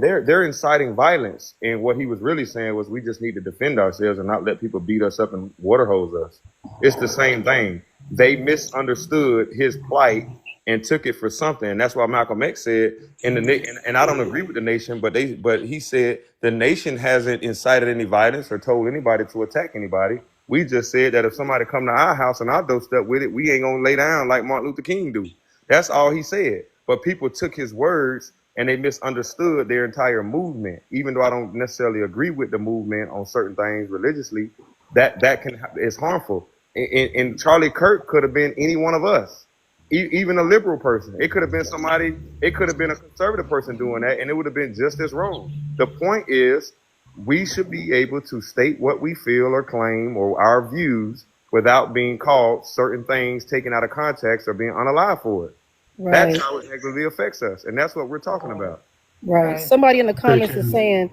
they're inciting violence. And what he was really saying was we just need to defend ourselves and not let people beat us up and water hose us. It's the same thing. They misunderstood his plight and took it for something. And that's why Malcolm X said, and I don't agree with the nation, but he said the nation hasn't incited any violence or told anybody to attack anybody. We just said that if somebody come to our house and our doorstep with it, we ain't gonna lay down like Martin Luther King do. That's all he said. But people took his words and they misunderstood their entire movement. Even though I don't necessarily agree with the movement on certain things religiously, that is harmful. And Charlie Kirk could have been any one of us, even a liberal person. It could have been somebody. It could have been a conservative person doing that, and it would have been just as wrong. The point is, we should be able to state what we feel or claim or our views without being called certain things taken out of context or being unalive for it. Right. That's how it negatively affects us, and that's what we're talking about. Right. Somebody in the comments is saying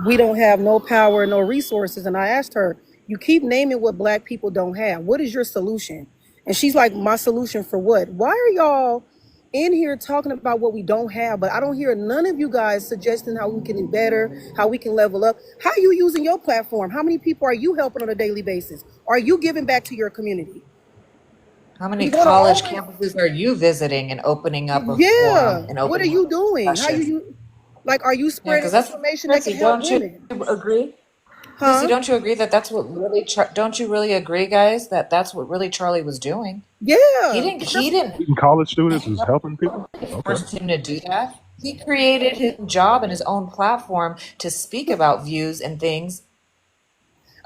we don't have no power, no resources, and I asked her, you keep naming what black people don't have. What is your solution? And she's like, my solution for what? Why are y'all in here talking about what we don't have, but I don't hear none of you guys suggesting how we can do better, how we can level up? How are you using your platform? How many people are you helping on a daily basis? Are you giving back to your community? How many college campuses are you visiting and opening up a forum? And what are you doing? How you like? Are you spreading information that can help women? Don't you agree? Huh? Don't you agree that that's what really? Don't you really agree, guys, that that's what really Charlie was doing? Yeah, he didn't. College students is helping people. Forced him to do that. He created his job and his own platform to speak about views and things.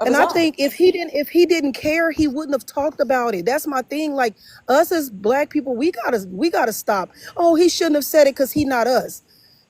of And his I own. think if he didn't care, he wouldn't have talked about it. That's my thing. Like us as black people, we gotta stop. Oh, he shouldn't have said it because he not us.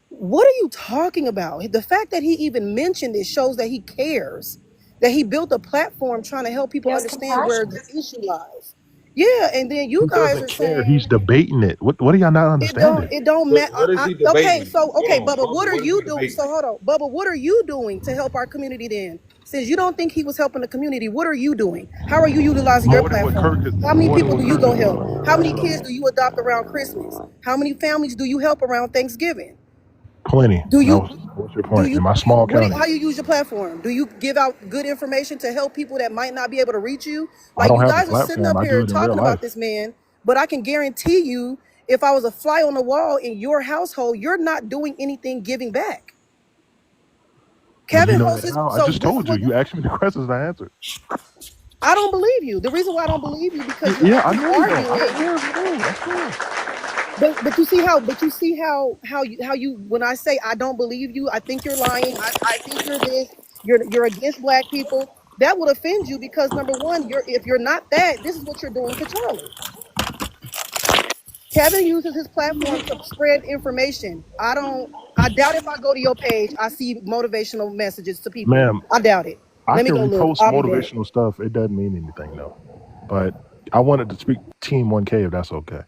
What are you talking about? The fact that he even mentioned it shows that he cares. That he built a platform trying to help He people has understand where compassion. the issue lies. Yeah, and then you He guys doesn't are care. saying He's debating it. What are y'all not understanding? it don't What, matter. what is he Okay, debating? so okay, Hold on, Bubba, what Bubba. are What is you he doing? debating? So hold on, Bubba, what are you doing to help our community then? Since you don't think he was helping the community, what are you doing? How are you utilizing your More than what Kirk platform? is. How many More than people what do you Kirk go is help? doing. How many kids do you adopt around Christmas? How many families do you help around Thanksgiving? Plenty. Do you What's your do point? you In my small how county, you use your platform? Do you give out good information to help people that might not be able to reach you? I Like don't you have a guys are sitting platform. up I do here it in real talking life. about this man, but I can guarantee you, if I was a fly on the wall in your household, you're not doing anything giving back. And you Kevin know hosts that his, how? I so just this is told you. what You asked me the questions. I answered. I don't believe you. The reason why I don't believe you because you Yeah, I keep know you don't. I don't arguing. care if you do. That's cool. But you see how you when I say I don't believe you, I think you're lying. I think you're this. You're against black people. That would offend you because number one, if you're not that, this is what you're doing to Charlie. Kevin uses his platform to spread information. I doubt if I go to your page, I see motivational messages to people. Ma'am, I doubt it. I Let me can go look. repost I'll be back. motivational stuff. It doesn't mean anything though. But I wanted to speak Team 1K if that's okay.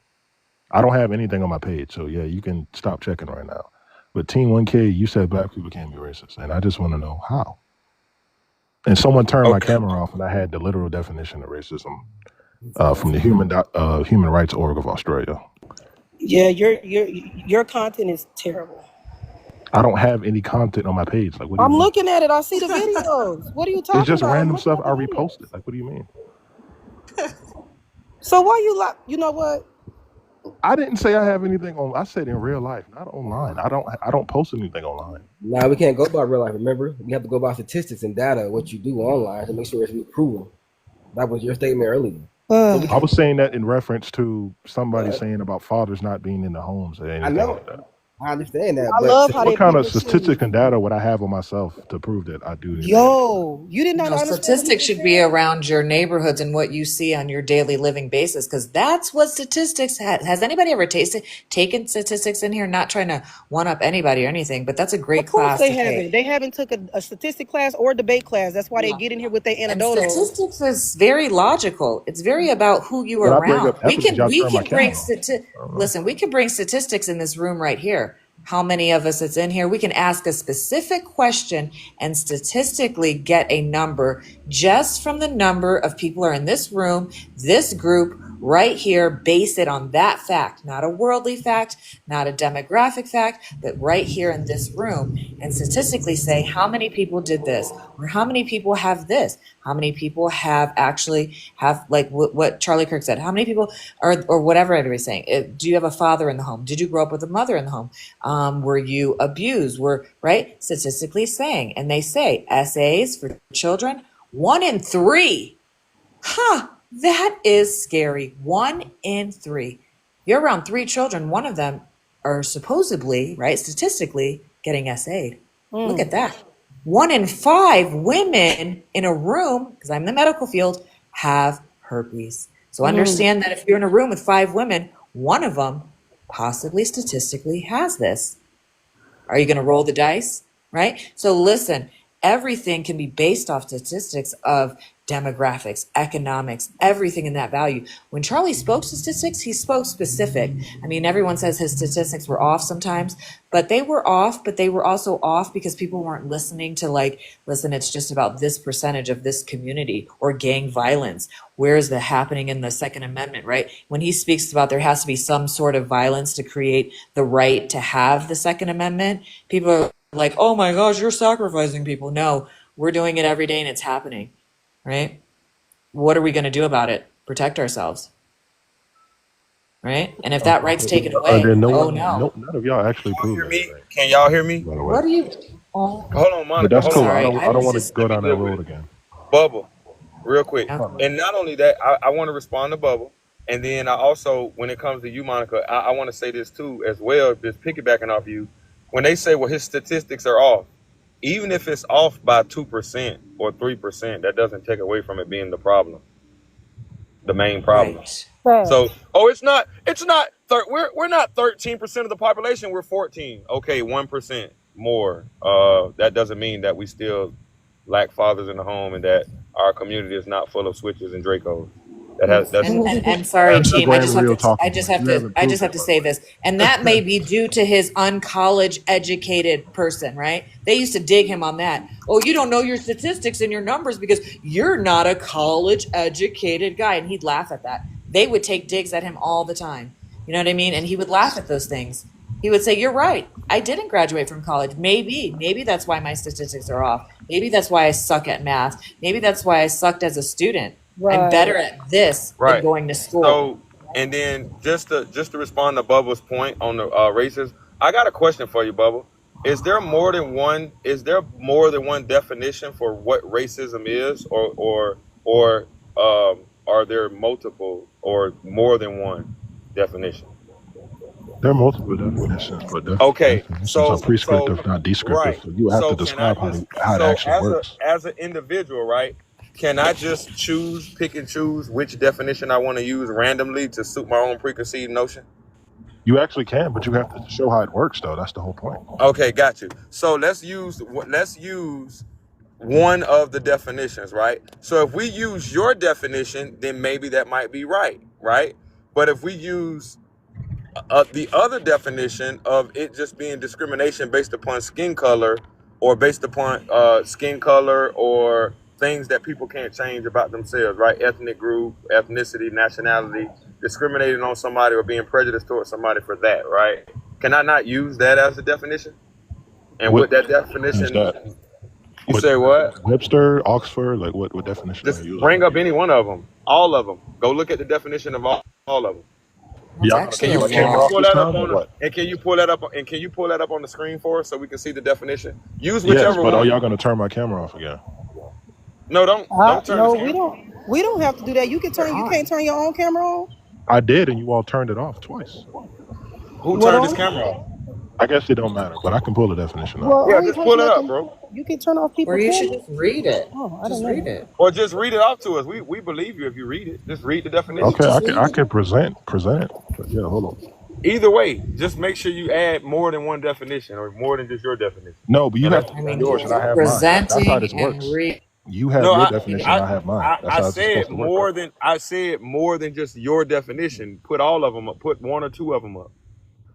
I don't have anything on my page, so yeah, you can stop checking right now. But Team 1K, you said black people can't be racist, and I just want to know how. And someone turned my Okay. camera off, and I had the literal definition of racism from the Human Rights Org of Australia. Yeah, your content is terrible. I don't have any content on my page. Like, what do you I'm mean? looking at it. I see the videos. What are you It's talking just about? I'm random looking stuff at I the videos. reposted. Like, what do you mean? So why you like? You know what? I didn't say I have anything on. I said in real life, not online. I don't post anything online. Nah, we can't go by real life. Remember, we have to go by statistics and data. What you do online to make sure it's proven. That was your statement earlier. So we I can. was saying that in reference to somebody saying about fathers not being in the homes or I anything know. like that. I understand that, I but love how What they kind pick of and choose. statistics and data would I have on myself to prove that I do anything? Yo, you did not No, understand what he statistics just should be said? around your neighborhoods and what you see on your daily living basis, because that's what statistics has anybody ever taken statistics in here? Not trying to one up anybody or anything, but that's a Of great course class they to haven't. take. They haven't took a statistic class or a debate class. That's why they No. get in here with their And anecdotals. statistics is very logical. It's very about who you When are I bring around. up We evidence, can y'all we turn my can bring camera off. I don't know. listen, we can bring statistics in this room right here. How many of us that's in here? We can ask a specific question and statistically get a number just from the number of people who are in this room, this group right here, base it on that fact, not a worldly fact, not a demographic fact, but right here in this room, and statistically say how many people did this or how many people have this, how many people have actually have like what Charlie Kirk said, how many people or whatever everybody's saying. Do you have a father in the home? Did you grow up with a mother in the home? Were you abused? Were right statistically saying, and they say essays for children, 1 in 3. Huh, that is scary. 1 in 3. You're around 3 children, one of them are supposedly, right, statistically getting SA'd. Look at that. 1 in 5 women in a room, because I'm in the medical field, have herpes. So understand that if you're in a room with 5 women, one of them possibly statistically has this. Are you going to roll the dice? Right? So listen, everything can be based off statistics of demographics, economics, everything in that value. When Charlie spoke statistics, he spoke specific. I mean, everyone says his statistics were off sometimes, but they were off, but they were also off because people weren't listening to like, listen, it's just about this percentage of this community or gang violence. Where is the happening in the Second Amendment, right? When he speaks about there has to be some sort of violence to create the right to have the Second Amendment, people are like, oh my gosh, you're sacrificing people. No, we're doing it every day and it's happening, right? What are we going to do about it? Protect ourselves, right? And if that right's taken away, Then oh no. none of y'all actually proved Hear me? anything. Can y'all hear me? By the way, What are you? Oh, Hold on, but Monica. that's I'm Hold on, cool. I sorry. Monica. don't. I I don't was want to just go Let me down that deal with road it. again. Bubble, real quick. okay. And not only that, I want to respond to Bubble. And then I also, when it comes to you, Monica, I want to say this too as well, just piggybacking off you. When they say, well, his statistics are off, even if it's off by 2% or 3%, that doesn't take away from it being the problem, the main problem. Right. So, we're not 13% of the population. We're 14. Okay, 1% more. That doesn't mean that we still lack fathers in the home and that our community is not full of switches and Dracos. And sorry, That's team. Grand Real talking I just points. have You to. haven't I proved just have it, to by the say way. this, and that may be due to his uncollege educated person, right? They used to dig him on that. Oh, you don't know your statistics and your numbers because you're not a college educated guy, and he'd laugh at that. They would take digs at him all the time. You know what I mean? And he would laugh at those things. He would say, "You're right. I didn't graduate from college. Maybe that's why my statistics are off. Maybe that's why I suck at math. Maybe that's why I sucked as a student. I'm better at this than going to school." So, and then just to respond to Bubba's point on the races, I got a question for you, Bubba. Is there more than one? Is there more than one definition for what racism is, or are there multiple or more than one definition? There are multiple definitions, but Okay, definitions so are prescriptive, not descriptive. right. So you have to So can I describe just how it actually works. as an individual, right? Can I just pick and choose which definition I want to use randomly to suit my own preconceived notion? You actually can, but you have to show how it works, though. That's the whole point. Okay, got you. So let's use one of the definitions, right? So if we use your definition, then maybe that might be right? But if we use the other definition of it just being discrimination based upon skin color or based upon skin color or things that people can't change about themselves, right? Ethnic group, ethnicity, nationality, discriminating on somebody or being prejudiced towards somebody for that, right? Can I not use that as a definition? And with that definition, you say what? Webster, Oxford, like what definition Just are you using? bring up any one of them, all of them. Go look at the definition of all of them. Can you pull that up on and can you pull that up on the screen for us so we can see the definition? Use whichever Yes, but one. are y'all gonna turn my camera off again? No, don't turn No, this camera. we don't have to do that. You can't turn your own camera on. I did, and you all turned it off twice. Who turned his camera off? I guess it don't matter, but I can pull the definition up. Well, Yeah, just pull it up, bro. You can turn off people's Or you should cameras. just read it. Oh, I Just don't know. read it. Or just read it off to us. We believe you if you read it. Just read the definition. Okay, I can present it. But yeah, hold on. Either way, just make sure you add more than one definition or more than just your definition. No, but you have to have yours and I have mine. That's how this works. You have your definition, I have mine. That's how it's supposed to work. I said more than just your definition. Put all of them up. Put one or two of them up.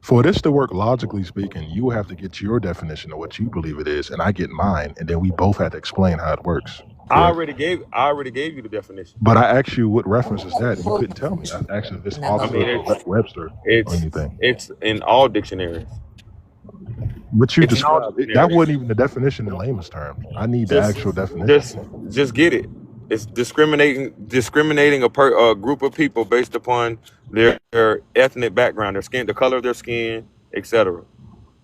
For this to work, logically speaking, you have to get your definition of what you believe it is, and I get mine, and then we both have to explain how it works. I already gave you the definition. But I asked you what reference is that, and you couldn't tell me. I asked you if it's Oxford or Webster or anything. It's in all dictionaries. But you described it. That wasn't even the definition in layman's terms. I need the actual definition. Just get it. It's discriminating a group of people based upon their ethnic background, their skin, the color of their skin, etc.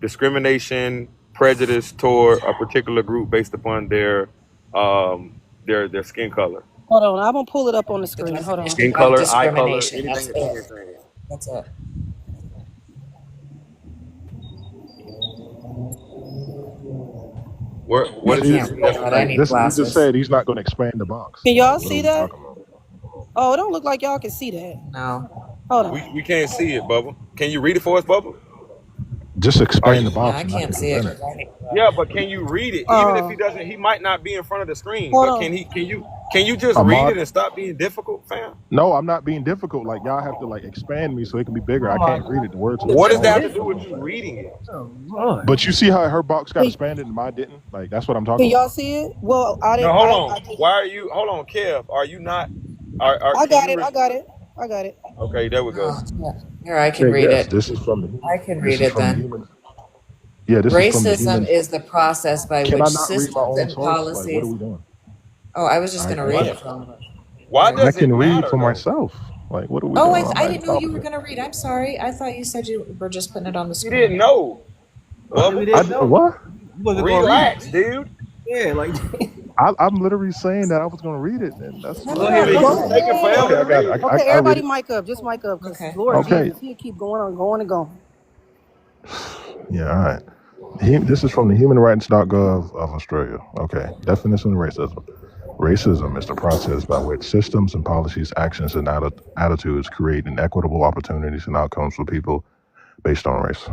Discrimination, prejudice toward a particular group based upon their skin color. Hold on, I'm gonna pull it up on the screen. Hold on. Skin color, eye color, anything. That's it. What is this? You just said he's not going to expand the box. Can y'all see that? Oh, it don't look like y'all can see that. No. Hold on. We can't see it, Bubba. Can you read it for us, Bubba? Just expand the box. I can't see it. Yeah, but can you read it? Even if he doesn't, he might not be in front of the screen. Hold But on. can you just read it and stop being difficult, fam? No, I'm not being difficult. Like y'all have to like expand me so it can be bigger. I can't read it. The words. What does that have to do with you reading it? But you see how her box got expanded and mine didn't? Like that's what I'm talking Can about. y'all see it? Well, I didn't. No, hold on. Why are you? Hold on, Kev. Are you not? I got it. Okay, there we go. Here, I can read it. This is from. I can read it then. Yeah, this Racism is the process by which Can I not read my systems own and source? policies. Like, what are we doing? Oh, I was just going to read it from. Why does I can it read matter, for though? myself. Like, what are we Oh, doing? I didn't know you were going to read. I'm sorry. I thought you said you were just putting it on the You screen. didn't know. Bubba. What? Relax, dude. Yeah, like I'm literally saying that I was going to read it, and that's. Taking forever. Okay, I got it. Okay, everybody mic up. Just mic up. Because Lord Okay. Jesus, he'll keep going and going. Yeah, all right. This is from the humanrights.gov of Australia. Okay. Definition of racism. Racism is the process by which systems and policies, actions, and attitudes create inequitable opportunities and outcomes for people based on race.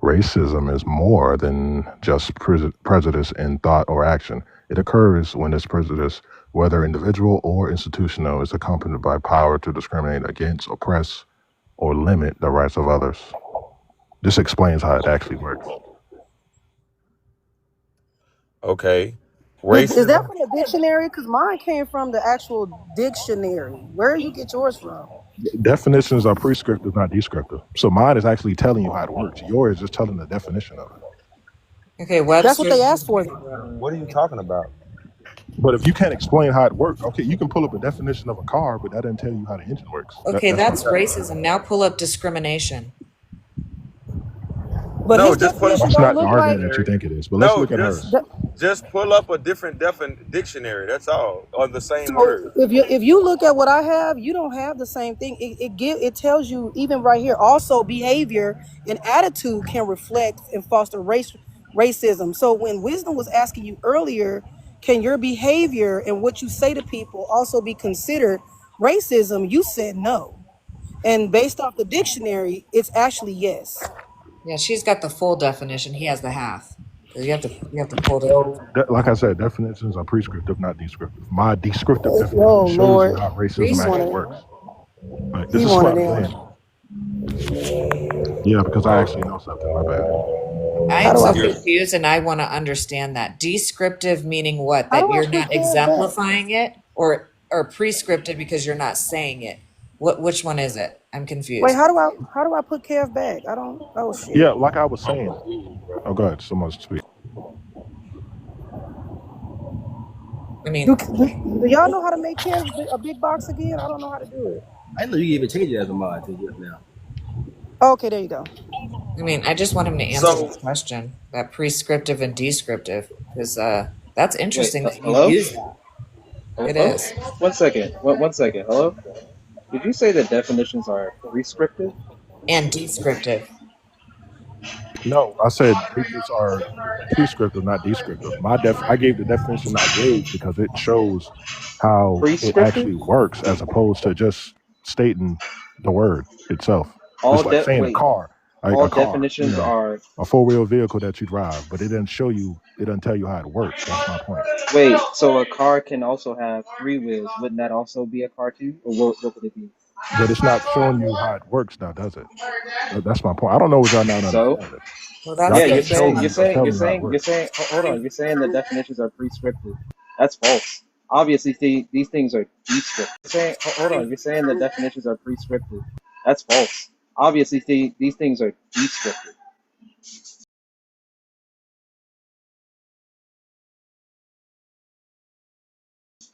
Racism is more than just prejudice in thought or action. It occurs when this prejudice, whether individual or institutional, is accompanied by power to discriminate against, oppress, or limit the rights of others. This explains how it actually works. Okay. Is that Racism. from the dictionary? Because mine came from the actual dictionary. Where do you get yours from? Definitions are prescriptive, not descriptive. So mine is actually telling you how it works. Yours is just telling the definition of it. Okay, That's what they Webster's. asked for. What are you talking about? But if you can't explain how it works, okay, you can pull up a definition of a car, but that doesn't tell you how the engine works. Okay, That's that's my point. racism. Now pull up discrimination. But No, his just put up. definition That's don't not the look like. argument that you think it is. But let's No, look at hers. just pull up a different dictionary. That's all, or the same So word. if you look at what I have, you don't have the same thing. It tells you even right here. Also, behavior and attitude can reflect and foster racism. So when Wisdom was asking you earlier, can your behavior and what you say to people also be considered racism? You said no, and based off the dictionary, it's actually yes. Yeah, she's got the full definition. He has the half. You have to pull So, the. like I said, definitions are prescriptive, not descriptive. My descriptive Oh definition shows you Lord, how racism he actually Research. wanted works. Like, this he is what wanted I'm them. saying. Yeah, because I actually know something. My bad. I How am do I so put? confused, and I want to understand that. Descriptive meaning what? How That do I you're put not Kev back? exemplifying it, or prescriptive because you're not saying it. Which one is it? I'm Wait, confused. how do I put Kev back? I don't. Oh shit. Yeah, like I was saying. Oh, go ahead. Someone speak. I mean, Do y'all know how to make Kev a big box again? I don't know how to do it. I know you even changed it as a mod to just now. Okay, there you go. I just want him to answer So this question, that prescriptive and descriptive, because that's Wait, interesting that you hello? use that. It Oh, is. 1 second. One second. Hello? Did you say that definitions are prescriptive? And descriptive. No, I said they just are prescriptive, not descriptive. I gave the definition I gave because it shows how it Prescriptive? actually works as opposed to just stating the word itself. It's like saying a Wait. car, like All a car, definitions are. a four-wheel vehicle that you drive, but it doesn't show you, it doesn't tell you how it works. That's my point. Wait, so a car can also have 3 wheels. Wouldn't that also be a car too? Or what would it be? But it's not showing you how it works now, does it? That's my point. I don't know what y'all not So, understanding. Well, that's Y'all yeah, the you're can't show saying, me you're or saying, tell you're me how it saying, you're works. saying, hold on, you're saying the definitions are prescriptive. That's false. Obviously, these things are descriptive. Hold on, you're saying the definitions are prescriptive. That's false. Obviously, these things are descriptive.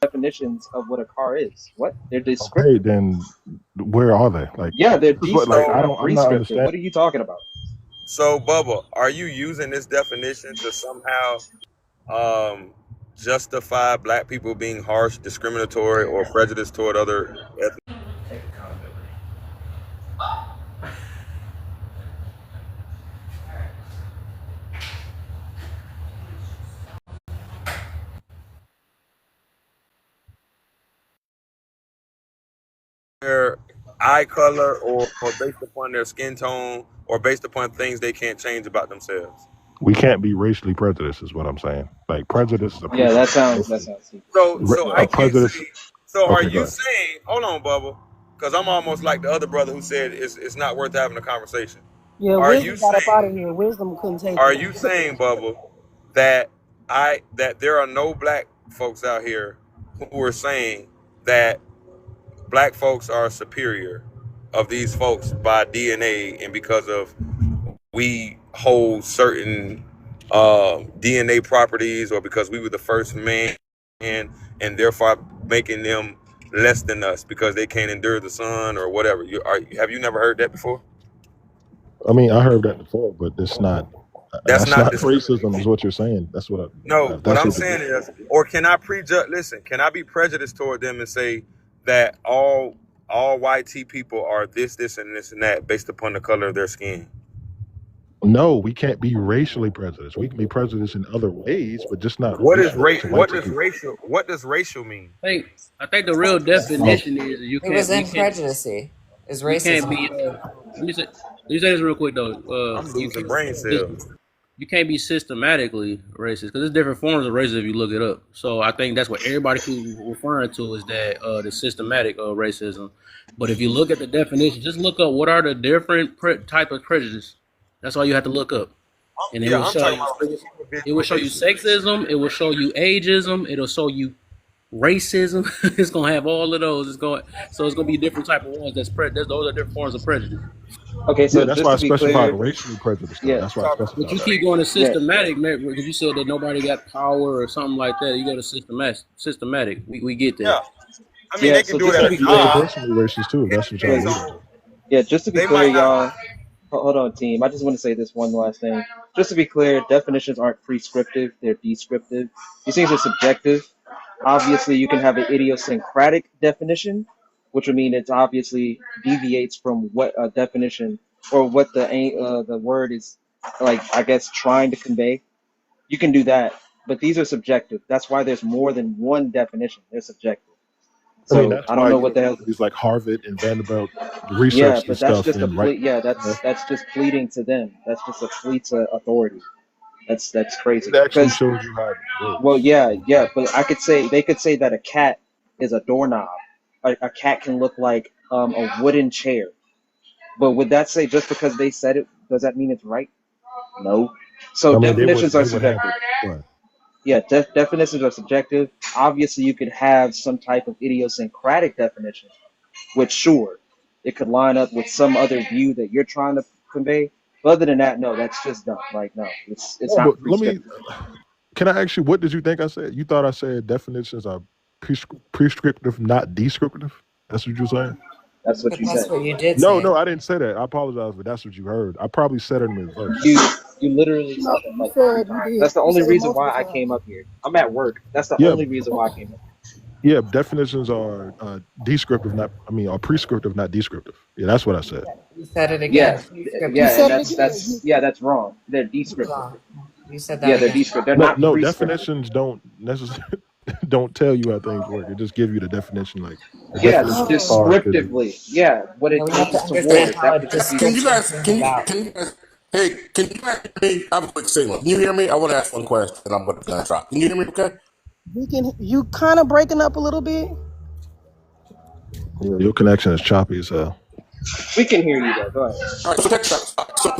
Definitions of what a car is. What? They're Okay, descriptive. then where are they? Like, Yeah, they're this is what, like, descriptive, not I'm not prescriptive. understanding. What are you talking about? So, Bubba, are you using this definition to somehow justify black people being harsh, discriminatory, or prejudiced toward other ethnic? Their eye color, or based upon their skin tone, or based upon things they can't change about themselves? We can't be racially prejudiced, is what I'm saying. Like, prejudice is a Yeah, that presupposition. sounds stupid. So I A can't prejudice. see. So are Okay, go you ahead. saying? Hold on, Bubba, because I'm almost like the other brother who said it's not worth having a conversation. Yeah, Are you Wisdom got up out saying? of here. Wisdom couldn't take Are it. you saying, Bubba, that that there are no black folks out here who are saying that black folks are superior of these folks by DNA and because of we hold certain DNA properties, or because we were the first man, and therefore making them less than us because they can't endure the sun or whatever? Have you never heard that before? I mean, I heard that before, but it's not. That's That's not not discrimination. racism, is what you're saying. That's what. No, what That's I'm what. saying is, or can I prejudge? Listen, can I be prejudiced toward them and say that all white T people are this, and this, and that based upon the color of their skin? No, we can't be racially prejudiced. We can be prejudiced in other ways, but just not What is racial race? to white people. What does racial mean? I think the real definition is It was in prejudice. Is we can't racism. be. Let me say this real quick though. I'm You losing can't brain cells. you can't be systematically racist because there's different forms of racism if you look it up. So I think that's what everybody keeps referring to is that the systematic racism. But if you look at the definition, just look up what are the different type of prejudice. That's all you have to look up, and Yeah, I'm talking about it will show you individual races. sexism. It will show you ageism. It'll show you racism. It's gonna have all of those. It's gonna be different type of ones. Those are different forms of prejudice. Okay, Yeah, so that's just why I to be specified clear, racially prejudiced. yeah, That's why I But specified you that. keep going to yeah, systematic, man, because you said that nobody got power or something like that. You go to systematic. Systematic. We get Yeah, that. I mean yeah. they can So do it just at to a be You can be clear, job. personally racist too, if that's what y'all yeah, alluding to. yeah, just to be They clear, might not. y'all. Hold on, team. I just want to say this one last thing. Just to be clear, definitions aren't prescriptive; they're descriptive. These things are subjective. Obviously, you can have an idiosyncratic definition, which would mean it obviously deviates from what a definition or what the word is, like, I guess, trying to convey. You can do that, but these are subjective. That's why there's more than one definition. They're subjective. I mean, So that's I don't why know what the hell. universities like Harvard and Vanderbilt Yeah, research but this that's stuff just a and right. plea. Yeah, You know, that's just pleading to them. That's just a plea to authority. That's it crazy. actually Because, shows you how it well, works. yeah, but they could say that a cat is a doorknob. A cat can look like a wooden chair. But would that say just because they said it, does that mean it's right? No. So I mean, definitions are they would have subjective. it. But Yeah, definitions are subjective. Obviously, you could have some type of idiosyncratic definition, which sure, it could line up with some other view that you're trying to convey. But other than that, no, that's just dumb. Like, no, it's no, but not let me. prescriptive. Can I ask you, what did you think I said? You thought I said definitions are prescriptive, not descriptive. That's what you're saying? That's what But you that's said. what you did No, say. no, I didn't say that. I apologize, but that's what you heard. I probably said it in reverse. You you literally said No, that you like three said you times. did. That's the You only said it reason multiple why I times. came up here. I'm at work. That's the Yeah, only reason why I came up. yeah. Definitions are descriptive, not. I mean, are prescriptive, not descriptive. Yeah, that's what I said. You said it Yeah, again. You Prescriptive. yeah, and said it that's again. that's yeah, that's wrong. They're Hold descriptive. on. You said that Yeah, they're again. descriptive. They're No, not no. prescriptive. Definitions don't necessarily don't tell you how things work. It just gives you the definition. Like the Yeah, definition of a car could be. descriptively. Yeah, what Yeah, it we have to aims understand towards. how That's a what the Can you description guys? came Can about. you guys? Hey, can you guys hear me? I have a quick signal. Can you hear me? I want to ask one question, and I'm going to drop. Can you hear me? Okay. We can. You kind of breaking up a little bit. Yeah, your connection is choppy as hell. we can hear you though. Go ahead. All right. So check this out. So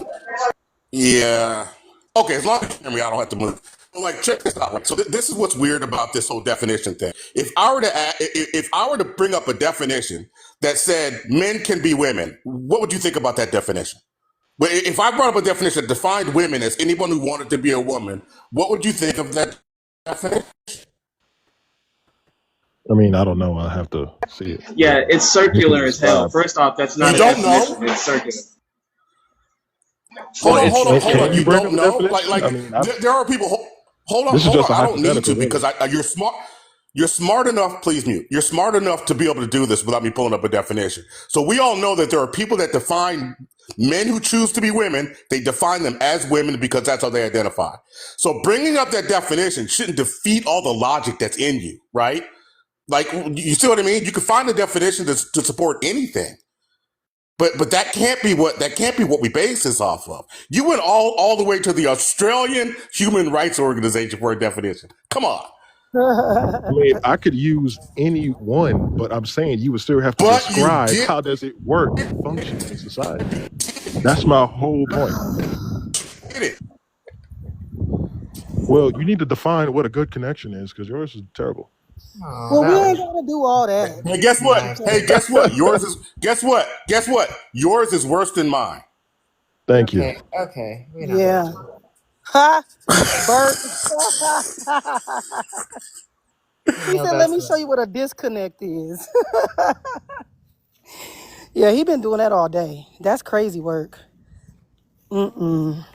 yeah. Okay. As long as you hear me, I don't have to move. But, like, check this out. Like, so this is what's weird about this whole definition thing. If I were to if I were to bring up a definition that said men can be women, what would you think about that definition? But if I brought up a definition that defined women as anyone who wanted to be a woman, what would you think of that definition? I mean, I don't know. I have to see it. Yeah, it's You can circular as hell. describe. First off, that's You not a don't definition. know? It's circular. Hold Well, on, it's hold on, hold Can on. you You bring don't up a know? definition? I mean, There are people. Hold on, this is hold on. just a I don't need to hypothetical, really. because you're smart. You're smart enough. Please mute. You're smart enough to be able to do this without me pulling up a definition. So we all know that there are people that define men who choose to be women. They define them as women because that's how they identify. So bringing up that definition shouldn't defeat all the logic that's in you, right? Like, you see what I mean? You can find a definition to support anything. But that can't be what we base this off of. You went all the way to the Australian Human Rights Organization for a definition. Come on. I mean, I could use any one, but I'm saying you would still have to But you describe did how does it work and function in society. That's my whole point. it. Well, you need to define what a good connection is because yours is terrible. Oh, Well, we that ain't was gotta do all that. Hey, guess what? nice. Hey, guess what? Guess what? Yours is worse than mine. Thank you. Okay, okay. We don't have Yeah. to. Ha, Bert. You He know said, "Let best. me show you what a disconnect is." Yeah, he been doing that all day. That's crazy work. Mm-mm.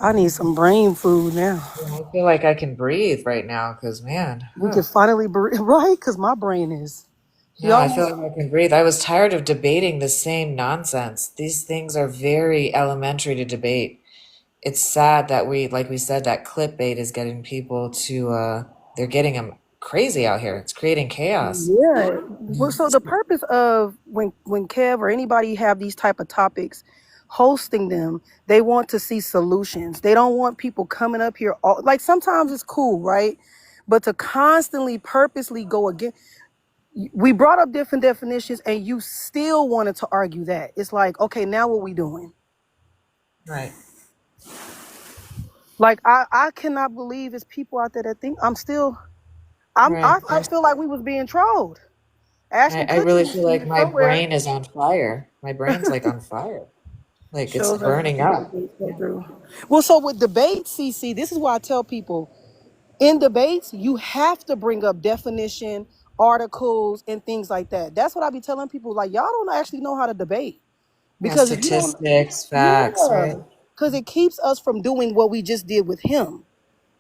I need some brain food now. I feel like I can breathe right now because, man. We can finally breathe, right? Because my brain is No, I feel like I can breathe. I was tired of debating the same nonsense. These things are very elementary to debate. It's sad that like we said, that clickbait is getting people to, they're getting them crazy out here. It's creating chaos. Yeah. Well, so the purpose of when Kev or anybody have these type of topics, hosting them, they want to see solutions. They don't want people coming up here. Like sometimes it's cool, right? But to constantly, purposely go again. We brought up different definitions, and you still wanted to argue that. It's like, okay, now what we doing? Right. Like I cannot believe it's people out there that think I feel like we was being trolled. Ashton I really Kutcher feel like my somewhere brain is on fire. My brain's like on fire. Like it's shows us burning up. through. Well, so with debates, CC, this is why I tell people in debates you have to bring up definition, articles, and things like that. That's what I be telling people. Like y'all don't actually know how to debate Yeah, because if you don't, statistics, facts, yeah, right? because it keeps us from doing what we just did with him.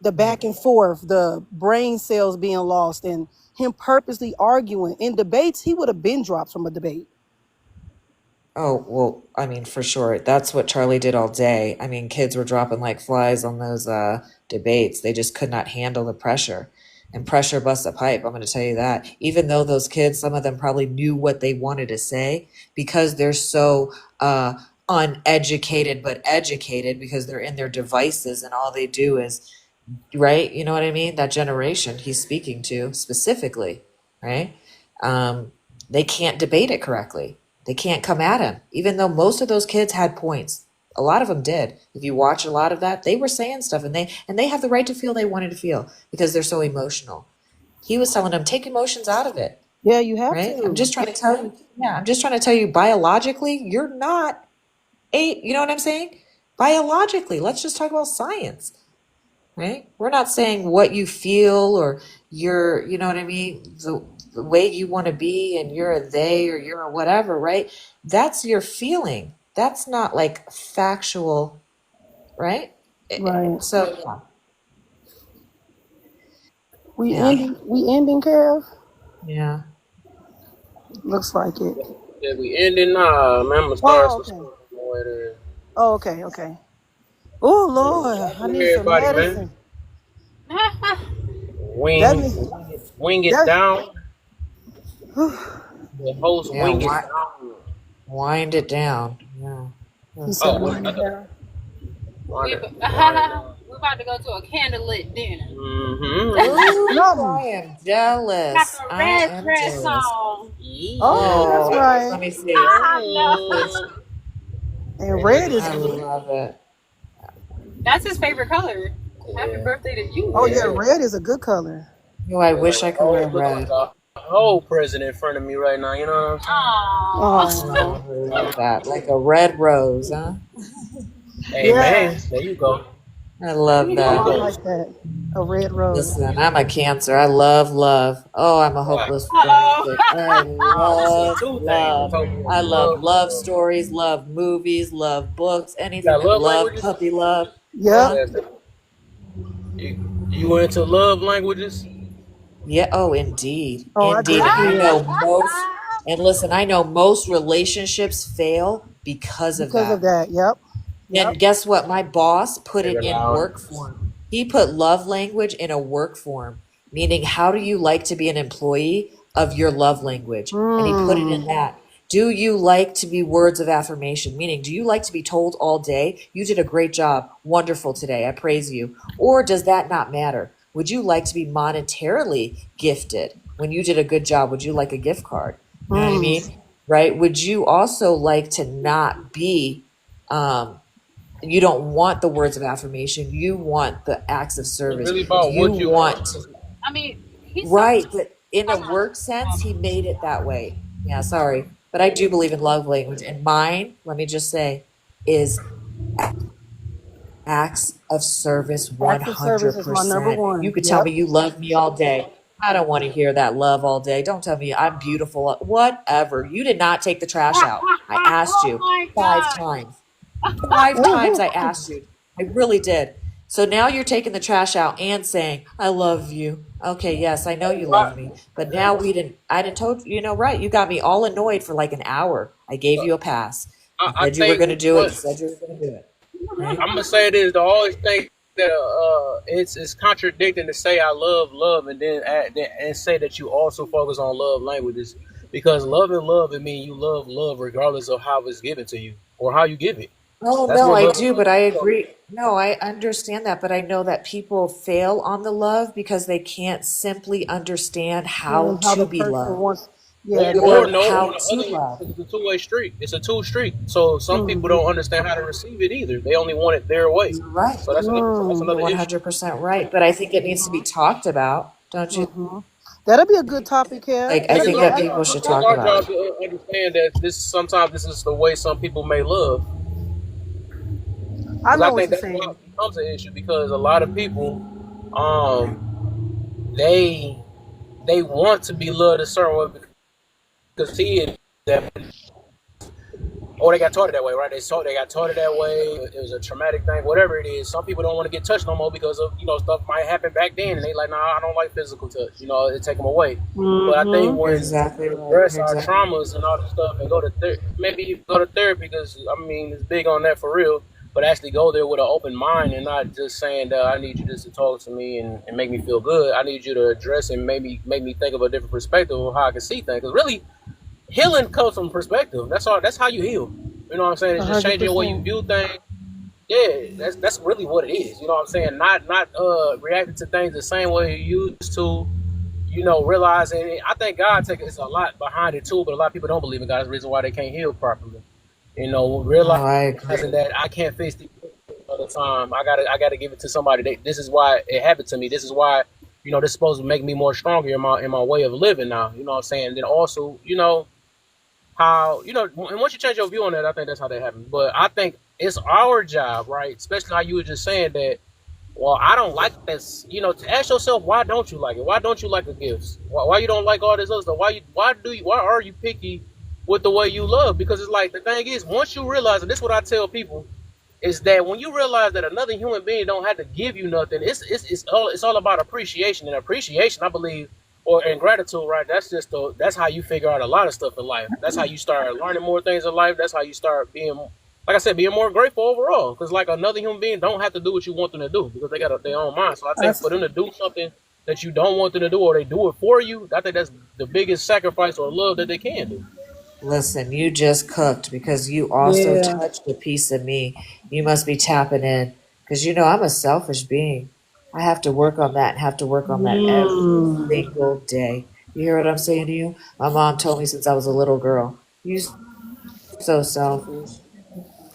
The back and forth, the brain cells being lost, and him purposely arguing. In debates, he would have been dropped from a debate. Oh, well, I mean, for sure. That's what Charlie did all day. I mean, kids were dropping like flies on those debates. They just could not handle the pressure. And pressure busts a pipe, I'm going to tell you that. Even though those kids, some of them probably knew what they wanted to say because they're so uneducated but educated because they're in their devices and all they do is, right? You know what I mean? That generation he's speaking to specifically, right? They can't debate it correctly. They can't come at him, even though most of those kids had points. A lot of them did. If you watch a lot of that, they were saying stuff, and they have the right to feel they wanted to feel because they're so emotional. He was telling them, take emotions out of it. Yeah, you have Right? to. I'm just trying to tell you. Yeah, I'm just trying to tell you. Biologically, you're not You know what I'm saying? Biologically, let's just talk about science. Right? We're not saying what you feel or your, you know what I mean, the way you want to be and you're a they or you're a whatever, right? That's your feeling. That's not like factual, right? Right. So We yeah, ending, Kev? yeah. Looks like it. Yeah, we ending. Nah, man, I'm gonna start some stuff later. Oh, okay. Oh Lord, I need some Everybody, man. medicine. Wing it down. The host Yeah, wing it down. wind it down. Yeah. He said wind it down. We about to go to a candlelit dinner. I am jealous. Got the red dress on. Oh, that's right. Let me see. And red is I love it. That's his favorite color. Happy birthday to you. Oh yeah, red is a good color. Oh, I wish I could wear red. Whole president in front of me right now, you know what I'm saying? Oh, I love that. Like a red rose, huh? Hey man, there you go. I love that. I like that. A red rose. Listen, I'm a Cancer. I love love. Oh, I'm a hopeless romantic. I love love. I love love stories, love movies, love books, anything. Love puppy love. Yep. You into love languages? Yeah. Oh, indeed. Oh, Indeed. And you know most. And listen, I know most relationships fail because of that. Yep. And guess what? My boss put it in work form. He put love language in a work form, meaning how do you like to be an employee of your love language? And he put it in that. Do you like to be words of affirmation? Meaning, do you like to be told all day, you did a great job, wonderful today, I praise you? Or does that not matter? Would you like to be monetarily gifted? When you did a good job, would you like a gift card? You know what I mean? Right? Would you also like to not be, you don't want the words of affirmation. You want the acts of service. Really about what you want. I mean, he's right, but in a work sense, he made it that way. Yeah, sorry. But I do believe in love language. And mine, let me just say, is acts of service 100%. Acts of service is my number one. You could tell me you love me all day. I don't want to hear that love all day. Don't tell me I'm beautiful. Whatever. You did not take the trash out. I asked you 5 times. 5 times I asked you. I really did. So now you're taking the trash out and saying, I love you. Okay, yes, I know you love me. But now I didn't told you, right. You got me all annoyed for like an hour. I gave you a pass. You I said you were think going to do it. what You said you were going to do it. Right? I'm gonna say this: to always think that it's contradicting to say I love, and then and say that you also focus on love languages, because love it means you love regardless of how it's given to you or how you give it. Oh, That's no, what I love. do, but I agree. No, I understand that, but I know that people fail on the love because they can't simply understand how How to the be person loved wants. Yeah, Or or exactly. no, on how the to other hand, love. it's a two-way street. It's a two street. So some people Mm-hmm. don't understand how to receive it either. They only want it their way. You're right. So that's Mm-hmm. You're another issue. 100% right, but I think it needs to be talked about, don't you? Mm-hmm. That'll be a good topic, Kev. Like, I I think That'll it's think be that our people job. should It's talk our about job it. to understand that sometimes this is the way some people may love. I Because I know what think you're that's why saying. it becomes an issue, because a lot of people, um, they want to be loved a certain way because see it that, or they got taught it that way, right? They got taught it that way. It was a traumatic thing, whatever it is. Some people don't want to get touched no more because of stuff might happen back then, and they like, nah, I don't like physical touch. It take them away. But I think Mm-hmm. You're when exactly we right. address You're our exactly right. traumas and all this stuff and go to maybe you go to therapy, because I mean it's big on that for real. But actually go there with an open mind and not just saying that I need you just to talk to me and make me feel good. I need you to address and make me think of a different perspective of how I can see things. Because really, healing comes from perspective. That's all. That's how you heal. You know what I'm saying? It's just changing the way you 100%. view things. Yeah, that's really what it is. You know what I'm saying? Not reacting to things the same way you used to. Realizing I think God it's a lot behind it too, but a lot of people don't believe in God. That's the reason why they can't heal properly. No, Realizing I agree. that I can't fix it all the time. I gotta give it to somebody. This is why it happened to me. This is why this is supposed to make me more stronger in my way of living now. You know what I'm saying? And then also, how and once you change your view on that, I think that's how that happens. But I think it's our job, right? Especially how you were just saying that, well, I don't like this. To ask yourself, why don't you like it? Why don't you like the gifts? Why you don't like all this other stuff? Why are you picky with the way you love? Because it's like, the thing is, once you realize, and this is what I tell people, is that when you realize that another human being don't have to give you nothing, it's all about appreciation. And appreciation, I believe, or in gratitude, right? That's how you figure out a lot of stuff in life. That's how you start learning more things in life. That's how you start being, like I said, being more grateful overall. Because like, another human being don't have to do what you want them to do, because they got their own mind. So I think for That's them to do something that you don't want them to do, or they do it for you, I think that's the biggest sacrifice or love that they can do. Listen, you just cooked because you also yeah. touched a piece of me. You must be tapping in because I'm a selfish being. I have to work on that and have to work on that every Mm. single day. You hear what I'm saying to you? My mom told me since I was a little girl, you're so selfish.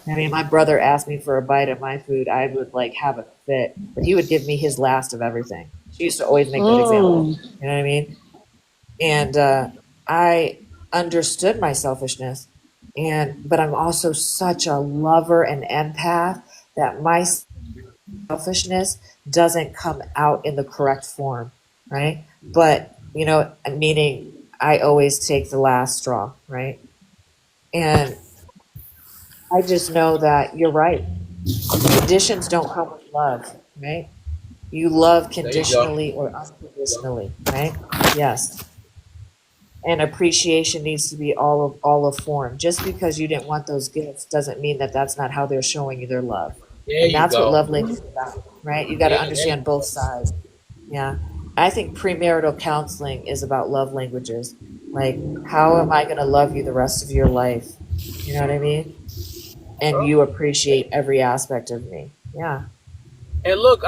I mean, my brother asked me for a bite of my food, I would like have a fit, but he would give me his last of everything. She used to always make that example. Mm. You know what I mean? And I understood my selfishness, but I'm also such a lover and empath that my selfishness doesn't come out in the correct form, right? But meaning I always take the last straw, right? And I just know that you're right. Conditions don't come with love, right? You love There you go. conditionally or unconditionally, right? Yes. And appreciation needs to be all of form. Just because you didn't want those gifts doesn't mean that that's not how they're showing you their love. There And you that's what go. love language is about, right? You got to Yeah, there you understand both go. sides. Yeah. I think premarital counseling is about love languages. Like, how am I going to love you the rest of your life? You know what I mean? And you appreciate every aspect of me. Yeah. And look,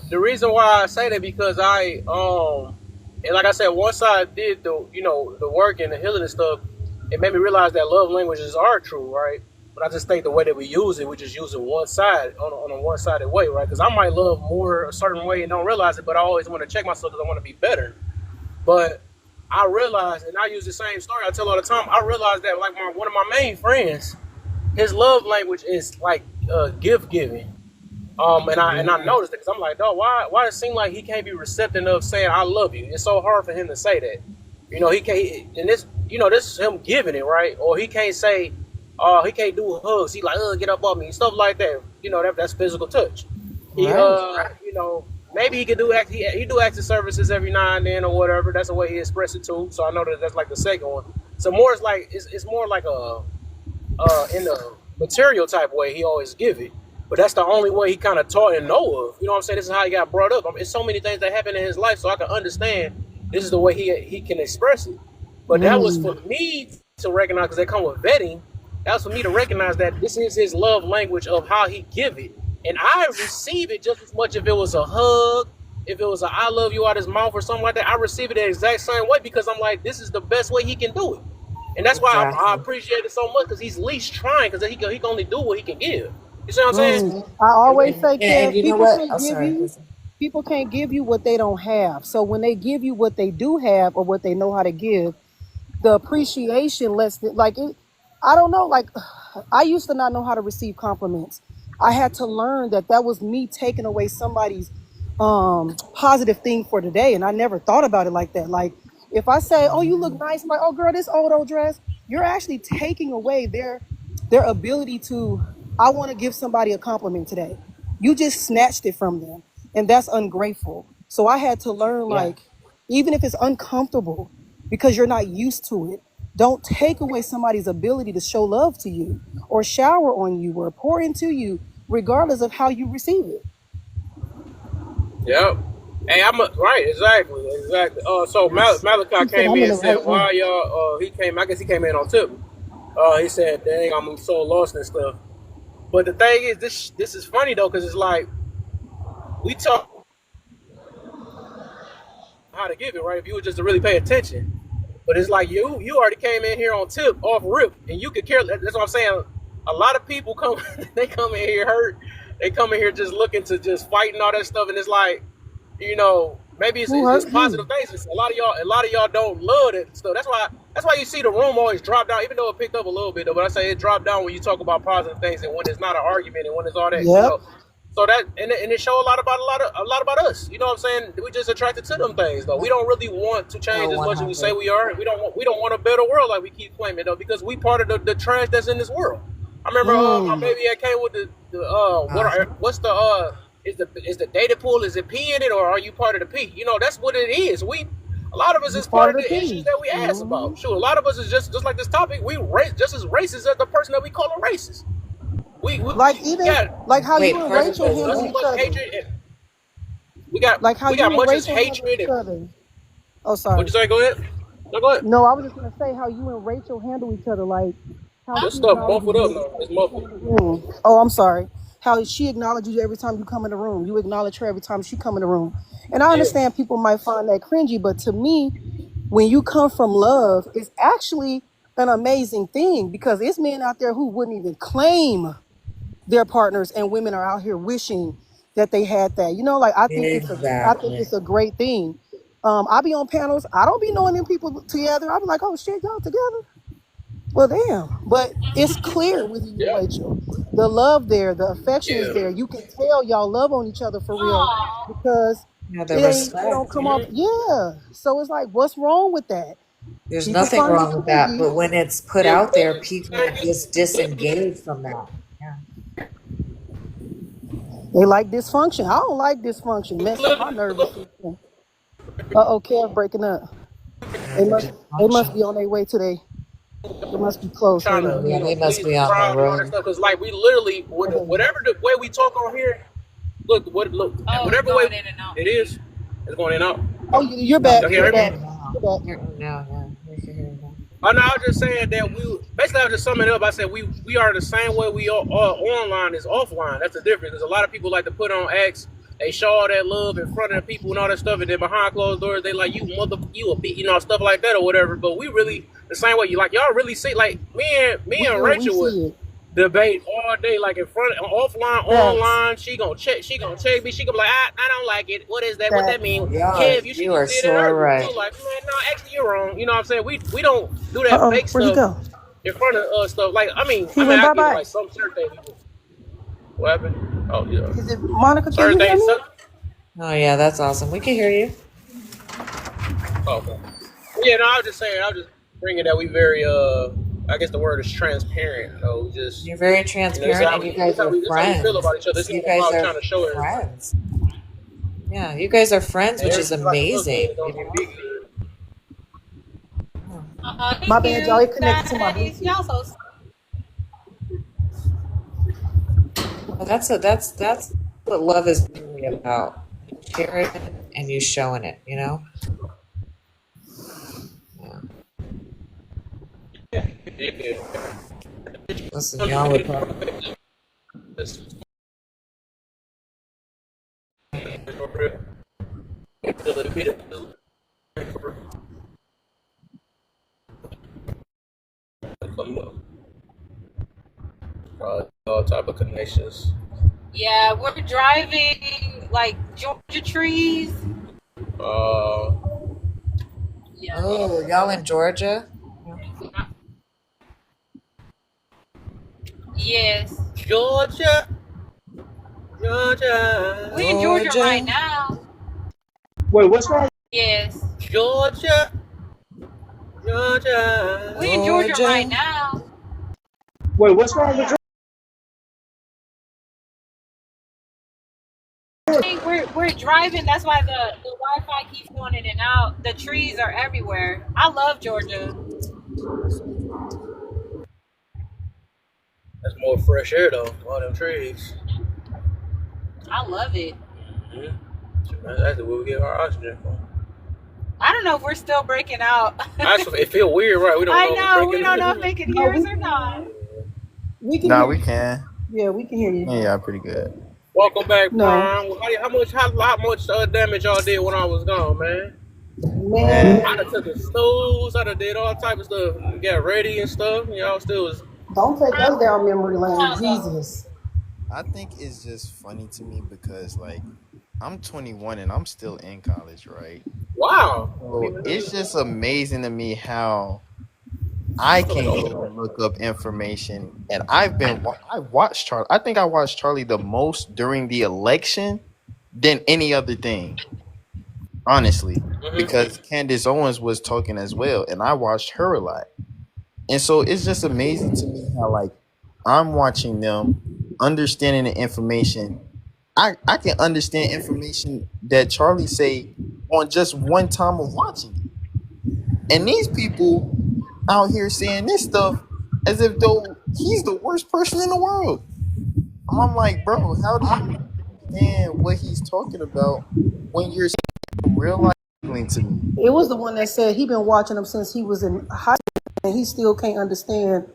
the reason why I say that, because and like I said, once I did the work and the healing and stuff, it made me realize that love languages are true, right? But I just think the way that we use it, we just use it one side on a one-sided way, right? Because I might love more a certain way and don't realize it, but I always want to check myself because I want to be better. But I realized, and I use the same story I tell all the time. I realized that, like, one of my main friends, his love language is like gift giving. And I noticed it because I'm like, dog, why does it seem like he can't be receptive of saying I love you? It's so hard for him to say that. He can't, and this is him giving it, right? Or he can't say, he can't do hugs. He like, get up on me, stuff like that. That's physical touch. He Right. maybe he could do he do acts of services every now and then or whatever. That's the way he expressed it too. So I know that's like the second one. So more is like it's more like a in the material type way he always give it. But that's the only way he kind of taught and know of. You know what I'm saying? This is how he got brought up. It's so many things that happen in his life, so I can understand this is the way he can express it. But that was for me to recognize, because they come with vetting. That was for me to recognize that this is his love language of how he give it. And I receive it just as much if it was a hug, if it was a I love you out his mouth or something like that. I receive it the exact same way because I'm like, this is the best way he can do it. And that's why I Exactly. appreciate it so much, because he's least trying, because he can only do what he can give. You see what I'm saying? Mhm. I always say, And Kev, you know what? Oh, sorry. people can't give you what they don't have. So when they give you what they do have or what they know how to give, the appreciation lets it, like it. I don't know, like I used to not know how to receive compliments. I had to learn that was me taking away somebody's positive thing for today, and I never thought about it like that. Like if I say, "Oh, you look nice," I'm like, "Oh, girl, this old dress," you're actually taking away their ability to. I want to give somebody a compliment today. You just snatched it from them, and that's ungrateful. So I had to learn, Yeah. like, even if it's uncomfortable because you're not used to it, don't take away somebody's ability to show love to you or shower on you or pour into you, regardless of how you receive it. Yep. Hey, right, exactly. So Malachi He said, came "I'm in in and the said, right "Why room." y'all?" I guess he came in on tip. He said, "Dang, I'm so lost and stuff." But the thing is, this is funny though, because it's like we talk how to give it, right? If you were just to really pay attention. But it's like you already came in here on tip, off rip, and you could care. That's what I'm saying. A lot of people come, they come in here hurt. They come in here just looking to just fight and all that stuff, and it's like, maybe Who it's hurt positive you? things. A lot of y'all don't love it stuff. That's why you see the room always drop down, even though it picked up a little bit though. But I say it dropped down when you talk about positive things and when it's not an argument and when it's all that, Yep. So that and it show a lot about us. You know what I'm saying? We just attracted to them things though. We don't really want to change Oh, as much as we say 100. we are. We don't want a better world like we keep claiming though, because we part of the trash that's in this world. I remember my baby that came with what's the is the data pool, is it P in it, or are you part of the P? That's what it is. A lot of us You is part part of of the the issues P. that we ask about. Sure, a lot of us is just like this topic. We just as racist as the person that we call a racist. We Like even got like how you Wait, and pardon Rachel says handle just as what? each much other. hatred, and Like how we you got and much as Rachel handle hatred. each other. Oh, What'd sorry. you say? Go ahead. No, go ahead. No, I was just gonna say how you and Rachel handle each other. Like how Your she stuff acknowledges muffled up, you every man. time It's you come muffled. in the room. Oh, I'm sorry. How she acknowledges you every time you come in the room. You acknowledge her every time she come in the room. And I Yeah. understand people might find that cringy, but to me, when you come from love, it's actually an amazing thing because it's men out there who wouldn't even claim their partners, and women are out here wishing that they had that. Like I think Exactly. it's a great thing. I be on panels. I don't be knowing them people together. I be like, oh shit, y'all together. Well, damn. But it's clear with you and Yeah. Rachel. The love there, the affection is Yeah. there. You can tell y'all love on each other for real because Yeah, the it don't respect. come off. Yeah. So it's like, what's wrong with that? There's People nothing find wrong it with that, cringy. but when it's put Yeah. out there, people just disengage from that. Yeah. They like dysfunction. I don't like dysfunction. Mess up my nervous system. Uh-oh, Kev breaking up. Yeah, They the must they must dysfunction. be on their way today. They must be close, Trying ain't to, it? Yeah, they must please be the on the crowd and all that road. stuff. Because, like, we literally, Okay. whatever the way we talk on here, whatever way it is, it's going in and out. Oh, Oh, you're No, back. y'all can you're You're hear me? back. in now. You're back. You're now, yeah. We can hear you now. Oh, no, I was just saying that basically, I was just summing it up. I said we are the same way we are online as offline. That's the difference. Because a lot of people like to put on acts, they show all that love in front of the people and all that stuff, and then behind closed doors, they like, you a beat, stuff like that or whatever. But we really the same way. Y'all really see, like, me We and do. We Rachel would see it. debate all day, like in front, offline, Facts. online. She gonna check. She gonna check me. She gonna be like, I don't like it. What is that? What that Facts. mean? Kev, you should You have are did it sure earlier right. too. Like, man, no, actually you're wrong. You know what I'm saying? We don't do that Uh-oh. fake Where'd he stuff go? in front of stuff. Like, He went I get it. bye-bye. Like some certain things. What happened? Oh yeah, Is it Monica? Can certain you hear things. me? Oh yeah, that's awesome. We can hear you. Oh, okay. Yeah, no, I was just saying. I was just bringing that we very I guess the word is transparent. So just You're very this transparent, and you guys are how we feel friends. about each other. This is You what guys I'm are trying to show everybody. friends. Yeah, you guys are friends, And which is everything like to look amazing. good, don't even be good. My Thank bad, y'all. you, It connected to my guys. Bluetooth. Y'all so Well, that's what love is really about. You share it and you showing it. You know. Yeah. Listen, y'all would probably. All type of connections. yeah. We're driving like Georgia trees. Uh, Yeah. Oh, y'all in Georgia? Yes. Georgia, Georgia, We in Georgia right Georgia. now. Wait, what's wrong? Yes. Georgia, Georgia. We in Georgia right Georgia. now. Wait, what's wrong with? We're driving. That's why the Wi-Fi keeps going in and out. The trees are everywhere. I love Georgia. That's more fresh air though. All them trees. I love it. Mm-hmm. That's where we get our oxygen from. I don't know if we're still breaking out. It feel weird, right? We don't I know. know. We don't know if they can hear us or not. We can Nah, hear we you. can. Yeah, we can hear you. Yeah, pretty good. Welcome back, No, Prime. How much damage y'all did when I was gone, man? man, I Man, done took a snooze. I done did all type of stuff. Got ready and stuff. Y'all still was. don't take us down memory lane, Jesus. I think it's just funny to me because like I'm 21 and I'm still in college, right? Wow. So it's just amazing to me how I can go and look up information, and I watched Charlie. I think I watched Charlie the most during the election than any other thing, honestly, Mm-hmm. because Candace Owens was talking as well, and I watched her a lot. And so it's just amazing to me how like I'm watching them, understanding the information. I can understand information that Charlie say on just one time of watching it. And these people out here saying this stuff as if though he's the worst person in the world. I'm like, bro, how do you understand what he's talking about when you're saying real life to me? It was the one that said he been watching him since he was in high school, and he still can't understand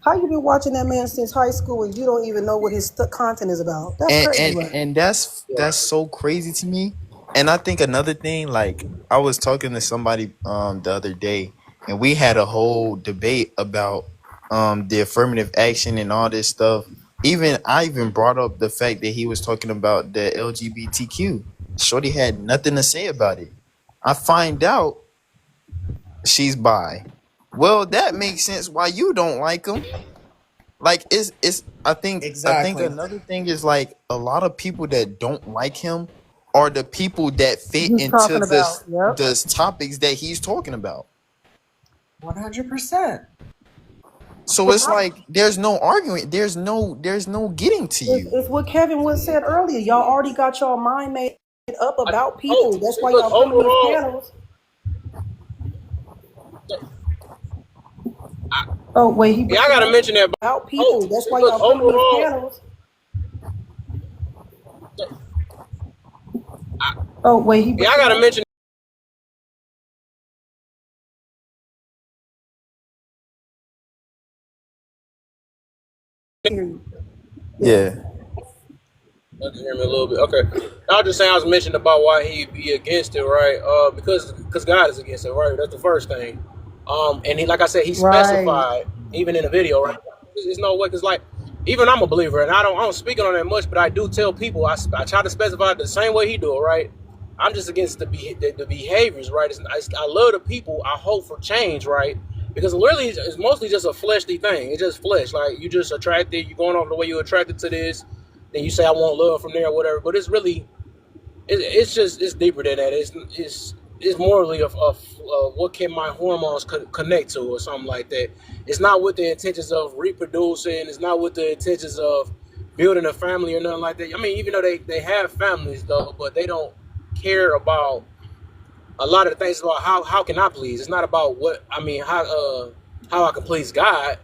how you been watching that man since high school and you don't even know what his content is about. That's and crazy, and right? and that's so crazy to me. And I think another thing, like I was talking to somebody the other day, and we had a whole debate about the affirmative action and all this stuff. I even brought up the fact that he was talking about the LGBTQ. Shorty had nothing to say about it. I find out she's bi. Well, that makes sense why you don't like him. Like it's I think Exactly. another thing is like a lot of people that don't like him are the people that fit He's into talking about, yep. this topics that he's talking about. 100%. So it's like there's no arguing, there's no getting to you. It's what Kevin was said earlier. Y'all already got y'all mind made up about people. That's why Look, y'all come to these overall, panels. Oh wait, he I gotta mention that. about people. That's why Look, y'all come to these overall, panels. Oh wait, he I gotta mention. Yeah. I can hear me a little bit. Okay. I was just saying I was mentioning about why he'd be against it, right? Because God is against it, right? That's the first thing. And he, like I said, he right. specified even in the video, right? There's no way, because like even I'm a believer, and I don't speak on that much, but I do tell people I try to specify it the same way he do it, right? I'm just against the behaviors, right? I love the people. I hope for change, right? Because literally it's mostly just a fleshly thing. It's just flesh. Like you just attracted. You're going off the way you're attracted to this. Then you say I want love from there or whatever. But it's really, it's deeper than that. it's morally of what can my hormones connect to or something like that. It's not with the intentions of reproducing. It's not with the intentions of building a family or nothing like that. I mean, even though they have families though, but they don't care about a lot of the things about how can I please. It's not about what I mean how I can please God,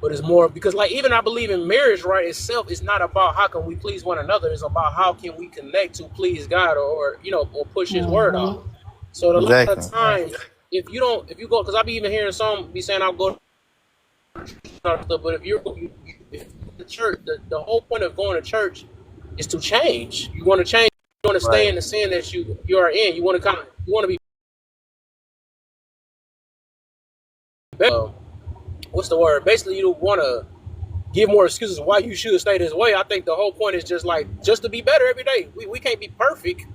but it's more because like even I believe in marriage right itself. It's not about how can we please one another. It's about how can we connect to please God or or push His word out. So a lot of Exactly. times, if you go, because I be even hearing some be saying I'll go to church, but if the church, the whole point of going to church is to change. You want to change. You want to stay Right. in the sin that you are in. You want to you want to be better. What's the word? Basically, you want to give more excuses why you should stay this way. I think the whole point is just to be better every day. We can't be perfect.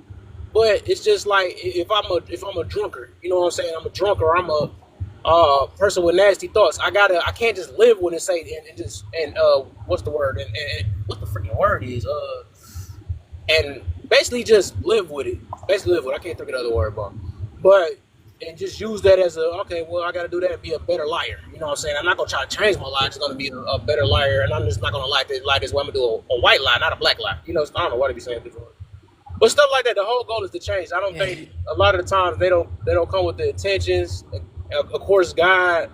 But it's just like if I'm a drunker, you know what I'm saying? I'm a drunker. Or I'm a person with nasty thoughts. I can't just live with it. Say and what's the word? And what the freaking word is? And basically just live with it. Basically live with it. I can't think of the other word, but and just use that as okay. Well, I got to do that and be a better liar. You know what I'm saying? I'm not gonna try to change my lie. I'm just gonna be a better liar, and I'm just not gonna lie this way. I'm gonna do a white lie, not a black lie. You know, I don't know why they be saying before. But stuff like that, the whole goal is to change. I don't think a lot of the times they don't come with the intentions. Of course, God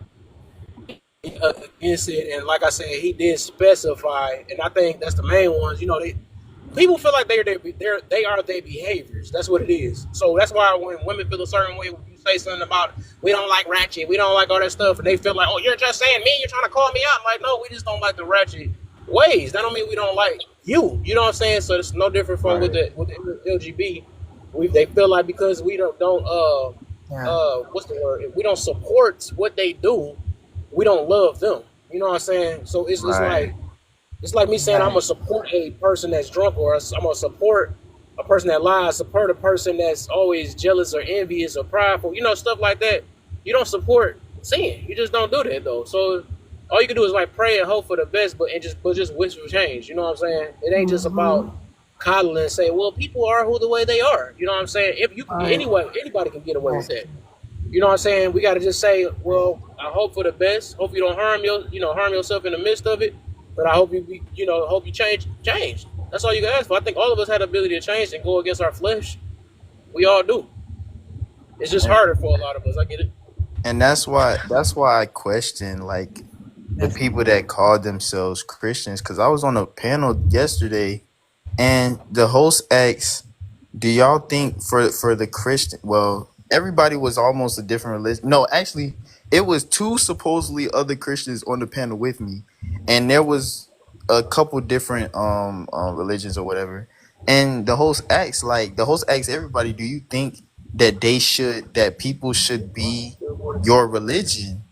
against it, and like I said, He did specify, and I think that's the main ones. You know, people feel like they are their behaviors. That's what it is. So that's why when women feel a certain way, when you say something about we don't like ratchet, we don't like all that stuff, and they feel like, oh, you're just saying me, you're trying to call me out. I'm like, no, we just don't like the ratchet ways. That don't mean we don't like you. You know what I'm saying? So it's no different from with the LGB. They feel like because we don't what's the word? If we don't support what they do, we don't love them. You know what I'm saying? So it's Right. it's like me saying I'm gonna support a person that's drunk, or I'm gonna support a person that lies, support a person that's always jealous or envious or prideful, stuff like that. You don't support sin. You just don't do that though. So all you can do is like pray and hope for the best, but just wish for change. You know what I'm saying? It ain't just about coddling and say, well, people are who the way they are. You know what I'm saying? If you can anybody can get away with that. You know what I'm saying? We got to just say, well, I hope for the best. Hope you don't harm yourself in the midst of it. But I hope hope you change. That's all you can ask for. I think all of us had the ability to change and go against our flesh. We all do. It's just harder for a lot of us. I get it. And that's why I question like the people that call themselves Christians, because I was on a panel yesterday and the host asked, do y'all think for the Christian, well, everybody was almost a different religion. No, actually, it was two supposedly other Christians on the panel with me, and there was a couple different religions or whatever. And the host asked everybody, do you think that people should be your religion?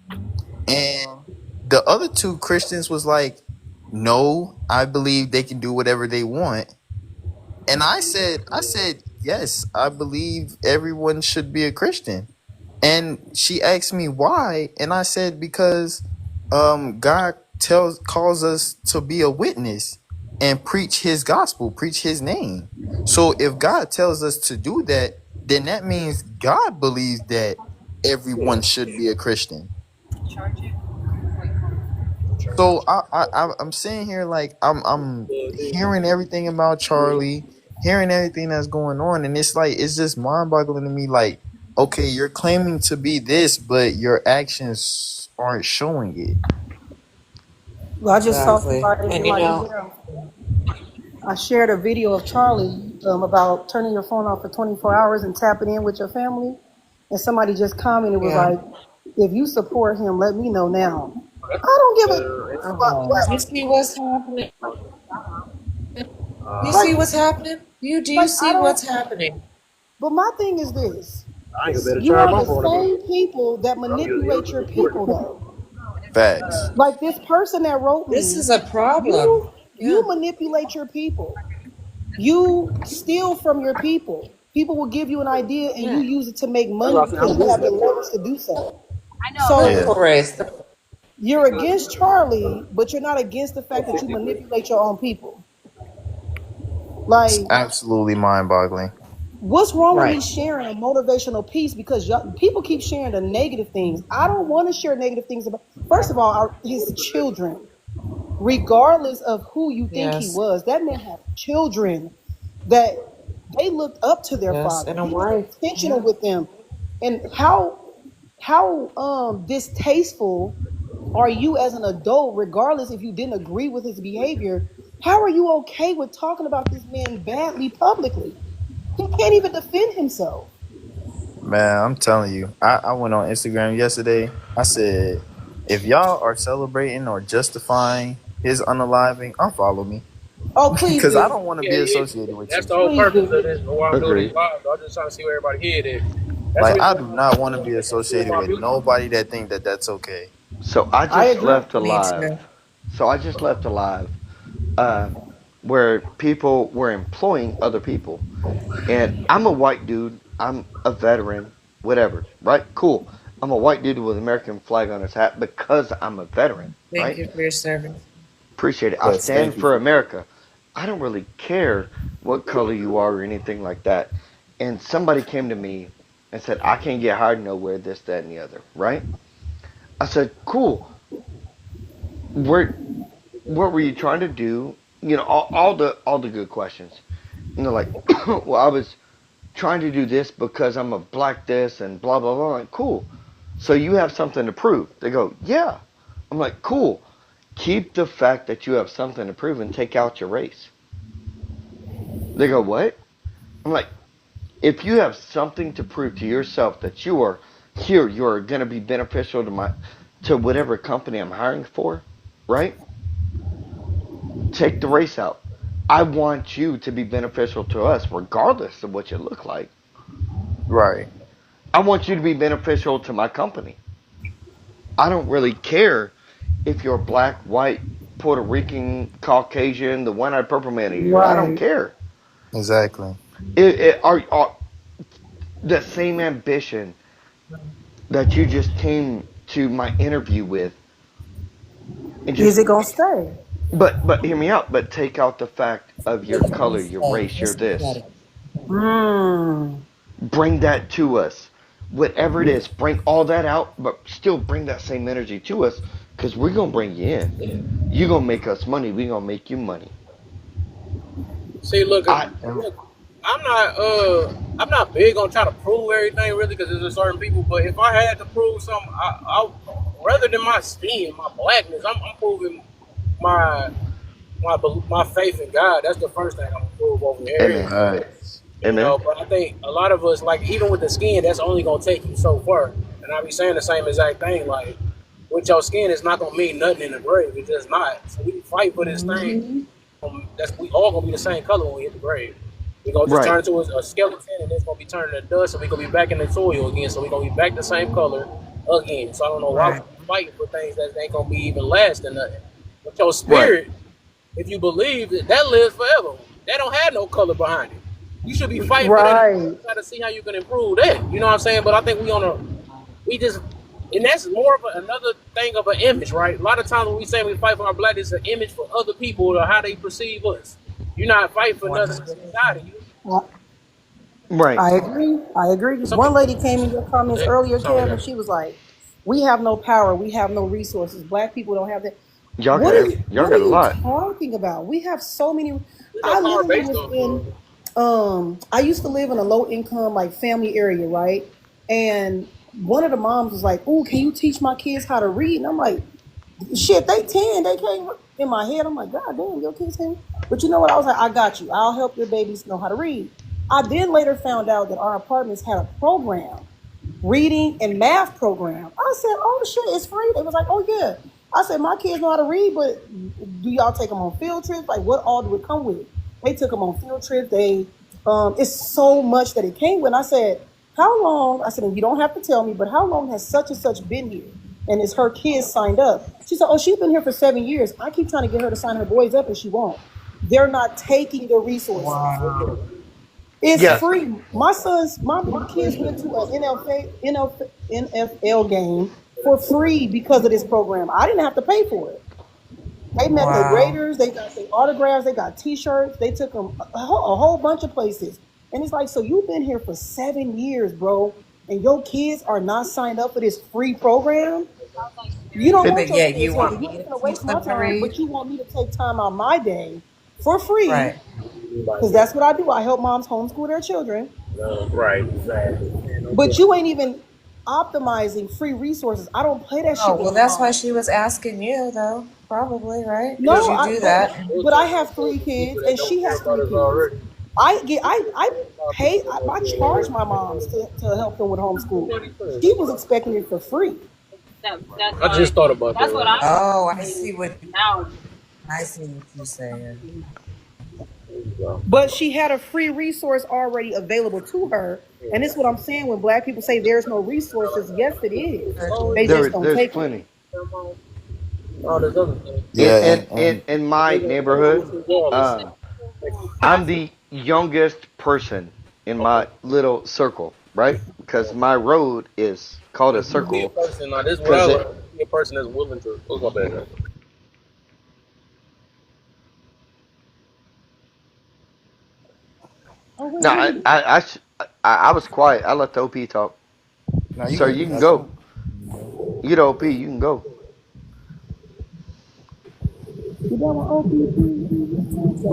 And the other two Christians was like, no, I believe they can do whatever they want. And I said, yes, I believe everyone should be a Christian. And she asked me why, and I said because God calls us to be a witness and preach His gospel, preach His name. So if God tells us to do that, then that means God believes that everyone should be a Christian. So I'm sitting here like I'm hearing everything about Charlie, hearing everything that's going on, and it's like it's just mind boggling to me. Like, okay, you're claiming to be this, but your actions aren't showing it. Well, I just saw Exactly. somebody And like I shared a video of Charlie about turning your phone off for 24 hours and tapping in with your family, and somebody just commented was yeah. like, "If you support him, let me know now." I don't give a fuck You what. see what's happening? You Like, see what's happening? Do you I see don't. what's happening? But my thing is this: I ain't gonna better you charge are my the phone tomorrow. same people that I'm getting the manipulate other your report. people, though. Facts. Like this person that wrote This me, is a problem. you manipulate your people. You steal from your people. People will give you an idea and you Yeah. use it to make That's money why I said I'm because you have losing the that tomorrow. leverage to do so. Yeah. So Critical race. you're against Charlie, but you're not against the fact that you manipulate your own people. It's Like, absolutely mind boggling. What's wrong with me Right. sharing a motivational piece? Because people keep sharing the negative things. I don't want to share negative things about. First of all, his children, regardless of who you think he Yes. was, that man had children that they looked up to their Yes. father. And a He was wife. intentional Yeah. with them. And how distasteful are you as an adult, regardless if you didn't agree with his behavior? How are you okay with talking about this man badly publicly? He can't even defend himself. Man, I'm telling you, I went on Instagram yesterday. I said, if y'all are celebrating or justifying his unaliving, unfollow me Oh, please because I do. don't want to Yeah, be yeah. associated with That's you. the whole Please purpose of do. this. Why I'm doing these Agreed. lives. I'm just trying to see where everybody head is. That's the Like, reason I why do I'm not doing want to be two of associated my with beautiful. nobody that think that that's okay. So I I just agree. left a Me live. too. So I just left a live uh, where people were employing other people. And I'm a white dude. I'm a veteran. Whatever. Right? Cool. I'm a white dude with an American flag on his hat because I'm a veteran. Thank Right? you for your service. Appreciate it. I Yes, stand thank you for for that. America. I don't really care what color you are or anything like that. And somebody came to me and said, I can't get hired nowhere, this, that, and the other. Right? I said, cool. Where what were you trying to do? You know, all the good questions. You know, like, well, I was trying to do this because I'm a black this and blah blah blah. I'm like, cool. So you have something to prove. They go, yeah. I'm like, cool. Keep the fact that you have something to prove and take out your race. They go, what? I'm like, if you have something to prove to yourself that you are here, you're going to be beneficial to whatever company I'm hiring for, right? Take the race out. I want you to be beneficial to us, regardless of what you look like. Right. I want you to be beneficial to my company. I don't really care if you're black, white, Puerto Rican, Caucasian, the one-eyed purple man eater. I don't Right. care. Exactly. Are the same ambition that you just came to my interview with, and just Is it gonna stay? but hear me out. But take out the fact of your color, your race, your this. Mm. Bring that to us. Whatever it is, bring all that out, but still bring that same energy to us because we're going to bring you in. You're going to make us money. We're going to make you money. See, look, I And look, I'm not big on trying to prove everything really because there's certain people. But if I had to prove something, rather than my skin, my blackness, I'm proving my my faith in God. That's the first thing I'm gonna prove over Amen. everything. facts. You Amen. know, but I think a lot of us, like even with the skin, that's only gonna take you so far. And I be saying the same exact thing, like with your skin, it's not gonna mean nothing in the grave. It's just not. So we fight for this thing. That's we all gonna be the same color when we hit the grave. We gonna just Right. turn into a skeleton, and it's gonna be turning to dust, and we gonna be back in the soil again. So we gonna be back the same color again. So I don't know why we Right. fighting for things that ain't gonna be even lasting nothing. But your Right. spirit, if you believe that lives forever. That don't have no color behind it. You should be fighting for that. Right. Try to see how you can improve that. You know what I'm saying? But I think we just, and that's more of another thing of an image, right? A lot of times when we say we fight for our black, it's an image for other people or how they perceive us. You're not fighting for nothing that's inside of you. Right. I agree. I agree. Some One people, lady came in your comments earlier, sorry, Kev, and guys. she was like, "We have no power. We have no resources. Black people don't have that." Y'all got y'all What are got a you lot. talking about? We have so many. There's no I power literally based was on in. it. I used to live in a low income like family area, right? And one of the moms was like, "Oh, can you teach my kids how to read?" And I'm like, "Shit, they 10. They can't." In my head, I'm like, "God damn, your kids 10." But you know what? I was like, "I got you. I'll help your babies know how to read." I then later found out that our apartments had a program, reading and math program. I said, "Oh shit, it's free." They was like, "Oh yeah." I said, "My kids know how to read, but do y'all take them on field trips? Like, what all do it come with?" They took them on field trips. It's so much that it came with. And I said, "How long?" I said, "And you don't have to tell me, but how long has such and such been here?" And it's her kids signed up. She said, "Oh, she's been here for 7 years. I keep trying to get her to sign her boys up, and she won't. They're not taking the resources. It's Yeah. free. My kids went to an NFL game for free because of this program. I didn't have to pay for it. They met the Wow. Raiders. They got their autographs. They got T-shirts. They took them a whole bunch of places. And it's like, so you've been here for 7 years, bro, and your kids are not signed up for this free program. You don't want But your yet you kids here. want You me ain't to gonna teach waste my them to time, read? but you want me to take time out my day for free, Right. because that's what I do. I help moms homeschool their children. Right, exactly. But you ain't even optimizing free resources. I don't play that Oh, shit with well, my that's why mom. she was asking you, though. Probably, right? Because No, you I do but that. but I have 3 kids and she has 3 kids. I pay I charge my moms to help them with homeschool. She was expecting it for free. I just thought about that. Oh, I see what you're saying. But she had a free resource already available to her. And this is what I'm saying when black people say there's no resources. Yes, it is. They just don't There's take it. plenty. Oh, there's other things. In Yeah, in in, and in my neighborhood, um, I'm the youngest person in my little circle, right? Because my road is called a If you be a circle person, now this is what I because it. learned. Be a person that's willing to. Oh, my bad. Man. Oh wait, No, what is it? I was quiet. I let the OP talk. now you Sir, good. you You can got go. time. You know. You the OP, you can go. You done with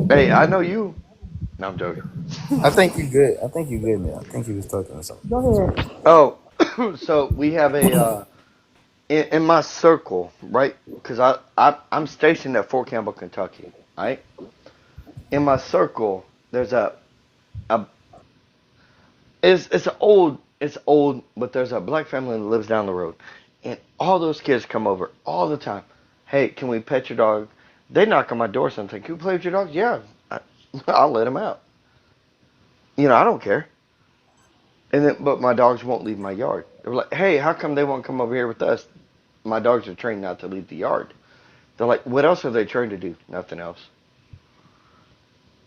Hey, OPP? I know you. No, I'm joking. I think you good. I think you good now. I think he was talking to something. Go ahead. Oh, so we have a in my circle, right? Because I'm stationed at Fort Campbell, Kentucky. Right. In my circle, there's a it's old, but there's a black family that lives down the road, and all those kids come over all the time. Hey, can we pet your dog? They knock on my door something. Can we play with your dog? Yeah, I'll let them out. I don't care. And then, but my dogs won't leave my yard. They're like, hey, how come they won't come over here with us? My dogs are trained not to leave the yard. They're like, what else are they trained to do? Nothing else.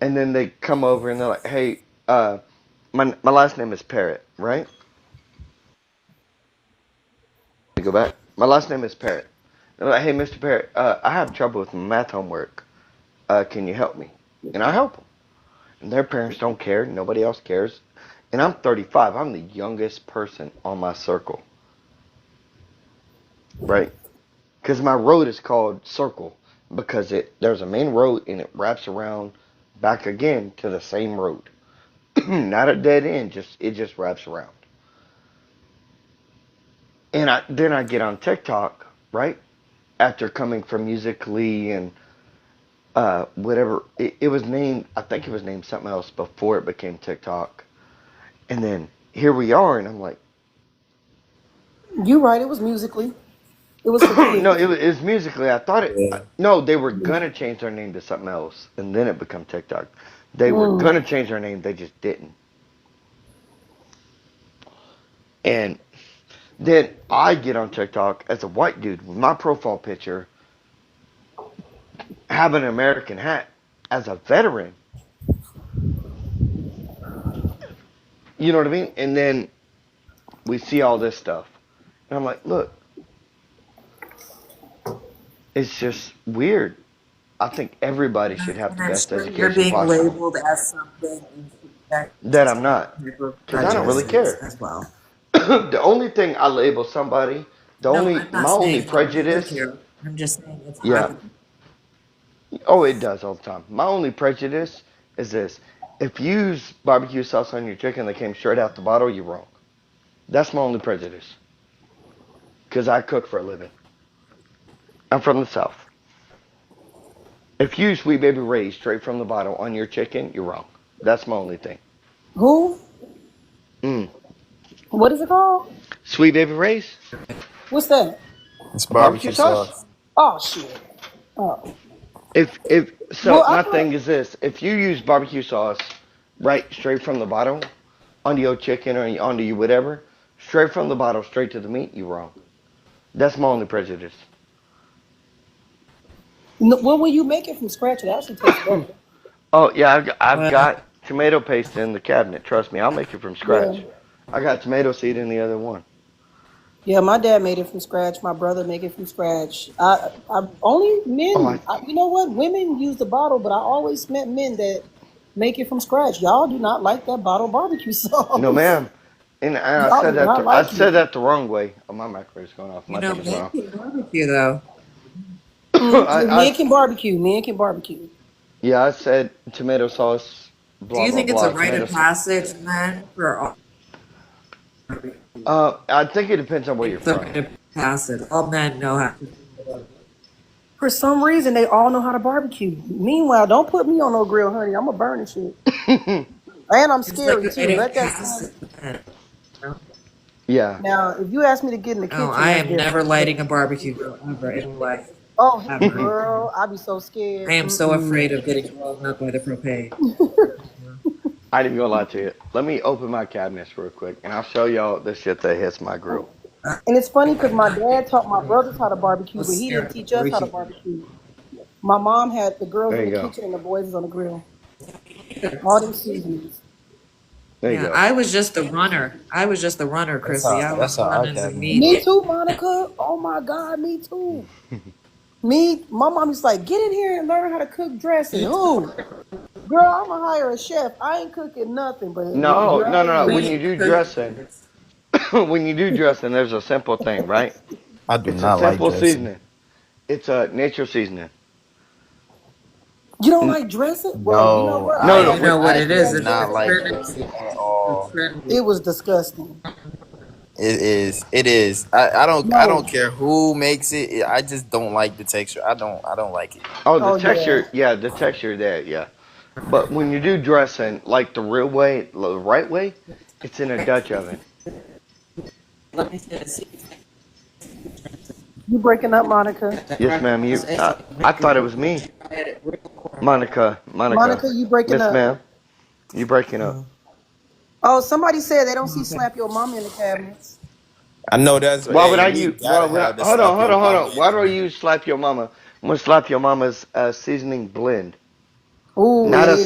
And then they come over and they're like, hey, my last name is Parrot, right? Let me go back. My last name is Parrot. They're like, hey, Mr. Parrot, I have trouble with my math homework. Can you help me? And I help them. And their parents don't care. Nobody else cares. And I'm 35. I'm the youngest person on my circle, right? Because my road is called Circle because there's a main road and it wraps around back again to the same road. Not a dead end, it just wraps around. And then I get on TikTok, right? After coming from Musically and whatever it was named, I think it was named something else before it became TikTok. And then here we are, and I'm like, You right, it was musically. It was for no, kids. it was Musically. I thought it. Yeah. No, they were gonna change their name to something else, and then it became TikTok. They were Mm. gonna change their name, they just didn't. And then I get on TikTok as a white dude with my profile picture, having an American hat as a veteran. You know what I mean? And then we see all this stuff, and I'm like, look, it's just weird. I think everybody should have And the I'm best sure you're education being possible. labeled as something that That just I'm not, type of because I don't really prejudices care. as well. The only thing I label somebody, No, I'm my not only saying that with prejudice, you. I'm just saying it's yeah, happening. oh, it does all the time. My only prejudice is this: if you use barbecue sauce on your chicken that came straight out the bottle, you're wrong. That's my only prejudice, because I cook for a living. I'm from the South. If you use Sweet Baby Ray's straight from the bottle on your chicken, you're wrong. That's my only thing. Who? Mm. What is it called? Sweet Baby Ray's What's that? It's barbecue barbecue sauce. sauce. Oh shit. Oh. If Well, so, I my thought thing is this: if you use barbecue sauce right straight from the bottle onto your chicken or onto you whatever, straight from the bottle straight to the meat, you're wrong. That's my only prejudice. Well, when you make it from scratch, it actually tastes better. Oh yeah, I've Well, got tomato paste in the cabinet. Trust me, I'll make it from Yeah. scratch. I got tomato seed in the other one. Yeah, my dad made it from scratch. My brother make it from scratch. I only Oh, men. You know what? Women use the bottle, but I always met men that Make it from scratch. Y'all do not like that bottled barbecue No, sauce. ma'am. And I Y'all said do that not I like said it. that the wrong way. Oh, my microwave's going off. You My know, thing is going men off. can barbecue though. I Men can barbecue. Men can barbecue. Yeah, I said tomato sauce. Do Blah you blah think it's a blah. rite Tomato of sauce. passage then for all? I think it depends on where you're It's a from. rite of passage. All men know how to. For some reason, they all know how to barbecue. Meanwhile, don't put me on no grill, honey. I'm going to burn the shit. And I'm It's like scary, a too. rite of Let that passage. same... Yeah. Now, if you ask me to get in the No, kitchen, I that's am never different. lighting a barbecue grill ever in my life. Oh, Ever. girl, I'd be so I scared. am so afraid of getting blown up by the propane. I ain't even gonna lie to you. Let me open my cabinets real quick, and I'll show y'all the shit that hits my grill. And it's funny because my dad taught my brothers how to I barbecue, but was he scared didn't of teach us how to barbecue. barbecue. My mom had the girls There in you the go. kitchen and the boys was on the grill. All these seasonings. There you Yeah, go. I was just the runner. I was just the runner, Chrissy. I was That's how our running the cabinet meat. Me look. too, Monica. Oh my God, me too. My mom used to like, get in here and learn how to cook dressing. Who? Girl, I'm gonna hire a chef. I ain't cooking nothing, but No, girl, no, I no, ain't no. doing When it. you do dressing, when you do dressing, there's a simple thing, right? I do It's a not like simple dressing. seasoning. It's a nature seasoning. You don't N- like dressing? Well, you know No, what? No, I no. You know actually what I it actually do is? had It's not like dressing. dressing at the all. It trend. was disgusting. It is. It is. I don't. I No. don't care who makes it. I just don't like the texture. I don't like it. Oh, the Oh yeah. texture. Yeah, the texture there. Yeah. But when you do dressing, like the real way, the right way, it's in a Dutch oven. Let me see. You breaking up, Monica? Yes, ma'am. I thought it was me. Monica, Monica, you breaking Miss up? ma'am, you breaking up. Oh, somebody said they don't see slap your mama in the cabinets. I know that's. Why would Hey, I we use? Why gotta would I? have the Hold on, slap hold your on, hold mama on. in Why do I there. use slap your mama? I'm gonna slap your mama's seasoning blend, Oh, not it a is.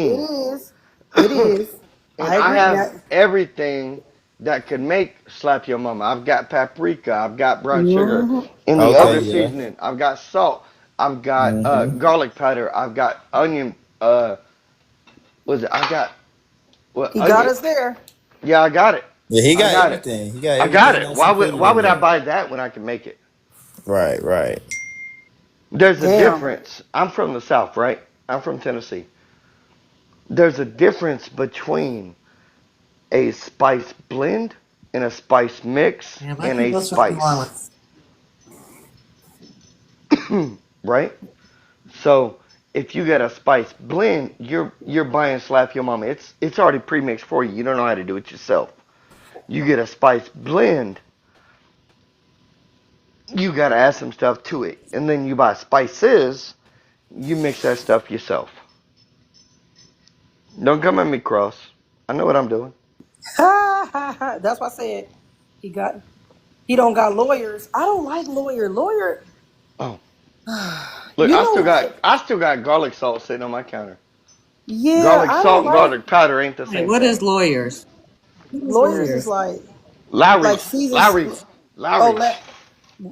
It seasoning. is. It is. And I I agree. have Now, everything that could make slap your mama. I've got paprika. I've got brown sugar. mm-hmm. In the Okay, other Oh, yeah. seasoning, I've got salt. I've got Mm-hmm. garlic powder. I've got onion. Was it? I got what he got onion? us there. Yeah, I got it. Yeah, he I got got it. everything. He got I got everything it. that's included Why in would I there. buy that when I can make it? Right, right. There's a Damn. difference. I'm from the South, right? I'm from Tennessee. There's a difference between a spice blend and a spice mix Yeah, my and a people's from New spice, Orleans. right? So if you get a spice blend, you're buying Slap Your Mama. It's already pre-mixed for you. You don't know how to do it yourself. You get a spice blend, you gotta add some stuff to it, and then you buy spices. You mix that stuff yourself. Don't come at me cross. I know what I'm doing. Ha ha ha. That's why I said he got. He don't got lawyers. I don't like lawyer. Oh, look, You know what? I still got garlic salt sitting on my counter. Yeah, Garlic I don't salt and like garlic powder ain't the Wait, same what is thing. lawyers? What is lawyers. Is lawyers? like Lowry's, seasons. Lowry's, Oh, Lowry's,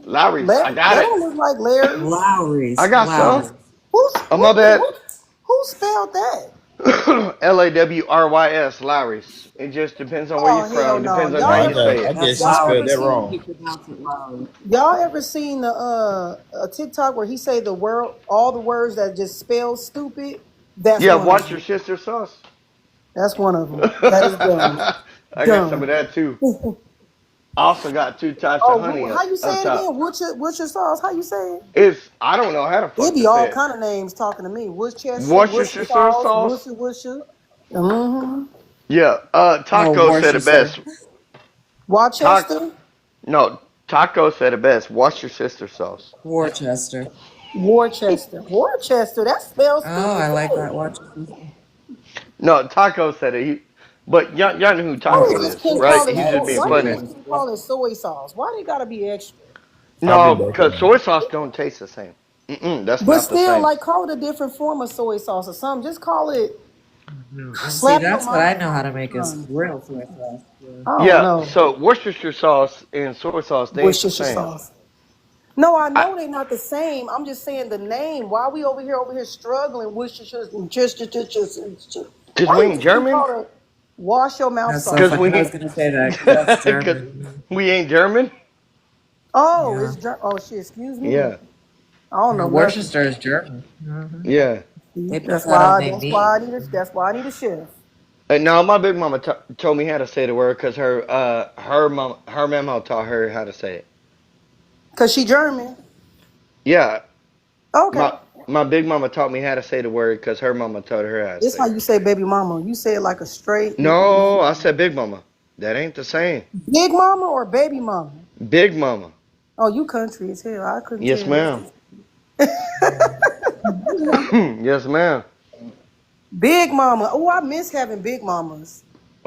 Lowry's. I got That it. don't look like Larry's. I Lowry's. got some. Lowry's. Oh my bad. Who spelled that? Lawrys, Lowry's. It just depends on where you're Oh hell from. no! Depends on how you say I it. guess That's she Y'all spelled ever that Lowry's. seen wrong. You pronounce it Lowry. y'all ever seen the a TikTok where he say the word all the words that just spell stupid? That's Yeah, one of watch your them. sister sauce. That's one of them. That is dumb. I got some of Dumb. that too. Also got two types of honey How you up say it top. again? What's your sauce? How you say it? I don't know how the It fuck to be say all it. kind of names talking to me. Worcestershire, Worcester Worcestershire sauce, sauce. Worcester. Mm-hmm. Yeah. Oh, Taco said it Worcestershire. best. Taco. Rochester, No, Taco said it best. Watch your sister sauce. Worcester. Worcester. That spells Oh, stupid I like too. that. Worcester. No, Taco said it. But y'all know who Why Oh, Taco they just is, can't right? call that's it He's just soy? being Why they funny. nasty. just can't call it soy sauce? Why they gotta be extra? I'll be No, back, because man. soy sauce don't taste the same. That's But not the still, same. like call it a different form of soy sauce or something. Just call it And see, slap your that's what I mama. know how to make is Um, real soy sauce. Yeah. I don't Yeah, know. so Worcestershire sauce and soy sauce, they ain't the Worcestershire same. sauce. No, I I, know they're not the same. I'm just saying the name. Why we over here struggling? Cause Why we you ain't think we German. called a wash your mouth That's so Cause song? funny. I was we, gonna say that because that's cause German. we ain't German. Oh, Yeah. it's oh shit. Excuse me. Yeah, I don't know Now, nothing. Worcester is German. yeah. They See, put that on their meat. that's why I need a chef. No, my big mama told me how to say the word because her mama taught her how to say it. Cause she German. Yeah, Okay. my my big mama taught me how to say the word because her mama taught her how to It's say how it. you say baby mama. You say it like a straight No, I said big mama. That ain't the same. big mama or baby mama. Big mama. Oh, you country as hell. I couldn't Yes, tell. ma'am. Yes, ma'am. Big mama. Oh, I miss having big mamas.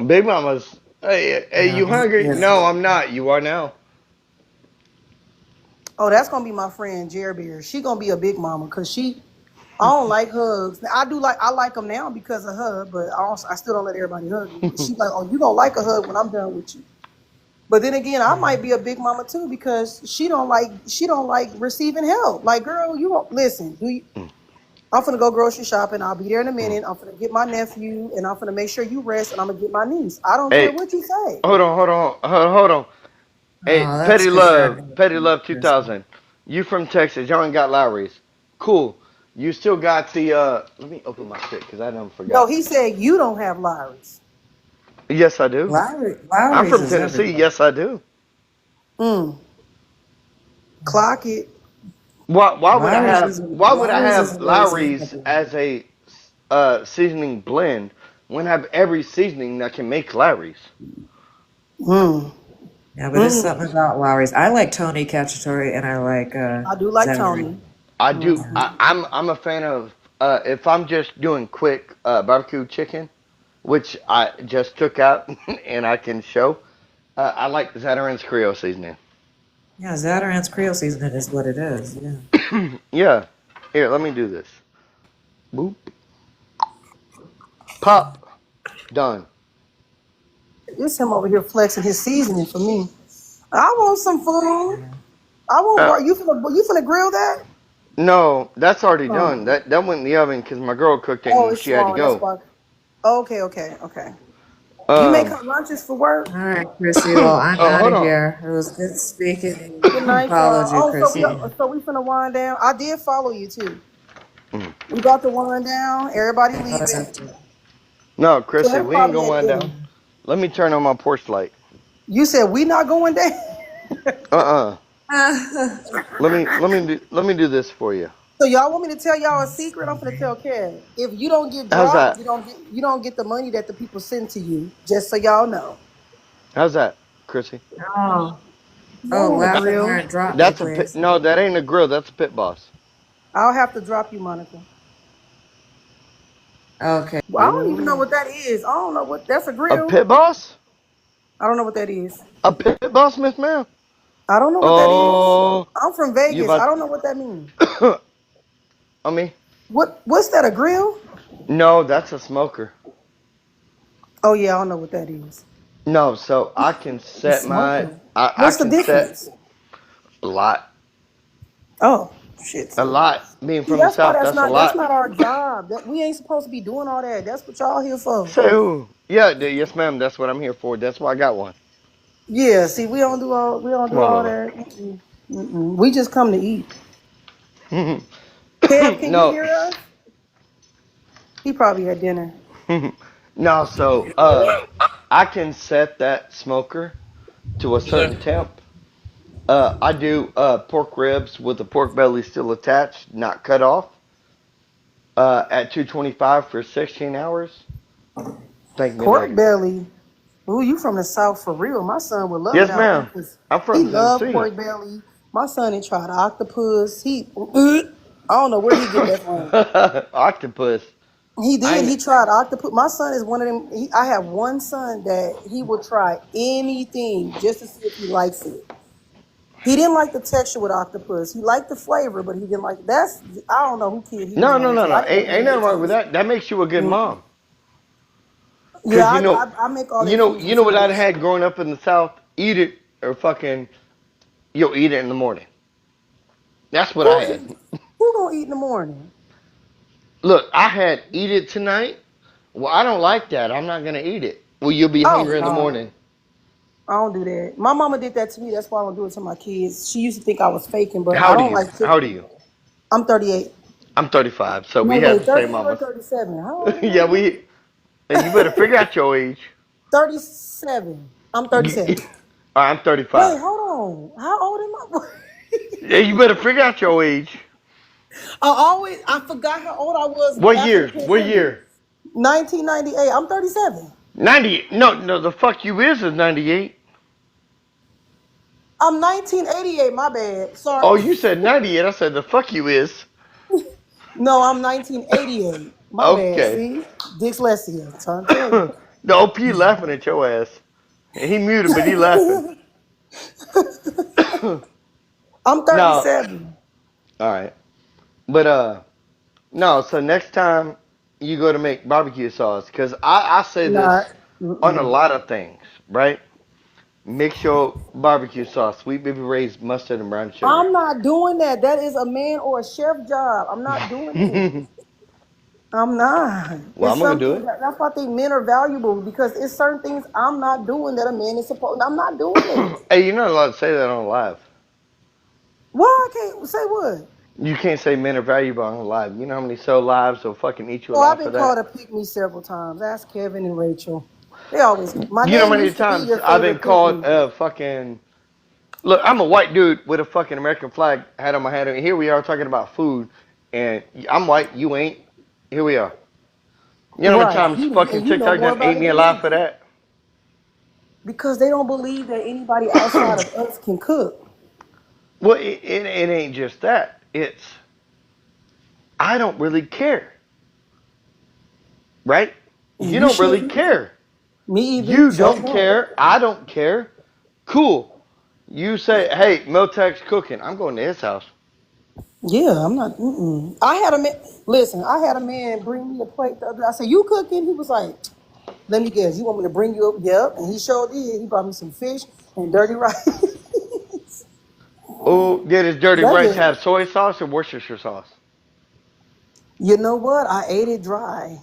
Big mama's. Hey, Yeah, you me hungry? too. No, I'm not. You are now. Oh, that's gonna be my friend Jerry Bear. She gonna be a big mama because I don't like hugs. I like them now because of her, but I still don't let everybody hug me. But she like, oh, you gonna like a hug when I'm done with you. But then again, I might be a big mama too because she don't like receiving help. Like, girl, you won't listen. Do you? Mm, I'm finna go grocery shopping. I'll be there in a mm. minute. I'm finna get my nephew and I'm finna make sure you rest and I'm gonna get my niece. I don't care Hey, what you say. hold on. Hey, Oh, that's because you're a Petty good Love person. 2000. You from Texas? Y'all ain't got Lowry's. Cool. You still got the. Let me open my shit because I done No, forgot. he said you don't have Lowry's. Yes, I do. I'm Lowry's from is Tennessee. everywhere. Yes, I do. Mm, clock it. Why would I Lowry's is have amazing. Lowry's as a seasoning blend when I have every seasoning that can make Lowry's? Mm, Yeah, but it's mm. something about Lowry's. I like Tony Cacciatore and I like I do like Zachary. Tony. I do. Mm. I'm a fan of if I'm just doing quick barbecue chicken, which I just took out and I can show. I like Zatarain's Creole seasoning. Yeah, Zatarain's Creole seasoning is what it is. Yeah. Yeah. Here, let me do this. Boop. Pop. Done. It's him over here flexing his seasoning for me. I want some food. I want Uh, you finna grill that? no, that's already Oh, done. That went in the oven because my girl cooked it oh, and it's she had to small. That's go. why. Okay, okay, okay. You make Um. her lunches for work? All right, Chrissy. Well, I'm Oh, out hold of on. here. It was good speaking. Good night, Followed y'all. you, Oh, Chrissy. so we finna wind down. I did follow you too. Mm. We about to wind down. Everybody leaving. Whatever. No, So Chrissy, we ain't everybody going at down. dinner. Let me turn on my porch light. You said we not going down. Uh-uh. Let me do this for you. So y'all want me to tell y'all a secret? I'm gonna tell Kev. If you don't get How's dropped, that? you don't get the money that the people send to you. Just so y'all know. How's that, Chrissy? Oh, Y'all oh, want a laugh grill? ignorant. Drop me, That's a pit. please. No, that ain't a grill. That's a pit boss. I'll have to drop you, Monica. Okay. Well, I don't even know Ooh. what that is. I don't know what that's a A grill. pit boss? I don't know what that is. A pit boss, Miss Ma'am? I don't know what that is. Oh, I'm from you Vegas. I about? don't know what that means. I mean, What's that? A grill? no, that's a smoker. Oh yeah, I don't know what that is. No, so I can A set my. smoker. I What's the can set difference? a lot. Oh shit. A lot. Being See, from the that's why south, that's a that's lot. not our job. That we ain't supposed to be doing all that. That's what y'all here for. Say who? Yeah, yes, ma'am. That's what I'm here for. That's why I got one. Yeah. See, we don't Come do on, all Lola. that. Mm-mm. Mm-mm. We just come to eat. Kev, can you No, hear us? He probably had dinner. no. So, I can set that smoker to a certain temp. I do pork ribs with the pork belly still attached, not cut off, at 225 for 16 hours. Thank me Pork later. belly. Ooh, you from the South for real. My son would love it Yes, out there ma'am. because I'm he from loved Tennessee. pork belly. My son had tried octopus. I don't know where he get that from. Octopus. He I did. ain't, He tried octopus. My son is one of them. I have one son that he will try anything just to see if he likes it. He didn't like the texture with octopus. He liked the flavor, but he didn't like that's. I don't know who kid he was no, no, on no, to. no. I didn't Ain't, give ain't him the nothing wrong with taste. that. That makes you a good Mm. mom. Yeah, Cause I make all their you know, food you know what I'd delicious. had growing up in the South. Eat it or fucking, you'll eat it in the morning. That's what I had. Who gonna eat in the morning? Look, I had eat it tonight. Well, I don't like that. I'm not gonna eat it. Well, you'll be Oh hungry in the no, morning. I don't do that. My mama did that to me. That's why I don't do it to my kids. She used to think I was faking, but How I old are don't you? like How chicken. old are you? I'm 38. I'm 35, so we No, have wait, the same 38 or mamas. 37? How old am I Yeah, again? we. And you better figure out your age. 37. I'm You, 37. I'm Wait, 35. hold on. How old am I? Yeah, you better figure out your age. I forgot how old I was What after the year? What pandemic. year? 1998. I'm 37. 90. No, no, the fuck you is 98. I'm 1988. My bad. Sorry. Oh, you said 98. I said the fuck you is. No, I'm 1988. My bad. Okay. See, dyslexia. Trying to tell you. The OP laughing at your ass. He muted, but he laughing. I'm No. 37. All right. But no. So next time you go to make barbecue sauce, because I say Not. this on a Mm-mm. lot of things, right? Mix your barbecue sauce, sweet baby Ray's mustard and brown sugar. I'm not doing that. That is a man or a chef job. I'm not doing it. I'm not. Well, It's I'm gonna do something it. that's why I think men are valuable because it's certain things I'm not doing that a man is supposed. I'm not doing it. Hey, you're not allowed to say that on live. Why I can't say what? You can't say men are valuable on live. You know how many so lives will fucking eat you Oh, I've alive for been called that? a pick me several times. Ask Kevin and Rachel. They always. My You know how name many used to be times your I've been favorite pick called me. a fucking. Look, I'm a white dude with a fucking American flag hat on my head, and here we are talking about food, and I'm white, you ain't. Here we are. You know how many Right. times fucking You know TikTok more done about ate it me than alive me for that? because they don't believe that anybody outside of us can cook. Well, it ain't just that. It's I don't really care, right? You You don't really shouldn't. care. Me either. You So don't don't. care. I don't care. Cool. You say, hey, Miltek's cooking. I'm going to his house. Yeah, I'm not. Mm-mm. I had a man. Listen, I had a man bring me a plate the other day. I said, "You cooking?" He was like, "Let me guess. You want me to bring you up?" Yep. And he sure did. He brought me some fish and dirty rice. Oh, did his dirty That's rice it. have soy sauce or Worcestershire sauce? You know what? I ate it dry.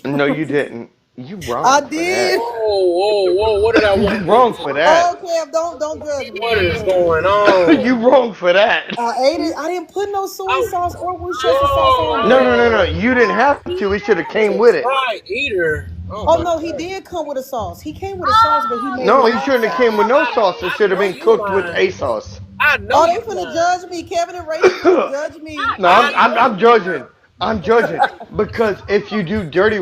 No, you didn't. You I wrong for that. did. Whoa, whoa, whoa! What did I You walk into? wrong for that. Oh, Kev, don't judge me. What Don't is judge me. going on? You wrong for that. I ate it. I didn't put no soy I'm, sauce or Worcestershire sauce on No, it. no, no, no. whoa! You didn't have to. It should have He's came a with it. dry eater. Oh Oh my no, he god! did come with a sauce. He came with a sauce, but he made No, his he own shouldn't have sauce. came with no sauce. It I should have know been you cooked with lying. a sauce. I know Oh, you they finna lying. judge me. Kevin and Rachel finna judge me. No, I I'm know you judging. lying. I'm judging because if you do dirty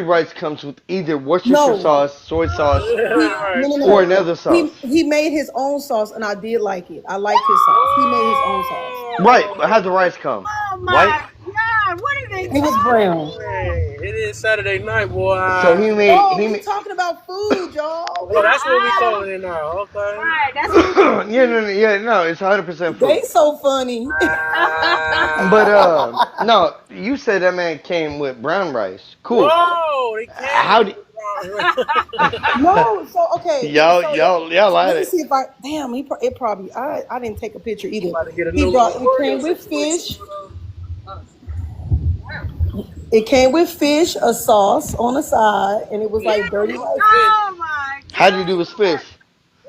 rice comes with either Worcestershire No, sauce, soy sauce, Right. or another sauce. He made his own sauce, and I did like it. I liked his sauce. He made his own sauce. Right, but Oh, how'd the rice come? Oh White. my God! What are they It was brown. man, it is Saturday night, boy. So he made Oh, he we made. talking about food, y'all. Oh, that's what we calling it now. Okay. Right, that's what we call Yeah, no, no, yeah, no, it's 100% They food. so funny. But Ah. no, you said that man came with brown rice. Cool. Whoa, they came with How do No, so okay, so y'all let at me it? see if I damn. It probably I didn't take a picture either. About to get a He new brought little it Oreo came with situation fish. going on. It came with fish, a sauce on the side, and it was like dirty Not rice. the fish. Oh my How do you do with fish?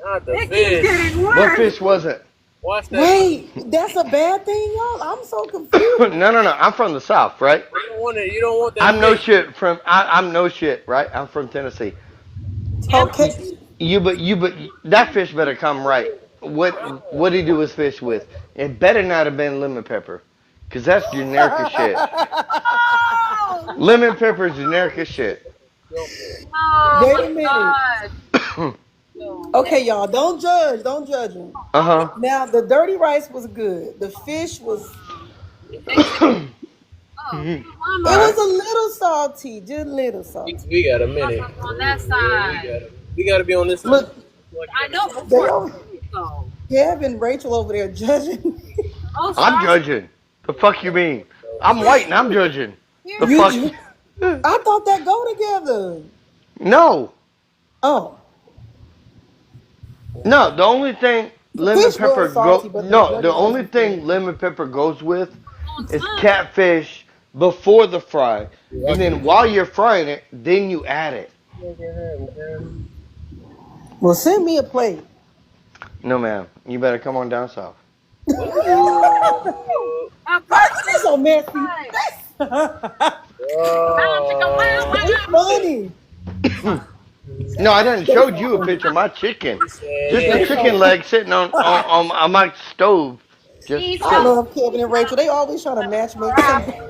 Not the It keeps fish. getting What worse. fish was it? Watch that. Wait, that's a bad thing, y'all. I'm so No, confused. no, no. I'm from the South, right? You don't want it. You don't want that I'm no fish. shit from. I'm no shit, right? I'm from Tennessee. Okay, But that fish better come right. What do you do with fish with? It better not have been lemon pepper, cause that's generic as shit. Oh, Lemon pepper is generic as shit. oh wait my a minute. God. Okay, y'all, don't judge him. Uh huh. Now the dirty rice was good. The fish was it All was right. a little salty, just a little salty. We got a minute. On that We side. got. We got to be on this side. Look, I know, of they course. over So, Kevin, Rachel over there judging. oh, I'm sauce. judging. The fuck you mean? I'm white and I'm judging. The You, fuck? I thought that go together. No, Oh, no. The only thing lemon Fish pepper was salty, go. but the No, the nuggets only wasn't good. thing lemon pepper goes with is catfish before the fry, and then while you're frying it, then you add it. Well, send me a plate. No, ma'am. You better come on down south. That's so messy. It's funny. No, I done They showed so you a funny. picture of my chicken. Just a They chicken so leg sitting on my stove, just I chilling. love Kevin and Rachel. They always trying to match make somebody.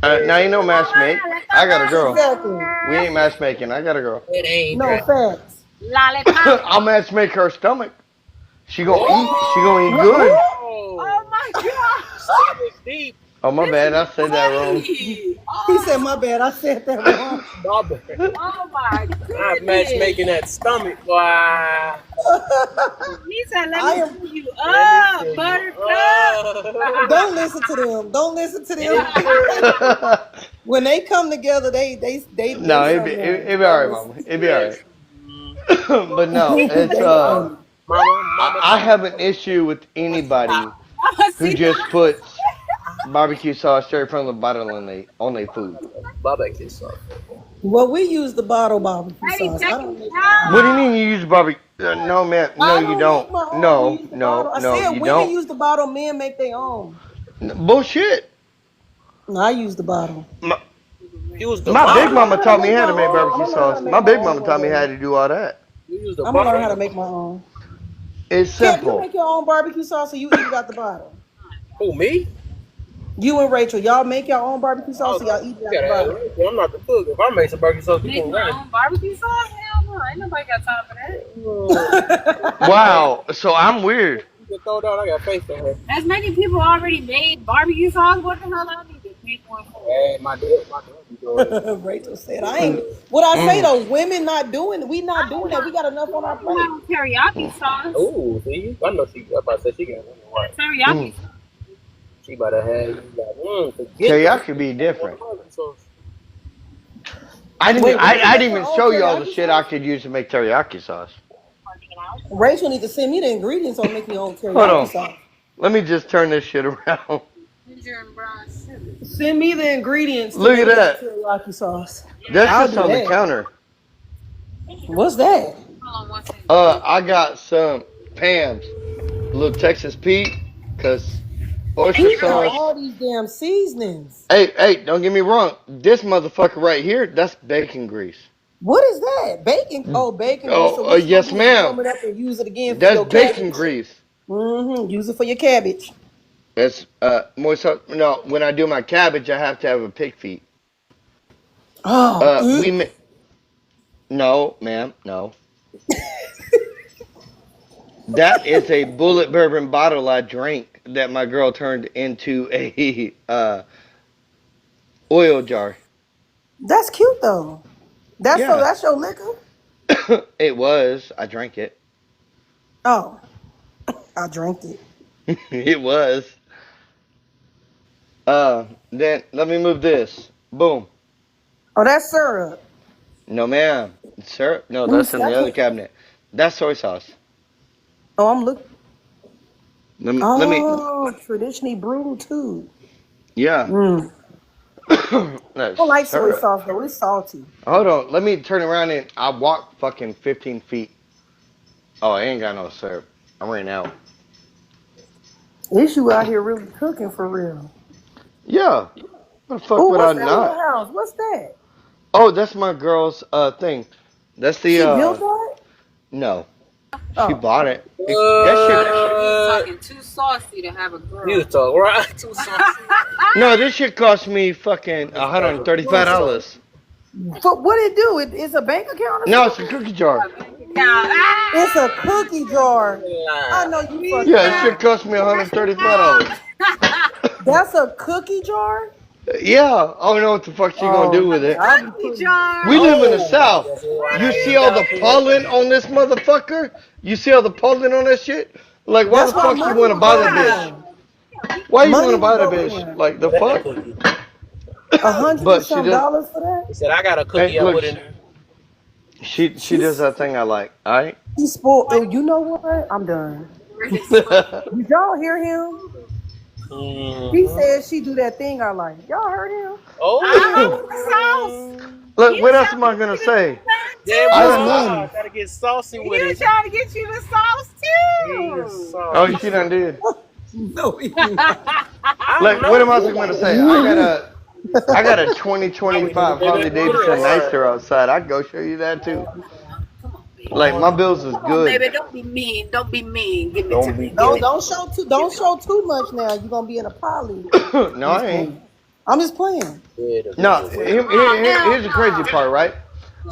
Now you know match make. I got a girl. Exactly. We ain't matchmaking. I got a girl. It ain't No that. facts. I'll match make her stomach. She gonna eat. She gonna eat What? good. Oh my gosh. That was deep. Oh my This bad. is I said that wrong. funny. He Oh, said, "My bad. I said that wrong." My bad. oh my Not goodness. matchmaking that stomach, boy. He said, let I me am. fill you Let me up, tell you. buttercup. Don't listen to them. Don't listen to them. Enter. When they come together, they No, something else. it be Don't alright, listen. mama. It be Yes. alright. But no, it's They funny. Mama, I have an issue with anybody who See, just puts barbecue sauce straight from the bottle on their food. barbecue sauce. Well, we use the bottle barbecue Daddy sauce. I taking don't make my What do you own. time. mean you use barbecue? No, man. No, I you don't make don't. my own. We No, use the no, bottle. I no, said you women don't. use the bottle, men make their own. Bullshit. No, I use the bottle. My, Use the my I'm big gonna bottle. mama learn how to taught me make how my to make own. I'm barbecue gonna learn how sauce. to My make my big own mama one taught me how day. to do all that. You use the I'm gonna learn how to bottle. make my own. It's Kev, you simple. make your own barbecue sauce, or you eat it out the bottle? Who, me? You and Rachel, y'all make your own barbecue sauce, or Oh, y'all eat it you out the gotta ask bottle? Rachel. I'm not the cook. If I make some barbecue sauce, you Make gonna my learn. own barbecue sauce? Hell no. Ain't nobody got time for that. Hey, Wow. So I'm weird. you can throw down. I got faith in her. As many people already made barbecue sauce. What the hell I need to make one for? Hey, my dad be doing it. Rachel said, "I ain't." What I say Mm, though, women not doing. We I not doing don't that. We mind. got enough on our I don't plate. mind teriyaki mm, sauce. Ooh, see, I know she. I about to say she got one right. Teriyaki mm. sauce. She about to have you like, forget the Teriyaki be different. barbecue sauce. Wait, Rachel I make didn't her even own show you all the teriyaki shit I sauce. could use to make teriyaki sauce. Rachel need to send me the ingredients on making your own Hold teriyaki on. sauce. Let me just turn this shit around. Ginger and brown sugar. Send me the ingredients to Look at make that that. teriyaki sauce. That's I'll just do on the that. counter. What's that? Hold on one second. I got some Pam's, little Texas Pete, cause oyster He got sauce. all these damn seasonings. Hey, don't get me wrong. This motherfucker right here, that's bacon grease. What is that? Bacon? Oh, bacon grease. So Oh, what you gonna yes, do is ma'am. warm it up and use it again for That's your bacon cabbage? grease. Mm-hmm. Use it for your cabbage. That's more so. No, when I do my cabbage, I have to have a pig feet. Oh, We no, ma'am, no. That is a bullet bourbon bottle I drank that my girl turned into a oil jar. that's cute though. Yeah, That's your liquor. it was. I drank it. Oh, I drank it. It was. Then let me move this. Boom. Oh, that's syrup. No, ma'am. Sir, no, Let me that's see. in I the other can't. cabinet. That's soy sauce. Oh, I'm looking. Let me. Oh, traditionally brewed too. Yeah. Mm. I That's don't like soy syrup. sauce though. It's salty. Hold on. Let me turn around and I walked fucking 15 feet. Oh, I ain't got no syrup. I ran out. Is you out here really cooking for real? Yeah. What the fuck Oh, would what's I that in not? your house? What's that? Oh, that's my girl's thing. That's the She built that? no. She Oh, bought it. That shit. He's talking too saucy to have a You girl. talk right too saucy. No, this shit cost me fucking Too saucy. $135. but what it do? It's a bank account or No, it's a something? cookie jar. It's a cookie jar. I Nah. know you Yeah, fucking this shit lying. cost me $135. That's a cookie jar? Yeah, I don't know what the fuck she gonna do Oh, with it. I'll be Cookie putting. jar. We live in the Oh, South. that's why You I see ain't all the got paid pollen attention. on this motherfucker? You see all the pollen on that shit? Like, why the That's why fuck you money wanna would buy go that in bitch? there. Why you Money wanna would buy that go in bitch? there. Like, the That fuck? cookie. 100 and But she some does. dollars for that? He said, I got a Hey, cookie I look, put in there. she does She's that thing I like. All right. He spoiled. Oh, you know what? I'm done. Did y'all hear him? He Mm-hmm. said she do that thing I like. Y'all heard him? I heard the sauce. Oh, Look, He what was else trying am to I get gonna you to say? do that yeah, I boy, done won. gotta get saucy too. He with was it. trying to get you the sauce He is too. Oh, saucy. she done did. No, he I Like, what know am I he gonna did. say? I got a 2025 Harley Davidson Nitro outside. I'd go show you that too. Like, my bills was Come on, good. baby. Don't be mean. Don't be mean. Give it to Don't be me. Give don't it. don't show too don't show too much now. You're gonna be in a poly. No, I'm just I ain't. playing. I'm just playing. good a No, little bit. here's the crazy part, right?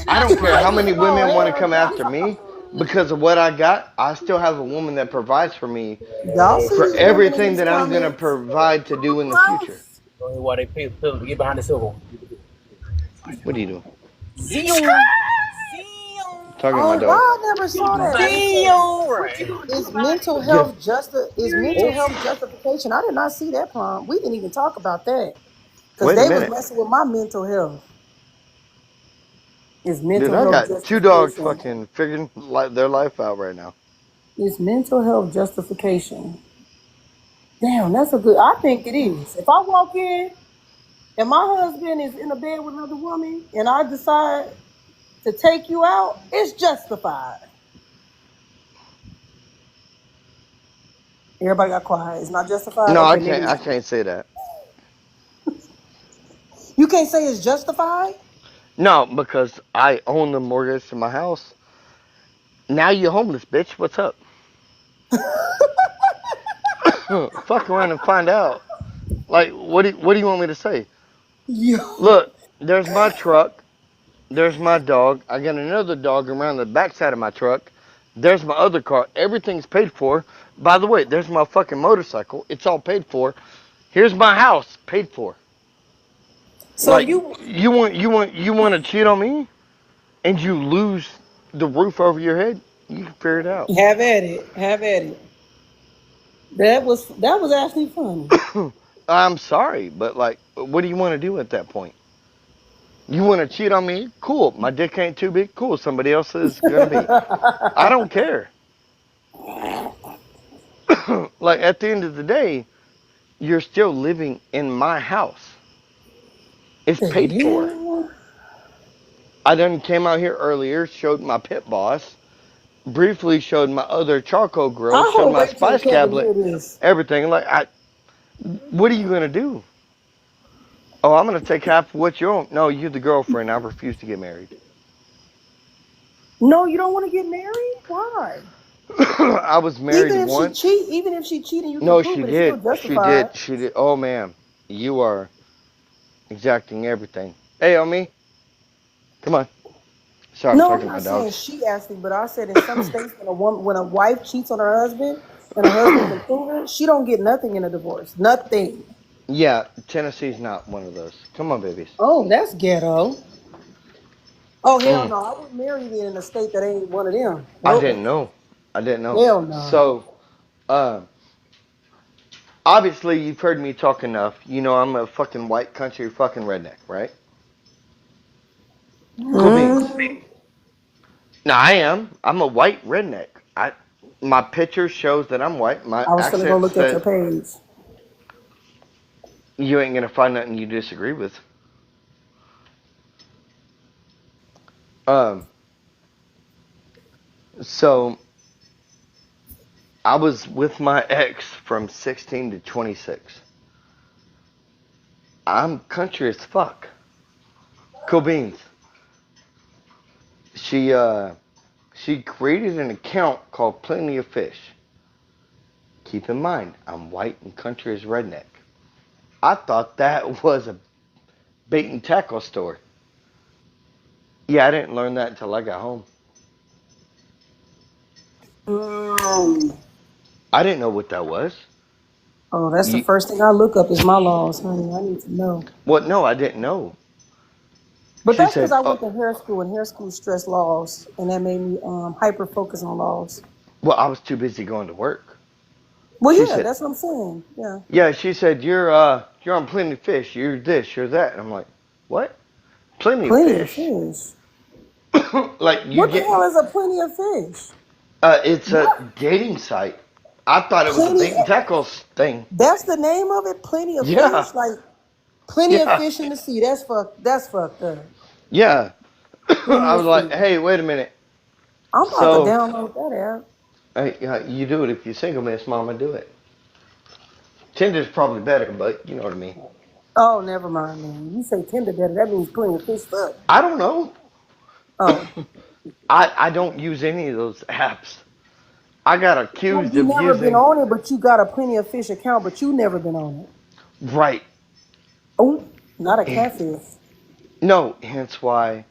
I don't care how many Oh women want to hell come after no. me because of what I got. I still have a woman that provides for me Y'all see for these women in everything these that I'm gonna comments? provide to do in the future. Why they pay them to get behind the silver. What are you doing? Zion. Talking to my Oh, why dog. I never saw that? It says Zion. Right. Yeah. is mental health justification. I did not see that prompt. We didn't even talk about that because Wait a they was minute, messing with my mental health. Is dude. mental I health got two dogs justification? fucking figuring their life out right now. Is mental health justification? Damn, that's a good. I think it is. If I walk in and my husband is in a bed with another woman and I decide to take you out, it's justified. Everybody got quiet. It's not justified. No, I Okay, maybe can't. I not. can't say that. You can't say it's justified. No, because I own the mortgage to my house. Now you homeless, bitch. What's up? Fuck around and find out. Like, what do you want me to say? Yo. Look, there's my truck. There's my dog. I got another dog around the backside of my truck. There's my other car. Everything's paid for. By the way, there's my fucking motorcycle. It's all paid for. Here's my house, paid for. So Like, you you want to cheat on me and you lose the roof over your head? You can figure it out. have at it. Have at it. That was actually funny. I'm sorry, but like, what do you want to do at that point? You want to cheat on me? Cool. My dick ain't too big. Cool. Somebody else is gonna be. I don't care. Like, at the end of the day, you're still living in my house. It's paid for. Yeah. I done came out here earlier, showed my pit boss, briefly showed my other charcoal grill, I showed hope my wait till spice Kevin cabinet, hear this. everything. Like, what are you gonna do? Oh, I'm gonna take half of what you own. No, you're the girlfriend. I refuse to get married. No, you don't want to get married? Why? I was married once. Even if she cheating, you can No, prove she it. It's still did. She justified. did. She did. Oh, ma'am, you are exacting everything. Hey, Omi, come on. Sorry, I'm No, I'm talking to my not saying dogs. she actually, but I said in some states when a wife cheats on her husband and her husband can prove it, she don't get nothing in a divorce. Nothing. Yeah, Tennessee's not one of those. Come on, babies. Oh, that's ghetto. Oh hell Mm. no, I wouldn't marry you in a state that ain't one of them. I Nope. didn't know. I didn't know. Hell no. So, uh, obviously, you've heard me talk enough. You know I'm a fucking white country fucking redneck, right? Cool beans. Mm. Now I am. I'm a white redneck. My picture shows that I'm white. My I was gonna go accent look at your said page. you ain't gonna find nothing you disagree with. Um, so I was with my ex from 16 to 26. I'm country as fuck. Cool beans. She created an account called Plenty of Fish. Keep in mind, I'm white and country as redneck. I thought that was a bait and tackle store. Yeah, I didn't learn that until I got home. Mm. I didn't know what that was. Oh, that's the You, first thing I look up is my laws, honey. I need to know. what? No, I didn't know. But She that's because said, I oh, went to hair school and hair school stressed laws, and that made me hyper focus on laws. well, I was too busy going to work. Well, She yeah, said, that's what I'm saying. Yeah, yeah, she said, you're on Plenty of Fish. You're this, you're that. And I'm like, what? Plenty of plenty of fish? fish. Like, you What the get, hell is a plenty of fish? It's a What? dating site. I thought it was a Plenty. bait and tackle thing. That's the name of it. Plenty of Yeah, fish. Like plenty of yeah, fish in the sea. That's fucked. That's fucked up. yeah. Plenty I of was like, fish. hey, wait a minute. I'm about to So, download that app. you do it if you're single, Miss Mama, do it. Tinder's probably better, but you know what I mean. Oh, never mind, man. You say tender better. That means plenty of fish fuck. I don't know. Oh. I don't use any of those apps. I got Well, accused you of never been using. on it, but you got a plenty of fish account, but you never been on it. Right. Oh, not a catfish. No, hence why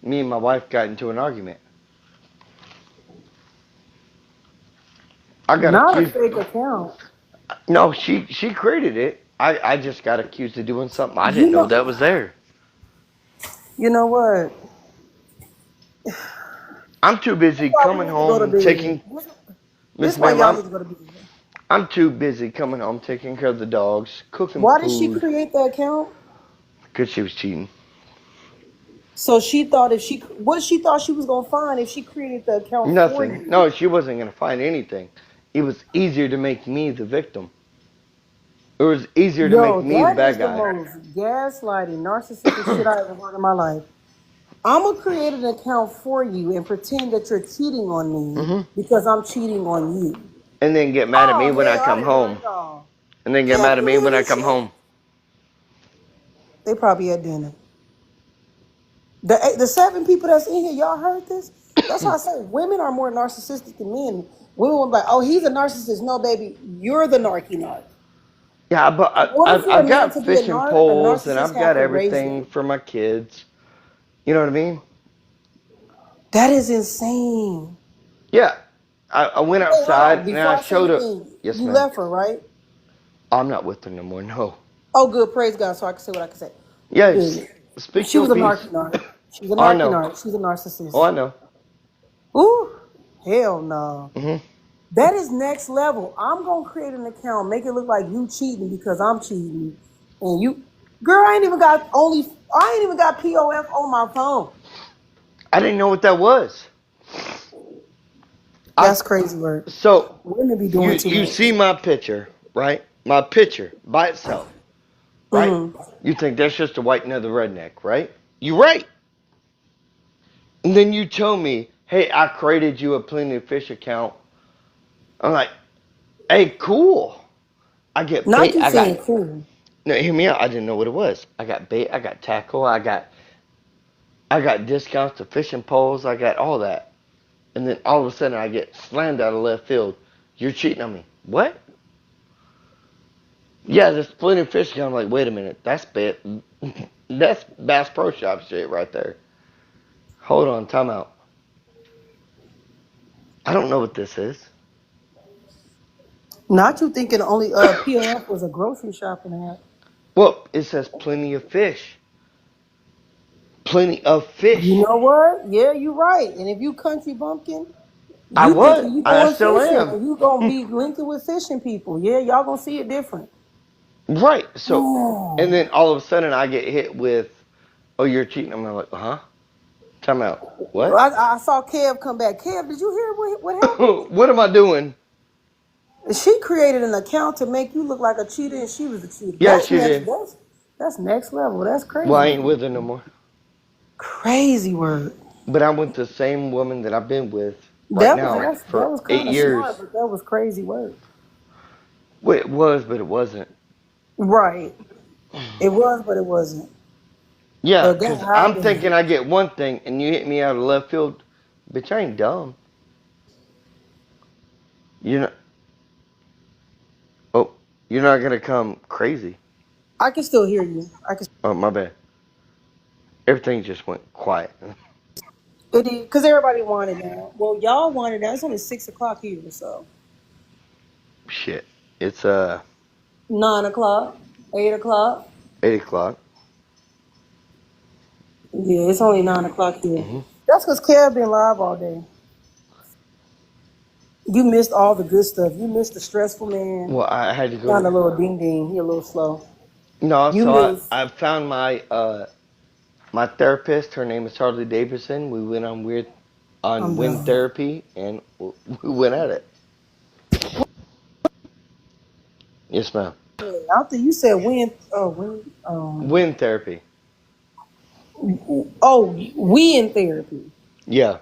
me and my wife got into an argument. I got Not a accused. fake account. No, she created it. I just got accused of doing something I You didn't know know, that was there. you know what? I'm too That's busy why we coming need to go to home bed. taking This Miss is why Ma'am. y'all need to go to bed. I'm too busy coming home taking care of the dogs, cooking Why did she food, create the account? because she was cheating. So she thought what she thought she was gonna find if she created the account for Nothing. you. No, she wasn't gonna find anything. It was easier to make me the victim. It was easier to make Yo, me the that bad is the guy. most gaslighting, narcissistic shit I ever heard in my life. I'm gonna create an account for you and pretend that you're cheating on me Hmm. because I'm cheating on you. And then get mad at me Oh when I hell, I come didn't learn home. it all. And then get Kev, mad at you me hear when I this come shit? home. They probably at dinner. The 7 people that's in here, y'all heard this? That's why I say women are more narcissistic than men. Women will be like, oh, he's a narcissist. No, baby, you're the narky narc. Yeah, but In order for I a man got to be a fishing narc, a poles and narcissist I've have got to raise everything them. for my kids. You know what I mean? That is insane. Yeah. I went Hey, hold outside on. and Before I I say showed up. anything, Yes, you ma'am. left her, right? I'm not with her no more. No. Oh, good. Praise God. So I can say what I can say. Yes. Good. Speak She your was a piece. narky narc. She's a Oh, I narky know. narc. She's a Oh, narcissist. I know. Ooh, hell no. Hmm. That is next level. I'm gonna create an account, make it look like you cheating because I'm cheating, and you, girl, I ain't even got POF on my phone. I didn't know what that was. I That's crazy work. so Women be you doing too you much. see my picture, right? My picture by itself, right? Mm-hmm. You think that's just a white another redneck, right? You right. And then you tell me, hey, I created you a Plenty of Fish account. I'm like, hey, cool. I get Not bait. you saying cool. No, hear me out. I didn't know what it was. I got bait. I got tackle. I got discounts to fishing poles. I got all that. And then all of a sudden I get slammed out of left field. You're cheating on me. What? Yeah, there's plenty of fish account. I'm like, wait a minute. That's bait. That's Bass Pro Shop shit right there. Hold on, time out. I don't know what this is. Not you thinking only POF was a grocery shopping app. Well, it says plenty of fish. Plenty of You fish. know what? Yeah, you right. And if you country bumpkin, I you was. thinking you I going still fishing am. and you gonna be linking with fishing people. Yeah, y'all gonna see it different. Right. So, and Oh. then all of a sudden I get hit with, oh, you're cheating. I'm like, huh? Time out. What? I saw Kev come back. Kev, did you hear what happened? What am I doing? She created an account to make you look like a cheater, and she was a cheater. Yeah, she did. That's next level. That's Well, I crazy. ain't with her no more. Crazy word. But I'm with the same woman that I've been with right That now for was eight kind of years. smart, but that was crazy word. Well, it was, but it wasn't. Right. It was, but it wasn't. Yeah, But God, because how I'm did thinking I get one thing and you hit me out of left field. Bitch, I ain't dumb. You know, oh, you're not going to come crazy. I can still hear you. I can. Oh, my bad. Everything just went quiet. It is because everybody wanted that. Well, y'all wanted that. It's only 6 o'clock here, so Shit. It's 9 o'clock, 8 o'clock. 8 o'clock. Yeah, it's only 9 o'clock here. Hmm. That's because Kev been live all day. You missed all the good stuff. You missed the stressful man. Well, I had to go Found to. a little ding ding. He a little slow. No, You so missed. I found my therapist. Her name is Harley Davidson. We went on weird on I'm wind done. therapy, and we went at it. Yes, ma'am. I think you said when. Wind therapy. We in therapy. Yeah.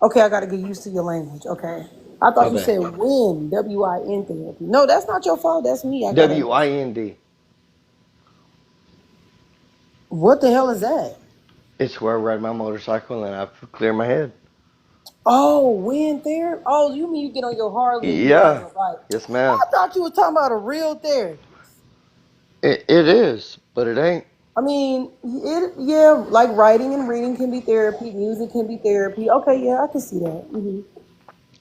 Okay, I got to get used to your language. Okay, I My thought you bad. said win, WIN therapy. No, that's not your fault. That's me. I gotta. WIND. What the hell is that? It's where I ride my motorcycle and I clear my head. Oh, win therapy. Oh, you mean you get on your Harley and you ride Yeah. your bike? Yes, ma'am. I thought you were talking about a real therapy. It is, but it ain't. I mean, yeah, like writing and reading can be therapy. Music can be therapy. Okay, yeah, I can see that.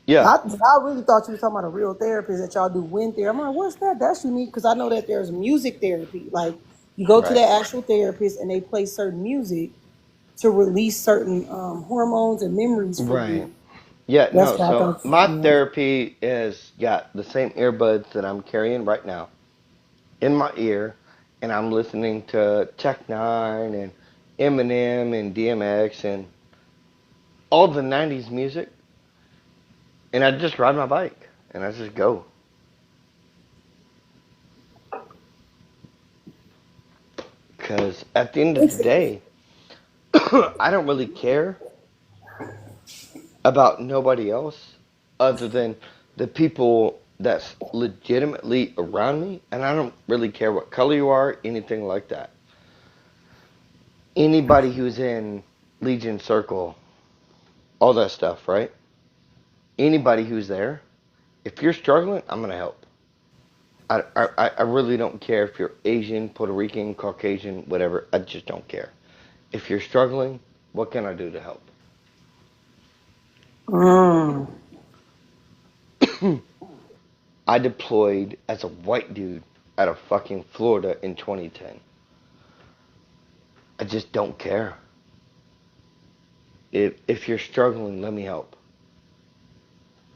Yeah. I really thought you were talking about a real therapist that y'all do wind therapy. I'm like, what's that? That's unique because I know that there's music therapy. Like you go to Right. the actual therapist and they play certain music to release certain hormones and memories for Right. you. Yeah, That's no, what I so thought. my Yeah. therapy has got the same earbuds that I'm carrying right now in my ear, and I'm listening to Tech Nine and Eminem and DMX and all the 90s music, and I just ride my bike and I just go. Because at the end of the day, I don't really care about nobody else other than the people that's legitimately around me, and I don't really care what color you are, anything like that. Anybody who's in Legion Circle, all that stuff, right? Anybody who's there, if you're struggling, I'm gonna help. I really don't care if you're Asian, Puerto Rican, Caucasian, whatever. I just don't care. If you're struggling, what can I do to help? Mm. I deployed as a white dude out of fucking Florida in 2010. I just don't care. If you're struggling, let me help.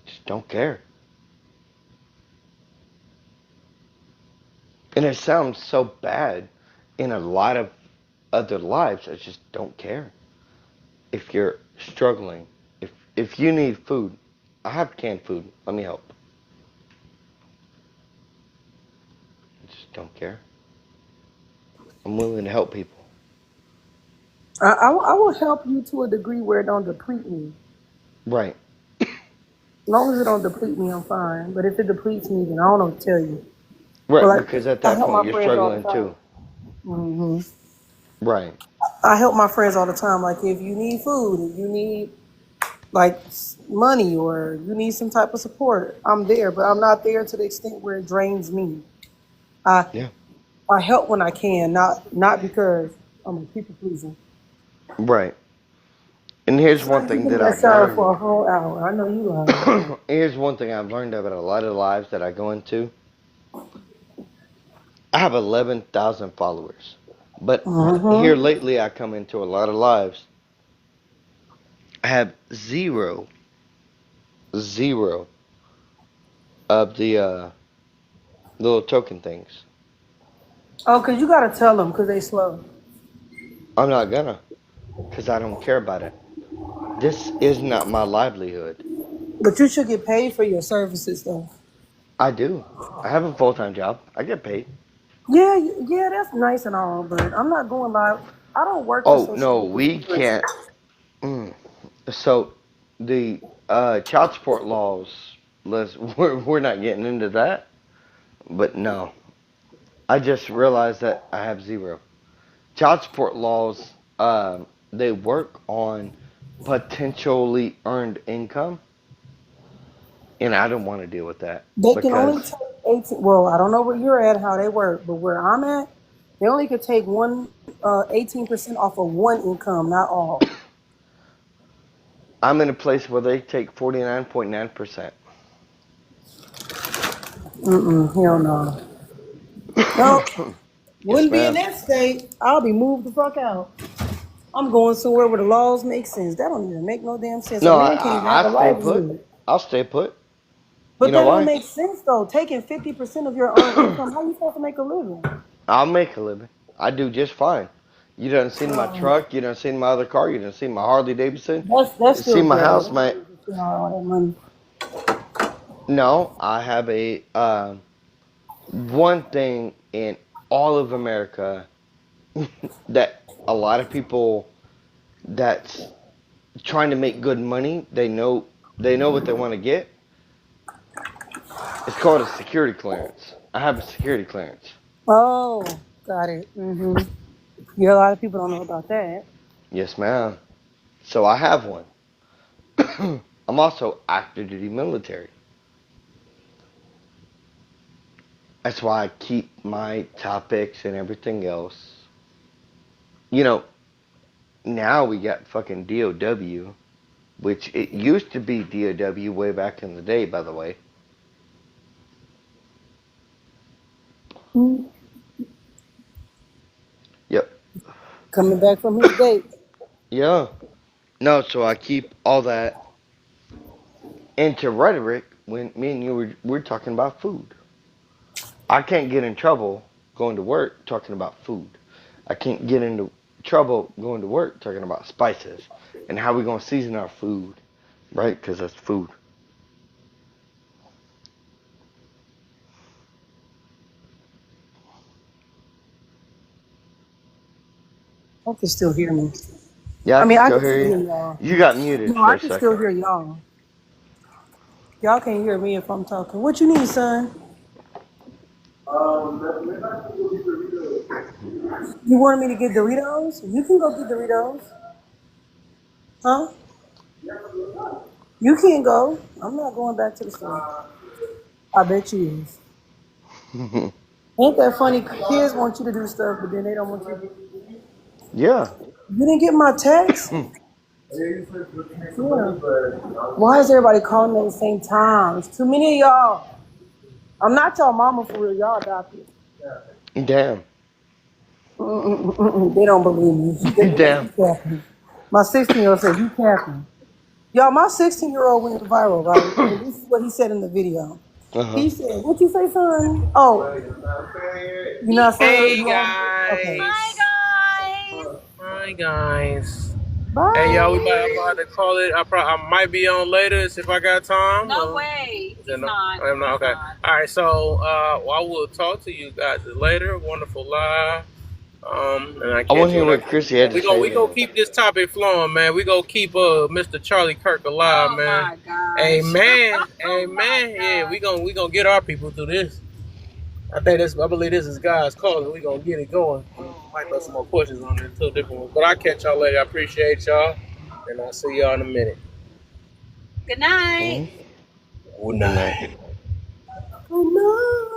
Just don't care. And it sounds so bad in a lot of other lives. I just don't care. If you're struggling, if you need food, I have canned food. Let me help. I just don't care. I'm willing to help people. I will help you to a degree where it don't deplete me. Right. As long as it don't deplete me, I'm fine. But if it depletes me, then I don't know what to tell you. But Right, like, because at I that help point my you're friends all the struggling time. too. Right. I help my friends all the time. Like if you need food, if you need like money, or you need some type of support, I'm there. But I'm not there to the extent where it drains me. I Yeah. I help when I can, not because I'm a people pleaser. Right. And here's So I one can thing get in that that I've shower learned. for a whole hour. I know you are. Here's one thing I've learned about a lot of lives that I go into. I have 11,000 followers. But here Mm-hmm. lately I come into a lot of lives. I have zero of the little token things. Oh, cause you gotta tell them, cause they slow. I'm not gonna, because I don't care about it. This is not my livelihood. But you should get paid for your services, though. I do. I have a full-time job. I get paid. Yeah, yeah, that's nice and all, but I'm not going live. I don't work for Oh, social no, we security. can't. Mm. So, the child support laws, we're not getting into that. But no, I just realized that I have zero. Child support laws, they work on potentially earned income, and I don't want to deal with that They can only because take 18. Well, I don't know where you're at, how they work, but where I'm at, they only could take 18% off of one income, not all. I'm in a place where they take 49.9%. Hell no. No, Yes, wouldn't be in ma'am. that state. I'll be moved the fuck out. I'm going somewhere where the laws make sense. That don't even make no damn sense. A No, man can't even have a I stay put. livelihood. I'll stay put. You But know that don't why? make sense though. Taking 50% of your earned income, how you supposed to make a living? I'll make a living. I do just fine. You done seen my truck. You done seen my other car. You done seen my Harley Davidson. That's You still seen my ghetto. house, That's my. still spending all that money. No, I have a one thing in all of America that a lot of people that's trying to make good money, they know what they want to get. It's called a security clearance. I have a security clearance. Oh, got it. Yeah, a lot of people don't know about that. Yes, ma'am. So I have one. I'm also active duty military. That's why I keep my topics and everything else. You know, now we got fucking DOW, which it used to be DOW way back in the day, by the way. Mm. Yep. Coming back from his date. Yeah. No, so I keep all that into rhetoric when me and you we're talking about food. I can't get in trouble going to work talking about food. I can't get into trouble going to work talking about spices and how we gonna season our food, right? Because that's food. I can still hear me. Yeah, I I mean, can I still can hear still you. hear y'all. You got muted No, for I a can still second. hear y'all. Y'all can't hear me if I'm talking. What you need, son? You wanted me to get Doritos? You can go get Doritos. Huh? You can't go. I'm not going back to the store. I bet you is. Ain't that funny? Kids want you to do stuff, but then they don't want you to do. Yeah. You didn't get my text? Yeah. Why is everybody calling me at the same time? It's too many of y'all. I'm not y'all mama for real. Y'all adopted. Damn. They don't believe me. They be like, Damn. you capping. My 16-year-old said, you capping. Y'all, my 16-year-old went viral, right? And this is what he said in the video. Uh huh. He said, what you say, son? Oh, you're not saying it? Hey You want okay. guys. Hi guys. Hey y'all, Bye. I'm about to call it. I might be on later if I got time. No way. He's No, not. I'm not. He's Okay. not. All right. So I will talk to you guys later. Wonderful live. And I I want catch to you hear when I what catch you, Chrissy man. had to say We gonna then. keep this topic flowing, man. We gonna keep Mr. Charlie Kirk alive, Oh man. my gosh. Amen. Oh my Amen. Yeah, gosh. we gonna get our people through this. I believe this is God's calling. We gonna get it going. Might throw some more questions on it, two different ones. But I'll catch y'all later. I appreciate y'all. And I'll see y'all in a minute. Good night. Mm-hmm. Good Good night. night. Good night.